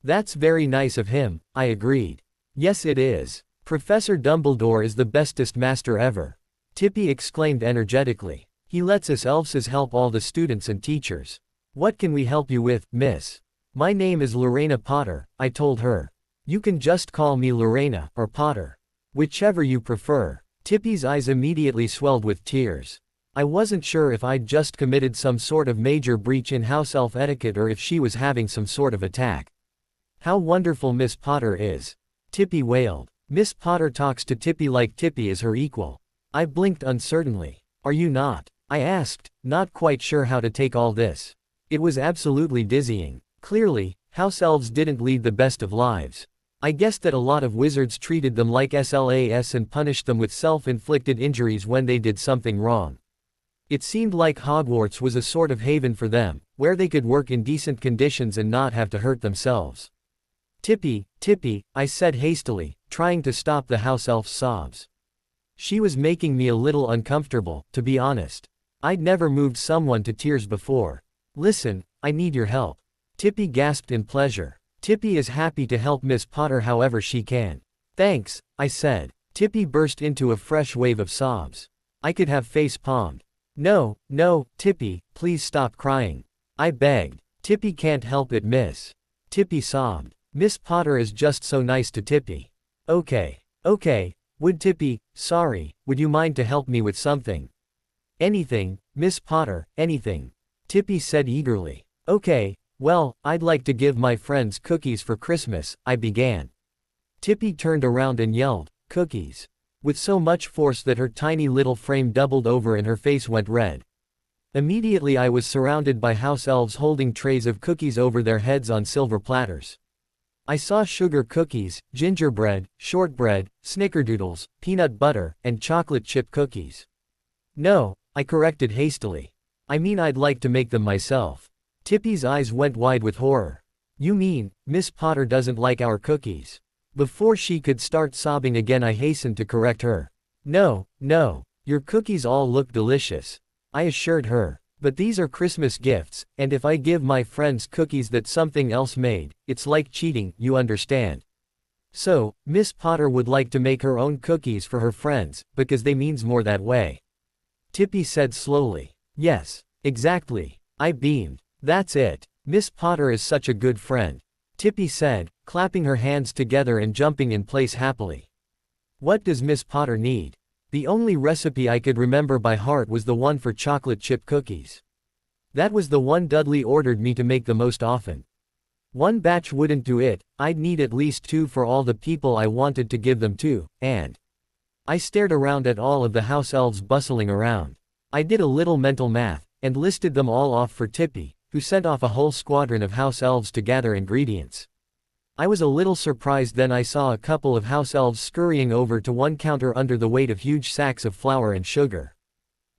"That's very nice of him," I agreed. "Yes it is. Professor Dumbledore is the bestest master ever," Tippy exclaimed energetically. "He lets us elfses help all the students and teachers. What can we help you with, miss?" "My name is Lorena Potter," I told her. "You can just call me Lorena, or Potter. Whichever you prefer." Tippy's eyes immediately swelled with tears. I wasn't sure if I'd just committed some sort of major breach in house elf etiquette or if she was having some sort of attack. "How wonderful Miss Potter is," Tippy wailed. "Miss Potter talks to Tippy like Tippy is her equal." I blinked uncertainly. "Are you not?" I asked, not quite sure how to take all this. It was absolutely dizzying. Clearly, house elves didn't lead the best of lives. I guessed that a lot of wizards treated them like SLAS and punished them with self-inflicted injuries when they did something wrong. It seemed like Hogwarts was a sort of haven for them, where they could work in decent conditions and not have to hurt themselves. Tippy, I said hastily, trying to stop the house elf's sobs. She was making me a little uncomfortable, to be honest. I'd never moved someone to tears before. "Listen, I need your help." Tippy gasped in pleasure. Tippy is happy to help Miss Potter however she can. "Thanks," I said. Tippy burst into a fresh wave of sobs. I could have face-palmed. No, Tippy, please stop crying," I begged. "Tippy can't help it, miss." Tippy sobbed. "Miss Potter is just so nice to Tippy." Okay. Would Tippy, sorry, would you mind to help me with something?" "Anything, Miss Potter, anything," Tippy said eagerly. "Okay, well, I'd like to give my friends cookies for Christmas," I began. Tippy turned around and yelled, "Cookies," with so much force that her tiny little frame doubled over and her face went red. Immediately I was surrounded by house elves holding trays of cookies over their heads on silver platters. I saw sugar cookies, gingerbread, shortbread, snickerdoodles, peanut butter, and chocolate chip cookies. No, I corrected hastily. I mean, I'd like to make them myself. Tippy's eyes went wide with horror. You mean, Miss Potter doesn't like our cookies? Before she could start sobbing again, I hastened to correct her. No, no, your cookies all look delicious, I assured her. But these are Christmas gifts, and if I give my friends cookies that something else made, it's like cheating, you understand. So, Miss Potter would like to make her own cookies for her friends, because they means more that way. Tippy said slowly. Yes, exactly. I beamed. That's it. Miss Potter is such a good friend. Tippy said, clapping her hands together and jumping in place happily. What does Miss Potter need? The only recipe I could remember by heart was the one for chocolate chip cookies. That was the one Dudley ordered me to make the most often. One batch wouldn't do it, I'd need at least 2 for all the people I wanted to give them to, and I stared around at all of the house elves bustling around. I did a little mental math, and listed them all off for Tippy, who sent off a whole squadron of house elves to gather ingredients. I was a little surprised then I saw a couple of house elves scurrying over to one counter under the weight of huge sacks of flour and sugar.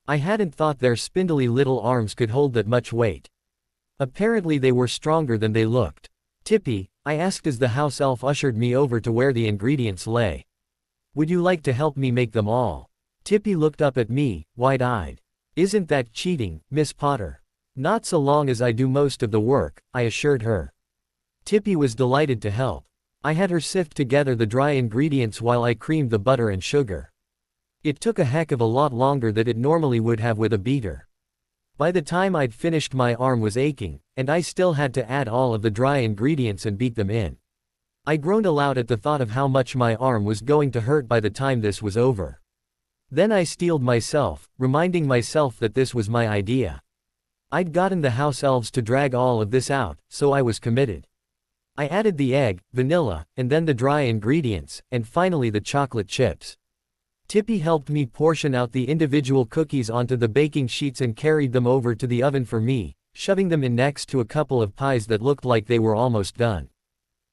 I hadn't thought their spindly little arms could hold that much weight. Apparently they were stronger than they looked. Tippy, I asked as the house elf ushered me over to where the ingredients lay. Would you like to help me make them all? Tippy looked up at me, wide-eyed. Isn't that cheating, Miss Potter? Not so long as I do most of the work, I assured her. Tippy was delighted to help. I had her sift together the dry ingredients while I creamed the butter and sugar. It took a heck of a lot longer than it normally would have with a beater. By the time I'd finished, my arm was aching, and I still had to add all of the dry ingredients and beat them in. I groaned aloud at the thought of how much my arm was going to hurt by the time this was over. Then I steeled myself, reminding myself that this was my idea. I'd gotten the house elves to drag all of this out, so I was committed. I added the egg, vanilla, and then the dry ingredients, and finally the chocolate chips. Tippy helped me portion out the individual cookies onto the baking sheets and carried them over to the oven for me, shoving them in next to a couple of pies that looked like they were almost done.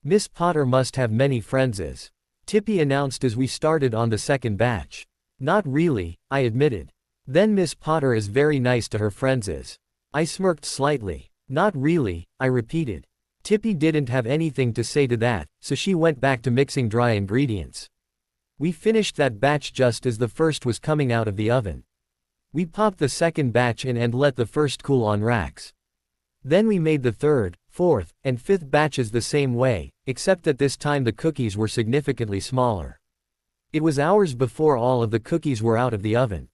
Miss Potter must have many friendses, Tippy announced as we started on the second batch. Not really, I admitted. Then Miss Potter is very nice to her friendses. I smirked slightly. Not really, I repeated. Tippy didn't have anything to say to that, so she went back to mixing dry ingredients. We finished that batch just as the first was coming out of the oven. We popped the second batch in and let the first cool on racks. Then we made the third, fourth, and fifth batches the same way, except that this time the cookies were significantly smaller. It was hours before all of the cookies were out of the oven.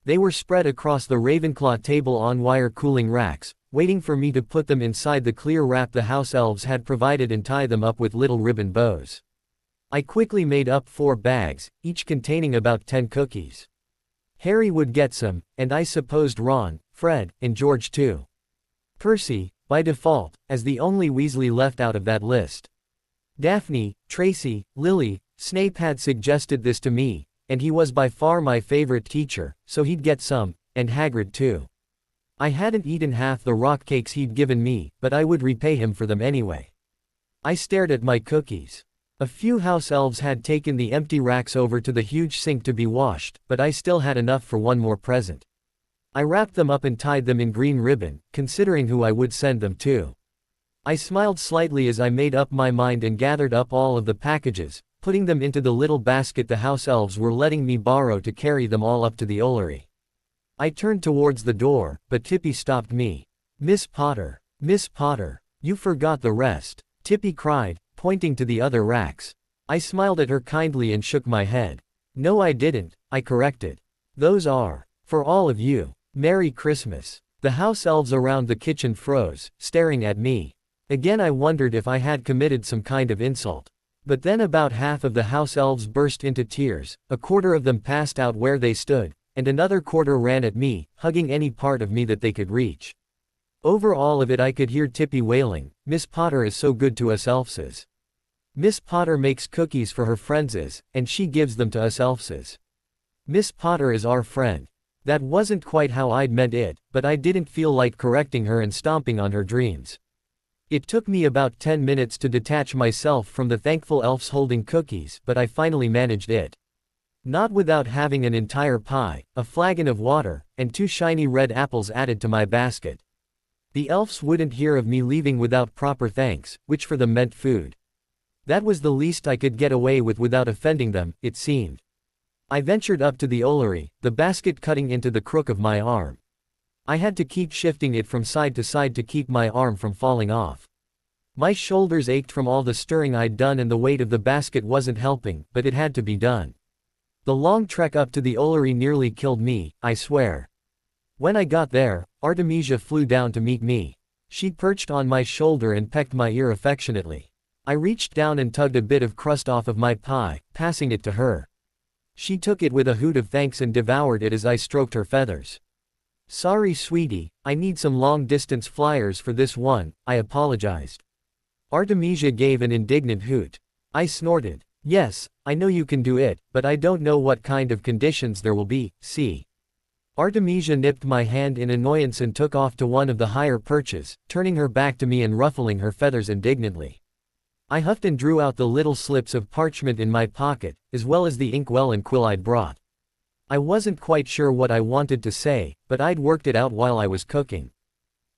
They were spread across the Ravenclaw table on wire cooling racks, waiting for me to put them inside the clear wrap the house elves had provided and tie them up with little ribbon bows. I quickly made up 4 bags, each containing about 10 cookies. Harry would get some, and I supposed Ron, Fred, and George too. Percy, by default, as the only Weasley left out of that list. Daphne, Tracy, Lily, Snape had suggested this to me, and he was by far my favorite teacher, so he'd get some, and Hagrid too. I hadn't eaten half the rock cakes he'd given me, but I would repay him for them anyway. I stared at my cookies. A few house elves had taken the empty racks over to the huge sink to be washed, but I still had enough for one more present. I wrapped them up and tied them in green ribbon, considering who I would send them to. I smiled slightly as I made up my mind and gathered up all of the packages, putting them into the little basket the house elves were letting me borrow to carry them all up to the Ollery. I turned towards the door, but Tippy stopped me. Miss Potter, you forgot the rest, Tippy cried, pointing to the other racks. I smiled at her kindly and shook my head. No, I didn't, I corrected. Those are for all of you. Merry Christmas. The house elves around the kitchen froze, staring at me. Again I wondered if I had committed some kind of insult. But then about half of the house elves burst into tears, a quarter of them passed out where they stood, and another quarter ran at me, hugging any part of me that they could reach. Over all of it I could hear Tippy wailing, Miss Potter is so good to us elfses. Miss Potter makes cookies for her friendses, and she gives them to us elfses. Miss Potter is our friend. That wasn't quite how I'd meant it, but I didn't feel like correcting her and stomping on her dreams. It took me about 10 minutes to detach myself from the thankful elves holding cookies, but I finally managed it. Not without having an entire pie, a flagon of water, and 2 shiny red apples added to my basket. The elves wouldn't hear of me leaving without proper thanks, which for them meant food. That was the least I could get away with without offending them, it seemed. I ventured up to the olary, the basket cutting into the crook of my arm. I had to keep shifting it from side to side to keep my arm from falling off. My shoulders ached from all the stirring I'd done and the weight of the basket wasn't helping, but it had to be done. The long trek up to the olary nearly killed me, I swear. When I got there, Artemisia flew down to meet me. She perched on my shoulder and pecked my ear affectionately. I reached down and tugged a bit of crust off of my pie, passing it to her. She took it with a hoot of thanks and devoured it as I stroked her feathers. "Sorry, sweetie, I need some long-distance flyers for this one," I apologized. Artemisia gave an indignant hoot. I snorted. "Yes, I know you can do it, but I don't know what kind of conditions there will be, see." Artemisia nipped my hand in annoyance and took off to one of the higher perches, turning her back to me and ruffling her feathers indignantly. I huffed and drew out the little slips of parchment in my pocket, as well as the inkwell and quill I'd brought. I wasn't quite sure what I wanted to say, but I'd worked it out while I was cooking.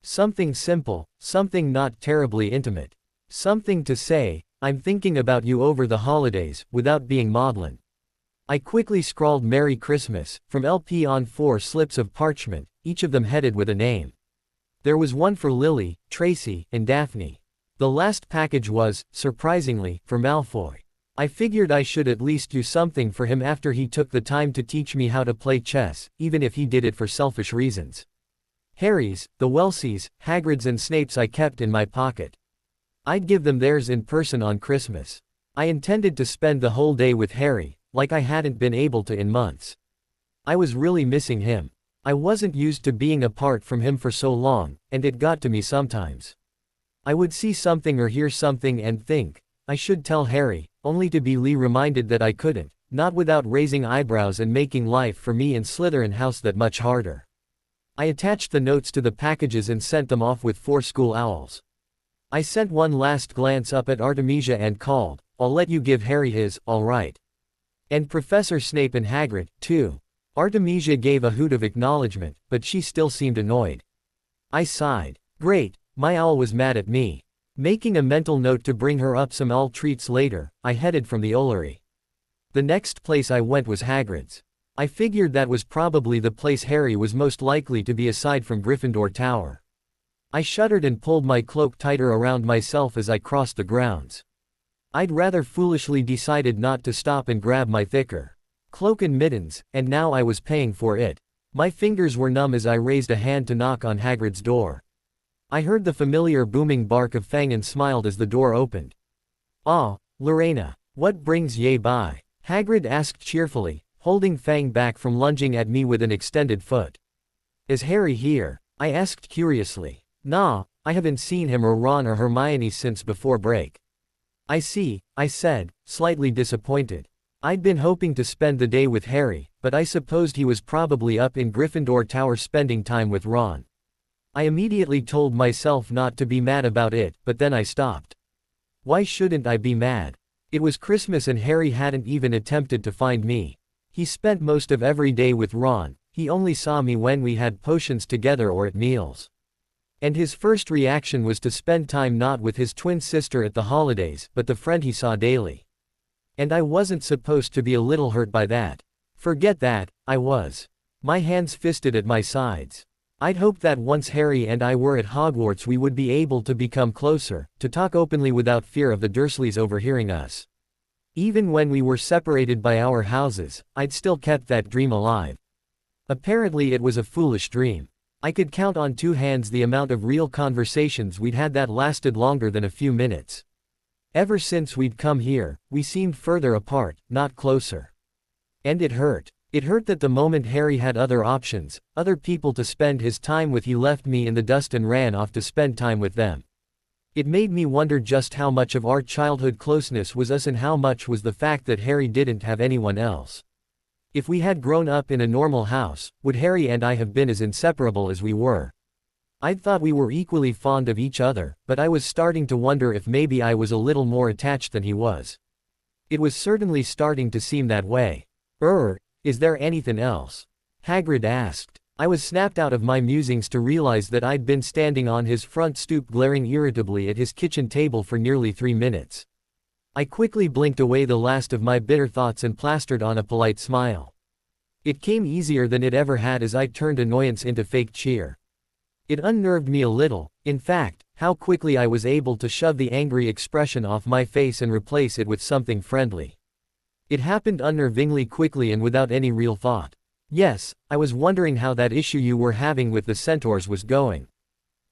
Something simple, something not terribly intimate. Something to say, "I'm thinking about you over the holidays," without being maudlin. I quickly scrawled "Merry Christmas" from LP on 4 slips of parchment, each of them headed with a name. There was one for Lily, Tracy, and Daphne. The last package was, surprisingly, for Malfoy. I figured I should at least do something for him after he took the time to teach me how to play chess, even if he did it for selfish reasons. Harry's, the Wellesley's, Hagrid's and Snape's I kept in my pocket. I'd give them theirs in person on Christmas. I intended to spend the whole day with Harry, like I hadn't been able to in months. I was really missing him. I wasn't used to being apart from him for so long, and it got to me sometimes. I would see something or hear something and think, I should tell Harry, only to be reminded that I couldn't, not without raising eyebrows and making life for me in Slytherin House that much harder. I attached the notes to the packages and sent them off with 4 school owls. I sent one last glance up at Artemisia and called, "I'll let you give Harry his, all right. And Professor Snape and Hagrid, too." Artemisia gave a hoot of acknowledgement, but she still seemed annoyed. I sighed. Great. My owl was mad at me. Making a mental note to bring her up some owl treats later, I headed from the Olary. The next place I went was Hagrid's. I figured that was probably the place Harry was most likely to be aside from Gryffindor Tower. I shuddered and pulled my cloak tighter around myself as I crossed the grounds. I'd rather foolishly decided not to stop and grab my thicker cloak and mittens, and now I was paying for it. My fingers were numb as I raised a hand to knock on Hagrid's door. I heard the familiar booming bark of Fang and smiled as the door opened. "Ah, Lorena, what brings ye by?" Hagrid asked cheerfully, holding Fang back from lunging at me with an extended foot. "Is Harry here?" I asked curiously. "Nah, I haven't seen him or Ron or Hermione since before break." "I see," I said, slightly disappointed. I'd been hoping to spend the day with Harry, but I supposed he was probably up in Gryffindor Tower spending time with Ron. I immediately told myself not to be mad about it, but then I stopped. Why shouldn't I be mad? It was Christmas and Harry hadn't even attempted to find me. He spent most of every day with Ron, he only saw me when we had potions together or at meals. And his first reaction was to spend time not with his twin sister at the holidays, but the friend he saw daily. And I wasn't supposed to be a little hurt by that. Forget that, I was. My hands fisted at my sides. I'd hoped that once Harry and I were at Hogwarts we would be able to become closer, to talk openly without fear of the Dursleys overhearing us. Even when we were separated by our houses, I'd still kept that dream alive. Apparently it was a foolish dream. I could count on 2 hands the amount of real conversations we'd had that lasted longer than a few minutes. Ever since we'd come here, we seemed further apart, not closer. And it hurt. It hurt that the moment Harry had other options, other people to spend his time with, he left me in the dust and ran off to spend time with them. It made me wonder just how much of our childhood closeness was us and how much was the fact that Harry didn't have anyone else. If we had grown up in a normal house, would Harry and I have been as inseparable as we were? I'd thought we were equally fond of each other, but I was starting to wonder if maybe I was a little more attached than he was. It was certainly starting to seem that way. Is there anything else?" Hagrid asked. I was snapped out of my musings to realize that I'd been standing on his front stoop glaring irritably at his kitchen table for nearly 3 minutes. I quickly blinked away the last of my bitter thoughts and plastered on a polite smile. It came easier than it ever had as I turned annoyance into fake cheer. It unnerved me a little, in fact, how quickly I was able to shove the angry expression off my face and replace it with something friendly. It happened unnervingly quickly and without any real thought. "Yes, I was wondering how that issue you were having with the centaurs was going."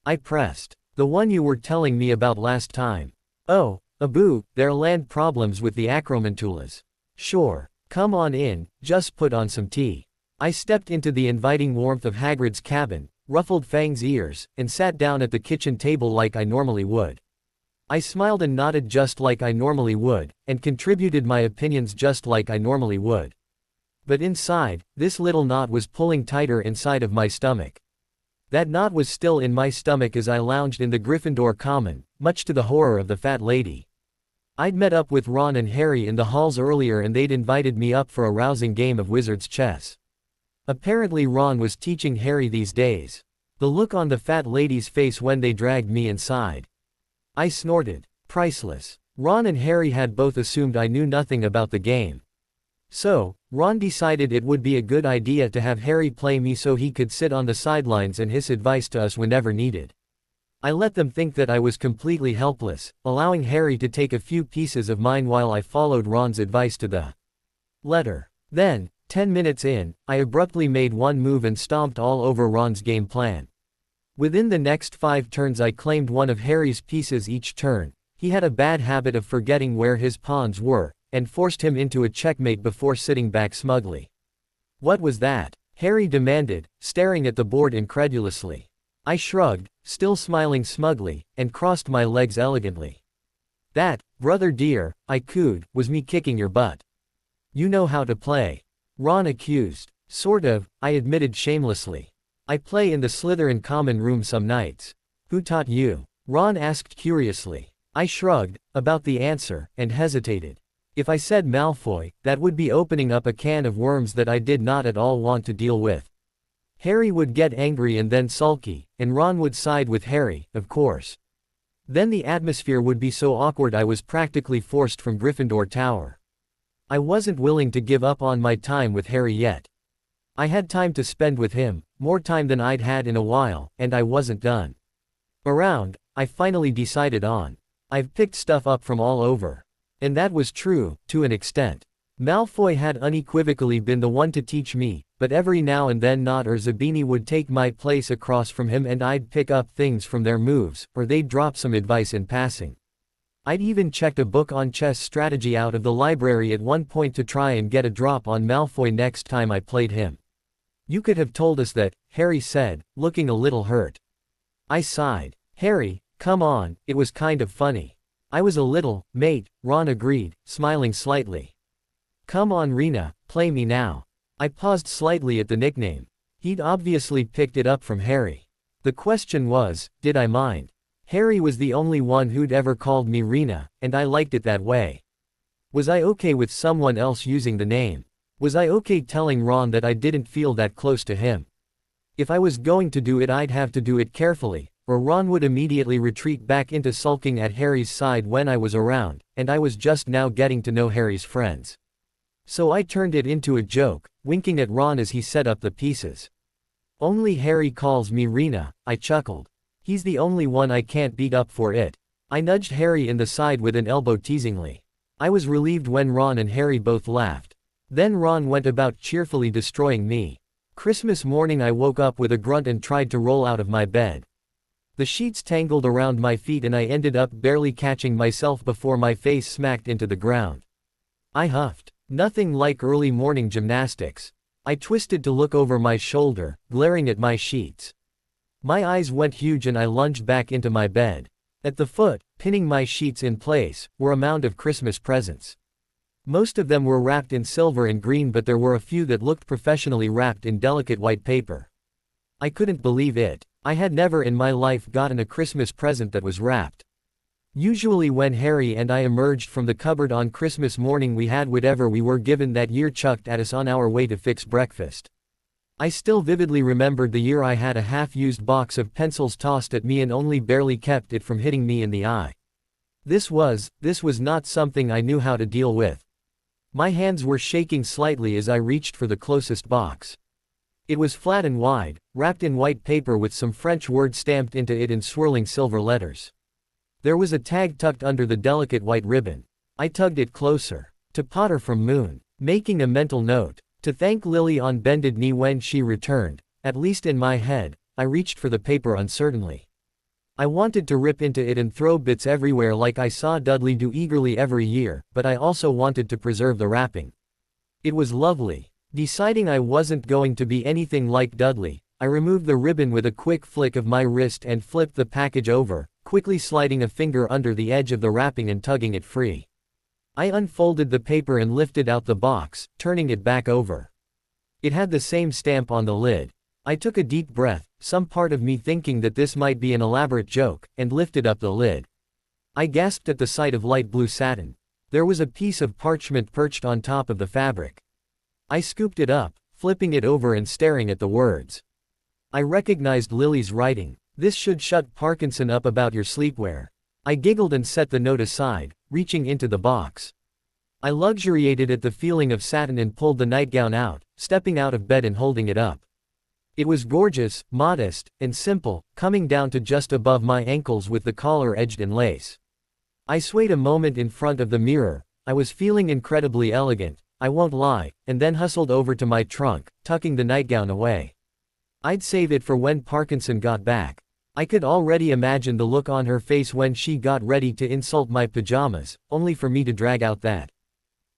I pressed. "The one you were telling me about last time." "Oh, Abu, there are land problems with the Acromantulas." "Sure. Come on in, just put on some tea." I stepped into the inviting warmth of Hagrid's cabin, ruffled Fang's ears, and sat down at the kitchen table like I normally would. I smiled and nodded just like I normally would, and contributed my opinions just like I normally would. But inside, this little knot was pulling tighter inside of my stomach. That knot was still in my stomach as I lounged in the Gryffindor common, much to the horror of the fat lady. I'd met up with Ron and Harry in the halls earlier and they'd invited me up for a rousing game of wizard's chess. Apparently Ron was teaching Harry these days. The look on the fat lady's face when they dragged me inside. I snorted. Priceless. Ron and Harry had both assumed I knew nothing about the game. So, Ron decided it would be a good idea to have Harry play me so he could sit on the sidelines and hiss advice to us whenever needed. I let them think that I was completely helpless, allowing Harry to take a few pieces of mine while I followed Ron's advice to the letter. Then, 10 minutes in, I abruptly made one move and stomped all over Ron's game plan. Within the next 5 turns I claimed one of Harry's pieces each turn. He had a bad habit of forgetting where his pawns were, and forced him into a checkmate before sitting back smugly. "What was that?" Harry demanded, staring at the board incredulously. I shrugged, still smiling smugly, and crossed my legs elegantly. "That, brother dear," I cooed, "was me kicking your butt. You know how to play." Ron accused. "Sort of," I admitted shamelessly. "I play in the Slytherin common room some nights." "Who taught you?" Ron asked curiously. I shrugged, about the answer, and hesitated. If I said Malfoy, that would be opening up a can of worms that I did not at all want to deal with. Harry would get angry and then sulky, and Ron would side with Harry, of course. Then the atmosphere would be so awkward I was practically forced from Gryffindor Tower. I wasn't willing to give up on my time with Harry yet. I had time to spend with him, more time than I'd had in a while, and I wasn't done. I finally decided on. I've picked stuff up from all over. And that was true, to an extent. Malfoy had unequivocally been the one to teach me, but every now and then Nott or Zabini would take my place across from him and I'd pick up things from their moves, or they'd drop some advice in passing. I'd even checked a book on chess strategy out of the library at one point to try and get a drop on Malfoy next time I played him. "You could have told us that," Harry said, looking a little hurt. I sighed. "Harry, come on, it was kind of funny." "I was a little, mate," Ron agreed, smiling slightly. "Come on Rena, play me now." I paused slightly at the nickname. He'd obviously picked it up from Harry. The question was, did I mind? Harry was the only one who'd ever called me Rena, and I liked it that way. Was I okay with someone else using the name? Was I okay telling Ron that I didn't feel that close to him? If I was going to do it I'd have to do it carefully, or Ron would immediately retreat back into sulking at Harry's side when I was around, and I was just now getting to know Harry's friends. So I turned it into a joke, winking at Ron as he set up the pieces. "Only Harry calls me Rena," I chuckled. "He's the only one I can't beat up for it." I nudged Harry in the side with an elbow teasingly. I was relieved when Ron and Harry both laughed. Then Ron went about cheerfully destroying me. Christmas morning I woke up with a grunt and tried to roll out of my bed. The sheets tangled around my feet and I ended up barely catching myself before my face smacked into the ground. I huffed. Nothing like early morning gymnastics. I twisted to look over my shoulder, glaring at my sheets. My eyes went huge and I lunged back into my bed. At the foot, pinning my sheets in place, were a mound of Christmas presents. Most of them were wrapped in silver and green, but there were a few that looked professionally wrapped in delicate white paper. I couldn't believe it. I had never in my life gotten a Christmas present that was wrapped. Usually when Harry and I emerged from the cupboard on Christmas morning we had whatever we were given that year chucked at us on our way to fix breakfast. I still vividly remembered the year I had a half-used box of pencils tossed at me and only barely kept it from hitting me in the eye. This was not something I knew how to deal with. My hands were shaking slightly as I reached for the closest box. It was flat and wide, wrapped in white paper with some French words stamped into it in swirling silver letters. There was a tag tucked under the delicate white ribbon. I tugged it closer. To Potter from Moon. Making a mental note. To thank Lily on bended knee when she returned. At least in my head, I reached for the paper uncertainly. I wanted to rip into it and throw bits everywhere like I saw Dudley do eagerly every year, but I also wanted to preserve the wrapping. It was lovely. Deciding I wasn't going to be anything like Dudley, I removed the ribbon with a quick flick of my wrist and flipped the package over, quickly sliding a finger under the edge of the wrapping and tugging it free. I unfolded the paper and lifted out the box, turning it back over. It had the same stamp on the lid. I took a deep breath, some part of me thinking that this might be an elaborate joke, and lifted up the lid. I gasped at the sight of light blue satin. There was a piece of parchment perched on top of the fabric. I scooped it up, flipping it over and staring at the words. I recognized Lily's writing. This should shut Parkinson up about your sleepwear. I giggled and set the note aside, reaching into the box. I luxuriated at the feeling of satin and pulled the nightgown out, stepping out of bed and holding it up. It was gorgeous, modest, and simple, coming down to just above my ankles with the collar edged in lace. I swayed a moment in front of the mirror. I was feeling incredibly elegant, I won't lie, and then hustled over to my trunk, tucking the nightgown away. I'd save it for when Parkinson got back. I could already imagine the look on her face when she got ready to insult my pajamas, only for me to drag out that.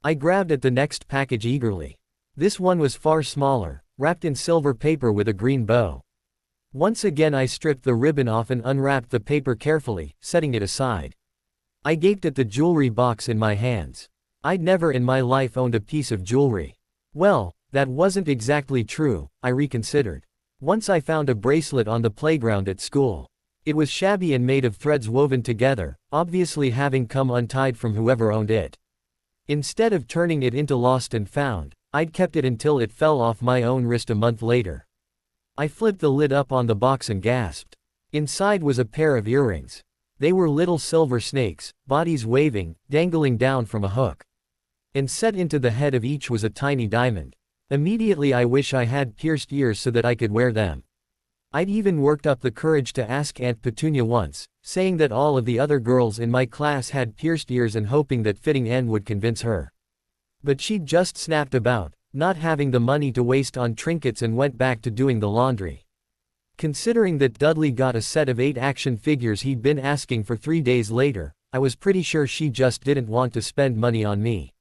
I grabbed at the next package eagerly. This one was far smaller, wrapped in silver paper with a green bow. Once again I stripped the ribbon off and unwrapped the paper carefully, setting it aside. I gaped at the jewelry box in my hands. I'd never in my life owned a piece of jewelry. Well, that wasn't exactly true, I reconsidered. Once I found a bracelet on the playground at school. It was shabby and made of threads woven together, obviously having come untied from whoever owned it. Instead of turning it into lost and found, I'd kept it until it fell off my own wrist a month later. I flipped the lid up on the box and gasped. Inside was a pair of earrings. They were little silver snakes, bodies waving, dangling down from a hook. And set into the head of each was a tiny diamond. Immediately I wish I had pierced ears so that I could wear them. I'd even worked up the courage to ask Aunt Petunia once, saying that all of the other girls in my class had pierced ears and hoping that fitting N would convince her. But she'd just snapped about, not having the money to waste on trinkets and went back to doing the laundry. Considering that Dudley got a set of 8 action figures he'd been asking for 3 days later, I was pretty sure she just didn't want to spend money on me.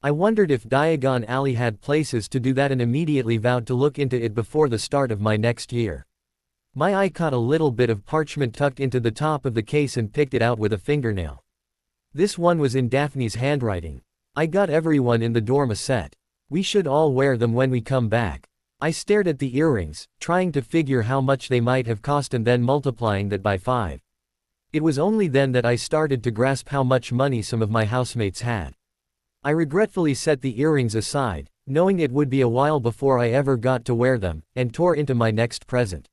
I wondered if Diagon Alley had places to do that and immediately vowed to look into it before the start of my next year. My eye caught a little bit of parchment tucked into the top of the case and picked it out with a fingernail. This one was in Daphne's handwriting. I got everyone in the dorm a set. We should all wear them when we come back. I stared at the earrings, trying to figure how much they might have cost and then multiplying that by 5. It was only then that I started to grasp how much money some of my housemates had. I regretfully set the earrings aside, knowing it would be a while before I ever got to wear them, and tore into my next present.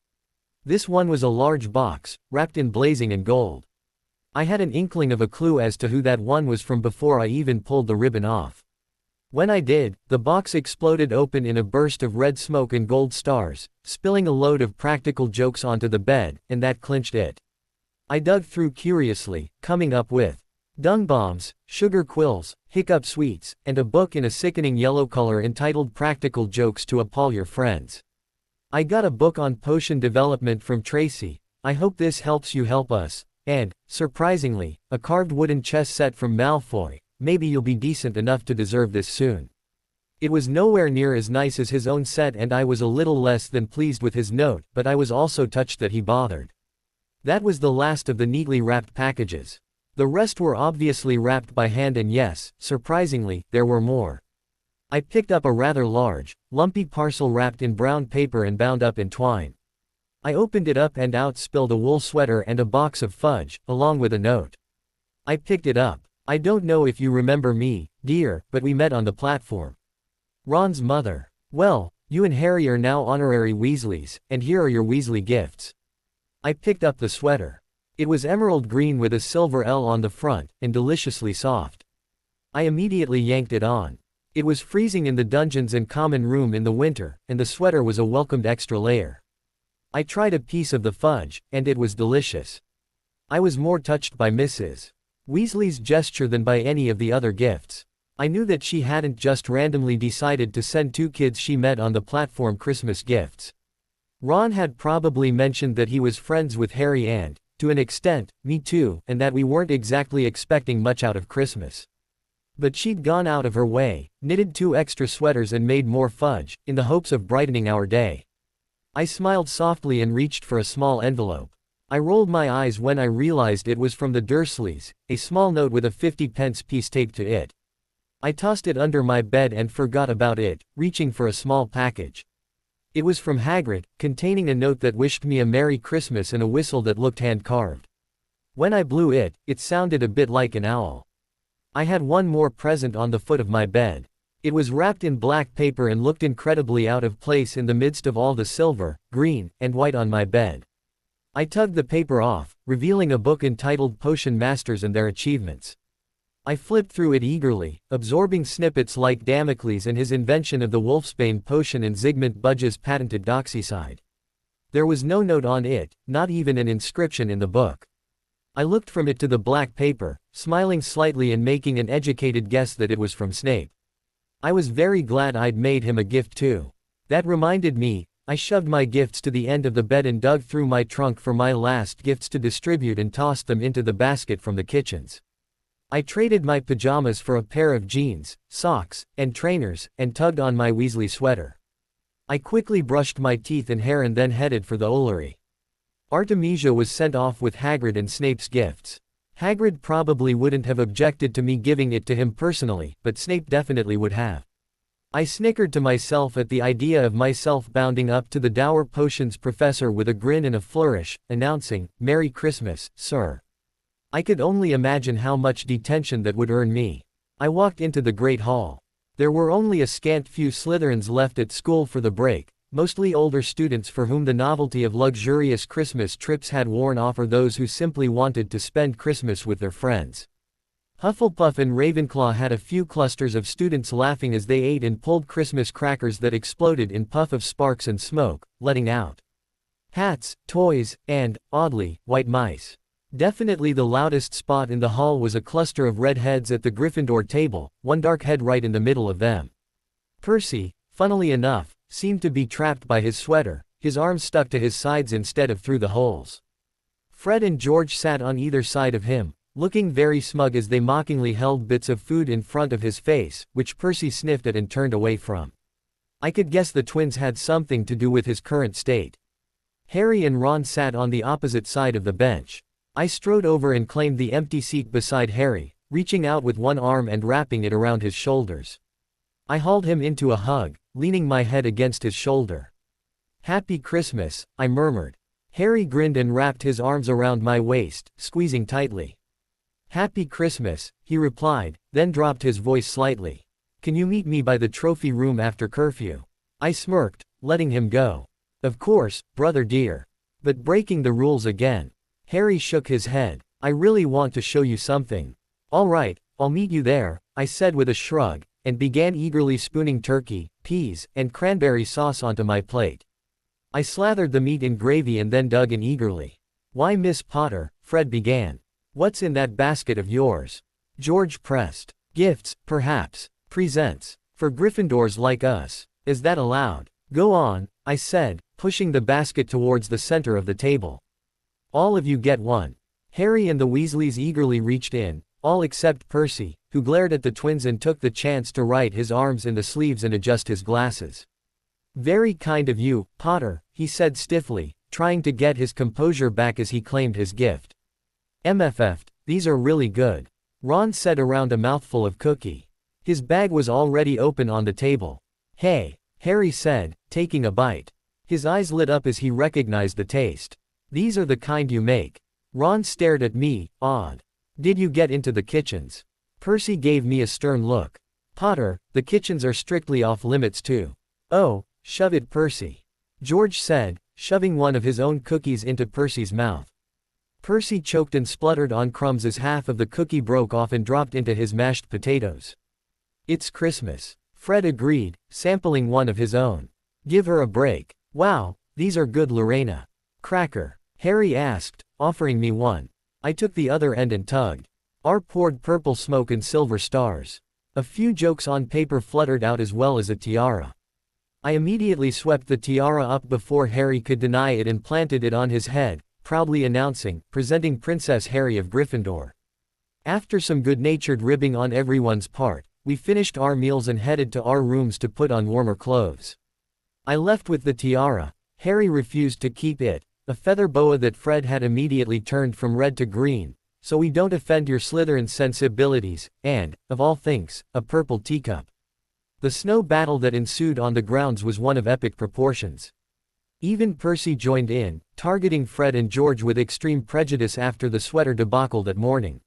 This one was a large box, wrapped in blazing and gold. I had an inkling of a clue as to who that one was from before I even pulled the ribbon off. When I did, the box exploded open in a burst of red smoke and gold stars, spilling a load of practical jokes onto the bed, and that clinched it. I dug through curiously, coming up with dung bombs, sugar quills, hiccup sweets, and a book in a sickening yellow color entitled Practical Jokes to Appall Your Friends. I got a book on potion development from Tracy, I hope this helps you help us, and, surprisingly, a carved wooden chess set from Malfoy, maybe you'll be decent enough to deserve this soon. It was nowhere near as nice as his own set and I was a little less than pleased with his note, but I was also touched that he bothered. That was the last of the neatly wrapped packages. The rest were obviously wrapped by hand and yes, surprisingly, there were more. I picked up a rather large, lumpy parcel wrapped in brown paper and bound up in twine. I opened it up and out spilled a wool sweater and a box of fudge, along with a note. I picked it up. I don't know if you remember me, dear, but we met on the platform. Ron's mother. Well, you and Harry are now honorary Weasleys, and here are your Weasley gifts. I picked up the sweater. It was emerald green with a silver L on the front, and deliciously soft. I immediately yanked it on. It was freezing in the dungeons and common room in the winter, and the sweater was a welcomed extra layer. I tried a piece of the fudge, and it was delicious. I was more touched by Mrs. Weasley's gesture than by any of the other gifts. I knew that she hadn't just randomly decided to send two kids she met on the platform Christmas gifts. Ron had probably mentioned that he was friends with Harry and, to an extent, me too, and that we weren't exactly expecting much out of Christmas. But she'd gone out of her way, knitted 2 extra sweaters and made more fudge, in the hopes of brightening our day. I smiled softly and reached for a small envelope. I rolled my eyes when I realized it was from the Dursleys, a small note with a 50-pence piece taped to it. I tossed it under my bed and forgot about it, reaching for a small package. It was from Hagrid, containing a note that wished me a Merry Christmas and a whistle that looked hand-carved. When I blew it, it sounded a bit like an owl. I had one more present on the foot of my bed. It was wrapped in black paper and looked incredibly out of place in the midst of all the silver, green, and white on my bed. I tugged the paper off, revealing a book entitled Potion Masters and Their Achievements. I flipped through it eagerly, absorbing snippets like Damocles and his invention of the Wolfsbane potion and Zygmunt Budge's patented doxycide. There was no note on it, not even an inscription in the book. I looked from it to the black paper, smiling slightly and making an educated guess that it was from Snape. I was very glad I'd made him a gift too. That reminded me, I shoved my gifts to the end of the bed and dug through my trunk for my last gifts to distribute and tossed them into the basket from the kitchens. I traded my pajamas for a pair of jeans, socks, and trainers, and tugged on my Weasley sweater. I quickly brushed my teeth and hair and then headed for the Ollery. Artemisia was sent off with Hagrid and Snape's gifts. Hagrid probably wouldn't have objected to me giving it to him personally, but Snape definitely would have. I snickered to myself at the idea of myself bounding up to the Dower Potions professor with a grin and a flourish, announcing, "Merry Christmas, sir." I could only imagine how much detention that would earn me. I walked into the Great Hall. There were only a scant few Slytherins left at school for the break, mostly older students for whom the novelty of luxurious Christmas trips had worn off or those who simply wanted to spend Christmas with their friends. Hufflepuff and Ravenclaw had a few clusters of students laughing as they ate and pulled Christmas crackers that exploded in puff of sparks and smoke, letting out hats, toys, and, oddly, white mice. Definitely the loudest spot in the hall was a cluster of red heads at the Gryffindor table, one dark head right in the middle of them. Percy, funnily enough, seemed to be trapped by his sweater, his arms stuck to his sides instead of through the holes. Fred and George sat on either side of him, looking very smug as they mockingly held bits of food in front of his face, which Percy sniffed at and turned away from. I could guess the twins had something to do with his current state. Harry and Ron sat on the opposite side of the bench. I strode over and claimed the empty seat beside Harry, reaching out with one arm and wrapping it around his shoulders. I hauled him into a hug, leaning my head against his shoulder. "Happy Christmas," I murmured. Harry grinned and wrapped his arms around my waist, squeezing tightly. "Happy Christmas," he replied, then dropped his voice slightly. "Can you meet me by the trophy room after curfew?" I smirked, letting him go. "Of course, brother dear. But breaking the rules again." Harry shook his head. "I really want to show you something." "All right, I'll meet you there," I said with a shrug, and began eagerly spooning turkey, peas, and cranberry sauce onto my plate. I slathered the meat in gravy and then dug in eagerly. "Why, Miss Potter," Fred began. "What's in that basket of yours?" George pressed. "Gifts, perhaps. Presents. For Gryffindors like us. Is that allowed?" "Go on," I said, pushing the basket towards the center of the table. "All of you get one." Harry and the Weasleys eagerly reached in, all except Percy, who glared at the twins and took the chance to right his arms in the sleeves and adjust his glasses. "Very kind of you, Potter," he said stiffly, trying to get his composure back as he claimed his gift. "MFF'd, these are really good," Ron said around a mouthful of cookie. His bag was already open on the table. "Hey," Harry said, taking a bite. His eyes lit up as he recognized the taste. "These are the kind you make." Ron stared at me, awed. Did you get into the kitchens? Percy gave me a stern look. Potter, the kitchens are strictly off limits too. Oh, shove it, Percy. George said, shoving one of his own cookies into Percy's mouth. Percy choked and spluttered on crumbs as half of the cookie broke off and dropped into his mashed potatoes. It's Christmas. Fred agreed, sampling one of his own. Give her a break. Wow, these are good, Lorena. Cracker. Harry asked, offering me one. I took the other end and tugged. R poured purple smoke and silver stars. A few jokes on paper fluttered out as well as a tiara. I immediately swept the tiara up before Harry could deny it and planted it on his head, proudly announcing, presenting Princess Harry of Gryffindor. After some good-natured ribbing on everyone's part, we finished our meals and headed to our rooms to put on warmer clothes. I left with the tiara. Harry refused to keep it, a feather boa that Fred had immediately turned from red to green, so we don't offend your Slytherin sensibilities, and, of all things, a purple teacup. The snow battle that ensued on the grounds was one of epic proportions. Even Percy joined in, targeting Fred and George with extreme prejudice after the sweater debacle that morning.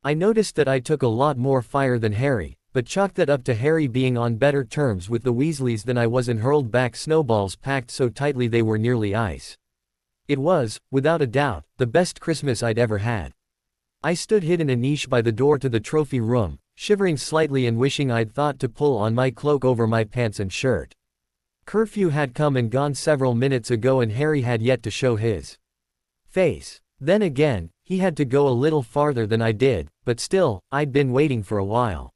I noticed that I took a lot more fire than Harry, but chalked that up to Harry being on better terms with the Weasleys than I was and hurled back snowballs packed so tightly they were nearly ice. It was, without a doubt, the best Christmas I'd ever had. I stood hid in a niche by the door to the trophy room, shivering slightly and wishing I'd thought to pull on my cloak over my pants and shirt. Curfew had come and gone several minutes ago and Harry had yet to show his face. Then again, he had to go a little farther than I did, but still, I'd been waiting for a while.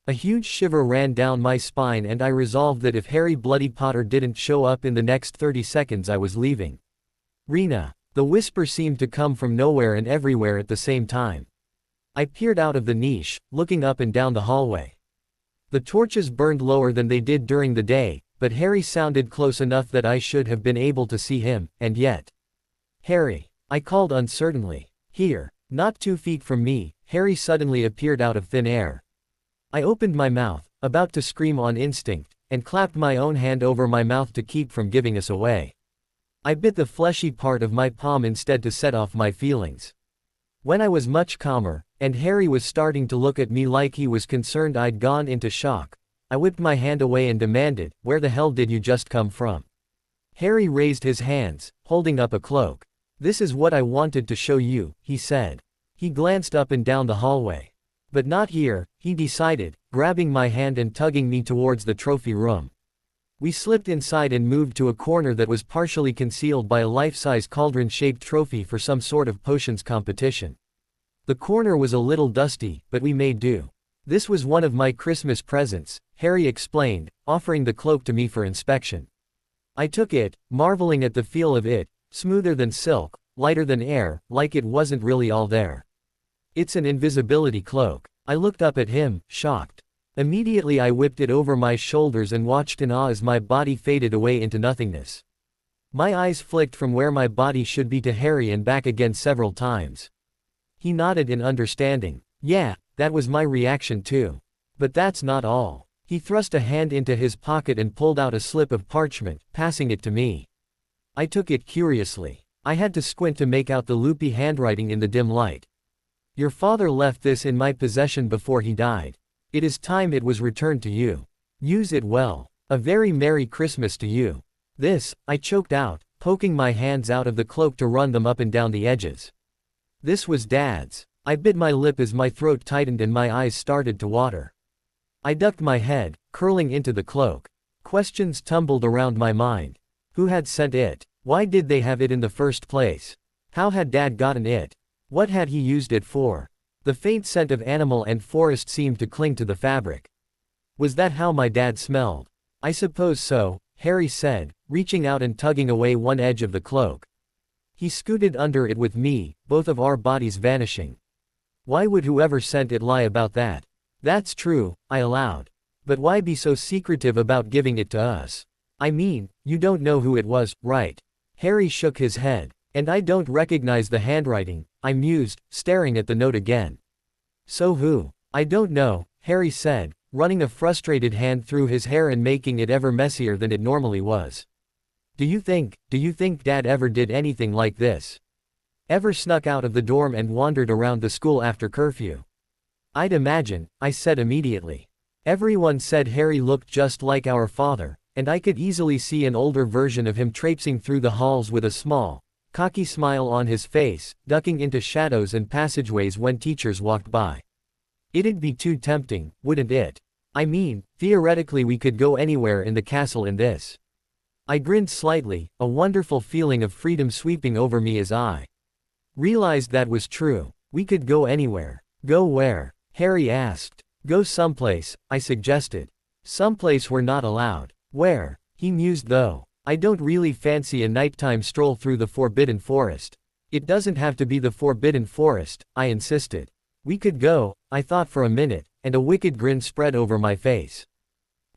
A huge shiver ran down my spine and I resolved that if Harry Bloody Potter didn't show up in the next 30 seconds I was leaving. Rena. The whisper seemed to come from nowhere and everywhere at the same time. I peered out of the niche, looking up and down the hallway. The torches burned lower than they did during the day, but Harry sounded close enough that I should have been able to see him, and yet. Harry. I called uncertainly. Here. Not 2 feet from me, Harry suddenly appeared out of thin air. I opened my mouth, about to scream on instinct, and clapped my own hand over my mouth to keep from giving us away. I bit the fleshy part of my palm instead to set off my feelings. When I was much calmer, and Harry was starting to look at me like he was concerned I'd gone into shock, I whipped my hand away and demanded, "Where the hell did you just come from?" Harry raised his hands, holding up a cloak. "This is what I wanted to show you," he said. He glanced up and down the hallway. "But not here," he decided, grabbing my hand and tugging me towards the trophy room. We slipped inside and moved to a corner that was partially concealed by a life-size cauldron-shaped trophy for some sort of potions competition. The corner was a little dusty, but we made do. "This was one of my Christmas presents," Harry explained, offering the cloak to me for inspection. I took it, marveling at the feel of it, smoother than silk, lighter than air, like it wasn't really all there. "It's an invisibility cloak." I looked up at him, shocked. Immediately I whipped it over my shoulders and watched in awe as my body faded away into nothingness. My eyes flicked from where my body should be to Harry and back again several times. He nodded in understanding. Yeah, that was my reaction too. But that's not all. He thrust a hand into his pocket and pulled out a slip of parchment, passing it to me. I took it curiously. I had to squint to make out the loopy handwriting in the dim light. "Your father left this in my possession before he died. It is time it was returned to you. Use it well. A very Merry Christmas to you." This, I choked out, poking my hands out of the cloak to run them up and down the edges. "This was Dad's." I bit my lip as my throat tightened and my eyes started to water. I ducked my head, curling into the cloak. Questions tumbled around my mind. Who had sent it? Why did they have it in the first place? How had Dad gotten it? What had he used it for? The faint scent of animal and forest seemed to cling to the fabric. Was that how my dad smelled? "I suppose so," Harry said, reaching out and tugging away one edge of the cloak. He scooted under it with me, both of our bodies vanishing. "Why would whoever sent it lie about that?" "That's true," I allowed. "But why be so secretive about giving it to us? I mean, you don't know who it was, right?" Harry shook his head. "And I don't recognize the handwriting," I mused, staring at the note again. "So who?" "I don't know," Harry said, running a frustrated hand through his hair and making it ever messier than it normally was. Do you think Dad ever did anything like this?" Ever snuck out of the dorm and wandered around the school after curfew? I'd imagine, I said immediately. Everyone said Harry looked just like our father, and I could easily see an older version of him traipsing through the halls with a small, cocky smile on his face, ducking into shadows and passageways when teachers walked by. It'd be too tempting, wouldn't it? I mean, theoretically we could go anywhere in the castle in this. I grinned slightly, a wonderful feeling of freedom sweeping over me as I realized that was true. We could go anywhere. Go where? Harry asked. Go someplace, I suggested. Someplace we're not allowed. Where? He mused though. I don't really fancy a nighttime stroll through the Forbidden Forest. It doesn't have to be the Forbidden Forest, I insisted. We could go, I thought for a minute, and a wicked grin spread over my face.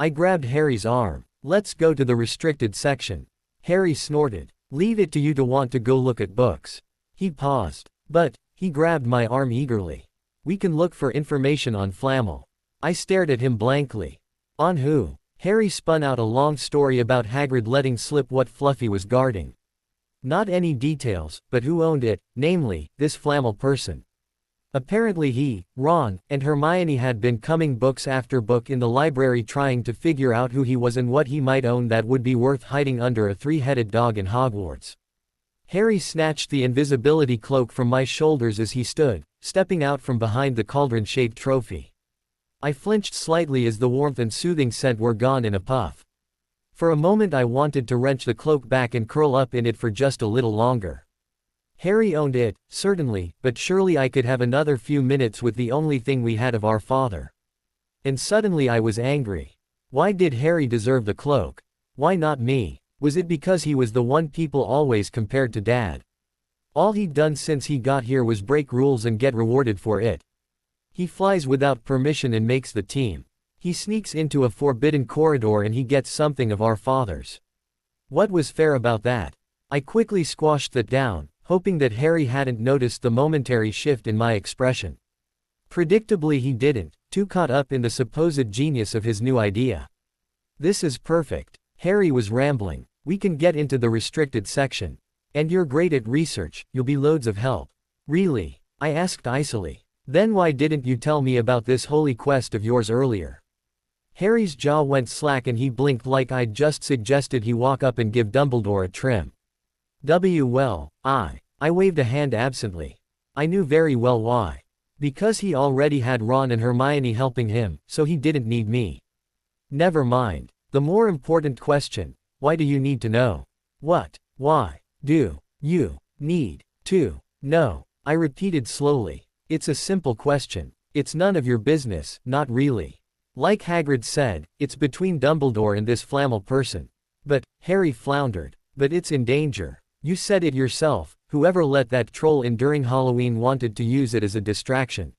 I grabbed Harry's arm. Let's go to the restricted section. Harry snorted. Leave it to you to want to go look at books. He paused. But, he grabbed my arm eagerly. We can look for information on Flammel. I stared at him blankly. On who? Harry spun out a long story about Hagrid letting slip what Fluffy was guarding. Not any details, but who owned it, namely, this Flammel person. Apparently he, Ron, and Hermione had been coming books after book in the library trying to figure out who he was and what he might own that would be worth hiding under a three-headed dog in Hogwarts. Harry snatched the invisibility cloak from my shoulders as he stood, stepping out from behind the cauldron-shaped trophy. I flinched slightly as the warmth and soothing scent were gone in a puff. For a moment I wanted to wrench the cloak back and curl up in it for just a little longer. Harry owned it, certainly, but surely I could have another few minutes with the only thing we had of our father. And suddenly I was angry. Why did Harry deserve the cloak? Why not me? Was it because he was the one people always compared to Dad? All he'd done since he got here was break rules and get rewarded for it. He flies without permission and makes the team. He sneaks into a forbidden corridor and he gets something of our father's. What was fair about that? I quickly squashed that down, hoping that Harry hadn't noticed the momentary shift in my expression. Predictably he didn't, too caught up in the supposed genius of his new idea. This is perfect. Harry was rambling. We can get into the restricted section. And you're great at research, you'll be loads of help. Really? I asked icily. Then why didn't you tell me about this holy quest of yours earlier? Harry's jaw went slack and he blinked like I'd just suggested he walk up and give Dumbledore a trim. Well, I waved a hand absently. I knew very well why. Because he already had Ron and Hermione helping him, so he didn't need me. Never mind. The more important question, why do you need to know? What? Why do you need to know? I repeated slowly. It's a simple question. It's none of your business, not really. Like Hagrid said, it's between Dumbledore and this Flammel person. But, Harry floundered. But it's in danger. You said it yourself, whoever let that troll in during Halloween wanted to use it as a distraction.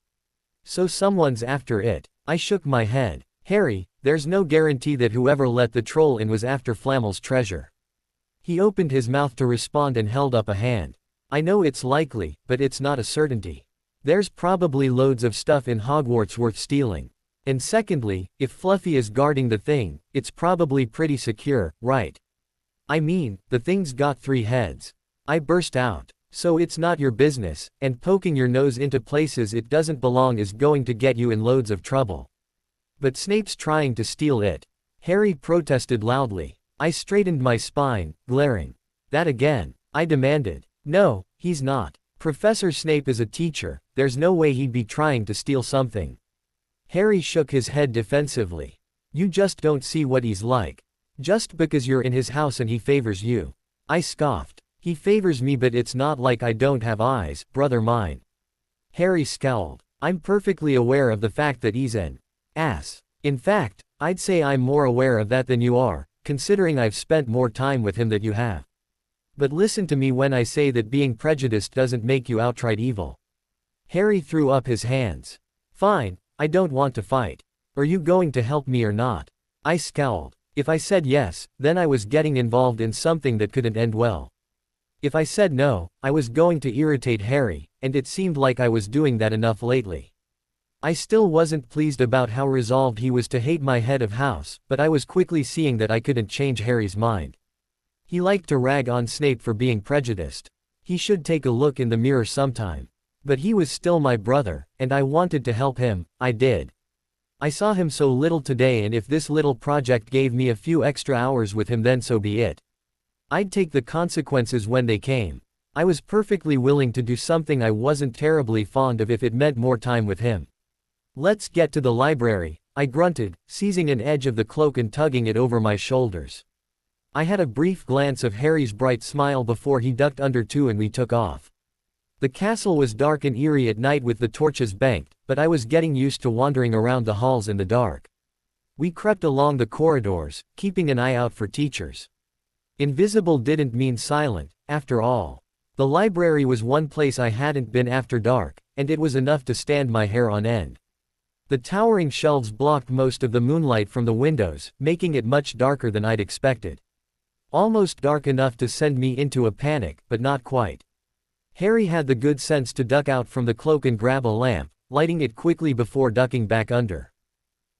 So someone's after it. I shook my head. Harry, there's no guarantee that whoever let the troll in was after Flammel's treasure. He opened his mouth to respond and held up a hand. I know it's likely, but it's not a certainty. There's probably loads of stuff in Hogwarts worth stealing. And secondly, if Fluffy is guarding the thing, it's probably pretty secure, right? I mean, the thing's got 3 heads. I burst out. So it's not your business, and poking your nose into places it doesn't belong is going to get you in loads of trouble. But Snape's trying to steal it. Harry protested loudly. I straightened my spine, glaring. That again? I demanded. No, he's not. Professor Snape is a teacher, there's no way he'd be trying to steal something. Harry shook his head defensively. You just don't see what he's like. Just because you're in his house and he favors you. I scoffed. He favors me, but it's not like I don't have eyes, brother mine. Harry scowled. I'm perfectly aware of the fact that he's an ass. In fact, I'd say I'm more aware of that than you are, considering I've spent more time with him than you have. But listen to me when I say that being prejudiced doesn't make you outright evil. Harry threw up his hands. Fine, I don't want to fight. Are you going to help me or not? I scowled. If I said yes, then I was getting involved in something that couldn't end well. If I said no, I was going to irritate Harry, and it seemed like I was doing that enough lately. I still wasn't pleased about how resolved he was to hate my head of house, but I was quickly seeing that I couldn't change Harry's mind. He liked to rag on Snape for being prejudiced. He should take a look in the mirror sometime. But he was still my brother, and I wanted to help him. I did. I saw him so little today, and if this little project gave me a few extra hours with him, then so be it. I'd take the consequences when they came. I was perfectly willing to do something I wasn't terribly fond of if it meant more time with him. Let's get to the library, I grunted, seizing an edge of the cloak and tugging it over my shoulders. I had a brief glance of Harry's bright smile before he ducked under too, and we took off. The castle was dark and eerie at night with the torches banked, but I was getting used to wandering around the halls in the dark. We crept along the corridors, keeping an eye out for teachers. Invisible didn't mean silent, after all. The library was one place I hadn't been after dark, and it was enough to stand my hair on end. The towering shelves blocked most of the moonlight from the windows, making it much darker than I'd expected. Almost dark enough to send me into a panic, but not quite. Harry had the good sense to duck out from the cloak and grab a lamp, lighting it quickly before ducking back under.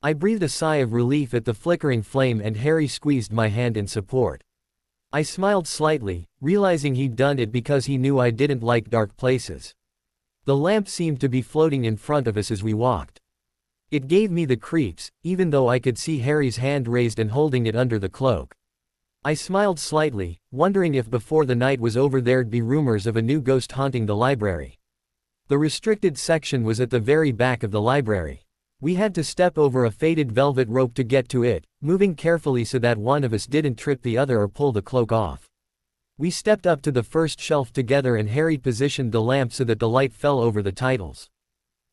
I breathed a sigh of relief at the flickering flame, and Harry squeezed my hand in support. I smiled slightly, realizing he'd done it because he knew I didn't like dark places. The lamp seemed to be floating in front of us as we walked. It gave me the creeps, even though I could see Harry's hand raised and holding it under the cloak. I smiled slightly, wondering if before the night was over there'd be rumors of a new ghost haunting the library. The restricted section was at the very back of the library. We had to step over a faded velvet rope to get to it, moving carefully so that one of us didn't trip the other or pull the cloak off. We stepped up to the first shelf together, and Harry positioned the lamp so that the light fell over the titles.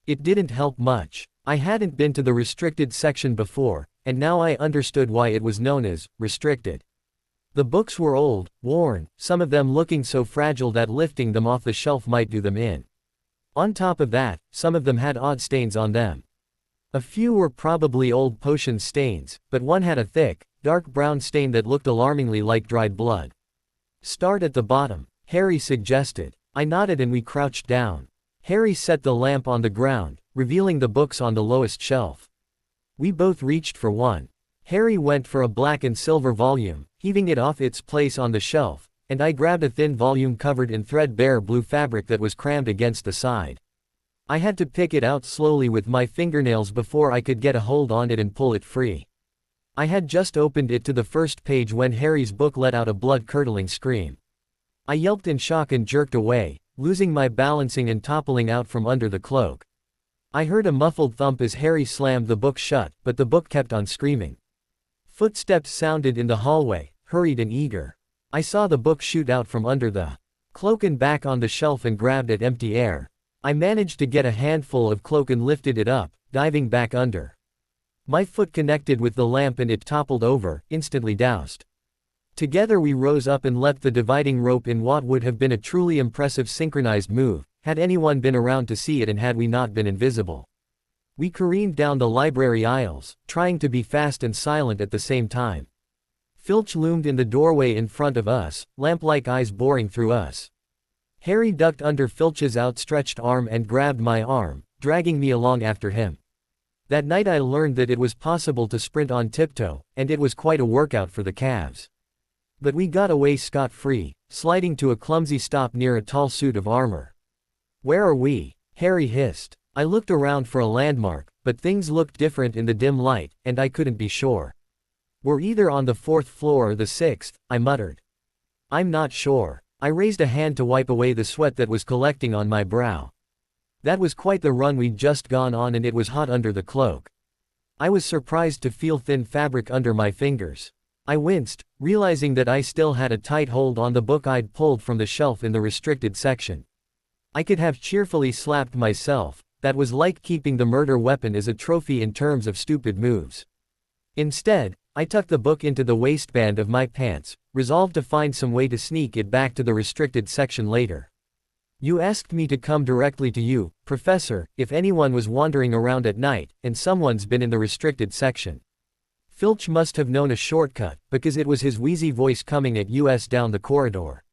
It didn't help much. I hadn't been to the restricted section before, and now I understood why it was known as restricted. The books were old, worn, some of them looking so fragile that lifting them off the shelf might do them in. On top of that, some of them had odd stains on them. A few were probably old potion stains, but one had a thick, dark brown stain that looked alarmingly like dried blood. "Start at the bottom," Harry suggested. I nodded and we crouched down. Harry set the lamp on the ground, revealing the books on the lowest shelf. We both reached for one. Harry went for a black and silver volume, heaving it off its place on the shelf, and I grabbed a thin volume covered in threadbare blue fabric that was crammed against the side. I had to pick it out slowly with my fingernails before I could get a hold on it and pull it free. I had just opened it to the first page when Harry's book let out a blood-curdling scream. I yelped in shock and jerked away, losing my balancing and toppling out from under the cloak. I heard a muffled thump as Harry slammed the book shut, but the book kept on screaming. Footsteps sounded in the hallway, hurried and eager. I saw the book shoot out from under the cloak and back on the shelf and grabbed at empty air. I managed to get a handful of cloak and lifted it up, diving back under. My foot connected with the lamp and it toppled over, instantly doused. Together we rose up and leapt the dividing rope in what would have been a truly impressive synchronized move, had anyone been around to see it and had we not been invisible. We careened down the library aisles, trying to be fast and silent at the same time. Filch loomed in the doorway in front of us, lamp-like eyes boring through us. Harry ducked under Filch's outstretched arm and grabbed my arm, dragging me along after him. That night I learned that it was possible to sprint on tiptoe, and it was quite a workout for the calves. But we got away scot-free, sliding to a clumsy stop near a tall suit of armor. "Where are we?" Harry hissed. I looked around for a landmark, but things looked different in the dim light, and I couldn't be sure. "We're either on the 4th floor or the 6th, I muttered. "I'm not sure." I raised a hand to wipe away the sweat that was collecting on my brow. That was quite the run we'd just gone on, and it was hot under the cloak. I was surprised to feel thin fabric under my fingers. I winced, realizing that I still had a tight hold on the book I'd pulled from the shelf in the restricted section. I could have cheerfully slapped myself. That was like keeping the murder weapon as a trophy in terms of stupid moves. Instead, I tucked the book into the waistband of my pants, resolved to find some way to sneak it back to the restricted section later. "You asked me to come directly to you, Professor, if anyone was wandering around at night, and someone's been in the restricted section." Filch must have known a shortcut, because it was his wheezy voice coming at us down the corridor.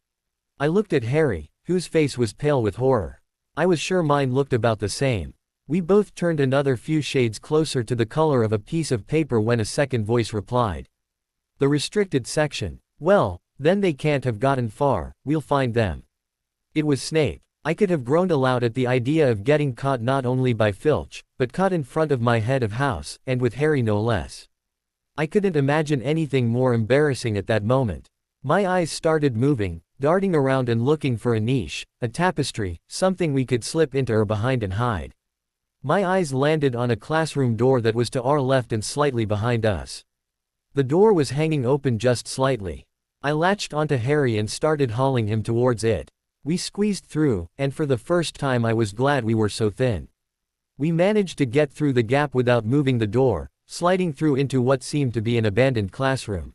I looked at Harry, whose face was pale with horror. I was sure mine looked about the same. We both turned another few shades closer to the color of a piece of paper when a second voice replied. "The restricted section. Well, then they can't have gotten far, we'll find them." It was Snape. I could have groaned aloud at the idea of getting caught not only by Filch, but caught in front of my head of house, and with Harry no less. I couldn't imagine anything more embarrassing at that moment. My eyes started moving, darting around and looking for a niche, a tapestry, something we could slip into or behind and hide. My eyes landed on a classroom door that was to our left and slightly behind us. The door was hanging open just slightly. I latched onto Harry and started hauling him towards it. We squeezed through, and for the first time I was glad we were so thin. We managed to get through the gap without moving the door, sliding through into what seemed to be an abandoned classroom.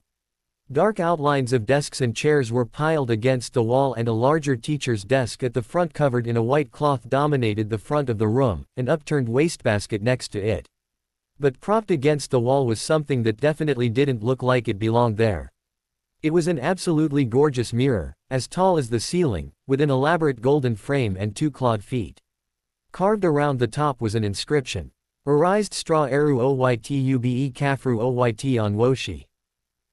Dark outlines of desks and chairs were piled against the wall, and a larger teacher's desk at the front covered in a white cloth dominated the front of the room, an upturned wastebasket next to it. But propped against the wall was something that definitely didn't look like it belonged there. It was an absolutely gorgeous mirror, as tall as the ceiling, with an elaborate golden frame and 2 clawed feet. Carved around the top was an inscription. Arised straw eru oytube kafru oyt on woshi.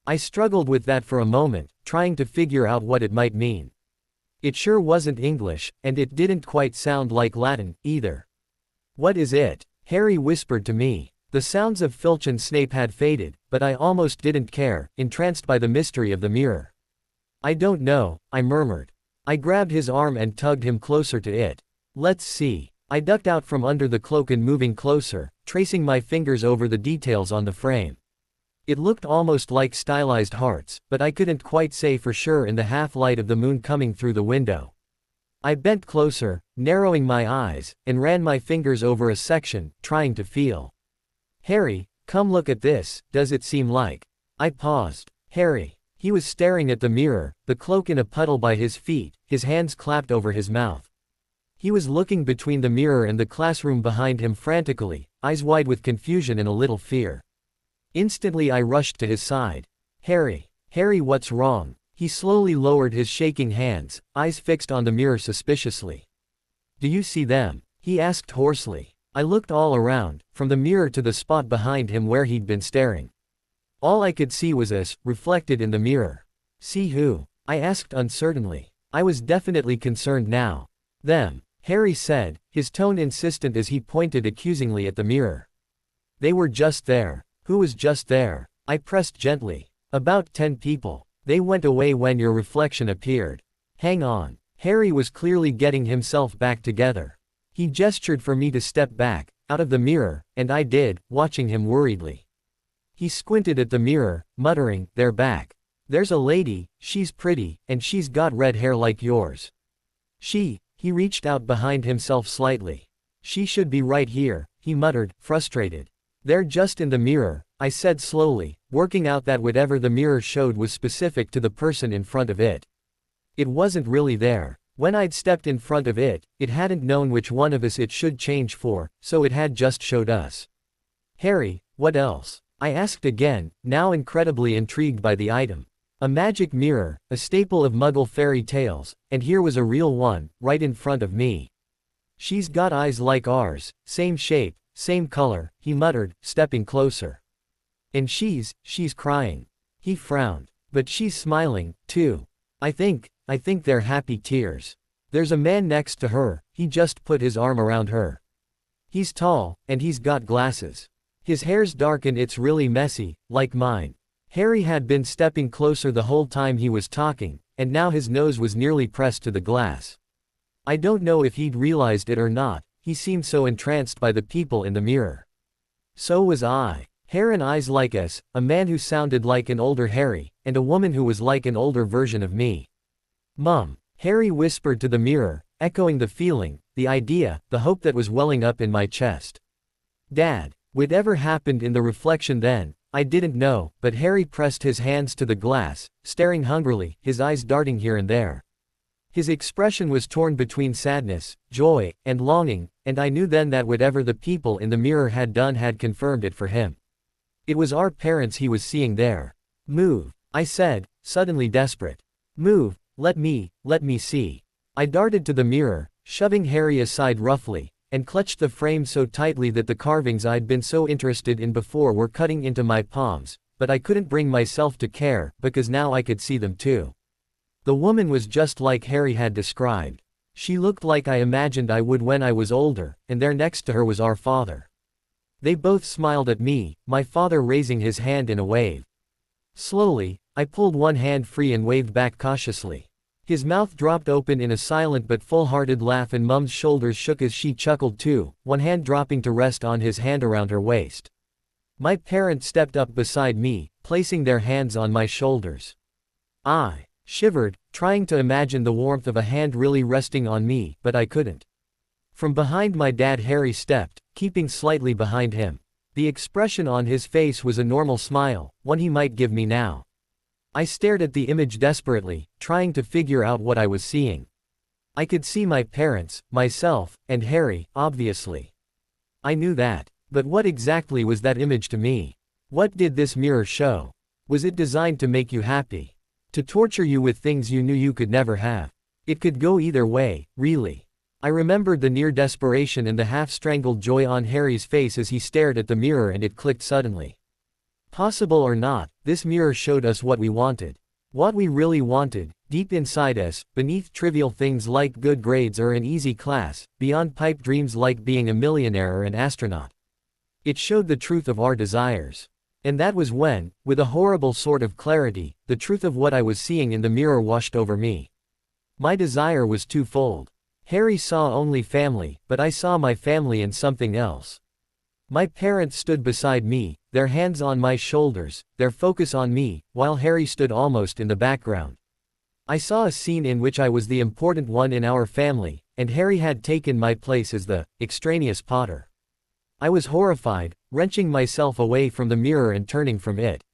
I struggled with that for a moment, trying to figure out what it might mean. It sure wasn't English, and it didn't quite sound like Latin, either. What is it? Harry whispered to me. The sounds of Filch and Snape had faded, but I almost didn't care, entranced by the mystery of the mirror. I don't know, I murmured. I grabbed his arm and tugged him closer to it. Let's see. I ducked out from under the cloak and moving closer, tracing my fingers over the details on the frame. It looked almost like stylized hearts, but I couldn't quite say for sure in the half-light of the moon coming through the window. I bent closer, narrowing my eyes, and ran my fingers over a section, trying to feel. Harry, come look at this, does it seem like? I paused. Harry. He was staring at the mirror, the cloak in a puddle by his feet, his hands clapped over his mouth. He was looking between the mirror and the classroom behind him frantically, eyes wide with confusion and a little fear. Instantly I rushed to his side. Harry. Harry, what's wrong? He slowly lowered his shaking hands, eyes fixed on the mirror suspiciously. Do you see them? He asked hoarsely. I looked all around, from the mirror to the spot behind him where he'd been staring. All I could see was us, reflected in the mirror. See who? I asked uncertainly. I was definitely concerned now. Them, Harry said, his tone insistent as he pointed accusingly at the mirror. They were just there. Who was just there? I pressed gently. About 10 people. They went away when your reflection appeared. Hang on. Harry was clearly getting himself back together. He gestured for me to step back, out of the mirror, and I did, watching him worriedly. He squinted at the mirror, muttering, they're back. There's a lady, she's pretty, and she's got red hair like yours. He reached out behind himself slightly. She should be right here, he muttered, frustrated. They're just in the mirror, I said slowly, working out that whatever the mirror showed was specific to the person in front of it. It wasn't really there. When I'd stepped in front of it, it hadn't known which one of us it should change for, so it had just showed us. Harry, what else? I asked again, now incredibly intrigued by the item. A magic mirror, a staple of Muggle fairy tales, and here was a real one, right in front of me. She's got eyes like ours, same shape, same color, he muttered, stepping closer. And she's crying. He frowned. But she's smiling, too. I think they're happy tears. There's a man next to her, he just put his arm around her. He's tall, and he's got glasses. His hair's dark and it's really messy, like mine. Harry had been stepping closer the whole time he was talking, and now his nose was nearly pressed to the glass. I don't know if he'd realized it or not, he seemed so entranced by the people in the mirror. So was I. Hair and eyes like us, a man who sounded like an older Harry, and a woman who was like an older version of me. Mum, Harry whispered to the mirror, echoing the feeling, the idea, the hope that was welling up in my chest. Dad, whatever happened in the reflection then, I didn't know, but Harry pressed his hands to the glass, staring hungrily, his eyes darting here and there. His expression was torn between sadness, joy, and longing, and I knew then that whatever the people in the mirror had done had confirmed it for him. It was our parents he was seeing there. Move, I said, suddenly desperate. Move, let me see. I darted to the mirror, shoving Harry aside roughly, and clutched the frame so tightly that the carvings I'd been so interested in before were cutting into my palms, but I couldn't bring myself to care, because now I could see them too. The woman was just like Harry had described. She looked like I imagined I would when I was older, and there next to her was our father. They both smiled at me, my father raising his hand in a wave. Slowly, I pulled one hand free and waved back cautiously. His mouth dropped open in a silent but full-hearted laugh, and Mum's shoulders shook as she chuckled too, one hand dropping to rest on his hand around her waist. My parents stepped up beside me, placing their hands on my shoulders. I shivered, trying to imagine the warmth of a hand really resting on me, but I couldn't. From behind my dad Harry stepped, keeping slightly behind him. The expression on his face was a normal smile, one he might give me now. I stared at the image desperately, trying to figure out what I was seeing. I could see my parents, myself, and Harry, obviously. I knew that. But what exactly was that image to me? What did this mirror show? Was it designed to make you happy? To torture you with things you knew you could never have? It could go either way, really. I remembered the near desperation and the half-strangled joy on Harry's face as he stared at the mirror, and it clicked suddenly. Possible or not, this mirror showed us what we wanted. What we really wanted, deep inside us, beneath trivial things like good grades or an easy class, beyond pipe dreams like being a millionaire or an astronaut. It showed the truth of our desires. And that was when, with a horrible sort of clarity, the truth of what I was seeing in the mirror washed over me. My desire was twofold. Harry saw only family, but I saw my family and something else. My parents stood beside me, their hands on my shoulders, their focus on me, while Harry stood almost in the background. I saw a scene in which I was the important one in our family, and Harry had taken my place as the extraneous Potter. I was horrified, wrenching myself away from the mirror and turning from it.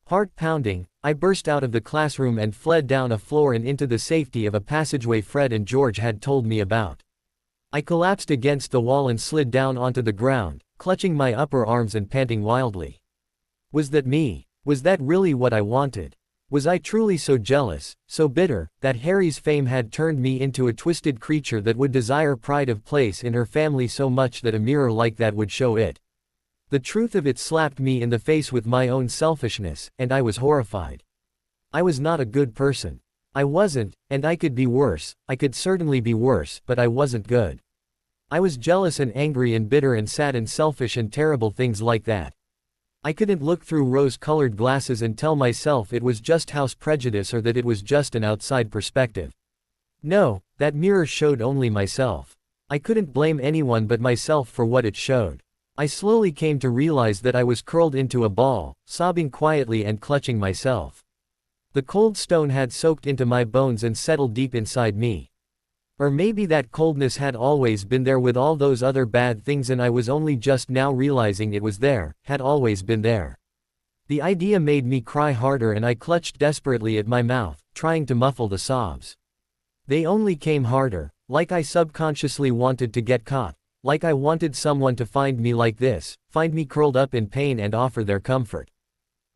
Heart pounding, I burst out of the classroom and fled down a floor and into the safety of a passageway Fred and George had told me about. I collapsed against the wall and slid down onto the ground, clutching my upper arms and panting wildly. Was that me? Was that really what I wanted? Was I truly so jealous, so bitter, that Harry's fame had turned me into a twisted creature that would desire pride of place in her family so much that a mirror like that would show it? The truth of it slapped me in the face with my own selfishness, and I was horrified. I was not a good person. I wasn't, and I could be worse, I could certainly be worse, but I wasn't good. I was jealous and angry and bitter and sad and selfish and terrible things like that. I couldn't look through rose-colored glasses and tell myself it was just house prejudice or that it was just an outside perspective. No, that mirror showed only myself. I couldn't blame anyone but myself for what it showed. I slowly came to realize that I was curled into a ball, sobbing quietly and clutching myself. The cold stone had soaked into my bones and settled deep inside me. Or maybe that coldness had always been there with all those other bad things, and I was only just now realizing it was there, had always been there. The idea made me cry harder, and I clutched desperately at my mouth, trying to muffle the sobs. They only came harder, like I subconsciously wanted to get caught, like I wanted someone to find me like this, find me curled up in pain and offer their comfort.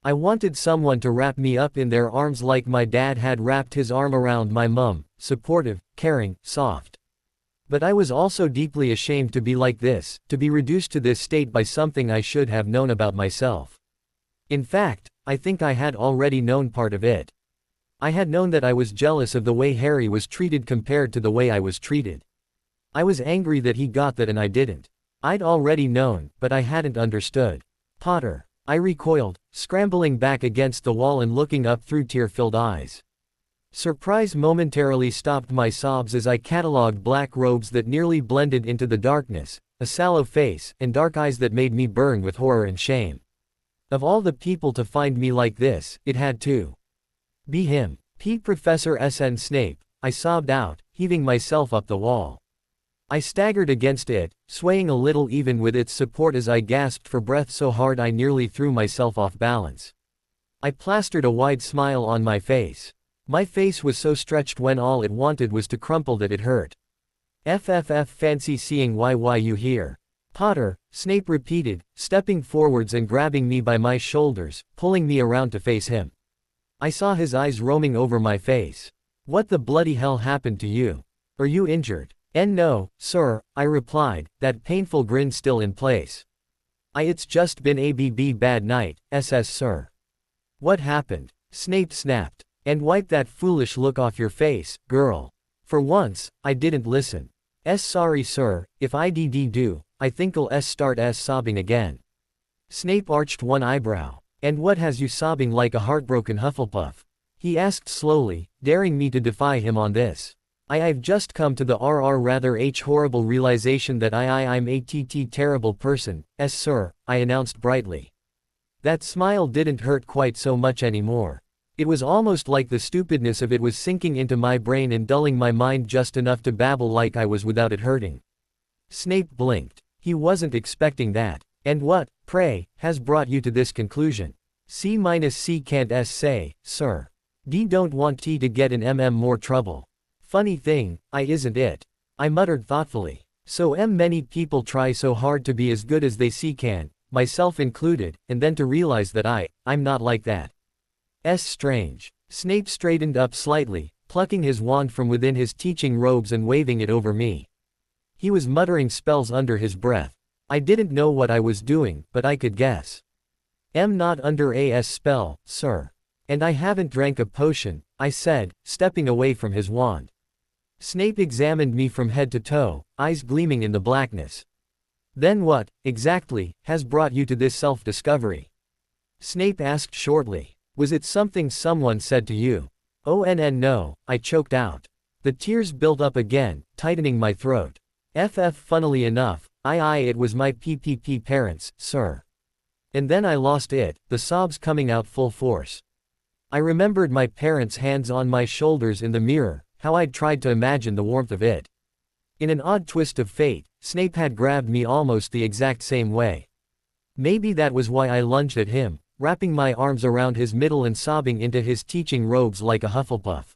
I wanted someone to wrap me up in their arms like my dad had wrapped his arm around my mum, supportive, caring, soft. But I was also deeply ashamed to be like this, to be reduced to this state by something I should have known about myself. In fact, I think I had already known part of it. I had known that I was jealous of the way Harry was treated compared to the way I was treated. I was angry that he got that and I didn't. I'd already known, but I hadn't understood. Potter. I recoiled, scrambling back against the wall and looking up through tear-filled eyes. Surprise momentarily stopped my sobs as I catalogued black robes that nearly blended into the darkness, a sallow face, and dark eyes that made me burn with horror and shame. Of all the people to find me like this, it had to be him. Pete Professor S.N. Snape, I sobbed out, heaving myself up the wall. I staggered against it, swaying a little even with its support as I gasped for breath so hard I nearly threw myself off balance. I plastered a wide smile on my face. My face was so stretched when all it wanted was to crumple that it hurt. FFF fancy seeing why you here. Potter, Snape repeated, stepping forwards and grabbing me by my shoulders, pulling me around to face him. I saw his eyes roaming over my face. What the bloody hell happened to you? Are you injured? And no, sir, I replied, that painful grin still in place. It's just been a bad night, sir. What happened? Snape snapped. And wipe that foolish look off your face, girl. For once, I didn't listen. Sorry sir, if I do, I think'll start sobbing again. Snape arched one eyebrow. And what has you sobbing like a heartbroken Hufflepuff? He asked slowly, daring me to defy him on this. I've just come to the rather horrible realization that I'm a terrible person, sir, I announced brightly. That smile didn't hurt quite so much anymore. It was almost like the stupidness of it was sinking into my brain and dulling my mind just enough to babble like I was without it hurting. Snape blinked. He wasn't expecting that. And what, pray, has brought you to this conclusion? C can't say, sir. D don't want T to get in more trouble. Funny thing, I isn't it. I muttered thoughtfully. So many people try so hard to be as good as they can, myself included, and then to realize that I'm not like that. Strange. Snape straightened up slightly, plucking his wand from within his teaching robes and waving it over me. He was muttering spells under his breath. I didn't know what I was doing, but I could guess. Not under a spell, sir. And I haven't drank a potion, I said, stepping away from his wand. Snape examined me from head to toe, eyes gleaming in the blackness. Then what, exactly, has brought you to this self-discovery? Snape asked shortly. Was it something someone said to you? No, I choked out. The tears built up again, tightening my throat. Funnily enough, it was my parents, sir. And then I lost it, the sobs coming out full force. I remembered my parents' hands on my shoulders in the mirror, how I'd tried to imagine the warmth of it. In an odd twist of fate, Snape had grabbed me almost the exact same way. Maybe that was why I lunged at him, wrapping my arms around his middle and sobbing into his teaching robes like a Hufflepuff.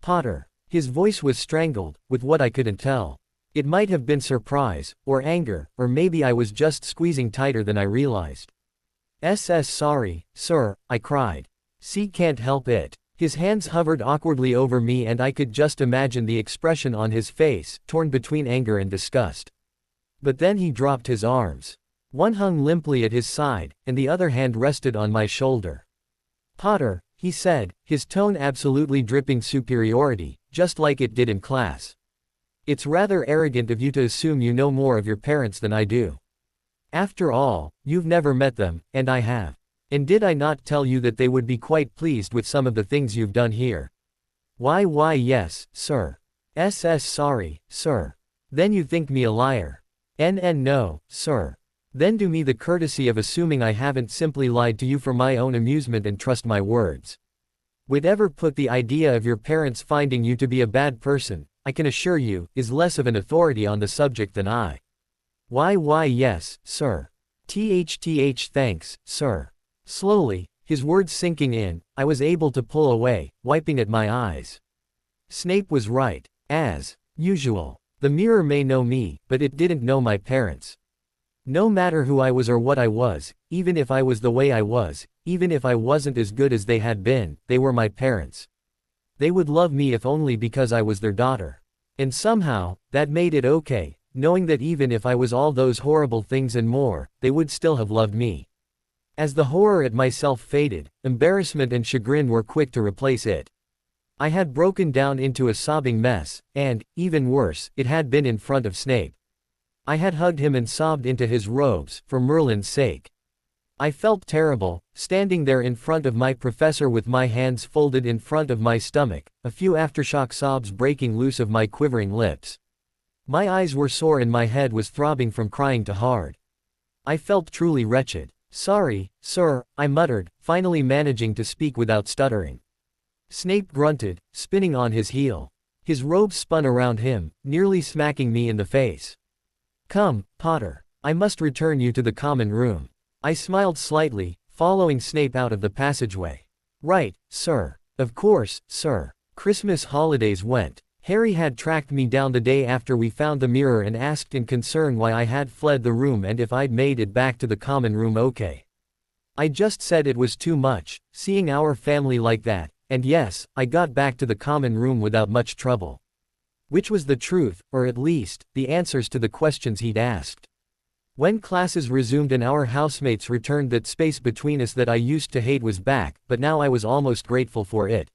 Potter. His voice was strangled, with what I couldn't tell. It might have been surprise, or anger, or maybe I was just squeezing tighter than I realized. Sorry, sir, I cried. Can't help it. His hands hovered awkwardly over me and I could just imagine the expression on his face, torn between anger and disgust. But then he dropped his arms. One hung limply at his side, and the other hand rested on my shoulder. Potter, he said, his tone absolutely dripping superiority, just like it did in class. It's rather arrogant of you to assume you know more of your parents than I do. After all, you've never met them, and I have. And did I not tell you that they would be quite pleased with some of the things you've done here? Why yes, sir. Sorry, sir. Then you think me a liar. No, sir. Then do me the courtesy of assuming I haven't simply lied to you for my own amusement and trust my words. Would ever put the idea of your parents finding you to be a bad person, I can assure you, is less of an authority on the subject than I. Why yes, sir. Thanks, sir. Slowly, his words sinking in, I was able to pull away, wiping at my eyes. Snape was right. As usual. The mirror may know me, but it didn't know my parents. No matter who I was or what I was, even if I was the way I was, even if I wasn't as good as they had been, they were my parents. They would love me if only because I was their daughter. And somehow, that made it okay, knowing that even if I was all those horrible things and more, they would still have loved me. As the horror at myself faded, embarrassment and chagrin were quick to replace it. I had broken down into a sobbing mess, and, even worse, it had been in front of Snape. I had hugged him and sobbed into his robes, for Merlin's sake. I felt terrible, standing there in front of my professor with my hands folded in front of my stomach, a few aftershock sobs breaking loose of my quivering lips. My eyes were sore and my head was throbbing from crying too hard. I felt truly wretched. Sorry, sir, I muttered, finally managing to speak without stuttering. Snape grunted, spinning on his heel. His robe spun around him, nearly smacking me in the face. Come, Potter. I must return you to the common room. I smiled slightly, following Snape out of the passageway. Right, sir. Of course, sir. Christmas holidays went. Harry had tracked me down the day after we found the mirror and asked in concern why I had fled the room and if I'd made it back to the common room okay. I just said it was too much, seeing our family like that, and yes, I got back to the common room without much trouble. Which was the truth, or at least, the answers to the questions he'd asked. When classes resumed and our housemates returned, that space between us that I used to hate was back, but now I was almost grateful for it.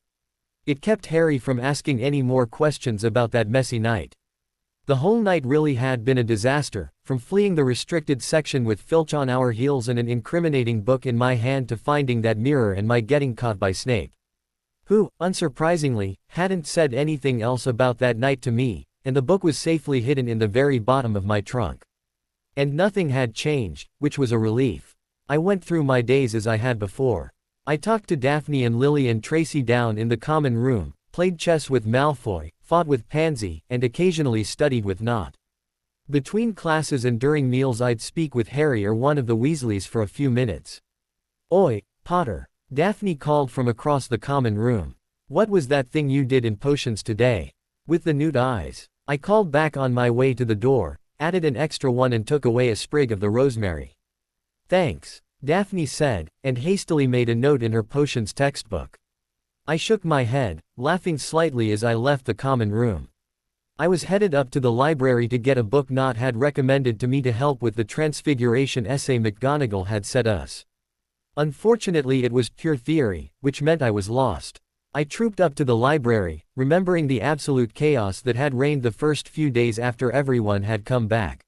It kept Harry from asking any more questions about that messy night. The whole night really had been a disaster, from fleeing the restricted section with Filch on our heels and an incriminating book in my hand to finding that mirror and my getting caught by Snape. Who, unsurprisingly, hadn't said anything else about that night to me, and the book was safely hidden in the very bottom of my trunk. And nothing had changed, which was a relief. I went through my days as I had before. I talked to Daphne and Lily and Tracy down in the common room, played chess with Malfoy, fought with Pansy, and occasionally studied with Nott. Between classes and during meals I'd speak with Harry or one of the Weasleys for a few minutes. "Oi, Potter," Daphne called from across the common room. "What was that thing you did in potions today? With the nude eyes?" I called back on my way to the door, added an extra one and took away a sprig of the rosemary. "Thanks," Daphne said, and hastily made a note in her potions textbook. I shook my head, laughing slightly as I left the common room. I was headed up to the library to get a book Nott had recommended to me to help with the Transfiguration essay McGonagall had set us. Unfortunately it was pure theory, which meant I was lost. I trooped up to the library, remembering the absolute chaos that had reigned the first few days after everyone had come back.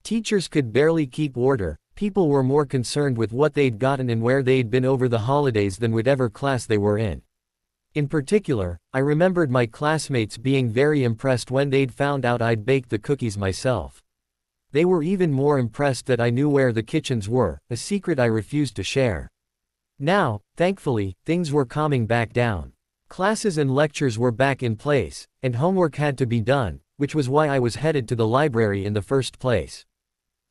Teachers could barely keep order, people were more concerned with what they'd gotten and where they'd been over the holidays than whatever class they were in. In particular, I remembered my classmates being very impressed when they'd found out I'd baked the cookies myself. They were even more impressed that I knew where the kitchens were, a secret I refused to share. Now, thankfully, things were calming back down. Classes and lectures were back in place, and homework had to be done, which was why I was headed to the library in the first place.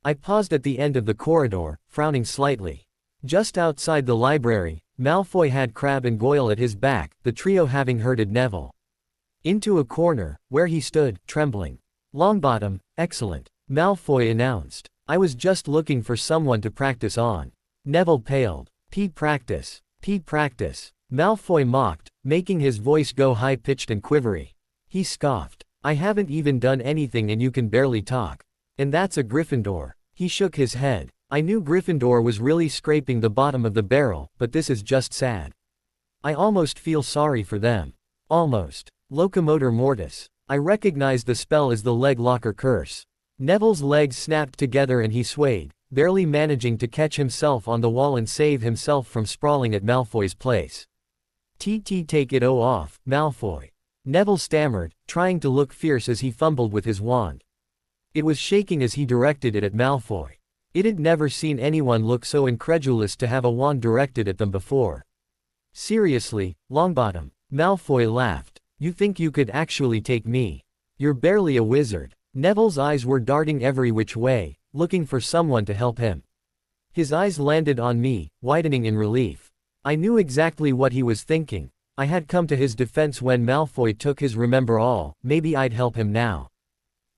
I paused at the end of the corridor, frowning slightly. Just outside the library, Malfoy had Crabbe and Goyle at his back, the trio having herded Neville into a corner, where he stood, trembling. "Longbottom, excellent," Malfoy announced. "I was just looking for someone to practice on." Neville paled. Practice, practice," Malfoy mocked, making his voice go high-pitched and quivery. He scoffed. "I haven't even done anything and you can barely talk. And that's a Gryffindor." He shook his head. I knew Gryffindor was really scraping the bottom of the barrel, but this is just sad. I almost feel sorry for them. Almost. Locomotor mortis. I recognized the spell as the leg locker curse. Neville's legs snapped together and he swayed, barely managing to catch himself on the wall and save himself from sprawling at Malfoy's place. Take it off, Malfoy," Neville stammered, trying to look fierce as he fumbled with his wand. It was shaking as he directed it at Malfoy. It had never seen anyone look so incredulous to have a wand directed at them before. "Seriously, Longbottom," Malfoy laughed. "You think you could actually take me? You're barely a wizard." Neville's eyes were darting every which way, looking for someone to help him. His eyes landed on me, widening in relief. I knew exactly what he was thinking. I had come to his defense when Malfoy took his remember all, maybe I'd help him now.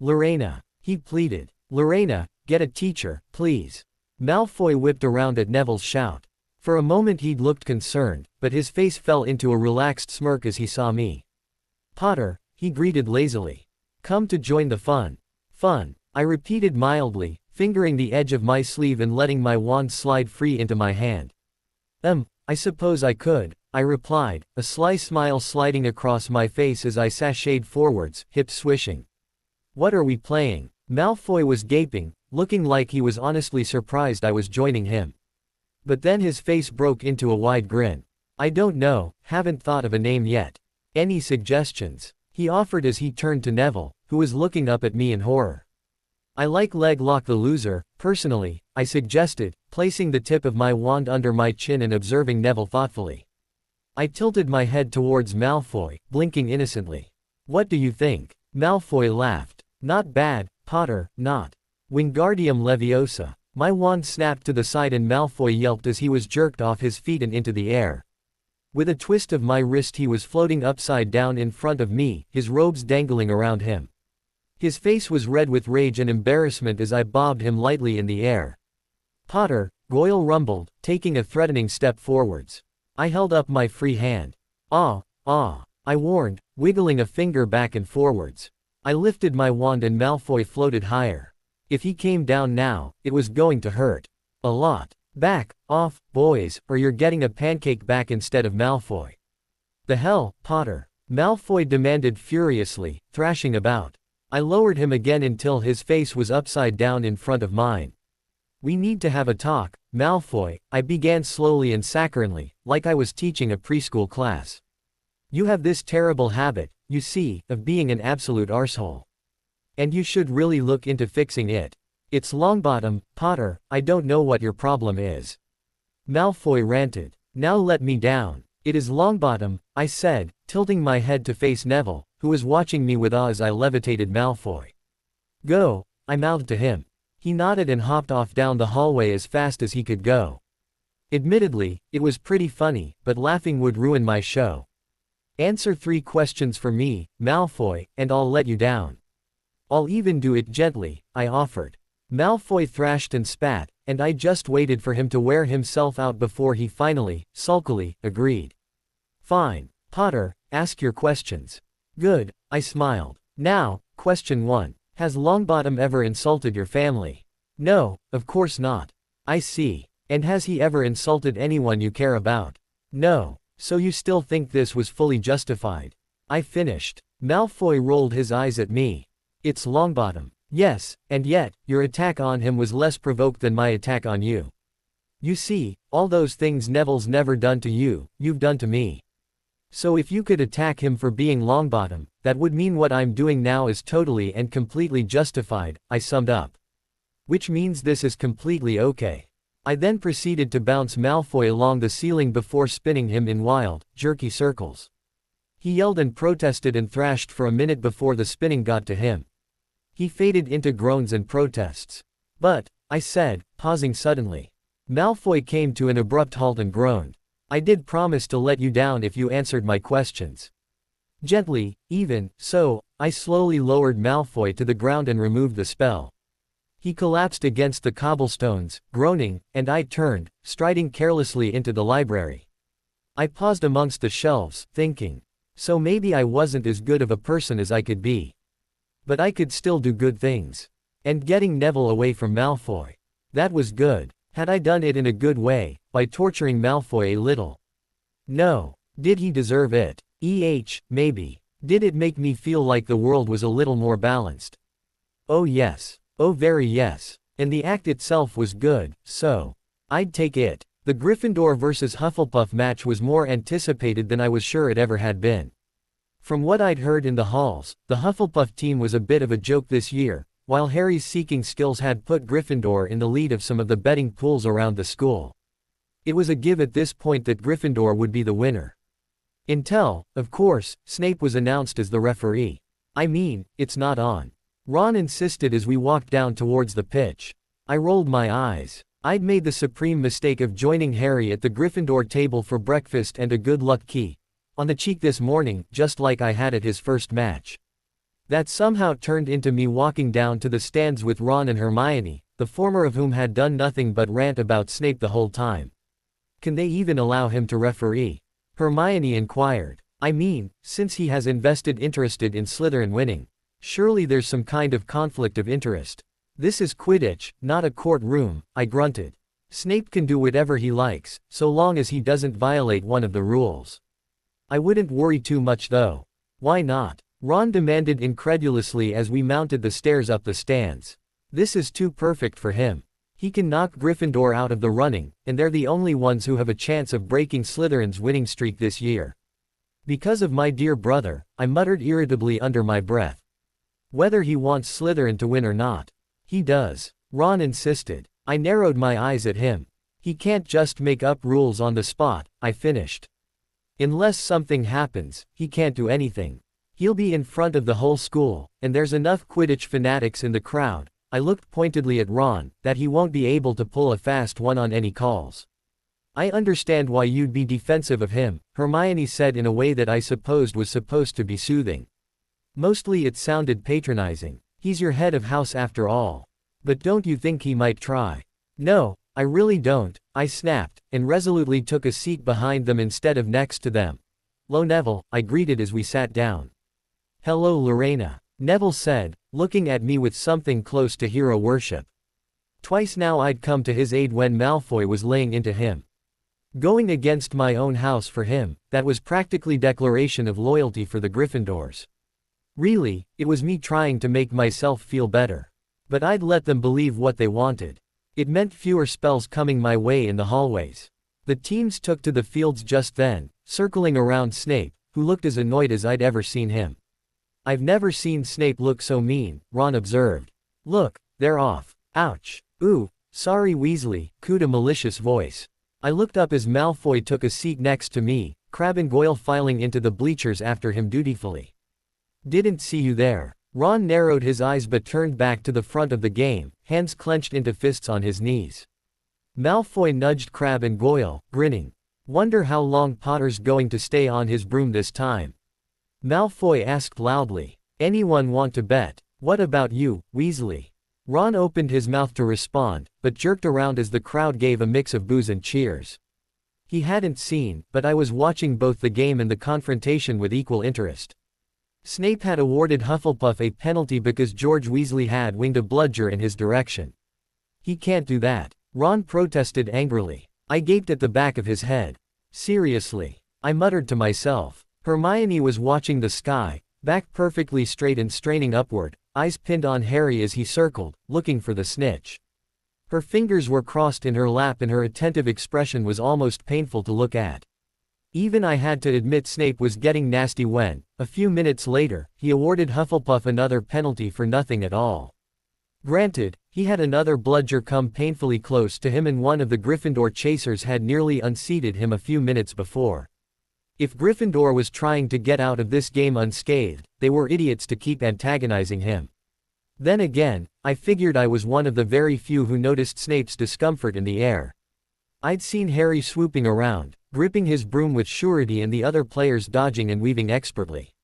"Lorena," he pleaded. "Lorena, get a teacher, please." Malfoy whipped around at Neville's shout. For a moment he'd looked concerned, but his face fell into a relaxed smirk as he saw me. "Potter," he greeted lazily. "Come to join the fun." "Fun," I repeated mildly, fingering the edge of my sleeve and letting my wand slide free into my hand. I suppose I could," I replied, a sly smile sliding across my face as I sashayed forwards, hips swishing. "What are we playing?" Malfoy was gaping, looking like he was honestly surprised I was joining him. But then his face broke into a wide grin. "I don't know, haven't thought of a name yet. Any suggestions?" he offered as he turned to Neville, who was looking up at me in horror. "I like Leglock the Loser, personally," I suggested, placing the tip of my wand under my chin and observing Neville thoughtfully. I tilted my head towards Malfoy, blinking innocently. "What do you think?" Malfoy laughed. "Not bad, Potter, not. Wingardium Leviosa." My wand snapped to the side and Malfoy yelped as he was jerked off his feet and into the air. With a twist of my wrist he was floating upside down in front of me, his robes dangling around him. His face was red with rage and embarrassment as I bobbed him lightly in the air. "Potter," Goyle rumbled, taking a threatening step forwards. I held up my free hand. "Ah, I warned, wiggling a finger back and forwards. I lifted my wand and Malfoy floated higher. If he came down now, it was going to hurt. A lot. "Back off, boys, or you're getting a pancake back instead of Malfoy." The hell, Potter? Malfoy demanded furiously, thrashing about. I lowered him again until his face was upside down in front of mine. We need to have a talk, Malfoy, I began slowly and saccharinely, like I was teaching a preschool class. You have this terrible habit, you see, of being an absolute arsehole. And you should really look into fixing it. It's Longbottom, Potter, I don't know what your problem is. Malfoy ranted. Now let me down. It is Longbottom, I said, tilting my head to face Neville, who was watching me with awe as I levitated Malfoy. Go, I mouthed to him. He nodded and hopped off down the hallway as fast as he could go. Admittedly, it was pretty funny, but laughing would ruin my show. Answer 3 questions for me, Malfoy, and I'll let you down. I'll even do it gently, I offered. Malfoy thrashed and spat, and I just waited for him to wear himself out before he finally, sulkily, agreed. Fine, Potter, ask your questions. Good, I smiled. Now, question 1. Has Longbottom ever insulted your family? No, of course not. I see. And has he ever insulted anyone you care about? No. So you still think this was fully justified? I finished. Malfoy rolled his eyes at me. It's Longbottom. Yes, and yet, your attack on him was less provoked than my attack on you. You see, all those things Neville's never done to you, you've done to me. So if you could attack him for being Longbottom, that would mean what I'm doing now is totally and completely justified, I summed up. Which means this is completely okay. I then proceeded to bounce Malfoy along the ceiling before spinning him in wild, jerky circles. He yelled and protested and thrashed for a minute before the spinning got to him. He faded into groans and protests. But, I said, pausing suddenly. Malfoy came to an abrupt halt and groaned. I did promise to let you down if you answered my questions. Gently, even, so, I slowly lowered Malfoy to the ground and removed the spell. He collapsed against the cobblestones, groaning, and I turned, striding carelessly into the library. I paused amongst the shelves, thinking. So maybe I wasn't as good of a person as I could be. But I could still do good things. And getting Neville away from Malfoy. That was good. Had I done it in a good way, by torturing Malfoy a little? No. Did he deserve it? Maybe. Did it make me feel like the world was a little more balanced? Oh yes. Oh very yes. And the act itself was good, so. I'd take it. The Gryffindor vs Hufflepuff match was more anticipated than I was sure it ever had been. From what I'd heard in the halls, the Hufflepuff team was a bit of a joke this year, while Harry's seeking skills had put Gryffindor in the lead of some of the betting pools around the school. It was a give at this point that Gryffindor would be the winner. Until, of course, Snape was announced as the referee. I mean, it's not on. Ron insisted as we walked down towards the pitch. I rolled my eyes. I'd made the supreme mistake of joining Harry at the Gryffindor table for breakfast and a good luck key on the cheek this morning, just like I had at his first match. That somehow turned into me walking down to the stands with Ron and Hermione, the former of whom had done nothing but rant about Snape the whole time. Can they even allow him to referee? Hermione inquired. I mean, since he has invested interested in Slytherin winning. Surely there's some kind of conflict of interest. This is Quidditch, not a courtroom, I grunted. Snape can do whatever he likes, so long as he doesn't violate one of the rules. I wouldn't worry too much though. Why not? Ron demanded incredulously as we mounted the stairs up the stands. This is too perfect for him. He can knock Gryffindor out of the running, and they're the only ones who have a chance of breaking Slytherin's winning streak this year. Because of my dear brother, I muttered irritably under my breath. Whether he wants Slytherin to win or not. He does. Ron insisted. I narrowed my eyes at him. He can't just make up rules on the spot, I finished. Unless something happens, he can't do anything. He'll be in front of the whole school, and there's enough Quidditch fanatics in the crowd, I looked pointedly at Ron, that he won't be able to pull a fast one on any calls. I understand why you'd be defensive of him, Hermione said in a way that I supposed was supposed to be soothing. Mostly it sounded patronizing. He's your head of house after all. But don't you think he might try? No, I really don't, I snapped, and resolutely took a seat behind them instead of next to them. Lo Neville, I greeted as we sat down. Hello Lorena, Neville said, looking at me with something close to hero worship. Twice now I'd come to his aid when Malfoy was laying into him. Going against my own house for him, that was practically declaration of loyalty for the Gryffindors. Really, it was me trying to make myself feel better. But I'd let them believe what they wanted. It meant fewer spells coming my way in the hallways. The teams took to the fields just then, circling around Snape, who looked as annoyed as I'd ever seen him. I've never seen Snape look so mean, Ron observed. Look, they're off. Ouch. Ooh, sorry Weasley, cooed a malicious voice. I looked up as Malfoy took a seat next to me, Crabbe and Goyle filing into the bleachers after him dutifully. Didn't see you there. Ron narrowed his eyes but turned back to the front of the game, hands clenched into fists on his knees. Malfoy nudged Crabbe and Goyle, grinning. Wonder how long Potter's going to stay on his broom this time. Malfoy asked loudly. Anyone want to bet? What about you, Weasley? Ron opened his mouth to respond, but jerked around as the crowd gave a mix of boos and cheers. He hadn't seen, but I was watching both the game and the confrontation with equal interest. Snape had awarded Hufflepuff a penalty because George Weasley had winged a bludger in his direction. He can't do that, Ron protested angrily. I gaped at the back of his head. Seriously, I muttered to myself. Hermione was watching the sky, back perfectly straight and straining upward, eyes pinned on Harry as he circled, looking for the snitch. Her fingers were crossed in her lap and her attentive expression was almost painful to look at. Even I had to admit Snape was getting nasty when, a few minutes later, he awarded Hufflepuff another penalty for nothing at all. Granted, he had another bludger come painfully close to him and one of the Gryffindor chasers had nearly unseated him a few minutes before. If Gryffindor was trying to get out of this game unscathed, they were idiots to keep antagonizing him. Then again, I figured I was one of the very few who noticed Snape's discomfort in the air. I'd seen Harry swooping around, gripping his broom with surety and the other players dodging and weaving expertly.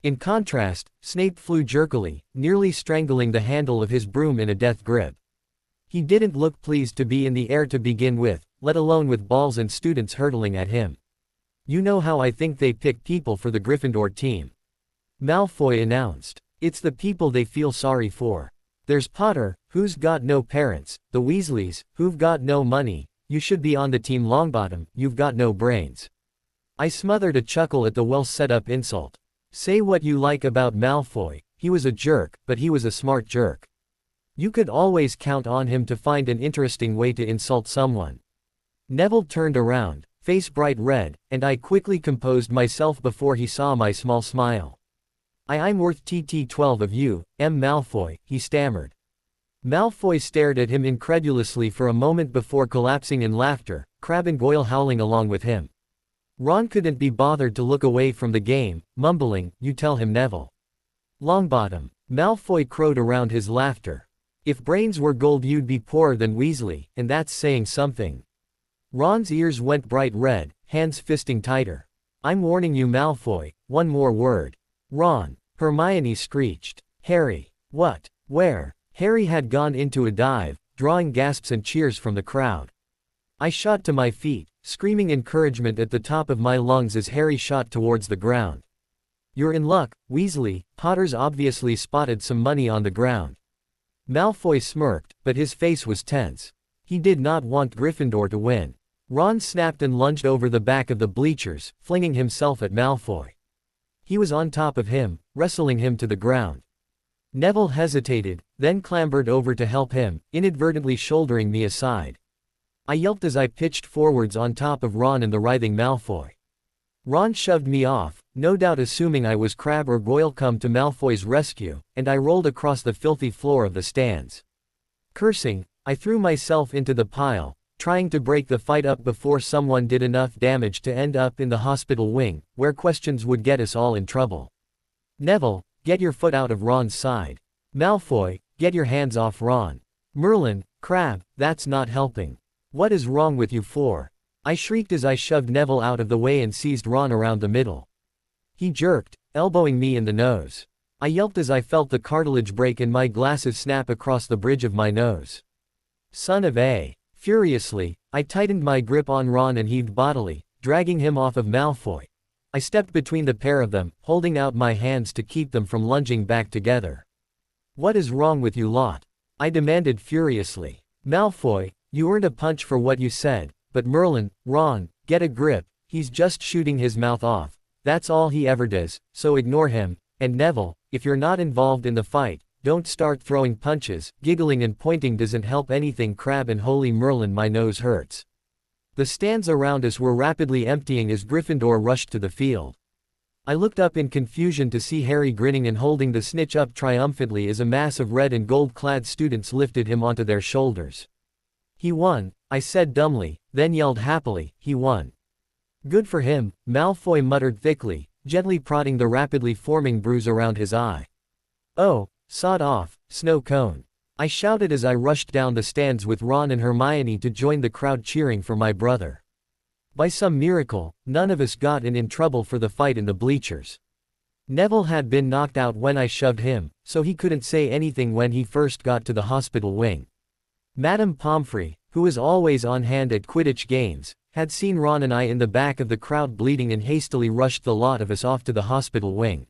In contrast, Snape flew jerkily, nearly strangling the handle of his broom in a death grip. He didn't look pleased to be in the air to begin with, let alone with balls and students hurtling at him. You know how I think they pick people for the Gryffindor team. Malfoy announced. It's the people they feel sorry for. There's Potter, who's got no parents, the Weasleys, who've got no money. You should be on the team Longbottom, you've got no brains. I smothered a chuckle at the well-set-up insult. Say what you like about Malfoy, he was a jerk, but he was a smart jerk. You could always count on him to find an interesting way to insult someone. Neville turned around, face bright red, and I quickly composed myself before he saw my small smile. I'm worth TT12 of you, M. Malfoy, he stammered. Malfoy stared at him incredulously for a moment before collapsing in laughter, Crabbe and Goyle howling along with him. Ron couldn't be bothered to look away from the game, mumbling, you tell him Neville. Longbottom. Malfoy crowed around his laughter. If brains were gold you'd be poorer than Weasley, and that's saying something. Ron's ears went bright red, hands fisting tighter. I'm warning you Malfoy, one more word. Ron. Hermione screeched. Harry. What? Where? Harry had gone into a dive, drawing gasps and cheers from the crowd. I shot to my feet, screaming encouragement at the top of my lungs as Harry shot towards the ground. You're in luck, Weasley, Potter's obviously spotted some money on the ground. Malfoy smirked, but his face was tense. He did not want Gryffindor to win. Ron snapped and lunged over the back of the bleachers, flinging himself at Malfoy. He was on top of him, wrestling him to the ground. Neville hesitated, then clambered over to help him, inadvertently shouldering me aside. I yelped as I pitched forwards on top of Ron and the writhing Malfoy. Ron shoved me off, no doubt assuming I was Crabbe or Goyle come to Malfoy's rescue, and I rolled across the filthy floor of the stands. Cursing, I threw myself into the pile, trying to break the fight up before someone did enough damage to end up in the hospital wing, where questions would get us all in trouble. Neville, get your foot out of Ron's side. Malfoy, get your hands off Ron. Merlin, Crabbe, that's not helping. What is wrong with you four? I shrieked as I shoved Neville out of the way and seized Ron around the middle. He jerked, elbowing me in the nose. I yelped as I felt the cartilage break and my glasses snap across the bridge of my nose. Son of a. Furiously, I tightened my grip on Ron and heaved bodily, dragging him off of Malfoy. I stepped between the pair of them, holding out my hands to keep them from lunging back together. What is wrong with you lot? I demanded furiously. Malfoy, you earned a punch for what you said, but Merlin, Ron, get a grip, he's just shooting his mouth off. That's all he ever does, so ignore him. And Neville, if you're not involved in the fight, don't start throwing punches. Giggling and pointing doesn't help anything. Crab and holy Merlin, my nose hurts. The stands around us were rapidly emptying as Gryffindor rushed to the field. I looked up in confusion to see Harry grinning and holding the snitch up triumphantly as a mass of red and gold-clad students lifted him onto their shoulders. He won, I said dumbly, then yelled happily, he won. Good for him, Malfoy muttered thickly, gently prodding the rapidly forming bruise around his eye. Oh, sod off, snow cone. I shouted as I rushed down the stands with Ron and Hermione to join the crowd cheering for my brother. By some miracle, none of us got in trouble for the fight in the bleachers. Neville had been knocked out when I shoved him, so he couldn't say anything when he first got to the hospital wing. Madame Pomfrey, who was always on hand at Quidditch games, had seen Ron and I in the back of the crowd bleeding and hastily rushed the lot of us off to the hospital wing.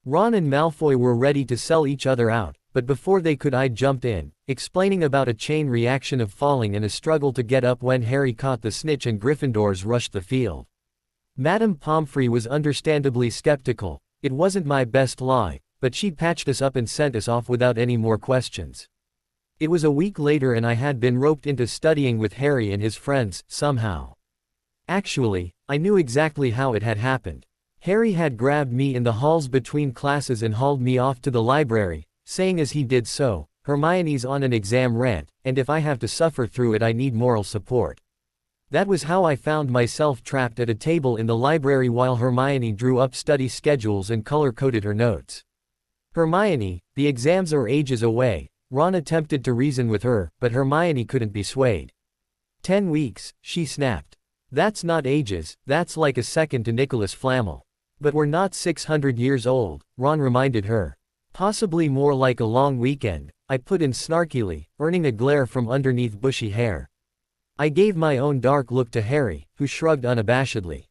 Ron and Malfoy were ready to sell each other out, but before they could I jumped in, explaining about a chain reaction of falling and a struggle to get up when Harry caught the snitch and Gryffindors rushed the field. Madame Pomfrey was understandably skeptical. It wasn't my best lie, but she patched us up and sent us off without any more questions. It was a week later and I had been roped into studying with Harry and his friends, somehow. Actually, I knew exactly how it had happened. Harry had grabbed me in the halls between classes and hauled me off to the library, saying as he did so, Hermione's on an exam rant, and if I have to suffer through it I need moral support. That was how I found myself trapped at a table in the library while Hermione drew up study schedules and color-coded her notes. Hermione, the exams are ages away. Ron attempted to reason with her, but Hermione couldn't be swayed. 10 weeks, she snapped. That's not ages, that's like a second to Nicholas Flamel. But we're not 600 years old, Ron reminded her. Possibly more like a long weekend, I put in snarkily, earning a glare from underneath bushy hair. I gave my own dark look to Harry, who shrugged unabashedly.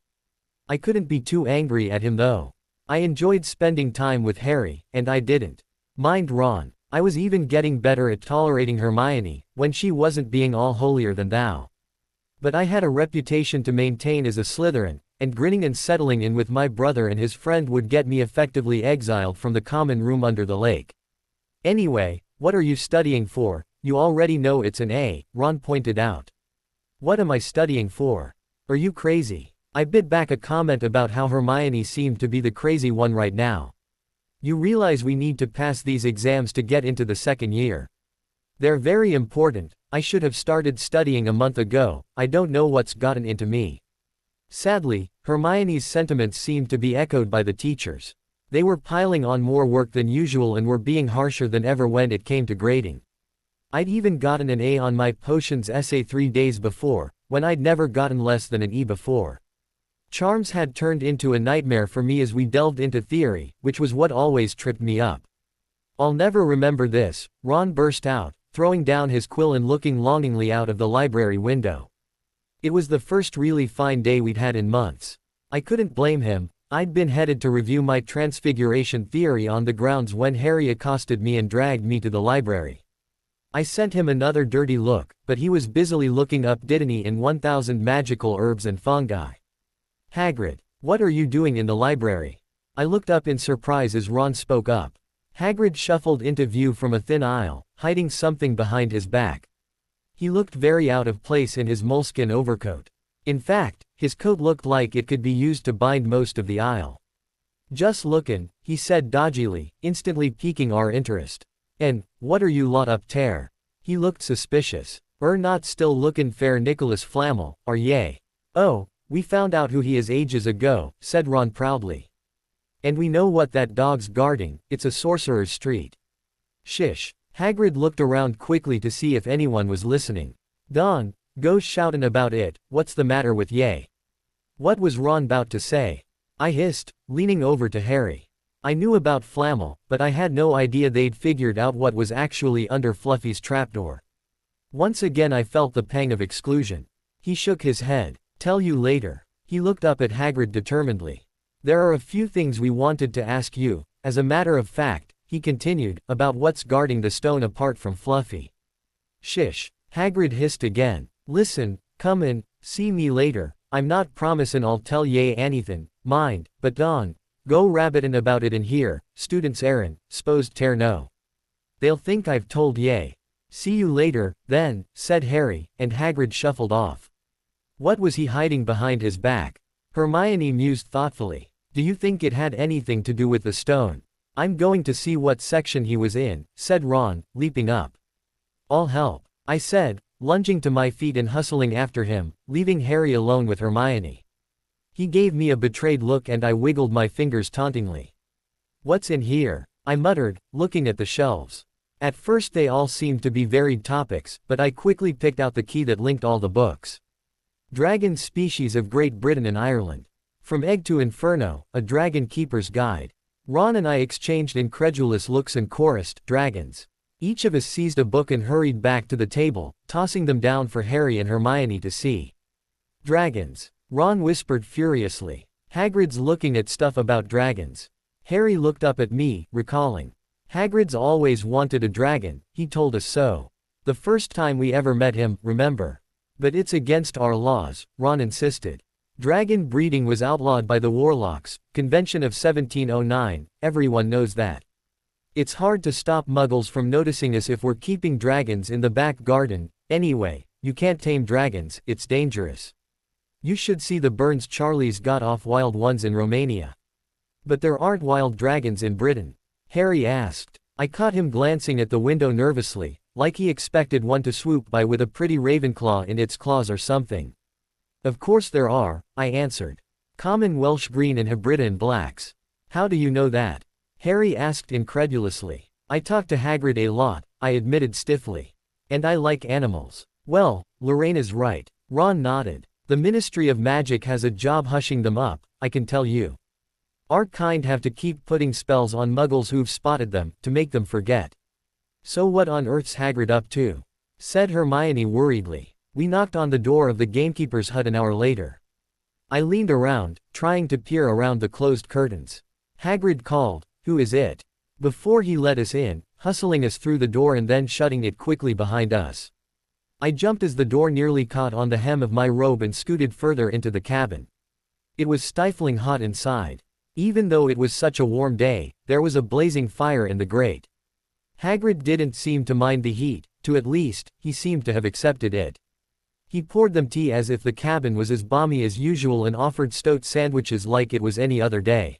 I couldn't be too angry at him though. I enjoyed spending time with Harry, and I didn't mind Ron. I was even getting better at tolerating Hermione, when she wasn't being all holier than thou. But I had a reputation to maintain as a Slytherin, and grinning and settling in with my brother and his friend would get me effectively exiled from the common room under the lake. Anyway, what are you studying for? You already know it's an A, Ron pointed out. What am I studying for? Are you crazy? I bit back a comment about how Hermione seemed to be the crazy one right now. You realize we need to pass these exams to get into the second year. They're very important. I should have started studying a month ago. I don't know what's gotten into me. Sadly, Hermione's sentiments seemed to be echoed by the teachers. They were piling on more work than usual and were being harsher than ever when it came to grading. I'd even gotten an A on my potions essay 3 days before, when I'd never gotten less than an E before. Charms had turned into a nightmare for me as we delved into theory, which was what always tripped me up. I'll never remember this, Ron burst out, throwing down his quill and looking longingly out of the library window. It was the first really fine day we'd had in months. I couldn't blame him. I'd been headed to review my transfiguration theory on the grounds when Harry accosted me and dragged me to the library. I sent him another dirty look, but he was busily looking up Dittany in 1000 magical herbs and fungi. Hagrid, what are you doing in the library? I looked up in surprise as Ron spoke up. Hagrid shuffled into view from a thin aisle, hiding something behind his back. He looked very out of place in his moleskin overcoat. In fact, his coat looked like it could be used to bind most of the aisle. Just lookin', he said dodgily, instantly piquing our interest. And, what are you lot up ter? He looked suspicious. Not still lookin' fair Nicholas Flamel, are ye? Oh, we found out who he is ages ago, said Ron proudly. And we know what that dog's guarding, it's a sorcerer's street. Shish. Hagrid looked around quickly to see if anyone was listening. Don, go shoutin' about it, what's the matter with ye? What was Ron about to say? I hissed, leaning over to Harry. I knew about Flamel, but I had no idea they'd figured out what was actually under Fluffy's trapdoor. Once again I felt the pang of exclusion. He shook his head. Tell you later. He looked up at Hagrid determinedly. There are a few things we wanted to ask you, as a matter of fact, he continued, about what's guarding the stone apart from Fluffy. Shish. Hagrid hissed again. Listen, come in, See me later. I'm not promisin' I'll tell ye anythin', mind, but Don, go rabbitin' about it in here, students errin', s'posed tear no. They'll think I've told ye. See you later, then, said Harry, and Hagrid shuffled off. What was he hiding behind his back? Hermione mused thoughtfully. Do you think it had anything to do with the stone? I'm going to see what section he was in, said Ron, leaping up. I'll help, I said, lunging to my feet and hustling after him, leaving Harry alone with Hermione. He gave me a betrayed look and I wiggled my fingers tauntingly. What's in here? I muttered, looking at the shelves. At first they all seemed to be varied topics, but I quickly picked out the key that linked all the books. Dragon Species of Great Britain and Ireland. From Egg to Inferno, A Dragon Keeper's Guide. Ron and I exchanged incredulous looks and chorused, dragons. Each of us seized a book and hurried back to the table, tossing them down for Harry and Hermione to see. Dragons. Ron whispered furiously. Hagrid's looking at stuff about dragons. Harry looked up at me, recalling. Hagrid's always wanted a dragon, he told us so. The first time we ever met him, remember? But it's against our laws, Ron insisted. Dragon breeding was outlawed by the Warlocks, Convention of 1709, everyone knows that. It's hard to stop muggles from noticing us if we're keeping dragons in the back garden, anyway, you can't tame dragons, it's dangerous. You should see the burns Charlie's got off wild ones in Romania. But there aren't wild dragons in Britain? Harry asked. I caught him glancing at the window nervously, like he expected one to swoop by with a pretty Ravenclaw in its claws or something. Of course there are, I answered. Common Welsh green and Hebridean blacks. How do you know that? Harry asked incredulously. I talk to Hagrid a lot, I admitted stiffly. And I like animals. Well, Lorena's right. Ron nodded. The Ministry of Magic has a job hushing them up, I can tell you. Our kind have to keep putting spells on muggles who've spotted them, to make them forget. So what on earth's Hagrid up to? Said Hermione worriedly. We knocked on the door of the gamekeeper's hut an hour later. I leaned around, trying to peer around the closed curtains. Hagrid called, "Who is it?" before he let us in, hustling us through the door and then shutting it quickly behind us. I jumped as the door nearly caught on the hem of my robe and scooted further into the cabin. It was stifling hot inside. Even though it was such a warm day, there was a blazing fire in the grate. Hagrid didn't seem to mind the heat, at least, he seemed to have accepted it. He poured them tea as if the cabin was as balmy as usual and offered stoat sandwiches like it was any other day.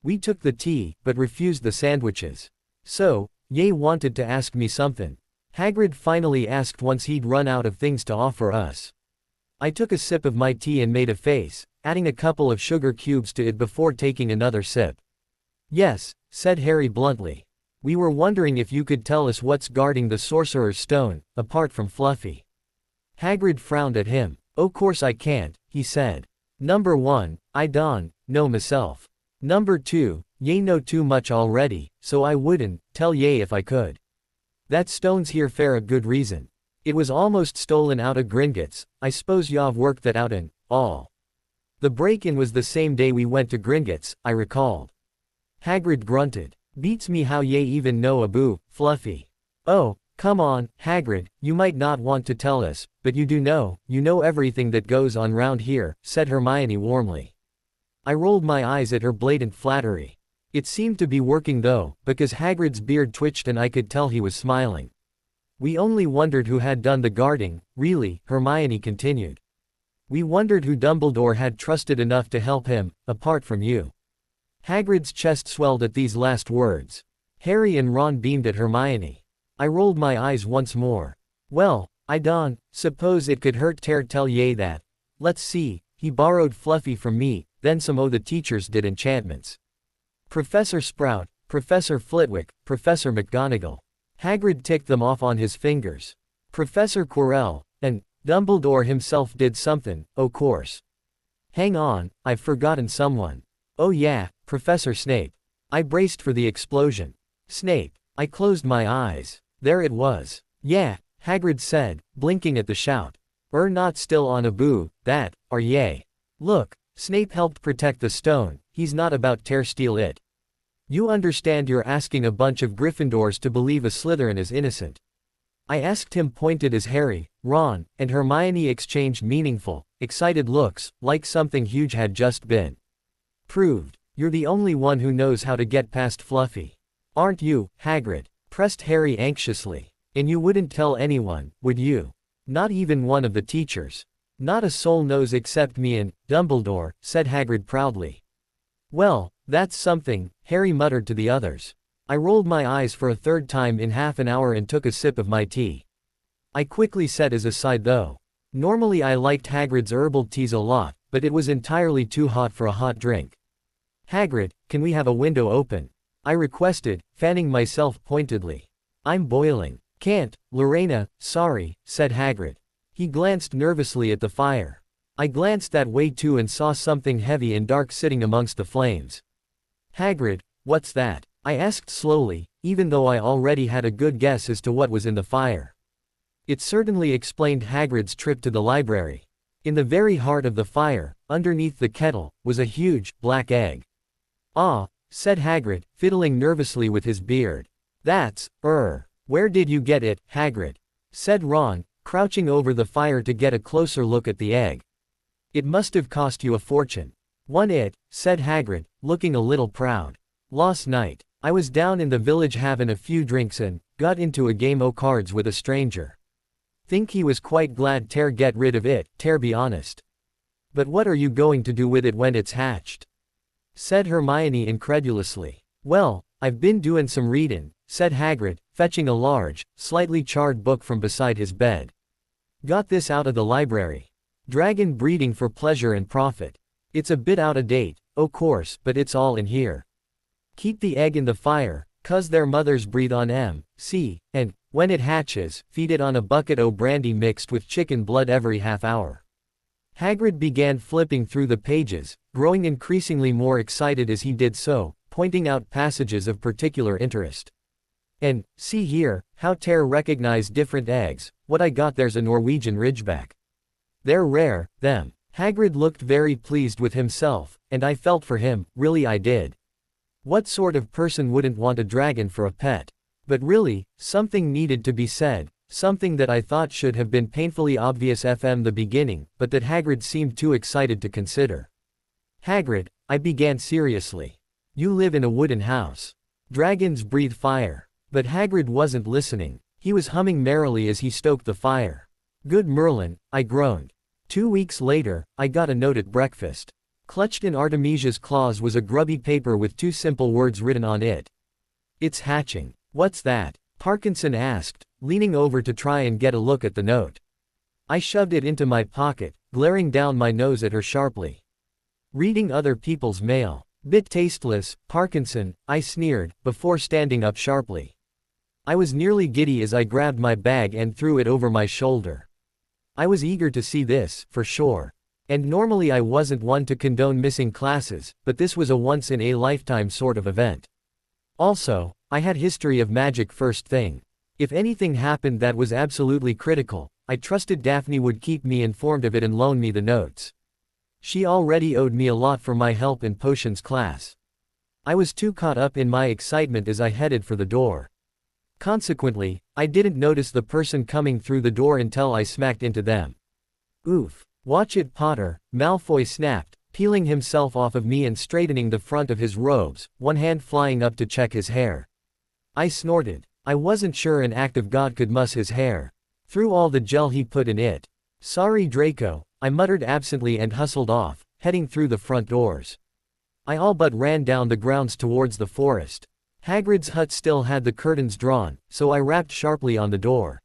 We took the tea, but refused the sandwiches. So, Ye wanted to ask me something. Hagrid finally asked once he'd run out of things to offer us. I took a sip of my tea and made a face, adding a couple of sugar cubes to it before taking another sip. Yes, said Harry bluntly. We were wondering if you could tell us what's guarding the Sorcerer's Stone, apart from Fluffy. Hagrid frowned at him. Oh, course I can't, he said. Number 1, I don't know myself. Number 2, ye know too much already, so I wouldn't tell ye if I could. That stone's here for a good reason. It was almost stolen out of Gringotts, I suppose y'ave worked that out and all. The break-in was the same day we went to Gringotts, I recalled. Hagrid grunted. Beats me how ye even know a boo, Fluffy. Oh, come on, Hagrid, you might not want to tell us, but you know everything that goes on round here, said Hermione warmly. I rolled my eyes at her blatant flattery. It seemed to be working though, because Hagrid's beard twitched and I could tell he was smiling. We only wondered who had done the guarding, really, Hermione continued. We wondered who Dumbledore had trusted enough to help him, apart from you. Hagrid's chest swelled at these last words. Harry and Ron beamed at Hermione. I rolled my eyes once more. Well, I don't suppose it could hurt to tell ye that. Let's see, he borrowed Fluffy from me, then some o' the teachers did enchantments. Professor Sprout, Professor Flitwick, Professor McGonagall. Hagrid ticked them off on his fingers. Professor Quirrell, and Dumbledore himself did something, o' course. Hang on, I've forgotten someone. Oh yeah, Professor Snape. I braced for the explosion. Snape. I closed my eyes. There it was. Yeah, Hagrid said, blinking at the shout. Not still on a boo, that, are ye. Look, Snape helped protect the stone, he's not about to steal it. You understand you're asking a bunch of Gryffindors to believe a Slytherin is innocent. I asked him, pointed as Harry, Ron, and Hermione exchanged meaningful, excited looks, like something huge had just been proved. You're the only one who knows how to get past Fluffy. Aren't you, Hagrid? Pressed Harry anxiously. And you wouldn't tell anyone, would you? Not even one of the teachers. Not a soul knows except me and Dumbledore, said Hagrid proudly. Well, that's something, Harry muttered to the others. I rolled my eyes for a third time in half an hour and took a sip of my tea. I quickly said as a side though. Normally I liked Hagrid's herbal teas a lot, but it was entirely too hot for a hot drink. Hagrid, can we have a window open? I requested, fanning myself pointedly. I'm boiling. Can't, Lorena, sorry, said Hagrid. He glanced nervously at the fire. I glanced that way too and saw something heavy and dark sitting amongst the flames. Hagrid, what's that? I asked slowly, even though I already had a good guess as to what was in the fire. It certainly explained Hagrid's trip to the library. In the very heart of the fire, underneath the kettle, was a huge, black egg. Ah, said Hagrid, fiddling nervously with his beard. That's, where did you get it, Hagrid? Said Ron, crouching over the fire to get a closer look at the egg. It must have cost you a fortune. Won it, said Hagrid, looking a little proud. Last night, I was down in the village having a few drinks and got into a game o' cards with a stranger. Think he was quite glad ter get rid of it, ter be honest. But what are you going to do with it when it's hatched? Said Hermione incredulously. Well, I've been doing some readin', said Hagrid, fetching a large, slightly charred book from beside his bed. Got this out of the library. Dragon breeding for pleasure and profit. It's a bit out of date, o' course, but it's all in here. Keep the egg in the fire, 'cause their mothers breathe on see, and, when it hatches, feed it on a bucket o' brandy mixed with chicken blood every half hour. Hagrid began flipping through the pages, growing increasingly more excited as he did so, pointing out passages of particular interest. And, see here, how ter recognize different eggs, what I got there's a Norwegian ridgeback. They're rare, them. Hagrid looked very pleased with himself, and I felt for him, really I did. What sort of person wouldn't want a dragon for a pet? But really, something needed to be said, something that I thought should have been painfully obvious from the beginning, but that Hagrid seemed too excited to consider. Hagrid, I began seriously. You live in a wooden house. Dragons breathe fire. But Hagrid wasn't listening. He was humming merrily as he stoked the fire. Good Merlin, I groaned. 2 weeks later, I got a note at breakfast. Clutched in Artemisia's claws was a grubby paper with 2 simple words written on it. It's hatching. What's that? Parkinson asked, leaning over to try and get a look at the note. I shoved it into my pocket, glaring down my nose at her sharply. Reading other people's mail. Bit tasteless, Parkinson, I sneered, before standing up sharply. I was nearly giddy as I grabbed my bag and threw it over my shoulder. I was eager to see this, for sure. And normally I wasn't one to condone missing classes, but this was a once-in-a-lifetime sort of event. Also, I had history of magic first thing. If anything happened that was absolutely critical, I trusted Daphne would keep me informed of it and loan me the notes. She already owed me a lot for my help in potions class. I was too caught up in my excitement as I headed for the door. Consequently, I didn't notice the person coming through the door until I smacked into them. Oof. Watch it, Potter, Malfoy snapped, peeling himself off of me and straightening the front of his robes, one hand flying up to check his hair. I snorted. I wasn't sure an act of God could muss his hair. Through all the gel he put in it. Sorry, Draco, I muttered absently and hustled off, heading through the front doors. I all but ran down the grounds towards the forest. Hagrid's hut still had the curtains drawn, so I rapped sharply on the door.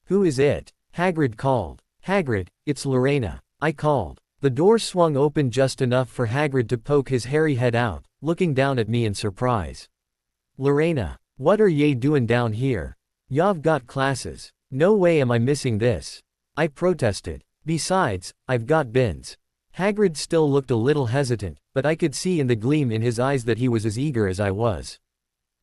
Who is it? Hagrid called. Hagrid, it's Lorena, I called. The door swung open just enough for Hagrid to poke his hairy head out, looking down at me in surprise. Lorena, what are ye doing down here? Y've got classes. No way am I missing this. I protested. Besides, I've got bins. Hagrid still looked a little hesitant, but I could see in the gleam in his eyes that he was as eager as I was.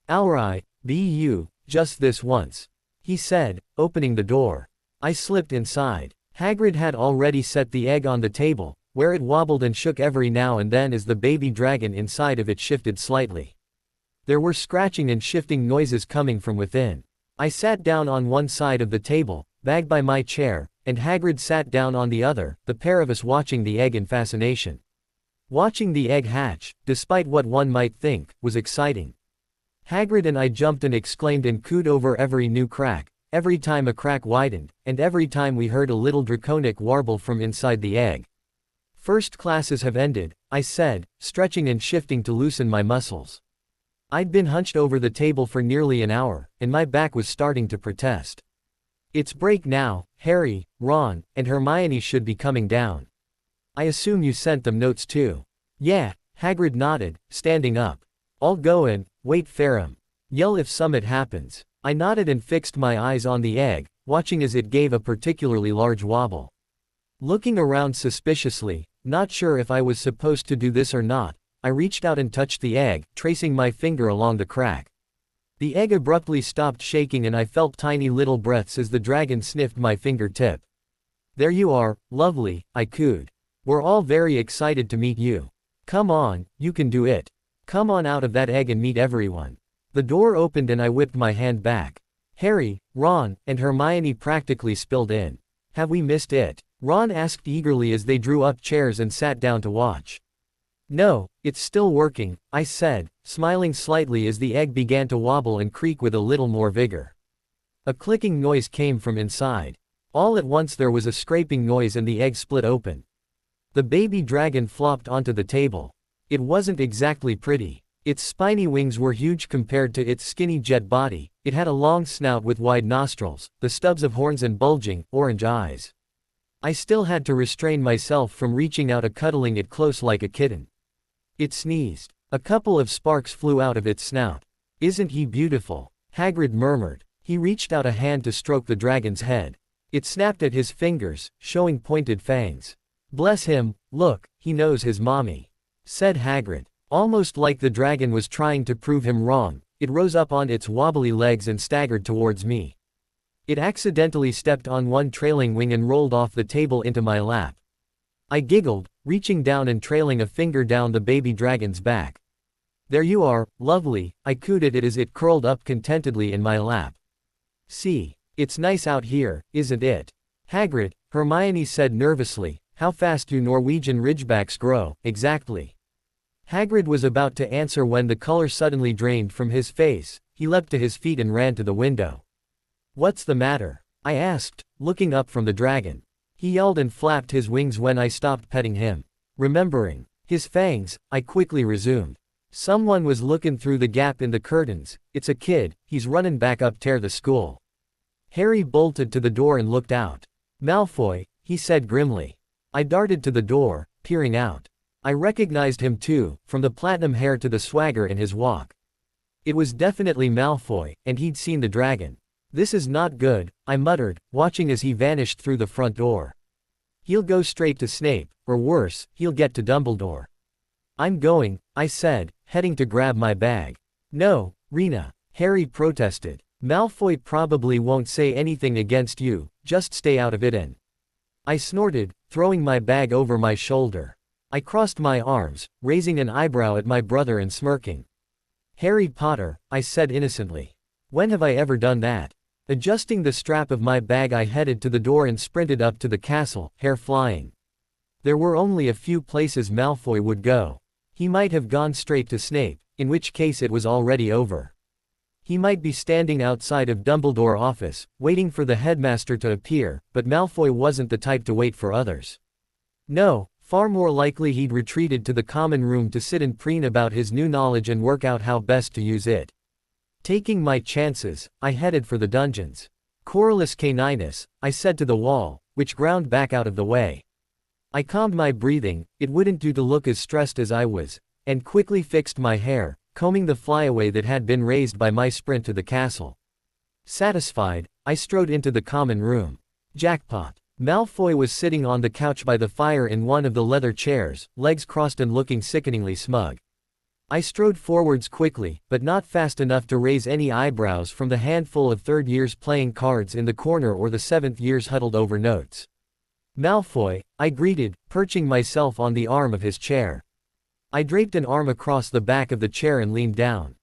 Alright, be you, just this once, he said, opening the door. I slipped inside. Hagrid had already set the egg on the table, where it wobbled and shook every now and then as the baby dragon inside of it shifted slightly. There were scratching and shifting noises coming from within. I sat down on one side of the table, bag by my chair, and Hagrid sat down on the other, the pair of us watching the egg in fascination. Watching the egg hatch, despite what one might think, was exciting. Hagrid and I jumped and exclaimed and cooed over every new crack, every time a crack widened, and every time we heard a little draconic warble from inside the egg. First classes have ended, I said, stretching and shifting to loosen my muscles. I'd been hunched over the table for nearly an hour, and my back was starting to protest. It's break now, Harry, Ron, and Hermione should be coming down. I assume you sent them notes too. Yeah, Hagrid nodded, standing up. I'll go and wait for 'em. Yell if summit happens. I nodded and fixed my eyes on the egg, watching as it gave a particularly large wobble. Looking around suspiciously, not sure if I was supposed to do this or not, I reached out and touched the egg, tracing my finger along the crack. The egg abruptly stopped shaking and I felt tiny little breaths as the dragon sniffed my fingertip. There you are, lovely, I cooed. We're all very excited to meet you. Come on, you can do it. Come on out of that egg and meet everyone. The door opened and I whipped my hand back. Harry, Ron, and Hermione practically spilled in. Have we missed it? Ron asked eagerly as they drew up chairs and sat down to watch. No, it's still working, I said, smiling slightly as the egg began to wobble and creak with a little more vigor. A clicking noise came from inside. All at once there was a scraping noise and the egg split open. The baby dragon flopped onto the table. It wasn't exactly pretty. Its spiny wings were huge compared to its skinny jet body, it had a long snout with wide nostrils, the stubs of horns and bulging, orange eyes. I still had to restrain myself from reaching out and cuddling it close like a kitten. It sneezed. A couple of sparks flew out of its snout. Isn't he beautiful? Hagrid murmured. He reached out a hand to stroke the dragon's head. It snapped at his fingers, showing pointed fangs. Bless him, look, he knows his mommy, said Hagrid. Almost like the dragon was trying to prove him wrong, it rose up on its wobbly legs and staggered towards me. It accidentally stepped on one trailing wing and rolled off the table into my lap. I giggled, reaching down and trailing a finger down the baby dragon's back. There you are, lovely, I cooed at it as it curled up contentedly in my lap. See, it's nice out here, isn't it? Hagrid, Hermione said nervously, how fast do Norwegian ridgebacks grow, exactly? Hagrid was about to answer when the color suddenly drained from his face. He leapt to his feet and ran to the window. What's the matter? I asked, looking up from the dragon. He yelled and flapped his wings when I stopped petting him. Remembering his fangs, I quickly resumed. Someone was looking through the gap in the curtains. It's a kid, he's running back up to the school. Harry bolted to the door and looked out. Malfoy, he said grimly. I darted to the door, peering out. I recognized him too, from the platinum hair to the swagger in his walk. It was definitely Malfoy, and he'd seen the dragon. This is not good, I muttered, watching as he vanished through the front door. He'll go straight to Snape, or worse, he'll get to Dumbledore. I'm going, I said, heading to grab my bag. No, Rena, Harry protested. Malfoy probably won't say anything against you, just stay out of it and. I snorted, throwing my bag over my shoulder. I crossed my arms, raising an eyebrow at my brother and smirking. Harry Potter, I said innocently. When have I ever done that? Adjusting the strap of my bag I headed to the door and sprinted up to the castle, hair flying. There were only a few places Malfoy would go. He might have gone straight to Snape, in which case it was already over. He might be standing outside of Dumbledore's office, waiting for the headmaster to appear, but Malfoy wasn't the type to wait for others. No, far more likely he'd retreated to the common room to sit and preen about his new knowledge and work out how best to use it. Taking my chances, I headed for the dungeons. Corylus Caninus, I said to the wall, which ground back out of the way. I calmed my breathing, it wouldn't do to look as stressed as I was, and quickly fixed my hair, combing the flyaway that had been raised by my sprint to the castle. Satisfied, I strode into the common room. Jackpot. Malfoy was sitting on the couch by the fire in one of the leather chairs, legs crossed and looking sickeningly smug. I strode forwards quickly, but not fast enough to raise any eyebrows from the handful of third years playing cards in the corner or the seventh years huddled over notes. Malfoy, I greeted, perching myself on the arm of his chair. I draped an arm across the back of the chair and leaned down.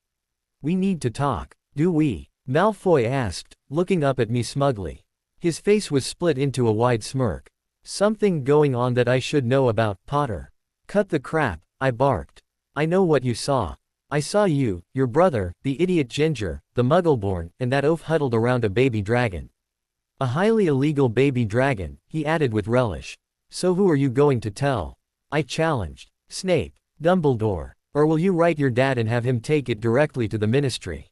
We need to talk. Do we? Malfoy asked, looking up at me smugly. His face was split into a wide smirk. Something going on that I should know about, Potter. Cut the crap, I barked. I know what you saw. I saw you, your brother, the idiot Ginger, the Muggleborn, and that oaf huddled around a baby dragon. A highly illegal baby dragon, he added with relish. So who are you going to tell? I challenged. Snape, Dumbledore. Or will you write your dad and have him take it directly to the Ministry?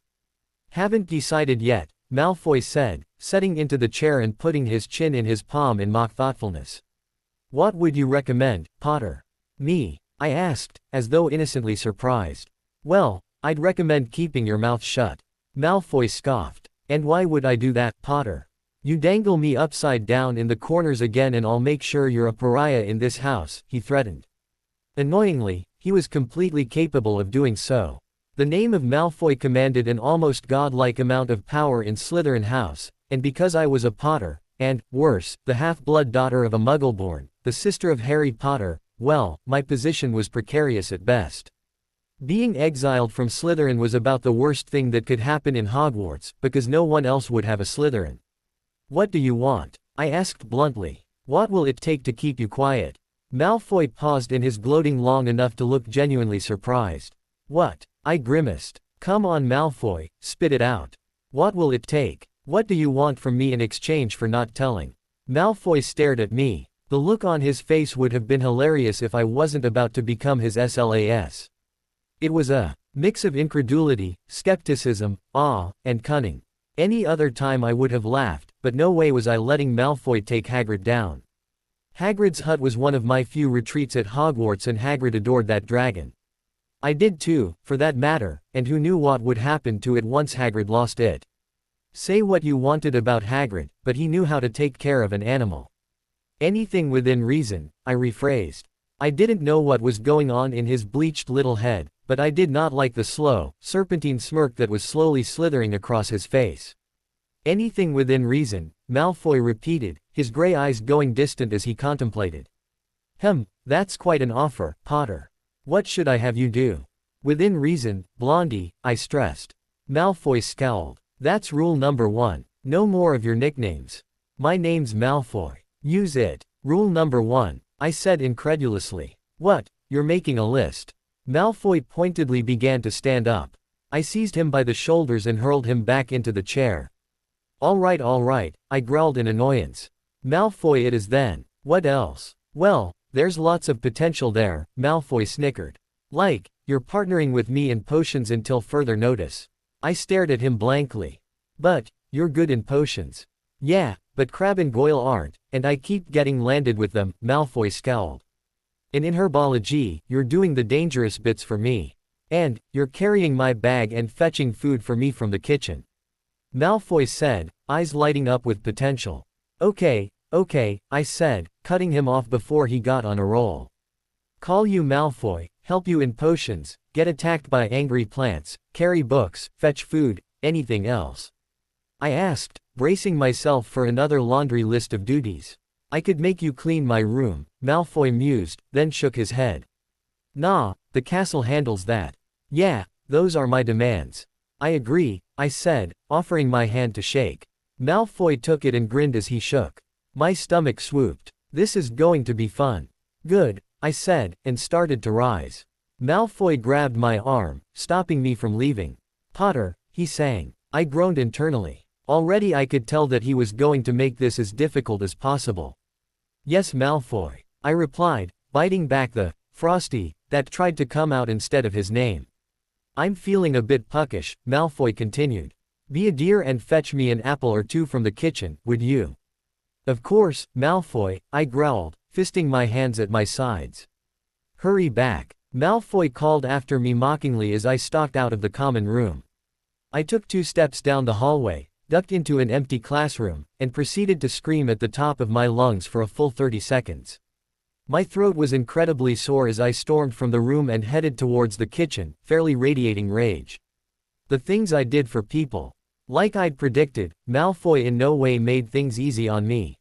Haven't decided yet, Malfoy said, setting into the chair and putting his chin in his palm in mock thoughtfulness. What would you recommend, Potter? Me? I asked, as though innocently surprised. Well, I'd recommend keeping your mouth shut. Malfoy scoffed. And why would I do that, Potter? You dangle me upside down in the corners again and I'll make sure you're a pariah in this house, he threatened. Annoyingly, he was completely capable of doing so. The name of Malfoy commanded an almost godlike amount of power in Slytherin House, and because I was a Potter, and, worse, the half-blood daughter of a Muggleborn, the sister of Harry Potter, well, my position was precarious at best. Being exiled from Slytherin was about the worst thing that could happen in Hogwarts, because no one else would have a Slytherin. What do you want? I asked bluntly. What will it take to keep you quiet? Malfoy paused in his gloating long enough to look genuinely surprised. What? I grimaced. Come on Malfoy, spit it out. What will it take? What do you want from me in exchange for not telling? Malfoy stared at me. The look on his face would have been hilarious if I wasn't about to become his SLAS. It was a mix of incredulity, skepticism, awe, and cunning. Any other time I would have laughed, but no way was I letting Malfoy take Hagrid down. Hagrid's hut was one of my few retreats at Hogwarts and Hagrid adored that dragon. I did too, for that matter, and who knew what would happen to it once Hagrid lost it. Say what you wanted about Hagrid, but he knew how to take care of an animal. Anything within reason, I rephrased. I didn't know what was going on in his bleached little head, but I did not like the slow, serpentine smirk that was slowly slithering across his face. Anything within reason, Malfoy repeated, his gray eyes going distant as he contemplated. That's quite an offer, Potter. What should I have you do? Within reason, Blondie, I stressed. Malfoy scowled. That's rule number 1. No more of your nicknames. My name's Malfoy. Use it. Rule number 1, I said incredulously. What, you're making a list? Malfoy pointedly began to stand up. I seized him by the shoulders and hurled him back into the chair. All right, I growled in annoyance. Malfoy it is then. What else? Well, there's lots of potential there, Malfoy snickered. Like, you're partnering with me in potions until further notice. I stared at him blankly. But, you're good in potions. Yeah, but Crabbe and Goyle aren't, and I keep getting landed with them, Malfoy scowled. And in herbology, you're doing the dangerous bits for me. And, you're carrying my bag and fetching food for me from the kitchen. Malfoy said, eyes lighting up with potential. Okay, I said, cutting him off before he got on a roll. Call you Malfoy, help you in potions, get attacked by angry plants, carry books, fetch food, anything else? I asked, bracing myself for another laundry list of duties. I could make you clean my room, Malfoy mused, then shook his head. Nah, the castle handles that. Yeah, those are my demands. I agree, I said, offering my hand to shake. Malfoy took it and grinned as he shook. My stomach swooped. This is going to be fun. Good, I said, and started to rise. Malfoy grabbed my arm, stopping me from leaving. Potter, he sang. I groaned internally. Already I could tell that he was going to make this as difficult as possible. Yes, Malfoy, I replied, biting back the Frosty that tried to come out instead of his name. I'm feeling a bit puckish, Malfoy continued. Be a dear and fetch me an apple or two from the kitchen, would you? Of course, Malfoy, I growled, fisting my hands at my sides. Hurry back, Malfoy called after me mockingly as I stalked out of the common room. I took 2 steps down the hallway, ducked into an empty classroom, and proceeded to scream at the top of my lungs for a full 30 seconds. My throat was incredibly sore as I stormed from the room and headed towards the kitchen, fairly radiating rage. The things I did for people. Like I'd predicted, Malfoy in no way made things easy on me.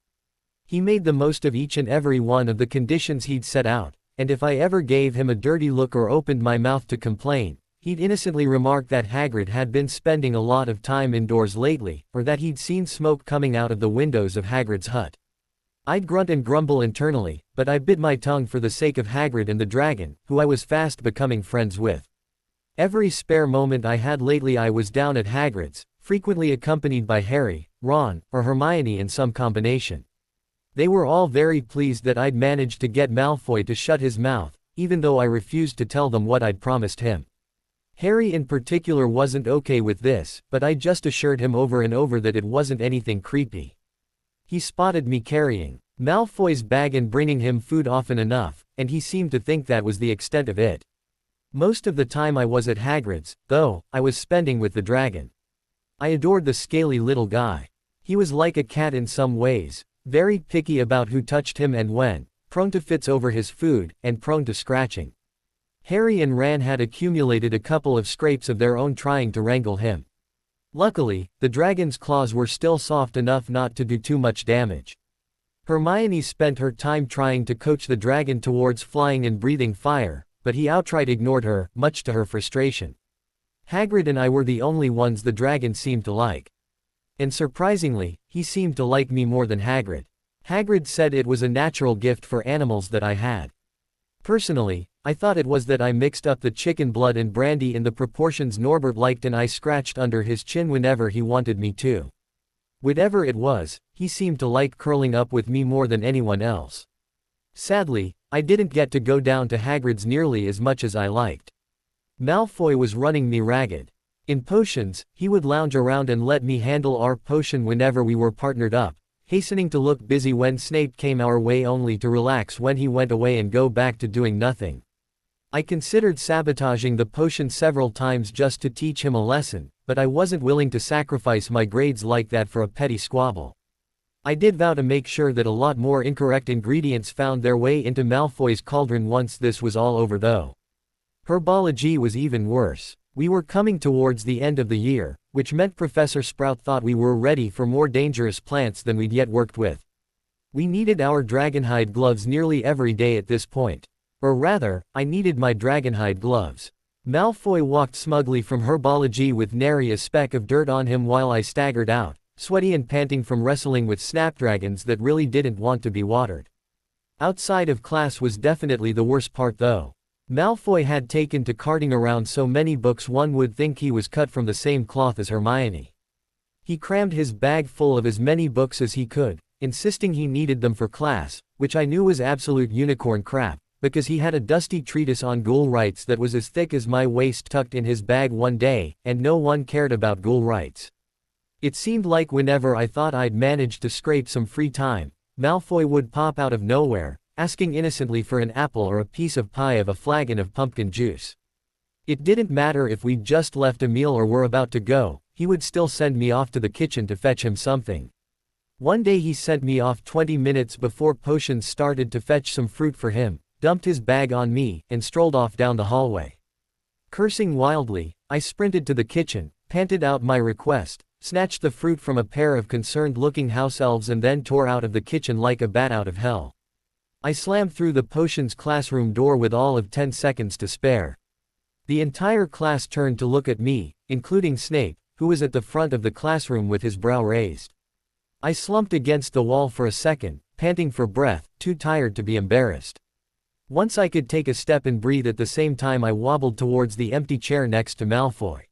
He made the most of each and every one of the conditions he'd set out, and if I ever gave him a dirty look or opened my mouth to complain, He'd innocently remarked that Hagrid had been spending a lot of time indoors lately, or that he'd seen smoke coming out of the windows of Hagrid's hut. I'd grunt and grumble internally, but I bit my tongue for the sake of Hagrid and the dragon, who I was fast becoming friends with. Every spare moment I had lately I was down at Hagrid's, frequently accompanied by Harry, Ron, or Hermione in some combination. They were all very pleased that I'd managed to get Malfoy to shut his mouth, even though I refused to tell them what I'd promised him. Harry in particular wasn't okay with this, but I just assured him over and over that it wasn't anything creepy. He spotted me carrying Malfoy's bag and bringing him food often enough, and he seemed to think that was the extent of it. Most of the time I was at Hagrid's, though, I was spending with the dragon. I adored the scaly little guy. He was like a cat in some ways, very picky about who touched him and when, prone to fits over his food, and prone to scratching. Harry and Ron had accumulated a couple of scrapes of their own trying to wrangle him. Luckily, the dragon's claws were still soft enough not to do too much damage. Hermione spent her time trying to coach the dragon towards flying and breathing fire, but he outright ignored her, much to her frustration. Hagrid and I were the only ones the dragon seemed to like. And surprisingly, he seemed to like me more than Hagrid. Hagrid said it was a natural gift for animals that I had. Personally, I thought it was that I mixed up the chicken blood and brandy in the proportions Norbert liked and I scratched under his chin whenever he wanted me to. Whatever it was, he seemed to like curling up with me more than anyone else. Sadly, I didn't get to go down to Hagrid's nearly as much as I liked. Malfoy was running me ragged. In potions, he would lounge around and let me handle our potion whenever we were partnered up, hastening to look busy when Snape came our way only to relax when he went away and go back to doing nothing. I considered sabotaging the potion several times just to teach him a lesson, but I wasn't willing to sacrifice my grades like that for a petty squabble. I did vow to make sure that a lot more incorrect ingredients found their way into Malfoy's cauldron once this was all over though. Herbology was even worse. We were coming towards the end of the year, which meant Professor Sprout thought we were ready for more dangerous plants than we'd yet worked with. We needed our dragonhide gloves nearly every day at this point. Or rather, I needed my dragonhide gloves. Malfoy walked smugly from herbology with nary a speck of dirt on him while I staggered out, sweaty and panting from wrestling with snapdragons that really didn't want to be watered. Outside of class was definitely the worst part though. Malfoy had taken to carting around so many books one would think he was cut from the same cloth as Hermione. He crammed his bag full of as many books as he could, insisting he needed them for class, which I knew was absolute unicorn crap, because he had a dusty treatise on ghoul rights that was as thick as my waist tucked in his bag one day, and no one cared about ghoul rights. It seemed like whenever I thought I'd managed to scrape some free time, Malfoy would pop out of nowhere, asking innocently for an apple or a piece of pie of a flagon of pumpkin juice. It didn't matter if we'd just left a meal or were about to go, he would still send me off to the kitchen to fetch him something. One day he sent me off 20 minutes before potions started to fetch some fruit for him, dumped his bag on me, and strolled off down the hallway. Cursing wildly, I sprinted to the kitchen, panted out my request, snatched the fruit from a pair of concerned-looking house elves and then tore out of the kitchen like a bat out of hell. I slammed through the potions classroom door with all of 10 seconds to spare. The entire class turned to look at me, including Snape, who was at the front of the classroom with his brow raised. I slumped against the wall for a second, panting for breath, too tired to be embarrassed. Once I could take a step and breathe at the same time I wobbled towards the empty chair next to Malfoy.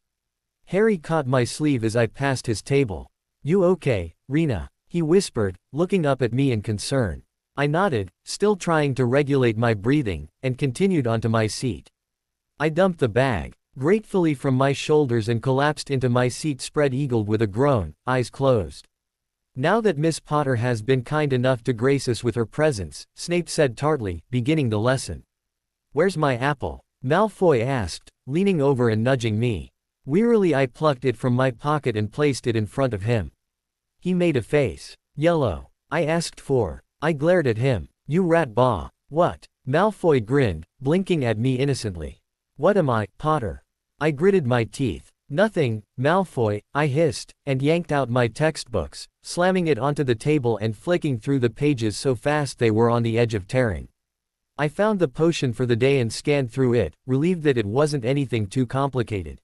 Harry caught my sleeve as I passed his table. "You okay, Rena?" he whispered, looking up at me in concern. I nodded, still trying to regulate my breathing, and continued onto my seat. I dumped the bag gratefully from my shoulders and collapsed into my seat spread-eagled with a groan, eyes closed. "Now that Miss Potter has been kind enough to grace us with her presence," Snape said tartly, beginning the lesson. "Where's my apple?" Malfoy asked, leaning over and nudging me. Wearily I plucked it from my pocket and placed it in front of him. He made a face. "Yellow." I asked for. I glared at him. "You rat bah." "What?" Malfoy grinned, blinking at me innocently. "What am I, Potter?" I gritted my teeth. "Nothing, Malfoy," I hissed, and yanked out my textbooks, slamming it onto the table and flicking through the pages so fast they were on the edge of tearing. I found the potion for the day and scanned through it, relieved that it wasn't anything too complicated.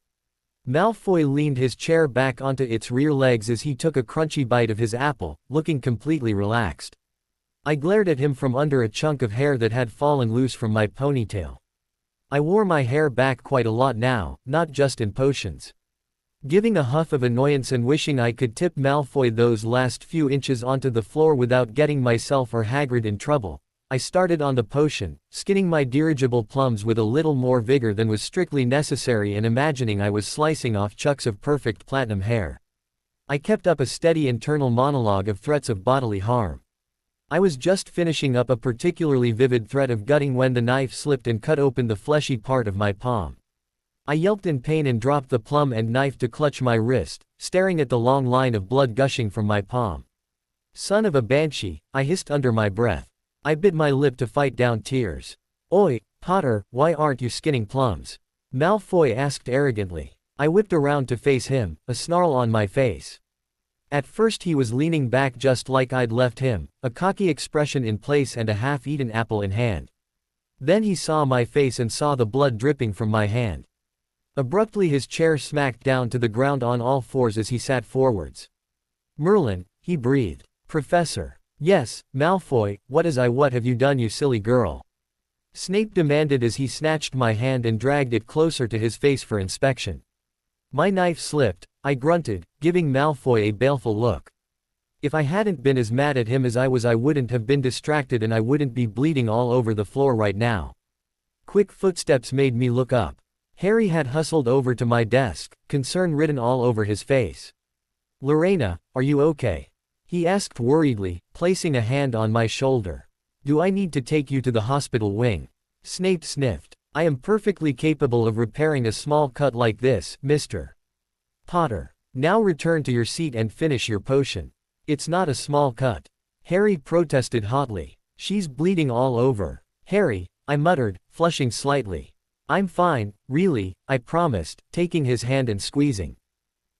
Malfoy leaned his chair back onto its rear legs as he took a crunchy bite of his apple, looking completely relaxed. I glared at him from under a chunk of hair that had fallen loose from my ponytail. I wore my hair back quite a lot now, not just in potions. Giving a huff of annoyance and wishing I could tip Malfoy those last few inches onto the floor without getting myself or Hagrid in trouble, I started on the potion, skinning my dirigible plums with a little more vigor than was strictly necessary and imagining I was slicing off chunks of perfect platinum hair. I kept up a steady internal monologue of threats of bodily harm. I was just finishing up a particularly vivid threat of gutting when the knife slipped and cut open the fleshy part of my palm. I yelped in pain and dropped the plum and knife to clutch my wrist, staring at the long line of blood gushing from my palm. Son of a banshee, I hissed under my breath. I bit my lip to fight down tears. Oi, Potter, why aren't you skinning plums? Malfoy asked arrogantly. I whipped around to face him, a snarl on my face. At first he was leaning back just like I'd left him, a cocky expression in place and a half-eaten apple in hand. Then he saw my face and saw the blood dripping from my hand. Abruptly his chair smacked down to the ground on all fours as he sat forwards. Merlin, he breathed. Professor. Yes, Malfoy, what have you done, you silly girl? Snape demanded as he snatched my hand and dragged it closer to his face for inspection. My knife slipped, I grunted, giving Malfoy a baleful look. If I hadn't been as mad at him as I was, I wouldn't have been distracted and I wouldn't be bleeding all over the floor right now. Quick footsteps made me look up. Harry had hustled over to my desk, concern written all over his face. Lorena, are you okay? He asked worriedly, placing a hand on my shoulder. Do I need to take you to the hospital wing? Snape sniffed. I am perfectly capable of repairing a small cut like this, Mr. Potter. Now return to your seat and finish your potion. It's not a small cut. Harry protested hotly. She's bleeding all over. Harry, I muttered, flushing slightly. I'm fine, really, I promised, taking his hand and squeezing.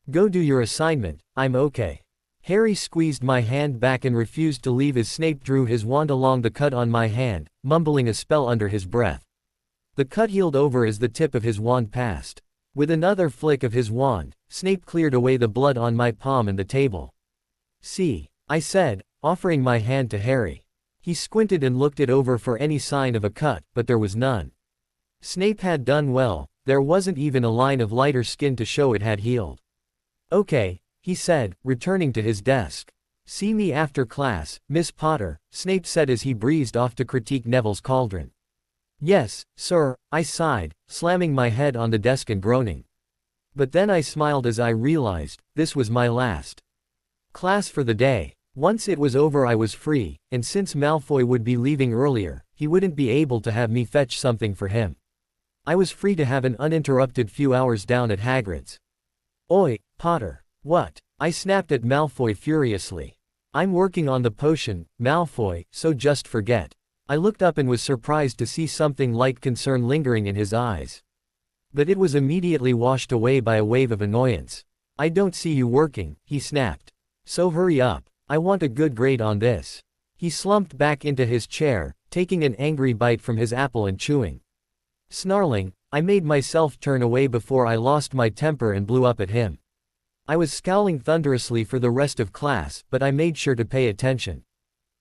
Go do your assignment, I'm okay. Harry squeezed my hand back and refused to leave as Snape drew his wand along the cut on my hand, mumbling a spell under his breath. The cut healed over as the tip of his wand passed. With another flick of his wand, Snape cleared away the blood on my palm and the table. See, I said, offering my hand to Harry. He squinted and looked it over for any sign of a cut, but there was none. Snape had done well, there wasn't even a line of lighter skin to show it had healed. Okay, he said, returning to his desk. See me after class, Miss Potter, Snape said as he breezed off to critique Neville's cauldron. Yes, sir, I sighed, slamming my head on the desk and groaning. But then I smiled as I realized, this was my last class for the day. Once it was over I was free, and since Malfoy would be leaving earlier, he wouldn't be able to have me fetch something for him. I was free to have an uninterrupted few hours down at Hagrid's. Oi, Potter. What? I snapped at Malfoy furiously. I'm working on the potion, Malfoy, so just forget. I looked up and was surprised to see something like concern lingering in his eyes. But it was immediately washed away by a wave of annoyance. I don't see you working, he snapped. So hurry up, I want a good grade on this. He slumped back into his chair, taking an angry bite from his apple and chewing. Snarling, I made myself turn away before I lost my temper and blew up at him. I was scowling thunderously for the rest of class, but I made sure to pay attention.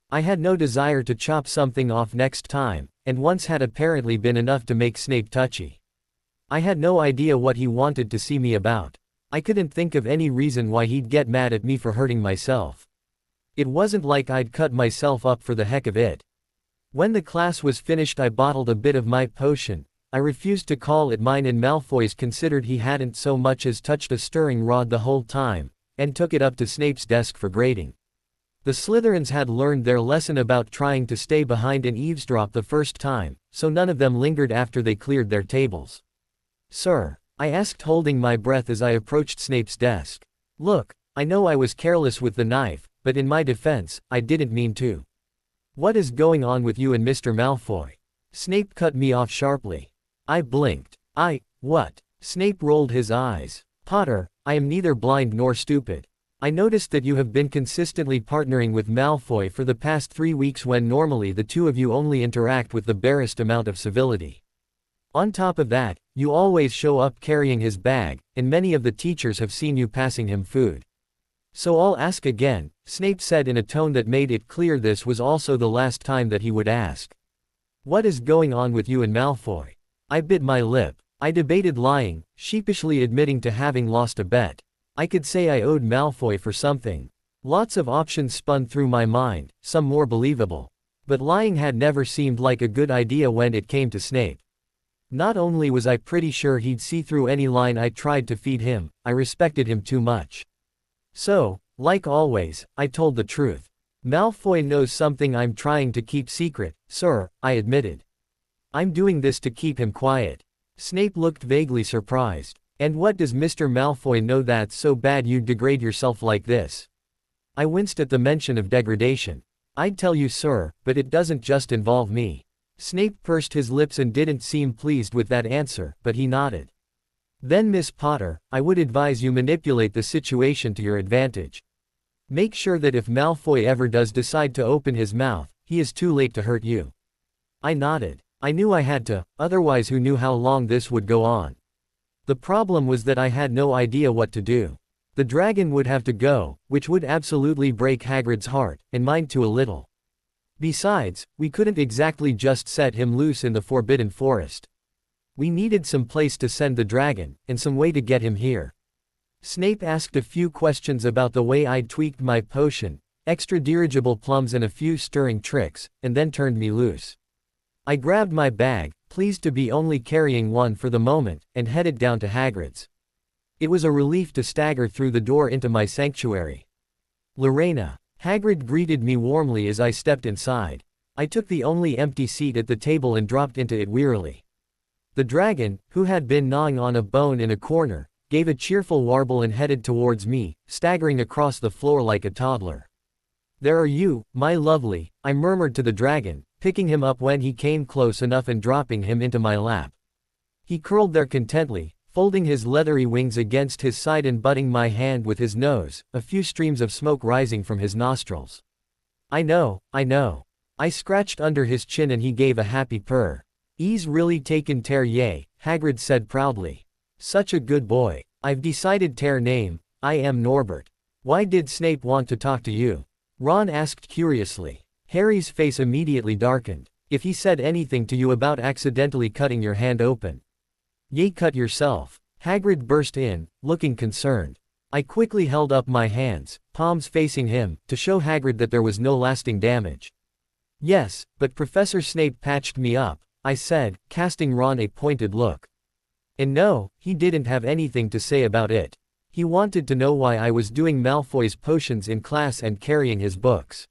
I had no desire to chop something off next time, and once had apparently been enough to make Snape touchy. I had no idea what he wanted to see me about. I couldn't think of any reason why he'd get mad at me for hurting myself. It wasn't like I'd cut myself up for the heck of it. When the class was finished I bottled a bit of my potion. I refused to call it mine and Malfoy's considered he hadn't so much as touched a stirring rod the whole time, and took it up to Snape's desk for grading. The Slytherins had learned their lesson about trying to stay behind and eavesdrop the first time, so none of them lingered after they cleared their tables. Sir, I asked holding my breath as I approached Snape's desk. Look, I know I was careless with the knife, but in my defense, I didn't mean to. What is going on with you and Mr. Malfoy? Snape cut me off sharply. I blinked. What? Snape rolled his eyes. Potter, I am neither blind nor stupid. I noticed that you have been consistently partnering with Malfoy for the past 3 weeks when normally the two of you only interact with the barest amount of civility. On top of that, you always show up carrying his bag, and many of the teachers have seen you passing him food. So I'll ask again, Snape said in a tone that made it clear this was also the last time that he would ask. What is going on with you and Malfoy? I bit my lip. I debated lying, sheepishly admitting to having lost a bet. I could say I owed Malfoy for something. Lots of options spun through my mind, some more believable. But lying had never seemed like a good idea when it came to Snape. Not only was I pretty sure he'd see through any line I tried to feed him, I respected him too much. So, like always, I told the truth. Malfoy knows something I'm trying to keep secret, sir, I admitted. I'm doing this to keep him quiet. Snape looked vaguely surprised. And what does Mr. Malfoy know that's so bad you'd degrade yourself like this? I winced at the mention of degradation. I'd tell you, sir, but it doesn't just involve me. Snape pursed his lips and didn't seem pleased with that answer, but he nodded. Then Miss Potter, I would advise you manipulate the situation to your advantage. Make sure that if Malfoy ever does decide to open his mouth, he is too late to hurt you. I nodded. I knew I had to, otherwise who knew how long this would go on. The problem was that I had no idea what to do. The dragon would have to go, which would absolutely break Hagrid's heart, and mine too a little. Besides, we couldn't exactly just set him loose in the Forbidden Forest. We needed some place to send the dragon, and some way to get him here. Snape asked a few questions about the way I'd tweaked my potion, extra dirigible plums and a few stirring tricks, and then turned me loose. I grabbed my bag, pleased to be only carrying one for the moment, and headed down to Hagrid's. It was a relief to stagger through the door into my sanctuary. Lorena. Hagrid greeted me warmly as I stepped inside. I took the only empty seat at the table and dropped into it wearily. The dragon, who had been gnawing on a bone in a corner, gave a cheerful warble and headed towards me, staggering across the floor like a toddler. There are you, my lovely, I murmured to the dragon, picking him up when he came close enough and dropping him into my lap. He curled there contently, folding his leathery wings against his side and butting my hand with his nose, a few streams of smoke rising from his nostrils. I know. I scratched under his chin and he gave a happy purr. He's really taken Tear yay, Hagrid said proudly. Such a good boy. I've decided Tear name, I am Norbert. Why did Snape want to talk to you? Ron asked curiously. Harry's face immediately darkened. If he said anything to you about accidentally cutting your hand open. Yay, cut yourself. Hagrid burst in, looking concerned. I quickly held up my hands, palms facing him, to show Hagrid that there was no lasting damage. Yes, but Professor Snape patched me up, I said, casting Ron a pointed look. And no, he didn't have anything to say about it. He wanted to know why I was doing Malfoy's potions in class and carrying his books.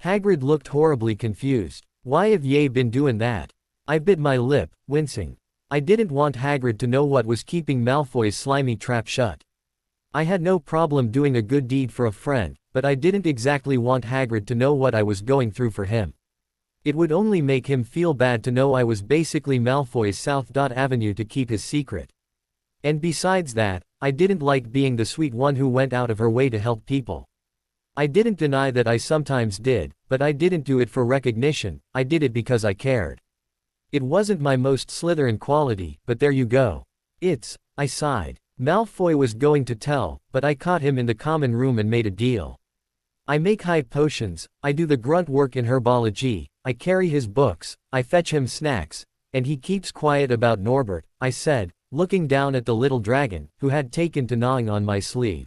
Hagrid looked horribly confused. Why have Ye been doing that? I bit my lip, wincing. I didn't want Hagrid to know what was keeping Malfoy's slimy trap shut. I had no problem doing a good deed for a friend, but I didn't exactly want Hagrid to know what I was going through for him. It would only make him feel bad to know I was basically Malfoy's South Avenue to keep his secret. And besides that, I didn't like being the sweet one who went out of her way to help people. I didn't deny that I sometimes did, but I didn't do it for recognition, I did it because I cared. It wasn't my most Slytherin quality, but there you go. I sighed. Malfoy was going to tell, but I caught him in the common room and made a deal. I make high potions, I do the grunt work in herbology, I carry his books, I fetch him snacks, and he keeps quiet about Norbert, I said, looking down at the little dragon, who had taken to gnawing on my sleeve.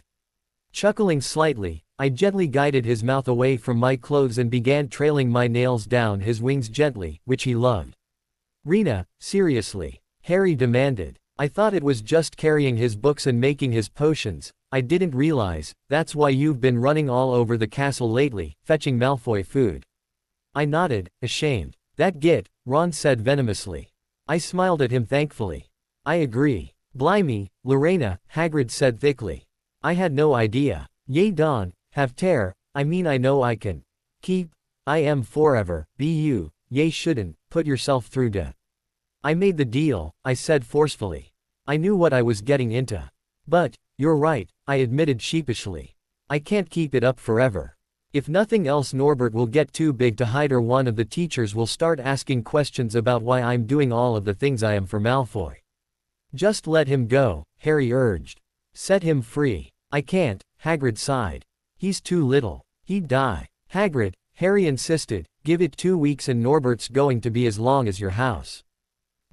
Chuckling slightly, I gently guided his mouth away from my clothes and began trailing my nails down his wings gently, which he loved. Rena, seriously? Harry demanded. I thought it was just carrying his books and making his potions. I didn't realize, that's why you've been running all over the castle lately, fetching Malfoy food. I nodded, ashamed. That git, Ron said venomously. I smiled at him thankfully. I agree. Blimey, Lorena, Hagrid said thickly. I had no idea. Yay Don, have tear, I mean I know I can. Keep, I am forever, be you, yay shouldn't, put yourself through death. I made the deal, I said forcefully. I knew what I was getting into. But, you're right, I admitted sheepishly. I can't keep it up forever. If nothing else, Norbert will get too big to hide, or one of the teachers will start asking questions about why I'm doing all of the things I am for Malfoy. Just let him go, Harry urged. Set him free. I can't, Hagrid sighed. He's too little. He'd die. Hagrid, Harry insisted, give it 2 weeks and Norbert's going to be as long as your house.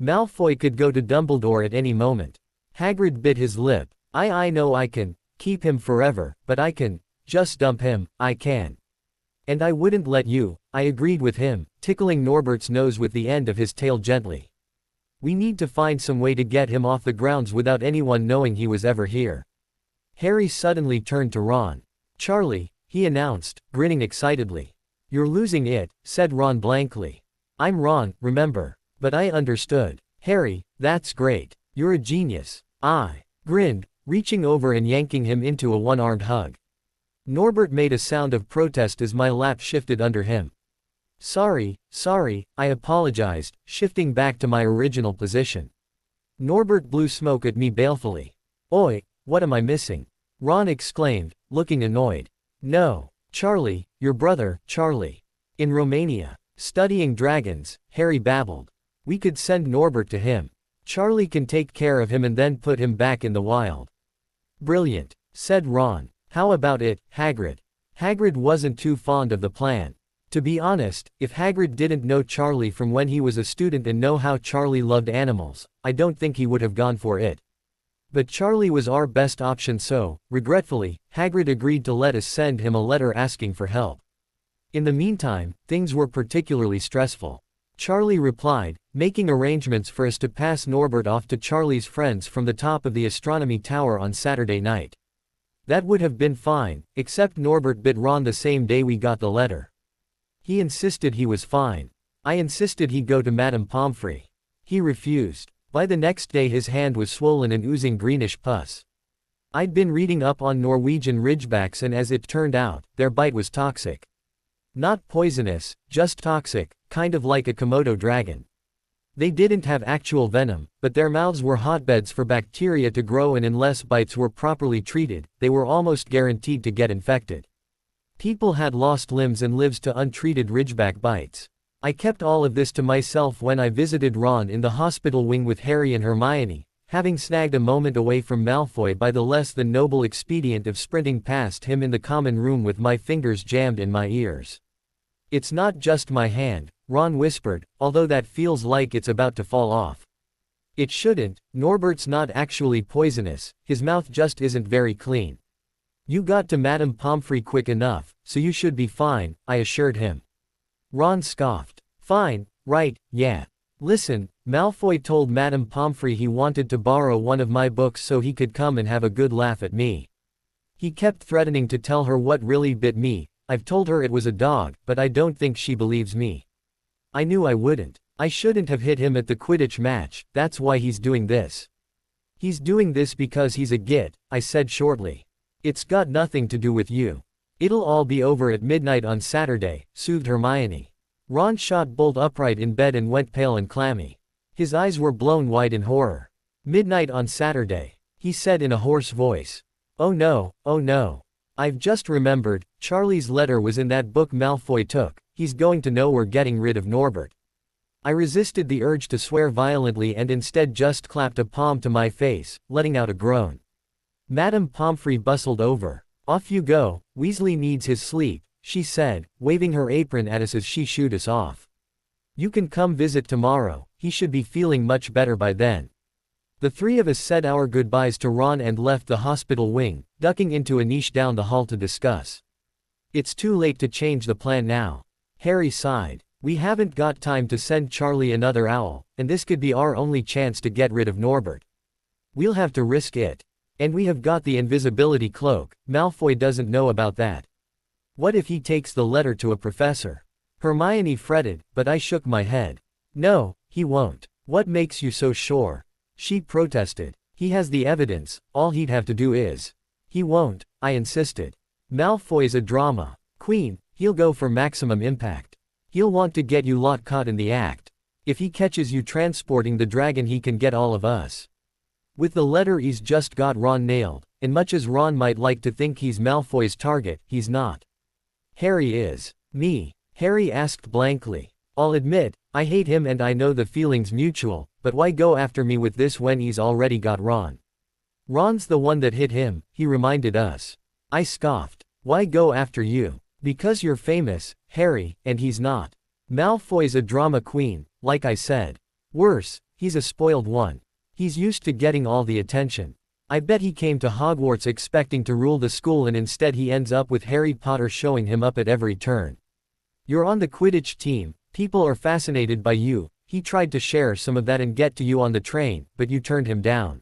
Malfoy could go to Dumbledore at any moment. Hagrid bit his lip. I know I can keep him forever, but I can just dump him, I can. And I wouldn't let you, I agreed with him, tickling Norbert's nose with the end of his tail gently. We need to find some way to get him off the grounds without anyone knowing he was ever here. Harry suddenly turned to Ron. Charlie, he announced, grinning excitedly. You're losing it, said Ron blankly. I'm Ron, remember. But I understood. Harry, that's great. You're a genius. I grinned, reaching over and yanking him into a one-armed hug. Norbert made a sound of protest as my lap shifted under him. Sorry, I apologized, shifting back to my original position. Norbert blew smoke at me balefully. Oi, what am I missing? Ron exclaimed, looking annoyed. No, Charlie, your brother, Charlie. In Romania, studying dragons, Harry babbled. We could send Norbert to him. Charlie can take care of him and then put him back in the wild. Brilliant, said Ron. How about it, Hagrid? Hagrid wasn't too fond of the plan. To be honest, if Hagrid didn't know Charlie from when he was a student and know how Charlie loved animals, I don't think he would have gone for it. But Charlie was our best option, so, regretfully, Hagrid agreed to let us send him a letter asking for help. In the meantime, things were particularly stressful. Charlie replied, making arrangements for us to pass Norbert off to Charlie's friends from the top of the astronomy tower on Saturday night. That would have been fine, except Norbert bit Ron the same day we got the letter. He insisted he was fine. I insisted he go to Madame Pomfrey. He refused. By the next day his hand was swollen and oozing greenish pus. I'd been reading up on Norwegian ridgebacks, and as it turned out, their bite was toxic. Not poisonous, just toxic, kind of like a Komodo dragon. They didn't have actual venom, but their mouths were hotbeds for bacteria to grow, and unless bites were properly treated, they were almost guaranteed to get infected. People had lost limbs and lives to untreated ridgeback bites. I kept all of this to myself when I visited Ron in the hospital wing with Harry and Hermione, having snagged a moment away from Malfoy by the less than noble expedient of sprinting past him in the common room with my fingers jammed in my ears. It's not just my hand, Ron whispered, although that feels like it's about to fall off. It shouldn't, Norbert's not actually poisonous, his mouth just isn't very clean. You got to Madame Pomfrey quick enough, so you should be fine, I assured him. Ron scoffed. Fine, right, yeah. Listen, Malfoy told Madame Pomfrey he wanted to borrow one of my books so he could come and have a good laugh at me. He kept threatening to tell her what really bit me. I've told her it was a dog, but I don't think she believes me. I knew I wouldn't. I shouldn't have hit him at the Quidditch match, that's why he's doing this. He's doing this because he's a git, I said shortly. It's got nothing to do with you. It'll all be over at midnight on Saturday, soothed Hermione. Ron shot bolt upright in bed and went pale and clammy. His eyes were blown wide in horror. Midnight on Saturday, he said in a hoarse voice. Oh no, oh no. I've just remembered, Charlie's letter was in that book Malfoy took. He's going to know we're getting rid of Norbert. I resisted the urge to swear violently and instead just clapped a palm to my face, letting out a groan. Madame Pomfrey bustled over. Off you go, Weasley needs his sleep, she said, waving her apron at us as she shooed us off. You can come visit tomorrow, he should be feeling much better by then. The three of us said our goodbyes to Ron and left the hospital wing, ducking into a niche down the hall to discuss. It's too late to change the plan now. Harry sighed. We haven't got time to send Charlie another owl, and this could be our only chance to get rid of Norbert. We'll have to risk it. And we have got the invisibility cloak, Malfoy doesn't know about that. What if he takes the letter to a professor? Hermione fretted, but I shook my head. No, he won't. What makes you so sure? She protested. He has the evidence, all he'd have to do is. He won't, I insisted. Malfoy's a drama queen, he'll go for maximum impact. He'll want to get you lot caught in the act. If he catches you transporting the dragon he can get all of us. With the letter he's just got Ron nailed, and much as Ron might like to think he's Malfoy's target, he's not. Harry is. Me? Harry asked blankly. I'll admit, I hate him and I know the feeling's mutual, but why go after me with this when he's already got Ron? Ron's the one that hit him, he reminded us. I scoffed. Why go after you? Because you're famous, Harry, and he's not. Malfoy's a drama queen, like I said. Worse, he's a spoiled one. He's used to getting all the attention. I bet he came to Hogwarts expecting to rule the school and instead he ends up with Harry Potter showing him up at every turn. You're on the Quidditch team, people are fascinated by you, he tried to share some of that and get to you on the train, but you turned him down.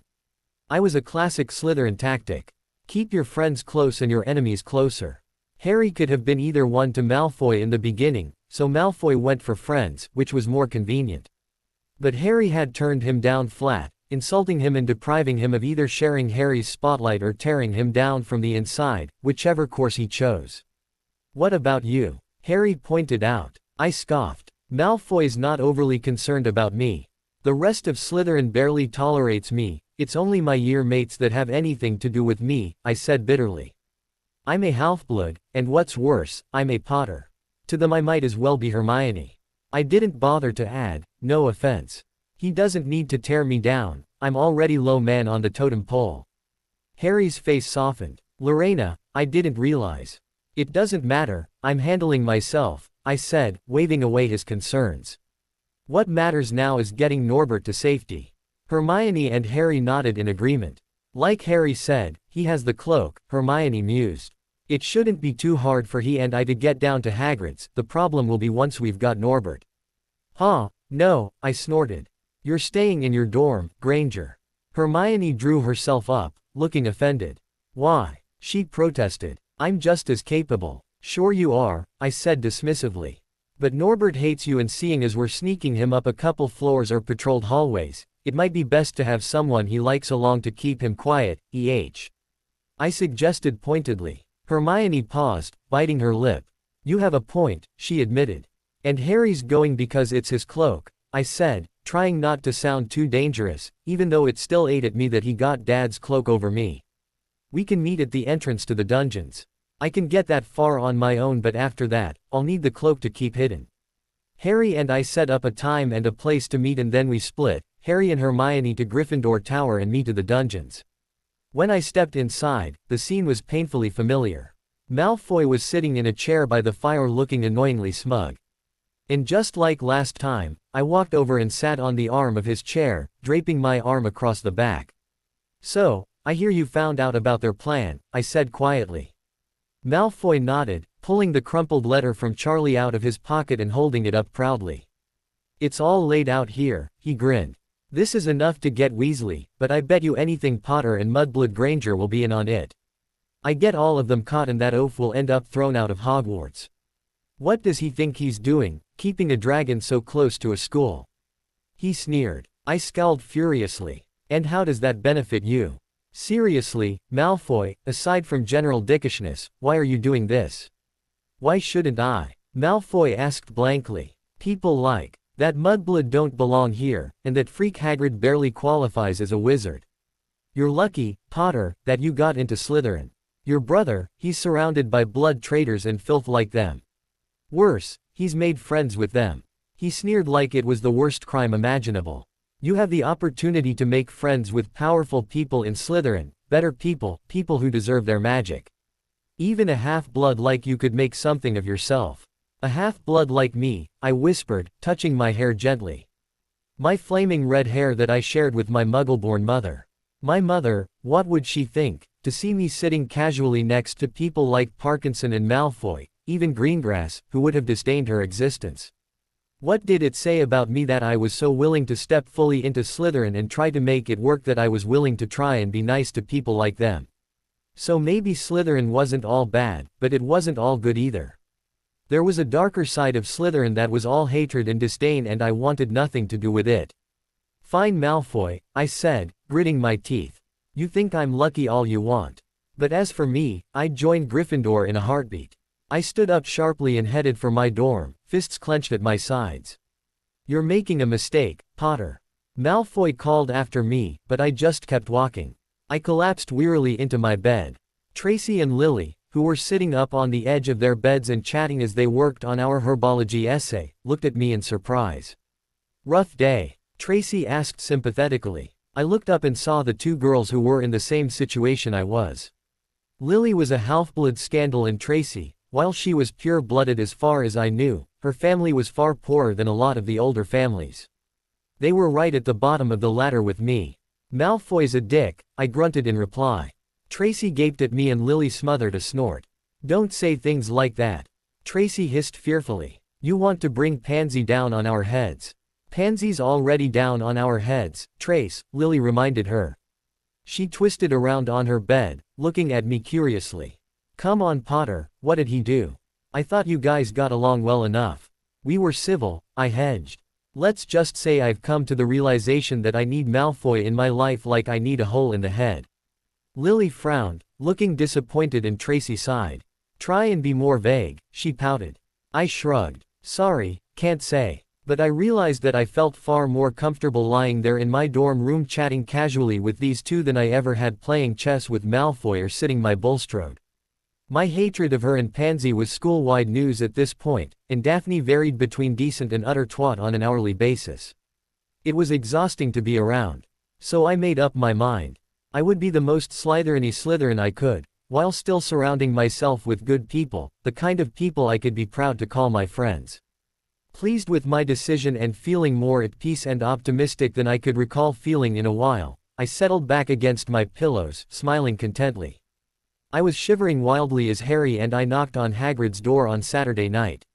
I was a classic Slytherin tactic. Keep your friends close and your enemies closer. Harry could have been either one to Malfoy in the beginning, so Malfoy went for friends, which was more convenient. But Harry had turned him down flat, insulting him and depriving him of either sharing Harry's spotlight or tearing him down from the inside, whichever course he chose. What about you? Harry pointed out. I scoffed. Malfoy's not overly concerned about me. The rest of Slytherin barely tolerates me, it's only my year mates that have anything to do with me, I said bitterly. I'm a half-blood, and what's worse, I'm a Potter. To them I might as well be Hermione. I didn't bother to add, no offense. He doesn't need to tear me down, I'm already low man on the totem pole. Harry's face softened. Lorena, I didn't realize. It doesn't matter, I'm handling myself, I said, waving away his concerns. What matters now is getting Norbert to safety. Hermione and Harry nodded in agreement. Like Harry said, he has the cloak, Hermione mused. It shouldn't be too hard for he and I to get down to Hagrid's, the problem will be once we've got Norbert. Huh, no, I snorted. You're staying in your dorm, Granger. Hermione drew herself up, looking offended. Why? She protested. I'm just as capable. Sure you are, I said dismissively. But Norbert hates you and seeing as we're sneaking him up a couple floors or patrolled hallways, it might be best to have someone he likes along to keep him quiet, I suggested pointedly. Hermione paused, biting her lip. You have a point, she admitted. And Harry's going because it's his cloak, I said, trying not to sound too dangerous, even though it still ate at me that he got Dad's cloak over me. We can meet at the entrance to the dungeons. I can get that far on my own but after that, I'll need the cloak to keep hidden. Harry and I set up a time and a place to meet and then we split, Harry and Hermione to Gryffindor Tower and me to the dungeons. When I stepped inside, the scene was painfully familiar. Malfoy was sitting in a chair by the fire looking annoyingly smug. And just like last time, I walked over and sat on the arm of his chair, draping my arm across the back. So, I hear you found out about their plan, I said quietly. Malfoy nodded, pulling the crumpled letter from Charlie out of his pocket and holding it up proudly. It's all laid out here, he grinned. This is enough to get Weasley, but I bet you anything Potter and Mudblood Granger will be in on it. I get all of them caught and that oaf will end up thrown out of Hogwarts. What does he think he's doing, keeping a dragon so close to a school? He sneered. I scowled furiously. And how does that benefit you? Seriously, Malfoy, aside from general dickishness, why are you doing this? Why shouldn't I? Malfoy asked blankly. People like that Mudblood don't belong here, and that freak Hagrid barely qualifies as a wizard. You're lucky, Potter, that you got into Slytherin. Your brother, he's surrounded by blood traitors and filth like them. Worse, he's made friends with them. He sneered like it was the worst crime imaginable. You have the opportunity to make friends with powerful people in Slytherin, better people, people who deserve their magic. Even a half-blood like you could make something of yourself. A half-blood like me, I whispered, touching my hair gently. My flaming red hair that I shared with my muggle-born mother. My mother, what would she think, to see me sitting casually next to people like Parkinson and Malfoy, even Greengrass, who would have disdained her existence? What did it say about me that I was so willing to step fully into Slytherin and try to make it work, that I was willing to try and be nice to people like them? So maybe Slytherin wasn't all bad, but it wasn't all good either. There was a darker side of Slytherin that was all hatred and disdain, and I wanted nothing to do with it. Fine, Malfoy, I said, gritting my teeth. You think I'm lucky all you want. But as for me, I'd join Gryffindor in a heartbeat. I stood up sharply and headed for my dorm, fists clenched at my sides. You're making a mistake, Potter. Malfoy called after me, but I just kept walking. I collapsed wearily into my bed. Tracy and Lily, who were sitting up on the edge of their beds and chatting as they worked on our herbology essay, looked at me in surprise. "Rough day?" Tracy asked sympathetically. I looked up and saw the two girls who were in the same situation I was. Lily was a half-blood scandal and Tracy, while she was pure-blooded as far as I knew, her family was far poorer than a lot of the older families. They were right at the bottom of the ladder with me. "Malfoy's a dick," I grunted in reply. Tracy gaped at me and Lily smothered a snort. "Don't say things like that," Tracy hissed fearfully. "You want to bring Pansy down on our heads." "Pansy's already down on our heads, Trace," Lily reminded her. She twisted around on her bed, looking at me curiously. "Come on Potter, what did he do? I thought you guys got along well enough." "We were civil," I hedged. "Let's just say I've come to the realization that I need Malfoy in my life like I need a hole in the head." Lily frowned, looking disappointed, and Tracy sighed. "Try and be more vague," she pouted. I shrugged. "Sorry, can't say." But I realized that I felt far more comfortable lying there in my dorm room chatting casually with these two than I ever had playing chess with Malfoy or sitting my Bulstrode. My hatred of her and Pansy was school-wide news at this point, and Daphne varied between decent and utter twat on an hourly basis. It was exhausting to be around. So I made up my mind. I would be the most Slytherin-y Slytherin I could, while still surrounding myself with good people, the kind of people I could be proud to call my friends. Pleased with my decision and feeling more at peace and optimistic than I could recall feeling in a while, I settled back against my pillows, smiling contently. I was shivering wildly as Harry and I knocked on Hagrid's door on Saturday night.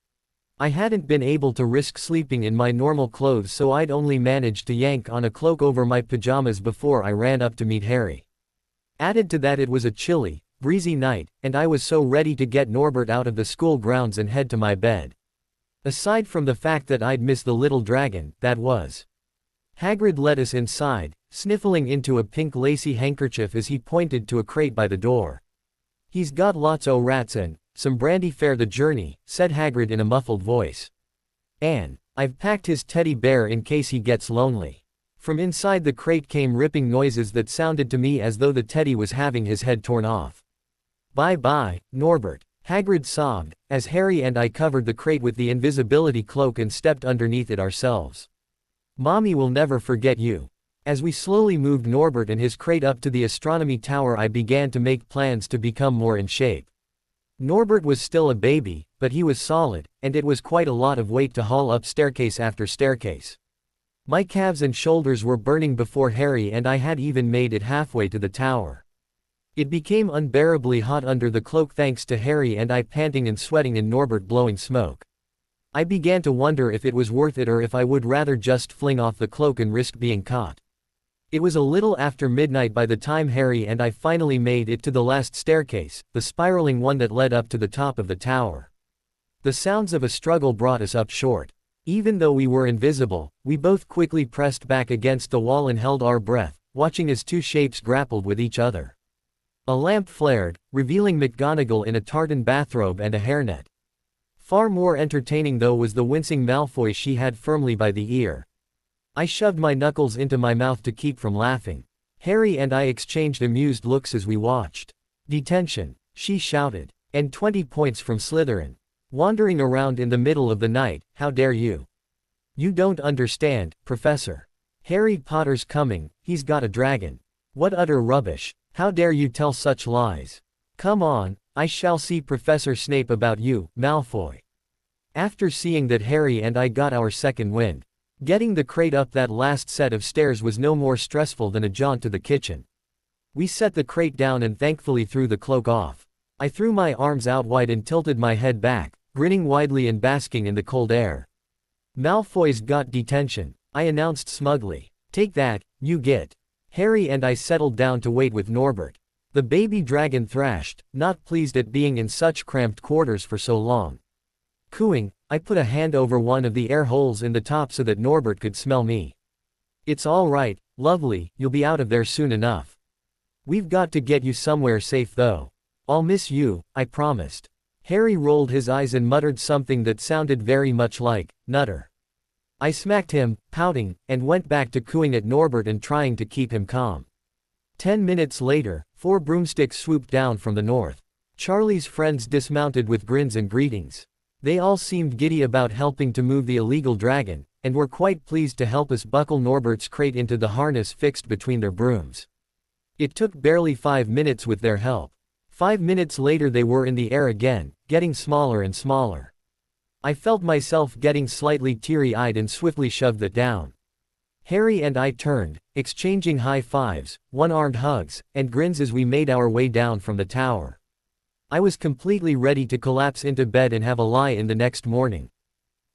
I hadn't been able to risk sleeping in my normal clothes, so I'd only managed to yank on a cloak over my pajamas before I ran up to meet Harry. Added to that, it was a chilly, breezy night, and I was so ready to get Norbert out of the school grounds and head to my bed. Aside from the fact that I'd miss the little dragon, that was. Hagrid led us inside, sniffling into a pink lacy handkerchief as he pointed to a crate by the door. "He's got lots o' rats and some brandy for the journey," said Hagrid in a muffled voice. "And I've packed his teddy bear in case he gets lonely." From inside the crate came ripping noises that sounded to me as though the teddy was having his head torn off. "Bye-bye, Norbert," Hagrid sobbed, as Harry and I covered the crate with the invisibility cloak and stepped underneath it ourselves. "Mommy will never forget you." As we slowly moved Norbert and his crate up to the astronomy tower, I began to make plans to become more in shape. Norbert was still a baby, but he was solid, and it was quite a lot of weight to haul up staircase after staircase. My calves and shoulders were burning before Harry and I had even made it halfway to the tower. It became unbearably hot under the cloak thanks to Harry and I panting and sweating and Norbert blowing smoke. I began to wonder if it was worth it or if I would rather just fling off the cloak and risk being caught. It was a little after midnight by the time Harry and I finally made it to the last staircase, the spiraling one that led up to the top of the tower. The sounds of a struggle brought us up short. Even though we were invisible, we both quickly pressed back against the wall and held our breath, watching as two shapes grappled with each other. A lamp flared, revealing McGonagall in a tartan bathrobe and a hairnet. Far more entertaining though was the wincing Malfoy she had firmly by the ear. I shoved my knuckles into my mouth to keep from laughing. Harry and I exchanged amused looks as we watched. "Detention," she shouted. "And 20 points from Slytherin. Wandering around in the middle of the night, how dare you? You don't understand, Professor. Harry Potter's coming, he's got a dragon. What utter rubbish. How dare you tell such lies? Come on, I shall see Professor Snape about you, Malfoy." After seeing that Harry and I got our second wind, getting the crate up that last set of stairs was no more stressful than a jaunt to the kitchen. We set the crate down and thankfully threw the cloak off. I threw my arms out wide and tilted my head back, grinning widely and basking in the cold air. "Malfoy's got detention," I announced smugly. "Take that, you git." Harry and I settled down to wait with Norbert. The baby dragon thrashed, not pleased at being in such cramped quarters for so long. Cooing, I put a hand over one of the air holes in the top so that Norbert could smell me. "It's all right, lovely, you'll be out of there soon enough. We've got to get you somewhere safe though. I'll miss you, I promised." Harry rolled his eyes and muttered something that sounded very much like, "Nutter." I smacked him, pouting, and went back to cooing at Norbert and trying to keep him calm. 10 minutes later, 4 broomsticks swooped down from the north. Charlie's friends dismounted with grins and greetings. They all seemed giddy about helping to move the illegal dragon, and were quite pleased to help us buckle Norbert's crate into the harness fixed between their brooms. It took barely 5 minutes with their help. 5 minutes later they were in the air again, getting smaller and smaller. I felt myself getting slightly teary-eyed and swiftly shoved it down. Harry and I turned, exchanging high fives, one-armed hugs, and grins as we made our way down from the tower. I was completely ready to collapse into bed and have a lie-in the next morning.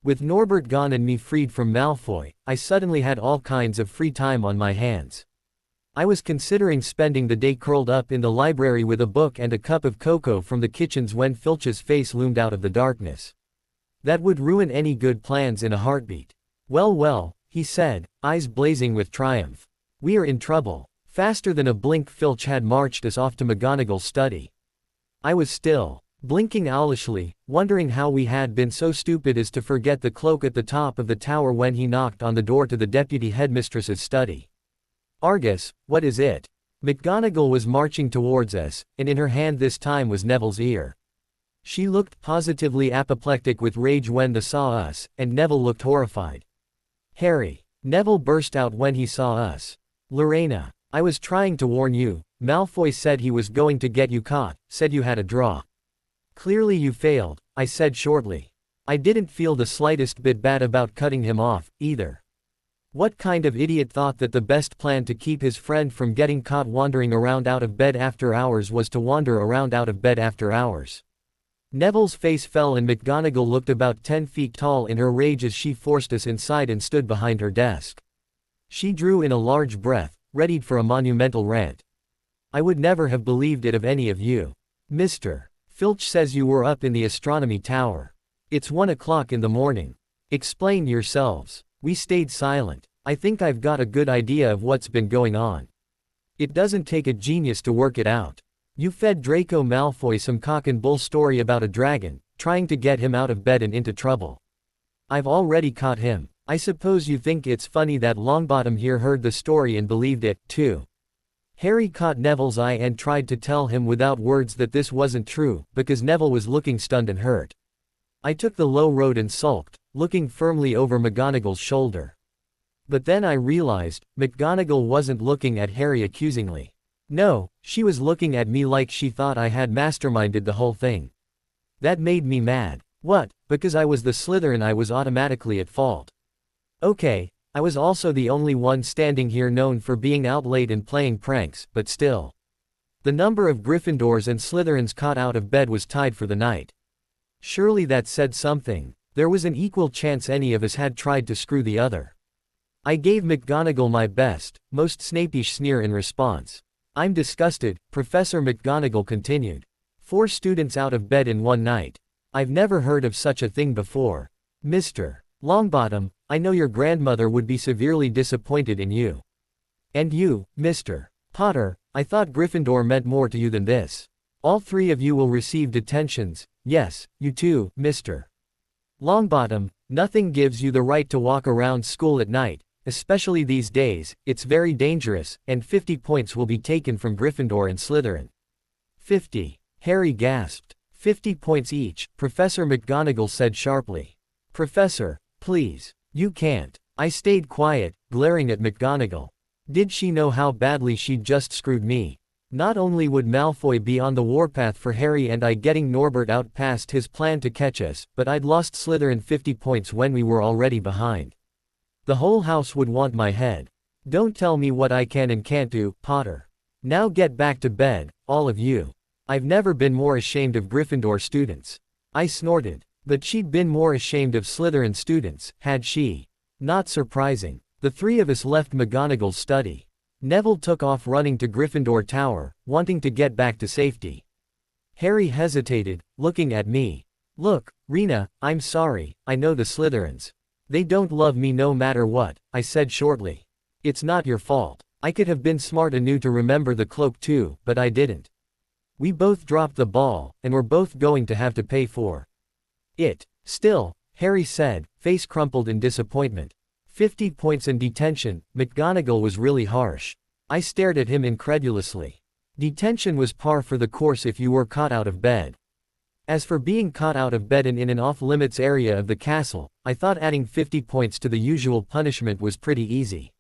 With Norbert gone and me freed from Malfoy, I suddenly had all kinds of free time on my hands. I was considering spending the day curled up in the library with a book and a cup of cocoa from the kitchens when Filch's face loomed out of the darkness. That would ruin any good plans in a heartbeat. "Well, well," he said, eyes blazing with triumph. "We are in trouble." Faster than a blink Filch had marched us off to McGonagall's study. I was still, blinking owlishly, wondering how we had been so stupid as to forget the cloak at the top of the tower when he knocked on the door to the deputy headmistress's study. "Argus, what is it?" McGonagall was marching towards us, and in her hand this time was Neville's ear. She looked positively apoplectic with rage when they saw us, and Neville looked horrified. "Harry!" Neville burst out when he saw us. "Lorena! I was trying to warn you. Malfoy said he was going to get you caught, said you had a draw." "Clearly you failed," I said shortly. I didn't feel the slightest bit bad about cutting him off, either. What kind of idiot thought that the best plan to keep his friend from getting caught wandering around out of bed after hours was to wander around out of bed after hours? Neville's face fell and McGonagall looked about 10 feet tall in her rage as she forced us inside and stood behind her desk. She drew in a large breath, readied for a monumental rant. "I would never have believed it of any of you. Mr. Filch says you were up in the astronomy tower. It's 1 o'clock in the morning. Explain yourselves." We stayed silent. "I think I've got a good idea of what's been going on. It doesn't take a genius to work it out. You fed Draco Malfoy some cock and bull story about a dragon, trying to get him out of bed and into trouble. I've already caught him. I suppose you think it's funny that Longbottom here heard the story and believed it, too." Harry caught Neville's eye and tried to tell him without words that this wasn't true, because Neville was looking stunned and hurt. I took the low road and sulked, looking firmly over McGonagall's shoulder. But then I realized, McGonagall wasn't looking at Harry accusingly. No, she was looking at me like she thought I had masterminded the whole thing. That made me mad. What, because I was the Slytherin I was automatically at fault? Okay, I was also the only one standing here known for being out late and playing pranks, but still. The number of Gryffindors and Slytherins caught out of bed was tied for the night. Surely that said something. There was an equal chance any of us had tried to screw the other. I gave McGonagall my best, most Snape-ish sneer in response. "I'm disgusted," Professor McGonagall continued. 4 students out of bed in one night. I've never heard of such a thing before. Mr. Longbottom, I know your grandmother would be severely disappointed in you. And you, Mr. Potter, I thought Gryffindor meant more to you than this. All 3 of you will receive detentions. Yes, you too, Mr. Longbottom. Nothing gives you the right to walk around school at night, especially these days. It's very dangerous, and 50 points will be taken from Gryffindor and Slytherin." 50. Harry gasped. 50 points each, Professor McGonagall said sharply. "Professor, please. You can't." I stayed quiet, glaring at McGonagall. Did she know how badly she'd just screwed me? Not only would Malfoy be on the warpath for Harry and I getting Norbert out past his plan to catch us, but I'd lost Slytherin 50 points when we were already behind. The whole house would want my head. Don't tell me what I can and can't do, Potter. Now get back to bed, all of you. I've never been more ashamed of Gryffindor students. I snorted. But she'd been more ashamed of Slytherin students, had she? Not surprising. The 3 of us left McGonagall's study. Neville took off running to Gryffindor Tower, wanting to get back to safety. Harry hesitated, looking at me. "Look, Rena, I'm sorry, I know the Slytherins. They don't love me no matter what," I said shortly. "It's not your fault. I could have been smart enough to remember the cloak too, but I didn't. We both dropped the ball, and we're both going to have to pay for it." "Still," Harry said, face crumpled in disappointment. 50 points and detention. McGonagall was really harsh. I stared at him incredulously. Detention was par for the course if you were caught out of bed. As for being caught out of bed and in an off-limits area of the castle, I thought adding 50 points to the usual punishment was pretty easy.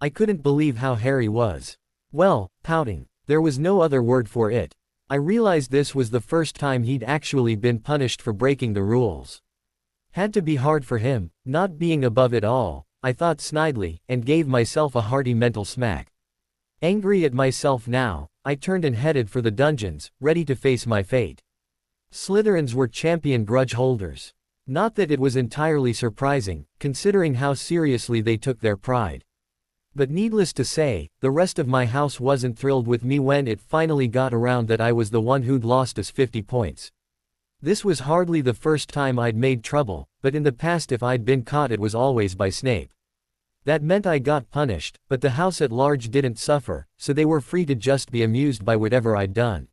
I couldn't believe how Harry was. Well, pouting. There was no other word for it. I realized this was the first time he'd actually been punished for breaking the rules. Had to be hard for him, not being above it all, I thought snidely, and gave myself a hearty mental smack. Angry at myself now, I turned and headed for the dungeons, ready to face my fate. Slytherins were champion grudge holders. Not that it was entirely surprising, considering how seriously they took their pride. But needless to say, the rest of my house wasn't thrilled with me when it finally got around that I was the one who'd lost us 50 points. This was hardly the first time I'd made trouble, but in the past if I'd been caught it was always by Snape. That meant I got punished, but the house at large didn't suffer, so they were free to just be amused by whatever I'd done.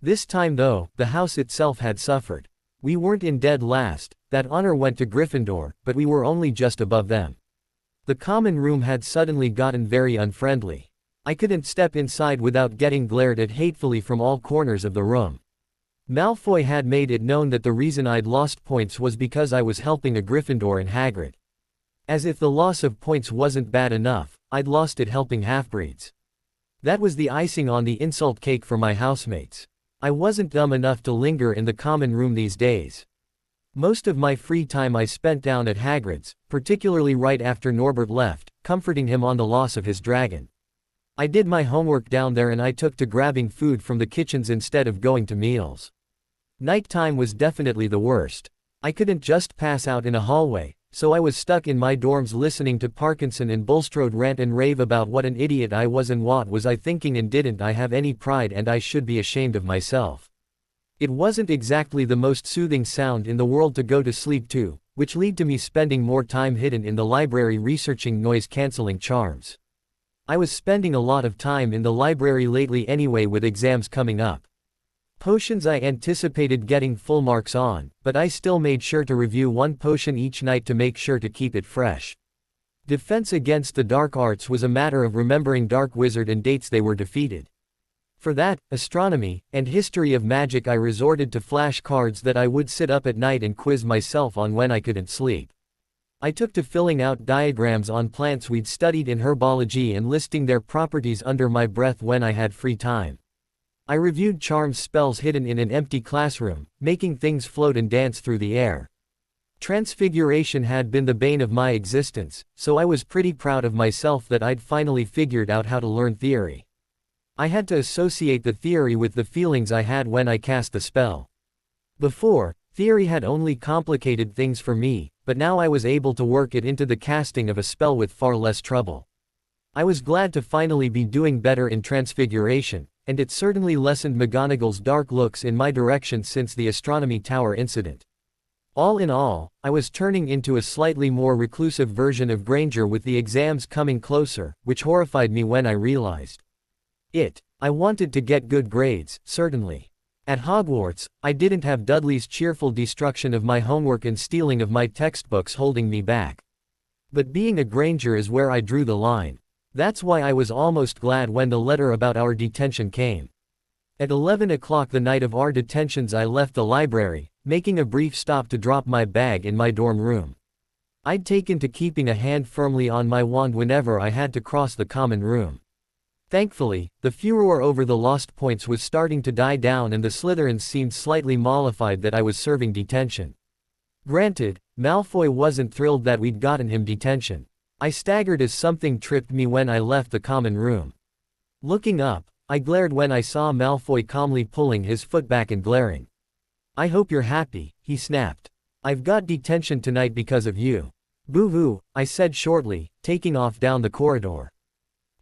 This time though, the house itself had suffered. We weren't in dead last, that honor went to Gryffindor, but we were only just above them. The common room had suddenly gotten very unfriendly. I couldn't step inside without getting glared at hatefully from all corners of the room. Malfoy had made it known that the reason I'd lost points was because I was helping a Gryffindor and Hagrid. As if the loss of points wasn't bad enough, I'd lost it helping half-breeds. That was the icing on the insult cake for my housemates. I wasn't dumb enough to linger in the common room these days. Most of my free time I spent down at Hagrid's, particularly right after Norbert left, comforting him on the loss of his dragon. I did my homework down there and I took to grabbing food from the kitchens instead of going to meals. Nighttime was definitely the worst. I couldn't just pass out in a hallway, so I was stuck in my dorms listening to Parkinson and Bulstrode rant and rave about what an idiot I was and what was I thinking and didn't I have any pride and I should be ashamed of myself. It wasn't exactly the most soothing sound in the world to go to sleep to, which led to me spending more time hidden in the library researching noise-canceling charms. I was spending a lot of time in the library lately anyway with exams coming up. Potions I anticipated getting full marks on, but I still made sure to review one potion each night to make sure to keep it fresh. Defense against the dark arts was a matter of remembering Dark Wizard and dates they were defeated. For that, astronomy, and history of magic I resorted to flashcards that I would sit up at night and quiz myself on when I couldn't sleep. I took to filling out diagrams on plants we'd studied in herbology and listing their properties under my breath when I had free time. I reviewed charms spells hidden in an empty classroom, making things float and dance through the air. Transfiguration had been the bane of my existence, so I was pretty proud of myself that I'd finally figured out how to learn theory. I had to associate the theory with the feelings I had when I cast the spell. Before, theory had only complicated things for me, but now I was able to work it into the casting of a spell with far less trouble. I was glad to finally be doing better in Transfiguration, and it certainly lessened McGonagall's dark looks in my direction since the Astronomy Tower incident. All in all, I was turning into a slightly more reclusive version of Granger with the exams coming closer, which horrified me when I realized it. I wanted to get good grades, certainly. At Hogwarts, I didn't have Dudley's cheerful destruction of my homework and stealing of my textbooks holding me back. But being a Granger is where I drew the line. That's why I was almost glad when the letter about our detention came. At 11 o'clock the night of our detentions I left the library, making a brief stop to drop my bag in my dorm room. I'd taken to keeping a hand firmly on my wand whenever I had to cross the common room. Thankfully, the furor over the lost points was starting to die down and the Slytherins seemed slightly mollified that I was serving detention. Granted, Malfoy wasn't thrilled that we'd gotten him detention. I staggered as something tripped me when I left the common room. Looking up, I glared when I saw Malfoy calmly pulling his foot back and glaring. "I hope you're happy," he snapped. "I've got detention tonight because of you." "Boo-hoo," I said shortly, taking off down the corridor.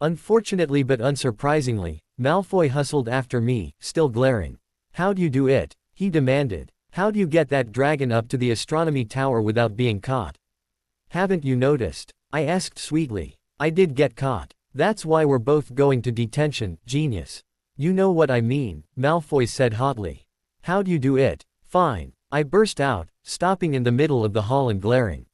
Unfortunately but unsurprisingly, Malfoy hustled after me, still glaring. "How'd you do it?" he demanded. "How'd you get that dragon up to the Astronomy Tower without being caught?" "Haven't you noticed?" I asked sweetly. "I did get caught. That's why we're both going to detention, genius." "You know what I mean," Malfoy said hotly. "How'd you do it?" "Fine," I burst out, stopping in the middle of the hall and glaring.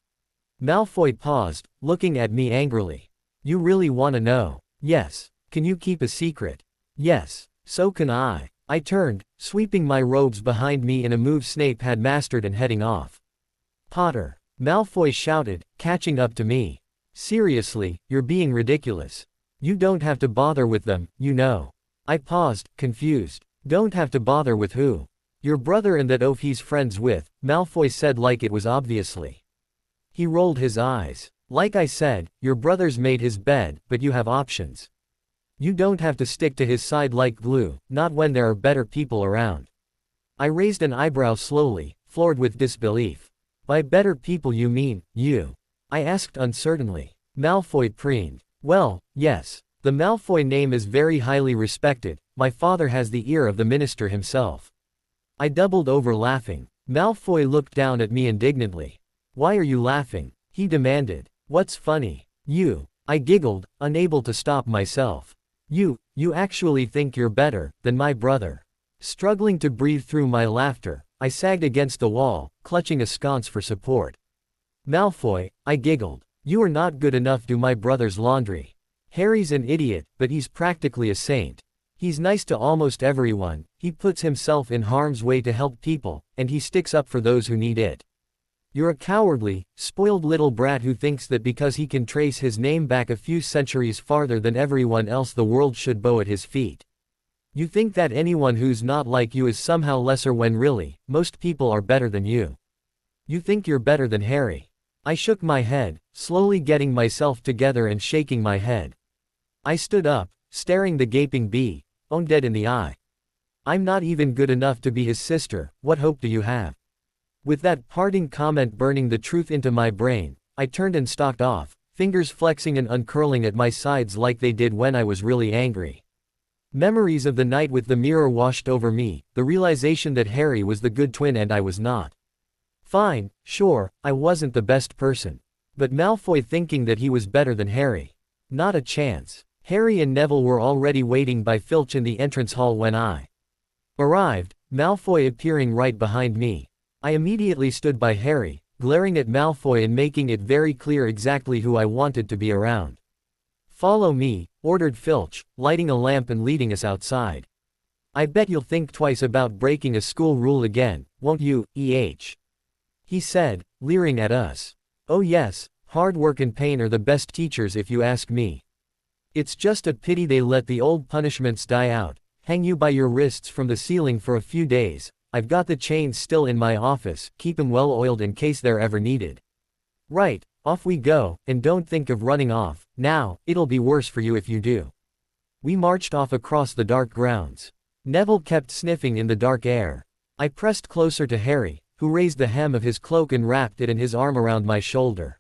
Malfoy paused, looking at me angrily. "You really want to know?" "Yes." Can you keep a secret? Yes, so can I. I turned, sweeping my robes behind me in a move Snape had mastered and heading off. Potter, Malfoy shouted, catching up to me. Seriously, you're being ridiculous. You don't have to bother with them, you know. I paused, confused. Don't have to bother with who? Your brother and that oaf he's friends with, Malfoy said like it was obviously. He rolled his eyes. Like I said, your brother's made his bed, but you have options. You don't have to stick to his side like glue, not when there are better people around. I raised an eyebrow slowly, floored with disbelief. By better people you mean, you? I asked uncertainly. Malfoy preened. Well, yes. The Malfoy name is very highly respected. My father has the ear of the minister himself. I doubled over laughing. Malfoy looked down at me indignantly. Why are you laughing? He demanded. What's funny? You. I giggled, unable to stop myself. You actually think you're better than my brother. Struggling to breathe through my laughter, I sagged against the wall, clutching a sconce for support. Malfoy, I giggled. You are not good enough to do my brother's laundry. Harry's an idiot, but he's practically a saint. He's nice to almost everyone, he puts himself in harm's way to help people, and he sticks up for those who need it. You're a cowardly, spoiled little brat who thinks that because he can trace his name back a few centuries farther than everyone else the world should bow at his feet. You think that anyone who's not like you is somehow lesser when really, most people are better than you. You think you're better than Harry. I shook my head, slowly getting myself together and shaking my head. I stood up, staring the gaping bee, dead in the eye. I'm not even good enough to be his sister, what hope do you have? With that parting comment burning the truth into my brain, I turned and stalked off, fingers flexing and uncurling at my sides like they did when I was really angry. Memories of the night with the mirror washed over me, the realization that Harry was the good twin and I was not. Fine, sure, I wasn't the best person. But Malfoy thinking that he was better than Harry. Not a chance. Harry and Neville were already waiting by Filch in the entrance hall when I arrived, Malfoy appearing right behind me. I immediately stood by Harry, glaring at Malfoy and making it very clear exactly who I wanted to be around. Follow me, ordered Filch, lighting a lamp and leading us outside. I bet you'll think twice about breaking a school rule again, won't you, E.H.? He said, leering at us. Oh yes, hard work and pain are the best teachers if you ask me. It's just a pity they let the old punishments die out, hang you by your wrists from the ceiling for a few days. I've got the chains still in my office, keep 'em well oiled in case they're ever needed. Right, off we go, and don't think of running off, now, it'll be worse for you if you do. We marched off across the dark grounds. Neville kept sniffing in the dark air. I pressed closer to Harry, who raised the hem of his cloak and wrapped it in his arm around my shoulder.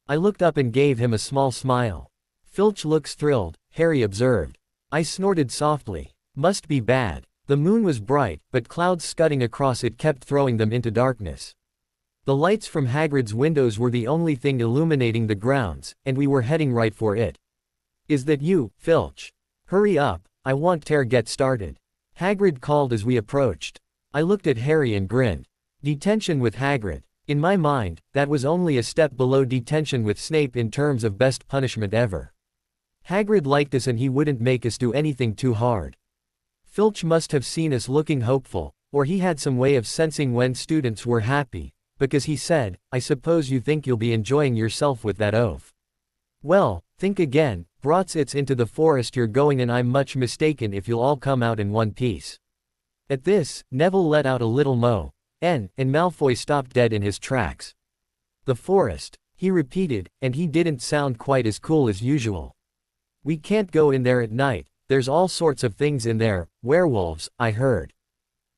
I looked up and gave him a small smile. Filch looks thrilled, Harry observed. I snorted softly. Must be bad. The moon was bright, but clouds scudding across it kept throwing them into darkness. The lights from Hagrid's windows were the only thing illuminating the grounds, and we were heading right for it. Is that you, Filch? Hurry up, I want to get started. Hagrid called as we approached. I looked at Harry and grinned. Detention with Hagrid. In my mind, that was only a step below detention with Snape in terms of best punishment ever. Hagrid liked us and he wouldn't make us do anything too hard. Filch must have seen us looking hopeful, or he had some way of sensing when students were happy, because he said, I suppose you think you'll be enjoying yourself with that oaf. Well, think again, brats, it's into the forest you're going and I'm much mistaken if you'll all come out in one piece. At this, Neville let out a little moan, and Malfoy stopped dead in his tracks. The forest, he repeated, and he didn't sound quite as cool as usual. We can't go in there at night, there's all sorts of things in there, werewolves, I heard.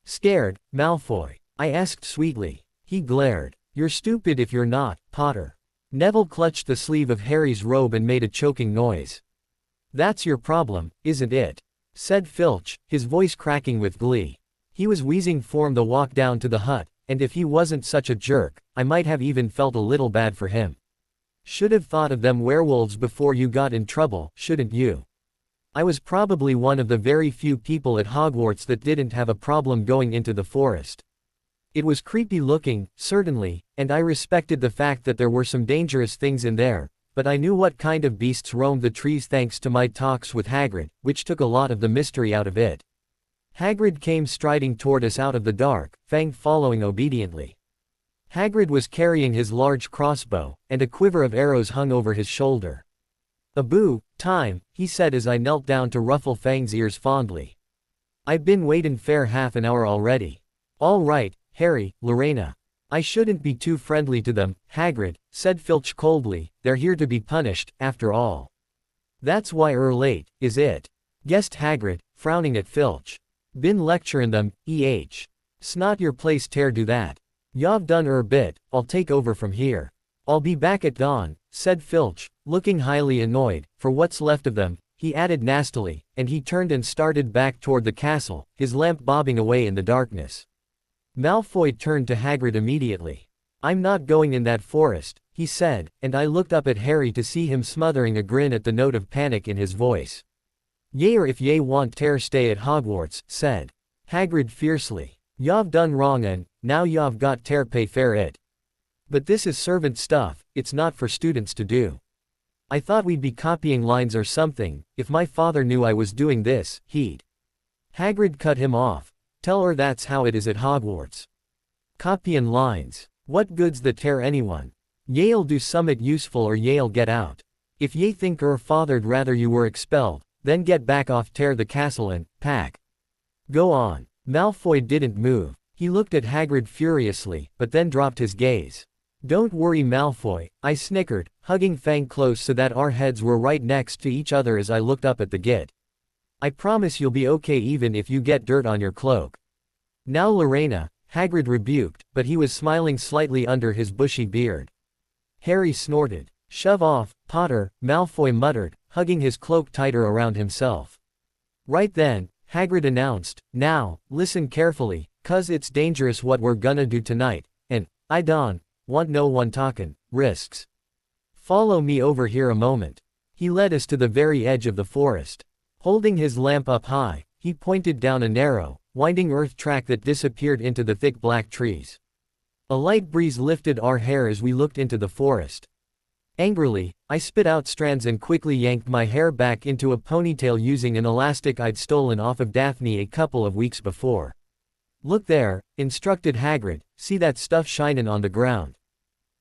Scared, Malfoy? I asked sweetly. He glared. You're stupid if you're not, Potter. Neville clutched the sleeve of Harry's robe and made a choking noise. That's your problem, isn't it? Said Filch, his voice cracking with glee. He was wheezing from the walk down to the hut, and if he wasn't such a jerk, I might have even felt a little bad for him. Should have thought of them werewolves before you got in trouble, shouldn't you? I was probably one of the very few people at Hogwarts that didn't have a problem going into the forest. It was creepy looking, certainly, and I respected the fact that there were some dangerous things in there, but I knew what kind of beasts roamed the trees thanks to my talks with Hagrid, which took a lot of the mystery out of it. Hagrid came striding toward us out of the dark, Fang following obediently. Hagrid was carrying his large crossbow, and a quiver of arrows hung over his shoulder. "Abu, time," he said as I knelt down to ruffle Fang's ears fondly. "I've been waitin' fair half an hour already." "All right, Harry, Lorena. I shouldn't be too friendly to them, Hagrid," said Filch coldly, "they're here to be punished, after all." "That's why late, is it?" guessed Hagrid, frowning at Filch. "Been lecturin' them, Snot your place tear do that. Y'ave done bit, I'll take over from here. I'll be back at dawn," said Filch, looking highly annoyed, "for what's left of them," he added nastily, and he turned and started back toward the castle, his lamp bobbing away in the darkness. Malfoy turned to Hagrid immediately. "I'm not going in that forest," he said, and I looked up at Harry to see him smothering a grin at the note of panic in his voice. "Ye'er if ye want ter stay at Hogwarts," said Hagrid fiercely. "Y'ave done wrong and, now y'ave got ter pay fair it. But this is servant stuff, it's not for students to do. I thought we'd be copying lines or something, if my father knew I was doing this, he'd." Hagrid cut him off. "Tell her that's how it is at Hogwarts. Copyin' lines. What good's the ter anyone? Ye'll do summit useful or ye'll get out. If ye think father'd rather you were expelled, then get back off ter the castle and, pack. Go on." Malfoy didn't move. He looked at Hagrid furiously, but then dropped his gaze. "Don't worry Malfoy," I snickered, hugging Fang close so that our heads were right next to each other as I looked up at the git. "I promise you'll be okay even if you get dirt on your cloak." "Now Lorena," Hagrid rebuked, but he was smiling slightly under his bushy beard. Harry snorted. "Shove off, Potter," Malfoy muttered, hugging his cloak tighter around himself. Right then, Hagrid announced, "Now, listen carefully, 'cause it's dangerous what we're gonna do tonight, and, I don't want no one talkin' risks. Follow me over here a moment." He led us to the very edge of the forest. Holding his lamp up high, he pointed down a narrow, winding earth track that disappeared into the thick black trees. A light breeze lifted our hair as we looked into the forest. Angrily, I spit out strands and quickly yanked my hair back into a ponytail using an elastic I'd stolen off of Daphne a couple of weeks before. "Look there," instructed Hagrid, "see that stuff shinin' on the ground?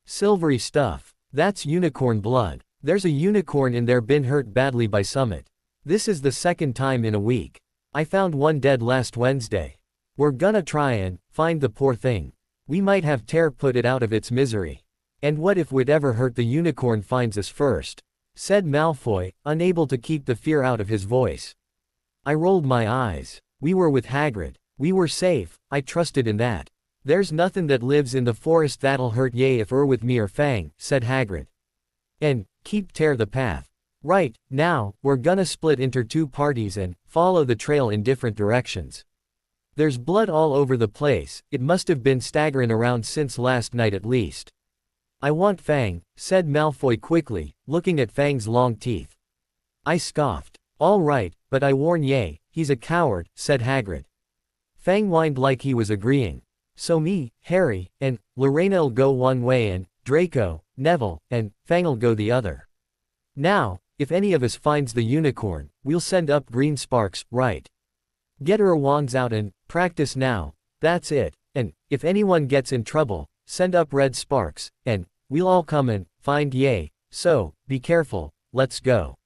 Silvery stuff. That's unicorn blood. There's a unicorn in there been hurt badly by summit. This is the second time in a week. I found one dead last Wednesday. We're gonna try and find the poor thing. We might have ter put it out of its misery. And what if we'd ever hurt the unicorn finds us first?" said Malfoy, unable to keep the fear out of his voice. I rolled my eyes. We were with Hagrid. We were safe, I trusted in that. "There's nothin' that lives in the forest that'll hurt ye if with me or Fang," said Hagrid. "And, keep ter the path. Right, now, we're gonna split into two parties and follow the trail in different directions. There's blood all over the place, it must have been staggerin' around since last night at least." "I want Fang," said Malfoy quickly, looking at Fang's long teeth. I scoffed. "All right, but I warn ye, he's a coward," said Hagrid. Fang whined like he was agreeing. "So me, Harry, and Lorena'll go one way and Draco, Neville, and Fang'll go the other. Now, if any of us finds the unicorn, we'll send up green sparks, right? Get our wands out and practice now, that's it, and if anyone gets in trouble, send up red sparks, and we'll all come and find ye, so, be careful, let's go."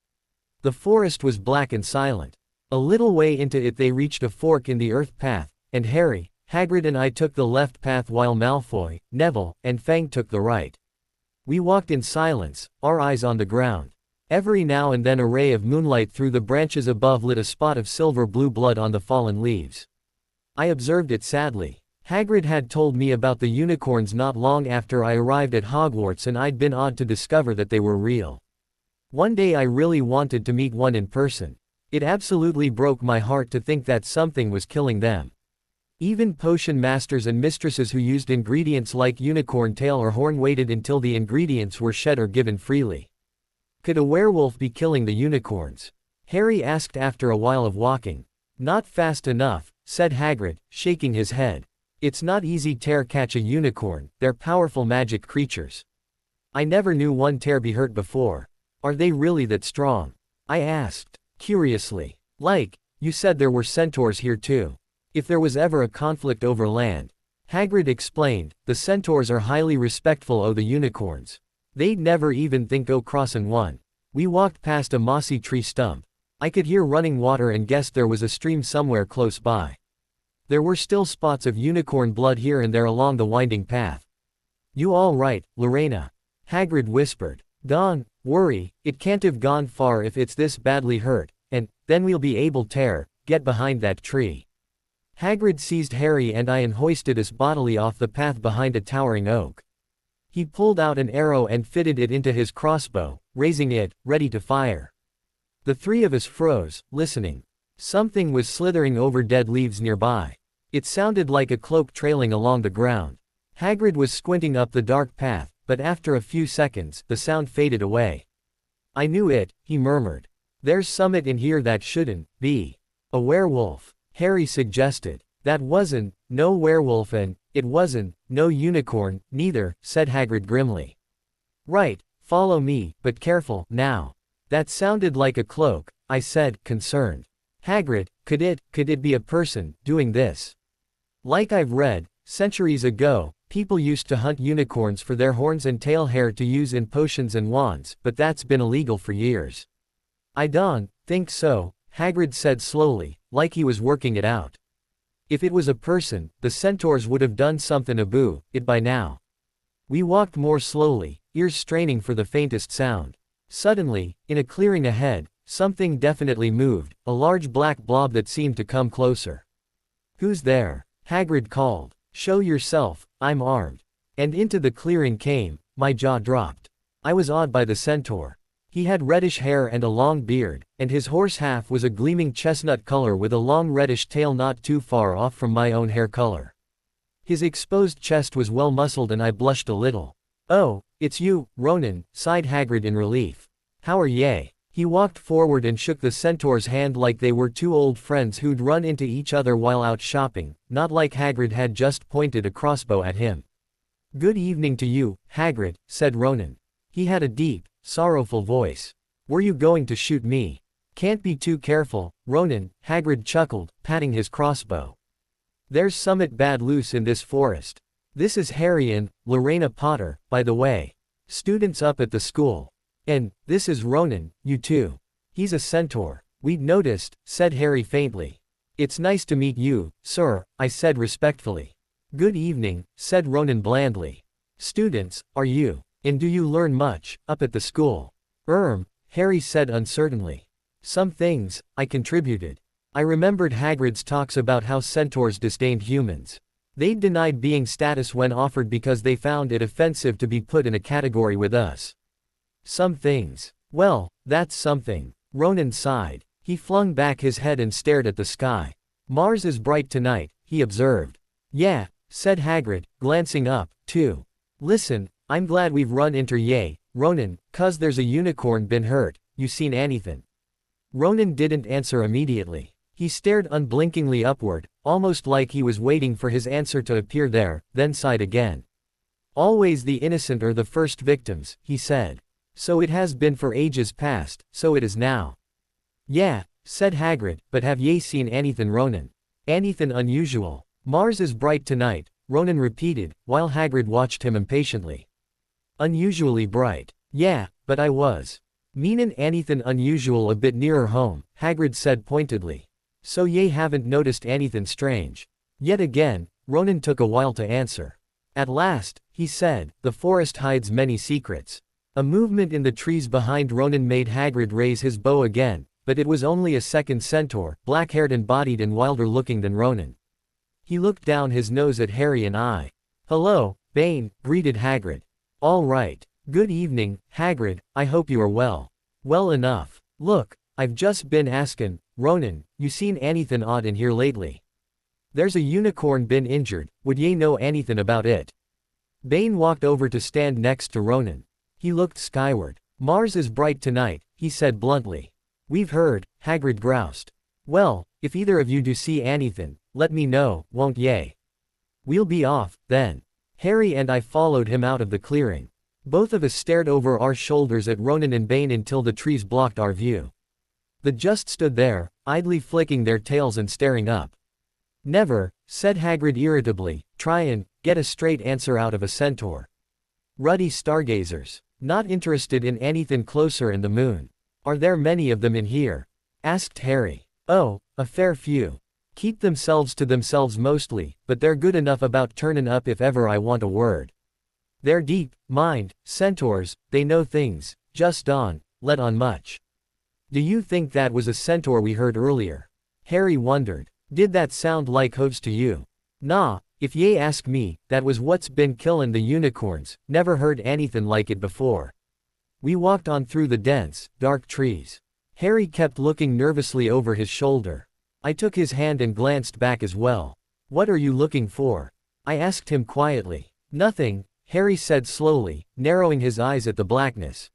The forest was black and silent. A little way into it they reached a fork in the earth path, and Harry, Hagrid and I took the left path while Malfoy, Neville, and Fang took the right. We walked in silence, our eyes on the ground. Every now and then a ray of moonlight through the branches above lit a spot of silver-blue blood on the fallen leaves. I observed it sadly. Hagrid had told me about the unicorns not long after I arrived at Hogwarts and I'd been awed to discover that they were real. One day I really wanted to meet one in person. It absolutely broke my heart to think that something was killing them. Even potion masters and mistresses who used ingredients like unicorn tail or horn waited until the ingredients were shed or given freely. Could a werewolf be killing the unicorns? Harry asked after a while of walking. "Not fast enough," said Hagrid, shaking his head. "It's not easy to catch a unicorn, they're powerful magic creatures." I never knew one tear be hurt before. Are they really that strong? I asked, curiously. Like, you said there were centaurs here too. If there was ever a conflict over land. Hagrid explained, the centaurs are highly respectful o' the unicorns. They'd never even think o' crossin' one. We walked past a mossy tree stump. I could hear running water and guessed there was a stream somewhere close by. There were still spots of unicorn blood here and there along the winding path. You all right, Lorena? Hagrid whispered. Don't worry, it can't have gone far if it's this badly hurt, and then we'll be able to get behind that tree. Hagrid seized Harry and I and hoisted us bodily off the path behind a towering oak. He pulled out an arrow and fitted it into his crossbow, raising it, ready to fire. The three of us froze, listening. Something was slithering over dead leaves nearby. It sounded like a cloak trailing along the ground. Hagrid was squinting up the dark path, but after a few seconds, the sound faded away. I knew it, he murmured. There's summit in here that shouldn't be. A werewolf, Harry suggested. That wasn't no werewolf and it wasn't no unicorn, neither, said Hagrid grimly. Right, follow me, but careful, now. That sounded like a cloak, I said, concerned. Hagrid, could it be a person, doing this? Like I've read, centuries ago, people used to hunt unicorns for their horns and tail hair to use in potions and wands, but that's been illegal for years. I don't think so, Hagrid said slowly, like he was working it out. If it was a person, the centaurs would have done something about it by now. We walked more slowly, ears straining for the faintest sound. Suddenly, in a clearing ahead, something definitely moved, a large black blob that seemed to come closer. Who's there? Hagrid called. Show yourself, I'm armed. And into the clearing came, my jaw dropped. I was awed by the centaur. He had reddish hair and a long beard, and his horse half was a gleaming chestnut color with a long reddish tail not too far off from my own hair color. His exposed chest was well muscled and I blushed a little. Oh, it's you, Ronan, sighed Hagrid in relief. How are ye? He walked forward and shook the centaur's hand like they were two old friends who'd run into each other while out shopping, not like Hagrid had just pointed a crossbow at him. Good evening to you, Hagrid, said Ronan. He had a deep, sorrowful voice. Were you going to shoot me? Can't be too careful, Ronan, Hagrid chuckled, patting his crossbow. There's summit bad loose in this forest. This is Harry and Lorena Potter, by the way. Students up at the school. And this is Ronan, you too. He's a centaur. We'd noticed, said Harry faintly. It's nice to meet you, sir, I said respectfully. Good evening, said Ronan blandly. Students, are you? And do you learn much, up at the school? Harry said uncertainly. Some things, I contributed. I remembered Hagrid's talks about how centaurs disdained humans. They'd denied being status when offered because they found it offensive to be put in a category with us. Some things. Well, that's something. Ronan sighed. He flung back his head and stared at the sky. Mars is bright tonight, he observed. Yeah, said Hagrid, glancing up, too. Listen, I'm glad we've run into ye, Ronan, 'cause there's a unicorn been hurt, you seen anything? Ronan didn't answer immediately. He stared unblinkingly upward, almost like he was waiting for his answer to appear there, then sighed again. Always the innocent are the first victims, he said. So it has been for ages past, so it is now. Yeah, said Hagrid, but have ye seen anything, Ronan? Anything unusual? Mars is bright tonight, Ronan repeated, while Hagrid watched him impatiently. Unusually bright. Yeah, but I was meanin' anything unusual a bit nearer home, Hagrid said pointedly. So ye haven't noticed anything strange? Yet again, Ronan took a while to answer. At last, he said, the forest hides many secrets. A movement in the trees behind Ronan made Hagrid raise his bow again, but it was only a second centaur, black-haired and bodied and wilder looking than Ronan. He looked down his nose at Harry and I. Hello, Bane, greeted Hagrid. All right. Good evening, Hagrid, I hope you are well. Well enough. Look, I've just been askin', Ronan, you seen anything odd in here lately? There's a unicorn been injured, would ye know anything about it? Bane walked over to stand next to Ronan. He looked skyward. Mars is bright tonight, he said bluntly. We've heard, Hagrid groused. Well, if either of you do see anything, let me know, won't ye? We'll be off, then. Harry and I followed him out of the clearing. Both of us stared over our shoulders at Ronan and Bane until the trees blocked our view. They just stood there, idly flicking their tails and staring up. Never, said Hagrid irritably, try and get a straight answer out of a centaur. Ruddy stargazers. Not interested in anything closer in the moon. Are there many of them in here? Asked Harry. Oh, a fair few. Keep themselves to themselves mostly, but they're good enough about turnin' up if ever I want a word. They're deep, mind, centaurs, they know things, just let on much. Do you think that was a centaur we heard earlier? Harry wondered. Did that sound like hooves to you? Nah, if ye ask me, that was what's been killin' the unicorns, never heard anything like it before. We walked on through the dense, dark trees. Harry kept looking nervously over his shoulder. I took his hand and glanced back as well. What are you looking for? I asked him quietly. Nothing, Harry said slowly, narrowing his eyes at the blackness.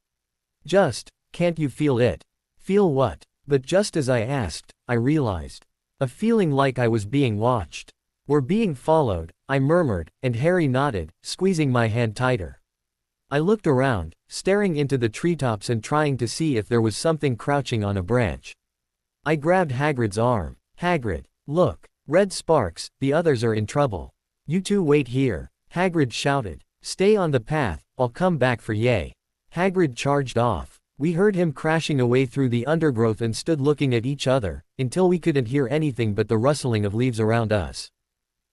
Just, can't you feel it? Feel what? But just as I asked, I realized. A feeling like I was being watched. We're being followed, I murmured, and Harry nodded, squeezing my hand tighter. I looked around, staring into the treetops and trying to see if there was something crouching on a branch. I grabbed Hagrid's arm. Hagrid, look. Red sparks, the others are in trouble. You two wait here, Hagrid shouted. Stay on the path, I'll come back for ye. Hagrid charged off. We heard him crashing away through the undergrowth and stood looking at each other, until we couldn't hear anything but the rustling of leaves around us.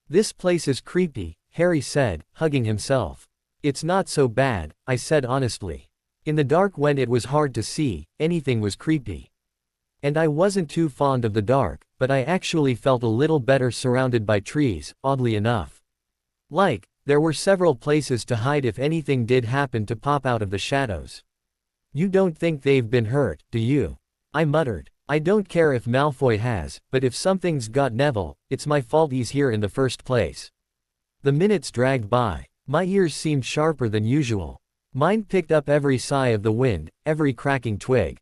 This place is creepy, Harry said, hugging himself. It's not so bad, I said honestly. In the dark when it was hard to see, anything was creepy. And I wasn't too fond of the dark, but I actually felt a little better surrounded by trees, oddly enough. Like, there were several places to hide if anything did happen to pop out of the shadows. You don't think they've been hurt, do you? I muttered. I don't care if Malfoy has, but if something's got Neville, it's my fault he's here in the first place. The minutes dragged by. My ears seemed sharper than usual. Mine picked up every sigh of the wind, every cracking twig.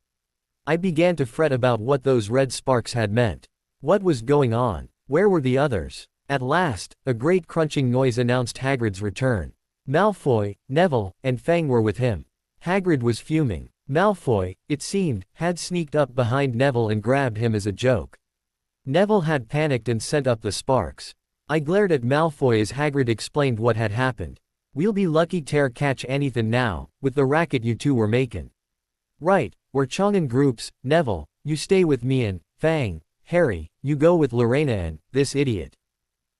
I began to fret about what those red sparks had meant. What was going on? Where were the others? At last, a great crunching noise announced Hagrid's return. Malfoy, Neville, and Fang were with him. Hagrid was fuming. Malfoy, it seemed, had sneaked up behind Neville and grabbed him as a joke. Neville had panicked and sent up the sparks. I glared at Malfoy as Hagrid explained what had happened. We'll be lucky to catch anything now, with the racket you two were making. Right, we're chong in groups, Neville, you stay with me and, Fang, Harry, you go with Lorena and, this idiot.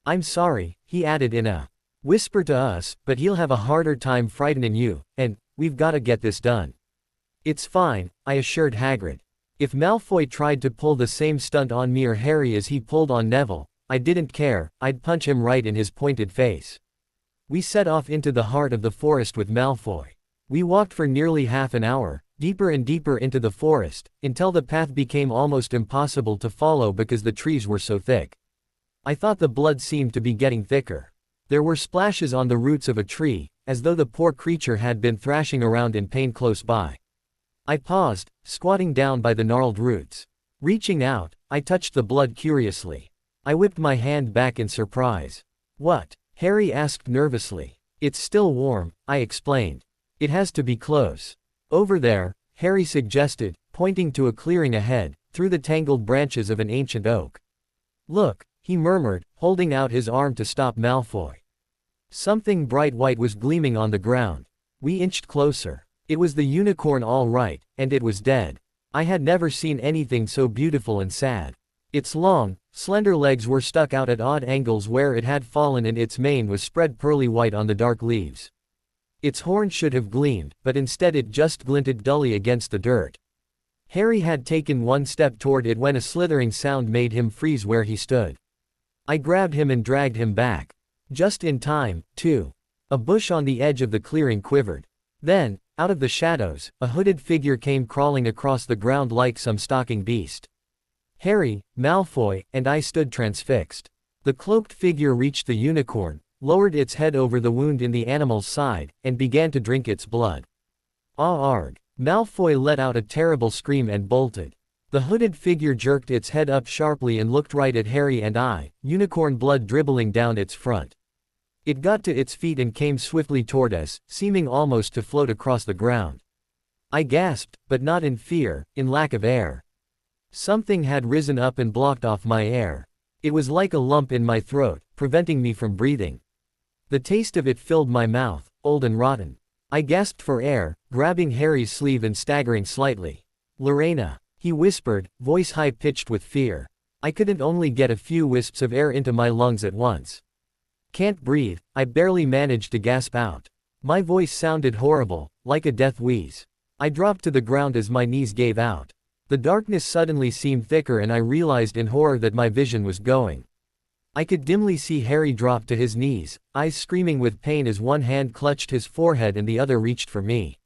I'm sorry, he added in a whisper to us, but he'll have a harder time frightening you, and, we've gotta get this done. It's fine, I assured Hagrid. If Malfoy tried to pull the same stunt on me or Harry as he pulled on Neville, I didn't care, I'd punch him right in his pointed face. We set off into the heart of the forest with Malfoy. We walked for nearly half an hour, deeper and deeper into the forest, until the path became almost impossible to follow because the trees were so thick. I thought the blood seemed to be getting thicker. There were splashes on the roots of a tree, as though the poor creature had been thrashing around in pain close by. I paused, squatting down by the gnarled roots. Reaching out, I touched the blood curiously. I whipped my hand back in surprise. What? Harry asked nervously. It's still warm, I explained. It has to be close. Over there, Harry suggested, pointing to a clearing ahead, through the tangled branches of an ancient oak. Look, he murmured, holding out his arm to stop Malfoy. Something bright white was gleaming on the ground. We inched closer. It was the unicorn all right, and it was dead. I had never seen anything so beautiful and sad. Its long, slender legs were stuck out at odd angles where it had fallen and its mane was spread pearly white on the dark leaves. Its horn should have gleamed, but instead it just glinted dully against the dirt. Harry had taken one step toward it when a slithering sound made him freeze where he stood. I grabbed him and dragged him back. Just in time, too. A bush on the edge of the clearing quivered. Then, out of the shadows, a hooded figure came crawling across the ground like some stalking beast. Harry, Malfoy, and I stood transfixed. The cloaked figure reached the unicorn, lowered its head over the wound in the animal's side, and began to drink its blood. Ah arg! Malfoy let out a terrible scream and bolted. The hooded figure jerked its head up sharply and looked right at Harry and I, unicorn blood dribbling down its front. It got to its feet and came swiftly toward us, seeming almost to float across the ground. I gasped, but not in fear, in lack of air. Something had risen up and blocked off my air. It was like a lump in my throat, preventing me from breathing. The taste of it filled my mouth, old and rotten. I gasped for air, grabbing Harry's sleeve and staggering slightly. "Lorena," he whispered, voice high-pitched with fear. I couldn't only get a few wisps of air into my lungs at once. "Can't breathe," I barely managed to gasp out. My voice sounded horrible, like a death wheeze. I dropped to the ground as my knees gave out. The darkness suddenly seemed thicker and I realized in horror that my vision was going. I could dimly see Harry drop to his knees, eyes screaming with pain as one hand clutched his forehead and the other reached for me.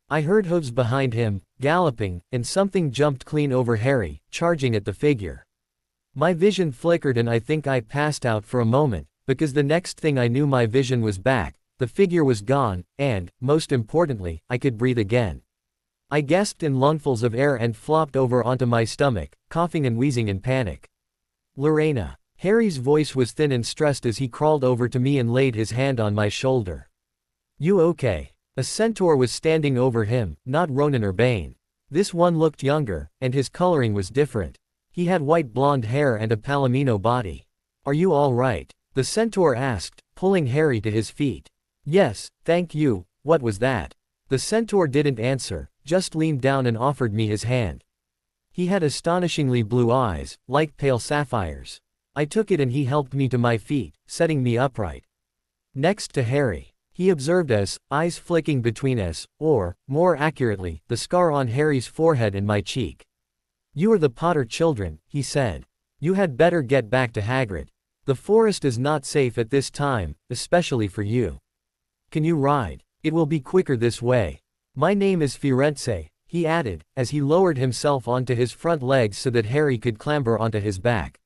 I heard hooves behind him, galloping, and something jumped clean over Harry, charging at the figure. My vision flickered and I think I passed out for a moment, because the next thing I knew my vision was back, the figure was gone, and, most importantly, I could breathe again. I gasped in lungfuls of air and flopped over onto my stomach, coughing and wheezing in panic. "Lorena." Harry's voice was thin and stressed as he crawled over to me and laid his hand on my shoulder. "You okay?" A centaur was standing over him, not Ronan or Bane. This one looked younger, and his coloring was different. He had white blonde hair and a palomino body. "Are you all right?" the centaur asked, pulling Harry to his feet. "Yes, thank you." "What was that?" The centaur didn't answer, just leaned down and offered me his hand. He had astonishingly blue eyes, like pale sapphires. I took it and he helped me to my feet, setting me upright. Next to Harry. He observed us, eyes flicking between us, or, more accurately, the scar on Harry's forehead and my cheek. "You are the Potter children," he said. "You had better get back to Hagrid. The forest is not safe at this time, especially for you. Can you ride? It will be quicker this way. My name is Firenze," he added, as he lowered himself onto his front legs so that Harry could clamber onto his back.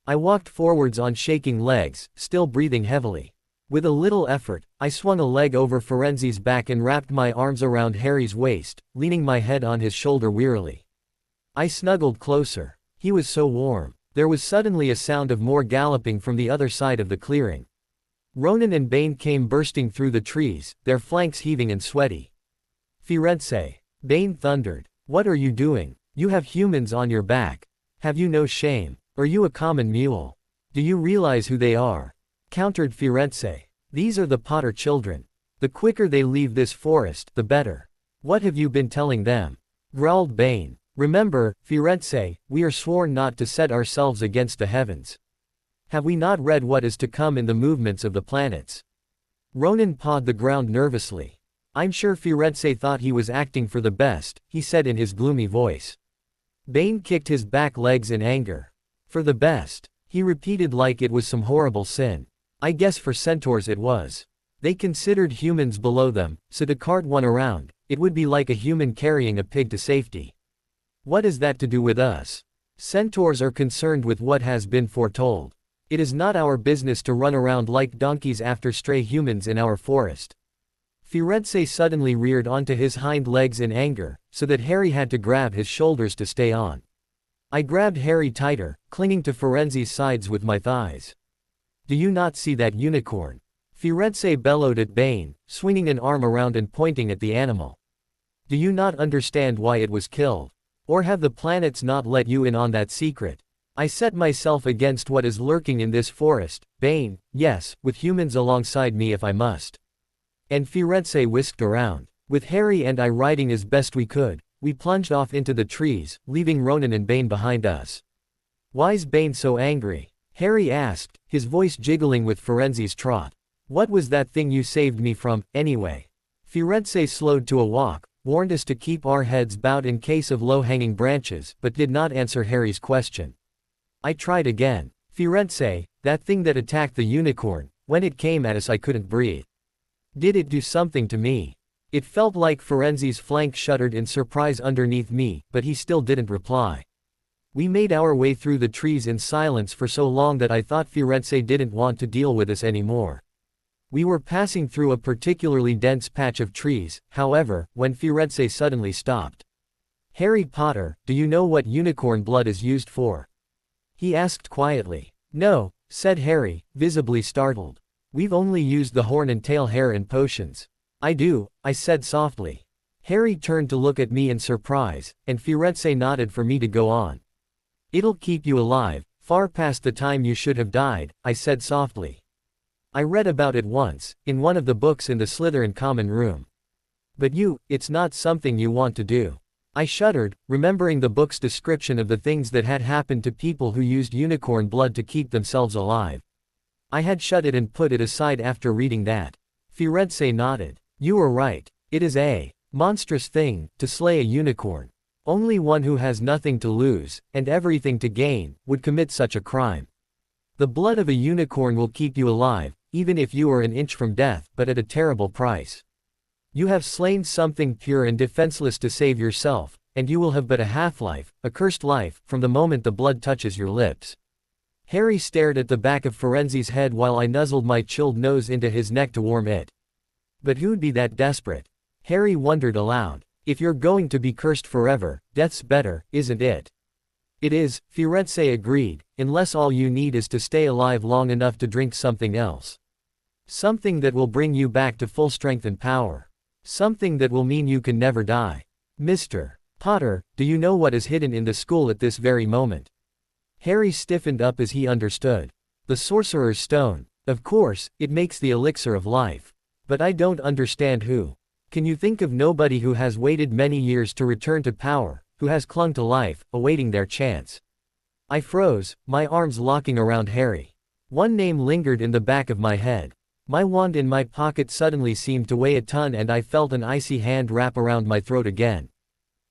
I walked forwards on shaking legs, still breathing heavily. With a little effort, I swung a leg over Firenze's back and wrapped my arms around Harry's waist, leaning my head on his shoulder wearily. I snuggled closer. He was so warm. There was suddenly a sound of more galloping from the other side of the clearing. Ronan and Bane came bursting through the trees, their flanks heaving and sweaty. "Firenze," Bane thundered. "What are you doing? You have humans on your back. Have you no shame? Are you a common mule? Do you realize who they are?" countered Firenze. "These are the Potter children. The quicker they leave this forest, the better." "What have you been telling them?" growled Bane. "Remember, Firenze, we are sworn not to set ourselves against the heavens. Have we not read what is to come in the movements of the planets?" Ronan pawed the ground nervously. "I'm sure Firenze thought he was acting for the best," he said in his gloomy voice. Bane kicked his back legs in anger. "For the best," he repeated like it was some horrible sin. I guess for centaurs it was. They considered humans below them, so to cart one around, it would be like a human carrying a pig to safety. What is that to do with us? Centaurs are concerned with what has been foretold. It is not our business to run around like donkeys after stray humans in our forest. Firenze suddenly reared onto his hind legs in anger, so that Harry had to grab his shoulders to stay on. I grabbed Harry tighter, clinging to Firenze's sides with my thighs. "Do you not see that unicorn?" Firenze bellowed at Bane, swinging an arm around and pointing at the animal. "Do you not understand why it was killed? Or have the planets not let you in on that secret? I set myself against what is lurking in this forest, Bane, yes, with humans alongside me if I must." And Firenze whisked around. With Harry and I riding as best we could, we plunged off into the trees, leaving Ronan and Bane behind us. "Why's Bane so angry?" Harry asked, his voice jiggling with Firenze's trot. "What was that thing you saved me from, anyway?" Firenze slowed to a walk, warned us to keep our heads bowed in case of low-hanging branches, but did not answer Harry's question. I tried again. "Firenze, that thing that attacked the unicorn, when it came at us I couldn't breathe. Did it do something to me?" It felt like Firenze's flank shuddered in surprise underneath me, but he still didn't reply. We made our way through the trees in silence for so long that I thought Firenze didn't want to deal with us anymore. We were passing through a particularly dense patch of trees, however, when Firenze suddenly stopped. "Harry Potter, do you know what unicorn blood is used for?" he asked quietly. "No," said Harry, visibly startled. We've only used the horn and tail hair in potions. I do, I said softly. Harry turned to look at me in surprise, and Firenze nodded for me to go on. It'll keep you alive, far past the time you should have died, I said softly. I read about it once, in one of the books in the Slytherin common room. But it's not something you want to do. I shuddered, remembering the book's description of the things that had happened to people who used unicorn blood to keep themselves alive. I had shut it and put it aside after reading that. Firenze nodded. You were right. It is a monstrous thing to slay a unicorn. Only one who has nothing to lose, and everything to gain, would commit such a crime. The blood of a unicorn will keep you alive, even if you are an inch from death, but at a terrible price. You have slain something pure and defenseless to save yourself, and you will have but a half-life, a cursed life, from the moment the blood touches your lips. Harry stared at the back of Firenze's head while I nuzzled my chilled nose into his neck to warm it. But who'd be that desperate? Harry wondered aloud. If you're going to be cursed forever, death's better, isn't it? It is, Firenze agreed, unless all you need is to stay alive long enough to drink something else. Something that will bring you back to full strength and power. Something that will mean you can never die. Mr. Potter, do you know what is hidden in the school at this very moment? Harry stiffened up as he understood. The Sorcerer's Stone. Of course, it makes the elixir of life. But I don't understand who. Can you think of nobody who has waited many years to return to power, who has clung to life, awaiting their chance? I froze, my arms locking around Harry. One name lingered in the back of my head. My wand in my pocket suddenly seemed to weigh a ton and I felt an icy hand wrap around my throat again.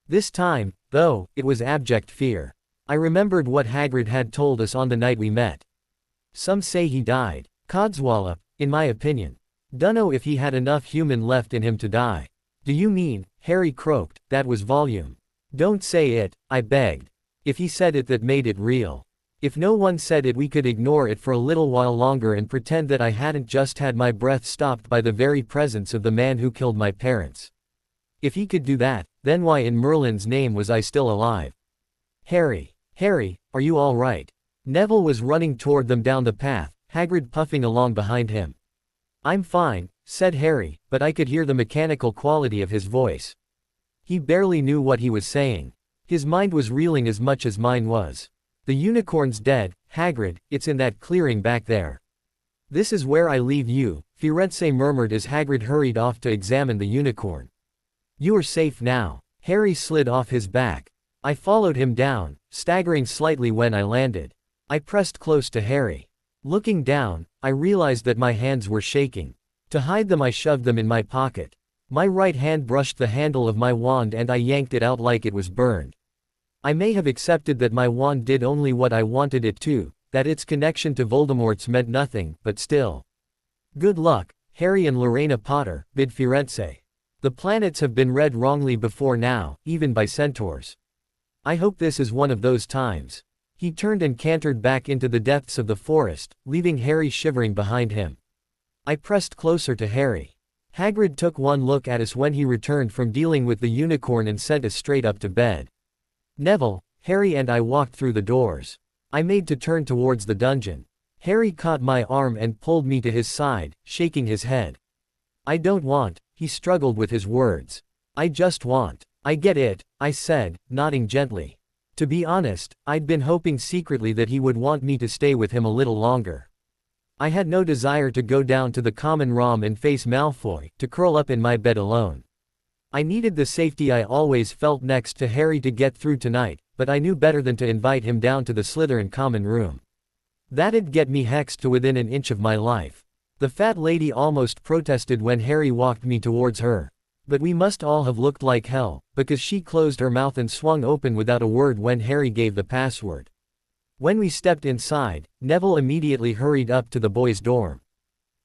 This time, though, it was abject fear. I remembered what Hagrid had told us on the night we met. Some say he died. Codswallop, in my opinion. Dunno if he had enough human left in him to die. Do you mean, Harry croaked, that was volume. Don't say it, I begged. If he said it, that made it real. If no one said it, we could ignore it for a little while longer and pretend that I hadn't just had my breath stopped by the very presence of the man who killed my parents. If he could do that, then why in Merlin's name was I still alive? Harry, are you all right? Neville was running toward them down the path, Hagrid puffing along behind him. I'm fine, said Harry, but I could hear the mechanical quality of his voice. He barely knew what he was saying. His mind was reeling as much as mine was. The unicorn's dead, Hagrid, it's in that clearing back there. This is where I leave you, Firenze murmured as Hagrid hurried off to examine the unicorn. You are safe now. Harry slid off his back. I followed him down, staggering slightly when I landed. I pressed close to Harry. Looking down, I realized that my hands were shaking. To hide them, I shoved them in my pocket. My right hand brushed the handle of my wand and I yanked it out like it was burned. I may have accepted that my wand did only what I wanted it to, that its connection to Voldemort's meant nothing, but still. Good luck, Harry and Lorena Potter, bid Firenze. The planets have been read wrongly before now, even by centaurs. I hope this is one of those times. He turned and cantered back into the depths of the forest, leaving Harry shivering behind him. I pressed closer to Harry. Hagrid took one look at us when he returned from dealing with the unicorn and sent us straight up to bed. Neville, Harry and I walked through the doors. I made to turn towards the dungeon. Harry caught my arm and pulled me to his side, shaking his head. I don't want, he struggled with his words. I just want. I get it, I said, nodding gently. To be honest, I'd been hoping secretly that he would want me to stay with him a little longer. I had no desire to go down to the common room and face Malfoy, to curl up in my bed alone. I needed the safety I always felt next to Harry to get through tonight, but I knew better than to invite him down to the Slytherin common room. That'd get me hexed to within an inch of my life. The fat lady almost protested when Harry walked me towards her. But we must all have looked like hell, because she closed her mouth and swung open without a word when Harry gave the password. When we stepped inside, Neville immediately hurried up to the boys' dorm.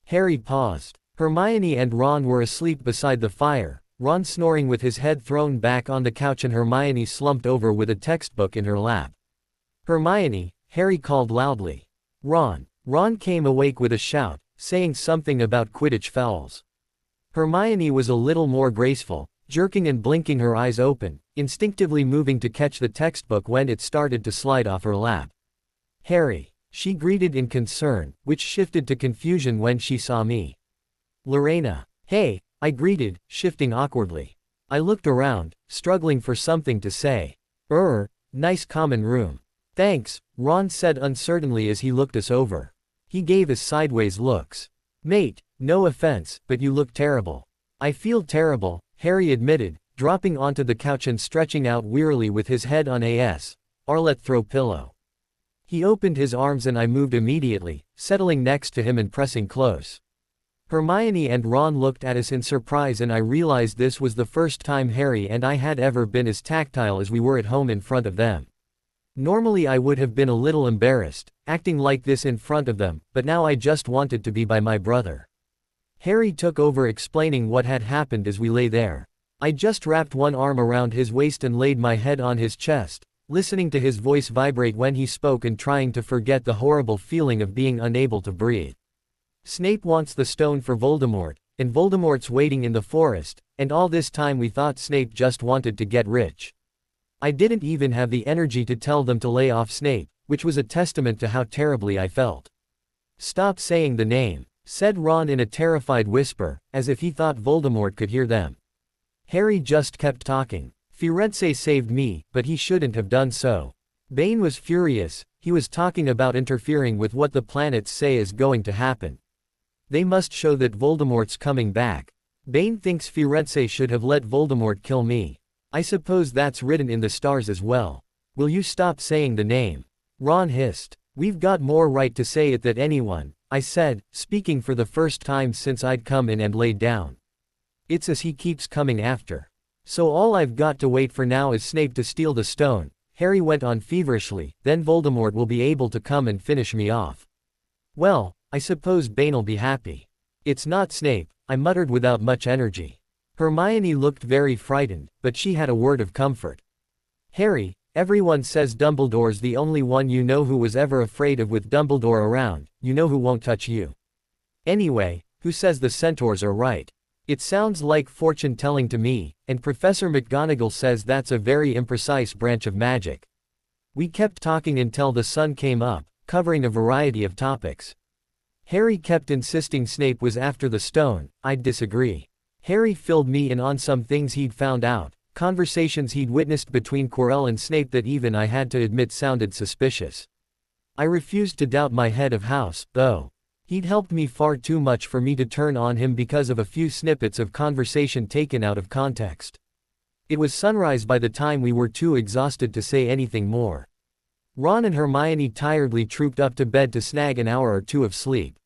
Harry paused. Hermione and Ron were asleep beside the fire, Ron snoring with his head thrown back on the couch and Hermione slumped over with a textbook in her lap. Hermione, Harry called loudly. Ron. Ron came awake with a shout, saying something about Quidditch fouls. Hermione was a little more graceful, jerking and blinking her eyes open, instinctively moving to catch the textbook when it started to slide off her lap. Harry. She greeted in concern, which shifted to confusion when she saw me. Lorena. Hey, I greeted, shifting awkwardly. I looked around, struggling for something to say. Nice common room. Thanks, Ron said uncertainly as he looked us over. He gave us sideways looks. Mate, no offense, but you look terrible. I feel terrible, Harry admitted, dropping onto the couch and stretching out wearily with his head on Arlette throw pillow. He opened his arms and I moved immediately, settling next to him and pressing close. Hermione and Ron looked at us in surprise and I realized this was the first time Harry and I had ever been as tactile as we were at home in front of them. Normally I would have been a little embarrassed, acting like this in front of them, but now I just wanted to be by my brother. Harry took over explaining what had happened as we lay there. I just wrapped one arm around his waist and laid my head on his chest, listening to his voice vibrate when he spoke and trying to forget the horrible feeling of being unable to breathe. Snape wants the stone for Voldemort, and Voldemort's waiting in the forest, and all this time we thought Snape just wanted to get rich. I didn't even have the energy to tell them to lay off Snape, which was a testament to how terribly I felt. Stop saying the name, said Ron in a terrified whisper, as if he thought Voldemort could hear them. Harry just kept talking. Firenze saved me, but he shouldn't have done so. Bane was furious, he was talking about interfering with what the planets say is going to happen. They must show that Voldemort's coming back. Bane thinks Firenze should have let Voldemort kill me. I suppose that's written in the stars as well. Will you stop saying the name? Ron hissed. We've got more right to say it than anyone, I said, speaking for the first time since I'd come in and laid down. It's as he keeps coming after. So all I've got to wait for now is Snape to steal the stone, Harry went on feverishly, then Voldemort will be able to come and finish me off. Well, I suppose Bane'll be happy. It's not Snape, I muttered without much energy. Hermione looked very frightened, but she had a word of comfort. Harry, everyone says Dumbledore's the only one you know who was ever afraid of with Dumbledore around, you know who won't touch you. Anyway, who says the centaurs are right? It sounds like fortune-telling to me, and Professor McGonagall says that's a very imprecise branch of magic. We kept talking until the sun came up, covering a variety of topics. Harry kept insisting Snape was after the stone. I'd disagree. Harry filled me in on some things he'd found out, conversations he'd witnessed between Quirrell and Snape that even I had to admit sounded suspicious. I refused to doubt my head of house, though. He'd helped me far too much for me to turn on him because of a few snippets of conversation taken out of context. It was sunrise by the time we were too exhausted to say anything more. Ron and Hermione tiredly trooped up to bed to snag an hour or two of sleep.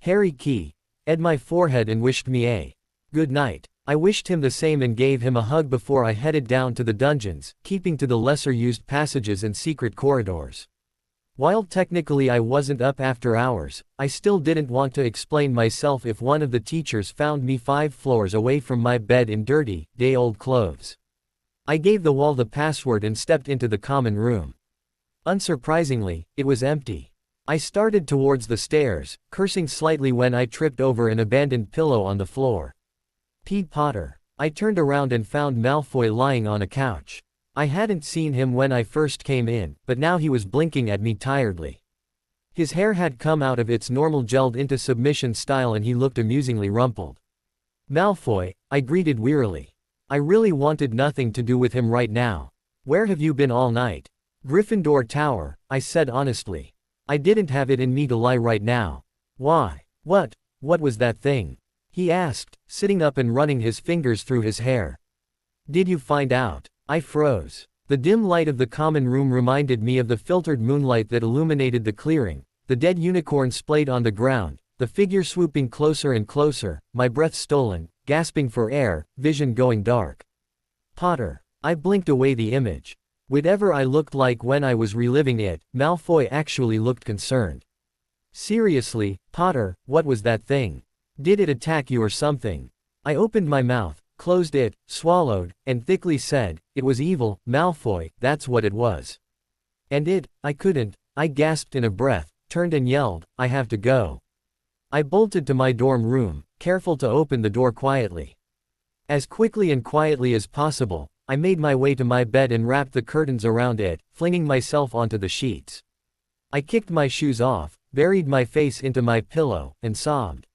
Harry keyed my forehead and wished me a good night. I wished him the same and gave him a hug before I headed down to the dungeons, keeping to the lesser-used passages and secret corridors. While technically I wasn't up after hours, I still didn't want to explain myself if one of the teachers found me 5 floors away from my bed in dirty, day-old clothes. I gave the wall the password and stepped into the common room. Unsurprisingly, it was empty. I started towards the stairs, cursing slightly when I tripped over an abandoned pillow on the floor. Potter. I turned around and found Malfoy lying on a couch. I hadn't seen him when I first came in, but now he was blinking at me tiredly. His hair had come out of its normal gelled into submission style and he looked amusingly rumpled. Malfoy, I greeted wearily. I really wanted nothing to do with him right now. Where have you been all night? Gryffindor Tower, I said honestly. I didn't have it in me to lie right now. Why? What was that thing? He asked, sitting up and running his fingers through his hair. Did you find out? I froze. The dim light of the common room reminded me of the filtered moonlight that illuminated the clearing, the dead unicorn splayed on the ground, the figure swooping closer and closer, my breath stolen, gasping for air, vision going dark. Potter. I blinked away the image. Whatever I looked like when I was reliving it, Malfoy actually looked concerned. Seriously, Potter, what was that thing? Did it attack you or something? I opened my mouth, closed it, swallowed, and thickly said, it was evil, Malfoy, that's what it was. And I gasped in a breath, turned and yelled, I have to go. I bolted to my dorm room, careful to open the door quietly. As quickly and quietly as possible, I made my way to my bed and wrapped the curtains around it, flinging myself onto the sheets. I kicked my shoes off, buried my face into my pillow, and sobbed.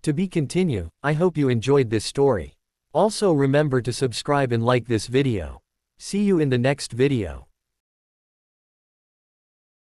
To be continue, I hope you enjoyed this story. Also remember to subscribe and like this video. See you in the next video.